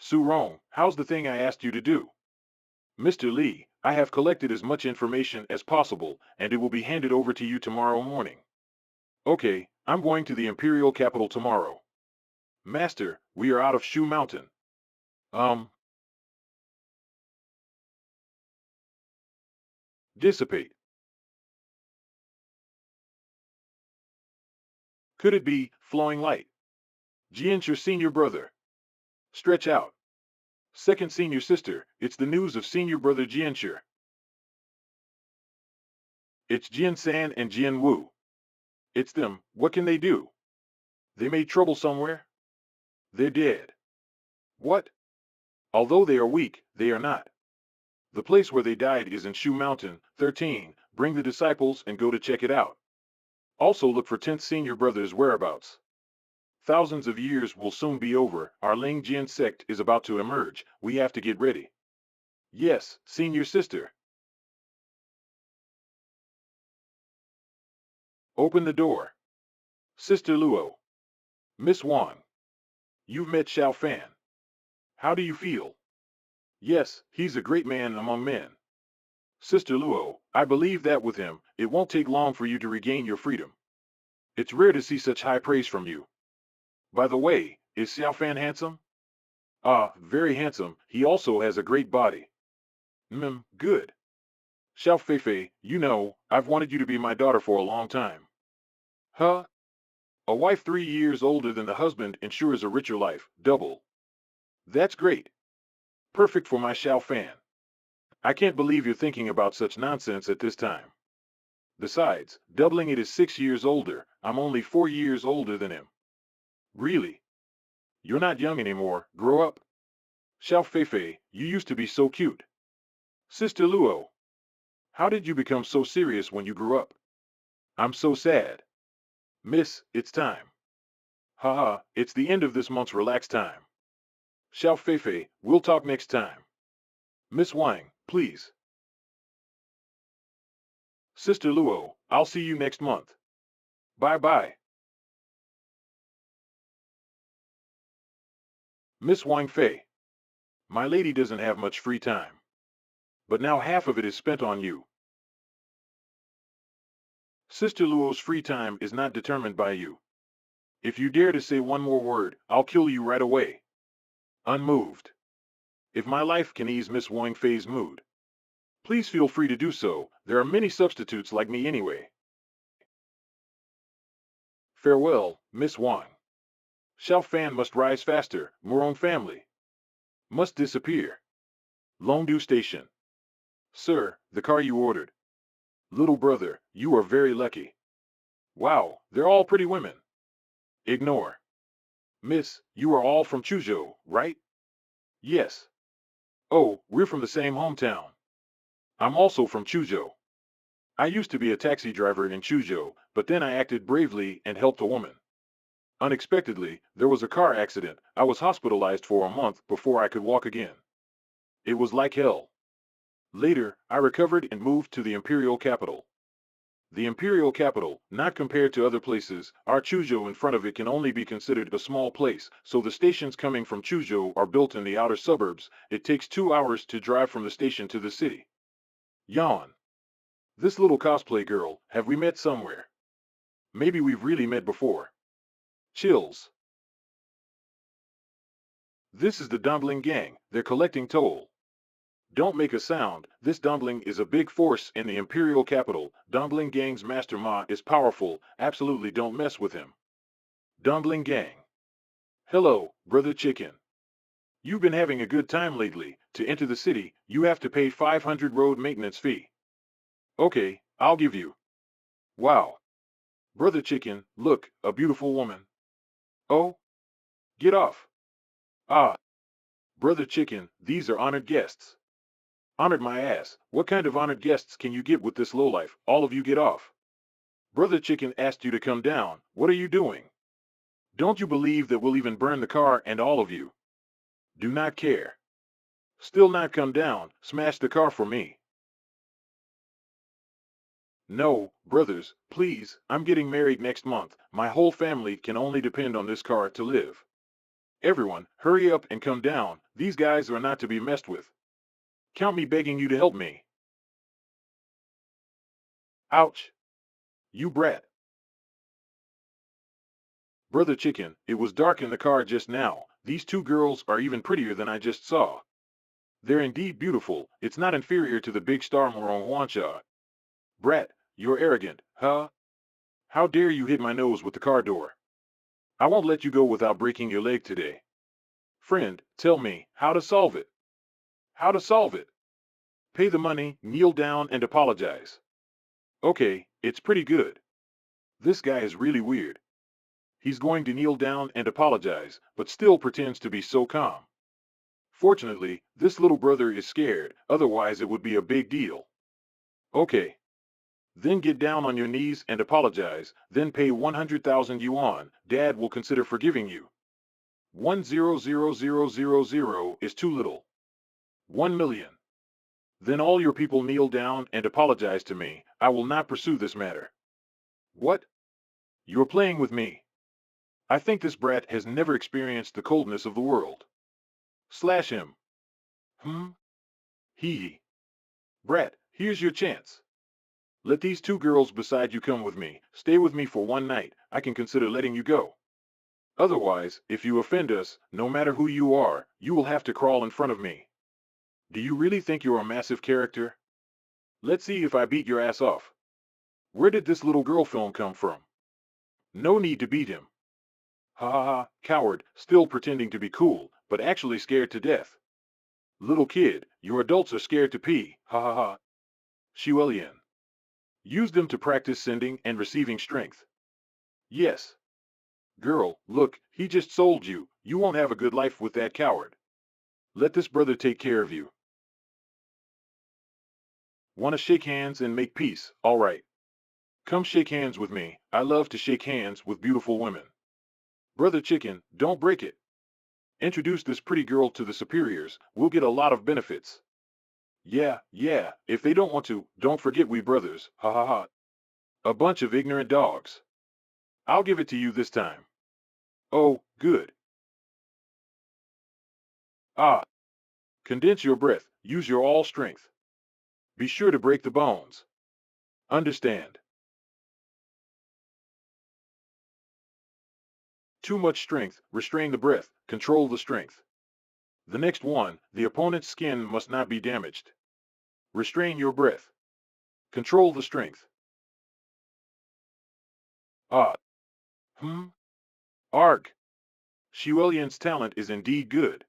Su Rong, how's the thing I asked you to do? Mr. Li, I have collected as much information as possible, and it will be handed over to you tomorrow morning. Okay, I'm going to the Imperial capital tomorrow. Master, we are out of Shu Mountain. Dissipate. Could it be flowing light? Jian's your senior brother. Stretch out. Second senior sister, it's the news of senior brother Jianshi. It's Jian San and Jian Wu. It's them. What can they do? They made trouble somewhere? They're dead. What? Although they are weak, they are not. The place where they died is in Shu Mountain, 13. Bring the disciples and go to check it out. Also look for 10th senior brother's whereabouts. Thousands of years will soon be over. Our Ling Jian sect is about to emerge. We have to get ready. Yes, senior sister. Open the door. Sister Luo. Miss Wang. You've met Xiao Fan. How do you feel? Yes, he's a great man among men. Sister Luo, I believe that with him, it won't take long for you to regain your freedom. It's rare to see such high praise from you. By the way, is Xiao Fan handsome? Ah, very handsome. He also has a great body. Good. Xiao Feifei, you know, I've wanted you to be my daughter for a long time. Huh? A wife 3 years older than the husband ensures a richer life, double. That's great. Perfect for my Xiao Fan. I can't believe you're thinking about such nonsense at this time. Besides, doubling it is 6 years older. I'm only 4 years older than him. Really? You're not young anymore. Grow up. Xiao Feifei, you used to be so cute. Sister Luo, how did you become so serious when you grew up? I'm so sad. Miss, it's time. Haha, it's the end of this month's relaxed time. Xiao Feifei, we'll talk next time. Miss Wang, please. Sister Luo, I'll see you next month. Bye-bye. Miss Wang Fei. My lady doesn't have much free time. But now half of it is spent on you. Sister Luo's free time is not determined by you. If you dare to say one more word, I'll kill you right away. Unmoved. If my life can ease Miss Wang Fei's mood, please feel free to do so. There are many substitutes like me anyway. Farewell, Miss Wang. Xiao Fan must rise faster. Morong family must disappear. Longdu Station. Sir, the car you ordered. Little brother, you are very lucky. Wow, they're all pretty women. Ignore. Miss, you are all from Chuzhou, right? Yes. Oh, we're from the same hometown. I'm also from Chuzhou. I used to be a taxi driver in Chuzhou, but then I acted bravely and helped a woman. Unexpectedly, there was a car accident. I was hospitalized for a month before I could walk again. It was like hell. Later, I recovered and moved to the imperial capital. The imperial capital, not compared to other places, our Chuzhou in front of it can only be considered a small place, so the stations coming from Chuzhou are built in the outer suburbs. It takes 2 hours to drive from the station to the city. Yawn. This little cosplay girl, have we met somewhere? Maybe we've really met before. Chills. This is the Dumpling Gang. They're collecting toll. Don't make a sound. This Dumpling is a big force in the imperial capital. Dumpling Gang's Master Ma is powerful. Absolutely don't mess with him. Dumpling Gang. Hello, Brother Chicken. You've been having a good time lately. To enter the city, you have to pay 500 road maintenance fee. Okay, I'll give you. Wow. Brother Chicken, look, a beautiful woman. Oh? Get off. Ah. Brother Chicken, these are honored guests. Honored my ass. What kind of honored guests can you get with this lowlife? All of you get off. Brother Chicken asked you to come down. What are you doing? Don't you believe that we'll even burn the car and all of you? Do not care. Still not come down. Smash the car for me. No, brothers, please, I'm getting married next month. My whole family can only depend on this car to live. Everyone, hurry up and come down. These guys are not to be messed with. Count me begging you to help me. Ouch. You brat. Brother Chicken, it was dark in the car just now. These two girls are even prettier than I just saw. They're indeed beautiful. It's not inferior to the big star Morong Huansha. Brat, you're arrogant, huh? How dare you hit my nose with the car door? I won't let you go without breaking your leg today. Friend, tell me, how to solve it? How to solve it? Pay the money, kneel down and apologize. Okay, it's pretty good. This guy is really weird. He's going to kneel down and apologize, but still pretends to be so calm. Fortunately, this little brother is scared, otherwise it would be a big deal. Okay. Then get down on your knees and apologize, then pay 100,000 yuan. Dad will consider forgiving you. 100,000 is too little. 1 million. Then all your people kneel down and apologize to me. I will not pursue this matter. What? You're playing with me. I think this brat has never experienced the coldness of the world. Slash him. Hmm? Hee hee. Brat, here's your chance. Let these two girls beside you come with me. Stay with me for one night. I can consider letting you go. Otherwise, if you offend us, no matter who you are, you will have to crawl in front of me. Do you really think you're a massive character? Let's see if I beat your ass off. Where did this little girl film come from? No need to beat him. Ha ha ha, coward, still pretending to be cool, but actually scared to death. Little kid, your adults are scared to pee, ha ha ha. Shiwelian. Use them to practice sending and receiving strength. Yes. Girl, look, he just sold you. You won't have a good life with that coward. Let this brother take care of you. Want to shake hands and make peace, all right. Come shake hands with me. I love to shake hands with beautiful women. Brother Chicken, don't break it. Introduce this pretty girl to the superiors. We'll get a lot of benefits. Yeah, yeah, if they don't want to, don't forget we brothers, ha ha ha. A bunch of ignorant dogs. I'll give it to you this time. Oh, good. Ah, condense your breath, use your all strength. Be sure to break the bones. Understand. Too much strength, restrain the breath, control the strength. The next one, the opponent's skin must not be damaged. Restrain your breath. Control the strength. Ah. Arg. Xiuelian's talent is indeed good.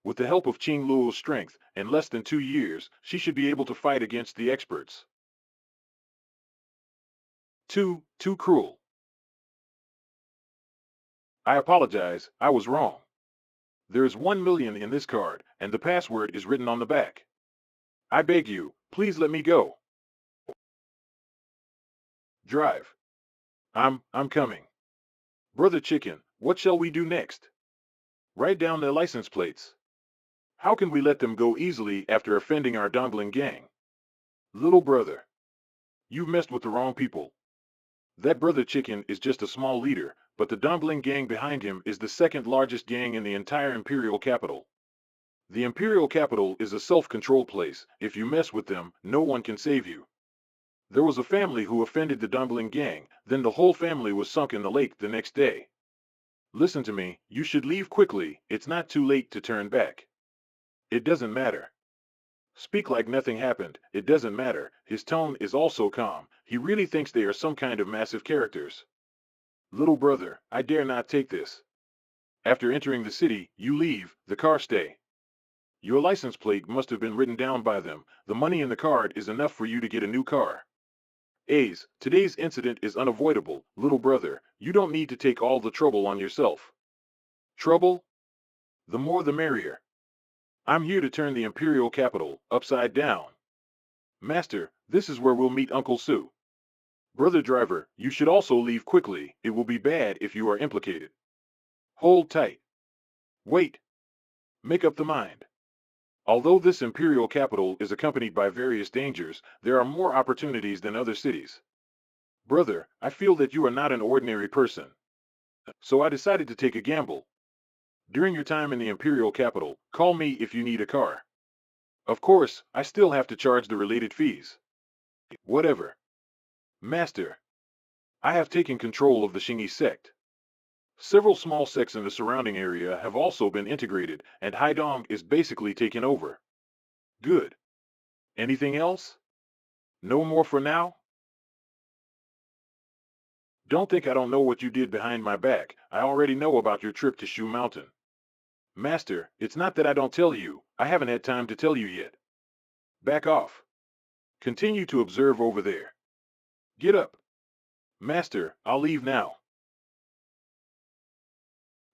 With the help of Qing Luo's strength, in less than 2 years, she should be able to fight against the experts. Too cruel. I apologize, I was wrong. There is 1 million in this card, and the password is written on the back. I beg you, please let me go. Drive. I'm coming. Brother Chicken, what shall we do next? Write down their license plates. How can we let them go easily after offending our Dongling gang? Little brother. You've messed with the wrong people. That brother Chicken is just a small leader, but the Dumpling gang behind him is the second largest gang in the entire imperial capital. The imperial capital is a self-control place. If you mess with them, no one can save you. There was a family who offended the Dumpling gang, then the whole family was sunk in the lake the next day. Listen to me, you should leave quickly, it's not too late to turn back. It doesn't matter. Speak like nothing happened, it doesn't matter. His tone is also calm. He really thinks they are some kind of massive characters. Little brother, I dare not take this. After entering the city, you leave, the car stay. Your license plate must have been written down by them. The money in the card is enough for you to get a new car. A's, today's incident is unavoidable. Little brother, you don't need to take all the trouble on yourself. Trouble? The more the merrier. I'm here to turn the imperial capital upside down. Master, this is where we'll meet Uncle Sue. Brother driver, you should also leave quickly. It will be bad if you are implicated. Hold tight. Wait. Make up the mind. Although this imperial capital is accompanied by various dangers, there are more opportunities than other cities. Brother, I feel that you are not an ordinary person. So I decided to take a gamble. During your time in the imperial capital, call me if you need a car. Of course, I still have to charge the related fees. Whatever. Master, I have taken control of the Xingyi sect. Several small sects in the surrounding area have also been integrated, and Haidong is basically taken over. Good. Anything else? No more for now? Don't think I don't know what you did behind my back. I already know about your trip to Shu Mountain. Master, it's not that I don't tell you. I haven't had time to tell you yet. Back off. Continue to observe over there. Get up. Master, I'll leave now.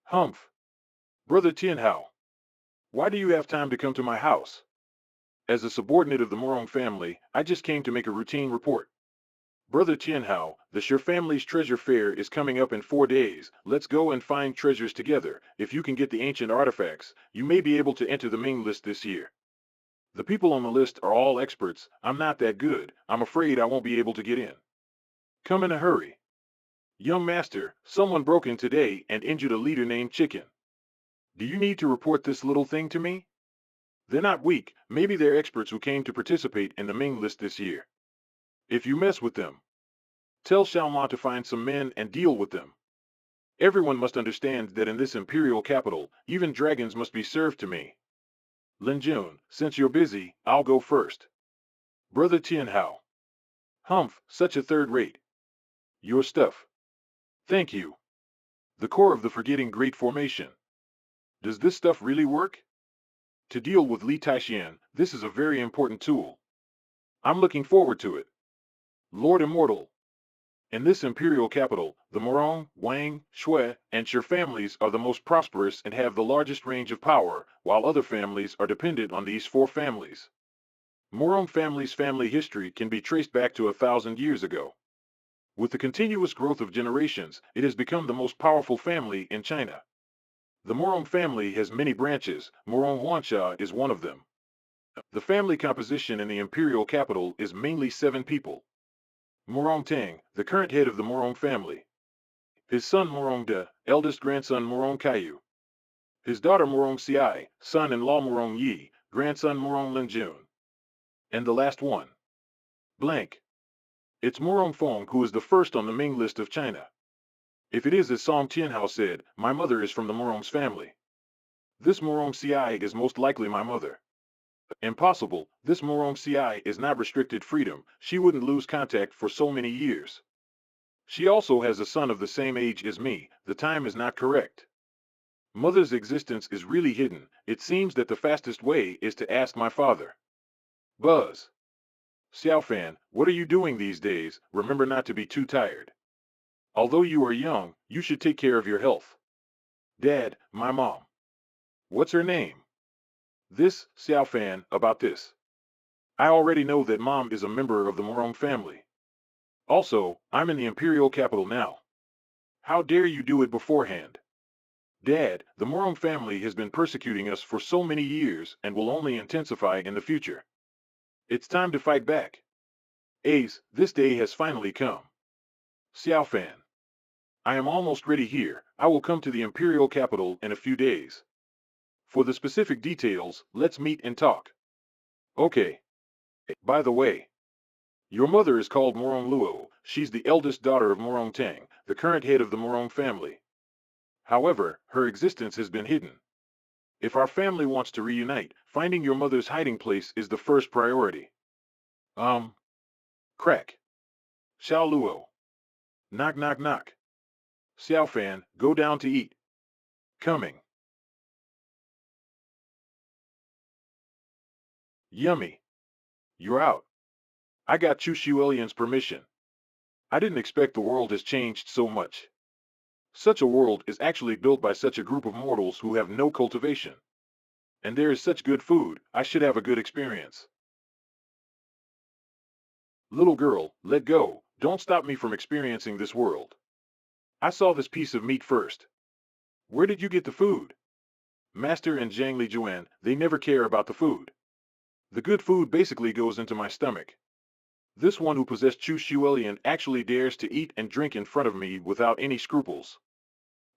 Humph. Brother Tianhao. Why do you have time to come to my house? As a subordinate of the Morong family, I just came to make a routine report. Brother Tianhao, the Sher family's treasure fair is coming up in 4 days. Let's go and find treasures together. If you can get the ancient artifacts, you may be able to enter the main list this year. The people on the list are all experts. I'm not that good. I'm afraid I won't be able to get in. Come in a hurry. Young master, someone broke in today and injured a leader named Chicken. Do you need to report this little thing to me? They're not weak, maybe they're experts who came to participate in the Ming list this year. If you mess with them, tell Xiaomao to find some men and deal with them. Everyone must understand that in this imperial capital, even dragons must be served to me. Lin Jun, since you're busy, I'll go first. Brother Tianhao. Humph, such a third rate. Your stuff. Thank you. The core of the forgetting great formation. Does this stuff really work? To deal with Li Taixuan, this is a very important tool. I'm looking forward to it. Lord Immortal. In this imperial capital, the Morong, Wang, Shui, and Shi families are the most prosperous and have the largest range of power, while other families are dependent on these four families. Morong family's family history can be traced back to 1,000 years ago. With the continuous growth of generations, it has become the most powerful family in China. The Morong family has many branches, Morong Huansha is one of them. The family composition in the imperial capital is mainly 7 people. Morong Tang, the current head of the Morong family. His son Morong De, eldest grandson Morong Kaiyu. His daughter Morong Xiai, son-in-law Morong Yi, grandson Morong Linjun. And the last one. Blank. It's Morong Fong who is the first on the Ming list of China. If it is as Song Tianhao said, my mother is from the Morong's family. This Morong Xiai is most likely my mother. Impossible, this Morong Xiai is not restricted freedom, she wouldn't lose contact for so many years. She also has a son of the same age as me, the time is not correct. Mother's existence is really hidden, it seems that the fastest way is to ask my father. Buzz. Xiaofan, what are you doing these days? Remember not to be too tired. Although you are young, you should take care of your health. Dad, my mom. What's her name? This, Xiaofan, about this. I already know that mom is a member of the Morong family. Also, I'm in the imperial capital now. How dare you do it beforehand? Dad, the Morong family has been persecuting us for so many years and will only intensify in the future. It's time to fight back. Ace, this day has finally come. Xiaofan. I am almost ready here, I will come to the imperial capital in a few days. For the specific details, let's meet and talk. Okay. By the way, your mother is called Morong Luo, she's the eldest daughter of Morong Tang, the current head of the Morong family. However, her existence has been hidden. If our family wants to reunite, finding your mother's hiding place is the first priority. Crack. Xiao Luo. Knock knock knock. Xiaofan, go down to eat. Coming. Yummy. You're out. I got Chu Shuelian's permission. I didn't expect the world has changed so much. Such a world is actually built by such a group of mortals who have no cultivation. And there is such good food, I should have a good experience. Little girl, let go, don't stop me from experiencing this world. I saw this piece of meat first. Where did you get the food? Master and Zhang Li Juan, they never care about the food. The good food basically goes into my stomach. This one who possessed Chu Shuelian actually dares to eat and drink in front of me without any scruples.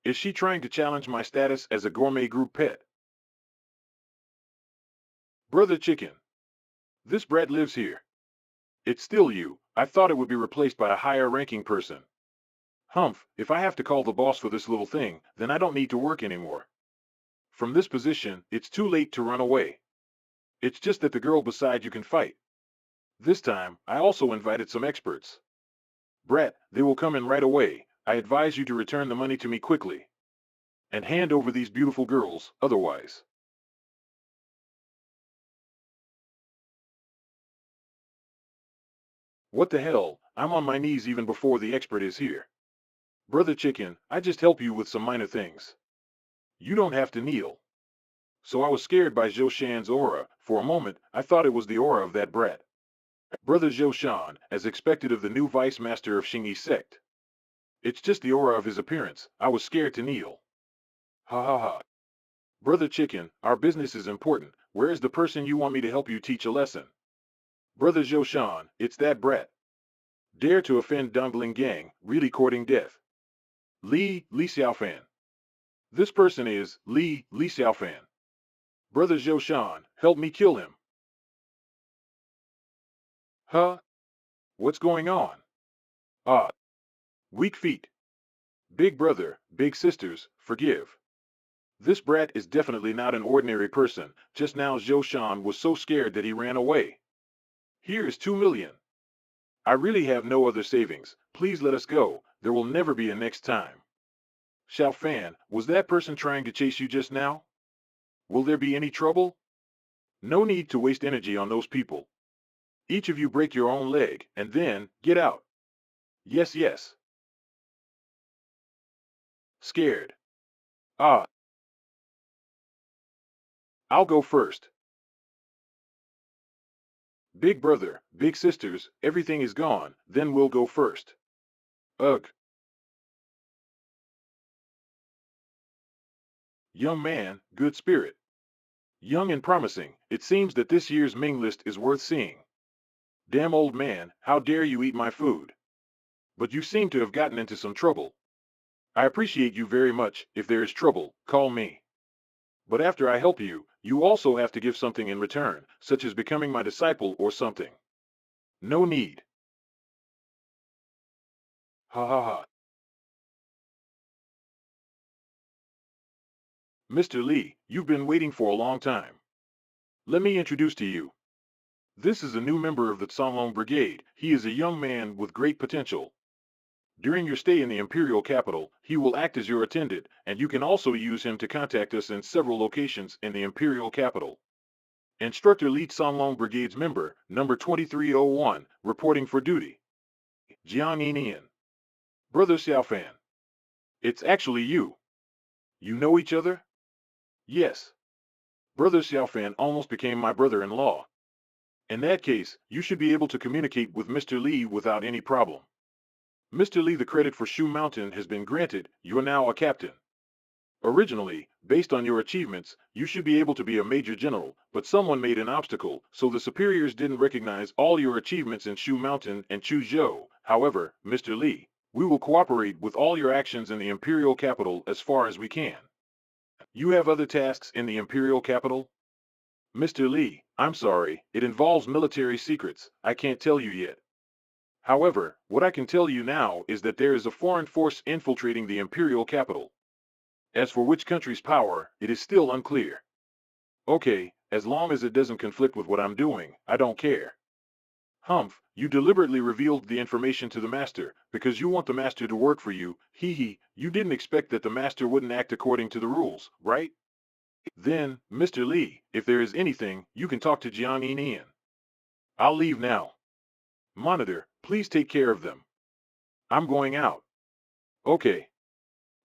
Is she trying to challenge my status as a gourmet group pet? Brother Chicken. This brat lives here. It's still you, I thought it would be replaced by a higher ranking person. Humph, if I have to call the boss for this little thing, then I don't need to work anymore. From this position, it's too late to run away. It's just that the girl beside you can fight. This time, I also invited some experts. Brat, they will come in right away, I advise you to return the money to me quickly. And hand over these beautiful girls, otherwise. What the hell, I'm on my knees even before the expert is here. Brother Chicken, I just help you with some minor things. You don't have to kneel. So I was scared by Zhou Shan's aura, for a moment, I thought it was the aura of that brat. Brother Zhou Shan, as expected of the new vice master of Xingyi sect. It's just the aura of his appearance, I was scared to kneel. Ha ha ha. Brother Chicken, our business is important, where is the person you want me to help you teach a lesson? Brother Zhou Shan, it's that brat. Dare to offend Dongling Gang, really courting death. Li Xiaofan. This person is Li Xiaofan. Brother Zhou Shan, help me kill him. Huh? What's going on? Ah, weak feet. Big brother, big sisters, forgive. This brat is definitely not an ordinary person. Just now Zhou Shan was so scared that he ran away. Here is 2 million. I really have no other savings. Please let us go. There will never be a next time. Xiao Fan, was that person trying to chase you just now? Will there be any trouble? No need to waste energy on those people. Each of you break your own leg, and then, get out. Yes, yes. Scared. Ah, I'll go first. Big brother, big sisters, everything is gone, then we'll go first. Ugh. Young man, good spirit. Young and promising, it seems that this year's Ming list is worth seeing. Damn old man, how dare you eat my food? But you seem to have gotten into some trouble. I appreciate you very much. If there is trouble, call me. But after I help you, you also have to give something in return, such as becoming my disciple or something. No need. Ha ha ha. Mr. Li, you've been waiting for a long time. Let me introduce to you. This is a new member of the Tsanglong Brigade. He is a young man with great potential. During your stay in the Imperial capital, he will act as your attendant, and you can also use him to contact us in several locations in the Imperial capital. Instructor Li Tsanglong Brigade's member, number 2301, reporting for duty. Jiang Yinian. Brother Xiaofan. It's actually you. You know each other? Yes. Brother Xiaofan almost became my brother-in-law. In that case, you should be able to communicate with Mr. Li without any problem. Mr. Li, the credit for Shu Mountain has been granted. You are now a captain. Originally, based on your achievements, you should be able to be a major general, but someone made an obstacle, so the superiors didn't recognize all your achievements in Shu Mountain and Chuzhou. However, Mr. Li, we will cooperate with all your actions in the Imperial capital as far as we can. You have other tasks in the Imperial capital? Mr. Li, I'm sorry, it involves military secrets. I can't tell you yet. However, what I can tell you now is that there is a foreign force infiltrating the Imperial capital. As for which country's power, it is still unclear. Okay, as long as it doesn't conflict with what I'm doing, I don't care. Humph, you deliberately revealed the information to the master, because you want the master to work for you. Hee hee, you didn't expect that the master wouldn't act according to the rules, right? Then, Mr. Li, if there is anything, you can talk to Jiang Yinian. I'll leave now. Monitor, please take care of them. I'm going out. Okay.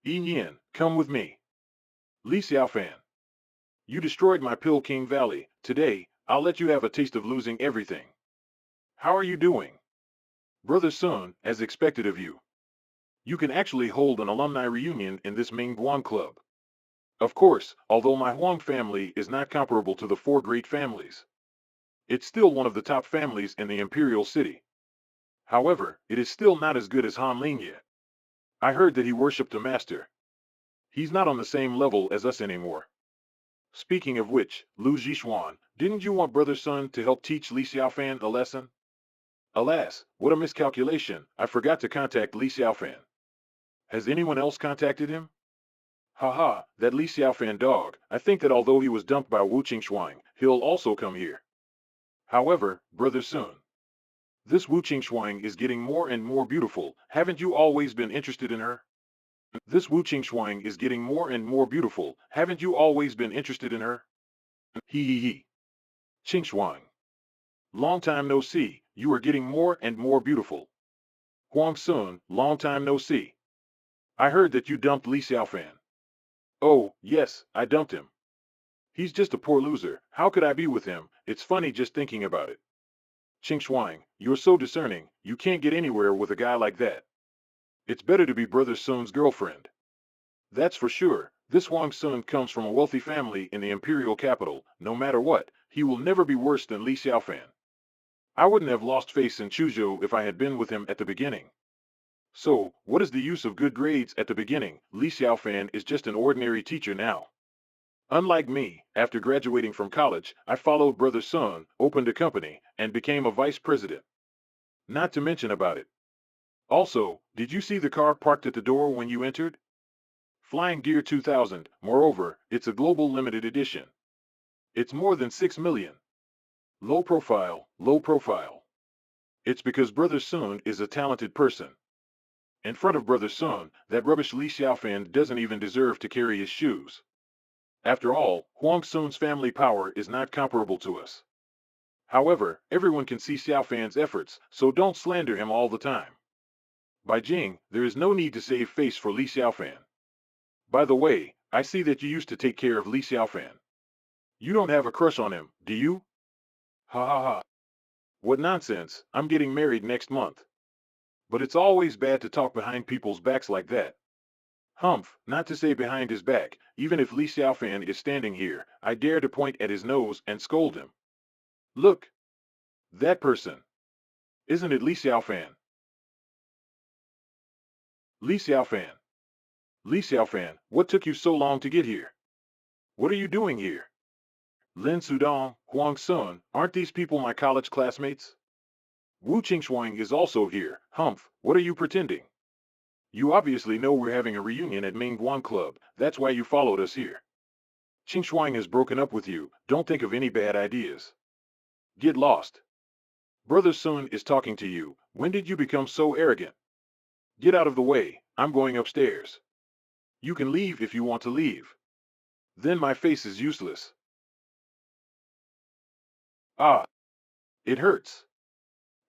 Yinian, come with me. Li Xiaofan. You destroyed my Pill King Valley. Today, I'll let you have a taste of losing everything. How are you doing? Brother Sun, as expected of you. You can actually hold an alumni reunion in this Ming Guan Club. Of course, although my Huang family is not comparable to the four great families. It's still one of the top families in the Imperial City. However, it is still not as good as Han Ling yet. I heard that he worshipped a master. He's not on the same level as us anymore. Speaking of which, Lu Zhishuan, didn't you want Brother Sun to help teach Li Xiaofan a lesson? Alas, what a miscalculation, I forgot to contact Li Xiaofan. Has anyone else contacted him? Haha, that Li Xiaofan dog, I think that although he was dumped by Wu Qingxuang, he'll also come here. However, Brother Sun, this Wu Qingxuang is getting more and more beautiful, haven't you always been interested in her? This Wu Qingxuang is getting more and more beautiful, haven't you always been interested in her? Hee hee hee. Qingxuang. Long time no see, you are getting more and more beautiful. Huang Sun, long time no see. I heard that you dumped Li Xiaofan. Oh, yes, I dumped him. He's just a poor loser, how could I be with him? It's funny just thinking about it. Qingxuang, you're so discerning, you can't get anywhere with a guy like that. It's better to be Brother Sun's girlfriend. That's for sure. This Huang Sun comes from a wealthy family in the imperial capital. No matter what, he will never be worse than Li Xiaofan. I wouldn't have lost faith in Chuzhou if I had been with him at the beginning. So, what is the use of good grades at the beginning? Li Xiaofan is just an ordinary teacher now. Unlike me, after graduating from college, I followed Brother Sun, opened a company, and became a vice president. Not to mention about it. Also, did you see the car parked at the door when you entered? Flying Gear 2000, moreover, it's a global limited edition. It's more than 6 million. Low profile, low profile. It's because Brother Sun is a talented person. In front of Brother Sun, that rubbish Li Xiaofan doesn't even deserve to carry his shoes. After all, Huang Sun's family power is not comparable to us. However, everyone can see Xiaofan's efforts, so don't slander him all the time. By Jing, there is no need to save face for Li Xiaofan. By the way, I see that you used to take care of Li Xiaofan. You don't have a crush on him, do you? Ha ha ha. What nonsense, I'm getting married next month. But it's always bad to talk behind people's backs like that. Humph, not to say behind his back, even if Li Xiaofan is standing here, I dare to point at his nose and scold him. Look! That person! Isn't it Li Xiaofan? Li Xiaofan! Li Xiaofan, what took you so long to get here? What are you doing here? Lin Sudong, Huang Sun, aren't these people my college classmates? Wu Qingshuang is also here. Humph, what are you pretending? You obviously know we're having a reunion at Mingguan Club, that's why you followed us here. Qingshuang has broken up with you, don't think of any bad ideas. Get lost. Brother Sun is talking to you, when did you become so arrogant? Get out of the way, I'm going upstairs. You can leave if you want to leave. Then my face is useless. Ah! It hurts.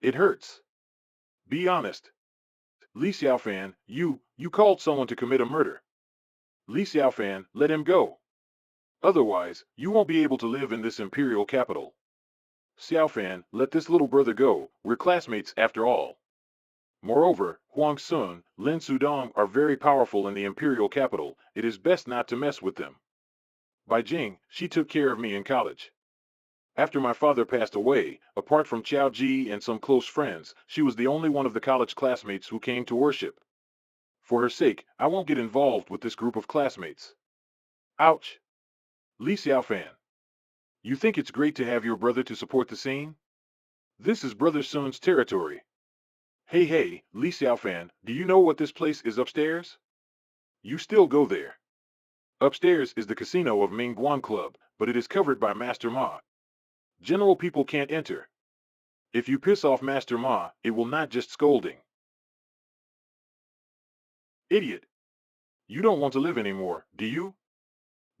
It hurts. Be honest. Li Xiaofan, you called someone to commit a murder. Li Xiaofan, let him go. Otherwise, you won't be able to live in this imperial capital. Xiaofan, let this little brother go, we're classmates after all. Moreover, Huang Sun, Lin Sudong are very powerful in the imperial capital, it is best not to mess with them. By Jing, she took care of me in college. After my father passed away, apart from Qiao Ji and some close friends, she was the only one of the college classmates who came to worship. For her sake, I won't get involved with this group of classmates. Ouch! Li Xiaofan. You think it's great to have your brother to support the scene? This is Brother Sun's territory. Hey, Li Xiaofan, do you know what this place is upstairs? You still go there. Upstairs is the casino of Mingguan Club, but it is covered by Master Ma. General people can't enter. If you piss off Master Ma, it will not just scolding. Idiot! You don't want to live anymore, do you?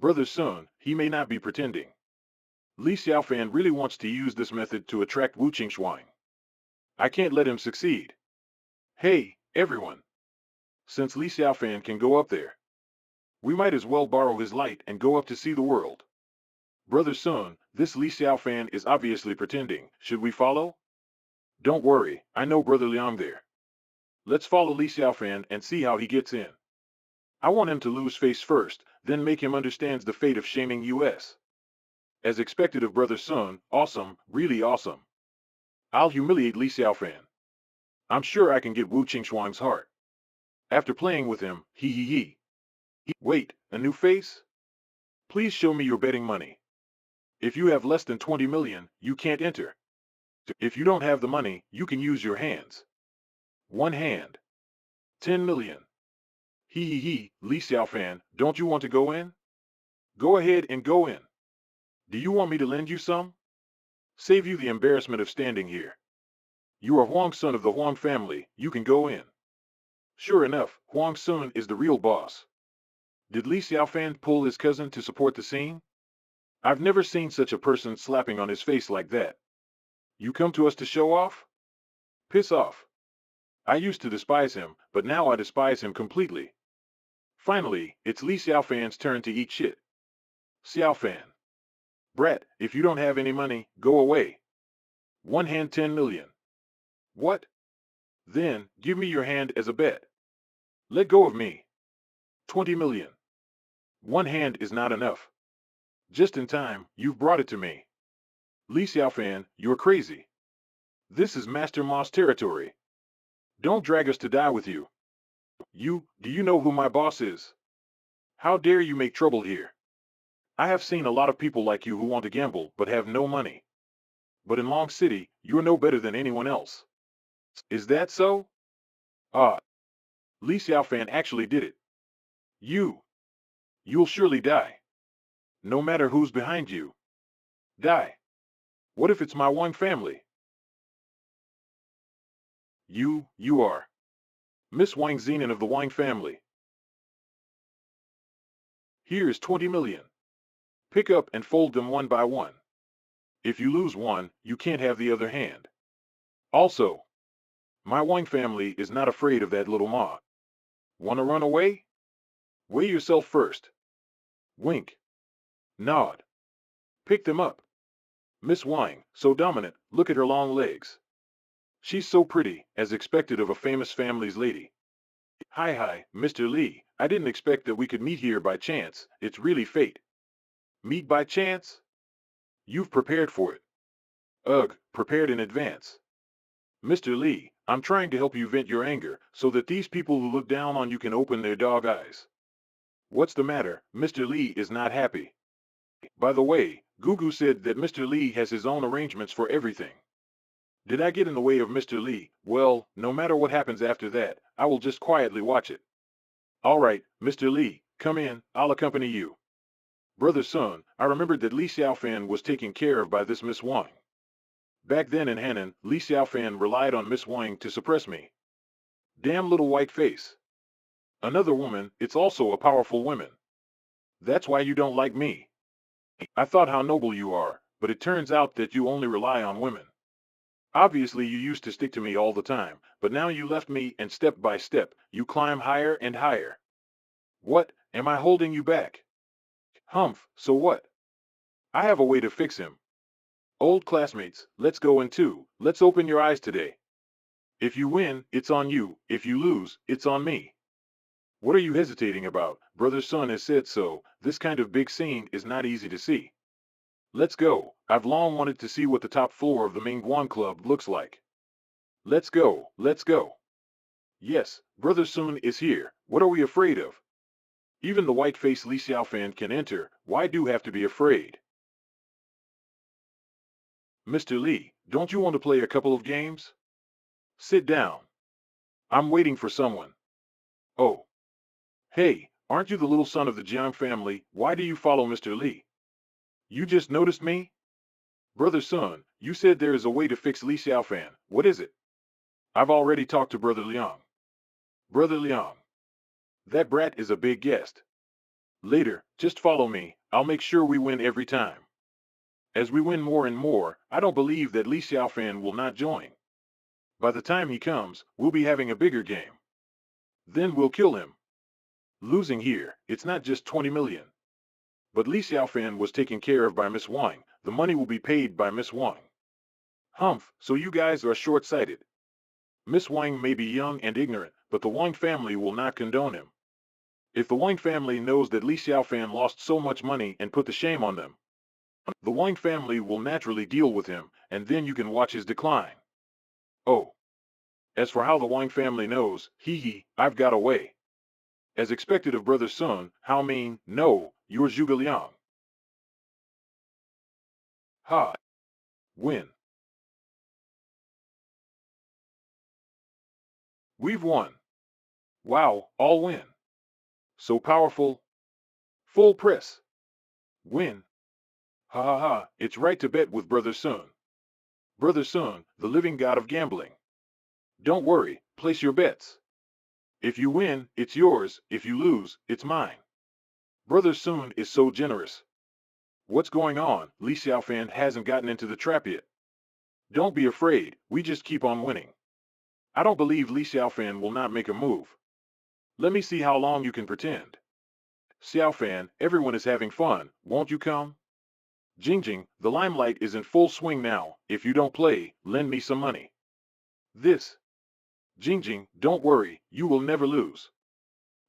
Brother Sun, he may not be pretending. Li Xiaofan really wants to use this method to attract Wu Qingshuang. I can't let him succeed. Hey, everyone! Since Li Xiaofan can go up there, we might as well borrow his light and go up to see the world. Brother Sun, this Li Xiaofan is obviously pretending. Should we follow? Don't worry, I know Brother Liang there. Let's follow Li Xiaofan and see how he gets in. I want him to lose face first, then make him understand the fate of shaming us. As expected of Brother Sun, awesome, really awesome. I'll humiliate Li Xiaofan. I'm sure I can get Wu Qingshuang's heart. After playing with him, he. Wait, a new face? Please show me your betting money. If you have less than 20 million, you can't enter. If you don't have the money, you can use your hands. One hand. 10 million. Li Xiaofan, don't you want to go in? Go ahead and go in. Do you want me to lend you some? Save you the embarrassment of standing here. You are Huang Sun of the Huang family, you can go in. Sure enough, Huang Sun is the real boss. Did Li Xiaofan pull his cousin to support the scene? I've never seen such a person slapping on his face like that. You come to us to show off? Piss off. I used to despise him, but now I despise him completely. Finally, it's Li Xiaofan's turn to eat shit. Xiaofan. Brat, if you don't have any money, go away. One hand 10 million. What? Then, give me your hand as a bet. Let go of me. 20 million. One hand is not enough. Just in time, you've brought it to me. Li Xiaofan, you're crazy. This is Master Moss territory. Don't drag us to die with you. Do you know who my boss is? How dare you make trouble here? I have seen a lot of people like you who want to gamble but have no money. But in Long City, you're no better than anyone else. Is that so? Ah, Li Xiaofan actually did it. You'll surely die. No matter who's behind you. Die. What if it's my Wang family? You are. Miss Wang Zenin of the Wang family. Here's 20 million. Pick up and fold them one by one. If you lose one, you can't have the other hand. Also, my Wang family is not afraid of that little ma. Wanna run away? Weigh yourself first. Wink. Nod. Pick them up. Miss Wang, so dominant, look at her long legs. She's so pretty, as expected of a famous family's lady. Hi, Mr. Li, I didn't expect that we could meet here by chance, it's really fate. Meet by chance? You've prepared for it. Ugh, prepared in advance. Mr. Li, I'm trying to help you vent your anger, so that these people who look down on you can open their dog eyes. What's the matter? Mr. Li is not happy. By the way, Gugu said that Mr. Li has his own arrangements for everything. Did I get in the way of Mr. Li? Well, no matter what happens after that, I will just quietly watch it. All right, Mr. Li, come in, I'll accompany you. Brother Sun, I remembered that Li Xiaofan was taken care of by this Miss Wang. Back then in Hannan, Li Xiaofan relied on Miss Wang to suppress me. Damn little white face. Another woman, it's also a powerful woman. That's why you don't like me. I thought how noble you are, but it turns out that you only rely on women. Obviously you used to stick to me all the time, but now you left me and step by step, you climb higher and higher. What, am I holding you back? Humph, so what? I have a way to fix him. Old classmates, let's go in two, let's open your eyes today. If you win, it's on you, if you lose, it's on me. What are you hesitating about? Brother Sun has said so, this kind of big scene is not easy to see. Let's go, I've long wanted to see what the top floor of the Mingguan Club looks like. Let's go, let's go. Yes, Brother Sun is here, what are we afraid of? Even the white-faced Li Xiaofan can enter, why do have to be afraid? Mr. Li, don't you want to play a couple of games? Sit down. I'm waiting for someone. Oh. Hey, aren't you the little son of the Jiang family? Why do you follow Mr. Li? You just noticed me? Brother Sun, you said there is a way to fix Li Xiaofan. What is it? I've already talked to Brother Liang. Brother Liang. That brat is a big guest. Later, just follow me, I'll make sure we win every time. As we win more and more, I don't believe that Li Xiaofan will not join. By the time he comes, we'll be having a bigger game. Then we'll kill him. Losing here, it's not just 20 million. But Li Xiaofan was taken care of by Miss Wang, the money will be paid by Miss Wang. Humph, so you guys are short-sighted. Miss Wang may be young and ignorant, but the Wang family will not condone him. If the Wang family knows that Li Xiaofan lost so much money and put the shame on them, the Wang family will naturally deal with him, and then you can watch his decline. Oh. As for how the Wang family knows, I've got a way. As expected of Brother Sun, how mean, no, you're Zhuge Liang. Ha. Win. We've won. Wow, all win. So powerful. Full press. Win. Ha, it's right to bet with Brother Sun. Brother Sun, the living god of gambling. Don't worry, place your bets. If you win, it's yours, if you lose, it's mine. Brother Sun is so generous. What's going on? Li Xiaofan hasn't gotten into the trap yet. Don't be afraid, we just keep on winning. I don't believe Li Xiaofan will not make a move. Let me see how long you can pretend. Xiaofan, everyone is having fun, won't you come? Jingjing, the limelight is in full swing now, if you don't play, lend me some money. This. Jingjing, don't worry, you will never lose.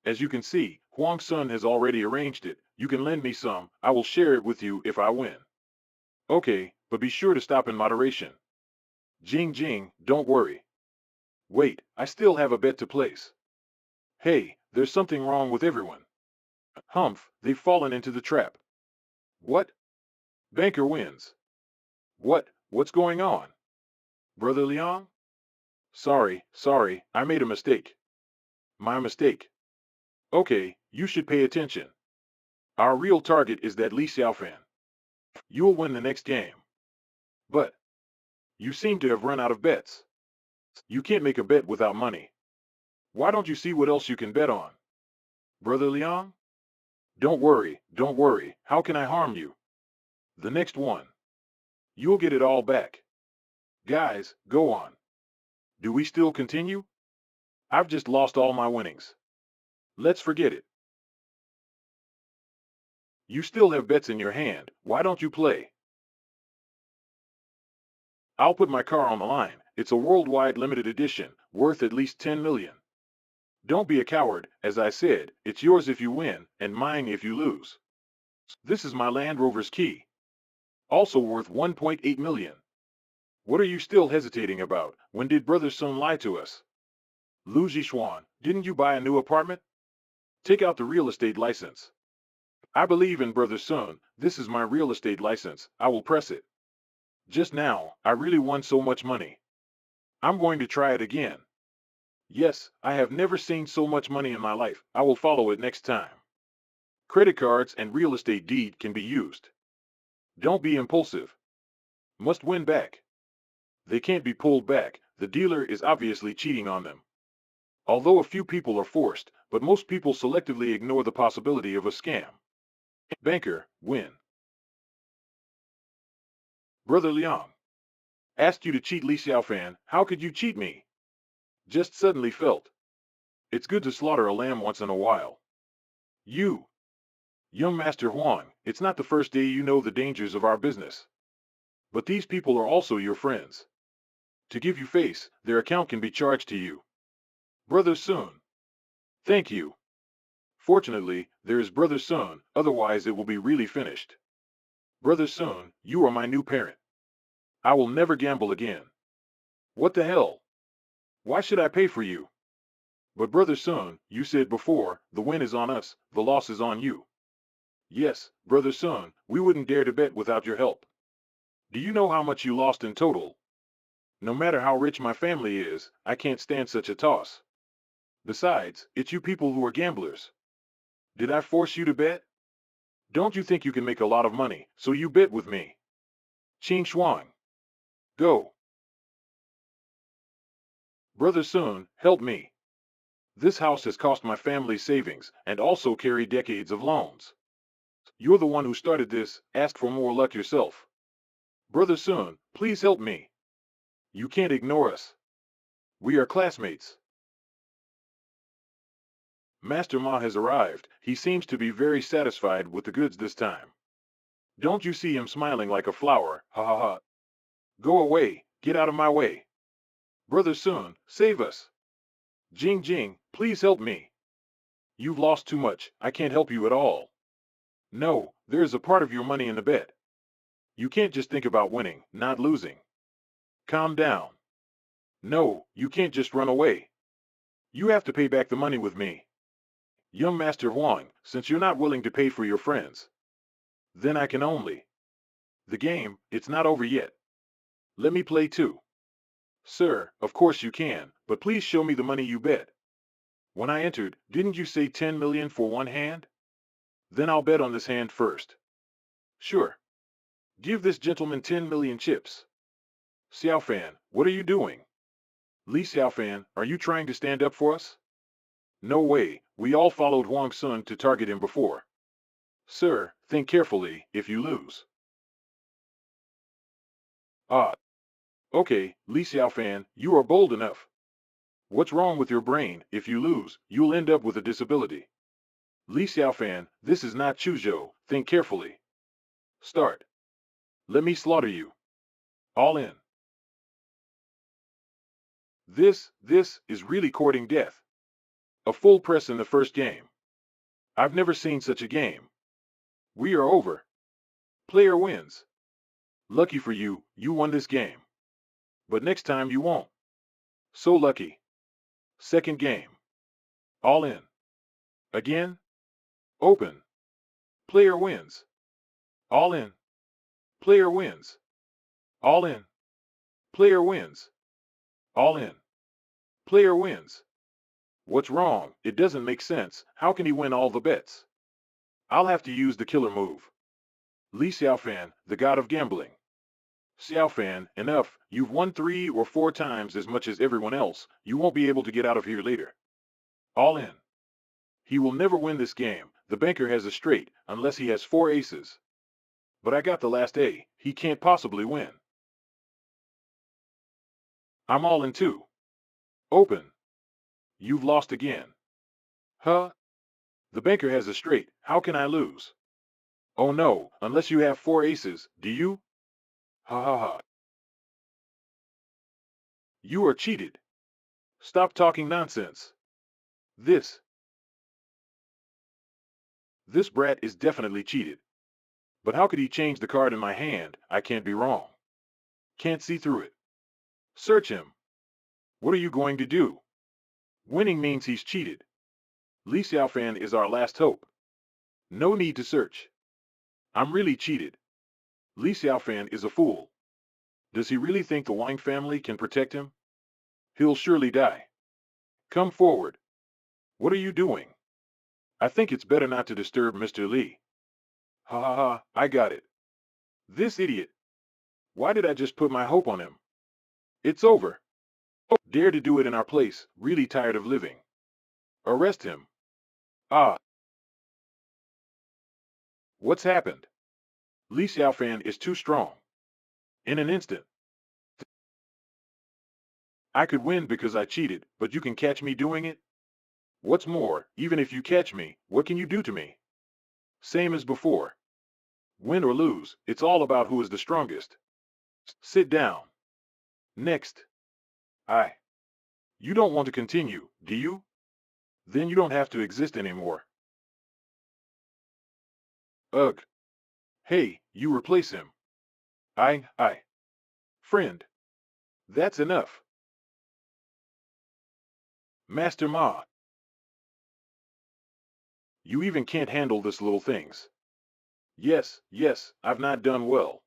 As you can see, Huang Sun has already arranged it, you can lend me some, I will share it with you if I win. Okay, but be sure to stop in moderation. Jing Jing, don't worry. Wait, I still have a bet to place. Hey, there's something wrong with everyone. Humph, they've fallen into the trap. What? Banker wins. What? What's going on? Brother Liang? Sorry, I made a mistake. My mistake. Okay, you should pay attention. Our real target is that Li Xiaofan. You'll win the next game. But, you seem to have run out of bets. You can't make a bet without money. Why don't you see what else you can bet on? Brother Liang? Don't worry, how can I harm you? The next one. You'll get it all back. Guys, go on. Do we still continue? I've just lost all my winnings. Let's forget it. You still have bets in your hand, why don't you play? I'll put my car on the line. It's a worldwide limited edition, worth at least 10 million. Don't be a coward, as I said, it's yours if you win, and mine if you lose. This is my Land Rover's key. Also worth 1.8 million. What are you still hesitating about? When did Brother Sun lie to us? Lu Zhishuan, didn't you buy a new apartment? Take out the real estate license. I believe in Brother Sun, this is my real estate license, I will press it. Just now, I really won so much money. I'm going to try it again. Yes, I have never seen so much money in my life, I will follow it next time. Credit cards and real estate deed can be used. Don't be impulsive. Must win back. They can't be pulled back, the dealer is obviously cheating on them. Although a few people are forced, but most people selectively ignore the possibility of a scam. Banker, win. Brother Liang. Asked you to cheat Li Xiaofan, how could you cheat me? Just suddenly felt. It's good to slaughter a lamb once in a while. You. Young Master Huang, it's not the first day you know the dangers of our business. But these people are also your friends. To give you face, their account can be charged to you. Brother Sun. Thank you. Fortunately, there is Brother Sun, otherwise it will be really finished. Brother Sun, you are my new parent. I will never gamble again. What the hell? Why should I pay for you? But Brother Sun, you said before, the win is on us, the loss is on you. Yes, Brother Sun, we wouldn't dare to bet without your help. Do you know how much you lost in total? No matter how rich my family is, I can't stand such a toss. Besides, it's you people who are gamblers. Did I force you to bet? Don't you think you can make a lot of money, so you bet with me? Qing Shuang. Go. Brother Sun, help me. This house has cost my family savings, and also carried decades of loans. You're the one who started this, ask for more luck yourself. Brother Sun, please help me. You can't ignore us. We are classmates. Master Ma has arrived, he seems to be very satisfied with the goods this time. Don't you see him smiling like a flower, ha ha ha. Go away, get out of my way. Brother Sun, save us. Jing Jing, please help me. You've lost too much, I can't help you at all. No, there is a part of your money in the bet. You can't just think about winning, not losing. Calm down. No, you can't just run away. You have to pay back the money with me. Young Master Huang, since you're not willing to pay for your friends, then I can only. The game, it's not over yet. Let me play too. Sir, of course you can, but please show me the money you bet. When I entered, didn't you say 10 million for one hand? Then I'll bet on this hand first. Sure. Give this gentleman 10 million chips. Xiaofan, what are you doing? Li Xiaofan, are you trying to stand up for us? No way, we all followed Huang Sun to target him before. Sir, think carefully, if you lose. Ah. Okay, Li Xiaofan, you are bold enough. What's wrong with your brain? If you lose, you'll end up with a disability. Li Xiaofan, this is not Chuzhou, think carefully. Start. Let me slaughter you. All in. This is really courting death. A full press in the first game. I've never seen such a game. We are over. Player wins. Lucky for you, you won this game. But next time you won't. So lucky. Second game. All in. Again? Open. Player wins. All in. Player wins. All in. Player wins. All in. Player wins. What's wrong? It doesn't make sense. How can he win all the bets? I'll have to use the killer move. Li Xiaofan, the god of gambling. Xiaofan, enough. You've won 3 or 4 times as much as everyone else. You won't be able to get out of here later. All in. He will never win this game. The banker has a straight, unless he has 4 aces. But I got the last A. He can't possibly win. I'm all in too. Open. You've lost again. Huh? The banker has a straight. How can I lose? Oh no, unless you have 4 aces, do you? Ha ha ha. You are cheated. Stop talking nonsense. This brat is definitely cheated. But how could he change the card in my hand? I can't be wrong. Can't see through it. Search him. What are you going to do? Winning means he's cheated. Li Xiaofan is our last hope. No need to search. I'm really cheated. Li Xiaofan is a fool. Does he really think the Wang family can protect him? He'll surely die. Come forward. What are you doing? I think it's better not to disturb Mr. Li. Ha ha ha, I got it. This idiot. Why did I just put my hope on him? It's over. Dare to do it in our place, really tired of living. Arrest him. Ah. What's happened? Li Xiaofan is too strong. In an instant. I could win because I cheated, but you can catch me doing it? What's more, even if you catch me, what can you do to me? Same as before. Win or lose, it's all about who is the strongest. Sit down. Next. You don't want to continue, do you? Then you don't have to exist anymore. Ugh. Hey, you replace him. Friend. That's enough. Master Ma. You even can't handle this little things. Yes, I've not done well.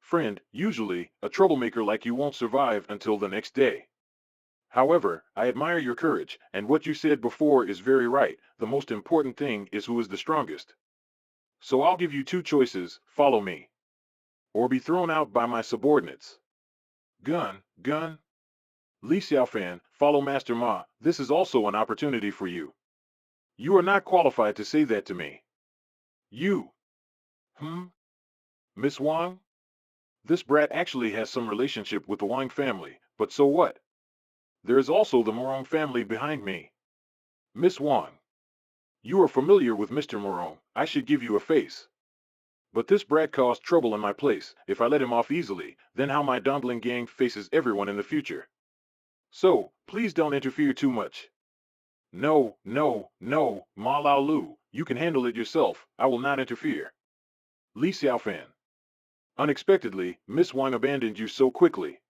Friend, usually, a troublemaker like you won't survive until the next day. However, I admire your courage, and what you said before is very right. The most important thing is who is the strongest. So I'll give you 2 choices, follow me. Or be thrown out by my subordinates. Gun. Li Xiaofan, follow Master Ma, this is also an opportunity for you. You are not qualified to say that to me. You. Miss Wang? This brat actually has some relationship with the Wang family, but so what? There is also the Morong family behind me. Miss Wang. You are familiar with Mr. Morong, I should give you a face. But this brat caused trouble in my place. If I let him off easily, then how my Dongling gang faces everyone in the future. So, please don't interfere too much. No, Ma Lao Lu, you can handle it yourself, I will not interfere. Li Xiaofan. Unexpectedly, Miss Wang abandoned you so quickly.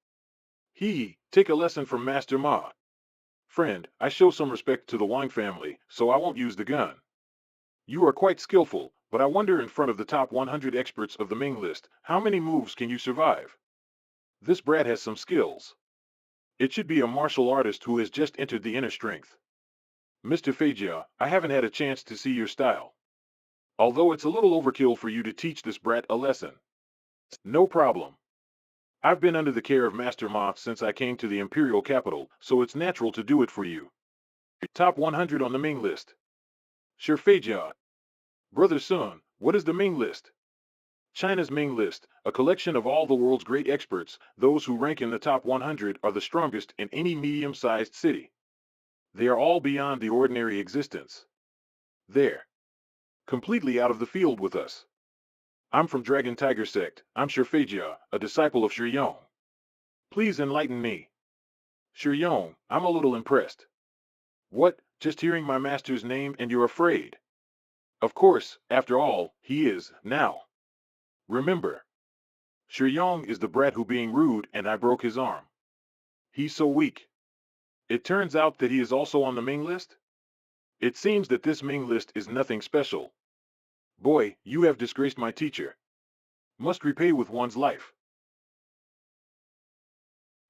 Take a lesson from Master Ma. Friend, I show some respect to the Wang family, so I won't use the gun. You are quite skillful, but I wonder in front of the top 100 experts of the Ming list, how many moves can you survive? This brat has some skills. It should be a martial artist who has just entered the inner strength. Mr. Feijia, I haven't had a chance to see your style. Although it's a little overkill for you to teach this brat a lesson. No problem. I've been under the care of Master Ma since I came to the Imperial capital, so it's natural to do it for you. Top 100 on the Ming list. Sure Feijia. Brother Sun, what is the Ming list? China's Ming list, a collection of all the world's great experts. Those who rank in the top 100 are the strongest in any medium-sized city. They are all beyond the ordinary existence. They're completely out of the field with us. I'm from Dragon Tiger sect. I'm Shurfeijia, a disciple of Shuyong. Please enlighten me. Shuyong, I'm a little impressed. What, just hearing my master's name and you're afraid? Of course, after all, he is, now. Remember. Yong is the brat who being rude and I broke his arm. He's so weak. It turns out that he is also on the Ming list? It seems that this Ming list is nothing special. Boy, you have disgraced my teacher. Must repay with one's life.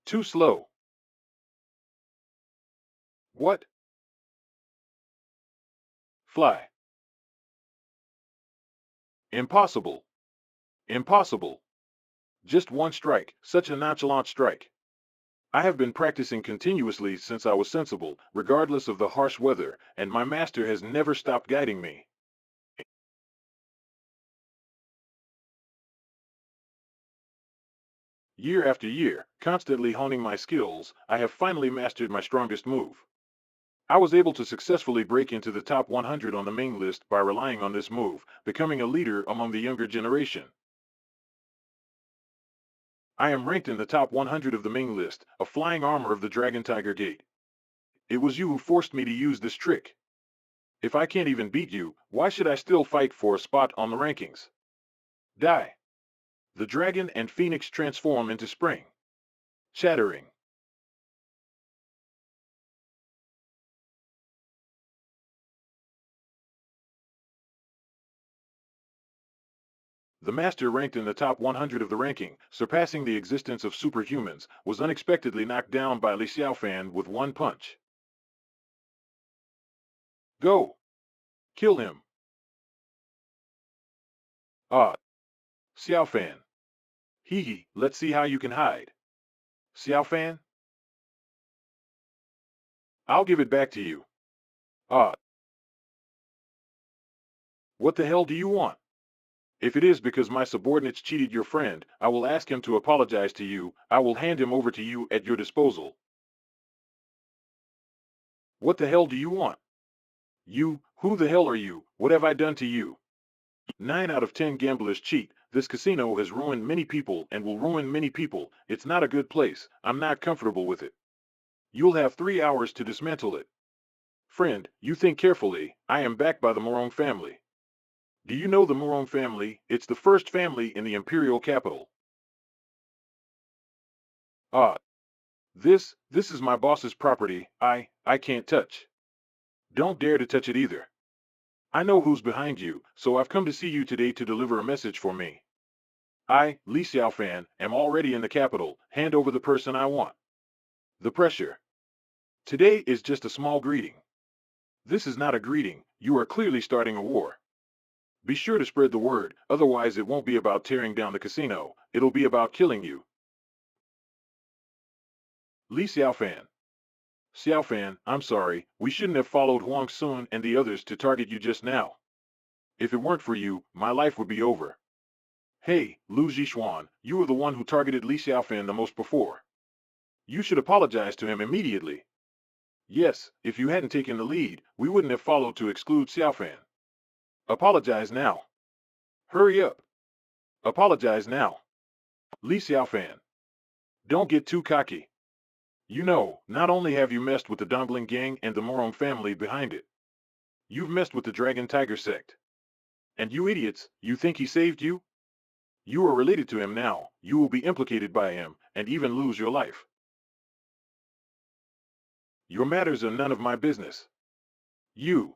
Too slow. What? Fly. Impossible. Impossible. Just one strike, such a nonchalant strike. I have been practicing continuously since I was sensible, regardless of the harsh weather, and my master has never stopped guiding me. Year after year, constantly honing my skills, I have finally mastered my strongest move. I was able to successfully break into the top 100 on the Ming list by relying on this move, becoming a leader among the younger generation. I am ranked in the top 100 of the Ming list, a flying armor of the Dragon Tiger Gate. It was you who forced me to use this trick. If I can't even beat you, why should I still fight for a spot on the rankings? Die. The dragon and phoenix transform into spring. Chattering. The master ranked in the top 100 of the ranking, surpassing the existence of superhumans, was unexpectedly knocked down by Li Xiaofan with one punch. Go! Kill him! Ah! Xiaofan! Hee hee, let's see how you can hide. Xiaofan? I'll give it back to you. Ah! What the hell do you want? If it is because my subordinates cheated your friend, I will ask him to apologize to you. I will hand him over to you at your disposal. What the hell do you want? You, who the hell are you? What have I done to you? 9 out of 10 gamblers cheat. This casino has ruined many people and will ruin many people. It's not a good place. I'm not comfortable with it. You'll have 3 hours to dismantle it. Friend, you think carefully. I am backed by the Morong family. Do you know the Morong family? It's the first family in the imperial capital. Ah, this is my boss's property. I can't touch. Don't dare to touch it either. I know who's behind you, so I've come to see you today to deliver a message for me. I, Li Xiaofan, am already in the capital. Hand over the person I want. The pressure. Today is just a small greeting. This is not a greeting. You are clearly starting a war. Be sure to spread the word, otherwise it won't be about tearing down the casino. It'll be about killing you. Li Xiaofan. Xiaofan, I'm sorry. We shouldn't have followed Huang Sun and the others to target you just now. If it weren't for you, my life would be over. Hey, Lu Zixuan, you were the one who targeted Li Xiaofan the most before. You should apologize to him immediately. Yes, if you hadn't taken the lead, we wouldn't have followed to exclude Xiaofan. Apologize now. Hurry up. Apologize now. Li Xiaofan. Don't get too cocky. You know, not only have you messed with the Dongling gang and the Morong family behind it, you've messed with the Dragon Tiger sect. And you idiots, you think he saved you? You are related to him now, you will be implicated by him, and even lose your life. Your matters are none of my business. You.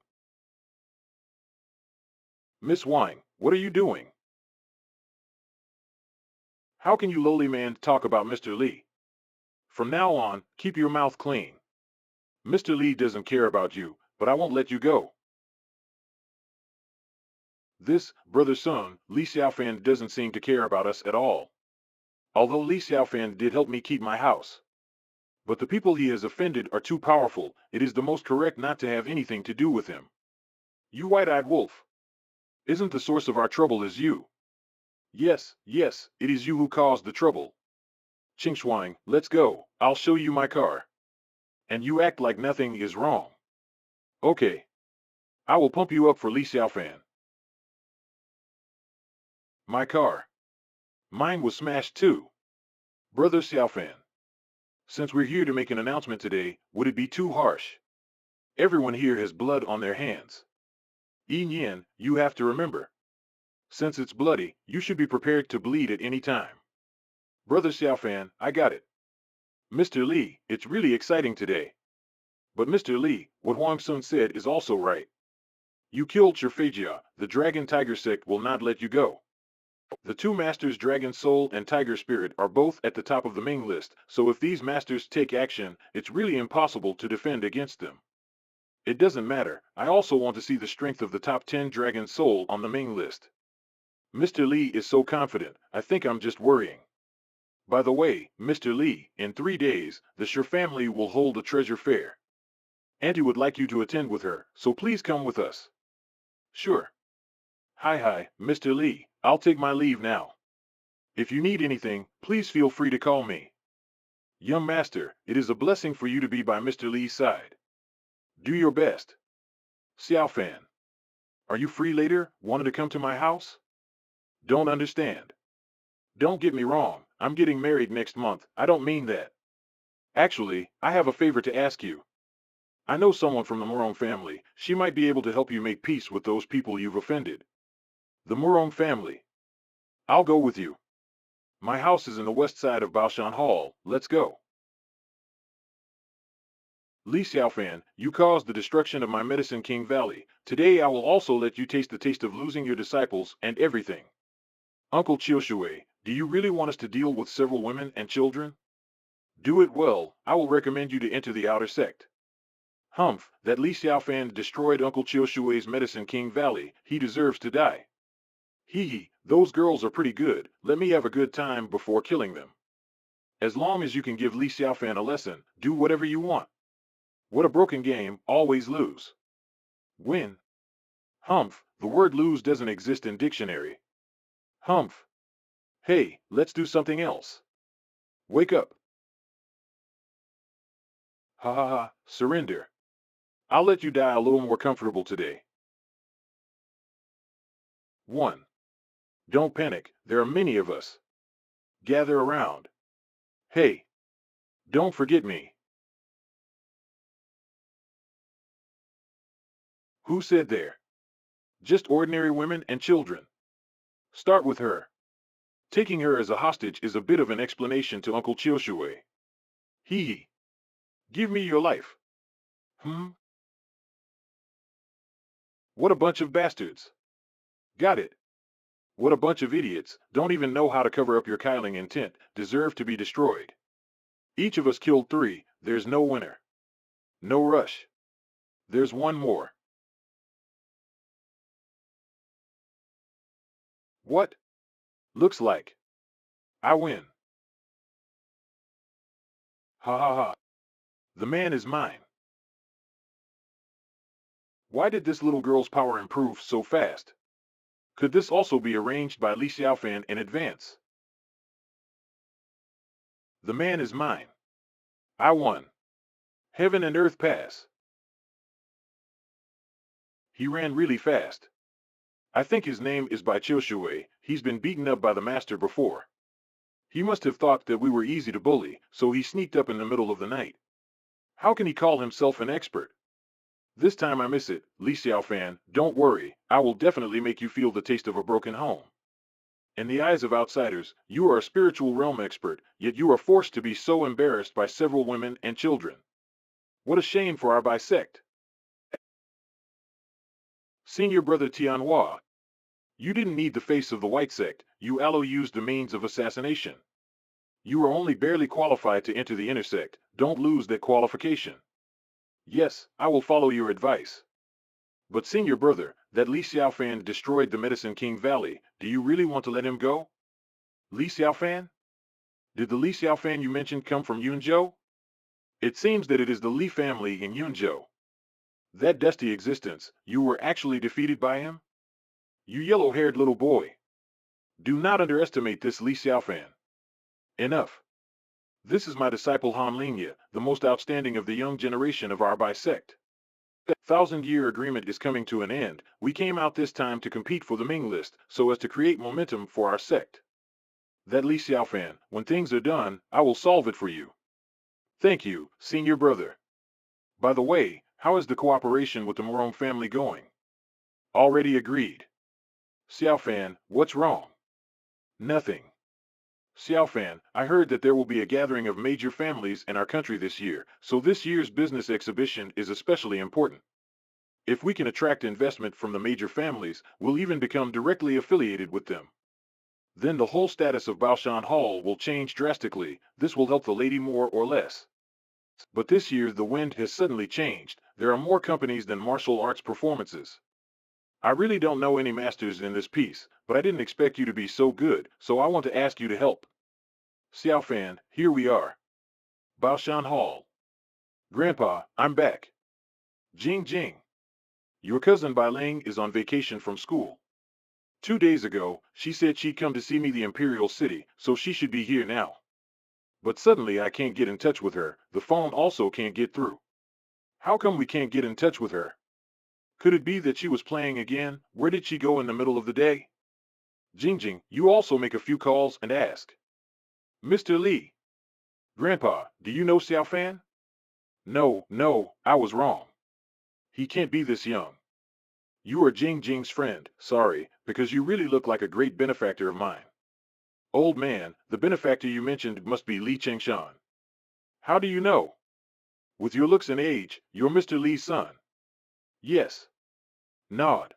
Miss Wine, what are you doing? How can you lowly man talk about Mr. Li? From now on, keep your mouth clean. Mr. Li doesn't care about you, but I won't let you go. This, Brother Sun, Li Xiaofan doesn't seem to care about us at all. Although Li Xiaofan did help me keep my house. But the people he has offended are too powerful. It is the most correct not to have anything to do with him. You white-eyed wolf. Isn't the source of our trouble is you? Yes, yes, it is you who caused the trouble. Chingshuang, let's go. I'll show you my car. And you act like nothing is wrong. Okay. I will pump you up for Li Xiaofan. My car. Mine was smashed too. Brother Xiaofan. Since we're here to make an announcement today, would it be too harsh? Everyone here has blood on their hands. Yin Yin, you have to remember. Since it's bloody, you should be prepared to bleed at any time. Brother Xiaofan, I got it. Mr. Li, it's really exciting today. But Mr. Li, what Huang Sun said is also right. You killed Shurfejia, the Dragon Tiger sect will not let you go. The two masters Dragon Soul and Tiger Spirit are both at the top of the Ming list, so if these masters take action, it's really impossible to defend against them. It doesn't matter, I also want to see the strength of the top 10 Dragon Soul on the Ming list. Mr. Li is so confident, I think I'm just worrying. By the way, Mr. Li, in 3 days, the Shur family will hold a treasure fair. Auntie would like you to attend with her, so please come with us. Sure. Hi, Mr. Li, I'll take my leave now. If you need anything, please feel free to call me. Young master, it is a blessing for you to be by Mr. Li's side. Do your best. Xiaofan. Are you free later, wanted to come to my house? Don't understand. Don't get me wrong, I'm getting married next month, I don't mean that. Actually, I have a favor to ask you. I know someone from the Murong family, she might be able to help you make peace with those people you've offended. The Murong family. I'll go with you. My house is in the west side of Baoshan Hall, let's go. Li Xiaofan, you caused the destruction of my Medicine King Valley. Today I will also let you taste the taste of losing your disciples and everything. Uncle Qiushui, do you really want us to deal with several women and children? Do it well, I will recommend you to enter the outer sect. Humph, that Li Xiaofan destroyed Uncle Qiushui's Medicine King Valley, he deserves to die. Hee, those girls are pretty good, let me have a good time before killing them. As long as you can give Li Xiaofan a lesson, do whatever you want. What a broken game, always lose. Win. Humph, the word lose doesn't exist in dictionary. Humph. Hey, let's do something else. Wake up. Ha, surrender. I'll let you die a little more comfortable today. 1. Don't panic, there are many of us. Gather around. Hey, don't forget me. Who said there? Just ordinary women and children. Start with her. Taking her as a hostage is a bit of an explanation to Uncle Qiushui. Hee. Give me your life. What a bunch of bastards. Got it. What a bunch of idiots, don't even know how to cover up your killing intent, deserve to be destroyed. Each of us killed 3, there's no winner. No rush. There's one more. What? Looks like I win. Ha. The man is mine. Why did this little girl's power improve so fast? Could this also be arranged by Li Xiaofan in advance? The man is mine. I won. Heaven and earth pass. He ran really fast. I think his name is by Qiushui, he's been beaten up by the master before. He must have thought that we were easy to bully, so he sneaked up in the middle of the night. How can he call himself an expert? This time I miss it, Li Xiaofan, don't worry, I will definitely make you feel the taste of a broken home. In the eyes of outsiders, you are a spiritual realm expert, yet you are forced to be so embarrassed by several women and children. What a shame for our bisect. Senior brother Tianhua, you didn't need the face of the white sect, you allo used the means of assassination. You are only barely qualified to enter the intersect, don't lose that qualification. Yes, I will follow your advice. But senior brother, that Li Xiaofan destroyed the Medicine King Valley, do you really want to let him go? Li Xiaofan? Did the Li Xiaofan you mentioned come from Yunzhou? It seems that it is the Li family in Yunzhou. That dusty existence, you were actually defeated by him? You yellow-haired little boy. Do not underestimate this Li Xiaofan. Enough. This is my disciple Han Lingye, the most outstanding of the young generation of our bisect. The 1,000-year agreement is coming to an end. We came out this time to compete for the Ming list, so as to create momentum for our sect. That Li Xiaofan, when things are done, I will solve it for you. Thank you, senior brother. By the way, how is the cooperation with the Murong family going? Already agreed. Xiaofan, what's wrong? Nothing. Xiaofan, I heard that there will be a gathering of major families in our country this year, so this year's business exhibition is especially important. If we can attract investment from the major families, we'll even become directly affiliated with them. Then the whole status of Baoshan Hall will change drastically. This will help the lady more or less. But this year the wind has suddenly changed. There are more companies than martial arts performances. I really don't know any masters in this piece, but I didn't expect you to be so good, so I want to ask you to help. Xiaofan, here we are. Baoshan Hall. Grandpa, I'm back. Jing Jing. Your cousin Bai Ling is on vacation from school. 2 days ago, she said she'd come to see me the Imperial City, so she should be here now. But suddenly I can't get in touch with her. The phone also can't get through. How come we can't get in touch with her? Could it be that she was playing again? Where did she go in the middle of the day? Jingjing, you also make a few calls and ask. Mr. Li. Grandpa, do you know Xiaofan? No, I was wrong. He can't be this young. You are Jingjing's friend, sorry, because you really look like a great benefactor of mine. Old man, the benefactor you mentioned must be Li Chengshan. How do you know? With your looks and age, you're Mr. Li's son. Yes. Nod.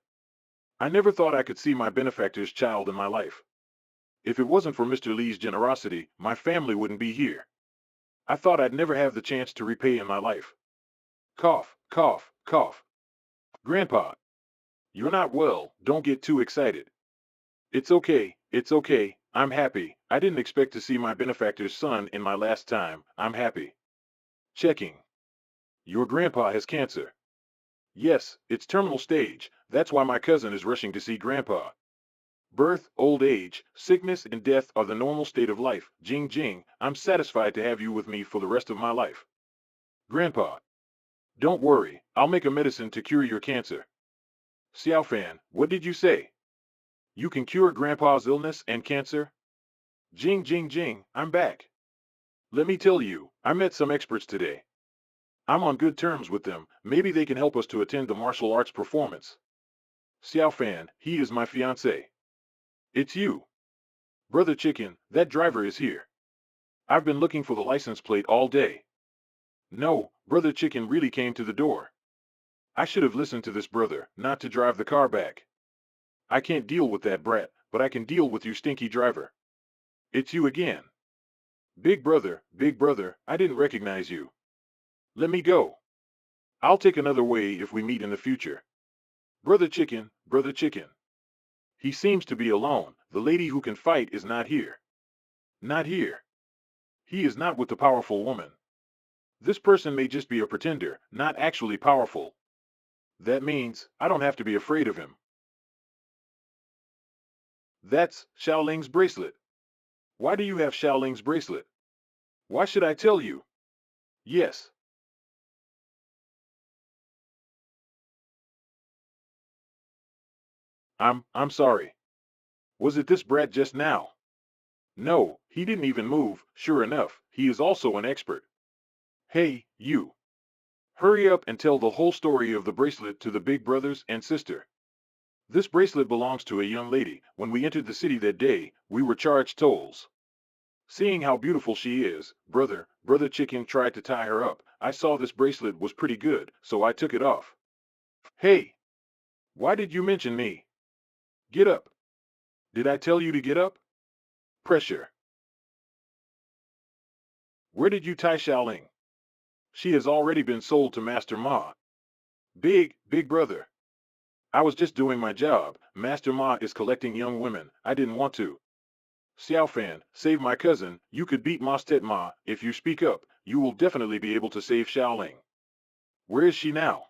I never thought I could see my benefactor's child in my life. If it wasn't for Mr. Li's generosity, my family wouldn't be here. I thought I'd never have the chance to repay in my life. Cough, cough, cough. Grandpa, you're not well, don't get too excited. It's okay, I'm happy. I didn't expect to see my benefactor's son in my last time, I'm happy. Checking. Your grandpa has cancer. Yes, it's terminal stage, that's why my cousin is rushing to see grandpa. Birth, old age, sickness, and death are the normal state of life. Jing Jing, I'm satisfied to have you with me for the rest of my life. Grandpa, don't worry, I'll make a medicine to cure your cancer. Xiaofan, what did you say? You can cure grandpa's illness and cancer? Jing, I'm back. Let me tell you, I met some experts today. I'm on good terms with them, maybe they can help us to attend the martial arts performance. Xiaofan, he is my fiancé. It's you. Brother Chicken, that driver is here. I've been looking for the license plate all day. No, Brother Chicken really came to the door. I should have listened to this brother, not to drive the car back. I can't deal with that brat, but I can deal with you stinky driver. It's you again. Big brother, I didn't recognize you. Let me go. I'll take another way if we meet in the future. Brother Chicken. He seems to be alone. The lady who can fight is not here. Not here. He is not with the powerful woman. This person may just be a pretender, not actually powerful. That means, I don't have to be afraid of him. That's Xiaoling's bracelet. Why do you have Xiaoling's bracelet? Why should I tell you? Yes. I'm sorry. Was it this brat just now? No, he didn't even move. Sure enough, he is also an expert. Hey, you. Hurry up and tell the whole story of the bracelet to the big brothers and sister. This bracelet belongs to a young lady. When we entered the city that day, we were charged tolls. Seeing how beautiful she is, brother Chicken tried to tie her up. I saw this bracelet was pretty good, so I took it off. Hey, why did you mention me? Get up. Did I tell you to get up? Pressure. Where did you tie Xiaoling? She has already been sold to Master Ma. Big brother. I was just doing my job. Master Ma is collecting young women. I didn't want to. Xiaofan, save my cousin. You could beat Mostet Ma. If you speak up, you will definitely be able to save Xiaoling. Where is she now?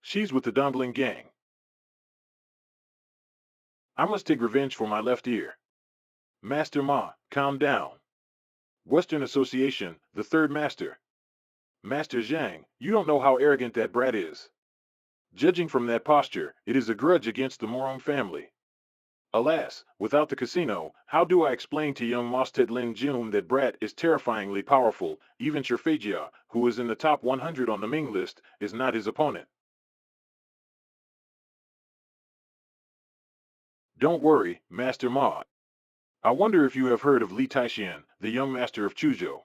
She's with the Dumbling gang. I must take revenge for my left ear. Master Ma, calm down. Western Association, the third master. Master Zhang, you don't know how arrogant that brat is. Judging from that posture, it is a grudge against the Morong family. Alas, without the casino, how do I explain to young Mostet Lin Jun that brat is terrifyingly powerful? Even Sherfajia, who is in the top 100 on the Ming list, is not his opponent. Don't worry, Master Ma. I wonder if you have heard of Li Taixuan, the young master of Chuzhou.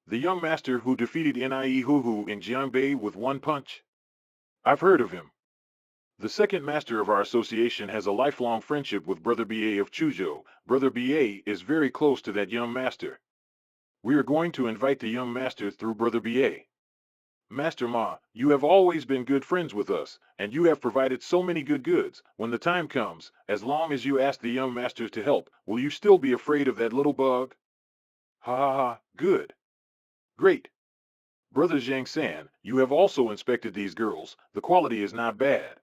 The young master who defeated Nie Huhu in Jiangbei with one punch? I've heard of him. The second master of our association has a lifelong friendship with Brother Ba of Chuzhou. Brother Ba is very close to that young master. We are going to invite the young master through Brother Ba. Master Ma, you have always been good friends with us, and you have provided so many good goods. When the time comes, as long as you ask the young master to help, will you still be afraid of that little bug? Ha ha ha, good. Great. Brother Zhang San, you have also inspected these girls. The quality is not bad.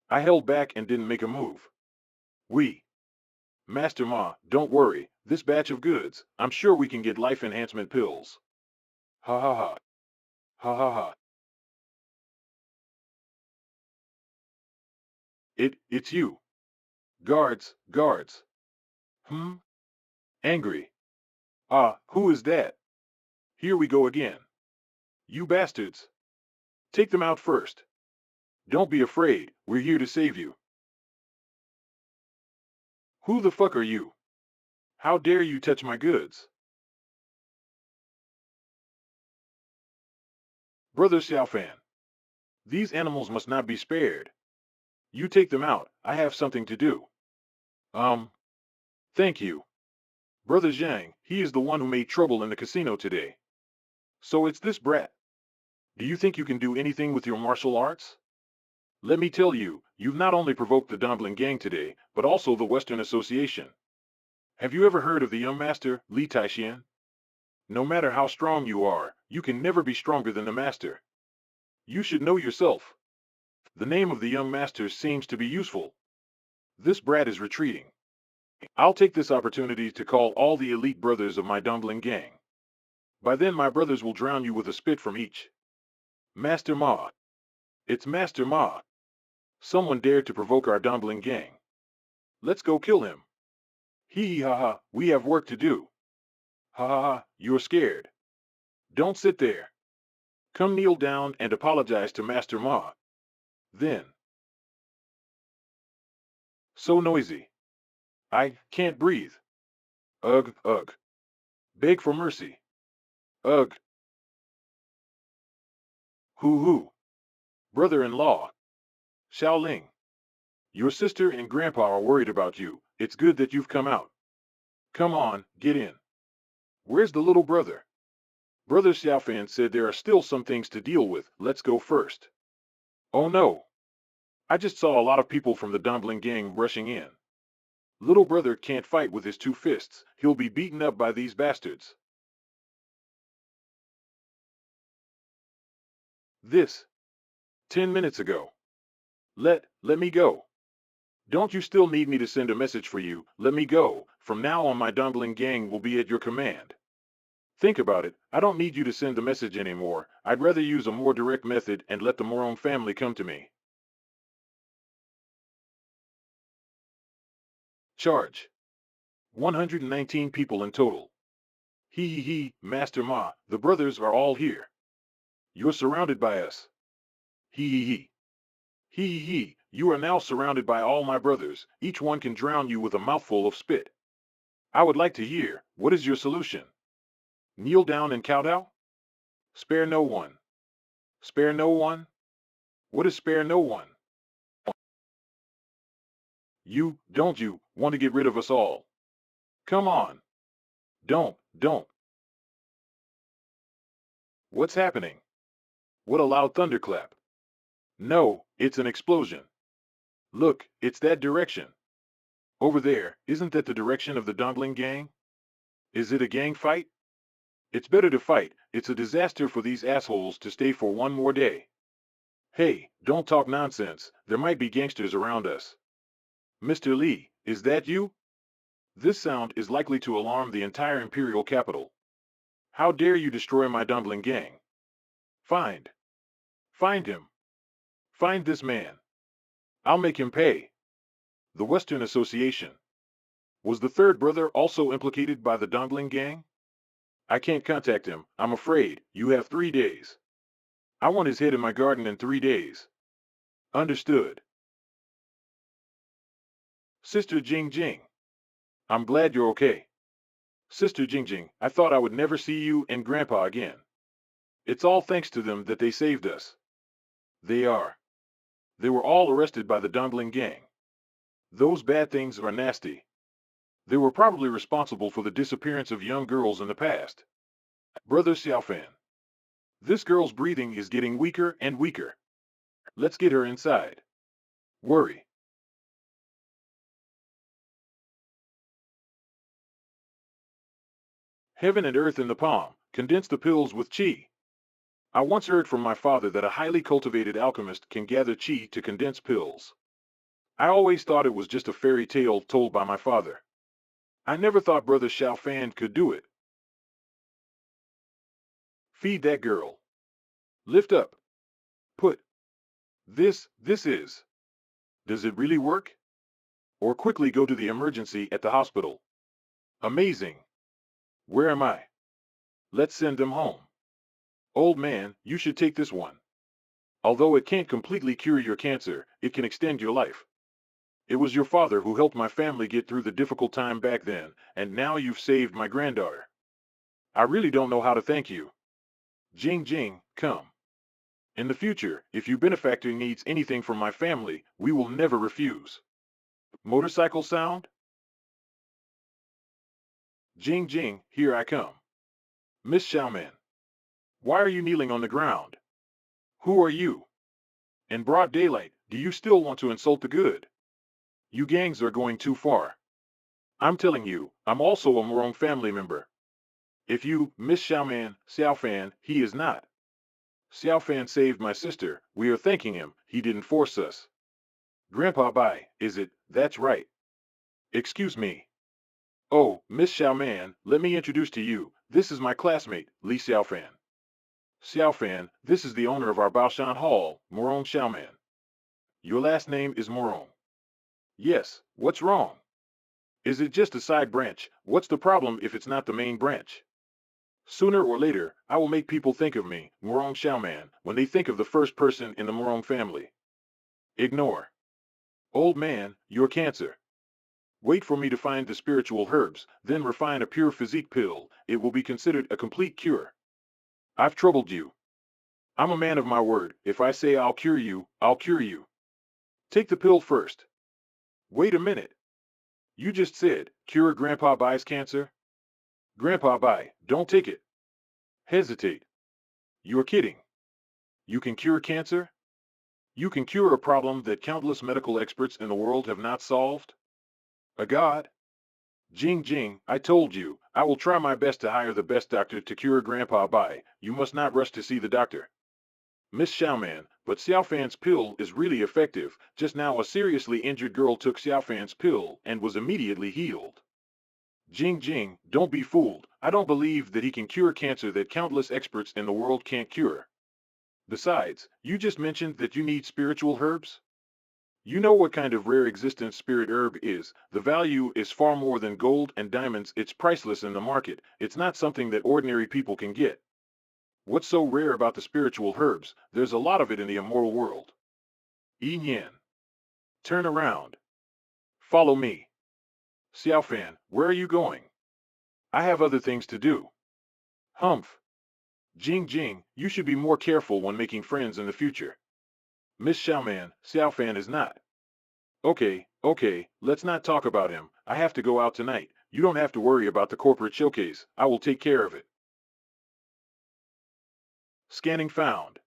I held back and didn't make a move. We. Master Ma, don't worry. This batch of goods, I'm sure we can get life enhancement pills. Ha ha ha. Ha ha ha. It's you. Guards, guards. Hmm? Angry. Ah, who is that? Here we go again. You bastards. Take them out first. Don't be afraid, we're here to save you. Who the fuck are you? How dare you touch my goods? Brother Xiaofan. These animals must not be spared. You take them out, I have something to do. Thank you. Brother Zhang, he is the one who made trouble in the casino today. So it's this brat. Do you think you can do anything with your martial arts? Let me tell you, you've not only provoked the Dumpling Gang today, but also the Western Association. Have you ever heard of the young master, Li Taixuan? No matter how strong you are, you can never be stronger than the master. You should know yourself. The name of the young master seems to be useful. This brat is retreating. I'll take this opportunity to call all the elite brothers of my Dumpling Gang. By then my brothers will drown you with a spit from each. Master Ma. It's Master Ma. Someone dared to provoke our Dumpling Gang. Let's go kill him. Hee hee ha ha, we have work to do. Ha ha ha, you're scared. Don't sit there. Come kneel down and apologize to Master Ma. Then. So noisy. I can't breathe. Ugh, ugh. Beg for mercy. Ugh. Hoo. Brother-in-law. Xiaoling. Your sister and grandpa are worried about you. It's good that you've come out. Come on, get in. Where's the little brother? Brother Xiaofan said there are still some things to deal with. Let's go first. Oh no. I just saw a lot of people from the Dumpling Gang rushing in. Little brother can't fight with his two fists. He'll be beaten up by these bastards. This. 10 minutes ago. Let me go. Don't you still need me to send a message for you? Let me go. From now on my Dumpling Gang will be at your command. Think about it. I don't need you to send the message anymore. I'd rather use a more direct method and let the Moron family come to me. Charge. 119 people in total. Hee, Master Ma, the brothers are all here. You're surrounded by us. Hee. Hee, you are now surrounded by all my brothers. Each one can drown you with a mouthful of spit. I would like to hear, what is your solution? Kneel down and kowtow? Spare no one. Spare no one? What is spare no one? Don't you, want to get rid of us all? Come on. Don't. What's happening? What a loud thunderclap. No, it's an explosion. Look, it's that direction. Over there, isn't that the direction of the Dumpling Gang? Is it a gang fight? It's better to fight. It's a disaster for these assholes to stay for one more day. Hey, don't talk nonsense. There might be gangsters around us. Mr. Li, is that you? This sound is likely to alarm the entire imperial capital. How dare you destroy my Dumpling Gang? Find him. Find this man. I'll make him pay. The Western Association. Was the third brother also implicated by the Dumpling Gang? I can't contact him. I'm afraid. You have 3 days. I want his head in my garden in 3 days. Understood. Sister Jing. I'm glad you're okay. Sister Jingjing, I thought I would never see you and Grandpa again. It's all thanks to them that they saved us. They are. They were all arrested by the Dongling gang. Those bad things are nasty. They were probably responsible for the disappearance of young girls in the past. Brother Xiaofan. This girl's breathing is getting weaker and weaker. Let's get her inside. Worry. Heaven and earth in the palm, condense the pills with qi. I once heard from my father that a highly cultivated alchemist can gather qi to condense pills. I always thought it was just a fairy tale told by my father. I never thought Brother Xiaofan could do it. Feed that girl. Lift up. Put. This is. Does it really work? Or quickly go to the emergency at the hospital. Amazing. Where am I? Let's send them home. Old man, you should take this one. Although it can't completely cure your cancer, it can extend your life. It was your father who helped my family get through the difficult time back then, and now you've saved my granddaughter. I really don't know how to thank you. Jing Jing, come. In the future, if your benefactor needs anything from my family, we will never refuse. Motorcycle sound? Jing Jing, here I come. Miss Xiaoman. Why are you kneeling on the ground? Who are you? In broad daylight, do you still want to insult the good? You gangs are going too far. I'm telling you, I'm also a Morong family member. If you, Miss Xiaofan, he is not. Xiaofan saved my sister, we are thanking him, he didn't force us. Grandpa Bai, is it, that's right. Excuse me. Oh, Miss Xiaoman, let me introduce to you, this is my classmate, Li Xiaofan. Xiaofan, this is the owner of our Baoshan Hall, Morong Xiaoman. Your last name is Morong. Yes, what's wrong? Is it just a side branch? What's the problem if it's not the main branch? Sooner or later, I will make people think of me, Morong Xiaoman, when they think of the first person in the Morong family. Ignore. Old man, you're cancer. Wait for me to find the spiritual herbs, then refine a pure physique pill, it will be considered a complete cure. I've troubled you. I'm a man of my word, if I say I'll cure you, I'll cure you. Take the pill first. Wait a minute. You just said, cure Grandpa Bai's cancer? Grandpa Bai, don't take it. Hesitate. You're kidding. You can cure cancer? You can cure a problem that countless medical experts in the world have not solved? A god? Jing Jing, I told you, I will try my best to hire the best doctor to cure Grandpa Bai. You must not rush to see the doctor. Miss Xiaoman, but Xiaofan's pill is really effective. Just now a seriously injured girl took Xiaofan's pill and was immediately healed. Jing Jing, don't be fooled. I don't believe that he can cure cancer that countless experts in the world can't cure. Besides, you just mentioned that you need spiritual herbs? You know what kind of rare existence spirit herb is. The value is far more than gold and diamonds. It's priceless in the market. It's not something that ordinary people can get. What's so rare about the spiritual herbs? There's a lot of it in the immortal world. Yin Yan. Turn around. Follow me. Xiaofan, where are you going? I have other things to do. Humph. Jing Jing, you should be more careful when making friends in the future. Miss Xiaofan is not. Okay, let's not talk about him. I have to go out tonight. You don't have to worry about the corporate showcase. I will take care of it. Scanning found.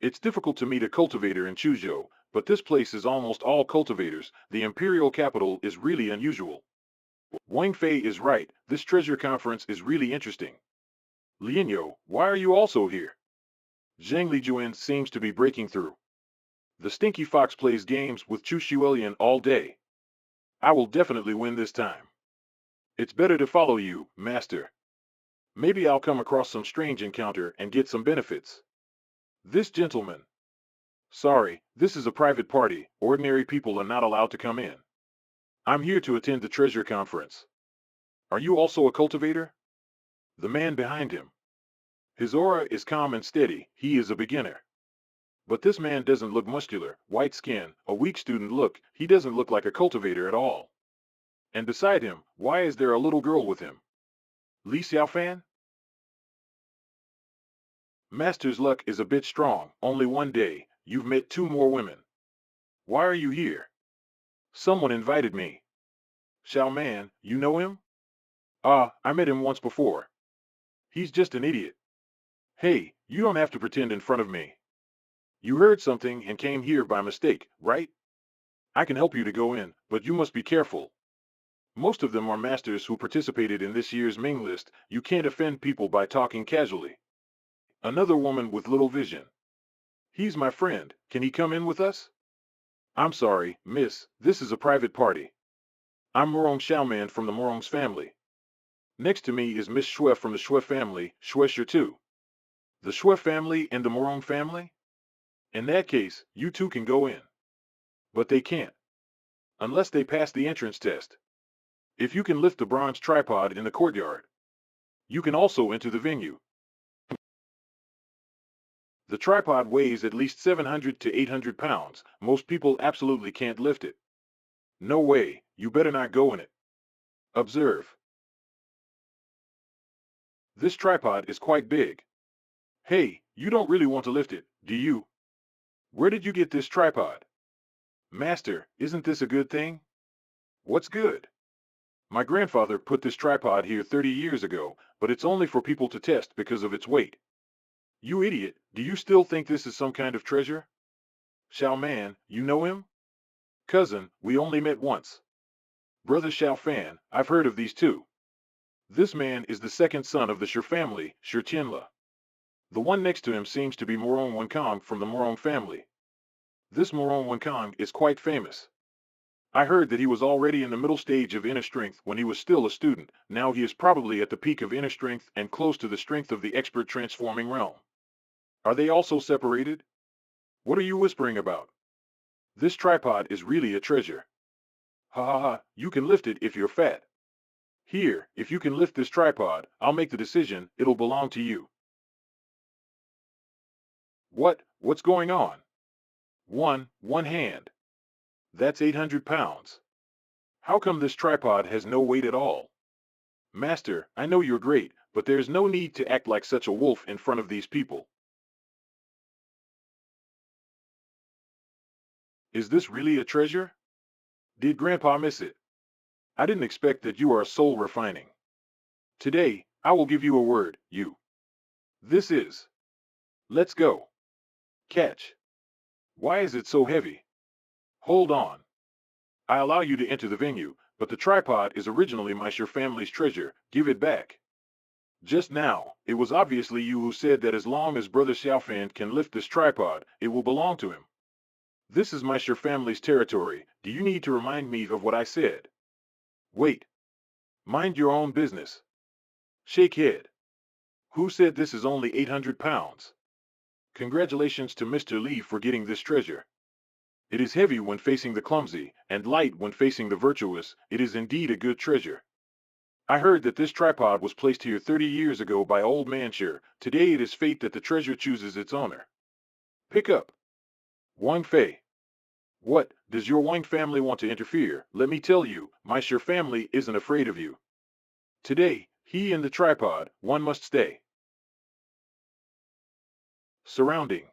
It's difficult to meet a cultivator in Chuzhou, but this place is almost all cultivators. The imperial capital is really unusual. Wang Fei is right. This treasure conference is really interesting. Lianyo, why are you also here? Zhang Lijuan seems to be breaking through. The stinky fox plays games with Chu Shuelian all day. I will definitely win this time. It's better to follow you, master. Maybe I'll come across some strange encounter and get some benefits. This gentleman. Sorry, this is a private party. Ordinary people are not allowed to come in. I'm here to attend the treasure conference. Are you also a cultivator? The man behind him. His aura is calm and steady. He is a beginner. But this man doesn't look muscular, white skin, a weak student look. He doesn't look like a cultivator at all. And beside him, why is there a little girl with him? Li Xiaofan? Master's luck is a bit strong. Only one day, you've met two more women. Why are you here? Someone invited me. Xiao Man, you know him? Ah, I met him once before. He's just an idiot. Hey, you don't have to pretend in front of me. You heard something and came here by mistake, right? I can help you to go in, but you must be careful. Most of them are masters who participated in this year's Ming list. You can't offend people by talking casually. Another woman with little vision. He's my friend. Can he come in with us? I'm sorry, miss. This is a private party. I'm Morong Xiaoman from the Morong's family. Next to me is Miss Xue from the Xue family, Xue too. The Xue family and the Morong family? In that case, you two can go in. But they can't. Unless they pass the entrance test. If you can lift the bronze tripod in the courtyard, you can also enter the venue. The tripod weighs at least 700 to 800 pounds. Most people absolutely can't lift it. No way, you better not go in it. Observe. This tripod is quite big. Hey, you don't really want to lift it, do you? Where did you get this tripod? Master, isn't this a good thing? What's good? My grandfather put this tripod here 30 years ago, but it's only for people to test because of its weight. You idiot, do you still think this is some kind of treasure? Xiao Man, you know him? Cousin, we only met once. Brother Xiao Fan, I've heard of these two. This man is the second son of the Shi family, Shi Tianle. The one next to him seems to be Morong Wenkong from the Morong family. This Morong Wenkong is quite famous. I heard that he was already in the middle stage of inner strength when he was still a student. Now he is probably at the peak of inner strength and close to the strength of the expert transforming realm. Are they also separated? What are you whispering about? This tripod is really a treasure. Ha ha ha, you can lift it if you're fat. Here, if you can lift this tripod, I'll make the decision, it'll belong to you. What's going on? One hand. That's 800 pounds. How come this tripod has no weight at all? Master, I know you're great, but there's no need to act like such a wolf in front of these people. Is this really a treasure? Did Grandpa miss it? I didn't expect that you are soul refining. Today, I will give you a word, you. This is. Let's go. Catch. Why is it so heavy? Hold on. I allow you to enter the venue, but the tripod is originally my Shi family's treasure. Give it back. Just now, it was obviously you who said that as long as Brother Xiaofan can lift this tripod, it will belong to him. This is my Shi family's territory. Do you need to remind me of what I said? Wait. Mind your own business. Shake head. Who said this is only 800 pounds? Congratulations to Mr. Li for getting this treasure. It is heavy when facing the clumsy, and light when facing the virtuous. It is indeed a good treasure. I heard that this tripod was placed here 30 years ago by Old Man Shi. Today it is fate that the treasure chooses its owner. Pick up. Wang Fei. What, does your Wang family want to interfere? Let me tell you, my Shi family isn't afraid of you. Today, he and the tripod, one must stay. Surrounding.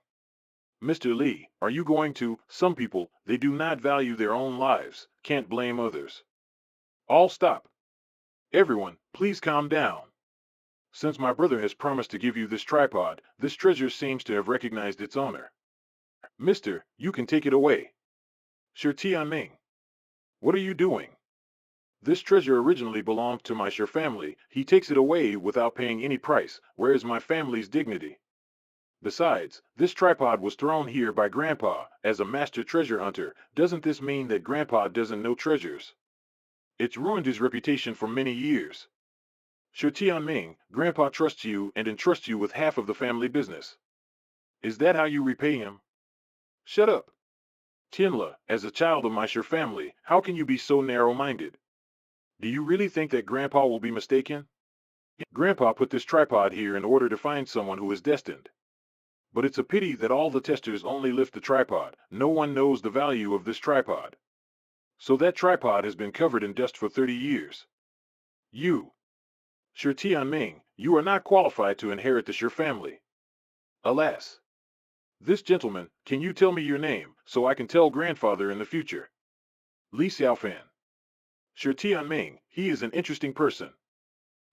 Mr. Li, are you going to? Some people, they do not value their own lives, can't blame others. All stop. Everyone, please calm down. Since my brother has promised to give you this tripod, this treasure seems to have recognized its owner. Mister, you can take it away. Shi Tianming. What are you doing? This treasure originally belonged to my Shi family. He takes it away without paying any price. Where is my family's dignity? Besides, this tripod was thrown here by Grandpa, as a master treasure hunter. Doesn't this mean that Grandpa doesn't know treasures? It's ruined his reputation for many years. Shi Tianming, Grandpa trusts you and entrusts you with half of the family business. Is that how you repay him? Shut up. Tianle, as a child of my Shi family, how can you be so narrow-minded? Do you really think that Grandpa will be mistaken? Grandpa put this tripod here in order to find someone who is destined. But it's a pity that all the testers only lift the tripod. No one knows the value of this tripod. So that tripod has been covered in dust for 30 years. You, Shi Tianming, you are not qualified to inherit the Shi family. Alas. This gentleman, can you tell me your name, so I can tell grandfather in the future? Li Xiaofan. Shi Tianming, he is an interesting person.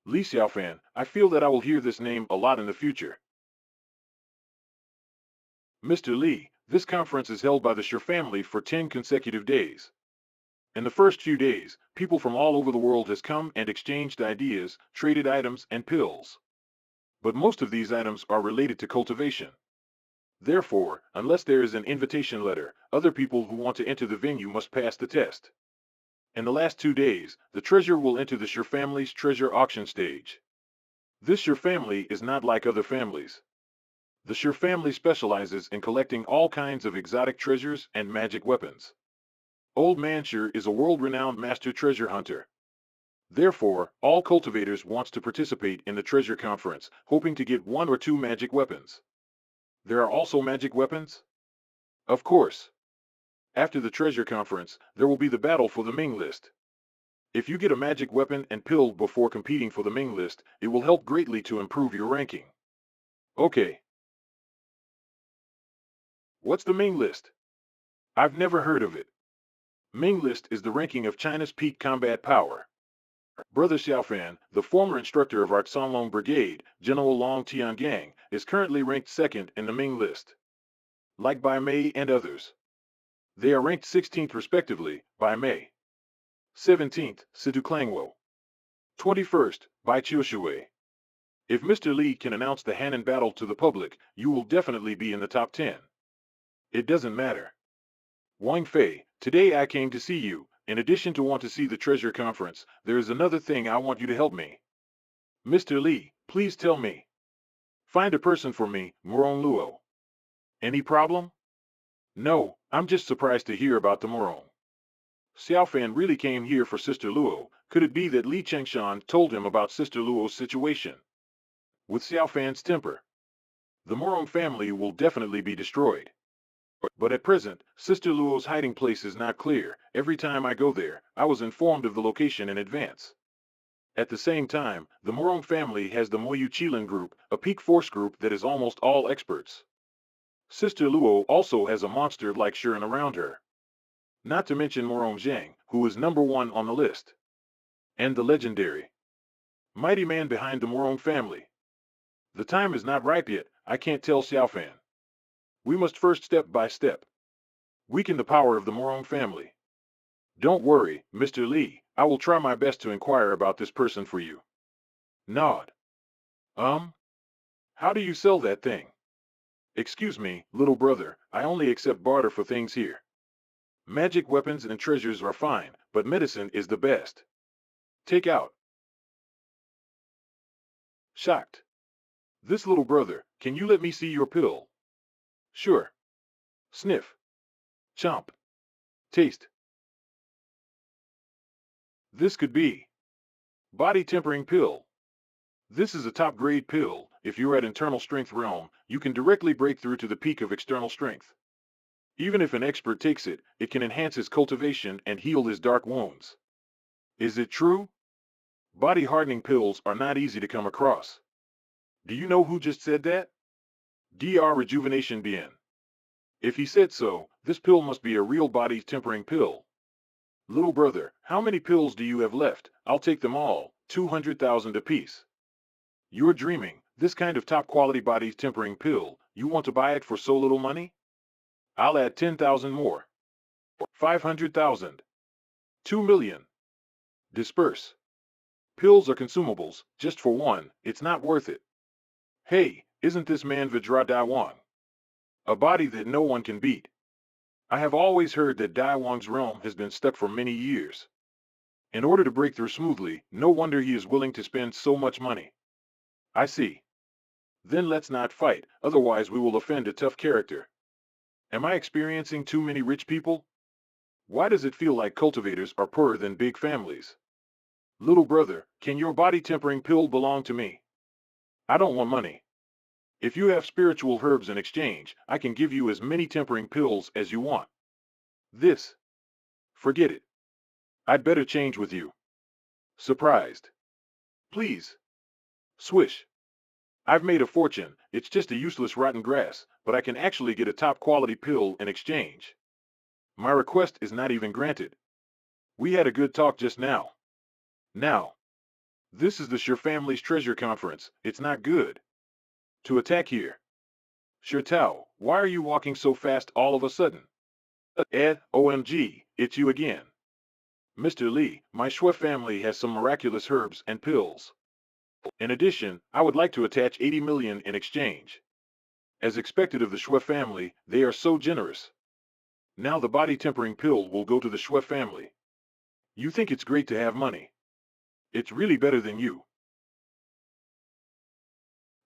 Li Xiaofan, I feel that I will hear this name a lot in the future. Mr. Li, this conference is held by the Shi family for 10 consecutive days. In the first few days, people from all over the world has come and exchanged ideas, traded items, and pills. But most of these items are related to cultivation. Therefore, unless there is an invitation letter, other people who want to enter the venue must pass the test. In the last 2 days, the treasure will enter the Shi family's treasure auction stage. This Shi family is not like other families. The Shi family specializes in collecting all kinds of exotic treasures and magic weapons. Old Man Shi is a world-renowned master treasure hunter. Therefore, all cultivators wants to participate in the treasure conference, hoping to get 1 or 2 magic weapons. There are also magic weapons? Of course. After the treasure conference, there will be the battle for the Ming list. If you get a magic weapon and pill before competing for the Ming list, it will help greatly to improve your ranking. Okay. What's the Ming list? I've never heard of it. Ming list is the ranking of China's peak combat power. Brother Xiaofan, the former instructor of our Xanlong Brigade, General Long Tiangang, is currently ranked 2nd in the Ming list. Like Bai Mei and others. They are ranked 16th respectively, Bai Mei. 17th, Situ Clangwo. 21st, Bai Chiushui. If Mr. Li can announce the Hanan battle to the public, you will definitely be in the top 10. It doesn't matter. Wang Fei, today I came to see you. In addition to want to see the treasure conference, there is another thing I want you to help me. Mr. Li, please tell me. Find a person for me, Morong Luo. Any problem? No, I'm just surprised to hear about the Morong. Xiaofan really came here for Sister Luo. Could it be that Li Chengshan told him about Sister Luo's situation? With Xiaofan's temper, the Morong family will definitely be destroyed. But at present, Sister Luo's hiding place is not clear. Every time I go there, I was informed of the location in advance. At the same time, the Morong family has the Moyu Qilin group, a peak force group that is almost all experts. Sister Luo also has a monster like Shirin around her. Not to mention Morong Zhang, who is number 1 on the list. And the legendary mighty man behind the Morong family. The time is not ripe yet, I can't tell Xiaofan. We must first step by step weaken the power of the Morong family. Don't worry, Mr. Li, I will try my best to inquire about this person for you. Nod. How do you sell that thing? Excuse me, little brother, I only accept barter for things here. Magic weapons and treasures are fine, but medicine is the best. Take out. Shocked. This little brother, can you let me see your pill? Sure. Sniff. Chomp. Taste. This could be body tempering pill. This is a top-grade pill. If you're at internal strength realm, you can directly break through to the peak of external strength. Even if an expert takes it, it can enhance his cultivation and heal his dark wounds. Is it true? Body hardening pills are not easy to come across. Do you know who just said that? Dr. Rejuvenation Bien. If he said so, this pill must be a real body tempering pill. Little brother, how many pills do you have left? I'll take them all, 200,000 apiece. You're dreaming, this kind of top-quality body tempering pill, you want to buy it for so little money? I'll add 10,000 more. 500,000. 2 million. Disperse. Pills are consumables, just for one, it's not worth it. Hey, isn't this man Vajra Daiwang? A body that no one can beat. I have always heard that Daiwang's realm has been stuck for many years. In order to break through smoothly, no wonder he is willing to spend so much money. I see. Then let's not fight, otherwise we will offend a tough character. Am I experiencing too many rich people? Why does it feel like cultivators are poorer than big families? Little brother, can your body tempering pill belong to me? I don't want money. If you have spiritual herbs in exchange, I can give you as many tempering pills as you want. This. Forget it. I'd better change with you. Surprised. Please. Swish. I've made a fortune. It's just a useless rotten grass, but I can actually get a top quality pill in exchange. My request is not even granted. We had a good talk just now. Now. This is the Sure Family's Treasure Conference. It's not good. To attack here. Sure Tao, why are you walking so fast all of a sudden? Ed, OMG, it's you again. Mr. Lee, my Shui family has some miraculous herbs and pills. In addition, I would like to attach 80 million in exchange. As expected of the Shui family, they are so generous. Now the body tempering pill will go to the Shui family. You think it's great to have money. It's really better than you.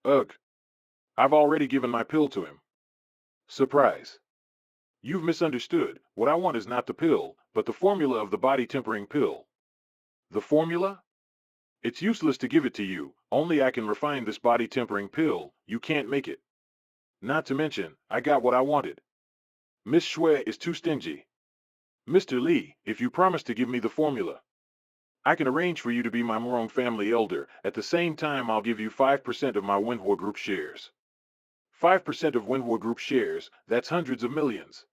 Ugh. I've already given my pill to him. Surprise. You've misunderstood. What I want is not the pill, but the formula of the body tempering pill. The formula? It's useless to give it to you. Only I can refine this body tempering pill. You can't make it. Not to mention, I got what I wanted. Miss Shui is too stingy. Mr. Lee, if you promise to give me the formula, I can arrange for you to be my Morong family elder. At the same time, I'll give you 5% of my Wenhua Group shares. 5% of Wenhua Group shares, that's hundreds of millions.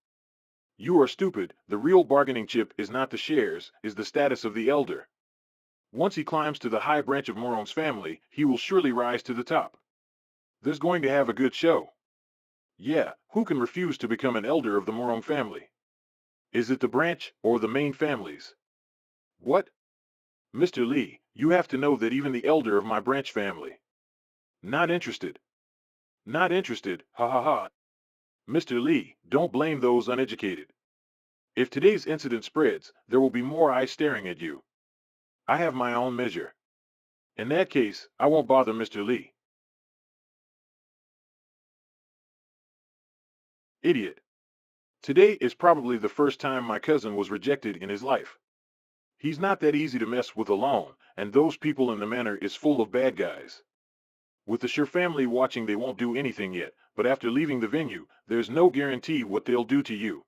You are stupid. The real bargaining chip is not the shares, is the status of the elder. Once he climbs to the high branch of Morong's family, he will surely rise to the top. There's going to have a good show. Yeah, who can refuse to become an elder of the Morong family? Is it the branch or the main families? What? Mr. Lee, you have to know that even the elder of my branch family. Not interested. Not interested, ha ha ha. Mr. Lee, don't blame those uneducated. If today's incident spreads, there will be more eyes staring at you. I have my own measure. In that case, I won't bother Mr. Lee. Idiot. Today is probably the first time my cousin was rejected in his life. He's not that easy to mess with alone, and those people in the manor is full of bad guys. With the Sure family watching, they won't do anything yet, but after leaving the venue, there's no guarantee what they'll do to you.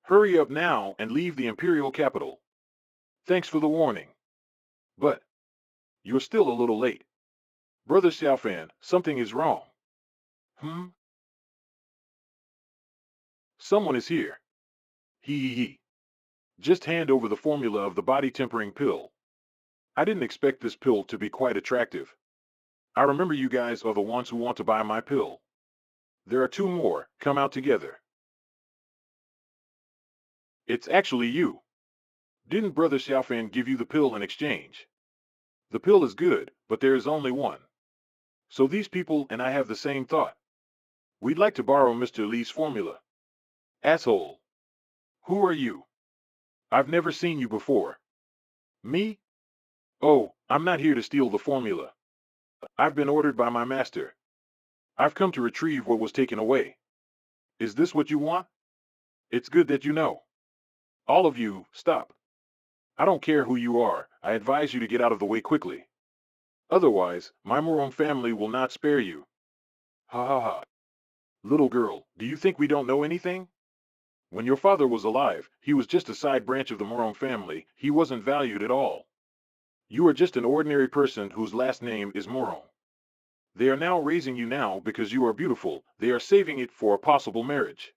Hurry up now and leave the imperial capital. Thanks for the warning. But you're still a little late. Brother Xiaofan, something is wrong. Hmm? Someone is here. He. Just hand over the formula of the body tempering pill. I didn't expect this pill to be quite attractive. I remember you guys are the ones who want to buy my pill. There are two more, come out together. It's actually you. Didn't Brother Xiaofan give you the pill in exchange? The pill is good, but there is only one. So these people and I have the same thought. We'd like to borrow Mr. Lee's formula. Asshole. Who are you? I've never seen you before. Me? Oh, I'm not here to steal the formula. I've been ordered by my master. I've come to retrieve what was taken away. Is this what you want? It's good that you know. All of you, stop. I don't care who you are, I advise you to get out of the way quickly. Otherwise, my Morong family will not spare you. Ha ha ha. Little girl, do you think we don't know anything? When your father was alive, he was just a side branch of the Morong family, he wasn't valued at all. You are just an ordinary person whose last name is Morong. They are now raising you now because you are beautiful, they are saving it for a possible marriage.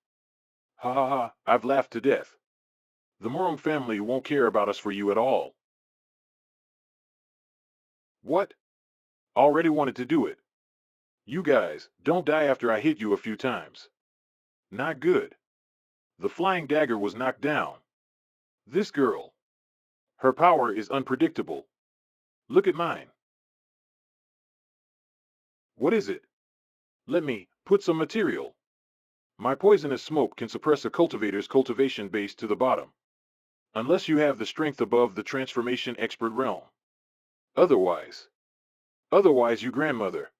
Ha ha ha, I've laughed to death. The Morong family won't care about us for you at all. What? Already wanted to do it. You guys, don't die after I hit you a few times. Not good. The flying dagger was knocked down. This girl. Her power is unpredictable. Look at mine. What is it? Let me put some material. My poisonous smoke can suppress a cultivator's cultivation base to the bottom. Unless you have the strength above the transformation expert realm. Otherwise, you grandmother.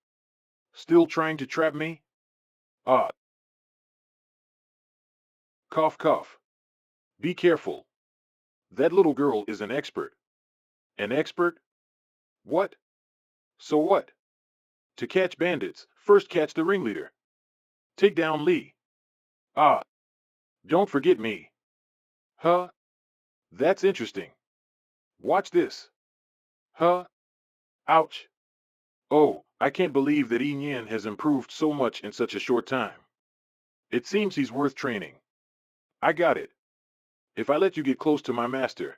Still trying to trap me? Ah. Cough cough. Be careful. That little girl is an expert. An expert? What? So what? To catch bandits, first catch the ringleader. Take down Lee. Ah. Don't forget me. Huh? That's interesting. Watch this. Huh? Ouch. Oh, I can't believe that Yin Yan has improved so much in such a short time. It seems he's worth training. I got it. If I let you get close to my master,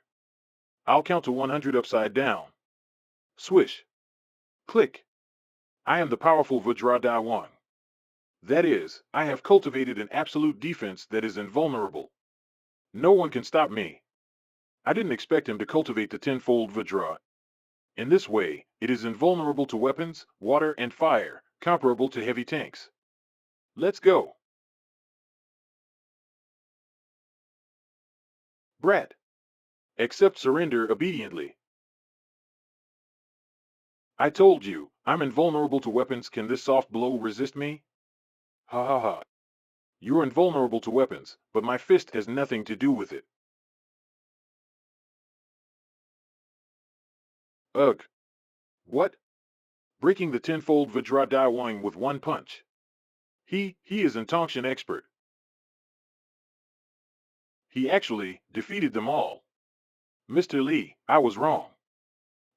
I'll count to 100 upside down. Swish. Click. I am the powerful Vajra Dawan. That is, I have cultivated an absolute defense that is invulnerable. No one can stop me. I didn't expect him to cultivate the tenfold Vajra. In this way, it is invulnerable to weapons, water, and fire, comparable to heavy tanks. Let's go. Brat. Accept surrender obediently. I told you, I'm invulnerable to weapons. Can this soft blow resist me? Ha ha ha. You're invulnerable to weapons, but my fist has nothing to do with it. Ugh. What? Breaking the tenfold Vajra Daiwang with one punch. He is an Tangshan expert. He actually defeated them all. Mr. Lee, I was wrong.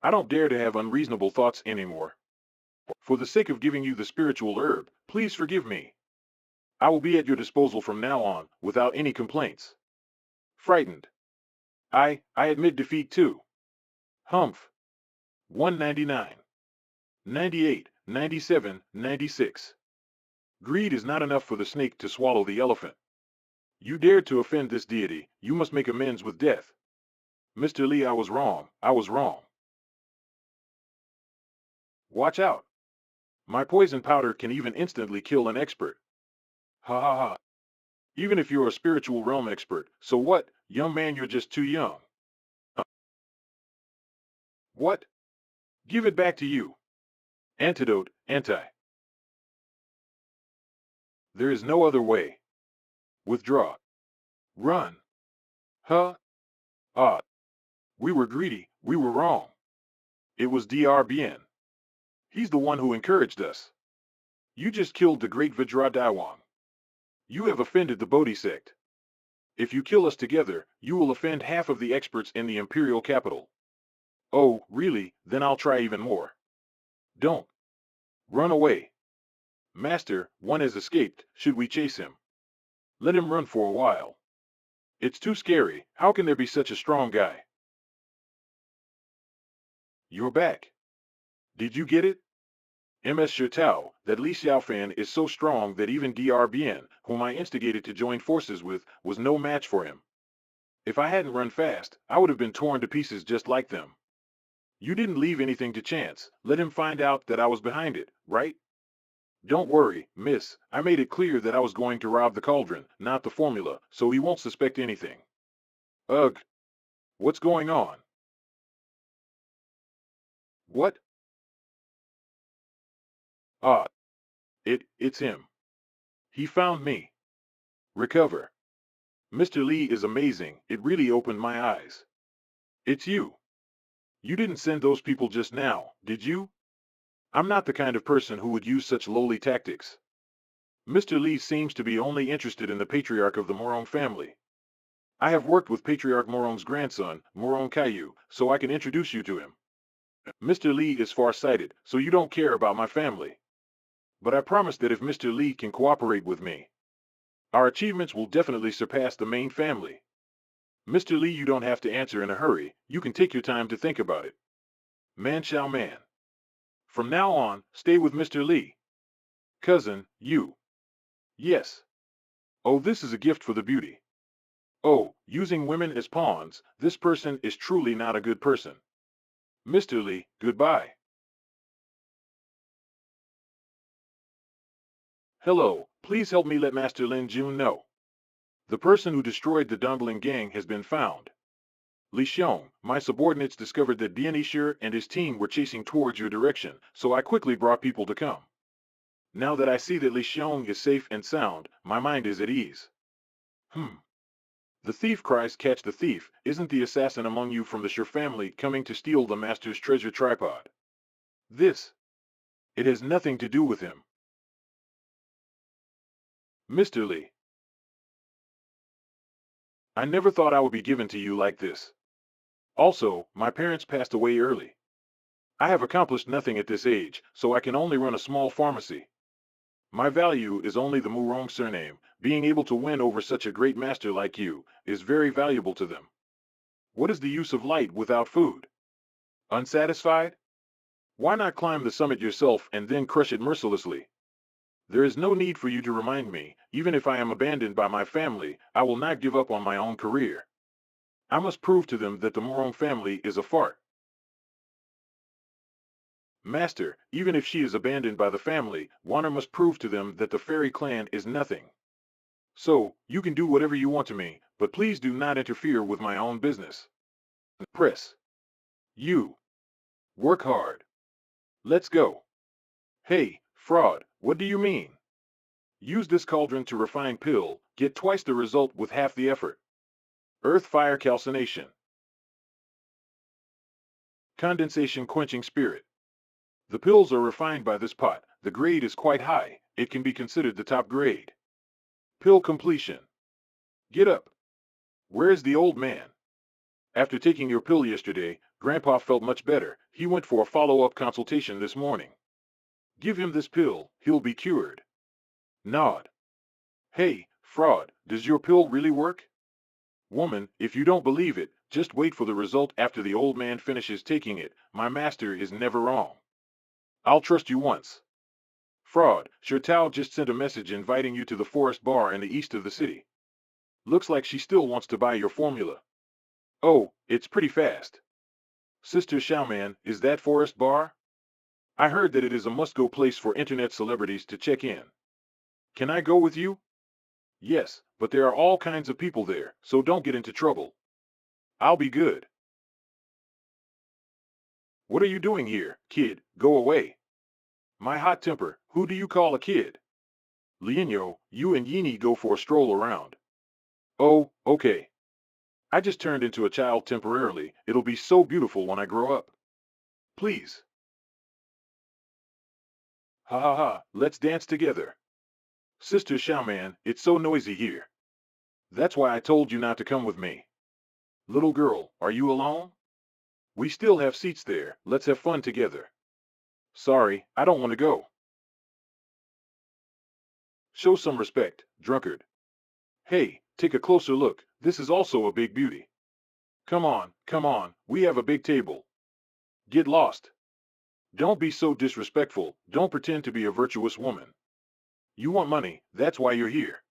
I don't dare to have unreasonable thoughts anymore. For the sake of giving you the spiritual herb, please forgive me. I will be at your disposal from now on, without any complaints. Frightened. I admit defeat too. Humph. 199. 98, 97, 96. Greed is not enough for the snake to swallow the elephant. You dared to offend this deity, you must make amends with death. Mr. Lee, I was wrong, I was wrong. Watch out. My poison powder can even instantly kill an expert. Ha ha ha. Even if you're a spiritual realm expert, so what, young man, you're just too young. What? Give it back to you. Antidote, anti. There is no other way. Withdraw. Run. Huh? Ah. We were greedy, we were wrong. It was DRBN. He's the one who encouraged us. You just killed the great Vajra Daiwang. You have offended the Bodhi sect. If you kill us together, you will offend half of the experts in the imperial capital. Oh, really? Then I'll try even more. Don't. Run away. Master, one has escaped. Should we chase him? Let him run for a while. It's too scary. How can there be such a strong guy? You're back. Did you get it? MS Shitao, that Li Xiaofan is so strong that even DRBN, whom I instigated to join forces with, was no match for him. If I hadn't run fast, I would have been torn to pieces just like them. You didn't leave anything to chance. Let him find out that I was behind it, right? Don't worry, miss. I made it clear that I was going to rob the cauldron, not the formula, so he won't suspect anything. Ugh. What's going on? What? Ah. It's him. He found me. Recover. Mr. Lee is amazing. It really opened my eyes. It's you. You didn't send those people just now, did you? I'm not the kind of person who would use such lowly tactics. Mr. Lee seems to be only interested in the patriarch of the Morong family. I have worked with Patriarch Morong's grandson, Morong Caillou, so I can introduce you to him. Mr. Lee is far-sighted, so you don't care about my family. But I promise that if Mr. Lee can cooperate with me, our achievements will definitely surpass the main family. Mr. Lee, you don't have to answer in a hurry. You can take your time to think about it. Man shall man. From now on, stay with Mr. Lee. Cousin, you. Yes. Oh, this is a gift for the beauty. Oh, using women as pawns, this person is truly not a good person. Mr. Lee, goodbye. Hello, please help me let Master Lin Jun know. The person who destroyed the Dumbling gang has been found. Li Xiong, my subordinates discovered that Dianishir and his team were chasing towards your direction, so I quickly brought people to come. Now that I see that Li Xiong is safe and sound, my mind is at ease. The thief cries catch the thief. Isn't the assassin among you from the Shur family coming to steal the master's treasure tripod? This. It has nothing to do with him. Mr. Lee. I never thought I would be given to you like this. Also, my parents passed away early. I have accomplished nothing at this age, so I can only run a small pharmacy. My value is only the Murong surname. Being able to win over such a great master like you is very valuable to them. What is the use of light without food? Unsatisfied? Why not climb the summit yourself and then crush it mercilessly? There is no need for you to remind me. Even if I am abandoned by my family, I will not give up on my own career. I must prove to them that the Morong family is a fart. Master, even if she is abandoned by the family, Warner must prove to them that the fairy clan is nothing. So, you can do whatever you want to me, but please do not interfere with my own business. Press. You. Work hard. Let's go. Hey, fraud, what do you mean? Use this cauldron to refine pill, get twice the result with half the effort. Earth fire calcination. Condensation quenching spirit. The pills are refined by this pot. The grade is quite high. It can be considered the top grade. Pill completion. Get up. Where is the old man? After taking your pill yesterday, Grandpa felt much better. He went for a follow-up consultation this morning. Give him this pill, he'll be cured. Nod. Hey, fraud, does your pill really work? Woman, if you don't believe it, just wait for the result after the old man finishes taking it. My master is never wrong. I'll trust you once. Fraud, Shirtao just sent a message inviting you to the forest bar in the east of the city. Looks like she still wants to buy your formula. Oh, it's pretty fast. Sister Xiaoman, is that forest bar? I heard that it is a must-go place for internet celebrities to check in. Can I go with you? Yes, but there are all kinds of people there, so don't get into trouble. I'll be good. What are you doing here, kid? Go away. My hot temper, who do you call a kid? Lienyo, you and Yini go for a stroll around. Oh, okay. I just turned into a child temporarily. It'll be so beautiful when I grow up. Please. Ha ha ha, let's dance together. Sister Xiaoman, it's so noisy here. That's why I told you not to come with me. Little girl, are you alone? We still have seats there. Let's have fun together. Sorry, I don't want to go. Show some respect, drunkard. Hey, take a closer look. This is also a big beauty. Come on, we have a big table. Get lost. Don't be so disrespectful. Don't pretend to be a virtuous woman. You want money, that's why you're here.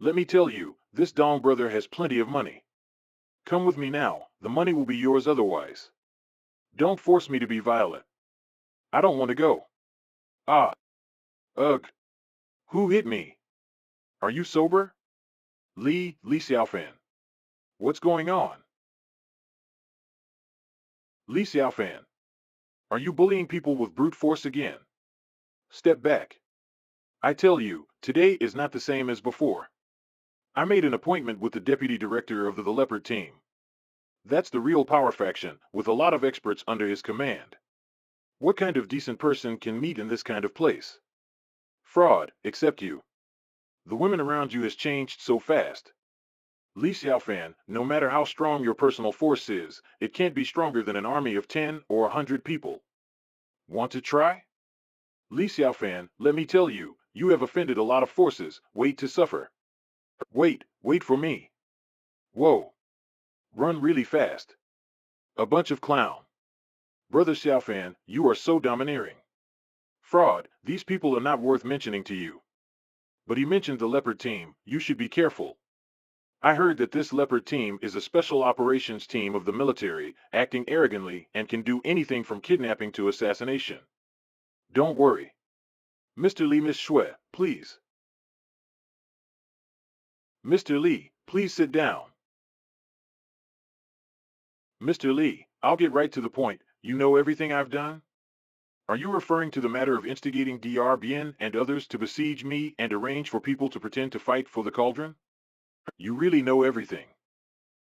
Let me tell you, this Dong brother has plenty of money. Come with me now, the money will be yours otherwise. Don't force me to be violent. I don't want to go. Ah, ugh. Who hit me? Are you sober? Li Xiaofan. What's going on? Li Xiaofan. Are you bullying people with brute force again? Step back. I tell you, today is not the same as before. I made an appointment with the deputy director of the Leopard team. That's the real power faction, with a lot of experts under his command. What kind of decent person can meet in this kind of place? Fraud, except you. The women around you has changed so fast. Li Xiaofan, no matter how strong your personal force is, it can't be stronger than an army of 10 or 100 people. Want to try? Li Xiaofan, let me tell you, you have offended a lot of forces. Wait to suffer. Wait for me. Whoa. Run really fast. A bunch of clown. Brother Xiaofan, you are so domineering. Fraud, these people are not worth mentioning to you. But he mentioned the Leopard team, you should be careful. I heard that this Leopard team is a special operations team of the military, acting arrogantly and can do anything from kidnapping to assassination. Don't worry. Mr. Li, Miss Shui, please. Mr. Li, please sit down. Mr. Li, I'll get right to the point. You know everything I've done? Are you referring to the matter of instigating Dr. Bien and others to besiege me and arrange for people to pretend to fight for the cauldron? You really know everything.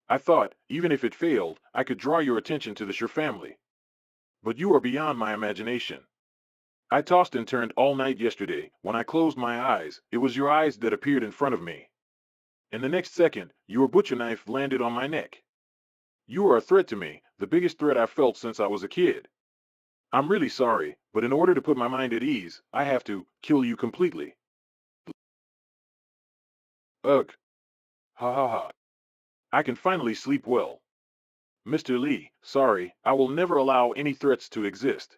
I thought, even if it failed, I could draw your attention to the Sher family. But you are beyond my imagination. I tossed and turned all night yesterday. When I closed my eyes, it was your eyes that appeared in front of me. In the next second, your butcher knife landed on my neck. You are a threat to me, the biggest threat I've felt since I was a kid. I'm really sorry, but in order to put my mind at ease, I have to kill you completely. Ugh. Ha ha ha. I can finally sleep well. Mr. Lee, sorry, I will never allow any threats to exist.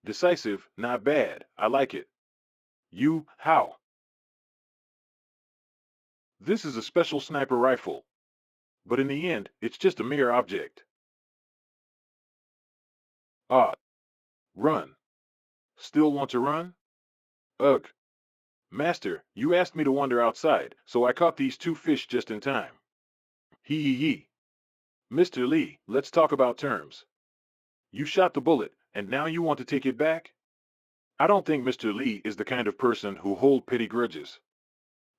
Decisive, not bad, I like it. You, how? This is a special sniper rifle. But in the end, it's just a mere object. Ah, run. Still want to run? Ugh. Master, you asked me to wander outside, so I caught these two fish just in time. Hee hee hee. Mr. Lee, let's talk about terms. You shot the bullet, and now you want to take it back? I don't think Mr. Lee is the kind of person who hold petty grudges.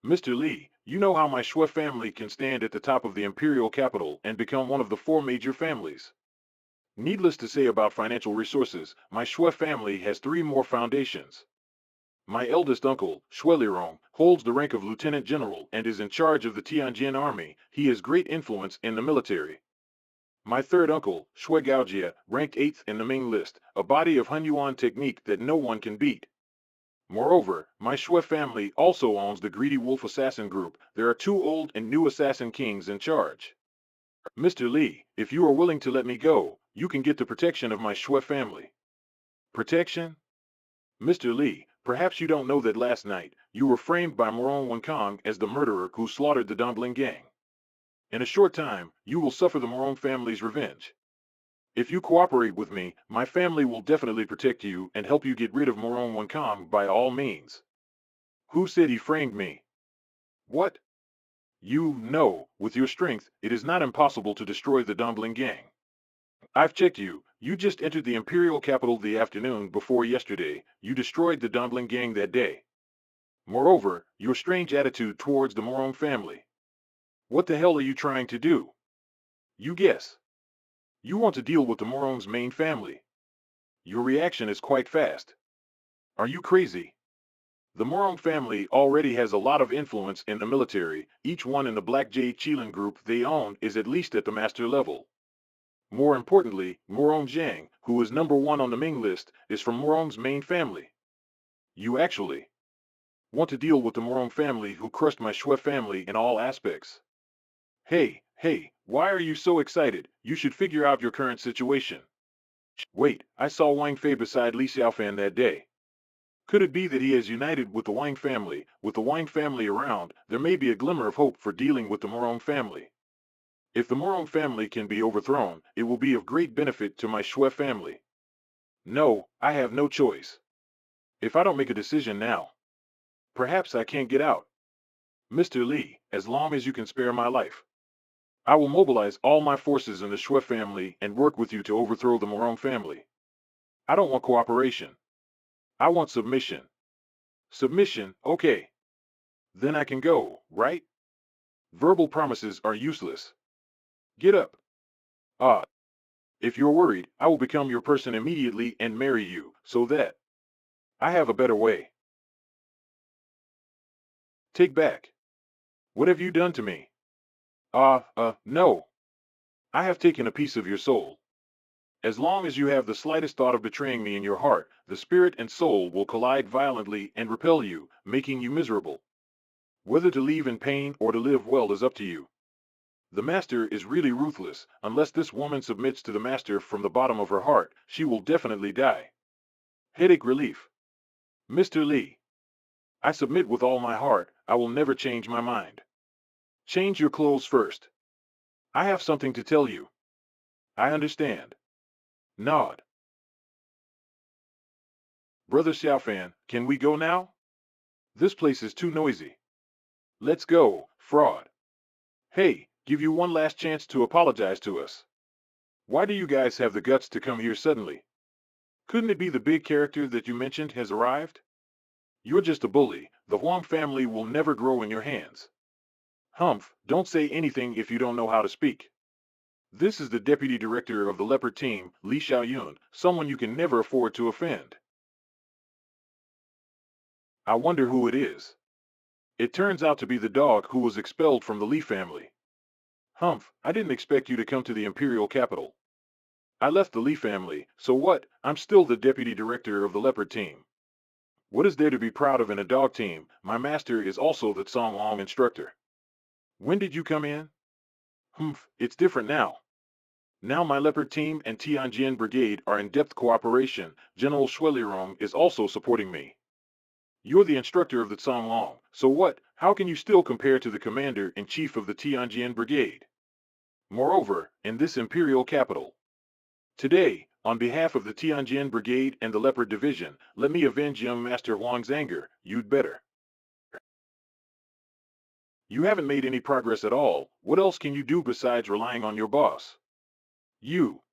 Mr. Lee, you know how my Shui family can stand at the top of the imperial capital and become one of the four major families. Needless to say about financial resources, my Shui family has three more foundations. My eldest uncle, Shui Lirong, holds the rank of lieutenant general and is in charge of the Tianjin army. He has great influence in the military. My third uncle, Shui Gaojia, ranked 8th in the Ming list, a body of Hunyuan technique that no one can beat. Moreover, my Shui family also owns the Greedy Wolf Assassin Group. There are two old and new assassin kings in charge. Mr. Lee, if you are willing to let me go, you can get the protection of my Shui family. Protection? Mr. Lee, perhaps you don't know that last night, you were framed by Moron Wenkong as the murderer who slaughtered the Dumpling Gang. In a short time, you will suffer the Moron family's revenge. If you cooperate with me, my family will definitely protect you and help you get rid of Moron Wenkong by all means. Who said he framed me? What? You know, with your strength, it is not impossible to destroy the Dumpling Gang. I've checked you. You just entered the Imperial capital the afternoon before yesterday. You destroyed the Dumpling Gang that day. Moreover, your strange attitude towards the Moron family. What the hell are you trying to do? You guess. You want to deal with the Moron's main family. Your reaction is quite fast. Are you crazy? The Morong family already has a lot of influence in the military. Each one in the Black Jade Qilin group they own is at least at the master level. More importantly, Morong Jiang, who is number 1 on the Ming list, is from Morong's main family. You actually want to deal with the Morong family who crushed my Shui family in all aspects. Hey, why are you so excited? You should figure out your current situation. Wait, I saw Wang Fei beside Li Xiaofan that day. Could it be that he has united with the Wang family? With the Wang family around, there may be a glimmer of hope for dealing with the Morong family. If the Morong family can be overthrown, it will be of great benefit to my Shui family. No, I have no choice. If I don't make a decision now, perhaps I can't get out. Mr. Lee, as long as you can spare my life, I will mobilize all my forces in the Shui family and work with you to overthrow the Morong family. I don't want cooperation. I want submission. Submission, okay. Then I can go, right? Verbal promises are useless. Get up. Ah, if you're worried, I will become your person immediately and marry you, so that I have a better way. Take back. What have you done to me? No. I have taken a piece of your soul. As long as you have the slightest thought of betraying me in your heart, the spirit and soul will collide violently and repel you, making you miserable. Whether to leave in pain or to live well is up to you. The master is really ruthless. Unless this woman submits to the master from the bottom of her heart, she will definitely die. Headache relief. Mr. Lee, I submit with all my heart. I will never change my mind. Change your clothes first. I have something to tell you. I understand. Nod. Brother Xiaofan, can we go now? This place is too noisy. Let's go, fraud. Hey, give you one last chance to apologize to us. Why do you guys have the guts to come here suddenly? Couldn't it be the big character that you mentioned has arrived? You're just a bully. The Huang family will never grow in your hands. Humph, don't say anything if you don't know how to speak. This is the deputy director of the leopard team, Li Xiaoyun, someone you can never afford to offend. I wonder who it is. It turns out to be the dog who was expelled from the Li family. Humph, I didn't expect you to come to the imperial capital. I left the Lee family, so what? I'm still the deputy director of the leopard team. What is there to be proud of in a dog team? My master is also the Songlong instructor. When did you come in? Humph, it's different now. Now my leopard team and Tianjin brigade are in depth cooperation. General Shuelirong is also supporting me. You're the instructor of the Songlong, so what? How can you still compare to the commander-in-chief of the Tianjin brigade? Moreover, in this imperial capital, today, on behalf of the Tianjin Brigade and the Leopard Division, let me avenge young Master Huang's anger. You'd better. You haven't made any progress at all. What else can you do besides relying on your boss? You.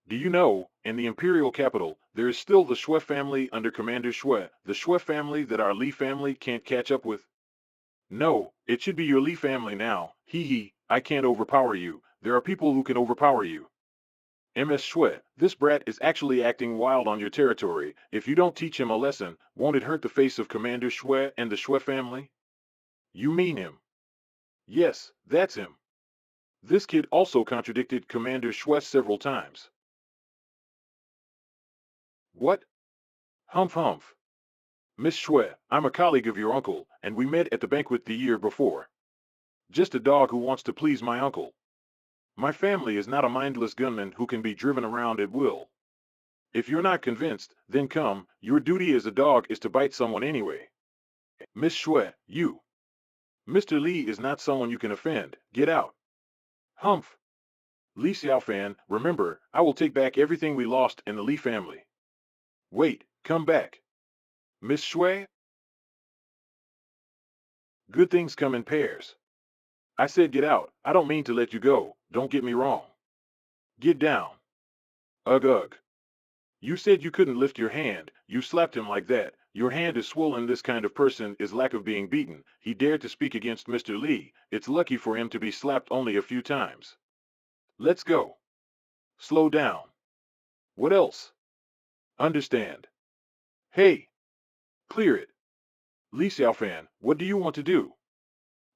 Do you know, in the imperial capital, there is still the Shui family under Commander Shui, the Shui family that our Li family can't catch up with? No, it should be your Li family now. Hee hee, I can't overpower you. There are people who can overpower you. Ms. Shui, this brat is actually acting wild on your territory. If you don't teach him a lesson, won't it hurt the face of Commander Shui and the Shui family? You mean him? Yes, that's him. This kid also contradicted Commander Shui several times. What? Humph humph. Miss Shui, I'm a colleague of your uncle, and we met at the banquet the year before. Just a dog who wants to please my uncle. My family is not a mindless gunman who can be driven around at will. If you're not convinced, then come. Your duty as a dog is to bite someone anyway. Miss Shui, you. Mr. Li is not someone you can offend. Get out. Humph. Li Xiaofan, remember, I will take back everything we lost in the Li family. Wait, come back. Miss Shui? Good things come in pairs. I said get out. I don't mean to let you go. Don't get me wrong. Get down. Ugh ugh. You said you couldn't lift your hand. You slapped him like that. Your hand is swollen. This kind of person is lack of being beaten. He dared to speak against Mr. Li. It's lucky for him to be slapped only a few times. Let's go. Slow down. What else? Understand. Hey. Clear it. Li Xiaofan, what do you want to do?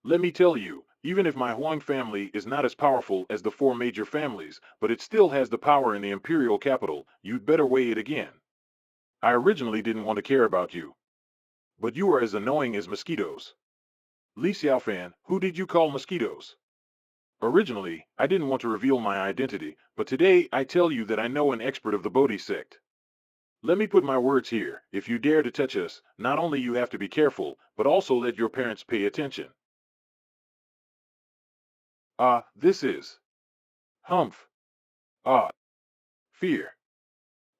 Let me tell you, even if my Huang family is not as powerful as the four major families, but it still has the power in the imperial capital, you'd better weigh it again. I originally didn't want to care about you. But you are as annoying as mosquitoes. Li Xiaofan, who did you call mosquitoes? Originally, I didn't want to reveal my identity, but today I tell you that I know an expert of the Bodhi sect. Let me put my words here. If you dare to touch us, not only you have to be careful, but also let your parents pay attention. This is. Humph. Ah. Fear.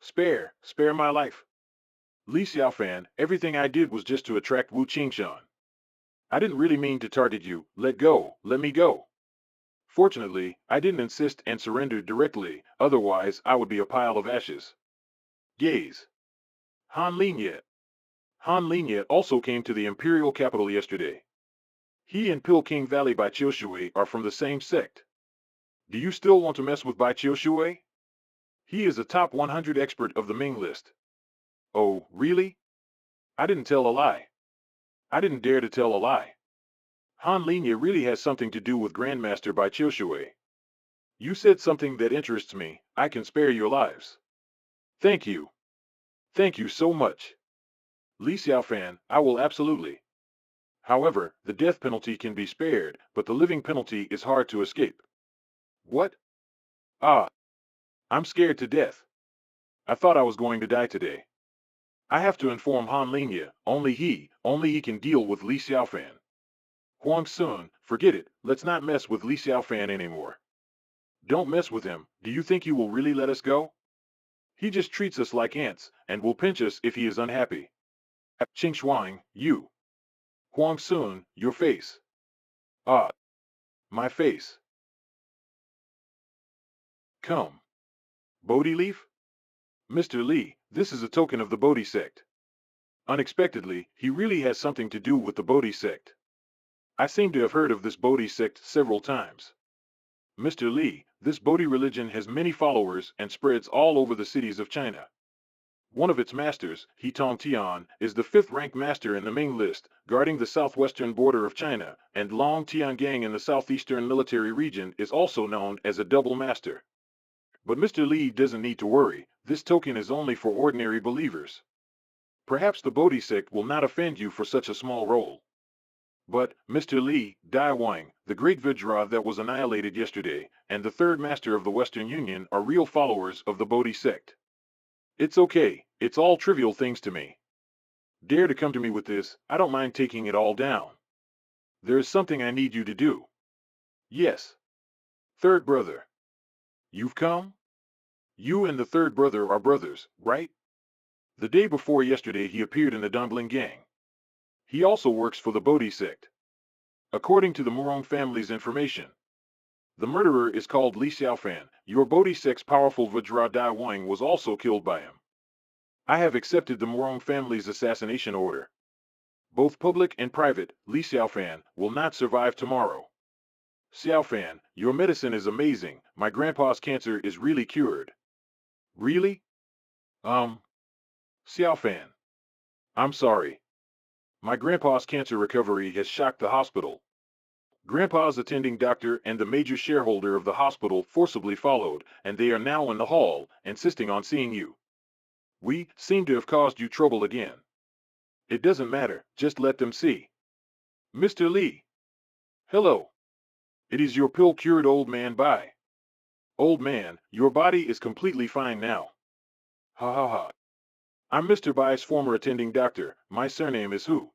Spare my life. Li Xiaofan, everything I did was just to attract Wu Qingshan. I didn't really mean to target you. Let go. Let me go. Fortunately, I didn't insist and surrendered directly, otherwise I would be a pile of ashes. Gaze. Han Linye. Han Linye also came to the imperial capital yesterday. He and Pilking Valley Bai Chiushui are from the same sect. Do you still want to mess with Bai Chiushui? He is a top 100 expert of the Ming list. Oh, really? I didn't tell a lie. I didn't dare to tell a lie. Han Linye really has something to do with Grandmaster Bai Chiushui. You said something that interests me. I can spare your lives. Thank you. Thank you so much. Li Xiaofan, I will absolutely. However, the death penalty can be spared, but the living penalty is hard to escape. What? Ah. I'm scared to death. I thought I was going to die today. I have to inform Han Linye, only he can deal with Li Xiaofan. Huang Sun, forget it, let's not mess with Li Xiaofan anymore. Don't mess with him. Do you think he will really let us go? He just treats us like ants, and will pinch us if he is unhappy. Qing Shuang, you. Huang Sun, your face. Ah. My face. Come. Bodhi leaf? Mr. Li, this is a token of the Bodhi sect. Unexpectedly, he really has something to do with the Bodhi sect. I seem to have heard of this Bodhi sect several times. Mr. Li, this Bodhi religion has many followers and spreads all over the cities of China. One of its masters, He Tong Tian, is the fifth-ranked master in the Ming list, guarding the southwestern border of China, and Long Tiangang in the southeastern military region is also known as a double master. But Mr. Li doesn't need to worry, this token is only for ordinary believers. Perhaps the Bodhi sect will not offend you for such a small role. But, Mr. Li, Dai Wang, the great Vajra that was annihilated yesterday, and the third master of the Western Union are real followers of the Bodhi sect. It's okay, it's all trivial things to me. Dare to come to me with this, I don't mind taking it all down. There is something I need you to do. Yes. Third brother. You've come? You and the third brother are brothers, right? The day before yesterday he appeared in the Dumpling Gang. He also works for the Bodhi sect. According to the Morong family's information, the murderer is called Li Xiaofan. Your Bodhi sect's powerful Vajra Dai Wang was also killed by him. I have accepted the Morong family's assassination order. Both public and private, Li Xiaofan will not survive tomorrow. Xiaofan, your medicine is amazing. My grandpa's cancer is really cured. Really? Xiaofan. I'm sorry. My grandpa's cancer recovery has shocked the hospital. Grandpa's attending doctor and the major shareholder of the hospital forcibly followed, and they are now in the hall, insisting on seeing you. We seem to have caused you trouble again. It doesn't matter, just let them see. Mr. Li. Hello. It is your pill-cured old man Bai. Old man, your body is completely fine now. Ha ha ha. I'm Mr. Bai's former attending doctor. My surname is Hu.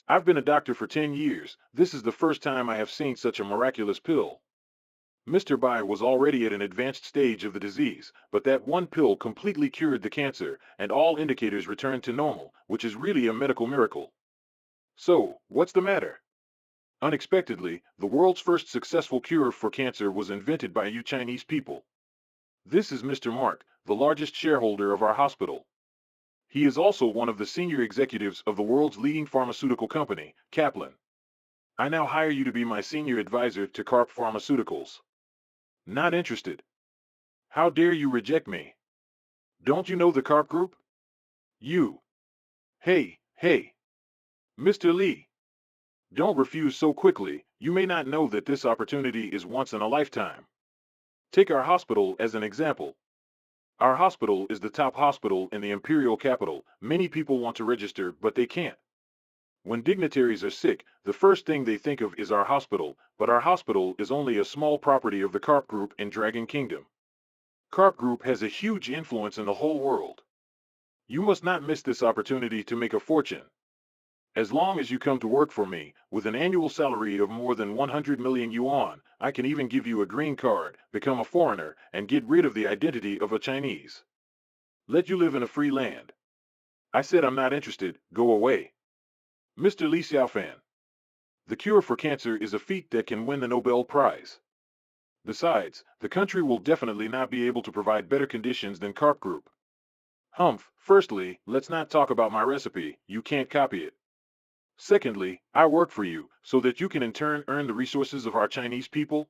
I've been a doctor for 10 years. This is the first time I have seen such a miraculous pill. Mr. Bai was already at an advanced stage of the disease, but that one pill completely cured the cancer, and all indicators returned to normal, which is really a medical miracle. So, what's the matter? Unexpectedly, the world's first successful cure for cancer was invented by you Chinese people. This is Mr. Mark, the largest shareholder of our hospital. He is also one of the senior executives of the world's leading pharmaceutical company, Kaplan. I now hire you to be my senior advisor to Karp Pharmaceuticals. Not interested. How dare you reject me? Don't you know the Karp Group? You. Hey, hey. Mr. Li. Don't refuse so quickly. You may not know that this opportunity is once in a lifetime. Take our hospital as an example. Our hospital is the top hospital in the imperial capital. Many people want to register, but they can't. When dignitaries are sick, the first thing they think of is our hospital, but our hospital is only a small property of the Karp Group in Dragon Kingdom. Karp Group has a huge influence in the whole world. You must not miss this opportunity to make a fortune. As long as you come to work for me, with an annual salary of more than 100 million yuan, I can even give you a green card, become a foreigner, and get rid of the identity of a Chinese. Let you live in a free land. I said I'm not interested, go away. Mr. Li Xiaofan. The cure for cancer is a feat that can win the Nobel Prize. Besides, the country will definitely not be able to provide better conditions than Karp Group. Humph, firstly, let's not talk about my recipe, you can't copy it. Secondly, I work for you, so that you can in turn earn the resources of our Chinese people.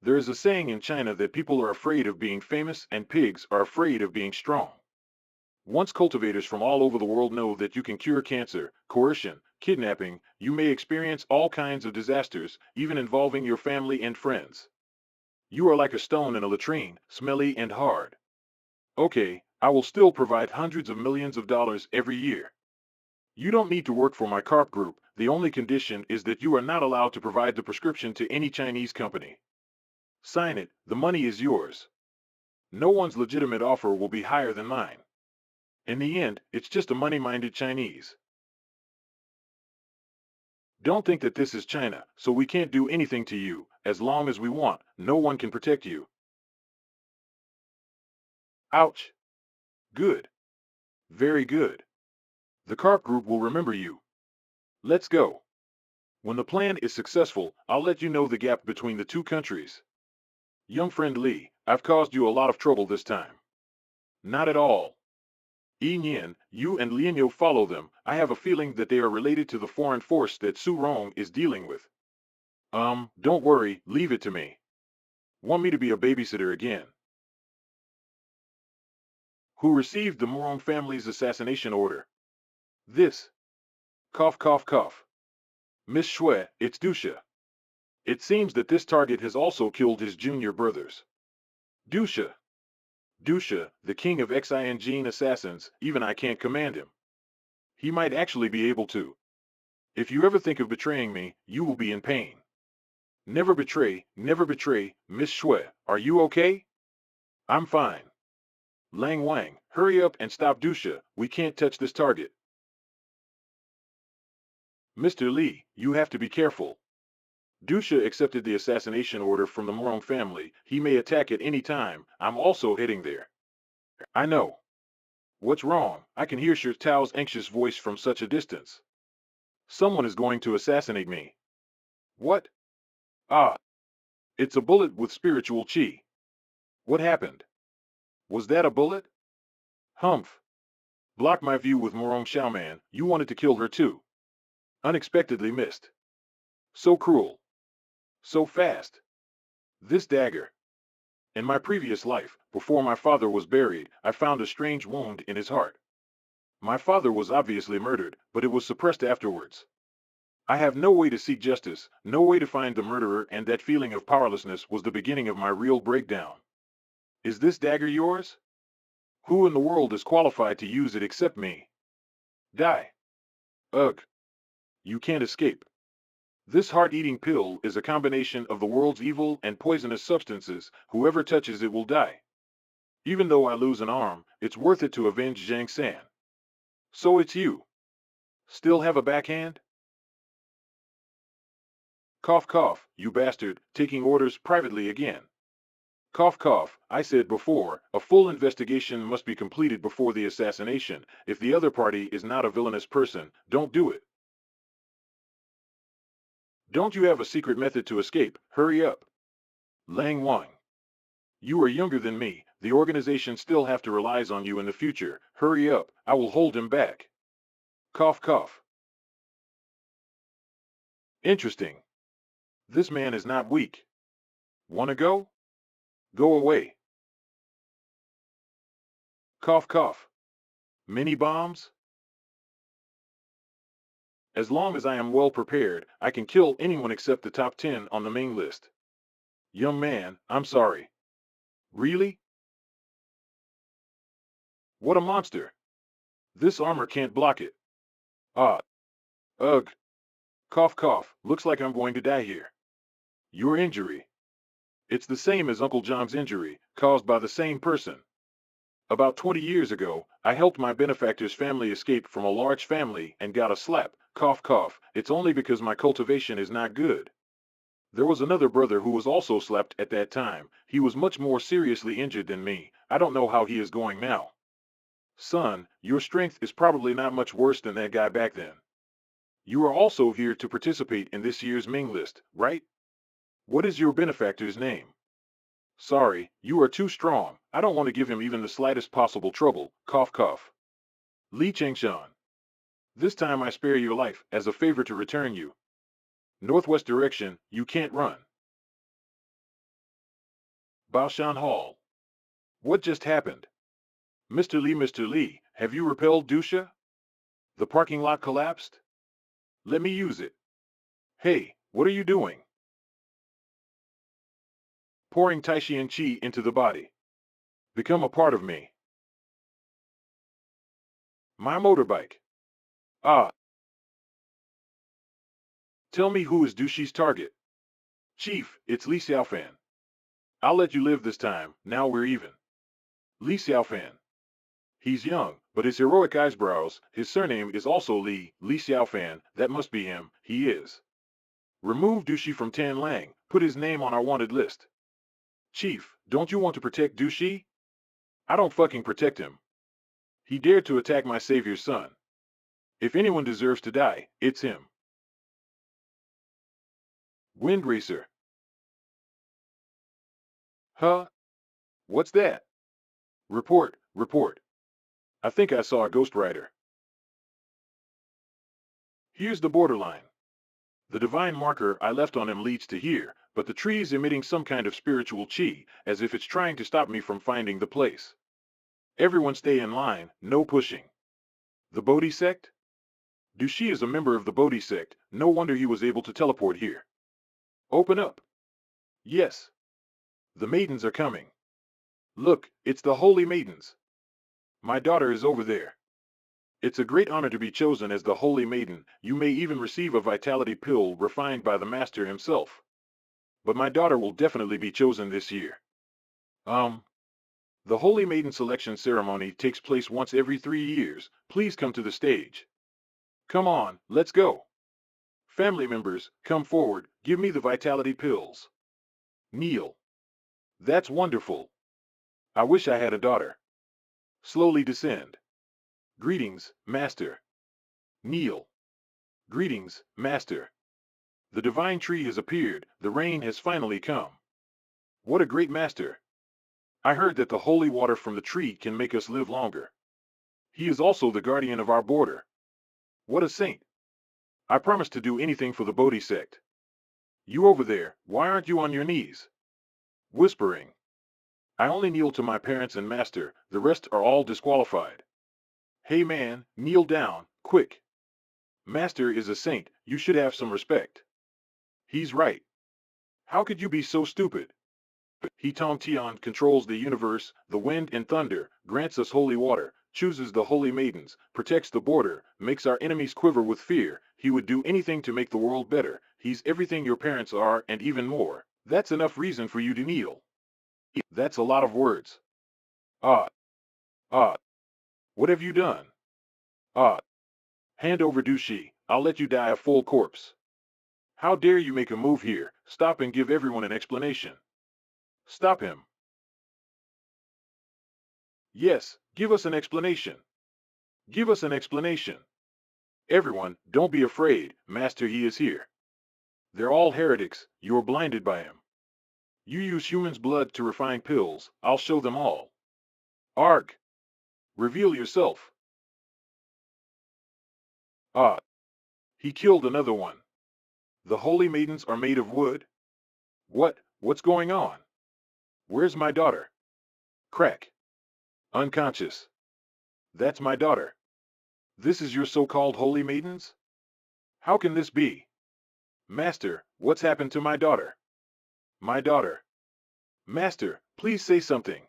There is a saying in China that people are afraid of being famous and pigs are afraid of being strong. Once cultivators from all over the world know that you can cure cancer, coercion, kidnapping, you may experience all kinds of disasters, even involving your family and friends. You are like a stone in a latrine, smelly and hard. Okay, I will still provide hundreds of millions of dollars every year. You don't need to work for my Karp Group, the only condition is that you are not allowed to provide the prescription to any Chinese company. Sign it, the money is yours. No one's legitimate offer will be higher than mine. In the end, it's just a money-minded Chinese. Don't think that this is China, so we can't do anything to you. As long as we want, no one can protect you. Ouch. Good. Very good. The Karp Group will remember you. Let's go. When the plan is successful, I'll let you know the gap between the two countries. Young friend Li, I've caused you a lot of trouble this time. Not at all. Yi Nian, you and Lianyo follow them. I have a feeling that they are related to the foreign force that Su Rong is dealing with. Don't worry, leave it to me. Want me to be a babysitter again? who received the Morong family's assassination order. This. Cough, cough, cough. Miss Shui, it's Dusha. It seems that this target has also killed his junior brothers. Dusha. Dusha, the king of Xianjin assassins, even I can't command him. He might actually be able to. If you ever think of betraying me, you will be in pain. Never betray, Miss Shui, are you okay? I'm fine. Lang Wang, hurry up and stop Dusha, we can't touch this target. Mr. Li, you have to be careful. Dusha accepted the assassination order from the Morong family, he may attack at any time, I'm also heading there. I know. What's wrong? I can hear Shi Tao's anxious voice from such a distance. Someone is going to assassinate me. What? Ah. It's a bullet with spiritual chi. What happened? Was that a bullet? Humph. Block my view with Morong Xiaoman, you wanted to kill her too. Unexpectedly missed. So cruel. So fast. This dagger. In my previous life, before my father was buried, I found a strange wound in his heart. My father was obviously murdered, but it was suppressed afterwards. I have no way to seek justice, no way to find the murderer, and that feeling of powerlessness was the beginning of my real breakdown. Is this dagger yours? Who in the world is qualified to use it except me? Die. Ugh. You can't escape. This heart-eating pill is a combination of the world's evil and poisonous substances, whoever touches it will die. Even though I lose an arm, it's worth it to avenge Zhang San. So it's you. Still have a backhand? Cough cough, you bastard, taking orders privately again. Cough cough, I said before, a full investigation must be completed before the assassination. If the other party is not a villainous person, don't do it. Don't you have a secret method to escape? Hurry up. Lang Wang. You are younger than me, the organization still have to relies on you in the future. Hurry up, I will hold him back. Cough cough. Interesting. This man is not weak. Wanna go? Go away. Cough cough. Mini bombs? As long as I am well prepared, I can kill anyone except the top 10 on the main list. Young man, I'm sorry. Really? What a monster. This armor can't block it. Ah. Ugh. Cough cough, looks like I'm going to die here. Your injury. It's the same as Uncle John's injury, caused by the same person. About 20 years ago, I helped my benefactor's family escape from a large family and got a slap. Cough cough, it's only because my cultivation is not good. There was another brother who was also slapped at that time. He was much more seriously injured than me. I don't know how he is going now. Son, your strength is probably not much worse than that guy back then. You are also here to participate in this year's Ming list, right? What is your benefactor's name? Sorry, you are too strong. I don't want to give him even the slightest possible trouble. Cough cough. Li Chengshan. This time I spare your life as a favor to return you. Northwest direction, you can't run. Baoshan Hall. What just happened? Mr. Li, have you repelled Dusha? The parking lot collapsed? Let me use it. Hey, what are you doing? Pouring Taixuan Qi into the body. Become a part of me. My motorbike. Ah. Tell me who is Dushi's target. Chief, it's Li Xiaofan. I'll let you live this time, now we're even. Li Xiaofan. He's young, but his heroic eyebrows, his surname is also Li Xiaofan, that must be him, he is. Remove Dushi from Tan Lang, put his name on our wanted list. Chief, don't you want to protect Dushi? I don't fucking protect him. He dared to attack my savior's son. If anyone deserves to die, it's him. Wind Racer. Huh? What's that? Report. I think I saw a Ghost Rider. Here's the borderline. The divine marker I left on him leads to here, but the tree's emitting some kind of spiritual chi, as if it's trying to stop me from finding the place. Everyone stay in line, no pushing. The Bodhi sect? Dushi is a member of the Bodhi sect, no wonder he was able to teleport here. Open up. Yes. The maidens are coming. Look, it's the holy maidens. My daughter is over there. It's a great honor to be chosen as the holy maiden. You may even receive a vitality pill refined by the master himself. But my daughter will definitely be chosen this year. The holy maiden selection ceremony takes place once every 3 years. Please come to the stage. Come on, let's go. Family members, come forward, give me the vitality pills. Kneel. That's wonderful. I wish I had a daughter. Slowly descend. Greetings, Master. Kneel. Greetings, Master. The divine tree has appeared, the rain has finally come. What a great master. I heard that the holy water from the tree can make us live longer. He is also the guardian of our border. What a saint. I promise to do anything for the Bodhi sect. You over there, why aren't you on your knees? Whispering. I only kneel to my parents and master, the rest are all disqualified. Hey man, kneel down, quick. Master is a saint, you should have some respect. He's right. How could you be so stupid? He Tian controls the universe, the wind and thunder, grants us holy water, chooses the holy maidens, protects the border, makes our enemies quiver with fear. He would do anything to make the world better. He's everything your parents are and even more. That's enough reason for you to kneel. That's a lot of words. Ah, ah, what have you done? Ah, hand over Dushi, I'll let you die a full corpse. How dare you make a move here? Stop and give everyone an explanation. Stop him. Yes, give us an explanation. Give us an explanation. Everyone, don't be afraid, Master, he is here. They're all heretics, you're blinded by him. You use humans' blood to refine pills, I'll show them all. Arg! Reveal yourself. Ah! He killed another one. The holy maidens are made of wood? What's going on? Where's my daughter? Crack. Unconscious. That's my daughter. This is your so-called holy maidens? How can this be? Master, what's happened to my daughter? My daughter. Master, please say something.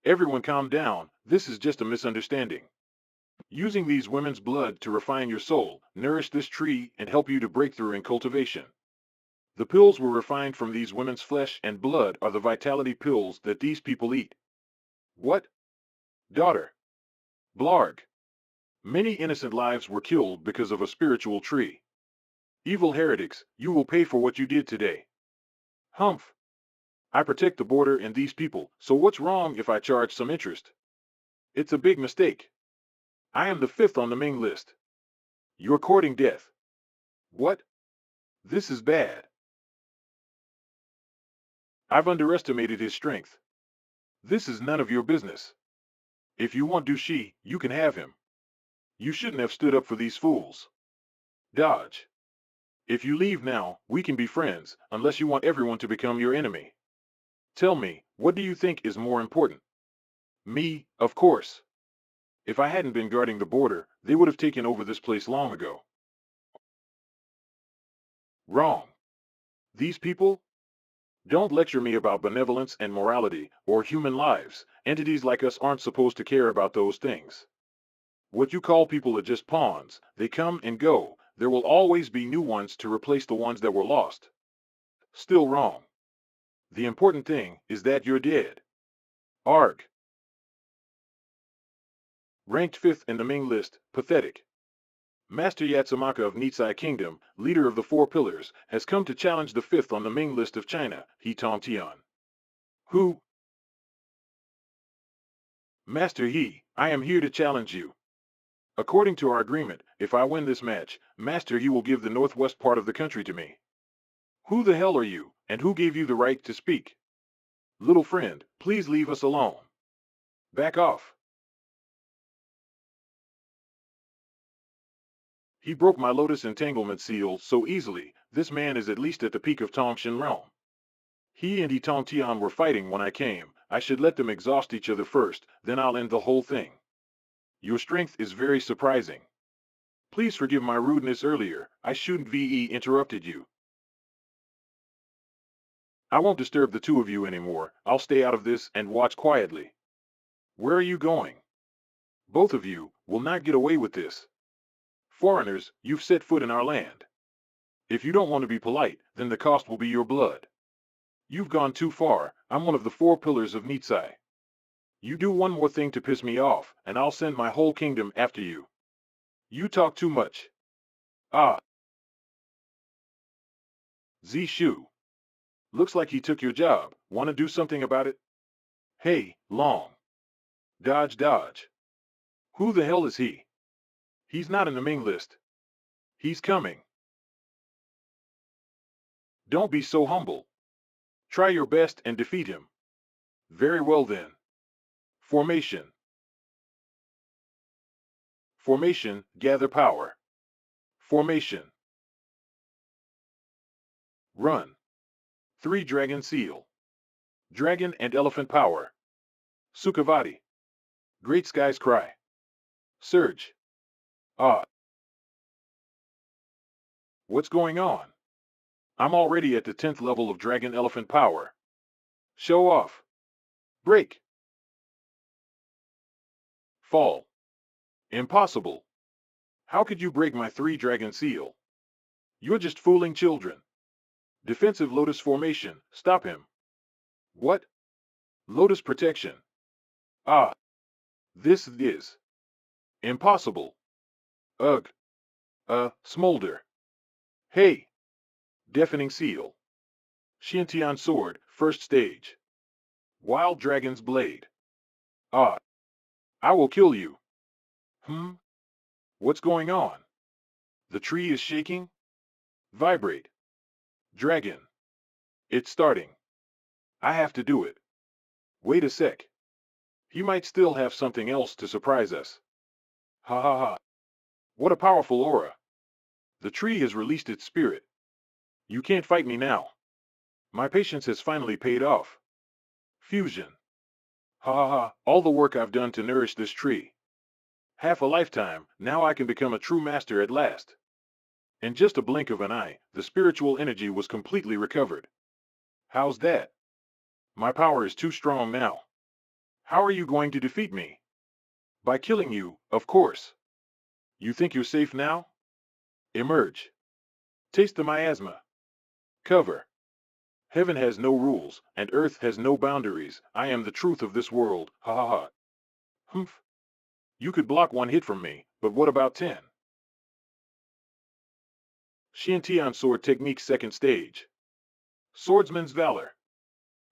Everyone calm down, this is just a misunderstanding. Using these women's blood to refine your soul, nourish this tree, and help you to break through in cultivation. The pills were refined from these women's flesh and blood are the vitality pills that these people eat. What? Daughter. Blarg. Many innocent lives were killed because of a spiritual tree. Evil heretics, you will pay for what you did today. Humph. I protect the border and these people, so what's wrong if I charge some interest? It's a big mistake. I am the 5th on the Ming list. You're courting death. What? This is bad. I've underestimated his strength. This is none of your business. If you want Dushi, you can have him. You shouldn't have stood up for these fools. Dodge. If you leave now, we can be friends, unless you want everyone to become your enemy. Tell me, what do you think is more important? Me, of course. If I hadn't been guarding the border, they would have taken over this place long ago. Wrong. These people? Don't lecture me about benevolence and morality, or human lives. Entities like us aren't supposed to care about those things. What you call people are just pawns. They come and go. There will always be new ones to replace the ones that were lost. Still wrong. The important thing is that you're dead. Arg. Ranked 5th in the Ming list, pathetic. Master Yatsumaka of Nitsai Kingdom, leader of the Four Pillars, has come to challenge the 5th on the Ming list of China, He Tian. Who? Master He, I am here to challenge you. According to our agreement, if I win this match, Master He will give the northwest part of the country to me. Who the hell are you, and who gave you the right to speak? Little friend, please leave us alone. Back off. He broke my lotus entanglement seal so easily, this man is at least at the peak of Tongshan realm. He and He Tian were fighting when I came, I should let them exhaust each other first, then I'll end the whole thing. Your strength is very surprising. Please forgive my rudeness earlier, I shouldn't VE interrupted you. I won't disturb the two of you anymore, I'll stay out of this and watch quietly. Where are you going? Both of you will not get away with this. Foreigners, you've set foot in our land. If you don't want to be polite, then the cost will be your blood. You've gone too far, I'm one of the 4 pillars of Nitsai. You do one more thing to piss me off, and I'll send my whole kingdom after you. You talk too much. Ah. Zishu. Looks like he took your job, wanna do something about it? Hey, Long. Dodge, dodge. Who the hell is he? He's not in the Ming list. He's coming. Don't be so humble. Try your best and defeat him. Very well then. Formation. Formation, gather power. Formation. Run. 3 Dragon Seal. Dragon and Elephant Power. Sukhavati. Great Skies Cry. Surge. Ah. What's going on? I'm already at the 10th level of Dragon Elephant Power. Show off. Break. Fall. Impossible. How could you break my 3 Dragon Seal? You're just fooling children. Defensive Lotus Formation, stop him. What? Lotus Protection. Ah. This is. Impossible. Ugh. Smolder. Hey. Deafening Seal. Xiantian Sword, first stage. Wild Dragon's Blade. Ah. I will kill you. What's going on? The tree is shaking? Vibrate. Dragon. It's starting. I have to do it. Wait a sec. He might still have something else to surprise us. Ha ha ha. What a powerful aura. The tree has released its spirit. You can't fight me now. My patience has finally paid off. Fusion. Ha ha ha, all the work I've done to nourish this tree. Half a lifetime, now I can become a true master at last. In just a blink of an eye, the spiritual energy was completely recovered. How's that? My power is too strong now. How are you going to defeat me? By killing you, of course. You think you're safe now? Emerge. Taste the miasma. Cover. Heaven has no rules, and earth has no boundaries. I am the truth of this world. Ha ha ha. Humph. You could block 1 hit from me, but what about 10? Xiantian Sword Technique 2nd stage. Swordsman's Valor.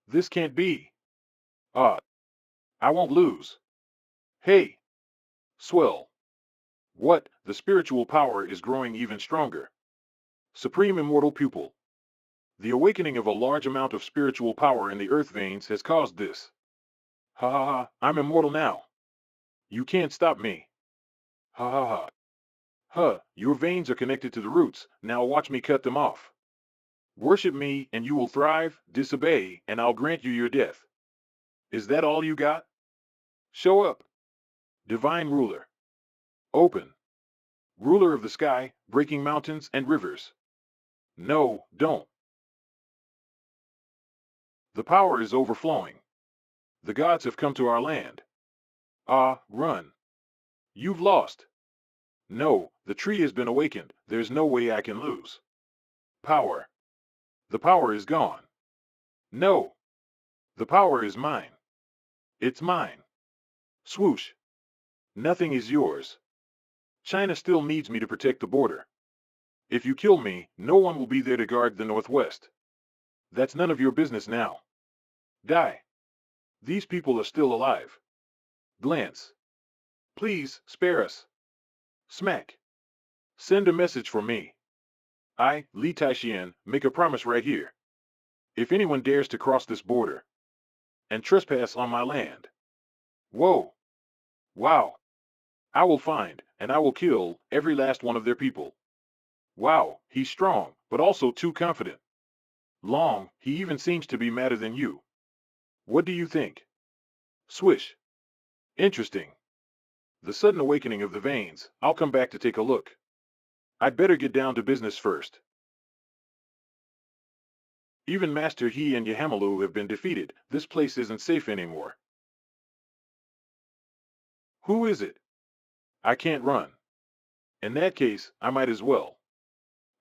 This can't be. Ah. I won't lose. Hey. Swell. What? The spiritual power is growing even stronger. Supreme Immortal Pupil. The awakening of a large amount of spiritual power in the earth veins has caused this. Ha ha ha, I'm immortal now. You can't stop me. Ha ha ha. Huh, your veins are connected to the roots, now watch me cut them off. Worship me and you will thrive, disobey, and I'll grant you your death. Is that all you got? Show up. Divine Ruler. Open. Ruler of the sky, breaking mountains and rivers. No, don't. The power is overflowing. The gods have come to our land. Ah, run. You've lost. No, the tree has been awakened, there's no way I can lose. Power. The power is gone. No. The power is mine. It's mine. Swoosh. Nothing is yours. China still needs me to protect the border. If you kill me, no one will be there to guard the northwest. That's none of your business now. Die. These people are still alive. Glance. Please, spare us. Smack. Send a message for me. I, Li Taixuan, make a promise right here. If anyone dares to cross this border and trespass on my land. Whoa. Wow. I will find, and I will kill, every last one of their people. Wow, he's strong, but also too confident. Long, he even seems to be madder than you. What do you think? Swish. Interesting. The sudden awakening of the veins. I'll come back to take a look. I'd better get down to business first. Even Master He and Yahamalu have been defeated. This place isn't safe anymore. Who is it? I can't run. In that case, I might as well.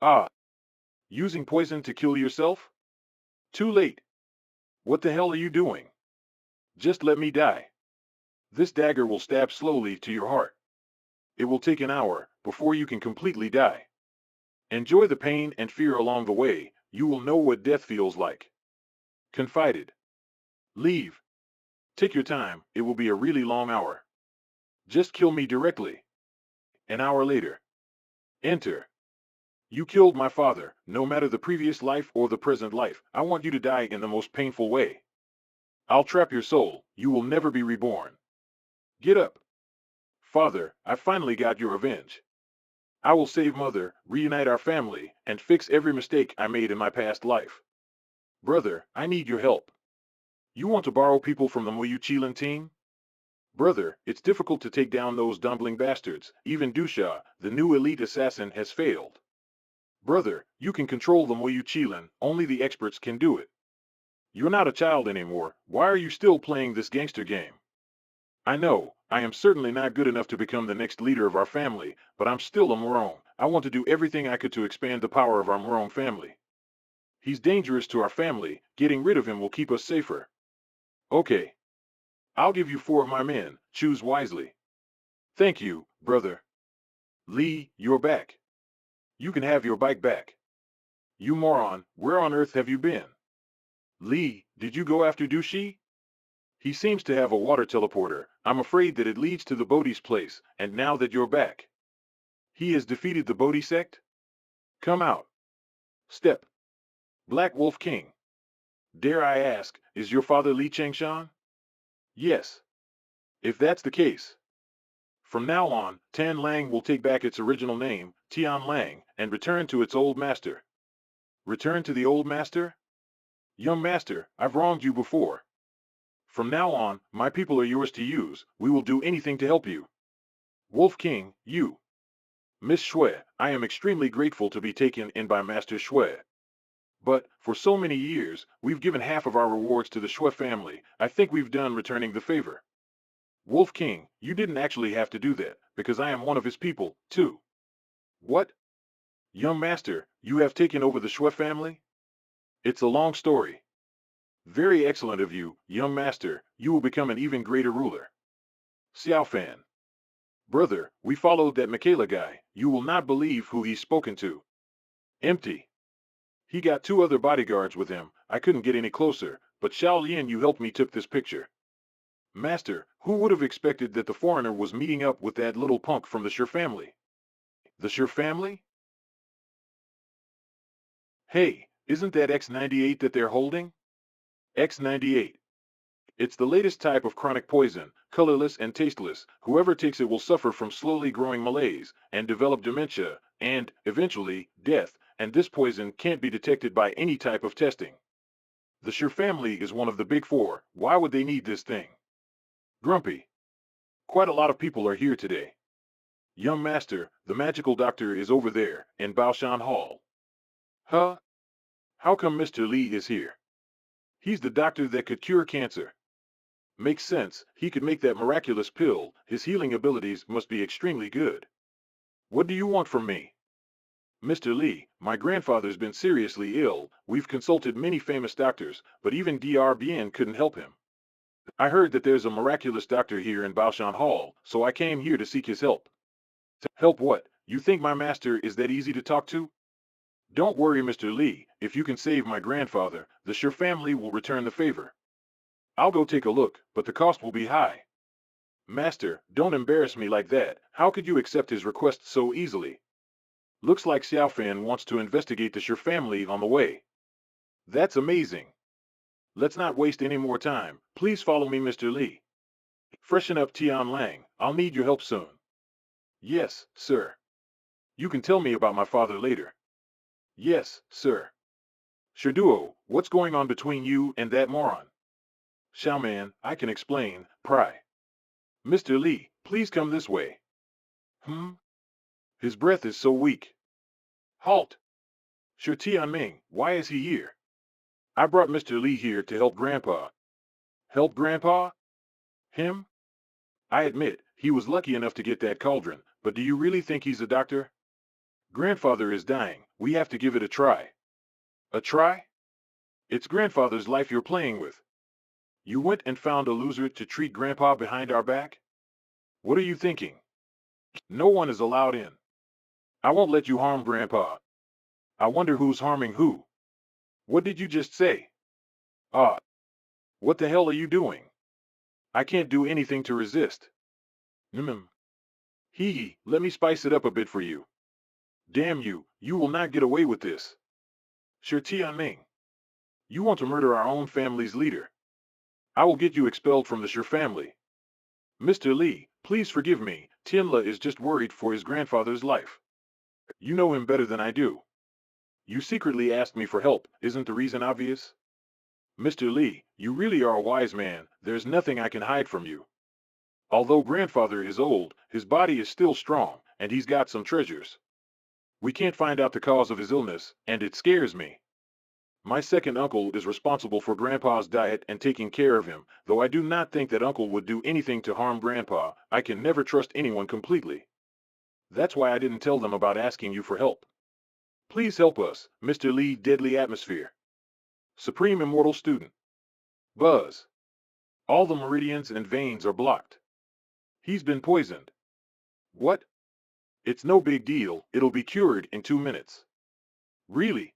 Ah, using poison to kill yourself? Too late. What the hell are you doing? Just let me die. This dagger will stab slowly to your heart. It will take an hour before you can completely die. Enjoy the pain and fear along the way. You will know what death feels like. Confided. Leave. Take your time. It will be a really long hour. Just kill me directly. An hour later. Enter. You killed my father, no matter the previous life or the present life. I want you to die in the most painful way. I'll trap your soul. You will never be reborn. Get up. Father, I finally got your revenge. I will save Mother, reunite our family, and fix every mistake I made in my past life. Brother, I need your help. You want to borrow people from the Muyu Chilan team? Brother, it's difficult to take down those dumbling bastards. Even Dusha, the new elite assassin, has failed. Brother, you can control the Muyu Chilan. Only the experts can do it. You're not a child anymore. Why are you still playing this gangster game? I know, I am certainly not good enough to become the next leader of our family, but I'm still a Morone. I want to do everything I could to expand the power of our Morone family. He's dangerous to our family. Getting rid of him will keep us safer. Okay. I'll give you 4 of my men. Choose wisely. Thank you, brother. Lee, you're back. You can have your bike back. You moron, where on earth have you been? Lee, did you go after Dushi? He seems to have a water teleporter. I'm afraid that it leads to the Bodhi's place, and now that you're back. He has defeated the Bodhi sect? Come out. Step. Black Wolf King. Dare I ask, is your father Li Changshan? Yes. If that's the case. From now on, Tan Lang will take back its original name, Tian Lang, and return to its old master. Return to the old master? Young master, I've wronged you before. From now on, my people are yours to use. We will do anything to help you. Wolf King, you. Miss Shui, I am extremely grateful to be taken in by Master Shui. But, for so many years, we've given half of our rewards to the Shui family. I think we've done returning the favor. Wolf King, you didn't actually have to do that, because I am one of his people, too. What? Young master, you have taken over the Shui family? It's a long story. Very excellent of you, young master. You will become an even greater ruler. Xiaofan. Brother, we followed that Michaela guy. You will not believe who he's spoken to. Empty. He got 2 other bodyguards with him. I couldn't get any closer, but Xiaolian, you helped me took this picture. Master, who would have expected that the foreigner was meeting up with that little punk from the Sher family? The Sher family? Hey, isn't that X98 that they're holding? X98. It's the latest type of chronic poison, colorless and tasteless. Whoever takes it will suffer from slowly growing malaise, and develop dementia, and, eventually, death, and this poison can't be detected by any type of testing. The Sher family is one of the big 4. Why would they need this thing? Grumpy. Quite a lot of people are here today. Young master, the magical doctor is over there, in Baoshan Hall. Huh? How come Mr. Li is here? He's the doctor that could cure cancer. Makes sense, he could make that miraculous pill. His healing abilities must be extremely good. What do you want from me? Mr. Li, my grandfather's been seriously ill. We've consulted many famous doctors, but even Dr. Bien couldn't help him. I heard that there's a miraculous doctor here in Baoshan Hall, so I came here to seek his help. Help what? You think my master is that easy to talk to? Don't worry, Mr. Li. If you can save my grandfather, the Sher family will return the favor. I'll go take a look, but the cost will be high. Master, don't embarrass me like that. How could you accept his request so easily? Looks like Xiaofan wants to investigate the Sher family on the way. That's amazing. Let's not waste any more time. Please follow me, Mr. Li. Freshen up Tian Lang. I'll need your help soon. Yes, sir. You can tell me about my father later. Yes, sir. Sherduo, what's going on between you and that moron? Xiaoman, I can explain, pry. Mr. Li, please come this way. Hmm? His breath is so weak. Halt! Sure Tianming, why is he here? I brought Mr. Li here to help Grandpa. Help Grandpa? Him? I admit, he was lucky enough to get that cauldron, but do you really think he's a doctor? Grandfather is dying, we have to give it a try. A try? It's Grandfather's life you're playing with. You went and found a loser to treat Grandpa behind our back? What are you thinking? No one is allowed in. I won't let you harm Grandpa. I wonder who's harming who. What did you just say? Ah, what the hell are you doing? I can't do anything to resist. Hee hee, let me spice it up a bit for you. Damn you, you will not get away with this. Sure Tianming. You want to murder our own family's leader. I will get you expelled from the Sure family. Mr. Li, please forgive me, Tianla is just worried for his grandfather's life. You know him better than I do. You secretly asked me for help, isn't the reason obvious? Mr. Li, you really are a wise man, there's nothing I can hide from you. Although grandfather is old, his body is still strong, and he's got some treasures. We can't find out the cause of his illness, and it scares me. My second uncle is responsible for Grandpa's diet and taking care of him, though I do not think that uncle would do anything to harm Grandpa. I can never trust anyone completely. That's why I didn't tell them about asking you for help. Please help us, Mr. Li. Deadly atmosphere. Supreme Immortal Student. Buzz. All the meridians and veins are blocked. He's been poisoned. What? It's no big deal, it'll be cured in 2 minutes. Really?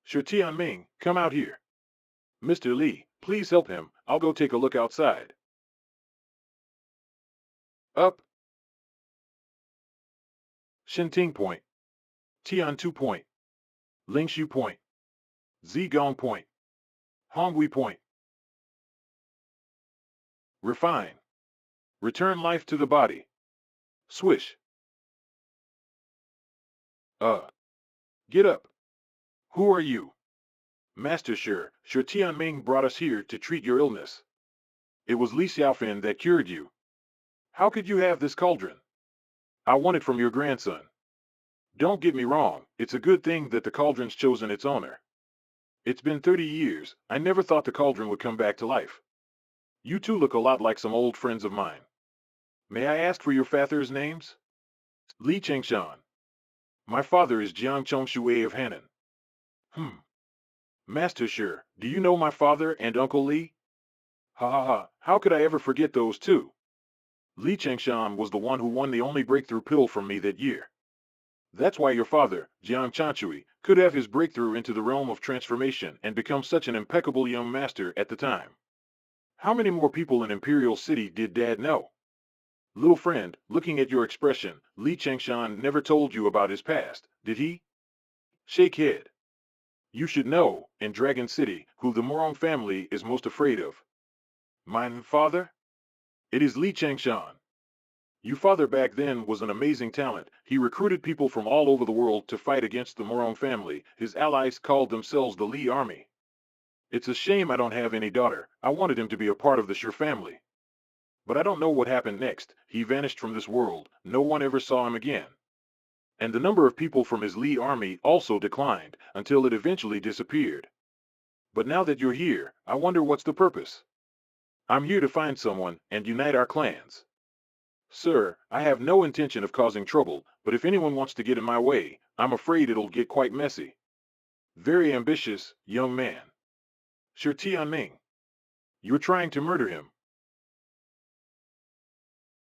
Sure Tianming, come out here. Mr. Li, please help him, I'll go take a look outside. Up. Shinting Point. Tian 2 Point. Lingshu Point. Zigong Point. Hongui Point. Refine. Return life to the body. Swish. Get up. Who are you? Master Sure Tianming brought us here to treat your illness. It was Li Xiaofan that cured you. How could you have this cauldron? I want it from your grandson. Don't get me wrong, it's a good thing that the cauldron's chosen its owner. It's been 30 years, I never thought the cauldron would come back to life. You two look a lot like some old friends of mine. May I ask for your father's names? Li Chengshan. My father is Jiang Chongshui of Hannan. Master Sure, do you know my father and Uncle Li? Ha ha ha, how could I ever forget those two? Li Chengshan was the one who won the only breakthrough pill from me that year. That's why your father, Jiang Chanchui, could have his breakthrough into the realm of transformation and become such an impeccable young master at the time. How many more people in Imperial City did Dad know? Little friend, looking at your expression, Li Chengshan never told you about his past, did he? Shake head. You should know, in Dragon City, who the Morong family is most afraid of. Mine father? It is Li Chengshan. Your father back then was an amazing talent. He recruited people from all over the world to fight against the Morong family. His allies called themselves the Li Army. It's a shame I don't have any daughter. I wanted him to be a part of the Sure family. But I don't know what happened next. He vanished from this world. No one ever saw him again. And the number of people from his Li army also declined, until it eventually disappeared. But now that you're here, I wonder what's the purpose? I'm here to find someone, and unite our clans. Sir, I have no intention of causing trouble, but if anyone wants to get in my way, I'm afraid it'll get quite messy. Very ambitious, young man. Sure Tianming. You're trying to murder him.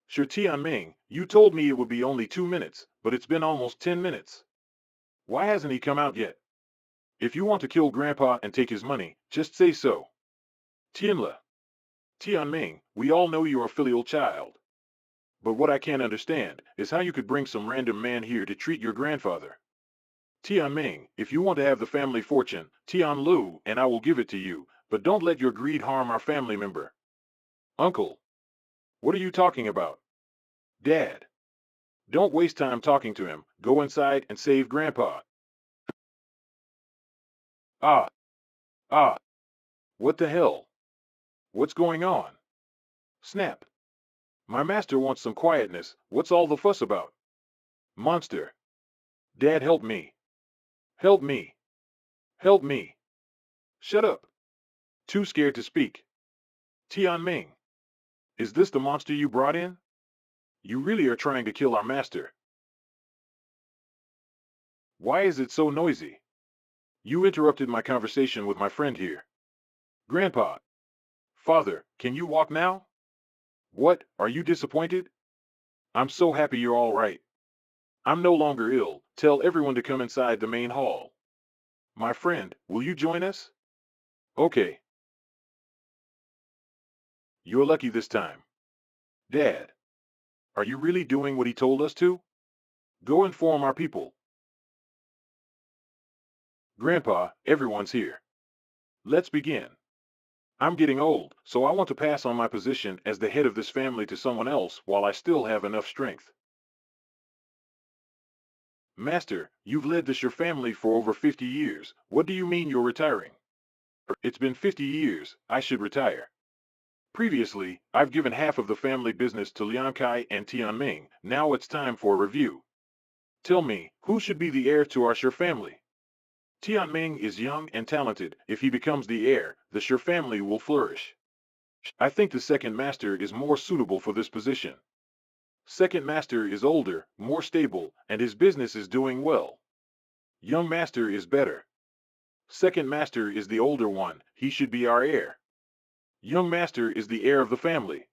Sure Tianming, you told me it would be only 2 minutes, but it's been almost 10 minutes. Why hasn't he come out yet? If you want to kill Grandpa and take his money, just say so. Tianla. Tianming, we all know you're a filial child. But what I can't understand is how you could bring some random man here to treat your grandfather. Tianming, if you want to have the family fortune, Tian Lu, and I will give it to you, but don't let your greed harm our family member. Uncle. What are you talking about? Dad. Don't waste time talking to him. Go inside and save Grandpa. Ah. What the hell? What's going on? Snap. My master wants some quietness. What's all the fuss about? Monster. Dad, help me. Help me. Help me. Shut up. Too scared to speak. Tianming. Is this the monster you brought in? You really are trying to kill our master. Why is it so noisy? You interrupted my conversation with my friend here. Grandpa. Father, can you walk now? What, are you disappointed? I'm so happy you're all right. I'm no longer ill. Tell everyone to come inside the main hall. My friend, will you join us? Okay. You're lucky this time. Dad. Are you really doing what he told us to? Go inform our people. Grandpa, everyone's here. Let's begin. I'm getting old, so I want to pass on my position as the head of this family to someone else while I still have enough strength. Master, you've led this your family for over 50 years. What do you mean you're retiring? It's been 50 years, I should retire. Previously, I've given half of the family business to Liang Kai and Tianming. Now it's time for a review. Tell me, who should be the heir to our Shi family? Tianming is young and talented. If he becomes the heir, the Shi family will flourish. I think the second master is more suitable for this position. Second master is older, more stable, and his business is doing well. Young master is better. Second master is the older one. He should be our heir. Young master is the heir of the family.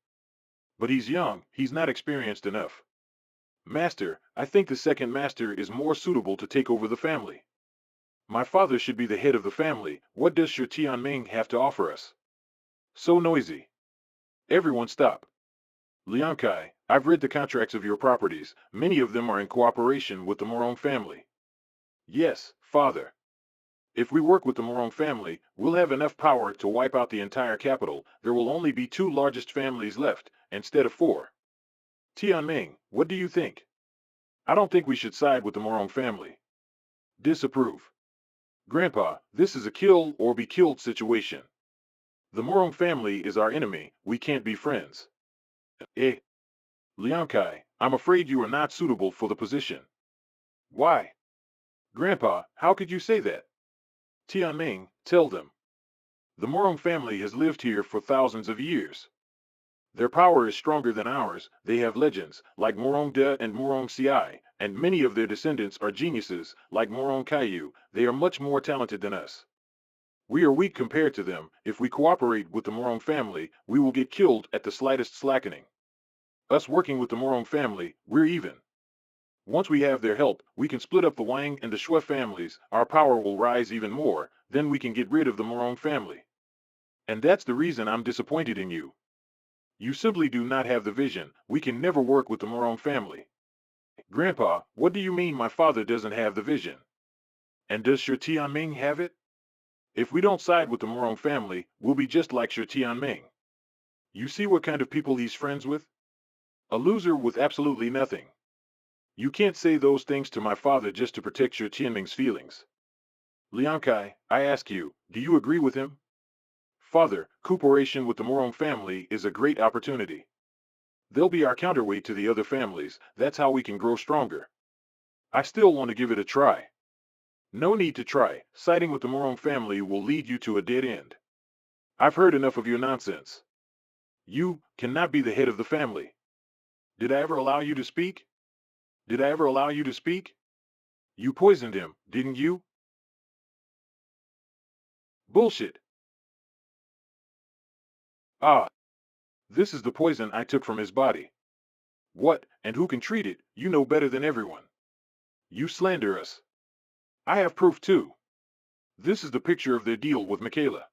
But he's young, he's not experienced enough. Master, I think the second master is more suitable to take over the family. My father should be the head of the family. What does Shi Tianming have to offer us? So noisy. Everyone stop. Liang Kai, I've read the contracts of your properties. Many of them are in cooperation with the Morong family. Yes, father. If we work with the Morong family, we'll have enough power to wipe out the entire capital. There will only be 2 largest families left, instead of 4. Tianming, what do you think? I don't think we should side with the Morong family. Disapprove. Grandpa, this is a kill or be killed situation. The Morong family is our enemy. We can't be friends. Eh? Liang Kai, I'm afraid you are not suitable for the position. Why? Grandpa, how could you say that? Tianming, tell them. The Morong family has lived here for thousands of years. Their power is stronger than ours. They have legends, like Morong De and Morong Ci, and many of their descendants are geniuses, like Morong Kaiyu. They are much more talented than us. We are weak compared to them. If we cooperate with the Morong family, we will get killed at the slightest slackening. Us working with the Morong family, we're even. Once we have their help, we can split up the Wang and the Shui families. Our power will rise even more. Then we can get rid of the Morong family. And that's the reason I'm disappointed in you. You simply do not have the vision. We can never work with the Morong family. Grandpa, what do you mean my father doesn't have the vision? And does Shi Tianming have it? If we don't side with the Morong family, we'll be just like Shi Tianming. You see what kind of people he's friends with? A loser with absolutely nothing. You can't say those things to my father just to protect Shi Tianming's feelings. Liang Kai, I ask you, do you agree with him? Father, cooperation with the Morong family is a great opportunity. They'll be our counterweight to the other families. That's how we can grow stronger. I still want to give it a try. No need to try. Siding with the Morong family will lead you to a dead end. I've heard enough of your nonsense. You cannot be the head of the family. Did I ever allow you to speak? Did I ever allow you to speak? You poisoned him, didn't you? Bullshit. Ah, this is the poison I took from his body. What, and who can treat it? You know better than everyone. You slander us. I have proof too. This is the picture of their deal with Michaela.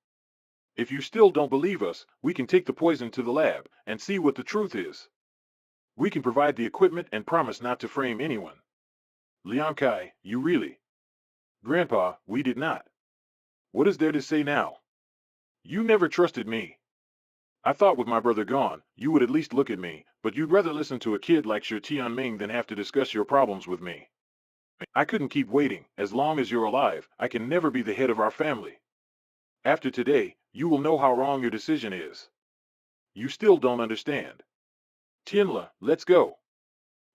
If you still don't believe us, we can take the poison to the lab and see what the truth is. We can provide the equipment and promise not to frame anyone. Liang Kai, you really? Grandpa, we did not. What is there to say now? You never trusted me. I thought with my brother gone, you would at least look at me, but you'd rather listen to a kid like Shi Tianming than have to discuss your problems with me. I couldn't keep waiting. As long as you're alive, I can never be the head of our family. After today, you will know how wrong your decision is. You still don't understand. Tianla, let's go.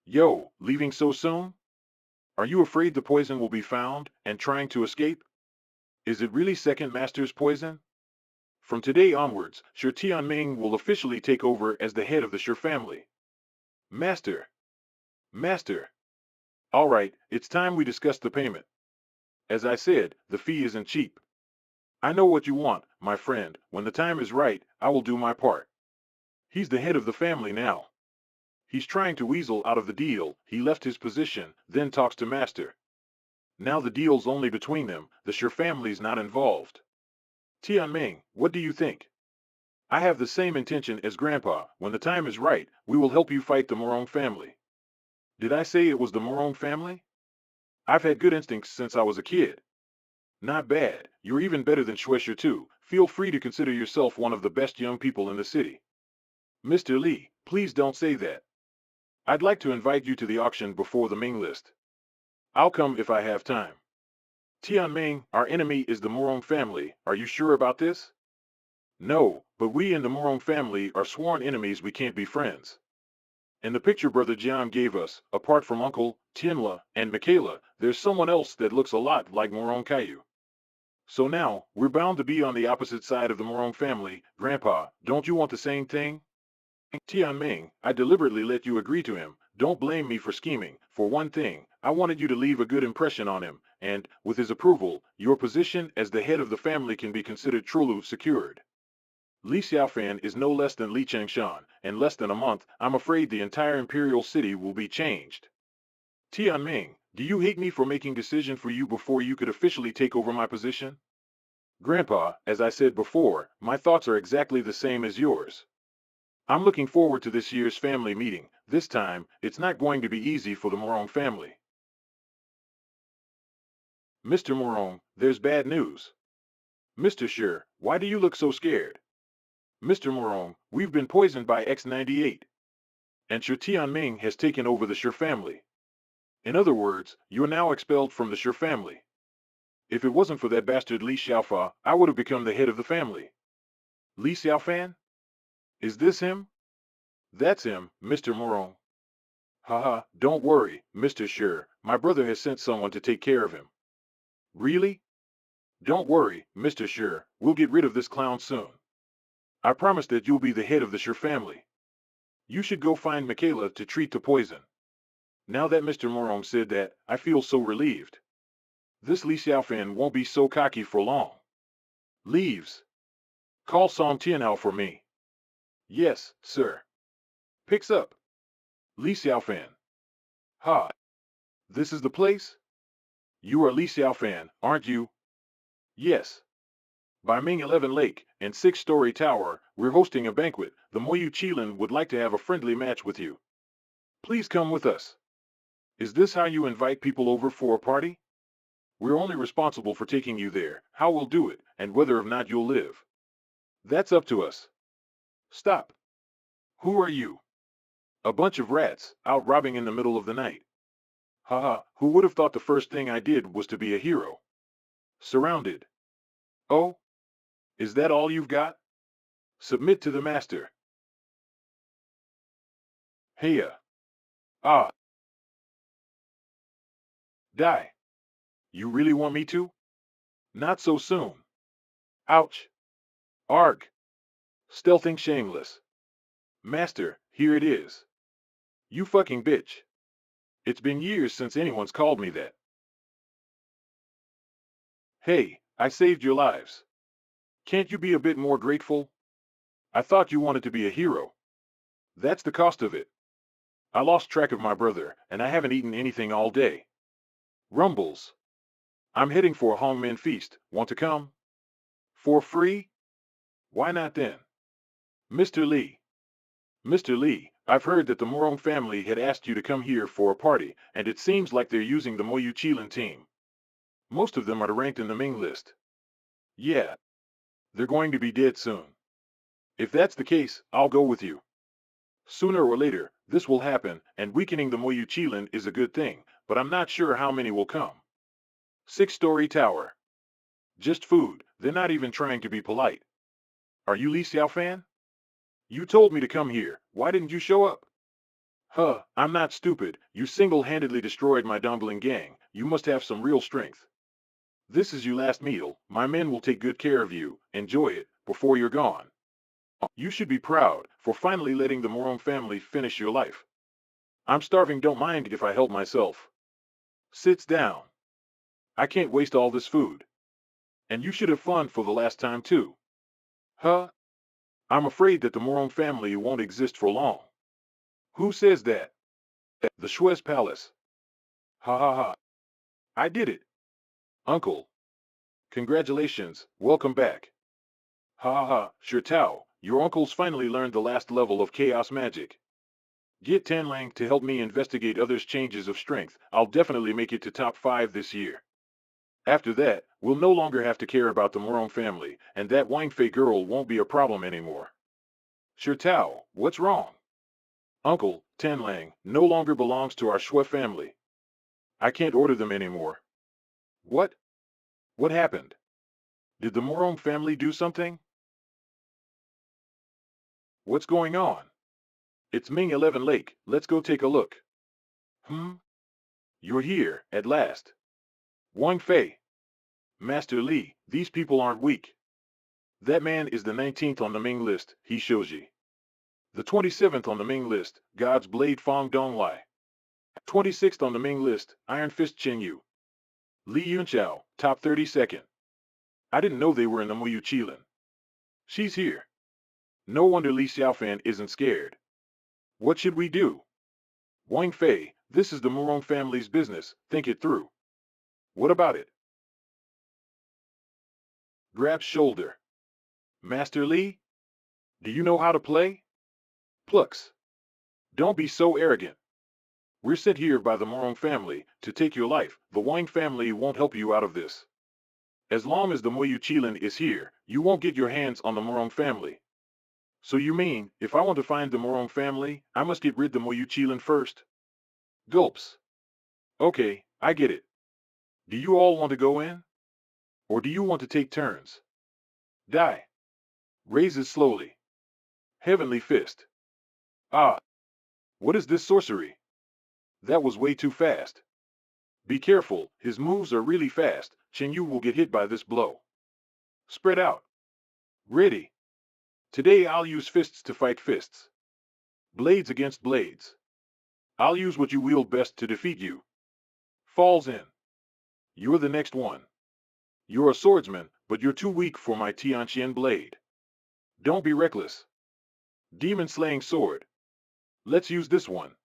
Yo, leaving so soon? Are you afraid the poison will be found and trying to escape? Is it really Second Master's poison? From today onwards, Shi Tianming will officially take over as the head of the Shi family. Master! Master! All right, it's time we discuss the payment. As I said, the fee isn't cheap. I know what you want, my friend. When the time is right, I will do my part. He's the head of the family now. He's trying to weasel out of the deal. He left his position, then talks to Master. Now the deal's only between them, the Shi family's not involved. Tianming, what do you think? I have the same intention as Grandpa. When the time is right, we will help you fight the Morong family. Did I say it was the Morong family? I've had good instincts since I was a kid. Not bad. You're even better than Shueisha too. Feel free to consider yourself one of the best young people in the city. Mr. Li, please don't say that. I'd like to invite you to the auction before the Ming list. I'll come if I have time. Tianming, our enemy is the Morong family. Are you sure about this? No, but we and the Morong family are sworn enemies. We can't be friends. In the picture Brother Jian gave us, apart from Uncle, Tianla, and Michaela, there's someone else that looks a lot like Morong Caillou. So now, we're bound to be on the opposite side of the Morong family. Grandpa, don't you want the same thing? Tianming, I deliberately let you agree to him. Don't blame me for scheming. For one thing, I wanted you to leave a good impression on him, and, with his approval, your position as the head of the family can be considered truly secured. Li Xiaofan is no less than Li Chengshan. In less than a month, I'm afraid the entire imperial city will be changed. Tianming, do you hate me for making decision for you before you could officially take over my position? Grandpa, as I said before, my thoughts are exactly the same as yours. I'm looking forward to this year's family meeting. This time, it's not going to be easy for the Morong family. Mr. Morong, there's bad news. Mr. Shi, why do you look so scared? Mr. Morong, we've been poisoned by X-98. And Shi Tianming has taken over the Shi family. In other words, you're now expelled from the Shi family. If it wasn't for that bastard Li Xiaofa, I would have become the head of the family. Li Xiaofan? Is this him? That's him, Mr. Morong. Haha, don't worry, Mr. Shi. My brother has sent someone to take care of him. Really? Don't worry, Mr. Shi. We'll get rid of this clown soon. I promise that you'll be the head of the Shi family. You should go find Michaela to treat the poison. Now that Mr. Morong said that, I feel so relieved. This Li Xiaofan won't be so cocky for long. Leaves. Call Song Tianhao for me. Yes, sir. Picks up. Li Xiaofan. Ha. This is the place? You are Li Xiaofan, aren't you? Yes. By Ming 11 Lake and 6-story tower, we're hosting a banquet. The Moyu Qilin would like to have a friendly match with you. Please come with us. Is this how you invite people over for a party? We're only responsible for taking you there, how we'll do it, and whether or not you'll live. That's up to us. Stop. Who are you? A bunch of rats, out robbing in the middle of the night. Haha, who would have thought the first thing I did was to be a hero? Surrounded. Oh? Is that all you've got? Submit to the master. Heya. Ah. Die. You really want me to? Not so soon. Ouch. Arg. Stealthing shameless. Master, here it is. You fucking bitch. It's been years since anyone's called me that. Hey, I saved your lives. Can't you be a bit more grateful? I thought you wanted to be a hero. That's the cost of it. I lost track of my brother, and I haven't eaten anything all day. Rumbles. I'm heading for a Hongmen feast. Want to come? For free? Why not then? Mr. Li. Mr. Li, I've heard that the Morong family had asked you to come here for a party, and it seems like they're using the Moyu Qilin team. Most of them are ranked in the Ming list. Yeah. They're going to be dead soon. If that's the case, I'll go with you. Sooner or later, this will happen, and weakening the Moyu Qilin is a good thing, but I'm not sure how many will come. 6-story tower. Just food, they're not even trying to be polite. Are you Li Xiaofan? You told me to come here. Why didn't you show up? Huh, I'm not stupid. You single-handedly destroyed my Dumbling gang. You must have some real strength. This is your last meal. My men will take good care of you. Enjoy it before you're gone. You should be proud for finally letting the Morong family finish your life. I'm starving, don't mind if I help myself. Sits down. I can't waste all this food. And you should have fun for the last time too. Huh? I'm afraid that the Morong family won't exist for long. Who says that? The Shue's palace. Ha ha ha. I did it. Uncle. Congratulations, welcome back. Ha ha ha, Shirtao, your uncle's finally learned the last level of chaos magic. Get Tanlang to help me investigate others' changes of strength. I'll definitely make it to top 5 this year. After that, we'll no longer have to care about the Morong family, and that Wangfei girl won't be a problem anymore. Shirtao, what's wrong? Uncle, Tanlang, no longer belongs to our Shui family. I can't order them anymore. What? What happened? Did the Morong family do something? What's going on? It's Ming 11 Lake, let's go take a look. You're here, at last. Wang Fei. Master Li, these people aren't weak. That man is the 19th on the Ming list, he Shouji. The 27th on the Ming list, God's Blade Fong Donglai. 26th on the Ming list, Iron Fist Chen Yu. Li Yunchao, top 32nd. I didn't know they were in the Muyu Qilin. She's here. No wonder Li Xiaofan isn't scared. What should we do? Wang Fei, this is the Morong family's business, think it through. What about it? Grabs shoulder. Master Li? Do you know how to play? Plucks. Don't be so arrogant. We're sent here by the Morong family to take your life. The Wang family won't help you out of this. As long as the Muyu Qilin is here, you won't get your hands on the Morong family. So you mean, if I want to find the Morong family, I must get rid of the Muyu Qilin first? Gulps. Okay, I get it. Do you all want to go in? Or do you want to take turns? Die. Raises slowly. Heavenly Fist. Ah. What is this sorcery? That was way too fast. Be careful, his moves are really fast. Chen Yu will get hit by this blow. Spread out. Ready. Today I'll use fists to fight fists. Blades against blades. I'll use what you wield best to defeat you. Falls in. You're the next one. You're a swordsman, but you're too weak for my Tianqian blade. Don't be reckless. Demon slaying sword. Let's use this one.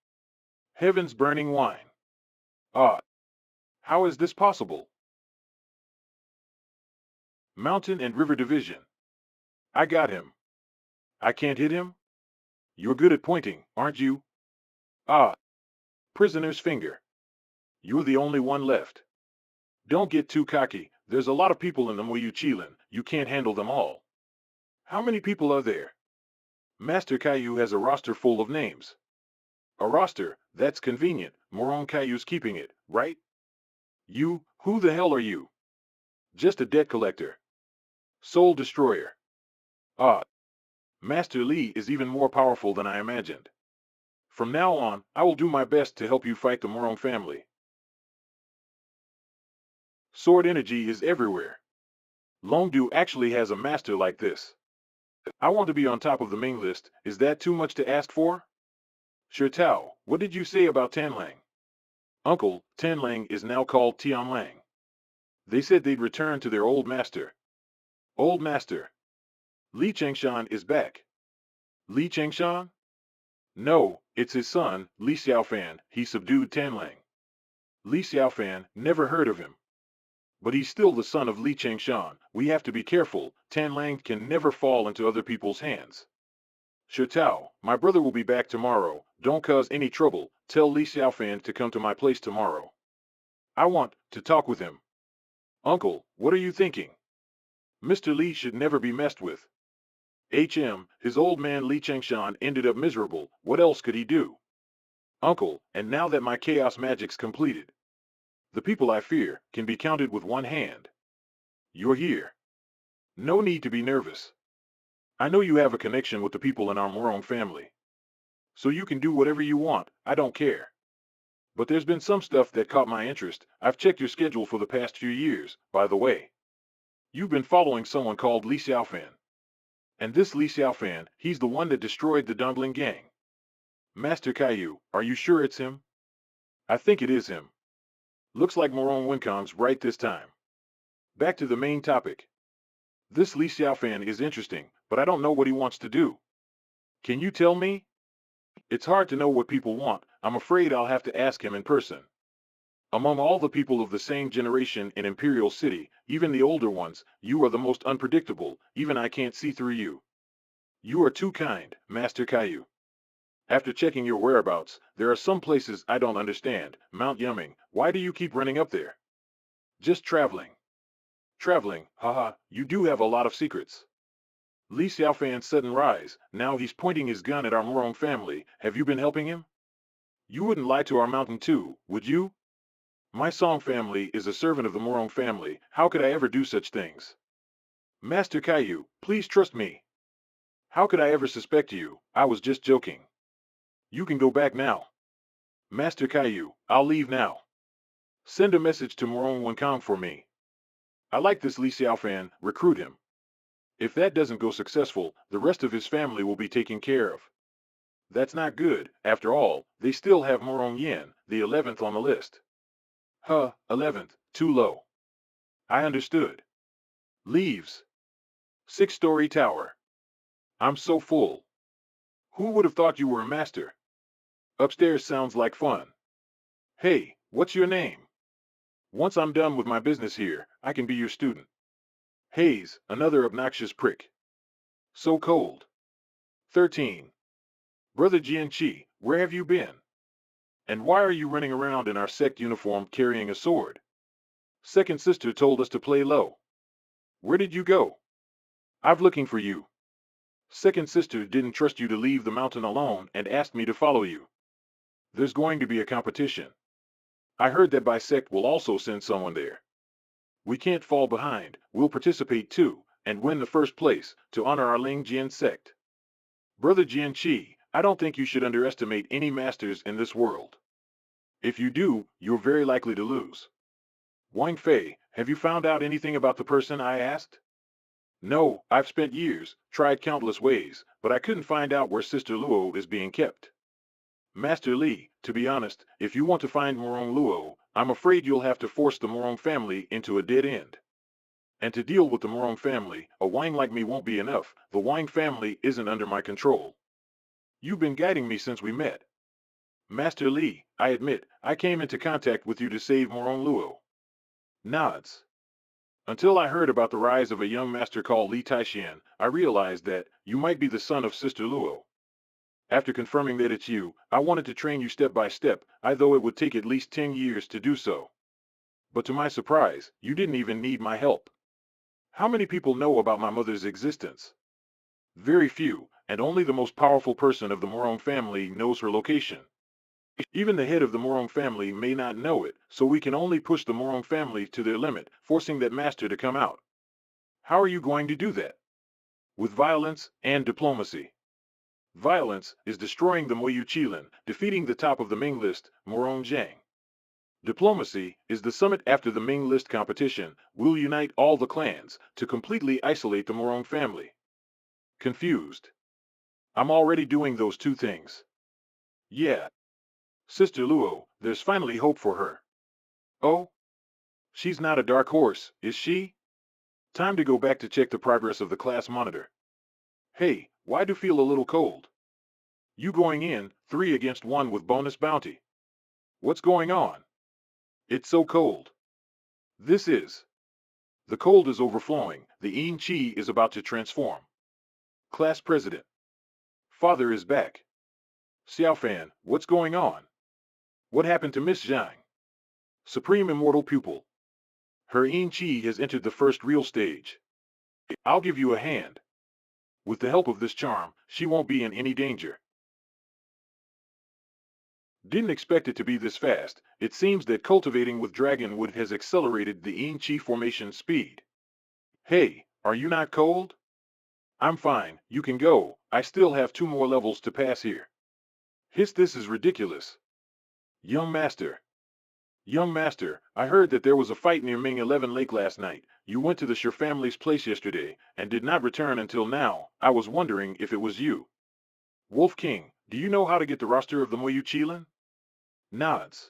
Heaven's burning wine. Ah. How is this possible? Mountain and river division. I got him. I can't hit him? You're good at pointing, aren't you? Ah. Prisoner's finger. You're the only one left. Don't get too cocky. There's a lot of people in the Muyu Qilin. You can't handle them all. How many people are there? Master Caillou has a roster full of names. A roster, that's convenient. Morong Caillou's keeping it, right? You, who the hell are you? Just a debt collector. Soul destroyer. Ah. Master Li is even more powerful than I imagined. From now on, I will do my best to help you fight the Morong family. Sword energy is everywhere. Longdu actually has a master like this. I want to be on top of the Ming list. Is that too much to ask for? Shirtao, what did you say about Tanlang? Uncle, Tanlang is now called Tianlang. They said they'd return to their old master. Old master. Li Chengshan is back. Li Chengshan? No, it's his son, Li Xiaofan. He subdued Tanlang. Li Xiaofan, never heard of him. But he's still the son of Li Chengshan. We have to be careful. Tanlang can never fall into other people's hands. Shirtao, my brother will be back tomorrow. Don't cause any trouble. Tell Li Xiaofan to come to my place tomorrow. I want to talk with him. Uncle, what are you thinking? Mr. Li should never be messed with. His old man Li Chengshan ended up miserable. What else could he do? Uncle, and now that my chaos magic's completed, the people I fear can be counted with one hand. You're here. No need to be nervous. I know you have a connection with the people in our Morong family, so you can do whatever you want, I don't care. But there's been some stuff that caught my interest. I've checked your schedule for the past few years, by the way. You've been following someone called Li Xiaofan. And this Li Xiaofan, he's the one that destroyed the Dongling gang. Master Caillou, are you sure it's him? I think it is him. Looks like Morong Winkong's right this time. Back to the main topic. This Li Xiaofan is interesting, but I don't know what he wants to do. Can you tell me? It's hard to know what people want. I'm afraid I'll have to ask him in person. Among all the people of the same generation in Imperial City, even the older ones, you are the most unpredictable. Even I can't see through you. You are too kind, Master Caillou. After checking your whereabouts, there are some places I don't understand. Mount Yumming, why do you keep running up there? Just traveling. Traveling, haha, you do have a lot of secrets. Li Xiaofan's sudden rise, now he's pointing his gun at our Morong family. Have you been helping him? You wouldn't lie to our mountain too, would you? My Song family is a servant of the Morong family. How could I ever do such things? Master Caillou, please trust me. How could I ever suspect you? I was just joking. You can go back now. Master Caillou, I'll leave now. Send a message to Morong Winkong for me. I like this Li Xiaofan, recruit him. If that doesn't go successful, the rest of his family will be taken care of. That's not good. After all, they still have Morong Yin, the 11th on the list. Huh, 11th, too low. I understood. Leaves. 6-story tower. I'm so full. Who would have thought you were a master? Upstairs sounds like fun. Hey, what's your name? Once I'm done with my business here, I can be your student. Hayes, another obnoxious prick. So cold. 13. Brother Jianqi, where have you been? And why are you running around in our sect uniform carrying a sword? Second sister told us to play low. Where did you go? I've looking for you. Second sister didn't trust you to leave the mountain alone and asked me to follow you. There's going to be a competition. I heard that by sect will also send someone there. We can't fall behind, we'll participate too, and win the first place, to honor our Ling Jian sect. Brother Jianqi, I don't think you should underestimate any masters in this world. If you do, you're very likely to lose. Wang Fei, have you found out anything about the person I asked? No, I've spent years, tried countless ways, but I couldn't find out where Sister Luo is being kept. Master Li, to be honest, if you want to find Morong Luo, I'm afraid you'll have to force the Morong family into a dead end. And to deal with the Morong family, a Wang like me won't be enough. The Wang family isn't under my control. You've been guiding me since we met. Master Li, I admit, I came into contact with you to save Morong Luo. Nods. Until I heard about the rise of a young master called Li Taixuan, I realized that you might be the son of Sister Luo. After confirming that it's you, I wanted to train you step by step, though it would take at least 10 years to do so. But to my surprise, you didn't even need my help. How many people know about my mother's existence? Very few, and only the most powerful person of the Morong family knows her location. Even the head of the Morong family may not know it, so we can only push the Morong family to their limit, forcing that master to come out. How are you going to do that? With violence and diplomacy. Violence is destroying the Moyu Qilin, defeating the top of the Ming list, Morong Jiang. Diplomacy is the summit after the Ming list competition will unite all the clans to completely isolate the Morong family. Confused. I'm already doing those two things. Yeah. Sister Luo, there's finally hope for her. Oh? She's not a dark horse, is she? Time to go back to check the progress of the class monitor. Hey, why do feel a little cold? You going in, 3 against 1 with bonus bounty. What's going on? It's so cold. This is. The cold is overflowing. The Yin Qi is about to transform. Class president. Father is back. Xiaofan, what's going on? What happened to Miss Zhang? Supreme Immortal Pupil. Her Yin Qi has entered the first real stage. I'll give you a hand. With the help of this charm, she won't be in any danger. Didn't expect it to be this fast. It seems that cultivating with Dragonwood has accelerated the Yin Qi formation speed. Hey, are you not cold? I'm fine, you can go. I still have 2 more levels to pass here. Hiss, this is ridiculous. Young master. Young master, I heard that there was a fight near Ming 11 Lake last night. You went to the Shur family's place yesterday, and did not return until now. I was wondering if it was you. Wolf King, do you know how to get the roster of the Moyu Chilin? Nods.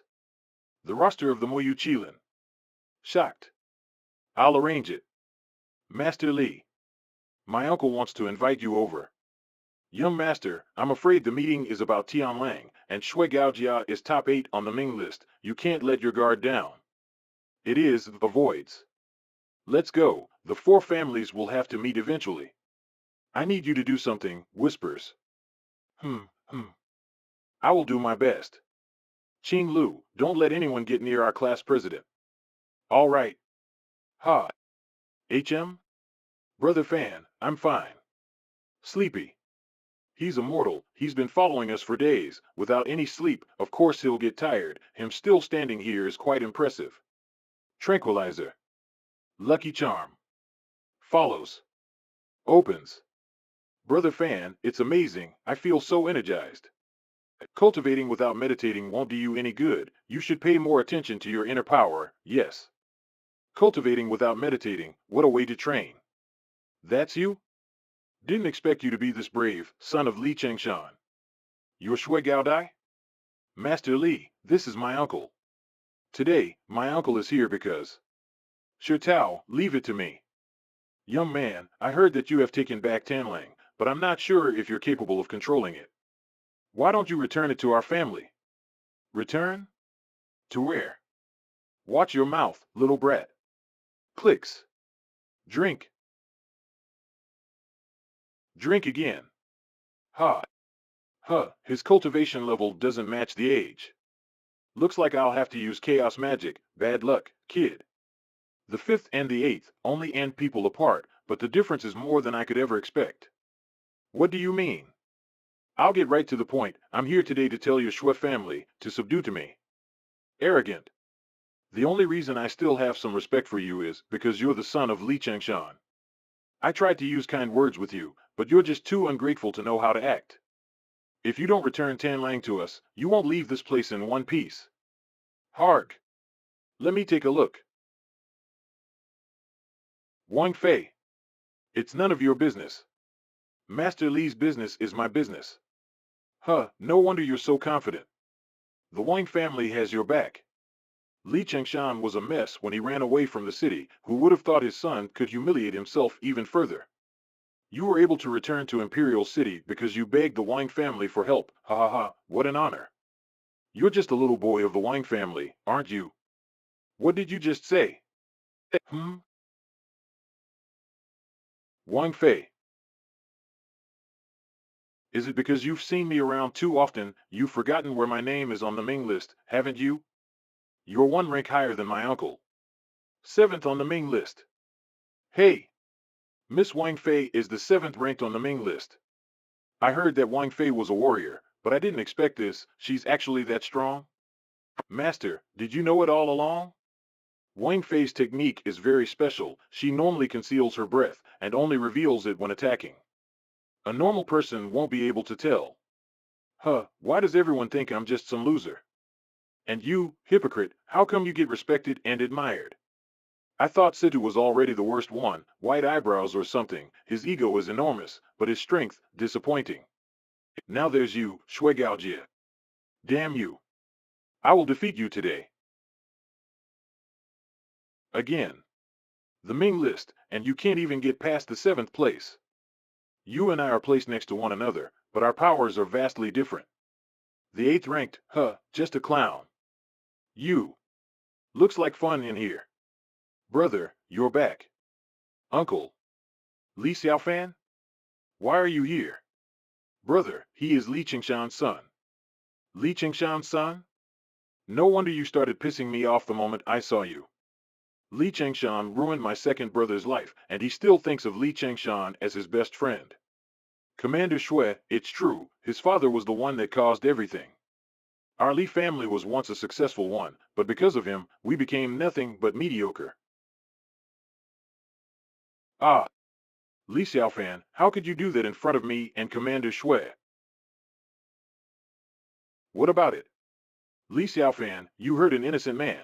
The roster of the Moyu Chilin. Shocked. I'll arrange it. Master Li. My uncle wants to invite you over. Young master, I'm afraid the meeting is about Tianlang, and Shui Gaojia is top 8 on the Ming list. You can't let your guard down. It is, avoids. Let's go. The 4 families will have to meet eventually. I need you to do something, whispers. Hmm. I will do my best. Qing Lu, don't let anyone get near our class president. All right. Ha. HM? Brother Fan, I'm fine. Sleepy. He's immortal. He's been following us for days, without any sleep. Of course he'll get tired. Him still standing here is quite impressive. Tranquilizer. Lucky Charm. Follows. Opens. Brother Fan, it's amazing. I feel so energized. Cultivating without meditating won't do you any good. You should pay more attention to your inner power, yes. Cultivating without meditating, what a way to train. That's you? Didn't expect you to be this brave, son of Li Chengshan. You're Shui Gaodai? Master Li, this is my uncle. Today, my uncle is here because... Shi Tao, leave it to me. Young man, I heard that you have taken back Tanlang, but I'm not sure if you're capable of controlling it. Why don't you return it to our family? Return? To where? Watch your mouth, little brat. Clicks. Drink. Drink again. Ha. His cultivation level doesn't match the age. Looks like I'll have to use chaos magic. Bad luck, kid. The 5th and the 8th only end people apart, but the difference is more than I could ever expect. What do you mean? I'll get right to the point. I'm here today to tell your Shui family to subdue to me. Arrogant. The only reason I still have some respect for you is because you're the son of Li Chengshan. I tried to use kind words with you, but you're just too ungrateful to know how to act. If you don't return Tanlang to us, you won't leave this place in one piece. Hark. Let me take a look. Wang Fei. It's none of your business. Master Li's business is my business. No wonder you're so confident. The Wang family has your back. Li Chengshan was a mess when he ran away from the city. Who would have thought his son could humiliate himself even further? You were able to return to Imperial City because you begged the Wang family for help. What an honor. You're just a little boy of the Wang family, aren't you? What did you just say? Wang Fei. Is it because you've seen me around too often, you've forgotten where my name is on the Ming list, haven't you? You're 1 rank higher than my uncle. 7th on the Ming list. Hey! Miss Wang Fei is the 7th ranked on the Ming list. I heard that Wang Fei was a warrior, but I didn't expect this. She's actually that strong? Master, did you know it all along? Wang Fei's technique is very special. She normally conceals her breath, and only reveals it when attacking. A normal person won't be able to tell. Why does everyone think I'm just some loser? And you, hypocrite, how come you get respected and admired? I thought Situ was already the worst one, white eyebrows or something. His ego is enormous, but his strength, disappointing. Now there's you, Shui Gaojia. Damn you. I will defeat you today. Again. The Ming list, and you can't even get past the 7th place. You and I are placed next to one another, but our powers are vastly different. The 8th ranked, just a clown. You. Looks like fun in here. Brother, you're back. Uncle. Li Xiaofan? Why are you here? Brother, he is Li Chengshan's son. Li Chengshan's son? No wonder you started pissing me off the moment I saw you. Li Chengshan ruined my second brother's life, and he still thinks of Li Chengshan as his best friend. Commander Shui, it's true, his father was the one that caused everything. Our Li family was once a successful one, but because of him, we became nothing but mediocre. Ah, Li Xiaofan, how could you do that in front of me and Commander Shui? What about it? Li Xiaofan, you hurt an innocent man.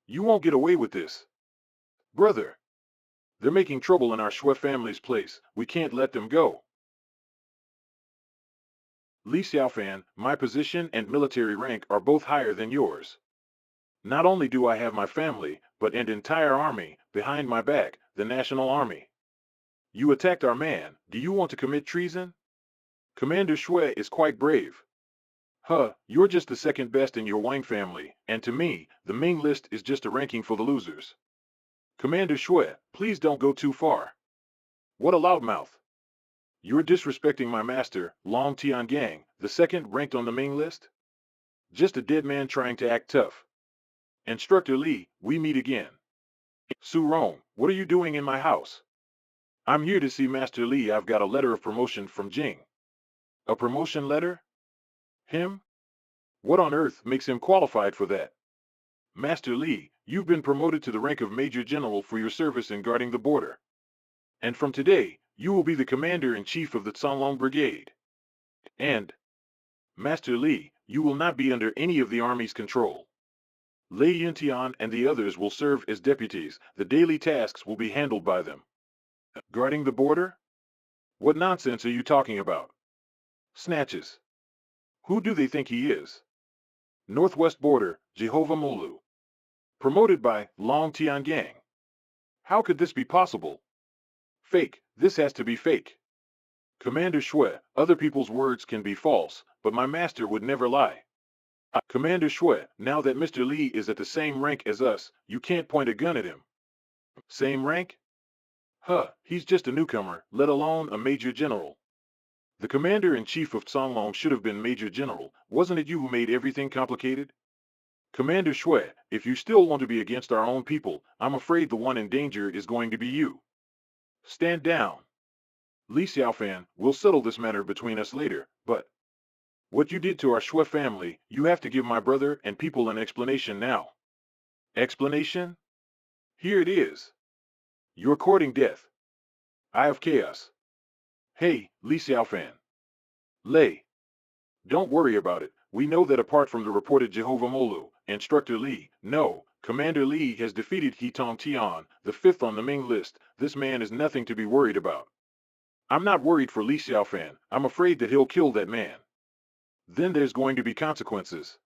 You won't get away with this. Brother, they're making trouble in our Shui family's place. We can't let them go. Li Xiaofan, my position and military rank are both higher than yours. Not only do I have my family, but an entire army behind my back, the National Army. You attacked our man. Do you want to commit treason? Commander Shui is quite brave. Huh, you're just the second best in your Wang family, and to me, the Ming list is just a ranking for the losers. Commander Shui, please don't go too far. What a loudmouth. You're disrespecting my master, Long Tiangang, the second ranked on the Ming list? Just a dead man trying to act tough. Instructor Li, we meet again. Su Rong, what are you doing in my house? I'm here to see Master Li. I've got a letter of promotion from Jing. A promotion letter? Him? What on earth makes him qualified for that? Master Li, you've been promoted to the rank of Major General for your service in guarding the border. And from today, you will be the Commander-in-Chief of the Canlong Brigade. And, Master Li, you will not be under any of the Army's control. Lei Yintian and the others will serve as deputies. The daily tasks will be handled by them. Guarding the border? What nonsense are you talking about? Snatches. Who do they think he is? Northwest Border, Jehovah Molu. Promoted by Long Tiangang. How could this be possible? Fake. This has to be fake. Commander Shui, other people's words can be false, but my master would never lie. Commander Shui, now that Mr. Li is at the same rank as us, you can't point a gun at him. Same rank? Huh, he's just a newcomer, let alone a major general. The commander-in-chief of Canlong should have been major general. Wasn't it you who made everything complicated? Commander Shui, if you still want to be against our own people, I'm afraid the one in danger is going to be you. Stand down. Li Xiaofan, we'll settle this matter between us later, but what you did to our Shui family, you have to give my brother and people an explanation now. Explanation? Here it is. You're courting death. I have chaos. Hey, Li Xiaofan. Lei. Don't worry about it. We know that apart from the reported Jehovah Molu, Instructor Li, no, Commander Li has defeated He Tong Tian, the fifth on the Ming list. This man is nothing to be worried about. I'm not worried for Li Xiaofan. I'm afraid that he'll kill that man. Then there's going to be consequences.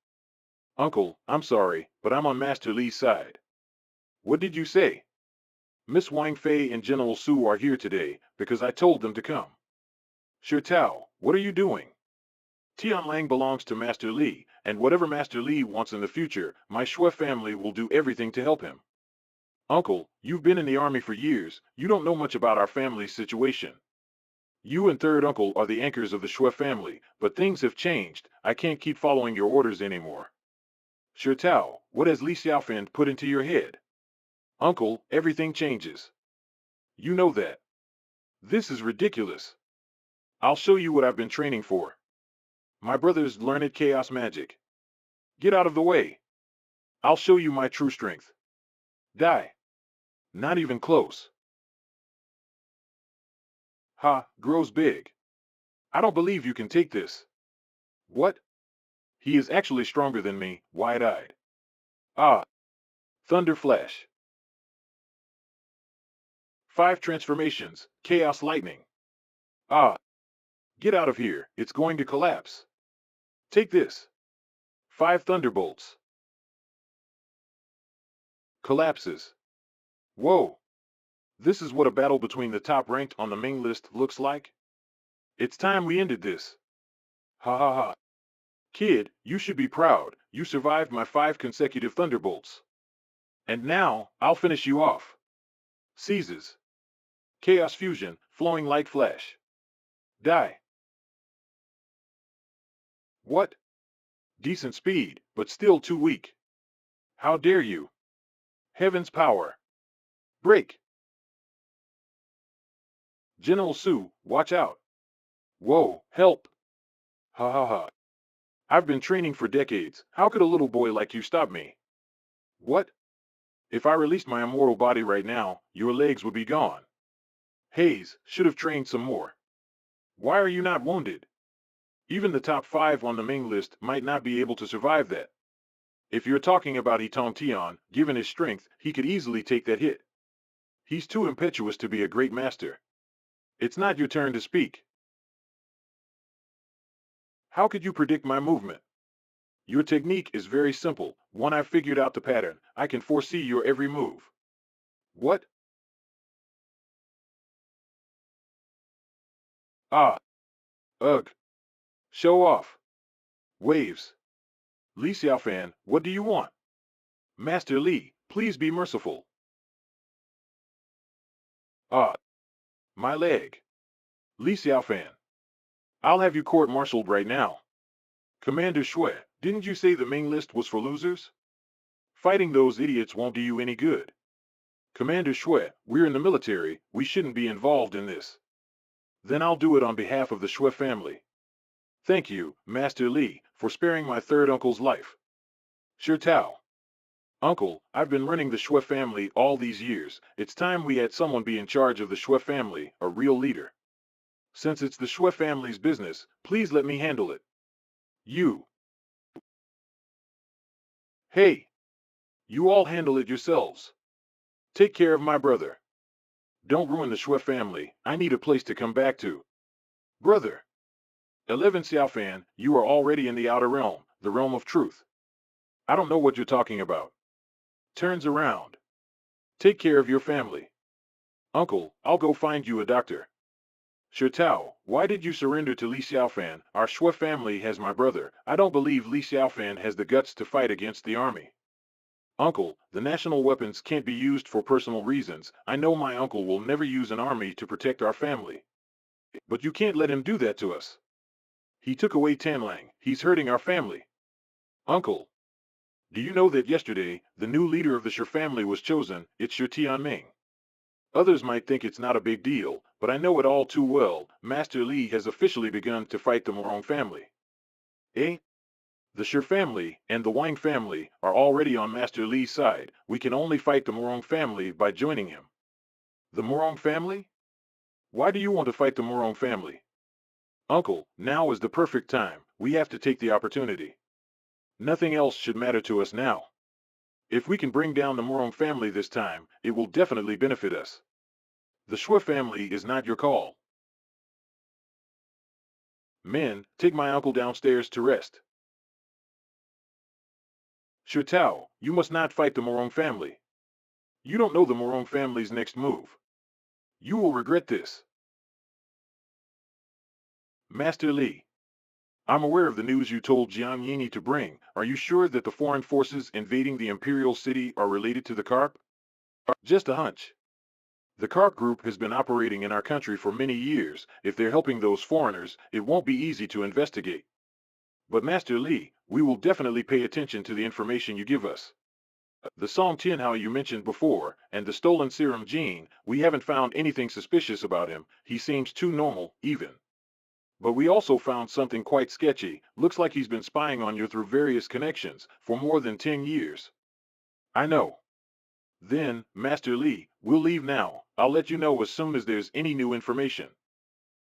Uncle, I'm sorry, but I'm on Master Li's side. What did you say? Miss Wang Fei and General Su are here today, because I told them to come. Shi Tao, what are you doing? Tian Lang belongs to Master Li, and whatever Master Li wants in the future, my Shui family will do everything to help him. Uncle, you've been in the army for years, you don't know much about our family's situation. You and third uncle are the anchors of the Shui family, but things have changed. I can't keep following your orders anymore. Shi Tao, what has Li Xiaofan put into your head? Uncle, everything changes. You know that. This is ridiculous. I'll show you what I've been training for. My brother's learned chaos magic. Get out of the way. I'll show you my true strength. Die. Not even close. Ha, grows big. I don't believe you can take this. What? He is actually stronger than me, wide-eyed. Ah. Thunder Flash. 5 transformations, Chaos Lightning. Ah. Get out of here, it's going to collapse. Take this. 5 Thunderbolts. Collapses. Whoa. This is what a battle between the top ranked on the Ming list looks like? It's time we ended this. Ha ha ha. Kid, you should be proud, you survived my 5 consecutive Thunderbolts. And now, I'll finish you off. Seizes. Chaos Fusion, flowing like flash. Die. What? Decent speed, but still too weak. How dare you? Heaven's power. Break. General Su, watch out. Whoa, help. Ha ha ha. I've been training for decades. How could a little boy like you stop me? What? If I released my immortal body right now, your legs would be gone. Hayes should have trained some more. Why are you not wounded? Even the top 5 on the Ming list might not be able to survive that. If you're talking about Yitong Tian, given his strength, he could easily take that hit. He's too impetuous to be a great master. It's not your turn to speak. How could you predict my movement? Your technique is very simple. Once I've figured out the pattern, I can foresee your every move. What? Ah. Ugh. Show off. Waves. Li Xiaofan, what do you want? Master Li, please be merciful. Ah. My leg. Li Xiaofan. I'll have you court-martialed right now. Commander Shui, didn't you say the Ming list was for losers? Fighting those idiots won't do you any good. Commander Shui, we're in the military, we shouldn't be involved in this. Then I'll do it on behalf of the Shui family. Thank you, Master Li, for sparing my third uncle's life. Shi Tao. Uncle, I've been running the Shui family all these years. It's time we had someone be in charge of the Shui family, a real leader. Since it's the Shui family's business, please let me handle it. You. Hey. You all handle it yourselves. Take care of my brother. Don't ruin the Shui family. I need a place to come back to. Brother. 11 Xiaofan, you are already in the outer realm, the realm of truth. I don't know what you're talking about. Turns around. Take care of your family. Uncle, I'll go find you a doctor. Shi Tao, why did you surrender to Li Xiaofan? Our Shui family has my brother. I don't believe Li Xiaofan has the guts to fight against the army. Uncle, the national weapons can't be used for personal reasons. I know my uncle will never use an army to protect our family. But you can't let him do that to us. He took away Tanlang. He's hurting our family. Uncle, do you know that yesterday, the new leader of the Shi family was chosen? It's Shi Tianming. Others might think it's not a big deal, but I know it all too well. Master Li has officially begun to fight the Morong family. Eh? The Shi family and the Wang family are already on Master Li's side. We can only fight the Morong family by joining him. The Morong family? Why do you want to fight the Morong family? Uncle, now is the perfect time. We have to take the opportunity. Nothing else should matter to us now. If we can bring down the Morong family this time, it will definitely benefit us. The Shui family is not your call. Men, take my uncle downstairs to rest. Shi Tao, you must not fight the Morong family. You don't know the Morong family's next move. You will regret this. Master Li. I'm aware of the news you told Jiang Yini to bring. Are you sure that the foreign forces invading the imperial city are related to the Carp? Just a hunch. The Carp group has been operating in our country for many years. If they're helping those foreigners, it won't be easy to investigate. But Master Li, we will definitely pay attention to the information you give us. The Song Tianhao you mentioned before, and the stolen serum gene, we haven't found anything suspicious about him. He seems too normal, even. But we also found something quite sketchy. Looks like he's been spying on you through various connections for more than 10 years. I know. Then, Master Li, we'll leave now. I'll let you know as soon as there's any new information.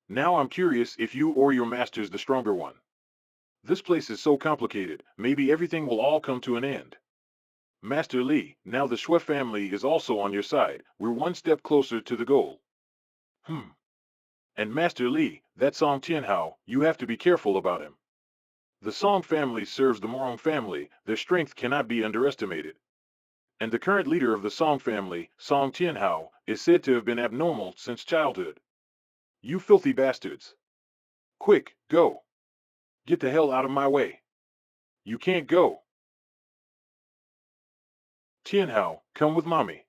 Now I'm curious if you or your master's the stronger one. This place is so complicated, maybe everything will all come to an end. Master Li, now the Shui family is also on your side. We're one step closer to the goal. And Master Li, that Song Tianhao, you have to be careful about him. The Song family serves the Morong family. Their strength cannot be underestimated. And the current leader of the Song family, Song Tianhao, is said to have been abnormal since childhood. You filthy bastards. Quick, go. Get the hell out of my way. You can't go. Tianhao, come with mommy.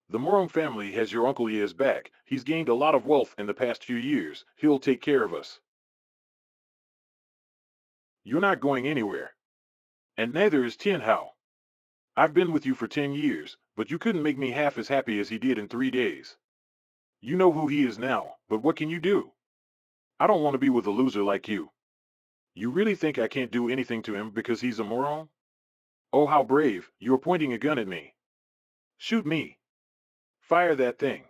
The Morong family has your Uncle Ye's back. He's gained a lot of wealth in the past few years. He'll take care of us. You're not going anywhere. And neither is Tianhao. I've been with you for 10 years, but you couldn't make me half as happy as he did in 3 days. You know who he is now, but what can you do? I don't want to be with a loser like you. You really think I can't do anything to him because he's a Morong? Oh, how brave. You're pointing a gun at me. Shoot me. Fire that thing.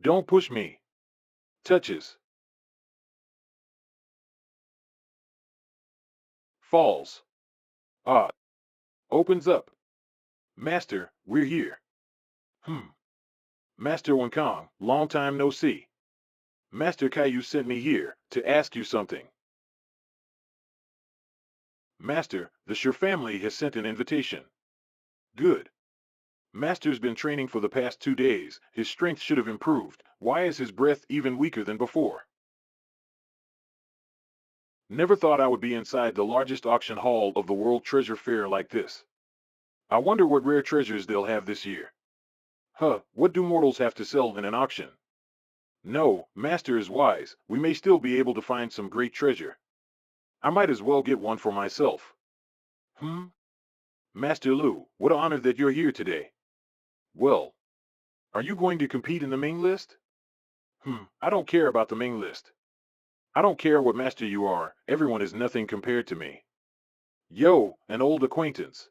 Don't push me. Touches. Falls. Ah. Opens up. Master, we're here. Master Kong, long time no see. Master Caillou sent me here to ask you something. Master, the Sure family has sent an invitation. Good. Master's been training for the past 2 days. His strength should have improved. Why is his breath even weaker than before? Never thought I would be inside the largest auction hall of the World Treasure Fair like this. I wonder what rare treasures they'll have this year. What do mortals have to sell in an auction? No, Master is wise. We may still be able to find some great treasure. I might as well get one for myself. Master Lu, what an honor that you're here today. Well, are you going to compete in the main list? I don't care about the main list. I don't care what master you are, everyone is nothing compared to me. Yo, an old acquaintance.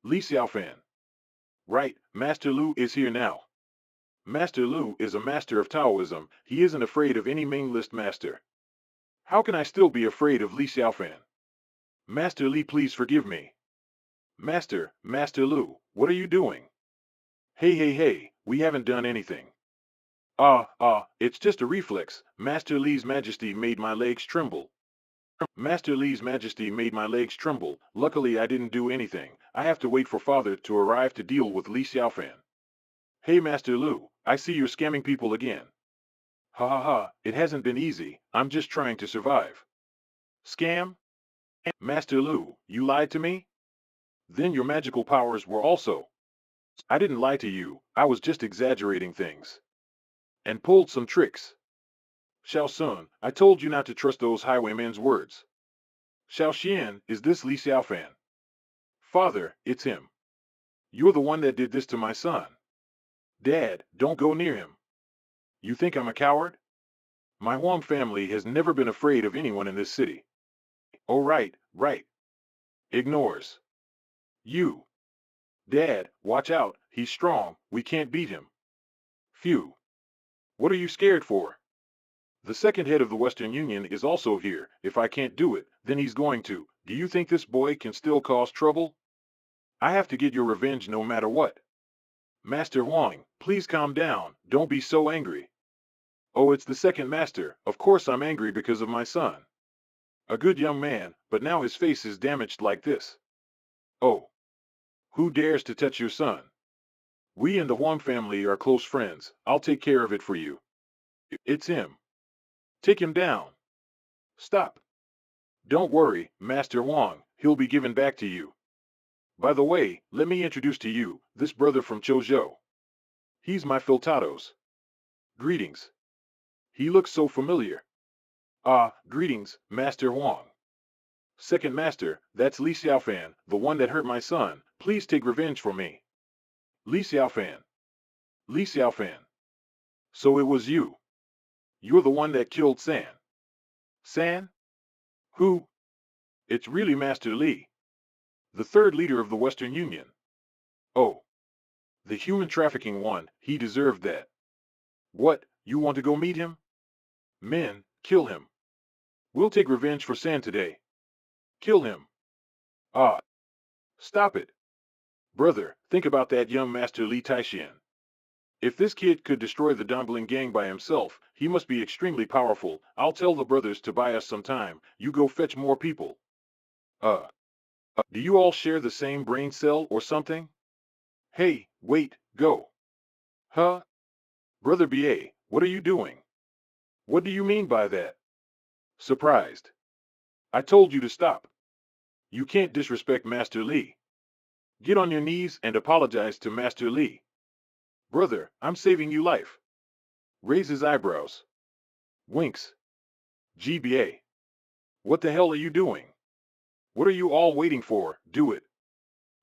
Li Xiaofan. Right, Master Lu is here now. Master Lu is a master of Taoism, he isn't afraid of any main list master. How can I still be afraid of Li Xiaofan? Master Li, please forgive me. Master Lu, what are you doing? Hey, we haven't done anything. It's just a reflex. Master Li's Majesty made my legs tremble. Master Li's Majesty made my legs tremble. Luckily I didn't do anything. I have to wait for father to arrive to deal with Li Xiaofan. Hey Master Lu, I see you're scamming people again. It hasn't been easy. I'm just trying to survive. Scam? Master Lu, you lied to me? Then your magical powers were also. I didn't lie to you. I was just exaggerating things. And pulled some tricks. Xiao Sun, I told you not to trust those highwaymen's words. Xiao Xian, is this Li Xiaofan? Father, it's him. You're the one that did this to my son. Dad, don't go near him. You think I'm a coward? My Huang family has never been afraid of anyone in this city. Oh right. Ignores. You. Dad, watch out, he's strong, we can't beat him. Phew. What are you scared for? The second head of the Western Union is also here. If I can't do it, then he's going to. Do you think this boy can still cause trouble? I have to get your revenge no matter what. Master Huang, please calm down. Don't be so angry. Oh, it's the second master. Of course I'm angry because of my son. A good young man, but now his face is damaged like this. Oh. Who dares to touch your son? We and the Huang family are close friends. I'll take care of it for you. It's him. Take him down. Stop. Don't worry, Master Huang, he'll be given back to you. By the way, let me introduce to you, this brother from Chozhou. He's my Filtados. Greetings. He looks so familiar. Greetings, Master Huang. Second Master, that's Li Xiaofan, the one that hurt my son. Please take revenge for me. Li Xiaofan. Li Xiaofan. So it was you. You're the one that killed San. San? Who? It's really Master Li. The third leader of the Western Union. Oh. The human trafficking one, he deserved that. What, you want to go meet him? Men, kill him. We'll take revenge for San today. Kill him. Stop it. Brother, think about that young Master Li Taixuan. If this kid could destroy the Dumbling gang by himself, he must be extremely powerful. I'll tell the brothers to buy us some time. You go fetch more people. Do you all share the same brain cell or something? Hey, wait, go. Brother BA, what are you doing? What do you mean by that? Surprised. I told you to stop. You can't disrespect Master Li. Get on your knees and apologize to Master Li. Brother, I'm saving you life. Raises eyebrows. Winks. GBA. What the hell are you doing? What are you all waiting for? Do it.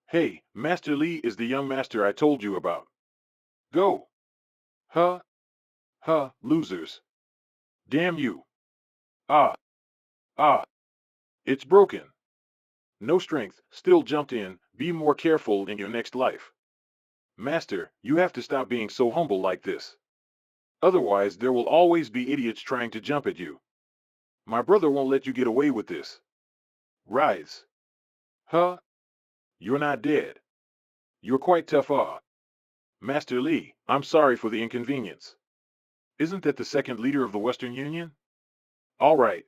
Hey, Master Li is the young master I told you about. Go. Losers. Damn you. Ah. It's broken. No strength, still jumped in. Be more careful in your next life. Master, you have to stop being so humble like this. Otherwise, there will always be idiots trying to jump at you. My brother won't let you get away with this. Rise. Huh? You're not dead. You're quite tough, Master Li, I'm sorry for the inconvenience. Isn't that the second leader of the Western Union? All right.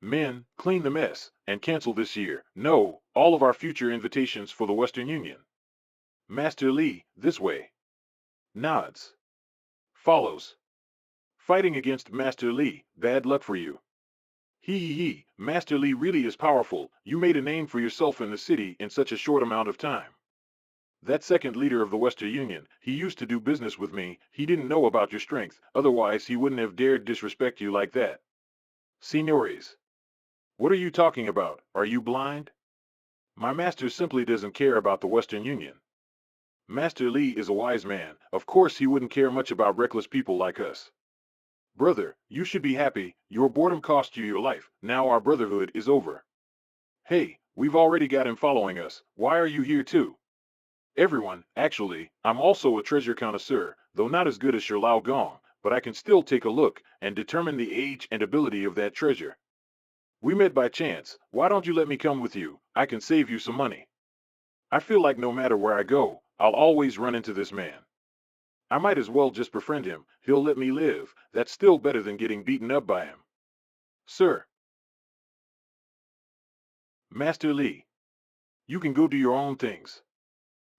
Men, clean the mess, and cancel this year. No, all of our future invitations for the Western Union. Master Li, this way. Nods. Follows. Fighting against Master Li, bad luck for you. He, Master Li really is powerful. You made a name for yourself in the city in such a short amount of time. That second leader of the Western Union, he used to do business with me. He didn't know about your strength, otherwise he wouldn't have dared disrespect you like that. Signores. What are you talking about? Are you blind? My master simply doesn't care about the Western Union. Master Li is a wise man. Of course he wouldn't care much about reckless people like us. Brother, you should be happy. Your boredom cost you your life. Now our brotherhood is over. Hey, we've already got him following us. Why are you here too? Everyone, actually, I'm also a treasure connoisseur, though not as good as Lao Gong, but I can still take a look and determine the age and ability of that treasure. We met by chance. Why don't you let me come with you? I can save you some money. I feel like no matter where I go, I'll always run into this man. I might as well just befriend him. He'll let me live. That's still better than getting beaten up by him. Sir. Master Li. You can go do your own things.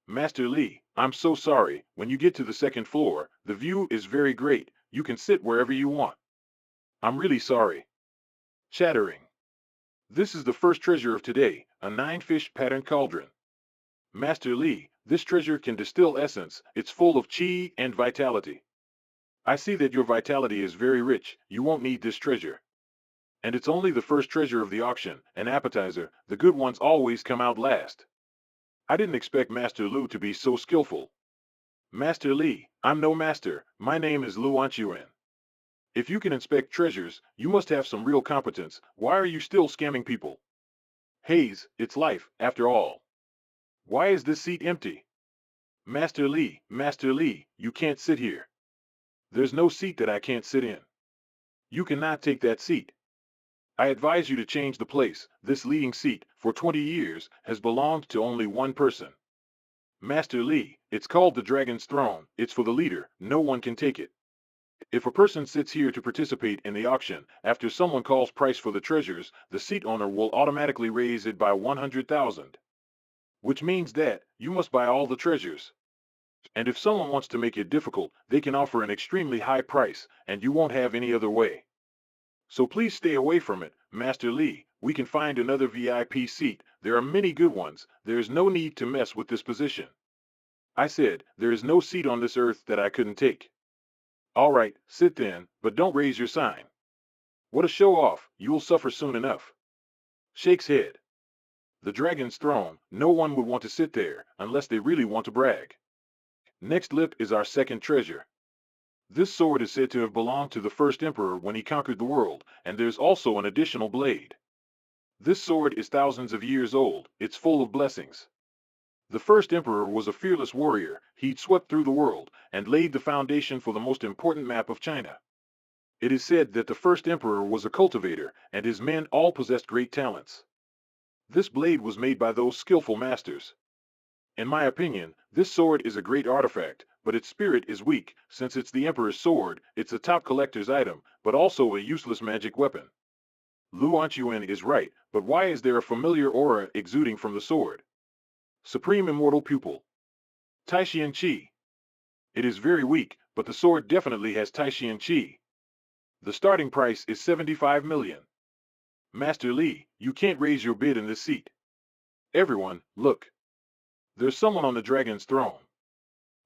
Master Li, I'm so sorry. When you get to the second floor, the view is very great. You can sit wherever you want. I'm really sorry. Chattering. This is the first treasure of today, a 9-fish pattern cauldron. Master Li, this treasure can distill essence. It's full of qi and vitality. I see that your vitality is very rich. You won't need this treasure. And it's only the first treasure of the auction, an appetizer. The good ones always come out last. I didn't expect Master Lu to be so skillful. Master Li, I'm no master. My name is Lu Anchuan. If you can inspect treasures, you must have some real competence. Why are you still scamming people? Hayes, it's life, after all. Why is this seat empty? Master Li, you can't sit here. There's no seat that I can't sit in. You cannot take that seat. I advise you to change the place. This leading seat, for 20 years, has belonged to only one person. Master Li, it's called the Dragon's Throne. It's for the leader. No one can take it. If a person sits here to participate in the auction, after someone calls price for the treasures, the seat owner will automatically raise it by 100,000. Which means that you must buy all the treasures. And if someone wants to make it difficult, they can offer an extremely high price, and you won't have any other way. So please stay away from it, Master Li. We can find another VIP seat. There are many good ones. There is no need to mess with this position. I said, there is no seat on this earth that I couldn't take. All right, sit then, but don't raise your sign. What a show-off. You'll suffer soon enough. Shakes head. The Dragon's Throne, no one would want to sit there, unless they really want to brag. Next lip is our second treasure. This sword is said to have belonged to the first emperor when he conquered the world, and there's also an additional blade. This sword is thousands of years old. It's full of blessings. The first emperor was a fearless warrior. He'd swept through the world and laid the foundation for the most important map of China. It is said that the first emperor was a cultivator, and his men all possessed great talents. This blade was made by those skillful masters. In my opinion, this sword is a great artifact, but its spirit is weak. Since it's the Emperor's sword, it's a top collector's item, but also a useless magic weapon. Lu Anchuan is right, but why is there a familiar aura exuding from the sword? Supreme Immortal Pupil. Taixuan Qi. It is very weak, but the sword definitely has Taixuan Qi. The starting price is 75 million. Master Li, you can't raise your bid in this seat. Everyone, look. There's someone on the Dragon's Throne.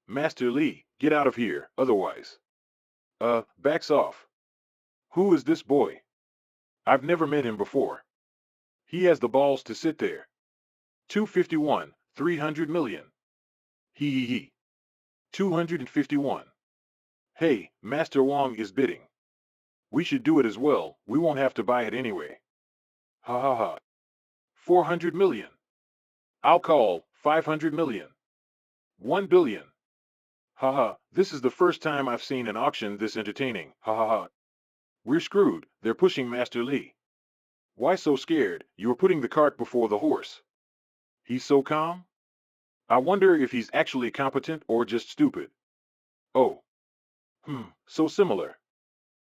Master Li, get out of here, otherwise. Backs off. Who is this boy? I've never met him before. He has the balls to sit there. 251, 300 million. He. 251. Hey, Master Wang is bidding. We should do it as well. We won't have to buy it anyway. Ha ha ha. 400 million. I'll call 500 million. 1 billion. Haha, this is the first time I've seen an auction this entertaining. Ha ha ha. We're screwed. They're pushing Master Li. Why so scared? You're putting the cart before the horse. He's so calm? I wonder if he's actually competent or just stupid. Oh. So similar.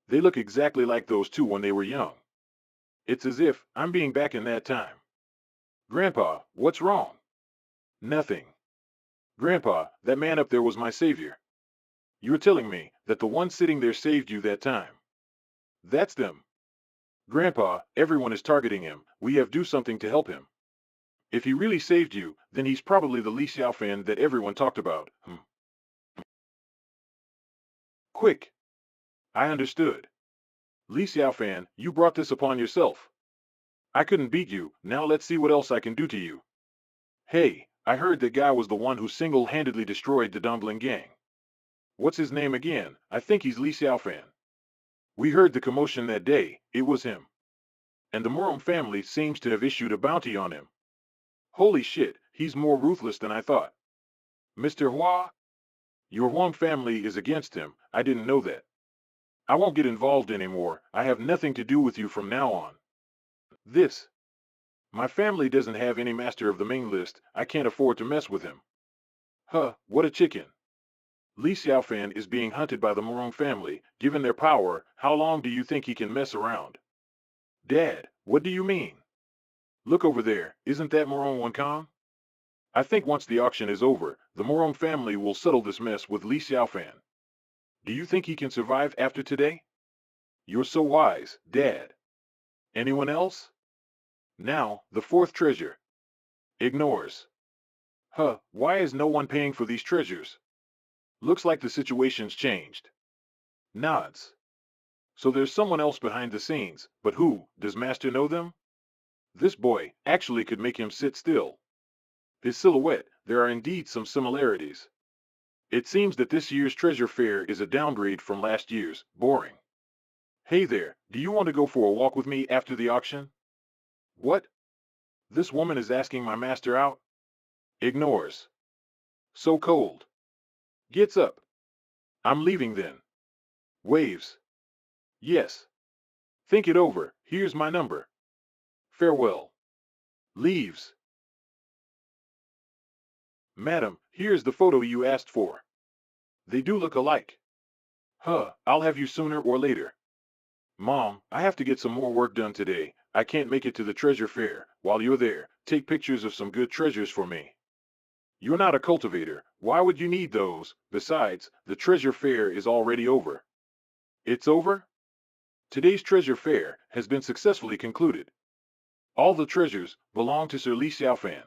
They look exactly like those two when they were young. It's as if I'm being back in that time. Grandpa, what's wrong? Nothing. Grandpa, that man up there was my savior. You're telling me that the one sitting there saved you that time. That's them. Grandpa, everyone is targeting him. We have to do something to help him. If he really saved you, then he's probably the Li Xiaofan that everyone talked about. Quick. I understood. Li Xiaofan, you brought this upon yourself. I couldn't beat you, now let's see what else I can do to you. Hey, I heard that guy was the one who single-handedly destroyed the Dumpling Gang. What's his name again? I think he's Li Xiaofan. We heard the commotion that day, it was him. And the Morong family seems to have issued a bounty on him. Holy shit, he's more ruthless than I thought. Mr. Hua? Your Huang family is against him, I didn't know that. I won't get involved anymore, I have nothing to do with you from now on. This. My family doesn't have any master of the Ming list, I can't afford to mess with him. Huh, what a chicken. Li Xiaofan is being hunted by the Morong family, given their power, how long do you think he can mess around? Dad, what do you mean? Look over there, isn't that Morong Wankang? I think once the auction is over, the Morong family will settle this mess with Li Xiaofan. Do you think he can survive after today? You're so wise, Dad. Anyone else? Now, the fourth treasure. Ignores. Huh, why is no one paying for these treasures? Looks like the situation's changed. Nods. So there's someone else behind the scenes, but who? Does Master know them? This boy actually could make him sit still. His silhouette, there are indeed some similarities. It seems that this year's treasure fair is a downgrade from last year's, boring. Hey there, do you want to go for a walk with me after the auction? What? This woman is asking my master out? Ignores. So cold. Gets up. I'm leaving then. Waves. Yes. Think it over, here's my number. Farewell. Leaves. Madam, here's the photo you asked for. They do look alike. Huh, I'll have you sooner or later. Mom, I have to get some more work done today. I can't make it to the treasure fair. While you're there, take pictures of some good treasures for me. You're not a cultivator. Why would you need those? Besides, the treasure fair is already over. It's over? Today's treasure fair has been successfully concluded. All the treasures belong to Sir Li Xiaofan.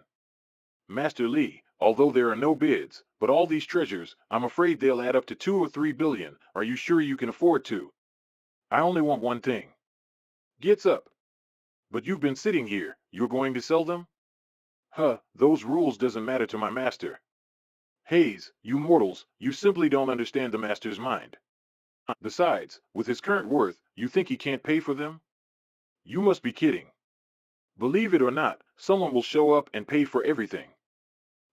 Master Li, although there are no bids, but all these treasures, I'm afraid they'll add up to 2 or 3 billion. Are you sure you can afford to? I only want one thing. Gets up. But you've been sitting here, you're going to sell them? Huh, those rules doesn't matter to my master. Hayes, you mortals, you simply don't understand the master's mind. Besides, with his current worth, you think he can't pay for them? You must be kidding. Believe it or not, someone will show up and pay for everything.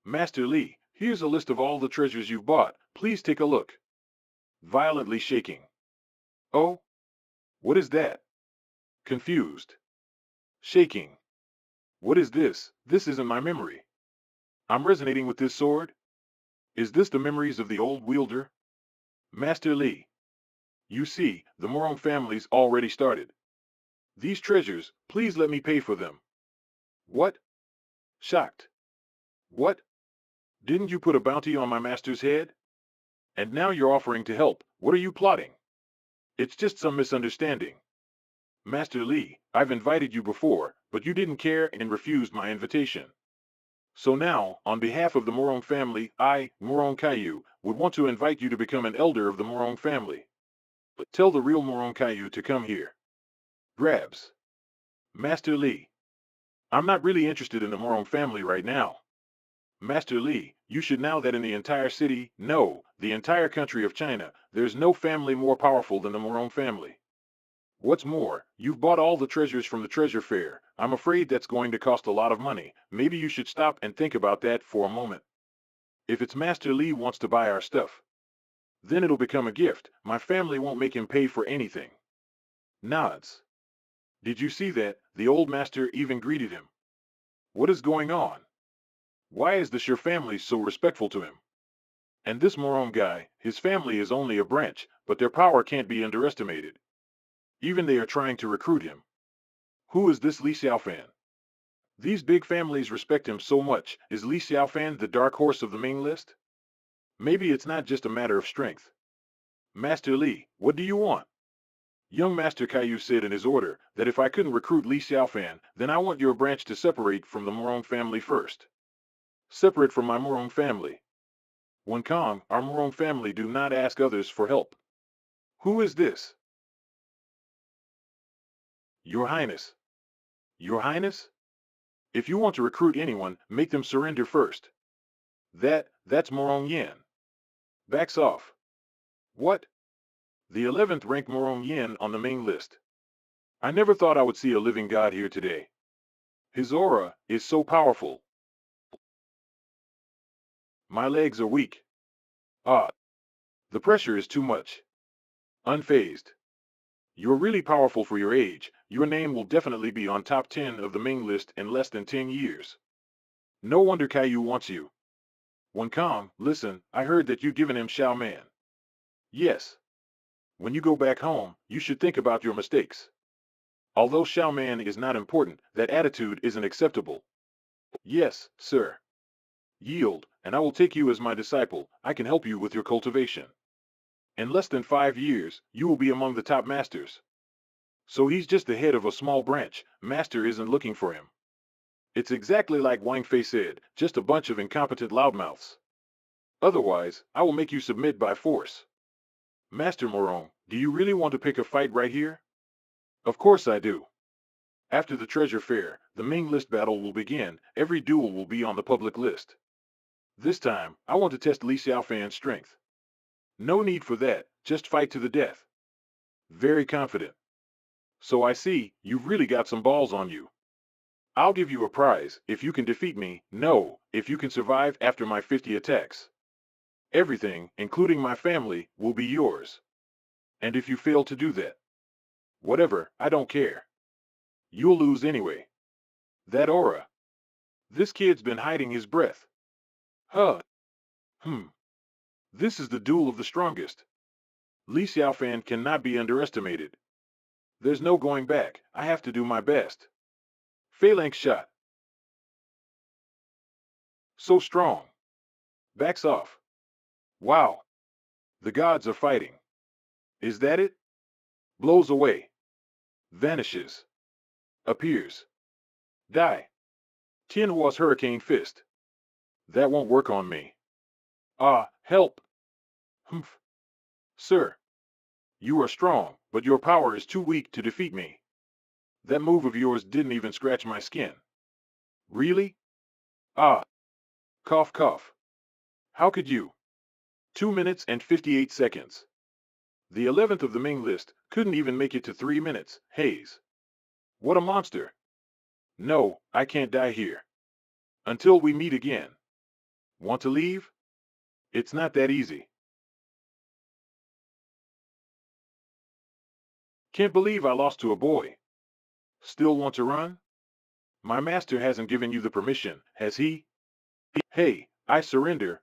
Master Li, here's a list of all the treasures you've bought, please take a look. Violently shaking. Oh? What is that? Confused. Shaking. What is this? This isn't my memory. I'm resonating with this sword? Is this the memories of the old wielder? Master Li. You see, the Morong family's already started. These treasures, please let me pay for them. What? Shocked. What? Didn't you put a bounty on my master's head? And now you're offering to help, what are you plotting? It's just some misunderstanding. Master Li, I've invited you before, but you didn't care and refused my invitation. So now, on behalf of the Morong family, I, Morong Caillou, would want to invite you to become an elder of the Morong family. But tell the real Morong Caillou to come here. Grabs. Master Li. I'm not really interested in the Morong family right now. Master Li, you should know that in the entire city, no, the entire country of China, there's no family more powerful than the Morong family. What's more, you've bought all the treasures from the treasure fair. I'm afraid that's going to cost a lot of money. Maybe you should stop and think about that for a moment. If it's Master Li wants to buy our stuff, Then it'll become a gift. My family won't make him pay for anything. Nods. Did you see that? The old master even greeted him. What is going on? Why is your family so respectful to him? And this Moron guy, his family is only a branch, but their power can't be underestimated. Even they are trying to recruit him. Who is this Li Xiaofan? These big families respect him so much. Is Li Xiaofan the dark horse of the main list? Maybe it's not just a matter of strength. Master Li, what do you want? Young Master Caillou said in his order that if I couldn't recruit Li Xiaofan, then I want your branch to separate from the Morong family first. Separate from my Morong family. When Kong, our Morong family do not ask others for help. Who is this? Your Highness. Your Highness? If you want to recruit anyone, make them surrender first. That's Morong Yen. Backs off. What? The 11th rank Morong Yen on the main list. I never thought I would see a living god here today. His aura is so powerful. My legs are weak. Ah, the pressure is too much. Unfazed. You're really powerful for your age. Your name will definitely be on top 10 of the main list in less than 10 years. No wonder Caillou wants you. When Kong, listen, I heard that you've given him Xiao Man. Yes. When you go back home, you should think about your mistakes. Although Xiao Man is not important, that attitude isn't acceptable. Yes, sir. Yield, and I will take you as my disciple. I can help you with your cultivation. In less than 5 years, you will be among the top masters. So he's just the head of a small branch. Master isn't looking for him. It's exactly like Wang Fei said, just a bunch of incompetent loudmouths. Otherwise, I will make you submit by force. Master Morong, do you really want to pick a fight right here? Of course I do. After the treasure fair, the main list battle will begin. Every duel will be on the public list. This time, I want to test Li Xiaofan's strength. No need for that, just fight to the death. Very confident. So I see, you've really got some balls on you. I'll give you a prize if you can defeat me. No, if you can survive after my 50 attacks. Everything, including my family, will be yours. And if you fail to do that, whatever, I don't care. You'll lose anyway. That aura. This kid's been hiding his breath. Huh. This is the duel of the strongest. Li Xiaofan cannot be underestimated. There's no going back. I have to do my best. Phalanx shot. So strong. Backs off. Wow. The gods are fighting. Is that it? Blows away. Vanishes. Appears. Die. Tianhua's hurricane fist. That won't work on me. Ah, help. Humph. Sir. You are strong, but your power is too weak to defeat me. That move of yours didn't even scratch my skin. Really? Ah. Cough cough. How could you? 2 minutes and 58 seconds. The 11th of the main list couldn't even make it to 3 minutes. Haze. What a monster. No, I can't die here. Until we meet again. Want to leave? It's not that easy. Can't believe I lost to a boy. Still want to run? My master hasn't given you the permission, has he? Hey, I surrender.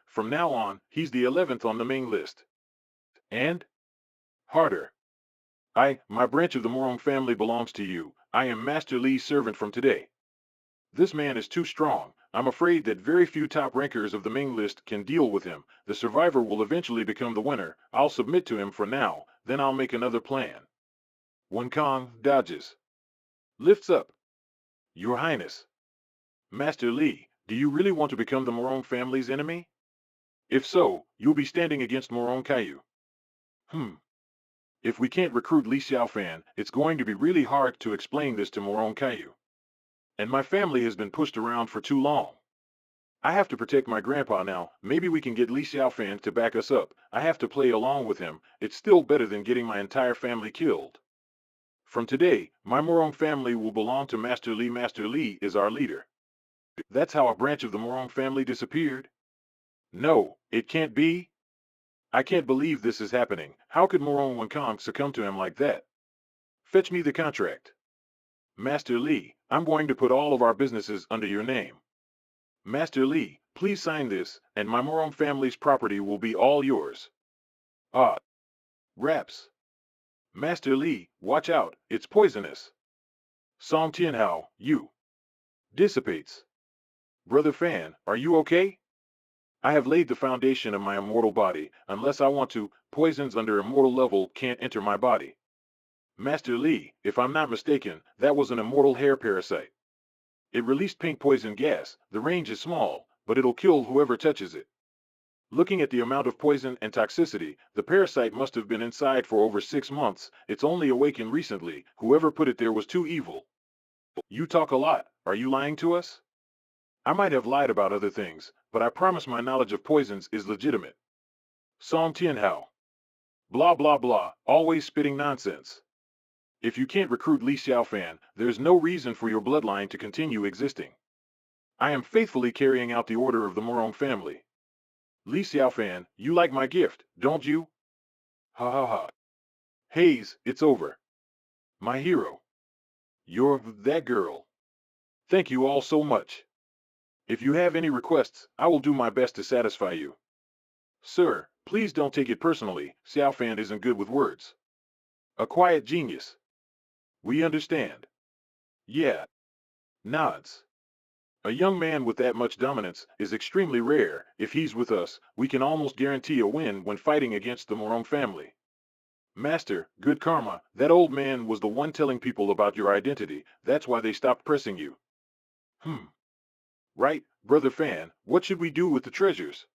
From now on, he's the 11th on the main list. And? Harder. My branch of the Morong family belongs to you. I am Master Li's servant from today. This man is too strong. I'm afraid that very few top rankers of the main list can deal with him. The survivor will eventually become the winner. I'll submit to him for now, then I'll make another plan. When Kong dodges. Lifts up. Your Highness. Master Li, do you really want to become the Morong family's enemy? If so, you'll be standing against Morong Caillou. If we can't recruit Li Xiaofan, it's going to be really hard to explain this to Morong Caillou. And my family has been pushed around for too long. I have to protect my grandpa now. Maybe we can get Li Xiaofan to back us up. I have to play along with him. It's still better than getting my entire family killed. From today, my Morong family will belong to Master Li. Master Li is our leader. That's how a branch of the Morong family disappeared? No, it can't be. I can't believe this is happening. How could Morong Wankong succumb to him like that? Fetch me the contract. Master Li, I'm going to put all of our businesses under your name. Master Li, please sign this, and my Morong family's property will be all yours. Ah, raps. Master Li, watch out, it's poisonous. Song Tianhao, you. Dissipates. Brother Fan, are you okay? I have laid the foundation of my immortal body. Unless I want to, poisons under immortal level can't enter my body. Master Li, if I'm not mistaken, that was an immortal hair parasite. It released pink poison gas. The range is small, but it'll kill whoever touches it. Looking at the amount of poison and toxicity, the parasite must have been inside for over 6 months. It's only awakened recently. Whoever put it there was too evil. You talk a lot. Are you lying to us? I might have lied about other things, but I promise my knowledge of poisons is legitimate. Song Tianhao. Blah blah blah, always spitting nonsense. If you can't recruit Li Xiaofan, there's no reason for your bloodline to continue existing. I am faithfully carrying out the order of the Morong family. Li Xiaofan, you like my gift, don't you? Ha ha ha. Hayes, it's over. My hero. You're that girl. Thank you all so much. If you have any requests, I will do my best to satisfy you. Sir, please don't take it personally. Xiaofan isn't good with words. A quiet genius. We understand. Yeah. Nods. A young man with that much dominance is extremely rare. If he's with us, we can almost guarantee a win when fighting against the Morong family. Master, good karma, that old man was the one telling people about your identity. That's why they stopped pressing you. Right, Brother Fan, what should we do with the treasures?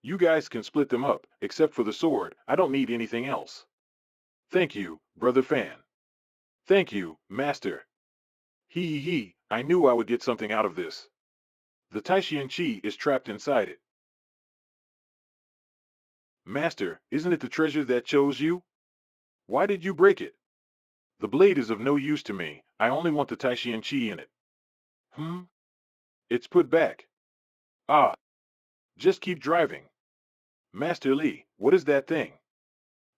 You guys can split them up, except for the sword. I don't need anything else. Thank you, Brother Fan. Thank you, Master. He, I knew I would get something out of this. The Taixuan Qi is trapped inside it. Master, isn't it the treasure that chose you? Why did you break it? The blade is of no use to me. I only want the Taixuan Qi in it. It's put back. Ah. Just keep driving. Master Li, what is that thing?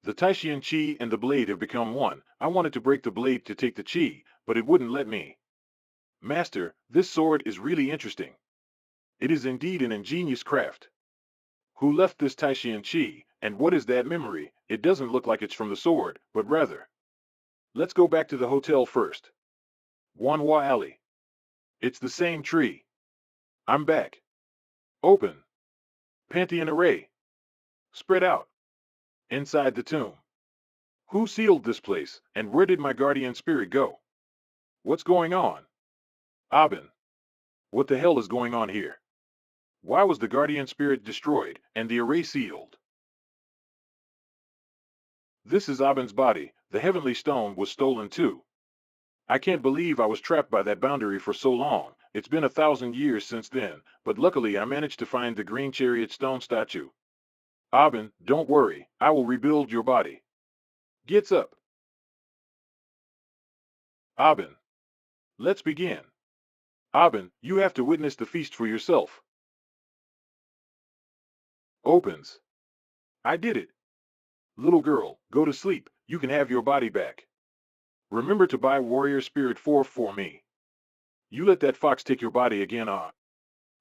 The Taixuan Qi and the blade have become one. I wanted to break the blade to take the Qi, but it wouldn't let me. Master, this sword is really interesting. It is indeed an ingenious craft. Who left this Taixuan Qi, and what is that memory? It doesn't look like it's from the sword, but rather. Let's go back to the hotel first. Wanhua Alley. It's the same tree. I'm back. Open. Pantheon array. Spread out. Inside the tomb. Who sealed this place, and where did my guardian spirit go? What's going on? Abin. What the hell is going on here? Why was the guardian spirit destroyed, and the array sealed? This is Abin's body. The heavenly stone was stolen too. I can't believe I was trapped by that boundary for so long. It's been 1,000 years since then, but luckily I managed to find the green chariot stone statue. Abin, don't worry, I will rebuild your body. Gets up. Abin. Let's begin. Abin, you have to witness the feast for yourself. Opens. I did it. Little girl, go to sleep. You can have your body back. Remember to buy Warrior Spirit 4 for me. You let that fox take your body again, I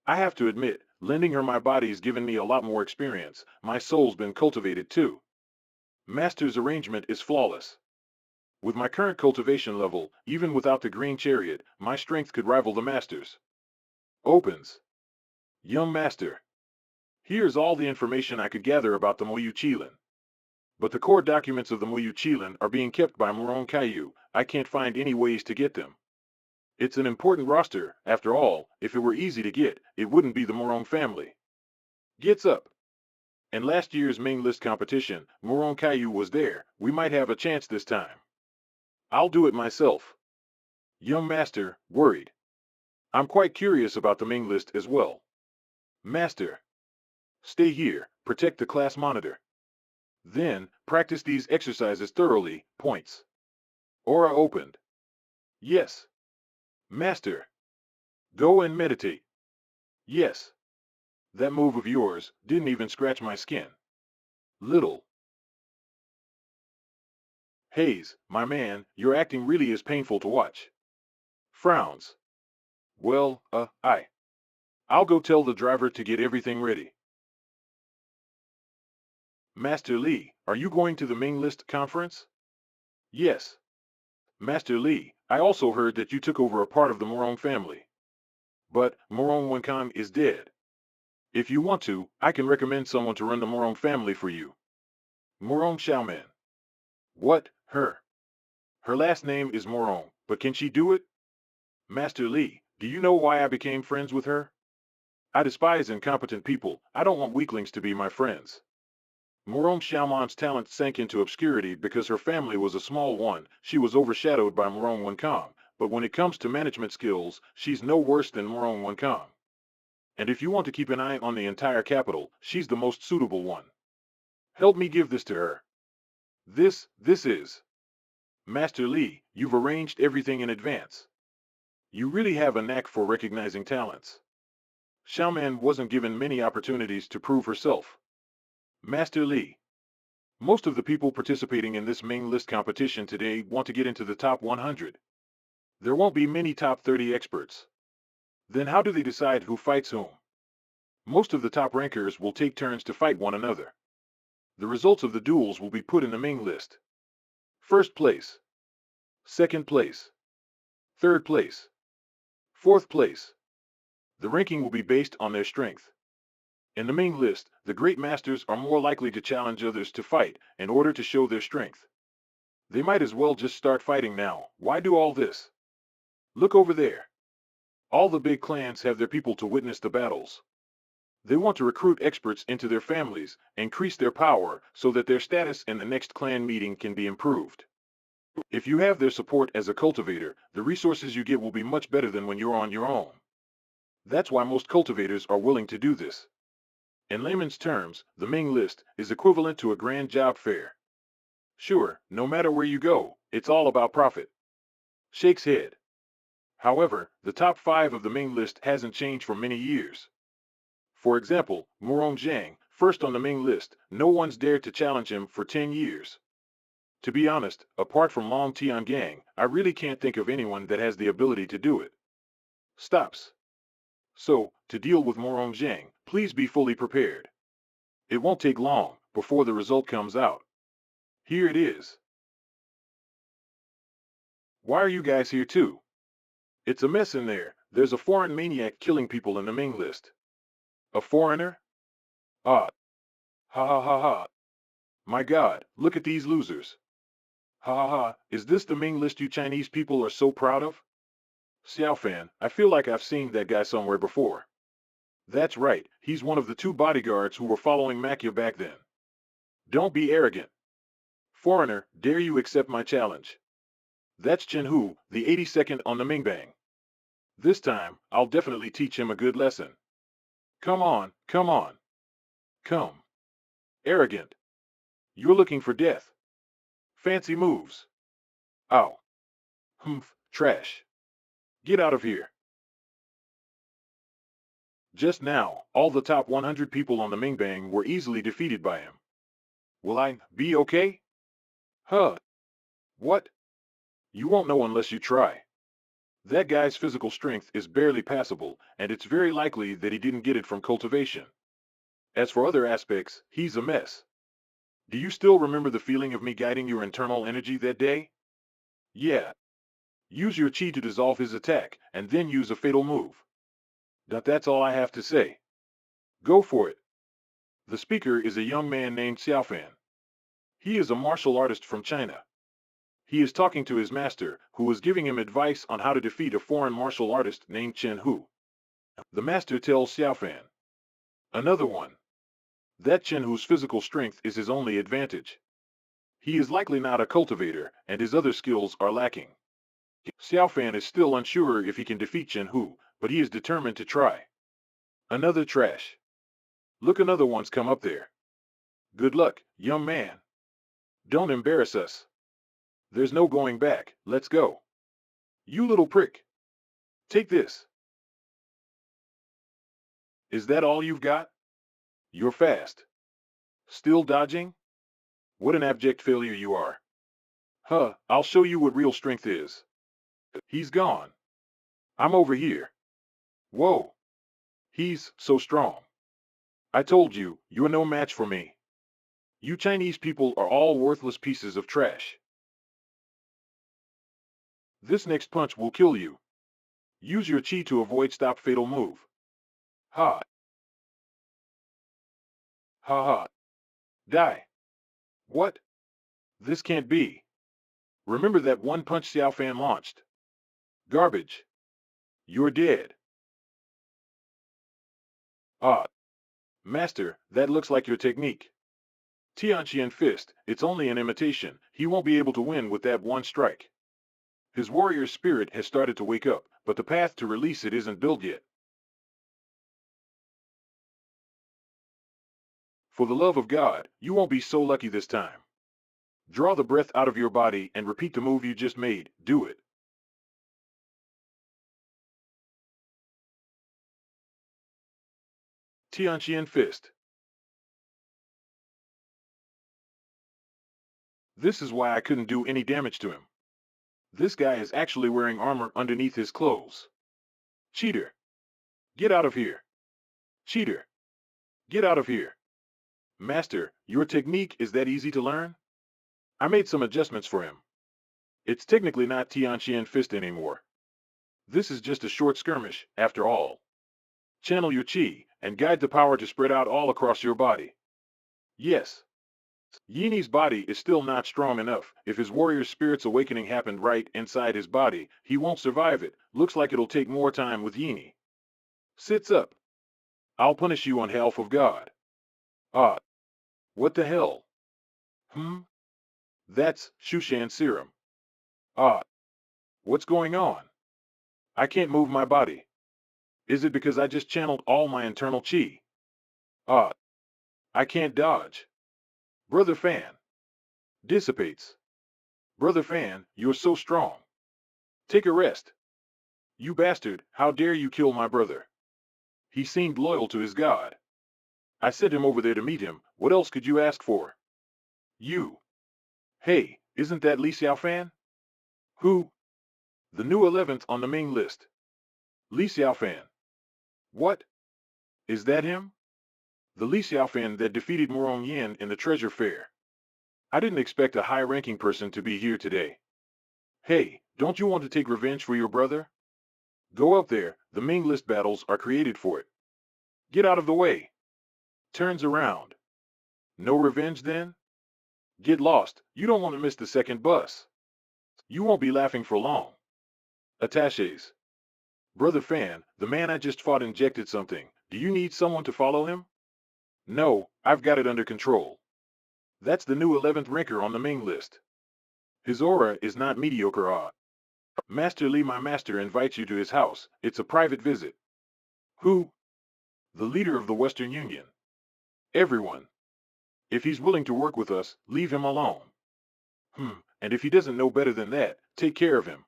have to admit, lending her my body's given me a lot more experience. My soul's been cultivated too. Master's arrangement is flawless. With my current cultivation level, even without the green chariot, my strength could rival the master's. Opens. Young master. Here's all the information I could gather about the Moyu Qilin. But the core documents of the Moyu Qilin are being kept by Morong Kaiyu. I can't find any ways to get them. It's an important roster. After all, if it were easy to get, it wouldn't be the Morong family. Gets up. In last year's main list competition, Morong Kaiyu was there. We might have a chance this time. I'll do it myself. Young master, worried. I'm quite curious about the main list as well. Master. Stay here, protect the class monitor. Then, practice these exercises thoroughly. Points. Aura opened. Yes. Master. Go and meditate. Yes. That move of yours didn't even scratch my skin. Little. Hayes, my man, your acting really is painful to watch. Frowns. Well, I'll go tell the driver to get everything ready. Master Li, are you going to the Ming List conference? Yes. Master Li, I also heard that you took over a part of the Morong family. But Morong Wenkang is dead. If you want to, I can recommend someone to run the Morong family for you. Morong Xiaoman. What, her? Her last name is Morong, but can she do it? Master Li, do you know why I became friends with her? I despise incompetent people. I don't want weaklings to be my friends. Morong Xiaoman's talent sank into obscurity because her family was a small one. She was overshadowed by Morong Wenkang, but when it comes to management skills, she's no worse than Morong Wenkang. And if you want to keep an eye on the entire capital, she's the most suitable one. Help me give this to her. This is. Master Li, you've arranged everything in advance. You really have a knack for recognizing talents. Xiaoman wasn't given many opportunities to prove herself. Master Li. Most of the people participating in this Ming List competition today want to get into the top 100. There won't be many top 30 experts. Then how do they decide who fights whom? Most of the top rankers will take turns to fight one another. The results of the duels will be put in the Ming List. First place. Second place. Third place. Fourth place. The ranking will be based on their strength. In the Ming List, the great masters are more likely to challenge others to fight in order to show their strength. They might as well just start fighting now. Why do all this? Look over there. All the big clans have their people to witness the battles. They want to recruit experts into their families, increase their power, so that their status in the next clan meeting can be improved. If you have their support as a cultivator, the resources you get will be much better than when you're on your own. That's why most cultivators are willing to do this. In layman's terms, the Ming List is equivalent to a grand job fair. Sure, no matter where you go, it's all about profit. Shakes head. However, the top 5 of the Ming List hasn't changed for many years. For example, Murong Zhang, first on the Ming List, no one's dared to challenge him for 10 years. To be honest, apart from Long Tiangang, I really can't think of anyone that has the ability to do it. Stops. So, to deal with Murong Zhang, please be fully prepared. It won't take long before the result comes out. Here it is. Why are you guys here too? It's a mess in there. There's a foreign maniac killing people in the Ming List. A foreigner? Ah. Ha ha ha ha. My God, look at these losers. Ha ha ha, is this the Ming List you Chinese people are so proud of? Xiaofan, I feel like I've seen that guy somewhere before. That's right, he's one of the 2 bodyguards who were following Makia back then. Don't be arrogant. Foreigner, dare you accept my challenge? That's Chen Hu, the 82nd on the Mingbang. This time, I'll definitely teach him a good lesson. Come on, come on. Come. Arrogant. You're looking for death. Fancy moves. Ow. Humph, trash. Get out of here. Just now, all the top 100 people on the Mingbang were easily defeated by him. Will I be okay? Huh. What? You won't know unless you try. That guy's physical strength is barely passable, and it's very likely that he didn't get it from cultivation. As for other aspects, he's a mess. Do you still remember the feeling of me guiding your internal energy that day? Yeah. Use your chi to dissolve his attack, and then use a fatal move. That's all I have to say. Go for it. The speaker is a young man named Xiaofan. He is a martial artist from China. He is talking to his master, who is giving him advice on how to defeat a foreign martial artist named Chen Hu. The master tells Xiaofan. Another one. That Chen Hu's physical strength is his only advantage. He is likely not a cultivator, and his other skills are lacking. Xiaofan is still unsure if he can defeat Chen Hu, but he is determined to try. Another trash. Look, another one's come up there. Good luck, young man. Don't embarrass us. There's no going back, let's go. You little prick. Take this. Is that all you've got? You're fast. Still dodging? What an abject failure you are. Huh, I'll show you what real strength is. He's gone. I'm over here. Whoa. He's so strong. I told you, you're no match for me. You Chinese people are all worthless pieces of trash. This next punch will kill you. Use your chi to avoid stop fatal move. Ha. Ha ha. Die. What? This can't be. Remember that one punch Xiao Fan launched. Garbage. You're dead. Ah. Master, that looks like your technique. Tianqian Fist, it's only an imitation. He won't be able to win with that one strike. His warrior spirit has started to wake up, but the path to release it isn't built yet. For the love of God, you won't be so lucky this time. Draw the breath out of your body and repeat the move you just made. Do it. Tianqian Fist. This is why I couldn't do any damage to him. This guy is actually wearing armor underneath his clothes. Cheater. Get out of here. Cheater. Get out of here. Master, your technique is that easy to learn? I made some adjustments for him. It's technically not Tianqian Fist anymore. This is just a short skirmish, after all. Channel your chi, and guide the power to spread out all across your body. Yes. Yini's body is still not strong enough. If his warrior spirit's awakening happened right inside his body, he won't survive it. Looks like it'll take more time with Yini. Sits up. I'll punish you on behalf of God. Ah. What the hell? That's Shushan serum. Ah. What's going on? I can't move my body. Is it because I just channeled all my internal chi? Ah. I can't dodge. Brother Fan. Dissipates. Brother Fan, you're so strong. Take a rest. You bastard, how dare you kill my brother? He seemed loyal to his god. I sent him over there to meet him. What else could you ask for? You. Hey, isn't that Li Xiaofan? Who? The new 11th on the Ming list. Li Xiaofan. What? Is that him? The Li Xiaofan that defeated Morong Yin in the treasure fair. I didn't expect a high-ranking person to be here today. Hey, don't you want to take revenge for your brother? Go up there, the Ming list battles are created for it. Get out of the way. Turns around. No revenge then? Get lost, you don't want to miss the second bus. You won't be laughing for long. Attaches. Brother Fan, the man I just fought injected something. Do you need someone to follow him? No, I've got it under control. That's the new 11th ranker on the Ming list. His aura is not mediocre. Master Li, my master, invites you to his house. It's a private visit. Who? The leader of the Western Union. Everyone. If he's willing to work with us, leave him alone. And if he doesn't know better than that, take care of him.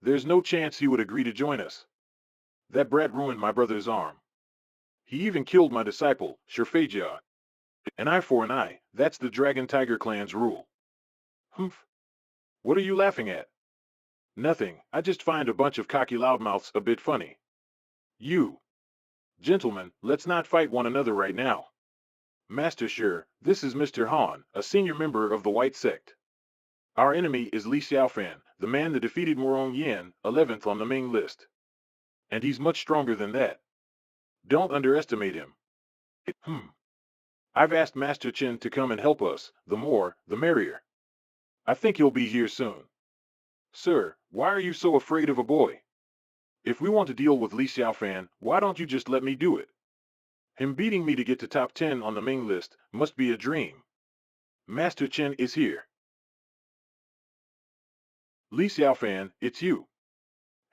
There's no chance he would agree to join us. That brat ruined my brother's arm. He even killed my disciple, Shurfeijia. An eye for an eye, that's the Dragon Tiger clan's rule. What are you laughing at? Nothing, I just find a bunch of cocky loudmouths a bit funny. You. Gentlemen, let's not fight one another right now. Master Sure, this is Mr. Han, a senior member of the White Sect. Our enemy is Li Xiaofan, the man that defeated Morong Yin, 11th on the Ming list. And he's much stronger than that. Don't underestimate him. I've asked Master Chen to come and help us, the more, the merrier. I think he'll be here soon. Sir, why are you so afraid of a boy? If we want to deal with Li Xiaofan, why don't you just let me do it? Him beating me to get to top 10 on the Ming list must be a dream. Master Chen is here. Li Xiaofan, it's you.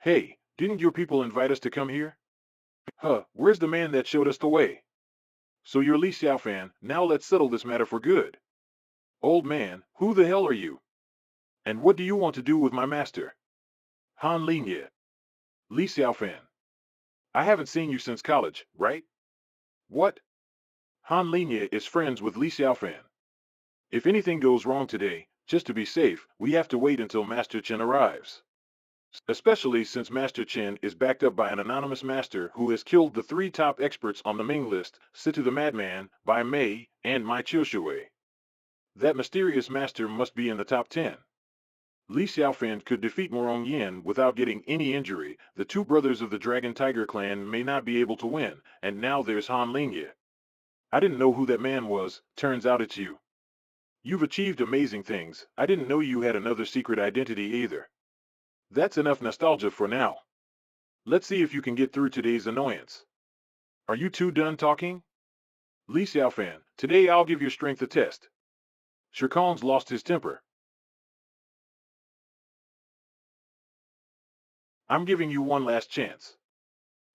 Hey, didn't your people invite us to come here? Where's the man that showed us the way? So you're Li Xiaofan, now let's settle this matter for good. Old man, who the hell are you? And what do you want to do with my master? Han Linye. Li Xiaofan. I haven't seen you since college, right? What? Han Linya is friends with Li Xiaofan. If anything goes wrong today, just to be safe, we have to wait until Master Chen arrives. Especially since Master Chen is backed up by an anonymous master who has killed the 3 top experts on the Ming list, Situ the Madman, Bai Mei, and Mai Chiushui. That mysterious master must be in the top 10. Li Xiaofan could defeat Morong Yin without getting any injury. The 2 brothers of the Dragon Tiger clan may not be able to win, and now there's Han Lingye. I didn't know who that man was, turns out it's you. You've achieved amazing things. I didn't know you had another secret identity either. That's enough nostalgia for now. Let's see if you can get through today's annoyance. Are you 2 done talking? Li Xiaofan, today I'll give your strength a test. Shirkon's lost his temper. I'm giving you one last chance.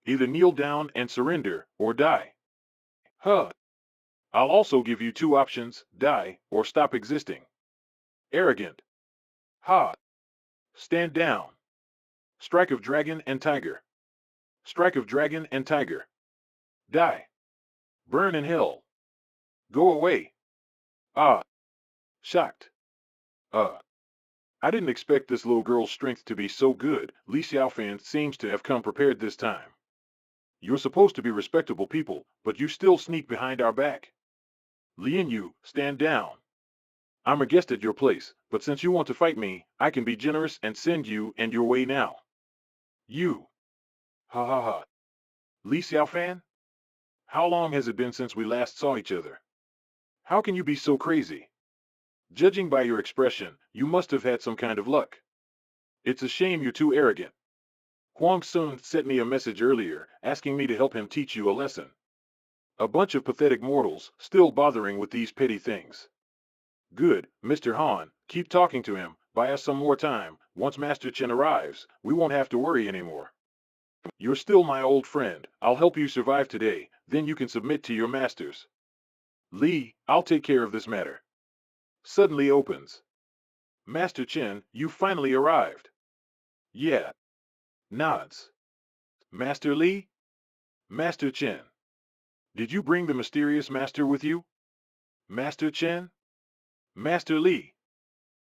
Either kneel down and surrender, or die. Huh. I'll also give you 2 options, die, or stop existing. Arrogant. Ha. Stand down. Strike of Dragon and Tiger. Strike of Dragon and Tiger. Die. Burn in hell. Go away. Ah. Shocked. I didn't expect this little girl's strength to be so good. Li Xiaofan seems to have come prepared this time. You're supposed to be respectable people, but you still sneak behind our back. Lin Yu, stand down. I'm a guest at your place, but since you want to fight me, I can be generous and send you and your way now. You. Ha ha ha. Li Xiaofan? How long has it been since we last saw each other? How can you be so crazy? Judging by your expression, you must have had some kind of luck. It's a shame you're too arrogant. Huang Sun sent me a message earlier, asking me to help him teach you a lesson. A bunch of pathetic mortals, still bothering with these petty things. Good, Mr. Han, keep talking to him, buy us some more time. Once Master Chen arrives, we won't have to worry anymore. You're still my old friend. I'll help you survive today, then you can submit to your masters. Li, I'll take care of this matter. Suddenly opens. Master Chen, you finally arrived. Yeah. Nods. Master Li? Master Chen. Did you bring the mysterious master with you? Master Chen? Master Li.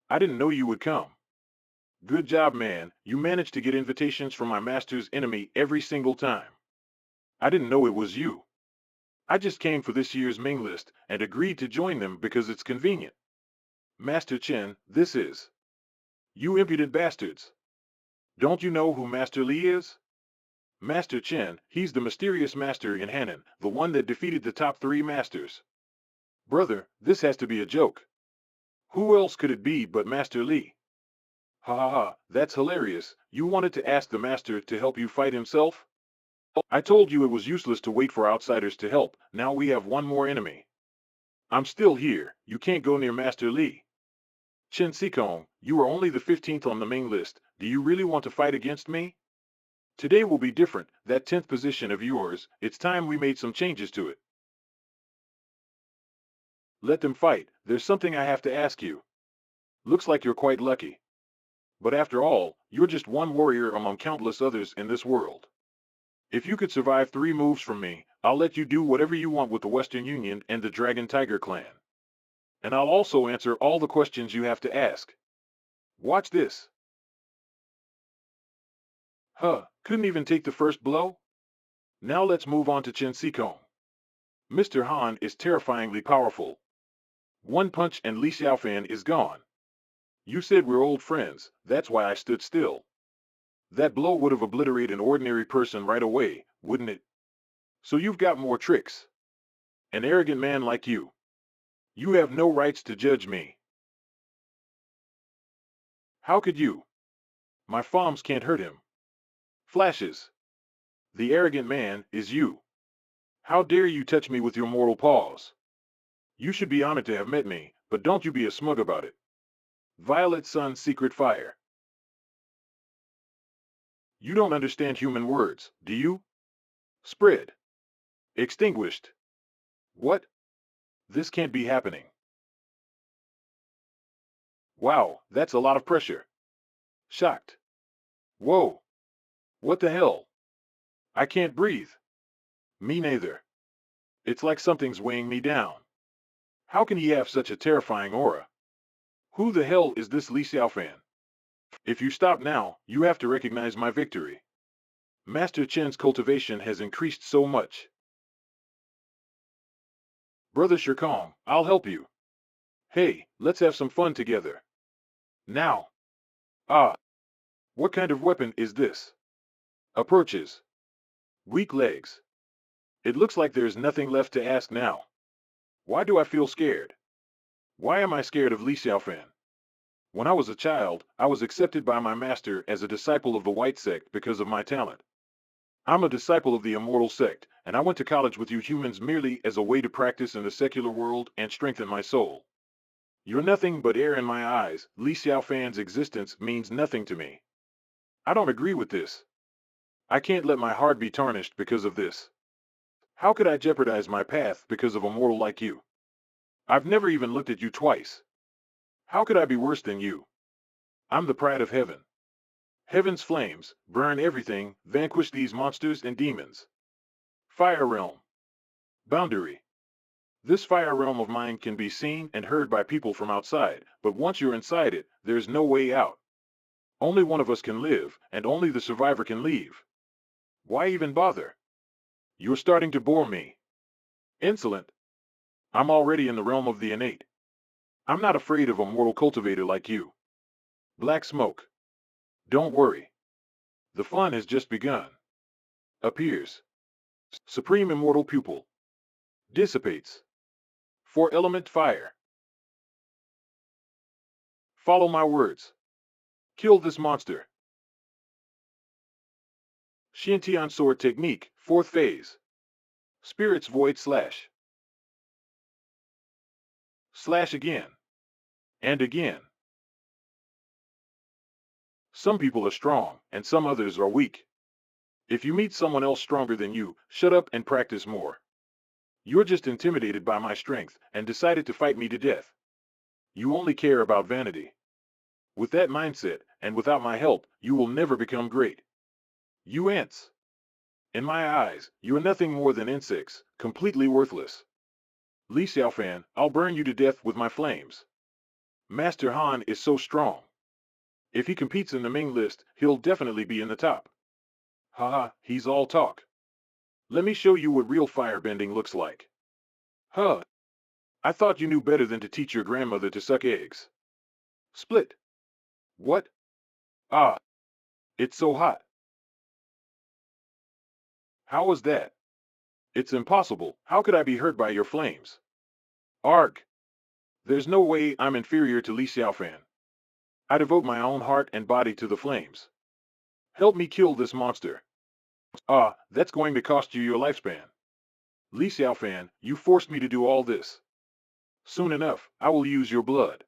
I didn't know you would come. Good job, man. You managed to get invitations from my master's enemy every single time. I didn't know it was you. I just came for this year's Ming list and agreed to join them because it's convenient. Master Chen, this is. You impudent bastards. Don't you know who Master Li is? Master Chen, he's the mysterious master in Hannan, the one that defeated the top 3 masters. Brother, this has to be a joke. Who else could it be but Master Li? Ha ha ha, that's hilarious. You wanted to ask the master to help you fight himself? I told you it was useless to wait for outsiders to help. Now we have one more enemy. I'm still here. You can't go near Master Li. Chen Xikong, you are only the 15th on the Ming list. Do you really want to fight against me? Today will be different. That 10th position of yours, it's time we made some changes to it. Let them fight. There's something I have to ask you. Looks like you're quite lucky. But after all, you're just one warrior among countless others in this world. If you could survive 3 moves from me, I'll let you do whatever you want with the Western Union and the Dragon Tiger clan. And I'll also answer all the questions you have to ask. Watch this. Huh, couldn't even take the first blow? Now let's move on to Chen Xikong. Mr. Han is terrifyingly powerful. One punch and Li Xiaofan is gone. You said we're old friends, that's why I stood still. That blow would have obliterated an ordinary person right away, wouldn't it? So you've got more tricks. An arrogant man like you. You have no rights to judge me. How could you? My farms can't hurt him. Flashes. The arrogant man is you. How dare you touch me with your mortal paws? You should be honored to have met me, but don't you be a smug about it. Violet Sun's secret fire. You don't understand human words, do you? Spread. Extinguished. What? This can't be happening. Wow, that's a lot of pressure. Shocked. Whoa. What the hell? I can't breathe. Me neither. It's like something's weighing me down. How can he have such a terrifying aura? Who the hell is this Li Xiaofan? If you stop now, you have to recognize my victory. Master Chen's cultivation has increased so much. Brother Shirkong, I'll help you. Hey, let's have some fun together. Now. Ah, what kind of weapon is this? Approaches. Weak legs. It looks like there's nothing left to ask now. Why do I feel scared? Why am I scared of Li Xiaofan? When I was a child, I was accepted by my master as a disciple of the White Sect because of my talent. I'm a disciple of the Immortal Sect, and I went to college with you humans merely as a way to practice in the secular world and strengthen my soul. You're nothing but air in my eyes. Li Xiaofan's existence means nothing to me. I don't agree with this. I can't let my heart be tarnished because of this. How could I jeopardize my path because of a mortal like you? I've never even looked at you twice. How could I be worse than you? I'm the pride of heaven. Heaven's flames, burn everything, vanquish these monsters and demons. Fire realm. Boundary. This fire realm of mine can be seen and heard by people from outside, but once you're inside it, there's no way out. Only one of us can live, and only the survivor can leave. Why even bother? You're starting to bore me. Insolent. I'm already in the realm of the innate. I'm not afraid of a mortal cultivator like you. Black smoke. Don't worry. The fun has just begun. Appears. Supreme immortal pupil. Dissipates. 4-element fire. Follow my words. Kill this monster. Xiantian sword technique, 4th phase. Spirit's void slash. Slash again. And again. Some people are strong, and some others are weak. If you meet someone else stronger than you, shut up and practice more. You're just intimidated by my strength, and decided to fight me to death. You only care about vanity. With that mindset, and without my help, you will never become great. You ants. In my eyes, you are nothing more than insects, completely worthless. Li Xiaofan, I'll burn you to death with my flames. Master Han is so strong. If he competes in the Ming list, he'll definitely be in the top. Haha, he's all talk. Let me show you what real firebending looks like. Huh. I thought you knew better than to teach your grandmother to suck eggs. Split. What? Ah. It's so hot. How was that? It's impossible. How could I be hurt by your flames? Arg. There's no way I'm inferior to Li Xiaofan. I devote my own heart and body to the flames. Help me kill this monster. Ah, that's going to cost you your lifespan. Li Xiaofan, you forced me to do all this. Soon enough, I will use your blood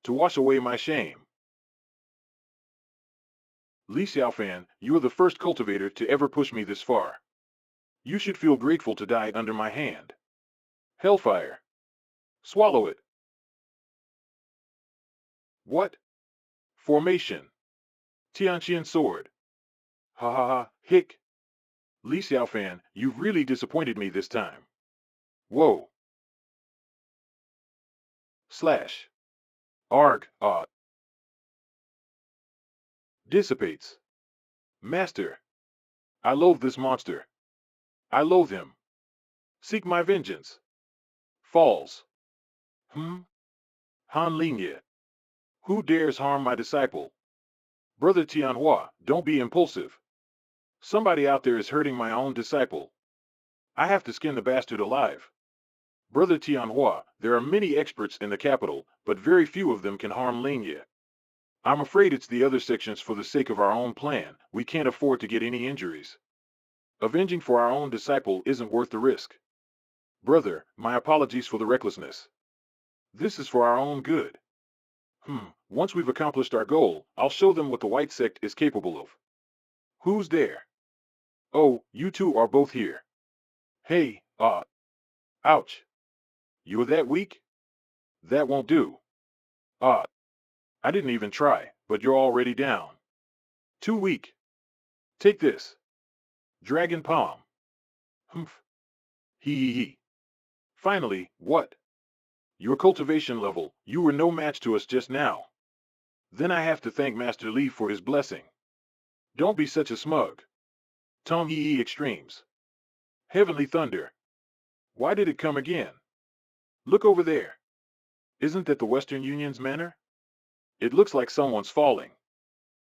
to wash away my shame. Li Xiaofan, you are the first cultivator to ever push me this far. You should feel grateful to die under my hand. Hellfire. Swallow it. What? Formation. Tianqian sword. Ha ha ha, hick. Li Xiaofan, you've really disappointed me this time. Whoa. Slash. Arg, ah. Dissipates. Master. I loathe this monster. I loathe him. Seek my vengeance. Falls. Han Lingye. Who dares harm my disciple? Brother Tianhua, don't be impulsive. Somebody out there is hurting my own disciple. I have to skin the bastard alive. Brother Tianhua, there are many experts in the capital, but very few of them can harm Lingye. I'm afraid it's the other sections for the sake of our own plan. We can't afford to get any injuries. Avenging for our own disciple isn't worth the risk. Brother, my apologies for the recklessness. This is for our own good. Once we've accomplished our goal, I'll show them what the White Sect is capable of. Who's there? Oh, you two are both here. Hey, ouch. You're that weak? That won't do. I didn't even try, but you're already down. Too weak. Take this. Dragon Palm. Humph. He. Finally, what? Your cultivation level, you were no match to us just now. Then I have to thank Master Li for his blessing. Don't be such a smug. Tong Yi extremes. Heavenly thunder. Why did it come again? Look over there. Isn't that the Western Union's manor? It looks like someone's falling.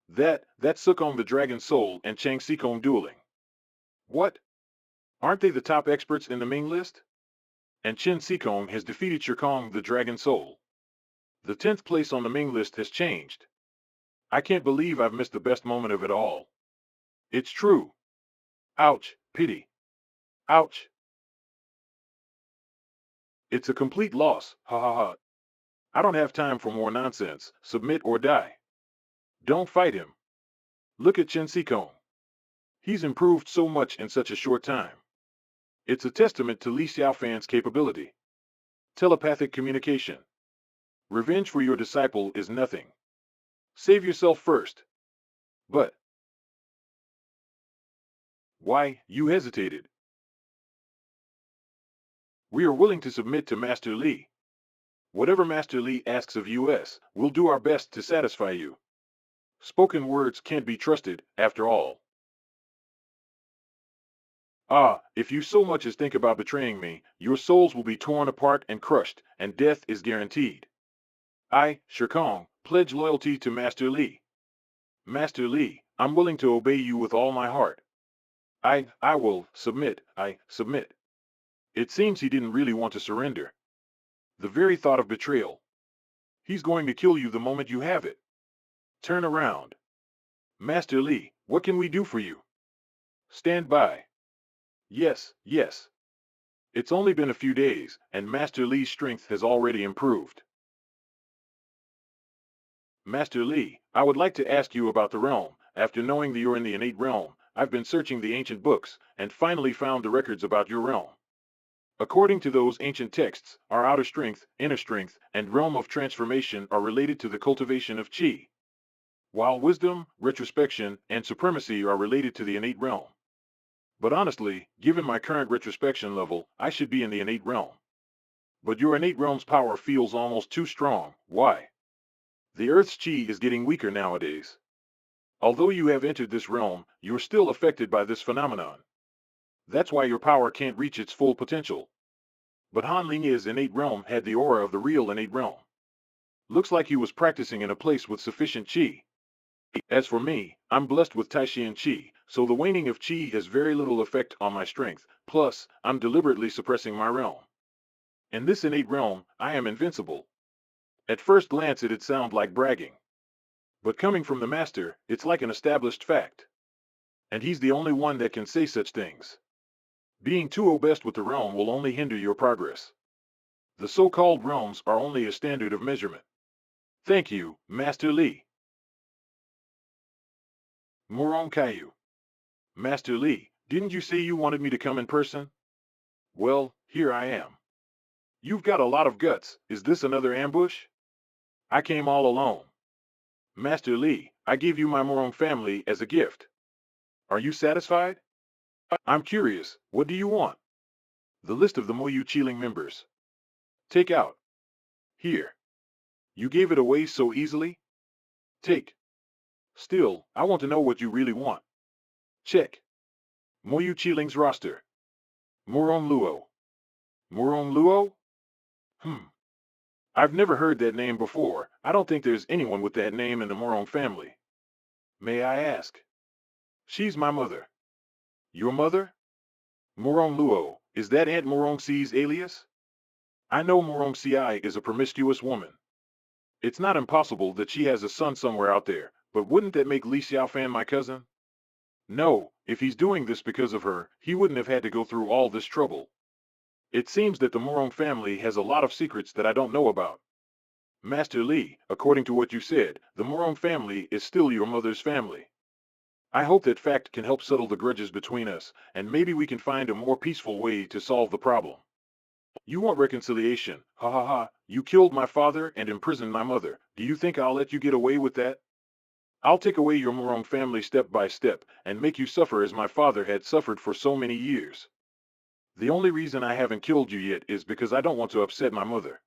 That's Sukong the Dragon Soul and Chang Sikong dueling. What? Aren't they the top experts in the Ming list? And Chen Sikong has defeated Shikong the Dragon Soul. The 10th place on the Ming list has changed. I can't believe I've missed the best moment of it all. It's true. Ouch, pity. Ouch. It's a complete loss, ha ha ha. I don't have time for more nonsense, submit or die. Don't fight him. Look at Chen Sikong. He's improved so much in such a short time. It's a testament to Li Xiaofan's capability. Telepathic communication. Revenge for your disciple is nothing. Save yourself first. But why, you hesitated. We are willing to submit to Master Li. Whatever Master Li asks of us, we'll do our best to satisfy you. Spoken words can't be trusted, after all. Ah, if you so much as think about betraying me, your souls will be torn apart and crushed, and death is guaranteed. I, Shikong, pledge loyalty to Master Li. Master Li, I'm willing to obey you with all my heart. I will submit, I submit. It seems he didn't really want to surrender. The very thought of betrayal. He's going to kill you the moment you have it. Turn around. Master Li, what can we do for you? Stand by. Yes, yes. It's only been a few days, and Master Li's strength has already improved. Master Li, I would like to ask you about the realm. After knowing that you're in the innate realm, I've been searching the ancient books, and finally found the records about your realm. According to those ancient texts, our outer strength, inner strength, and realm of transformation are related to the cultivation of qi, while wisdom, retrospection, and supremacy are related to the innate realm. But honestly, given my current retrospection level, I should be in the innate realm. But your innate realm's power feels almost too strong. Why? The Earth's qi is getting weaker nowadays. Although you have entered this realm, you're still affected by this phenomenon. That's why your power can't reach its full potential. But Han Ling's innate realm had the aura of the real innate realm. Looks like he was practicing in a place with sufficient qi. As for me, I'm blessed with Taixuan qi, so the waning of qi has very little effect on my strength, plus, I'm deliberately suppressing my realm. In this innate realm, I am invincible. At first glance it'd sound like bragging. But coming from the master, it's like an established fact. And he's the only one that can say such things. Being too obsessed with the realm will only hinder your progress. The so-called realms are only a standard of measurement. Thank you, Master Li. Murong Kaiyu. Master Li, didn't you say you wanted me to come in person? Well, here I am. You've got a lot of guts. Is this another ambush? I came all alone. Master Li, I gave you my Murong family as a gift. Are you satisfied? I'm curious, what do you want? The list of the Moyu Chiling members. Take out. Here. You gave it away so easily? Take. Still, I want to know what you really want. Check. Moyu Chiling's roster. Murong Luo. Murong Luo? I've never heard that name before. I don't think there's anyone with that name in the Murong family. May I ask? She's my mother. Your mother? Murong Luo, is that Aunt Murong Si's alias? I know Murong Si is a promiscuous woman. It's not impossible that she has a son somewhere out there, but wouldn't that make Li Xiaofan my cousin? No, if he's doing this because of her, he wouldn't have had to go through all this trouble. It seems that the Murong family has a lot of secrets that I don't know about. Master Li, according to what you said, the Murong family is still your mother's family. I hope that fact can help settle the grudges between us, and maybe we can find a more peaceful way to solve the problem. You want reconciliation, ha ha ha, you killed my father and imprisoned my mother. Do you think I'll let you get away with that? I'll take away your Murong family step by step, and make you suffer as my father had suffered for so many years. The only reason I haven't killed you yet is because I don't want to upset my mother.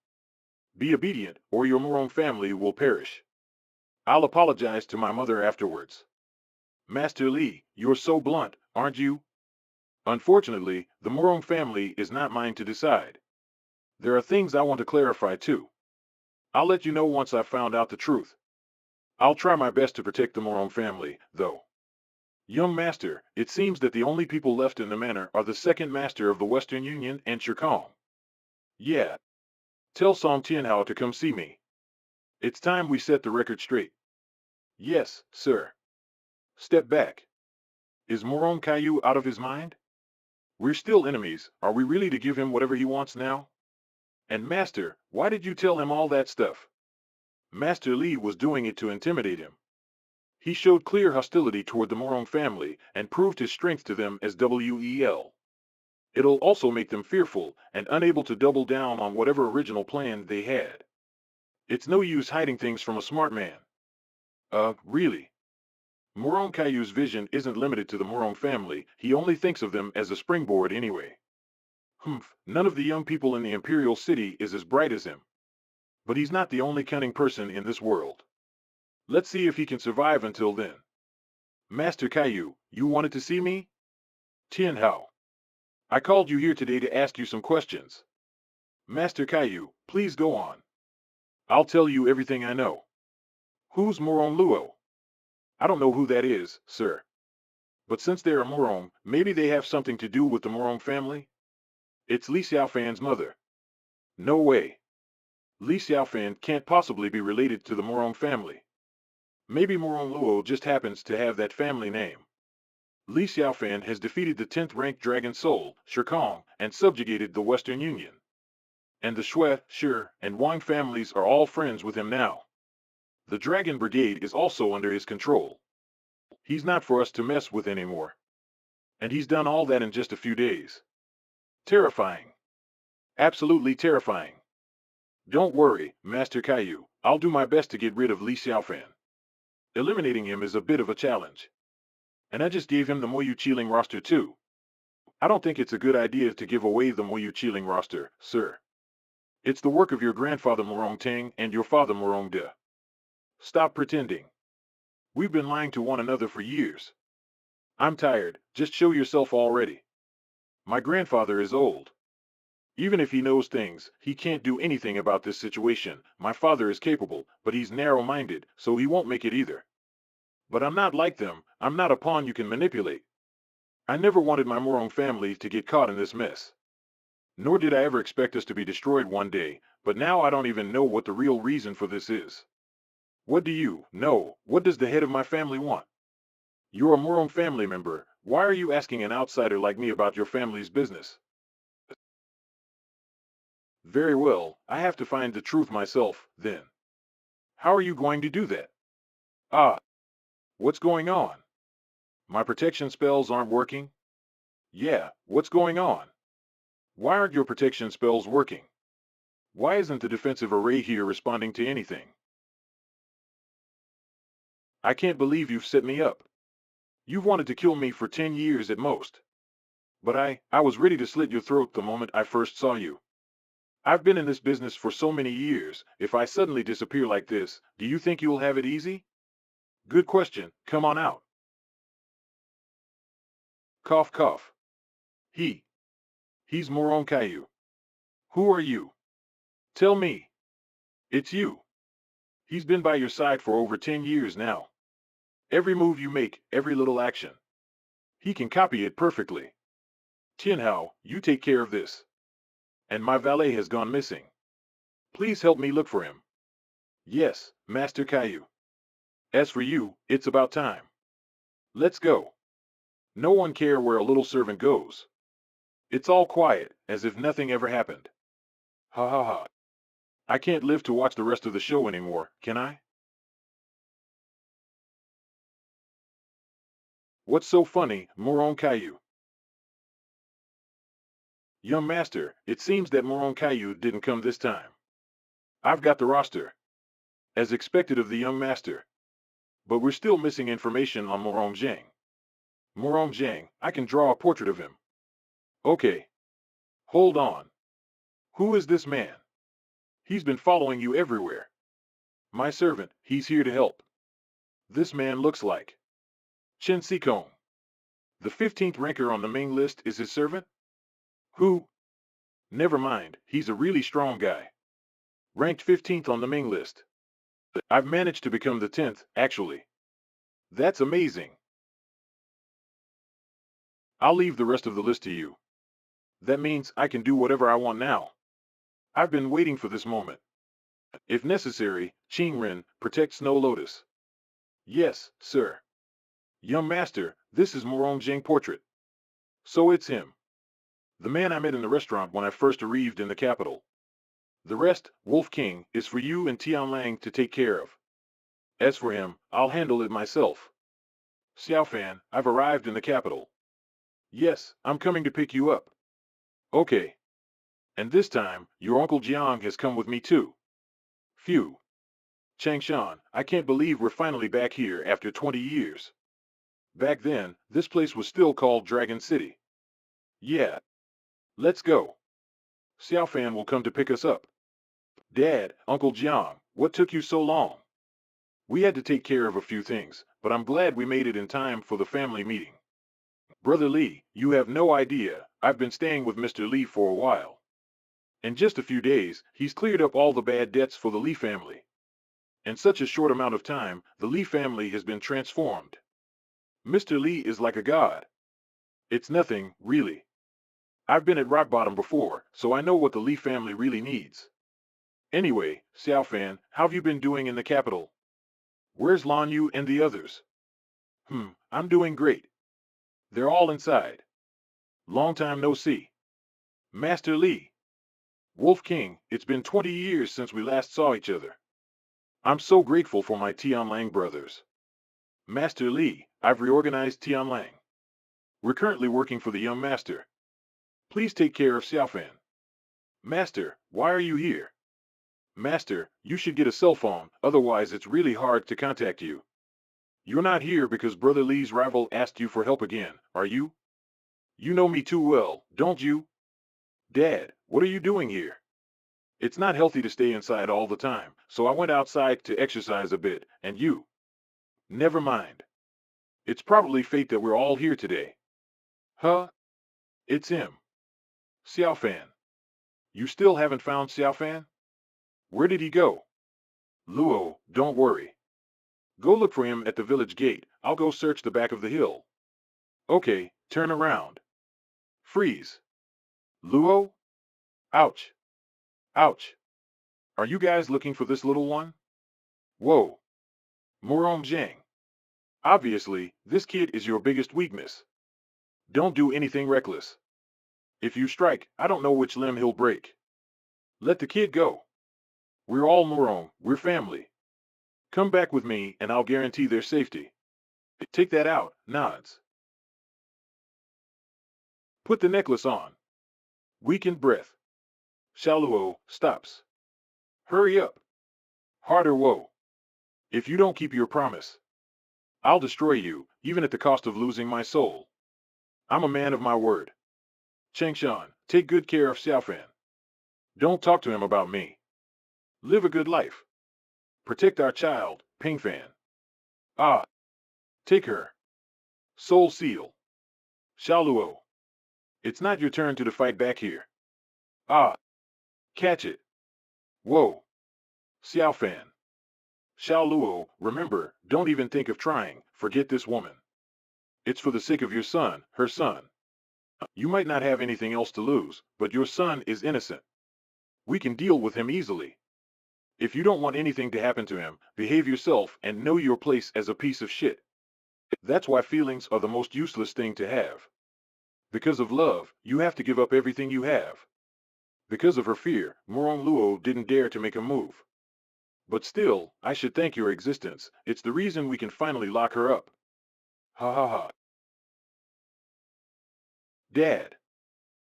Be obedient, or your Morong family will perish. I'll apologize to my mother afterwards. Master Li, you're so blunt, aren't you? Unfortunately, the Morong family is not mine to decide. There are things I want to clarify too. I'll let you know once I've found out the truth. I'll try my best to protect the Morong family, though. Young Master, it seems that the only people left in the manor are the second Master of the Western Union and Shirkong. Yeah. Tell Song Tianhao to come see me. It's time we set the record straight. Yes, sir. Step back. Is Morong Caillou out of his mind? We're still enemies. Are we really to give him whatever he wants now? And Master, why did you tell him all that stuff? Master Li was doing it to intimidate him. He showed clear hostility toward the Morong family and proved his strength to them as WEL. It'll also make them fearful and unable to double down on whatever original plan they had. It's no use hiding things from a smart man. Really? Morong Caillou's vision isn't limited to the Morong family, he only thinks of them as a springboard anyway. Humph, none of the young people in the Imperial City is as bright as him. But he's not the only cunning person in this world. Let's see if he can survive until then. Master Caillou, you wanted to see me? Tianhao. I called you here today to ask you some questions. Master Caillou, please go on. I'll tell you everything I know. Who's Morong Luo? I don't know who that is, sir. But since they're a Morong, maybe they have something to do with the Morong family? It's Li Xiaofan's mother. No way. Li Xiaofan can't possibly be related to the Morong family. Maybe Morong Luo just happens to have that family name. Li Xiaofan has defeated the 10th ranked Dragon Soul, Shirkong, and subjugated the Western Union. And the Shui, Shi, and Wang families are all friends with him now. The Dragon Brigade is also under his control. He's not for us to mess with anymore. And he's done all that in just a few days. Terrifying. Absolutely terrifying. Don't worry, Master Caillou, I'll do my best to get rid of Li Xiaofan. Eliminating him is a bit of a challenge. And I just gave him the Moyu Chiling roster too. I don't think it's a good idea to give away the Moyu Chiling roster, sir. It's the work of your grandfather Morong Tang and your father Morong De. Stop pretending. We've been lying to one another for years. I'm tired, just show yourself already. My grandfather is old. Even if he knows things, he can't do anything about this situation. My father is capable, but he's narrow-minded, so he won't make it either. But I'm not like them, I'm not a pawn you can manipulate. I never wanted my Morong family to get caught in this mess. Nor did I ever expect us to be destroyed one day, but now I don't even know what the real reason for this is. What do you know? What does the head of my family want? You're a Morong family member. Why are you asking an outsider like me about your family's business? Very well, I have to find the truth myself, then. How are you going to do that? Ah, what's going on? My protection spells aren't working? Yeah, what's going on? Why aren't your protection spells working? Why isn't the defensive array here responding to anything? I can't believe you've set me up. You've wanted to kill me for 10 years at most. But I was ready to slit your throat the moment I first saw you. I've been in this business for so many years, if I suddenly disappear like this, do you think you'll have it easy? Good question, come on out. Cough cough. He's Morong Caillou. Who are you? Tell me. It's you. He's been by your side for over 10 years now. Every move you make, every little action. He can copy it perfectly. Tianhao, you take care of this. And my valet has gone missing. Please help me look for him. Yes, Master Caillou. As for you, it's about time. Let's go. No one care where a little servant goes. It's all quiet, as if nothing ever happened. Ha ha ha. I can't live to watch the rest of the show anymore, can I? What's so funny, Morong Caillou? Young Master, it seems that Morong Caillou didn't come this time. I've got the roster. As expected of the young Master. But we're still missing information on Morong Zhang. Morong Zhang, I can draw a portrait of him. Okay. Hold on. Who is this man? He's been following you everywhere. My servant, he's here to help. This man looks like Chen Sikong. The 15th ranker on the main list is his servant? Who? Never mind, he's a really strong guy. Ranked 15th on the main list. I've managed to become the 10th, actually. That's amazing. I'll leave the rest of the list to you. That means I can do whatever I want now. I've been waiting for this moment. If necessary, Qingren, protect Snow Lotus. Yes, sir. Young master, this is Morong Jing portrait. So it's him. The man I met in the restaurant when I first arrived in the capital. The rest, Wolf King, is for you and Tianlang to take care of. As for him, I'll handle it myself. Xiaofan, I've arrived in the capital. Yes, I'm coming to pick you up. Okay. And this time, your Uncle Jiang has come with me too. Phew. Changshan, I can't believe we're finally back here after 20 years. Back then, this place was still called Dragon City. Yeah. Let's go. Xiaofan will come to pick us up. Dad, Uncle Jiang, what took you so long? We had to take care of a few things, but I'm glad we made it in time for the family meeting. Brother Li, you have no idea, I've been staying with Mr. Li for a while. In just a few days, he's cleared up all the bad debts for the Li family. In such a short amount of time, the Li family has been transformed. Mr. Li is like a god. It's nothing, really. I've been at rock bottom before, so I know what the Li family really needs. Anyway, Xiaofan, how have you been doing in the capital? Where's Lan Yu and the others? I'm doing great. They're all inside. Long time no see. Master Li. Wolf King, it's been 20 years since we last saw each other. I'm so grateful for my Tianlang brothers. Master Li, I've reorganized Tianlang. We're currently working for the young master. Please take care of Xiaofan. Master, why are you here? Master, you should get a cell phone, otherwise it's really hard to contact you. You're not here because Brother Li's rival asked you for help again, are you? You know me too well, don't you? Dad, what are you doing here? It's not healthy to stay inside all the time, so I went outside to exercise a bit, and you? Never mind. It's probably fate that we're all here today. Huh? It's him. Xiaofan. You still haven't found Xiaofan? Where did he go? Luo, don't worry. Go look for him at the village gate, I'll go search the back of the hill. Okay, turn around. Freeze. Luo? Ouch. Ouch. Are you guys looking for this little one? Whoa. Morong Jiang. Obviously, this kid is your biggest weakness. Don't do anything reckless. If you strike, I don't know which limb he'll break. Let the kid go. We're all Morong, we're family. Come back with me and I'll guarantee their safety. Take that out, nods. Put the necklace on. Weakened breath. Shaluo, stops. Hurry up. Harder, whoa. If you don't keep your promise, I'll destroy you, even at the cost of losing my soul. I'm a man of my word. Changshan, take good care of Xiaofan. Don't talk to him about me. Live a good life. Protect our child, Pingfan. Ah, take her. Soul Seal. Shaluo. It's not your turn to fight back here. Ah, catch it. Whoa. Xiaofan. Shaoluo, remember, don't even think of trying, forget this woman. It's for the sake of your son, her son. You might not have anything else to lose, but your son is innocent. We can deal with him easily. If you don't want anything to happen to him, behave yourself and know your place as a piece of shit. That's why feelings are the most useless thing to have. Because of love, you have to give up everything you have. Because of her fear, Morong Luo didn't dare to make a move. But still, I should thank your existence, it's the reason we can finally lock her up. Ha ha ha. Dad.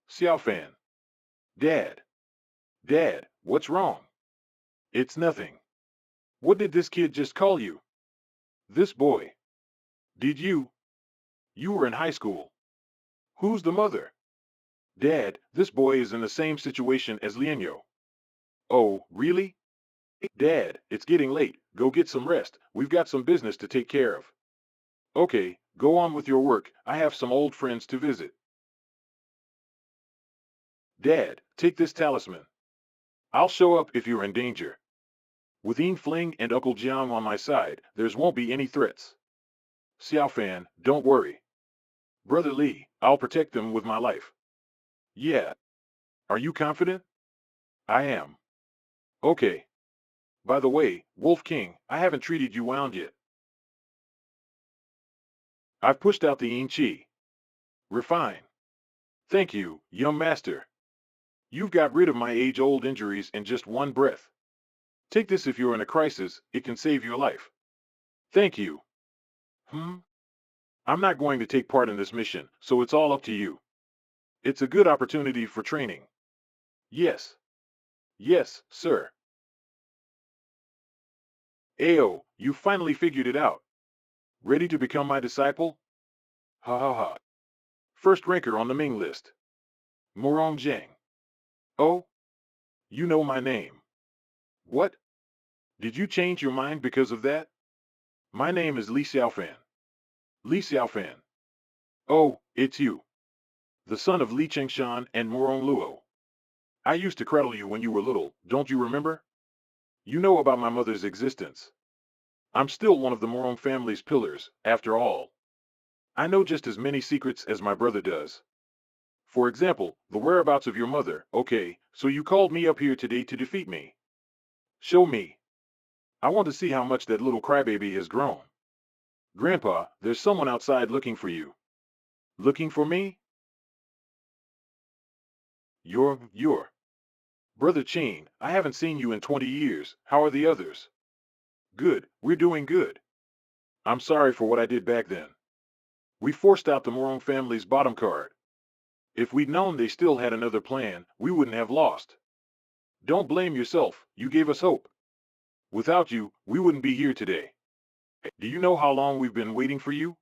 Xiaofan. Dad. Dad, what's wrong? It's nothing. What did this kid just call you? This boy. Did you? You were in high school. Who's the mother? Dad, this boy is in the same situation as Lienyo. Oh, really? Dad, it's getting late. Go get some rest. We've got some business to take care of. Okay, go on with your work. I have some old friends to visit. Dad, take this talisman. I'll show up if you're in danger. With Yin Fling and Uncle Jiang on my side, there won't be any threats. Xiao Fan, don't worry. Brother Li, I'll protect them with my life. Yeah. Are you confident? I am. Okay. By the way, Wolf King, I haven't treated you wound yet. I've pushed out the Yin Chi. Refine. Thank you, young master. You've got rid of my age-old injuries in just one breath. Take this if you're in a crisis, it can save your life. Thank you. I'm not going to take part in this mission, so it's all up to you. It's a good opportunity for training. Yes. Yes, sir. Ayo, you finally figured it out. Ready to become my disciple? Ha ha ha. First ranker on the Ming list. Morong Zhang. Oh? You know my name. What? Did you change your mind because of that? My name is Li Xiaofan. Li Xiaofan. Oh, it's you. The son of Li Chengshan and Morong Luo. I used to cradle you when you were little, don't you remember? You know about my mother's existence. I'm still one of the Morong family's pillars, after all. I know just as many secrets as my brother does. For example, the whereabouts of your mother. Okay, so you called me up here today to defeat me. Show me. I want to see how much that little crybaby has grown. Grandpa, there's someone outside looking for you. Looking for me? You're. Brother Chain, I haven't seen you in 20 years. How are the others? Good, we're doing good. I'm sorry for what I did back then. We forced out the Morong family's bottom card. If we'd known they still had another plan, we wouldn't have lost. Don't blame yourself, you gave us hope. Without you, we wouldn't be here today. Do you know how long we've been waiting for you?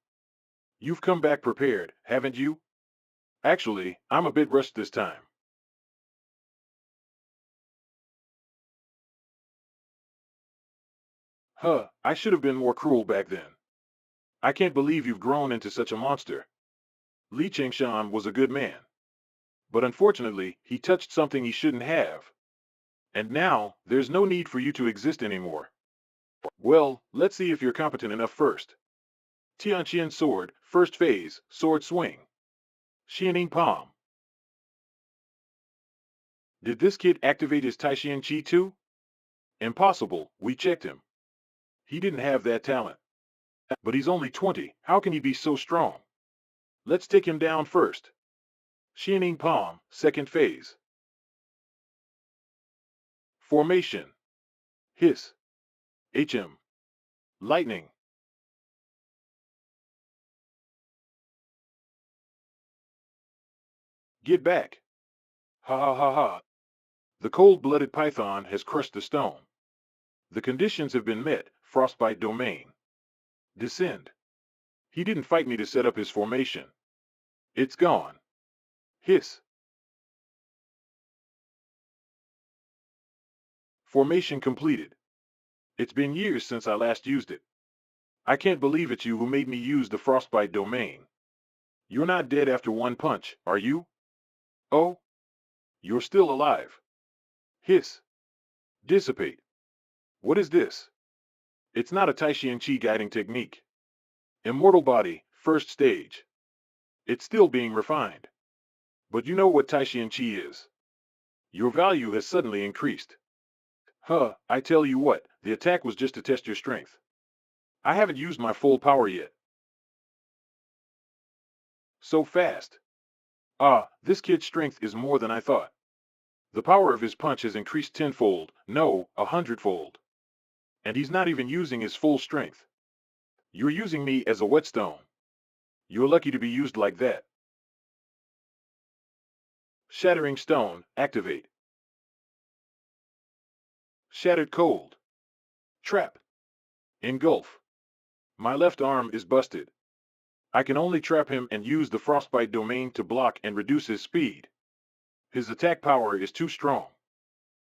You've come back prepared, haven't you? Actually, I'm a bit rushed this time. I should have been more cruel back then. I can't believe you've grown into such a monster. Li Chengshan was a good man. But unfortunately, he touched something he shouldn't have. And now, there's no need for you to exist anymore. Well, let's see if you're competent enough first. Tianqian sword, first phase, sword swing. Xianing palm. Did this kid activate his Taixuan Qi too? Impossible, we checked him. He didn't have that talent. But he's only 20, how can he be so strong? Let's take him down first. Xianing palm, second phase. Formation. Hiss. HM. Lightning. Get back. Ha ha ha ha. The cold-blooded python has crushed the stone. The conditions have been met, frostbite domain. Descend. He didn't fight me to set up his formation. It's gone. Hiss. Formation completed. It's been years since I last used it. I can't believe it's you who made me use the frostbite domain. You're not dead after one punch, are you? Oh? You're still alive. Hiss. Dissipate. What is this? It's not a Taixuan Qi guiding technique. Immortal body, first stage. It's still being refined. But you know what Taixuan Qi is. Your value has suddenly increased. I tell you what, the attack was just to test your strength. I haven't used my full power yet. So fast. This kid's strength is more than I thought. The power of his punch has increased tenfold, no, 100-fold. And he's not even using his full strength. You're using me as a whetstone. You're lucky to be used like that. Shattering stone, activate. Shattered cold. Trap. Engulf. My left arm is busted. I can only trap him and use the frostbite domain to block and reduce his speed. His attack power is too strong.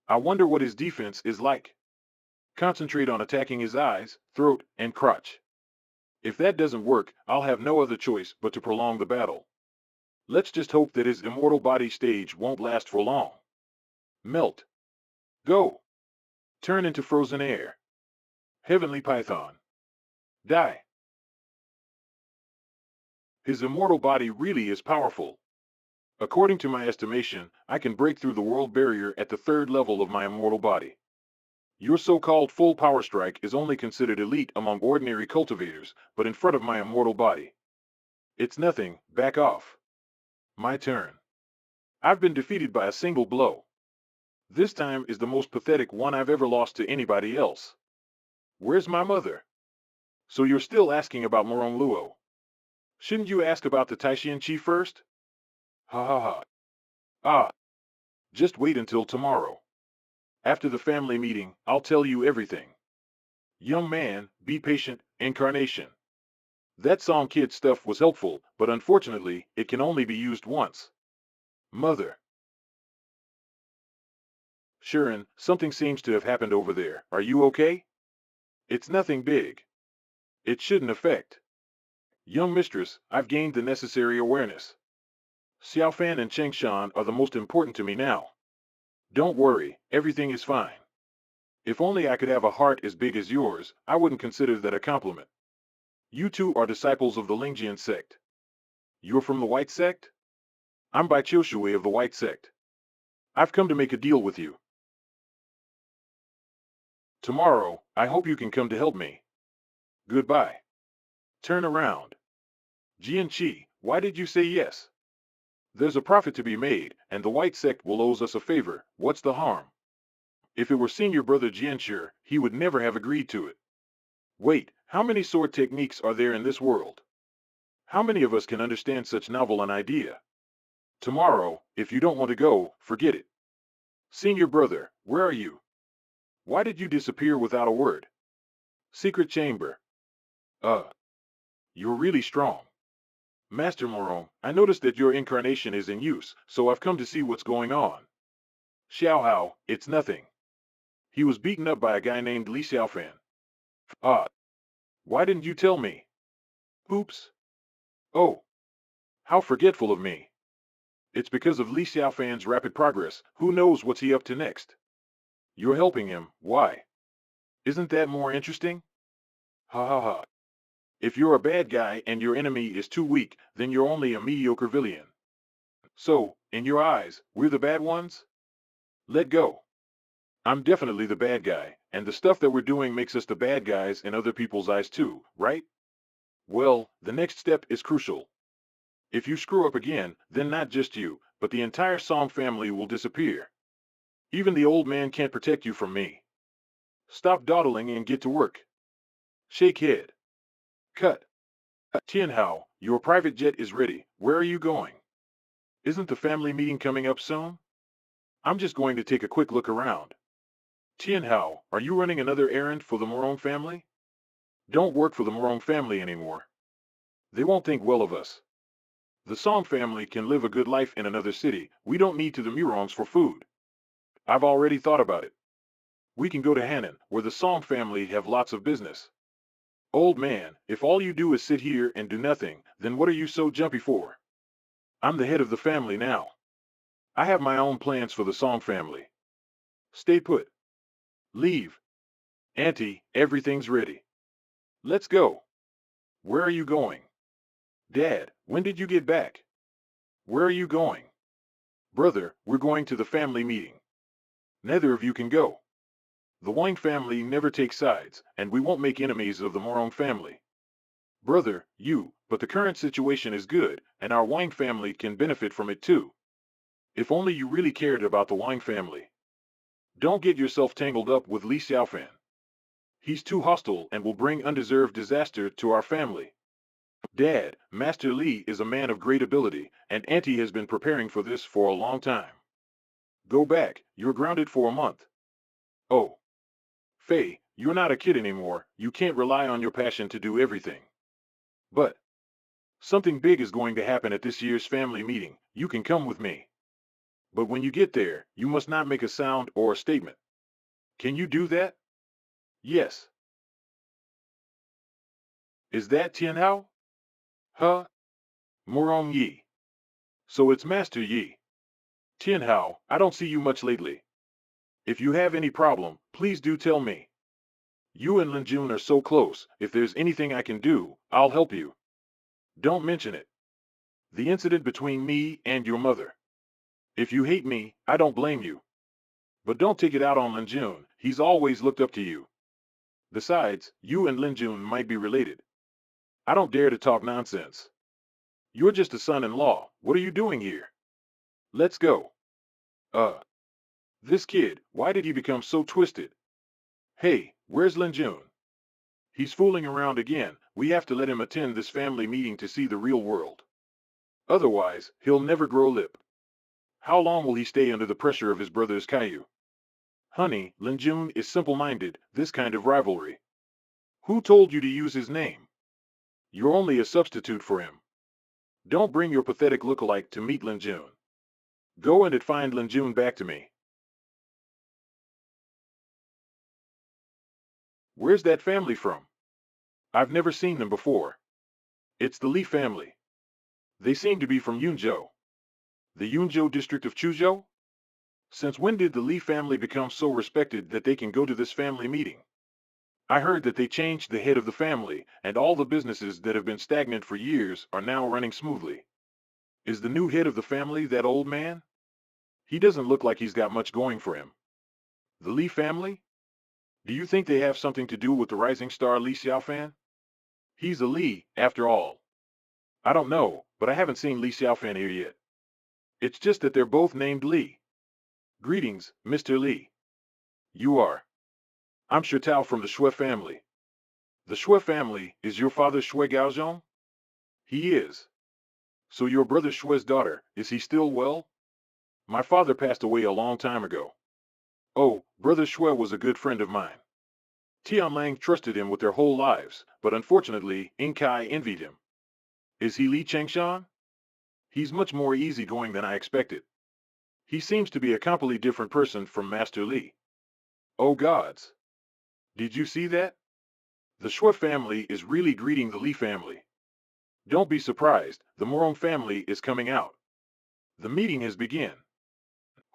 I wonder what his defense is like. Concentrate on attacking his eyes, throat, and crotch. If that doesn't work, I'll have no other choice but to prolong the battle. Let's just hope that his immortal body stage won't last for long. Melt. Go. Turn into frozen air. Heavenly Python. Die. His immortal body really is powerful. According to my estimation, I can break through the world barrier at the 3rd level of my immortal body. Your so-called full power strike is only considered elite among ordinary cultivators, but in front of my immortal body. It's nothing, back off. My turn. I've been defeated by a single blow. This time is the most pathetic one I've ever lost to anybody else. Where's my mother? So you're still asking about Morong Luo. Shouldn't you ask about the Taixuan Chi first? Ha ha ha. Ah, just wait until tomorrow. After the family meeting, I'll tell you everything. Young man, be patient, incarnation. That song kid stuff was helpful, but unfortunately, it can only be used once. Mother. Sharon, something seems to have happened over there. Are you okay? It's nothing big. It shouldn't affect. Young mistress, I've gained the necessary awareness. Xiaofan and Chengshan are the most important to me now. Don't worry, everything is fine. If only I could have a heart as big as yours, I wouldn't consider that a compliment. You two are disciples of the Lingjian sect. You're from the White Sect? I'm Bai Chiushui of the White Sect. I've come to make a deal with you. Tomorrow, I hope you can come to help me. Goodbye. Turn around. Jian Qi, why did you say yes? There's a profit to be made, and the White Sect will owe us a favor. What's the harm? If it were senior brother Jianshi, he would never have agreed to it. Wait, how many sword techniques are there in this world? How many of us can understand such novel an idea? Tomorrow, if you don't want to go, forget it. Senior brother, where are you? Why did you disappear without a word? Secret chamber. You're really strong. Master Morong, I noticed that your incarnation is in use, so I've come to see what's going on. Xiao Hao, it's nothing. He was beaten up by a guy named Li Xiaofan. Ah, why didn't you tell me? Oops. Oh, how forgetful of me. It's because of Li Xiaofan's rapid progress. Who knows what's he up to next? You're helping him. Why? Isn't that more interesting? Ha ha ha. If you're a bad guy and your enemy is too weak, then you're only a mediocre villain. So, in your eyes, we're the bad ones? Let go. I'm definitely the bad guy, and the stuff that we're doing makes us the bad guys in other people's eyes too, right? Well, the next step is crucial. If you screw up again, then not just you, but the entire Song family will disappear. Even the old man can't protect you from me. Stop dawdling and get to work. Shake head. Cut. Tianhao, your private jet is ready. Where are you going? Isn't the family meeting coming up soon? I'm just going to take a quick look around. Tianhao, are you running another errand for the Morong family? Don't work for the Morong family anymore. They won't think well of us. The Song family can live a good life in another city. We don't need to the Murongs for food. I've already thought about it. We can go to Hannan, where the Song family have lots of business. Old man, if all you do is sit here and do nothing, then what are you so jumpy for? I'm the head of the family now. I have my own plans for the Song family. Stay put. Leave. Auntie, everything's ready. Let's go. Where are you going? Dad, when did you get back? Where are you going? Brother, we're going to the family meeting. Neither of you can go. The Wang family never takes sides, and we won't make enemies of the Morong family. Brother, but the current situation is good, and our Wang family can benefit from it too. If only you really cared about the Wang family. Don't get yourself tangled up with Li Xiaofan. He's too hostile and will bring undeserved disaster to our family. Dad, Master Li is a man of great ability, and Auntie has been preparing for this for a long time. Go back, you're grounded for a month. Oh. Fei, you're not a kid anymore, you can't rely on your passion to do everything. But something big is going to happen at this year's family meeting, you can come with me. But when you get there, you must not make a sound or a statement. Can you do that? Yes. Is that Tianhao? Huh? Morong Yi. So it's Master Yi. Tianhao, I don't see you much lately. If you have any problem, please do tell me. You and Lin Jun are so close, if there's anything I can do, I'll help you. Don't mention it. The incident between me and your mother. If you hate me, I don't blame you. But don't take it out on Lin Jun, he's always looked up to you. Besides, you and Lin Jun might be related. I don't dare to talk nonsense. You're just a son-in-law, what are you doing here? Let's go. This kid, why did he become so twisted? Hey, where's Lin Jun? He's fooling around again, we have to let him attend this family meeting to see the real world. Otherwise, he'll never grow lip. How long will he stay under the pressure of his brother's Caillou? Honey, Lin Jun is simple-minded, this kind of rivalry. Who told you to use his name? You're only a substitute for him. Don't bring your pathetic look-alike to meet Lin Jun. Go and find Lin Jun back to me. Where's that family from? I've never seen them before. It's the Li family. They seem to be from Yunzhou. The Yunzhou district of Chuzhou? Since when did the Li family become so respected that they can go to this family meeting? I heard that they changed the head of the family, and all the businesses that have been stagnant for years are now running smoothly. Is the new head of the family that old man? He doesn't look like he's got much going for him. The Li family? Do you think they have something to do with the rising star Li Xiaofan? He's a Li, after all. I don't know, but I haven't seen Li Xiaofan here yet. It's just that they're both named Li. Greetings, Mr. Li. You are. I'm Tao from the Shui family. The Shui family, is your father Shui Gaozhong? He is. So your brother Shui's daughter, is he still well? My father passed away a long time ago. Oh, brother Shui was a good friend of mine. Tianlang trusted him with their whole lives, but unfortunately, Inkai envied him. Is he Li Chengshan? He's much more easygoing than I expected. He seems to be a completely different person from Master Li. Oh gods! Did you see that? The Shui family is really greeting the Li family. Don't be surprised, the Morong family is coming out. The meeting has begun.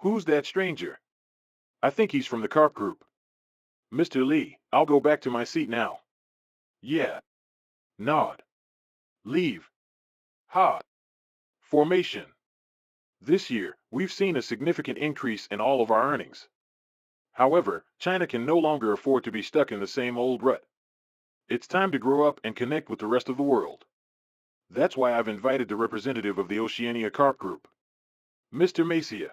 Who's that stranger? I think he's from the carp group. Mr. Li, I'll go back to my seat now. Yeah. Nod. Leave. Ha. Formation. This year, we've seen a significant increase in all of our earnings. However, China can no longer afford to be stuck in the same old rut. It's time to grow up and connect with the rest of the world. That's why I've invited the representative of the Oceania Carp Group, Mr. Macia.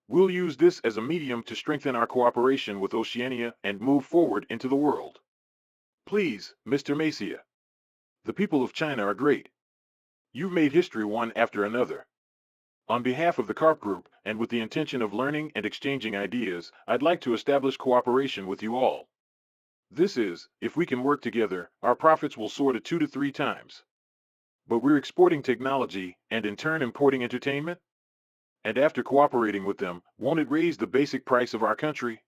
We'll use this as a medium to strengthen our cooperation with Oceania and move forward into the world. Please, Mr. Macia. The people of China are great. You've made history one after another. On behalf of the Carp Group, and with the intention of learning and exchanging ideas, I'd like to establish cooperation with you all. This is, if we can work together, our profits will soar to 2 to 3 times. But we're exporting technology, and in turn importing entertainment? And after cooperating with them, won't it raise the basic price of our country?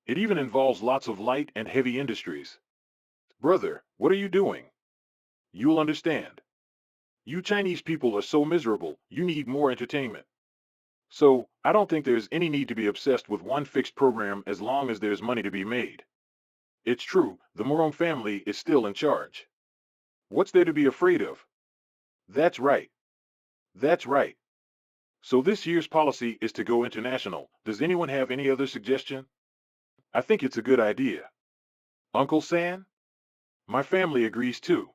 It even involves lots of light and heavy industries. Brother, what are you doing? You'll understand. You Chinese people are so miserable, you need more entertainment. So, I don't think there's any need to be obsessed with one fixed program as long as there's money to be made. It's true, the Morong family is still in charge. What's there to be afraid of? That's right. That's right. So this year's policy is to go international. Does anyone have any other suggestion? I think it's a good idea. Uncle San? My family agrees too.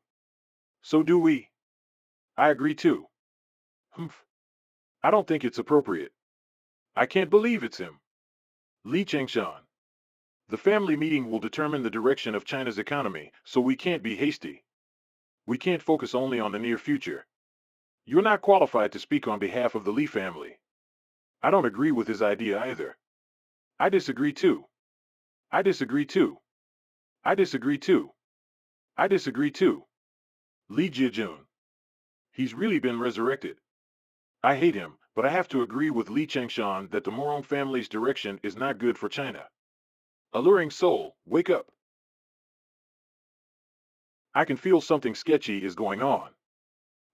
So do we. I agree too. Humph. I don't think it's appropriate. I can't believe it's him. Li Chengshan. The family meeting will determine the direction of China's economy, so we can't be hasty. We can't focus only on the near future. You're not qualified to speak on behalf of the Li family. I don't agree with his idea either. I disagree too. I disagree too. I disagree too. I disagree too. Li Jijun. He's really been resurrected. I hate him, but I have to agree with Li Chengshan that the Morong family's direction is not good for China. Alluring soul, wake up. I can feel something sketchy is going on.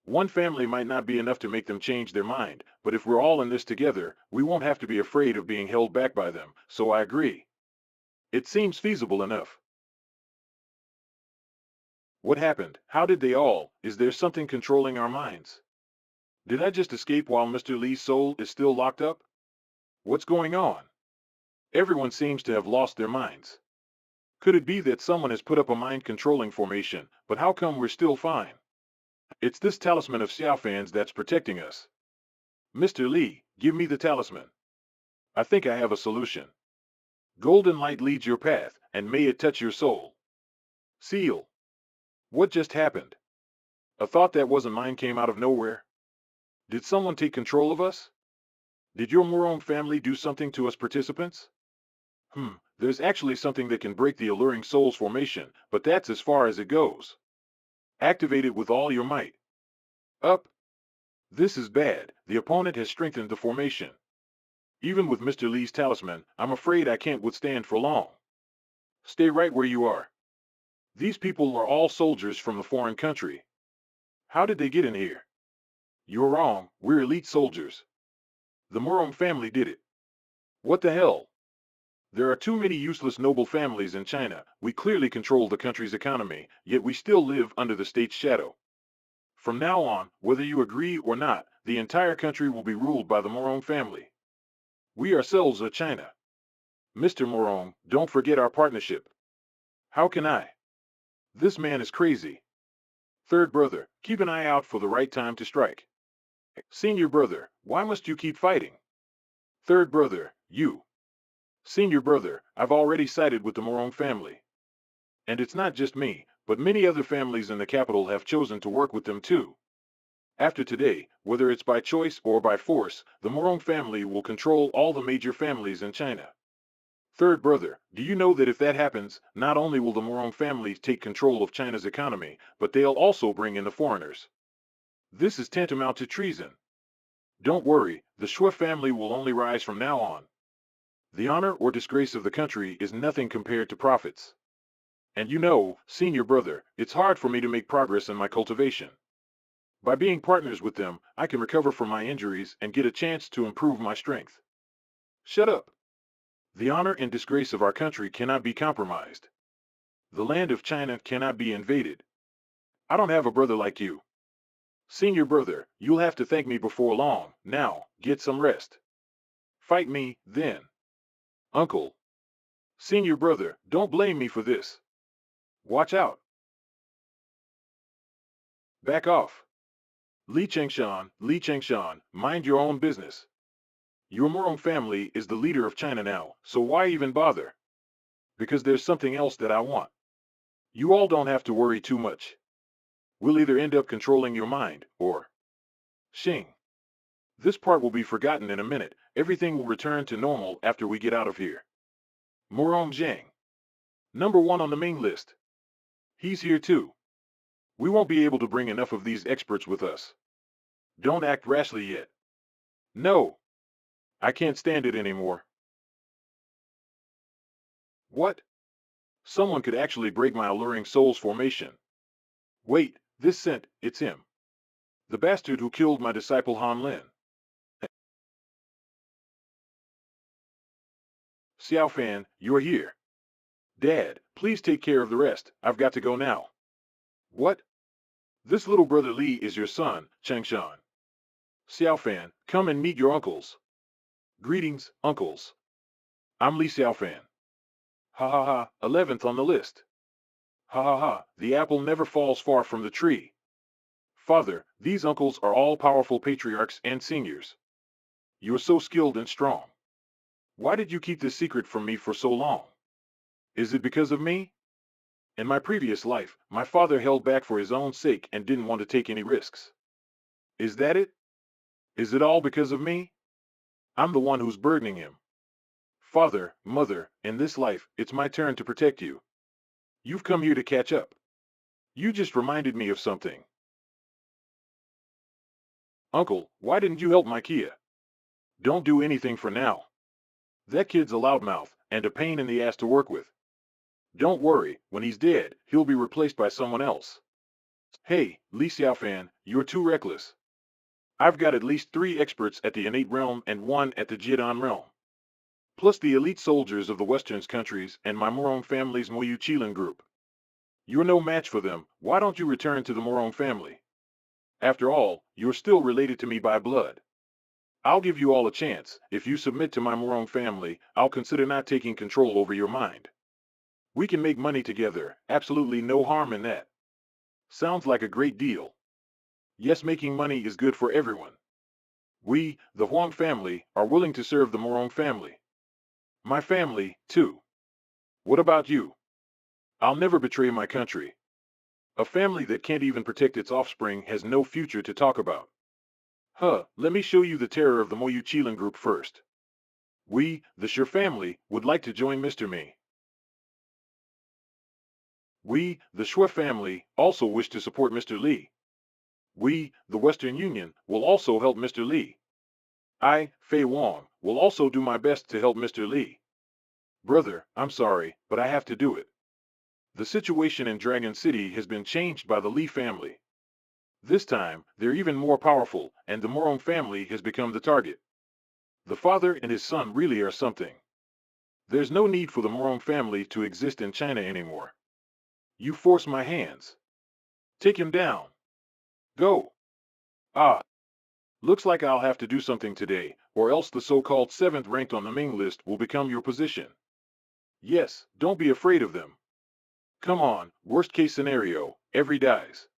One family might not be enough to make them change their mind, but if we're all in this together, we won't have to be afraid of being held back by them, so I agree. It seems feasible enough. What happened? How did they all? Is there something controlling our minds? Did I just escape while Mr. Li's soul is still locked up? What's going on? Everyone seems to have lost their minds. Could it be that someone has put up a mind-controlling formation, but how come we're still fine? It's this talisman of Xiaofan's that's protecting us. Mr. Li, give me the talisman. I think I have a solution. Golden light leads your path, and may it touch your soul. Seal. What just happened? A thought that wasn't mine came out of nowhere. Did someone take control of us? Did your Morong family do something to us participants? There's actually something that can break the alluring soul's formation, but that's as far as it goes. Activate it with all your might. Up. This is bad. The opponent has strengthened the formation. Even with Mr. Li's talisman, I'm afraid I can't withstand for long. Stay right where you are. These people are all soldiers from a foreign country. How did they get in here? You're wrong, we're elite soldiers. The Morong family did it. What the hell? There are too many useless noble families in China. We clearly control the country's economy, yet we still live under the state's shadow. From now on, whether you agree or not, the entire country will be ruled by the Morong family. We ourselves are China. Mr. Morong, don't forget our partnership. How can I? This man is crazy. Third brother, keep an eye out for the right time to strike. Senior brother, why must you keep fighting? Third brother, you. Senior brother, I've already sided with the Morong family. And it's not just me, but many other families in the capital have chosen to work with them too. After today, whether it's by choice or by force, the Morong family will control all the major families in China. Third brother, do you know that if that happens, not only will the Morong family take control of China's economy, but they'll also bring in the foreigners? This is tantamount to treason. Don't worry, the Shui family will only rise from now on. The honor or disgrace of the country is nothing compared to profits. And you know, senior brother, it's hard for me to make progress in my cultivation. By being partners with them, I can recover from my injuries and get a chance to improve my strength. Shut up. The honor and disgrace of our country cannot be compromised. The land of China cannot be invaded. I don't have a brother like you. Senior brother, you'll have to thank me before long. Now, get some rest. Fight me, then. Uncle. Senior brother, don't blame me for this. Watch out. Back off. Li Chengshan, mind your own business. Your Morong family is the leader of China now, so why even bother? Because there's something else that I want. You all don't have to worry too much. We'll either end up controlling your mind, or... Xing. This part will be forgotten in a minute. Everything will return to normal after we get out of here. Morong Zhang. Number 1 on the main list. He's here too. We won't be able to bring enough of these experts with us. Don't act rashly yet. No. I can't stand it anymore. What? Someone could actually break my alluring soul's formation. Wait, this scent, it's him. The bastard who killed my disciple Han Lin. Xiaofan, you're here. Dad, please take care of the rest. I've got to go now. What? This little brother Li is your son, Chengshan. Xiaofan, come and meet your uncles. Greetings, uncles. I'm Li Xiaofan. Ha ha ha, 11th on the list. Ha ha ha, the apple never falls far from the tree. Father, these uncles are all powerful patriarchs and seniors. You're so skilled and strong. Why did you keep this secret from me for so long? Is it because of me? In my previous life, my father held back for his own sake and didn't want to take any risks. Is that it? Is it all because of me? I'm the one who's burdening him. Father, mother, in this life, it's my turn to protect you. You've come here to catch up. You just reminded me of something. Uncle, why didn't you help my Kia? Don't do anything for now. That kid's a loudmouth and a pain in the ass to work with. Don't worry, when he's dead, he'll be replaced by someone else. Hey, Li Xiaofan, you're too reckless. I've got at least 3 experts at the innate realm and 1 at the Jidan realm. Plus the elite soldiers of the Western countries and my Morong family's Moyu Qilin group. You're no match for them, why don't you return to the Morong family? After all, you're still related to me by blood. I'll give you all a chance. If you submit to my Morong family, I'll consider not taking control over your mind. We can make money together, absolutely no harm in that. Sounds like a great deal. Yes, making money is good for everyone. We, the Huang family, are willing to serve the Morong family. My family, too. What about you? I'll never betray my country. A family that can't even protect its offspring has no future to talk about. Let me show you the terror of the Moyu Qilin group first. We, the Shi family, would like to join Mr. Me. We, the Shui family, also wish to support Mr. Li. We, the Western Union, will also help Mr. Li. I, Fei Wong, will also do my best to help Mr. Li. Brother, I'm sorry, but I have to do it. The situation in Dragon City has been changed by the Li family. This time, they're even more powerful, and the Morong family has become the target. The father and his son really are something. There's no need for the Morong family to exist in China anymore. You force my hands. Take him down. Go. Ah. Looks like I'll have to do something today, or else the so-called 7th ranked on the Ming list will become your position. Yes, don't be afraid of them. Come on, worst case scenario, every dies.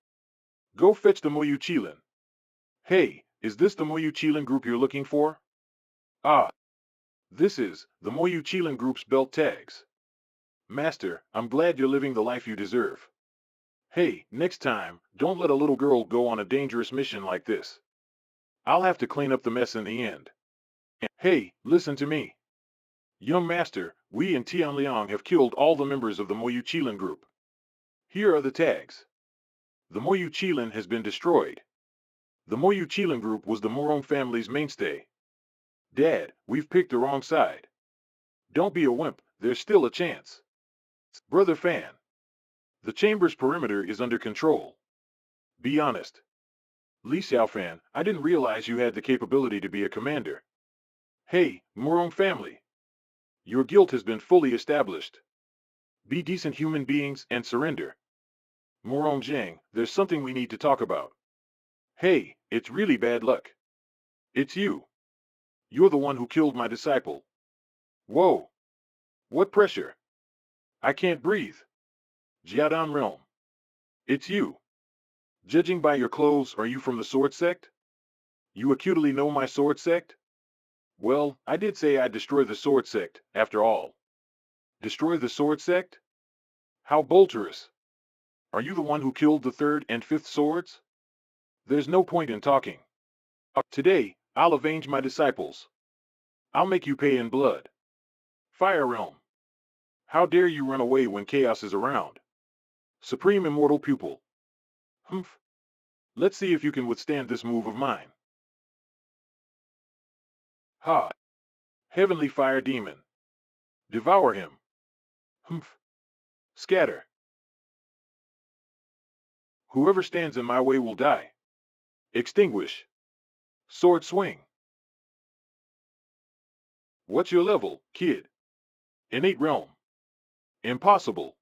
Go fetch the Moyu Qilin. Hey, is this the Moyu Qilin group you're looking for? Ah. This is the Moyu Qilin group's belt tags. Master, I'm glad you're living the life you deserve. Hey, next time, don't let a little girl go on a dangerous mission like this. I'll have to clean up the mess in the end. Hey, listen to me. Young master, we and Tianliang have killed all the members of the Moyu Qilin group. Here are the tags. The Moyu Qilin has been destroyed. The Moyu Qilin group was the Morong family's mainstay. Dad, we've picked the wrong side. Don't be a wimp, there's still a chance. Brother Fan. The chamber's perimeter is under control. Be honest. Li Xiaofan, I didn't realize you had the capability to be a commander. Hey, Morong family. Your guilt has been fully established. Be decent human beings and surrender. Morong Jiang, there's something we need to talk about. Hey, it's really bad luck. It's you. You're the one who killed my disciple. Whoa. What pressure? I can't breathe. Jiadan realm. It's you. Judging by your clothes, are you from the sword sect? You acutely know my sword sect? Well, I did say I'd destroy the sword sect, after all. Destroy the sword sect? How bolterous. Are you the one who killed the 3rd and 5th swords? There's no point in talking. Today, I'll avenge my disciples. I'll make you pay in blood. Fire realm. How dare you run away when chaos is around? Supreme immortal pupil. Humph. Let's see if you can withstand this move of mine. Ha. Heavenly fire demon. Devour him. Humph. Scatter. Whoever stands in my way will die. Extinguish. Sword swing. What's your level, kid? Innate realm. Impossible.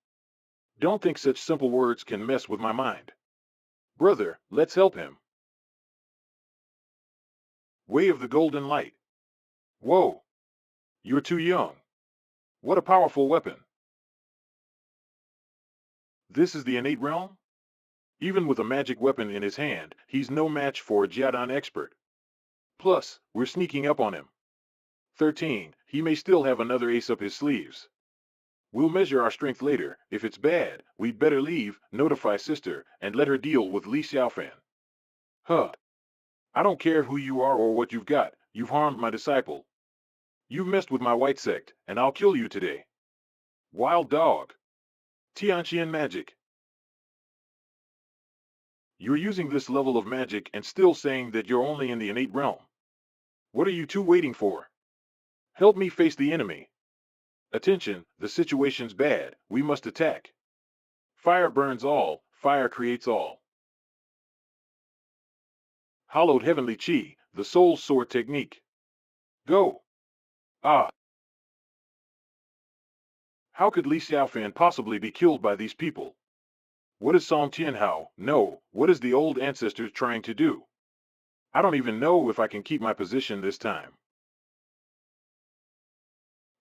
Don't think such simple words can mess with my mind. Brother, let's help him. Way of the golden light. Whoa. You're too young. What a powerful weapon. This is the innate realm? Even with a magic weapon in his hand, he's no match for a Jiadan expert. Plus, we're sneaking up on him. 13, he may still have another ace up his sleeves. We'll measure our strength later. If it's bad, we'd better leave, notify sister, and let her deal with Li Xiaofan. I don't care who you are or what you've got, you've harmed my disciple. You've messed with my white sect, and I'll kill you today. Wild dog. Tianqian magic. You're using this level of magic and still saying that you're only in the innate realm. What are you two waiting for? Help me face the enemy. Attention, the situation's bad. We must attack. Fire burns all, fire creates all. Hallowed heavenly chi, the soul sword technique. Go. Ah. How could Li Xiaofan possibly be killed by these people? What is Song Tianhao? No, what is the old ancestors trying to do? I don't even know if I can keep my position this time.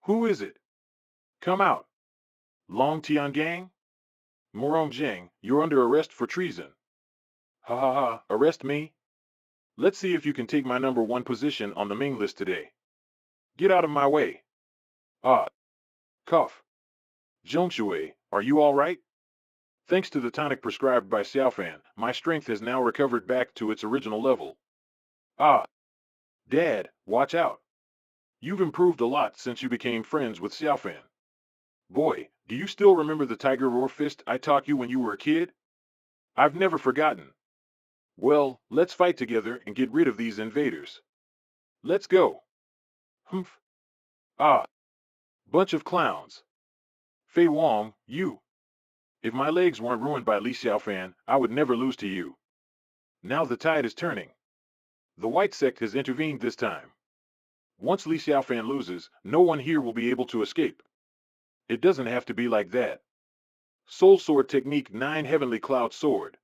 Who is it? Come out. Long Tiangang? Morong Zheng, you're under arrest for treason. Ha ha ha, arrest me? Let's see if you can take my #1 position on the Ming list today. Get out of my way. Ah. Cough. Zhongshui, are you all right? Thanks to the tonic prescribed by Xiaofan, my strength has now recovered back to its original level. Ah. Dad, watch out. You've improved a lot since you became friends with Xiaofan. Boy, do you still remember the tiger roar fist I taught you when you were a kid? I've never forgotten. Well, let's fight together and get rid of these invaders. Let's go. Humph. Ah. Bunch of clowns. Fei Wong, you. If my legs weren't ruined by Li Xiaofan, I would never lose to you. Now the tide is turning. The white sect has intervened this time. Once Li Xiaofan loses, no one here will be able to escape. It doesn't have to be like that. Soul Sword Technique 9 Heavenly Cloud Sword.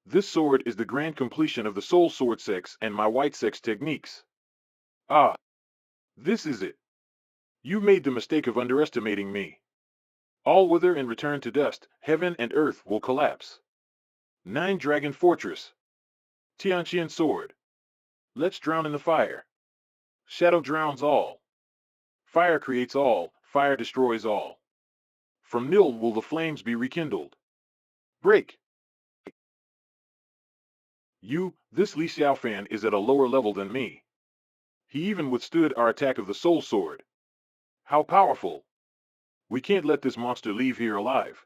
This sword is the grand completion of the Soul Sword Sex and my white sex techniques. Ah. This is it. You made the mistake of underestimating me. All wither and return to dust, heaven and earth will collapse. 9 Dragon Fortress. Tianqian Sword. Let's drown in the fire. Shadow drowns all. Fire creates all, fire destroys all. From nil will the flames be rekindled. Break. This Li Xiaofan is at a lower level than me. He even withstood our attack of the Soul Sword. How powerful. We can't let this monster leave here alive.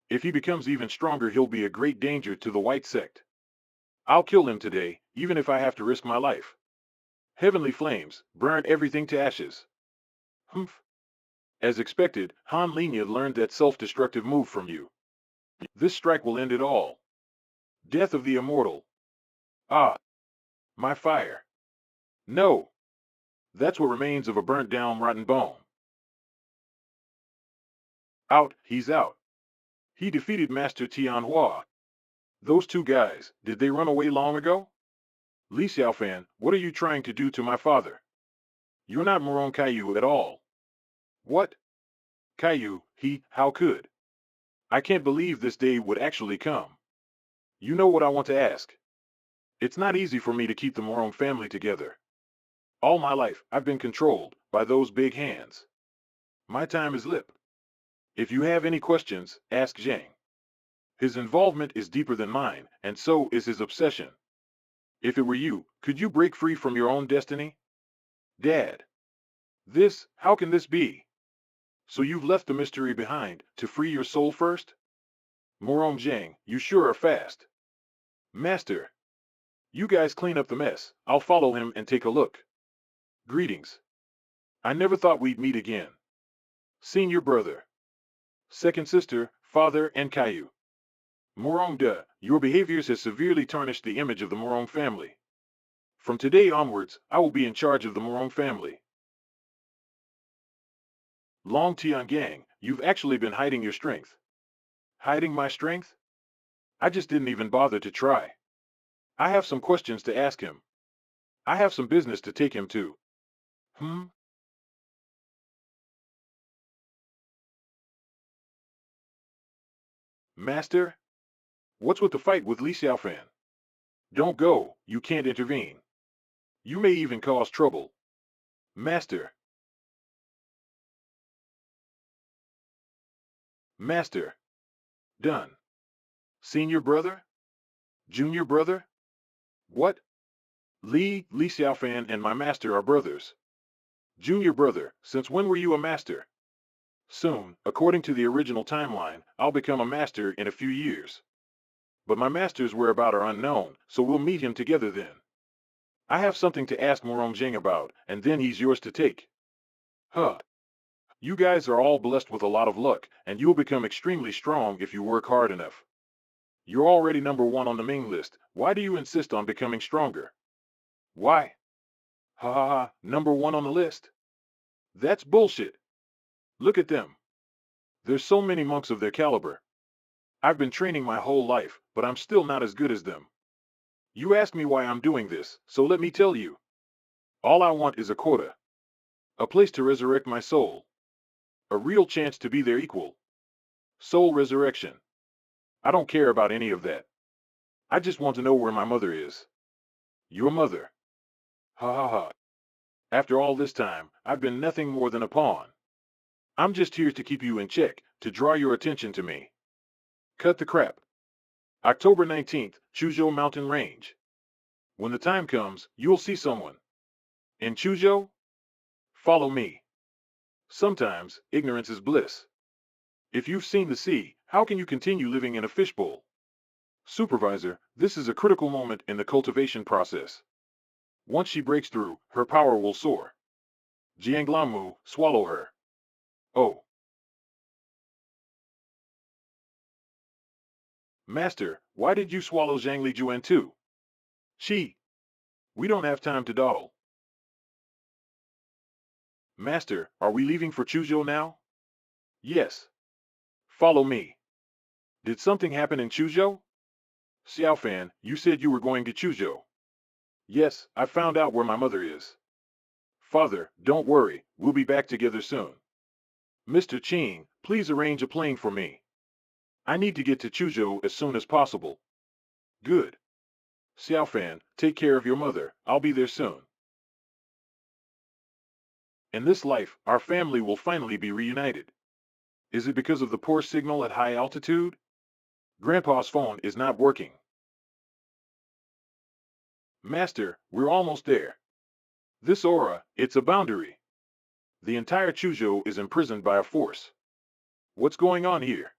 If he becomes even stronger, he'll be a great danger to the white sect. I'll kill him today, even if I have to risk my life. Heavenly flames, burn everything to ashes. Humph. As expected, Han Linya learned that self-destructive move from you. This strike will end it all. Death of the immortal. Ah. My fire. No. That's what remains of a burnt-down rotten bone. Out, he's out. He defeated Master Tianhua. Those two guys, did they run away long ago? Li Xiaofan, what are you trying to do to my father? You're not Morong Kaiyu at all. What? Kaiyu, how could? I can't believe this day would actually come. You know what I want to ask? It's not easy for me to keep the Morong family together. All my life, I've been controlled by those big hands. My time is lip. If you have any questions, ask Zhang. His involvement is deeper than mine, and so is his obsession. If it were you, could you break free from your own destiny? Dad. How can this be? So you've left the mystery behind, to free your soul first? Morong Zhang, you sure are fast. Master. You guys clean up the mess, I'll follow him and take a look. Greetings. I never thought we'd meet again. Senior brother. Second sister, father, and Caillou. Morong De, your behaviors has severely tarnished the image of the Morong family. From today onwards, I will be in charge of the Morong family. Long Tiangang, you've actually been hiding your strength. Hiding my strength? I just didn't even bother to try. I have some questions to ask him. I have some business to take him to. Master? What's with the fight with Li Xiaofan? Don't go, you can't intervene. You may even cause trouble. Master. Master. Done. Senior brother? Junior brother? What? Li Xiaofan and my master are brothers. Junior brother, since when were you a master? Soon, according to the original timeline, I'll become a master in a few years. but my master's whereabouts are unknown, so we'll meet him together then. I have something to ask Morongjing about, and then he's yours to take. Huh. You guys are all blessed with a lot of luck, and you'll become extremely strong if you work hard enough. You're already #1 on the Ming list. Why do you insist on becoming stronger? Why? Ha ha ha, #1 on the list? That's bullshit. Look at them. There's so many monks of their caliber. I've been training my whole life, but I'm still not as good as them. You asked me why I'm doing this, so let me tell you. All I want is a quota. A place to resurrect my soul. A real chance to be their equal. Soul resurrection. I don't care about any of that. I just want to know where my mother is. Your mother. Ha ha ha. After all this time, I've been nothing more than a pawn. I'm just here to keep you in check, to draw your attention to me. Cut the crap. October 19th, Chuzhou Mountain Range. When the time comes, you'll see someone. In Chuzhou? Follow me. Sometimes, ignorance is bliss. If you've seen the sea, how can you continue living in a fishbowl? Supervisor, this is a critical moment in the cultivation process. Once she breaks through, her power will soar. Jianglamu, swallow her. Oh. Master, why did you swallow Zhangli Juan too? We don't have time to dawdle. Master, are we leaving for Chuzhou now? Yes. Follow me. Did something happen in Chuzhou? Xiaofan, you said you were going to Chuzhou. Yes, I found out where my mother is. Father, don't worry, we'll be back together soon. Mr. Qing, please arrange a plane for me. I need to get to Chuzhou as soon as possible. Good. Xiaofan, take care of your mother, I'll be there soon. In this life, our family will finally be reunited. Is it because of the poor signal at high altitude? Grandpa's phone is not working. Master, we're almost there. This aura, it's a boundary. The entire Chuzhou is imprisoned by a force. What's going on here?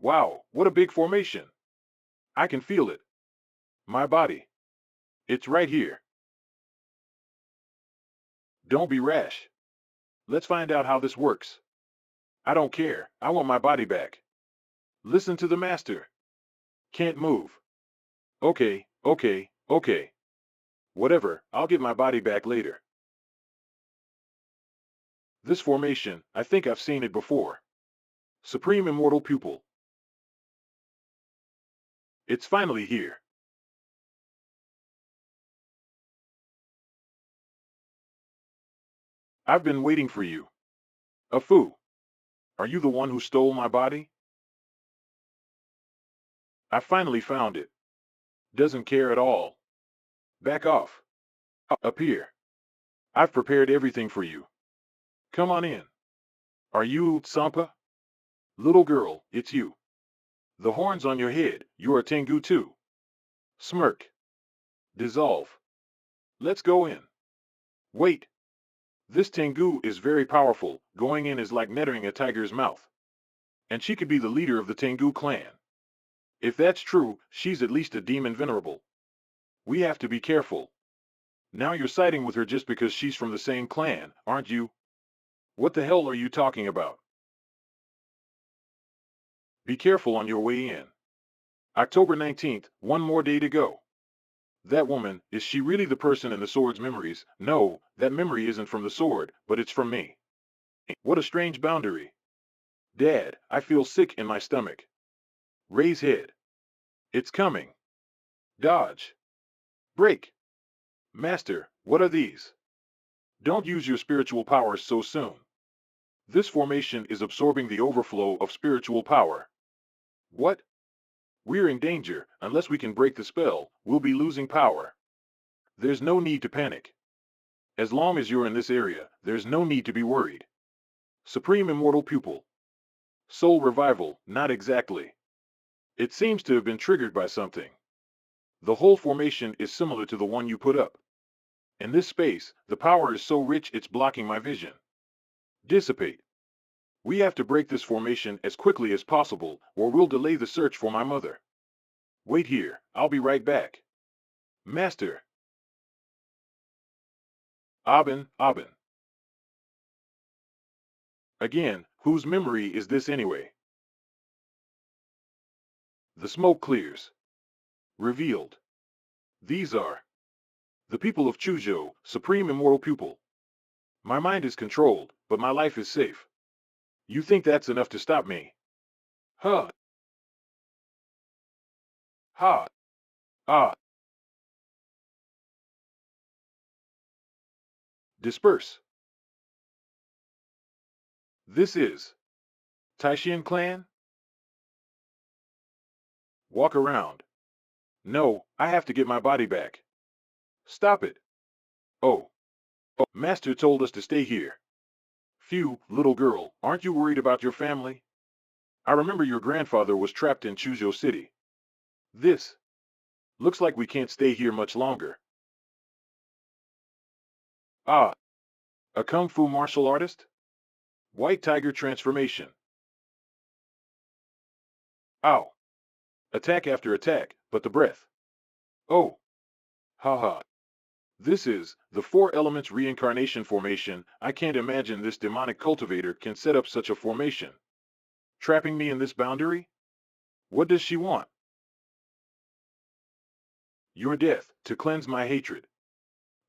Wow, what a big formation. I can feel it. My body. It's right here. Don't be rash. Let's find out how this works. I don't care, I want my body back. Listen to the master. Can't move. Okay, okay, okay. Whatever, I'll get my body back later. This formation, I think I've seen it before. Supreme Immortal Pupil. It's finally here. I've been waiting for you. Afu. Are you the one who stole my body? I finally found it. Doesn't care at all. Back off. Up here. I've prepared everything for you. Come on in. Are you Tsampa? Little girl, it's you. The horns on your head, you're a Tengu too. Smirk. Dissolve. Let's go in. Wait. This Tengu is very powerful, going in is like entering a tiger's mouth. And she could be the leader of the Tengu clan. If that's true, she's at least a demon venerable. We have to be careful. Now you're siding with her just because she's from the same clan, aren't you? What the hell are you talking about? Be careful on your way in. October 19th, one more day to go. That woman, is she really the person in the sword's memories? No, that memory isn't from the sword, but it's from me. What a strange boundary. Dad, I feel sick in my stomach. Raise head. It's coming. Dodge. Break. Master, what are these? Don't use your spiritual powers so soon. This formation is absorbing the overflow of spiritual power. What? We're in danger. Unless we can break the spell, we'll be losing power. There's no need to panic. As long as you're in this area, there's no need to be worried. Supreme Immortal Pupil. Soul revival, not exactly. It seems to have been triggered by something. The whole formation is similar to the one you put up. In this space, the power is so rich it's blocking my vision. Dissipate. We have to break this formation as quickly as possible, or we'll delay the search for my mother. Wait here, I'll be right back. Master. Abin, Abin. Again, whose memory is this anyway? The smoke clears. Revealed. These are the people of Chuzhou, supreme immortal pupil. My mind is controlled, but my life is safe. You think that's enough to stop me? Huh. Ha. Ah. Disperse. This is Taixuan clan? Walk around. No, I have to get my body back. Stop it. Oh. Master told us to stay here. Phew, little girl, aren't you worried about your family? I remember your grandfather was trapped in Chuzhou City. This looks like we can't stay here much longer. Ah, a kung fu martial artist? White tiger transformation. Ow. Attack after attack, but the breath. Oh. Haha. This is the four elements reincarnation formation. I can't imagine this demonic cultivator can set up such a formation. Trapping me in this boundary? What does she want? Your death, to cleanse my hatred.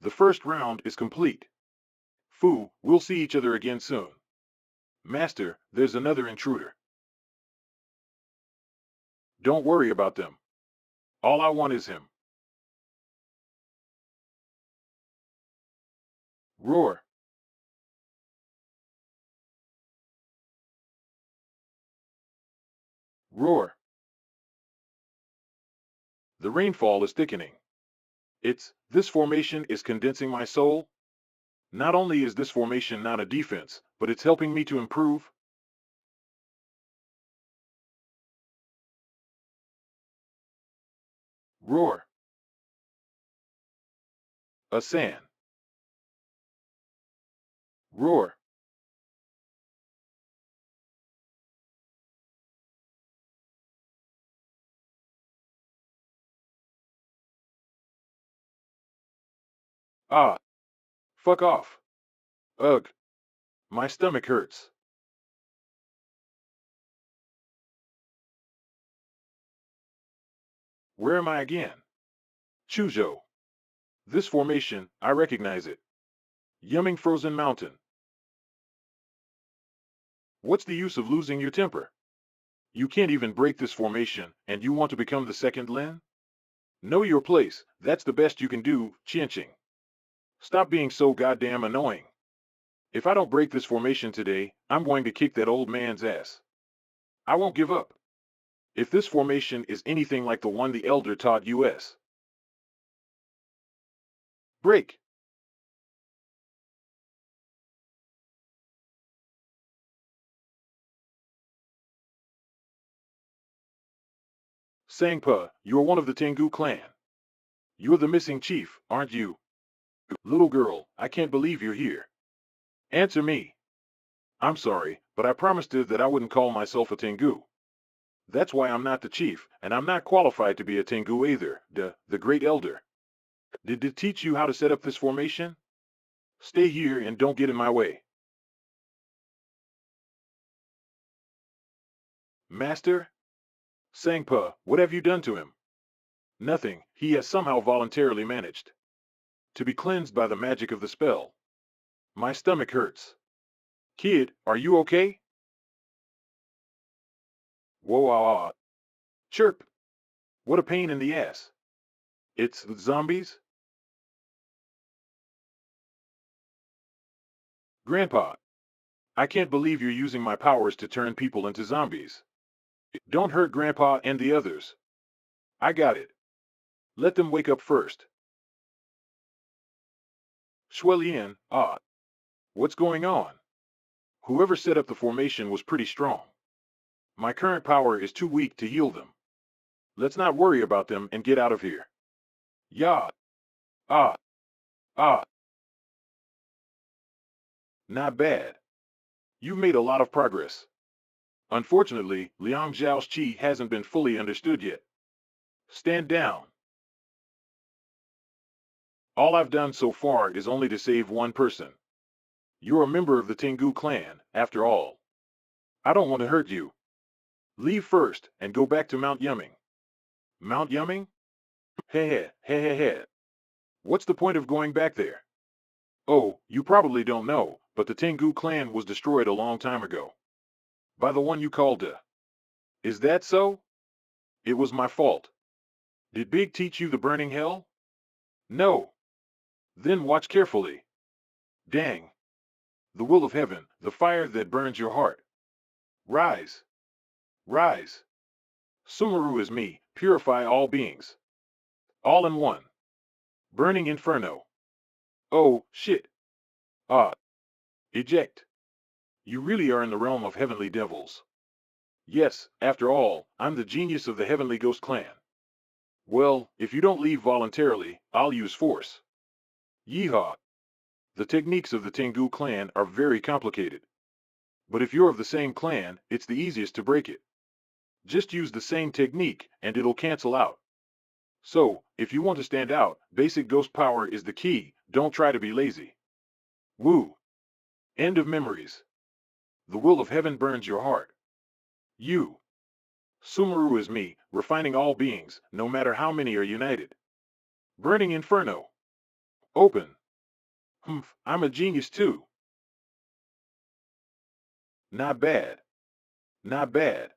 The first round is complete. Fu, we'll see each other again soon. Master, there's another intruder. Don't worry about them. All I want is him. Roar. Roar. The rainfall is thickening. This formation is condensing my soul. Not only is this formation not a defense, but it's helping me to improve. Roar. A sand. Roar. Ah. Fuck off. Ugh. My stomach hurts. Where am I again? Chuzhou. This formation, I recognize it. Yumming frozen mountain. What's the use of losing your temper? You can't even break this formation, and you want to become the second Lin? Know your place, that's the best you can do, Qianqing. Stop being so goddamn annoying. If I don't break this formation today, I'm going to kick that old man's ass. I won't give up. If this formation is anything like the one the elder taught us. Break. Sangpa, you're one of the Tengu clan. You're the missing chief, aren't you? Little girl, I can't believe you're here. Answer me. I'm sorry, but I promised her that I wouldn't call myself a Tengu. That's why I'm not the chief, and I'm not qualified to be a Tengu either, the great elder. Did it teach you how to set up this formation? Stay here and don't get in my way. Master? Sangpa, what have you done to him? Nothing, he has somehow voluntarily managed to be cleansed by the magic of the spell. My stomach hurts. Kid, are you okay? Whoa, ah, ah. Chirp. What a pain in the ass. It's zombies? Grandpa, I can't believe you're using my powers to turn people into zombies. Don't hurt Grandpa and the others. I got it. Let them wake up first. Shuelian, ah. What's going on? Whoever set up the formation was pretty strong. My current power is too weak to heal them. Let's not worry about them and get out of here. Ya. Ah. Ah. Not bad. You've made a lot of progress. Unfortunately, Liang Zhao's chi hasn't been fully understood yet. Stand down. All I've done so far is only to save one person. You're a member of the Tengu clan, after all. I don't want to hurt you. Leave first, and go back to Mount Yumming. Mount Yumming? Heh heh heh heh. What's the point of going back there? Oh, you probably don't know, but the Tengu clan was destroyed a long time ago. By the one you called a. Is that so? It was my fault. Did Big teach you the burning hell? No. Then watch carefully. Dang. The will of heaven, the fire that burns your heart. Rise. Rise. Sumeru is me, purify all beings. All in one. Burning inferno. Oh, shit. Ah. Eject. You really are in the realm of heavenly devils. Yes, after all, I'm the genius of the Heavenly Ghost clan. Well, if you don't leave voluntarily, I'll use force. Yeehaw. The techniques of the Tengu clan are very complicated. But if you're of the same clan, it's the easiest to break it. Just use the same technique, and it'll cancel out. So, if you want to stand out, basic ghost power is the key, don't try to be lazy. Woo. End of memories. The will of heaven burns your heart. You. Sumeru is me, refining all beings, no matter how many are united. Burning inferno. Open. Humph, I'm a genius too. Not bad. Not bad.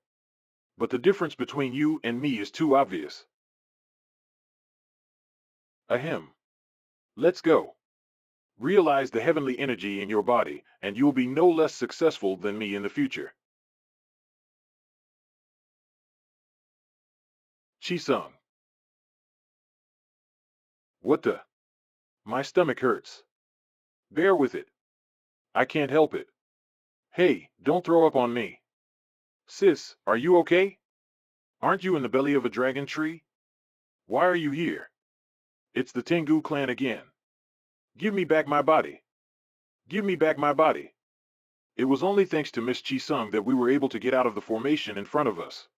But the difference between you and me is too obvious. Ahem. Let's go. Realize the heavenly energy in your body, and you'll be no less successful than me in the future. Chi-sung. What the? My stomach hurts. Bear with it. I can't help it. Hey, don't throw up on me. Sis, are you okay? Aren't you in the belly of a dragon tree? Why are you here? It's the Tengu clan again. Give me back my body. Give me back my body. It was only thanks to Miss Chi-sung that we were able to get out of the formation in front of us.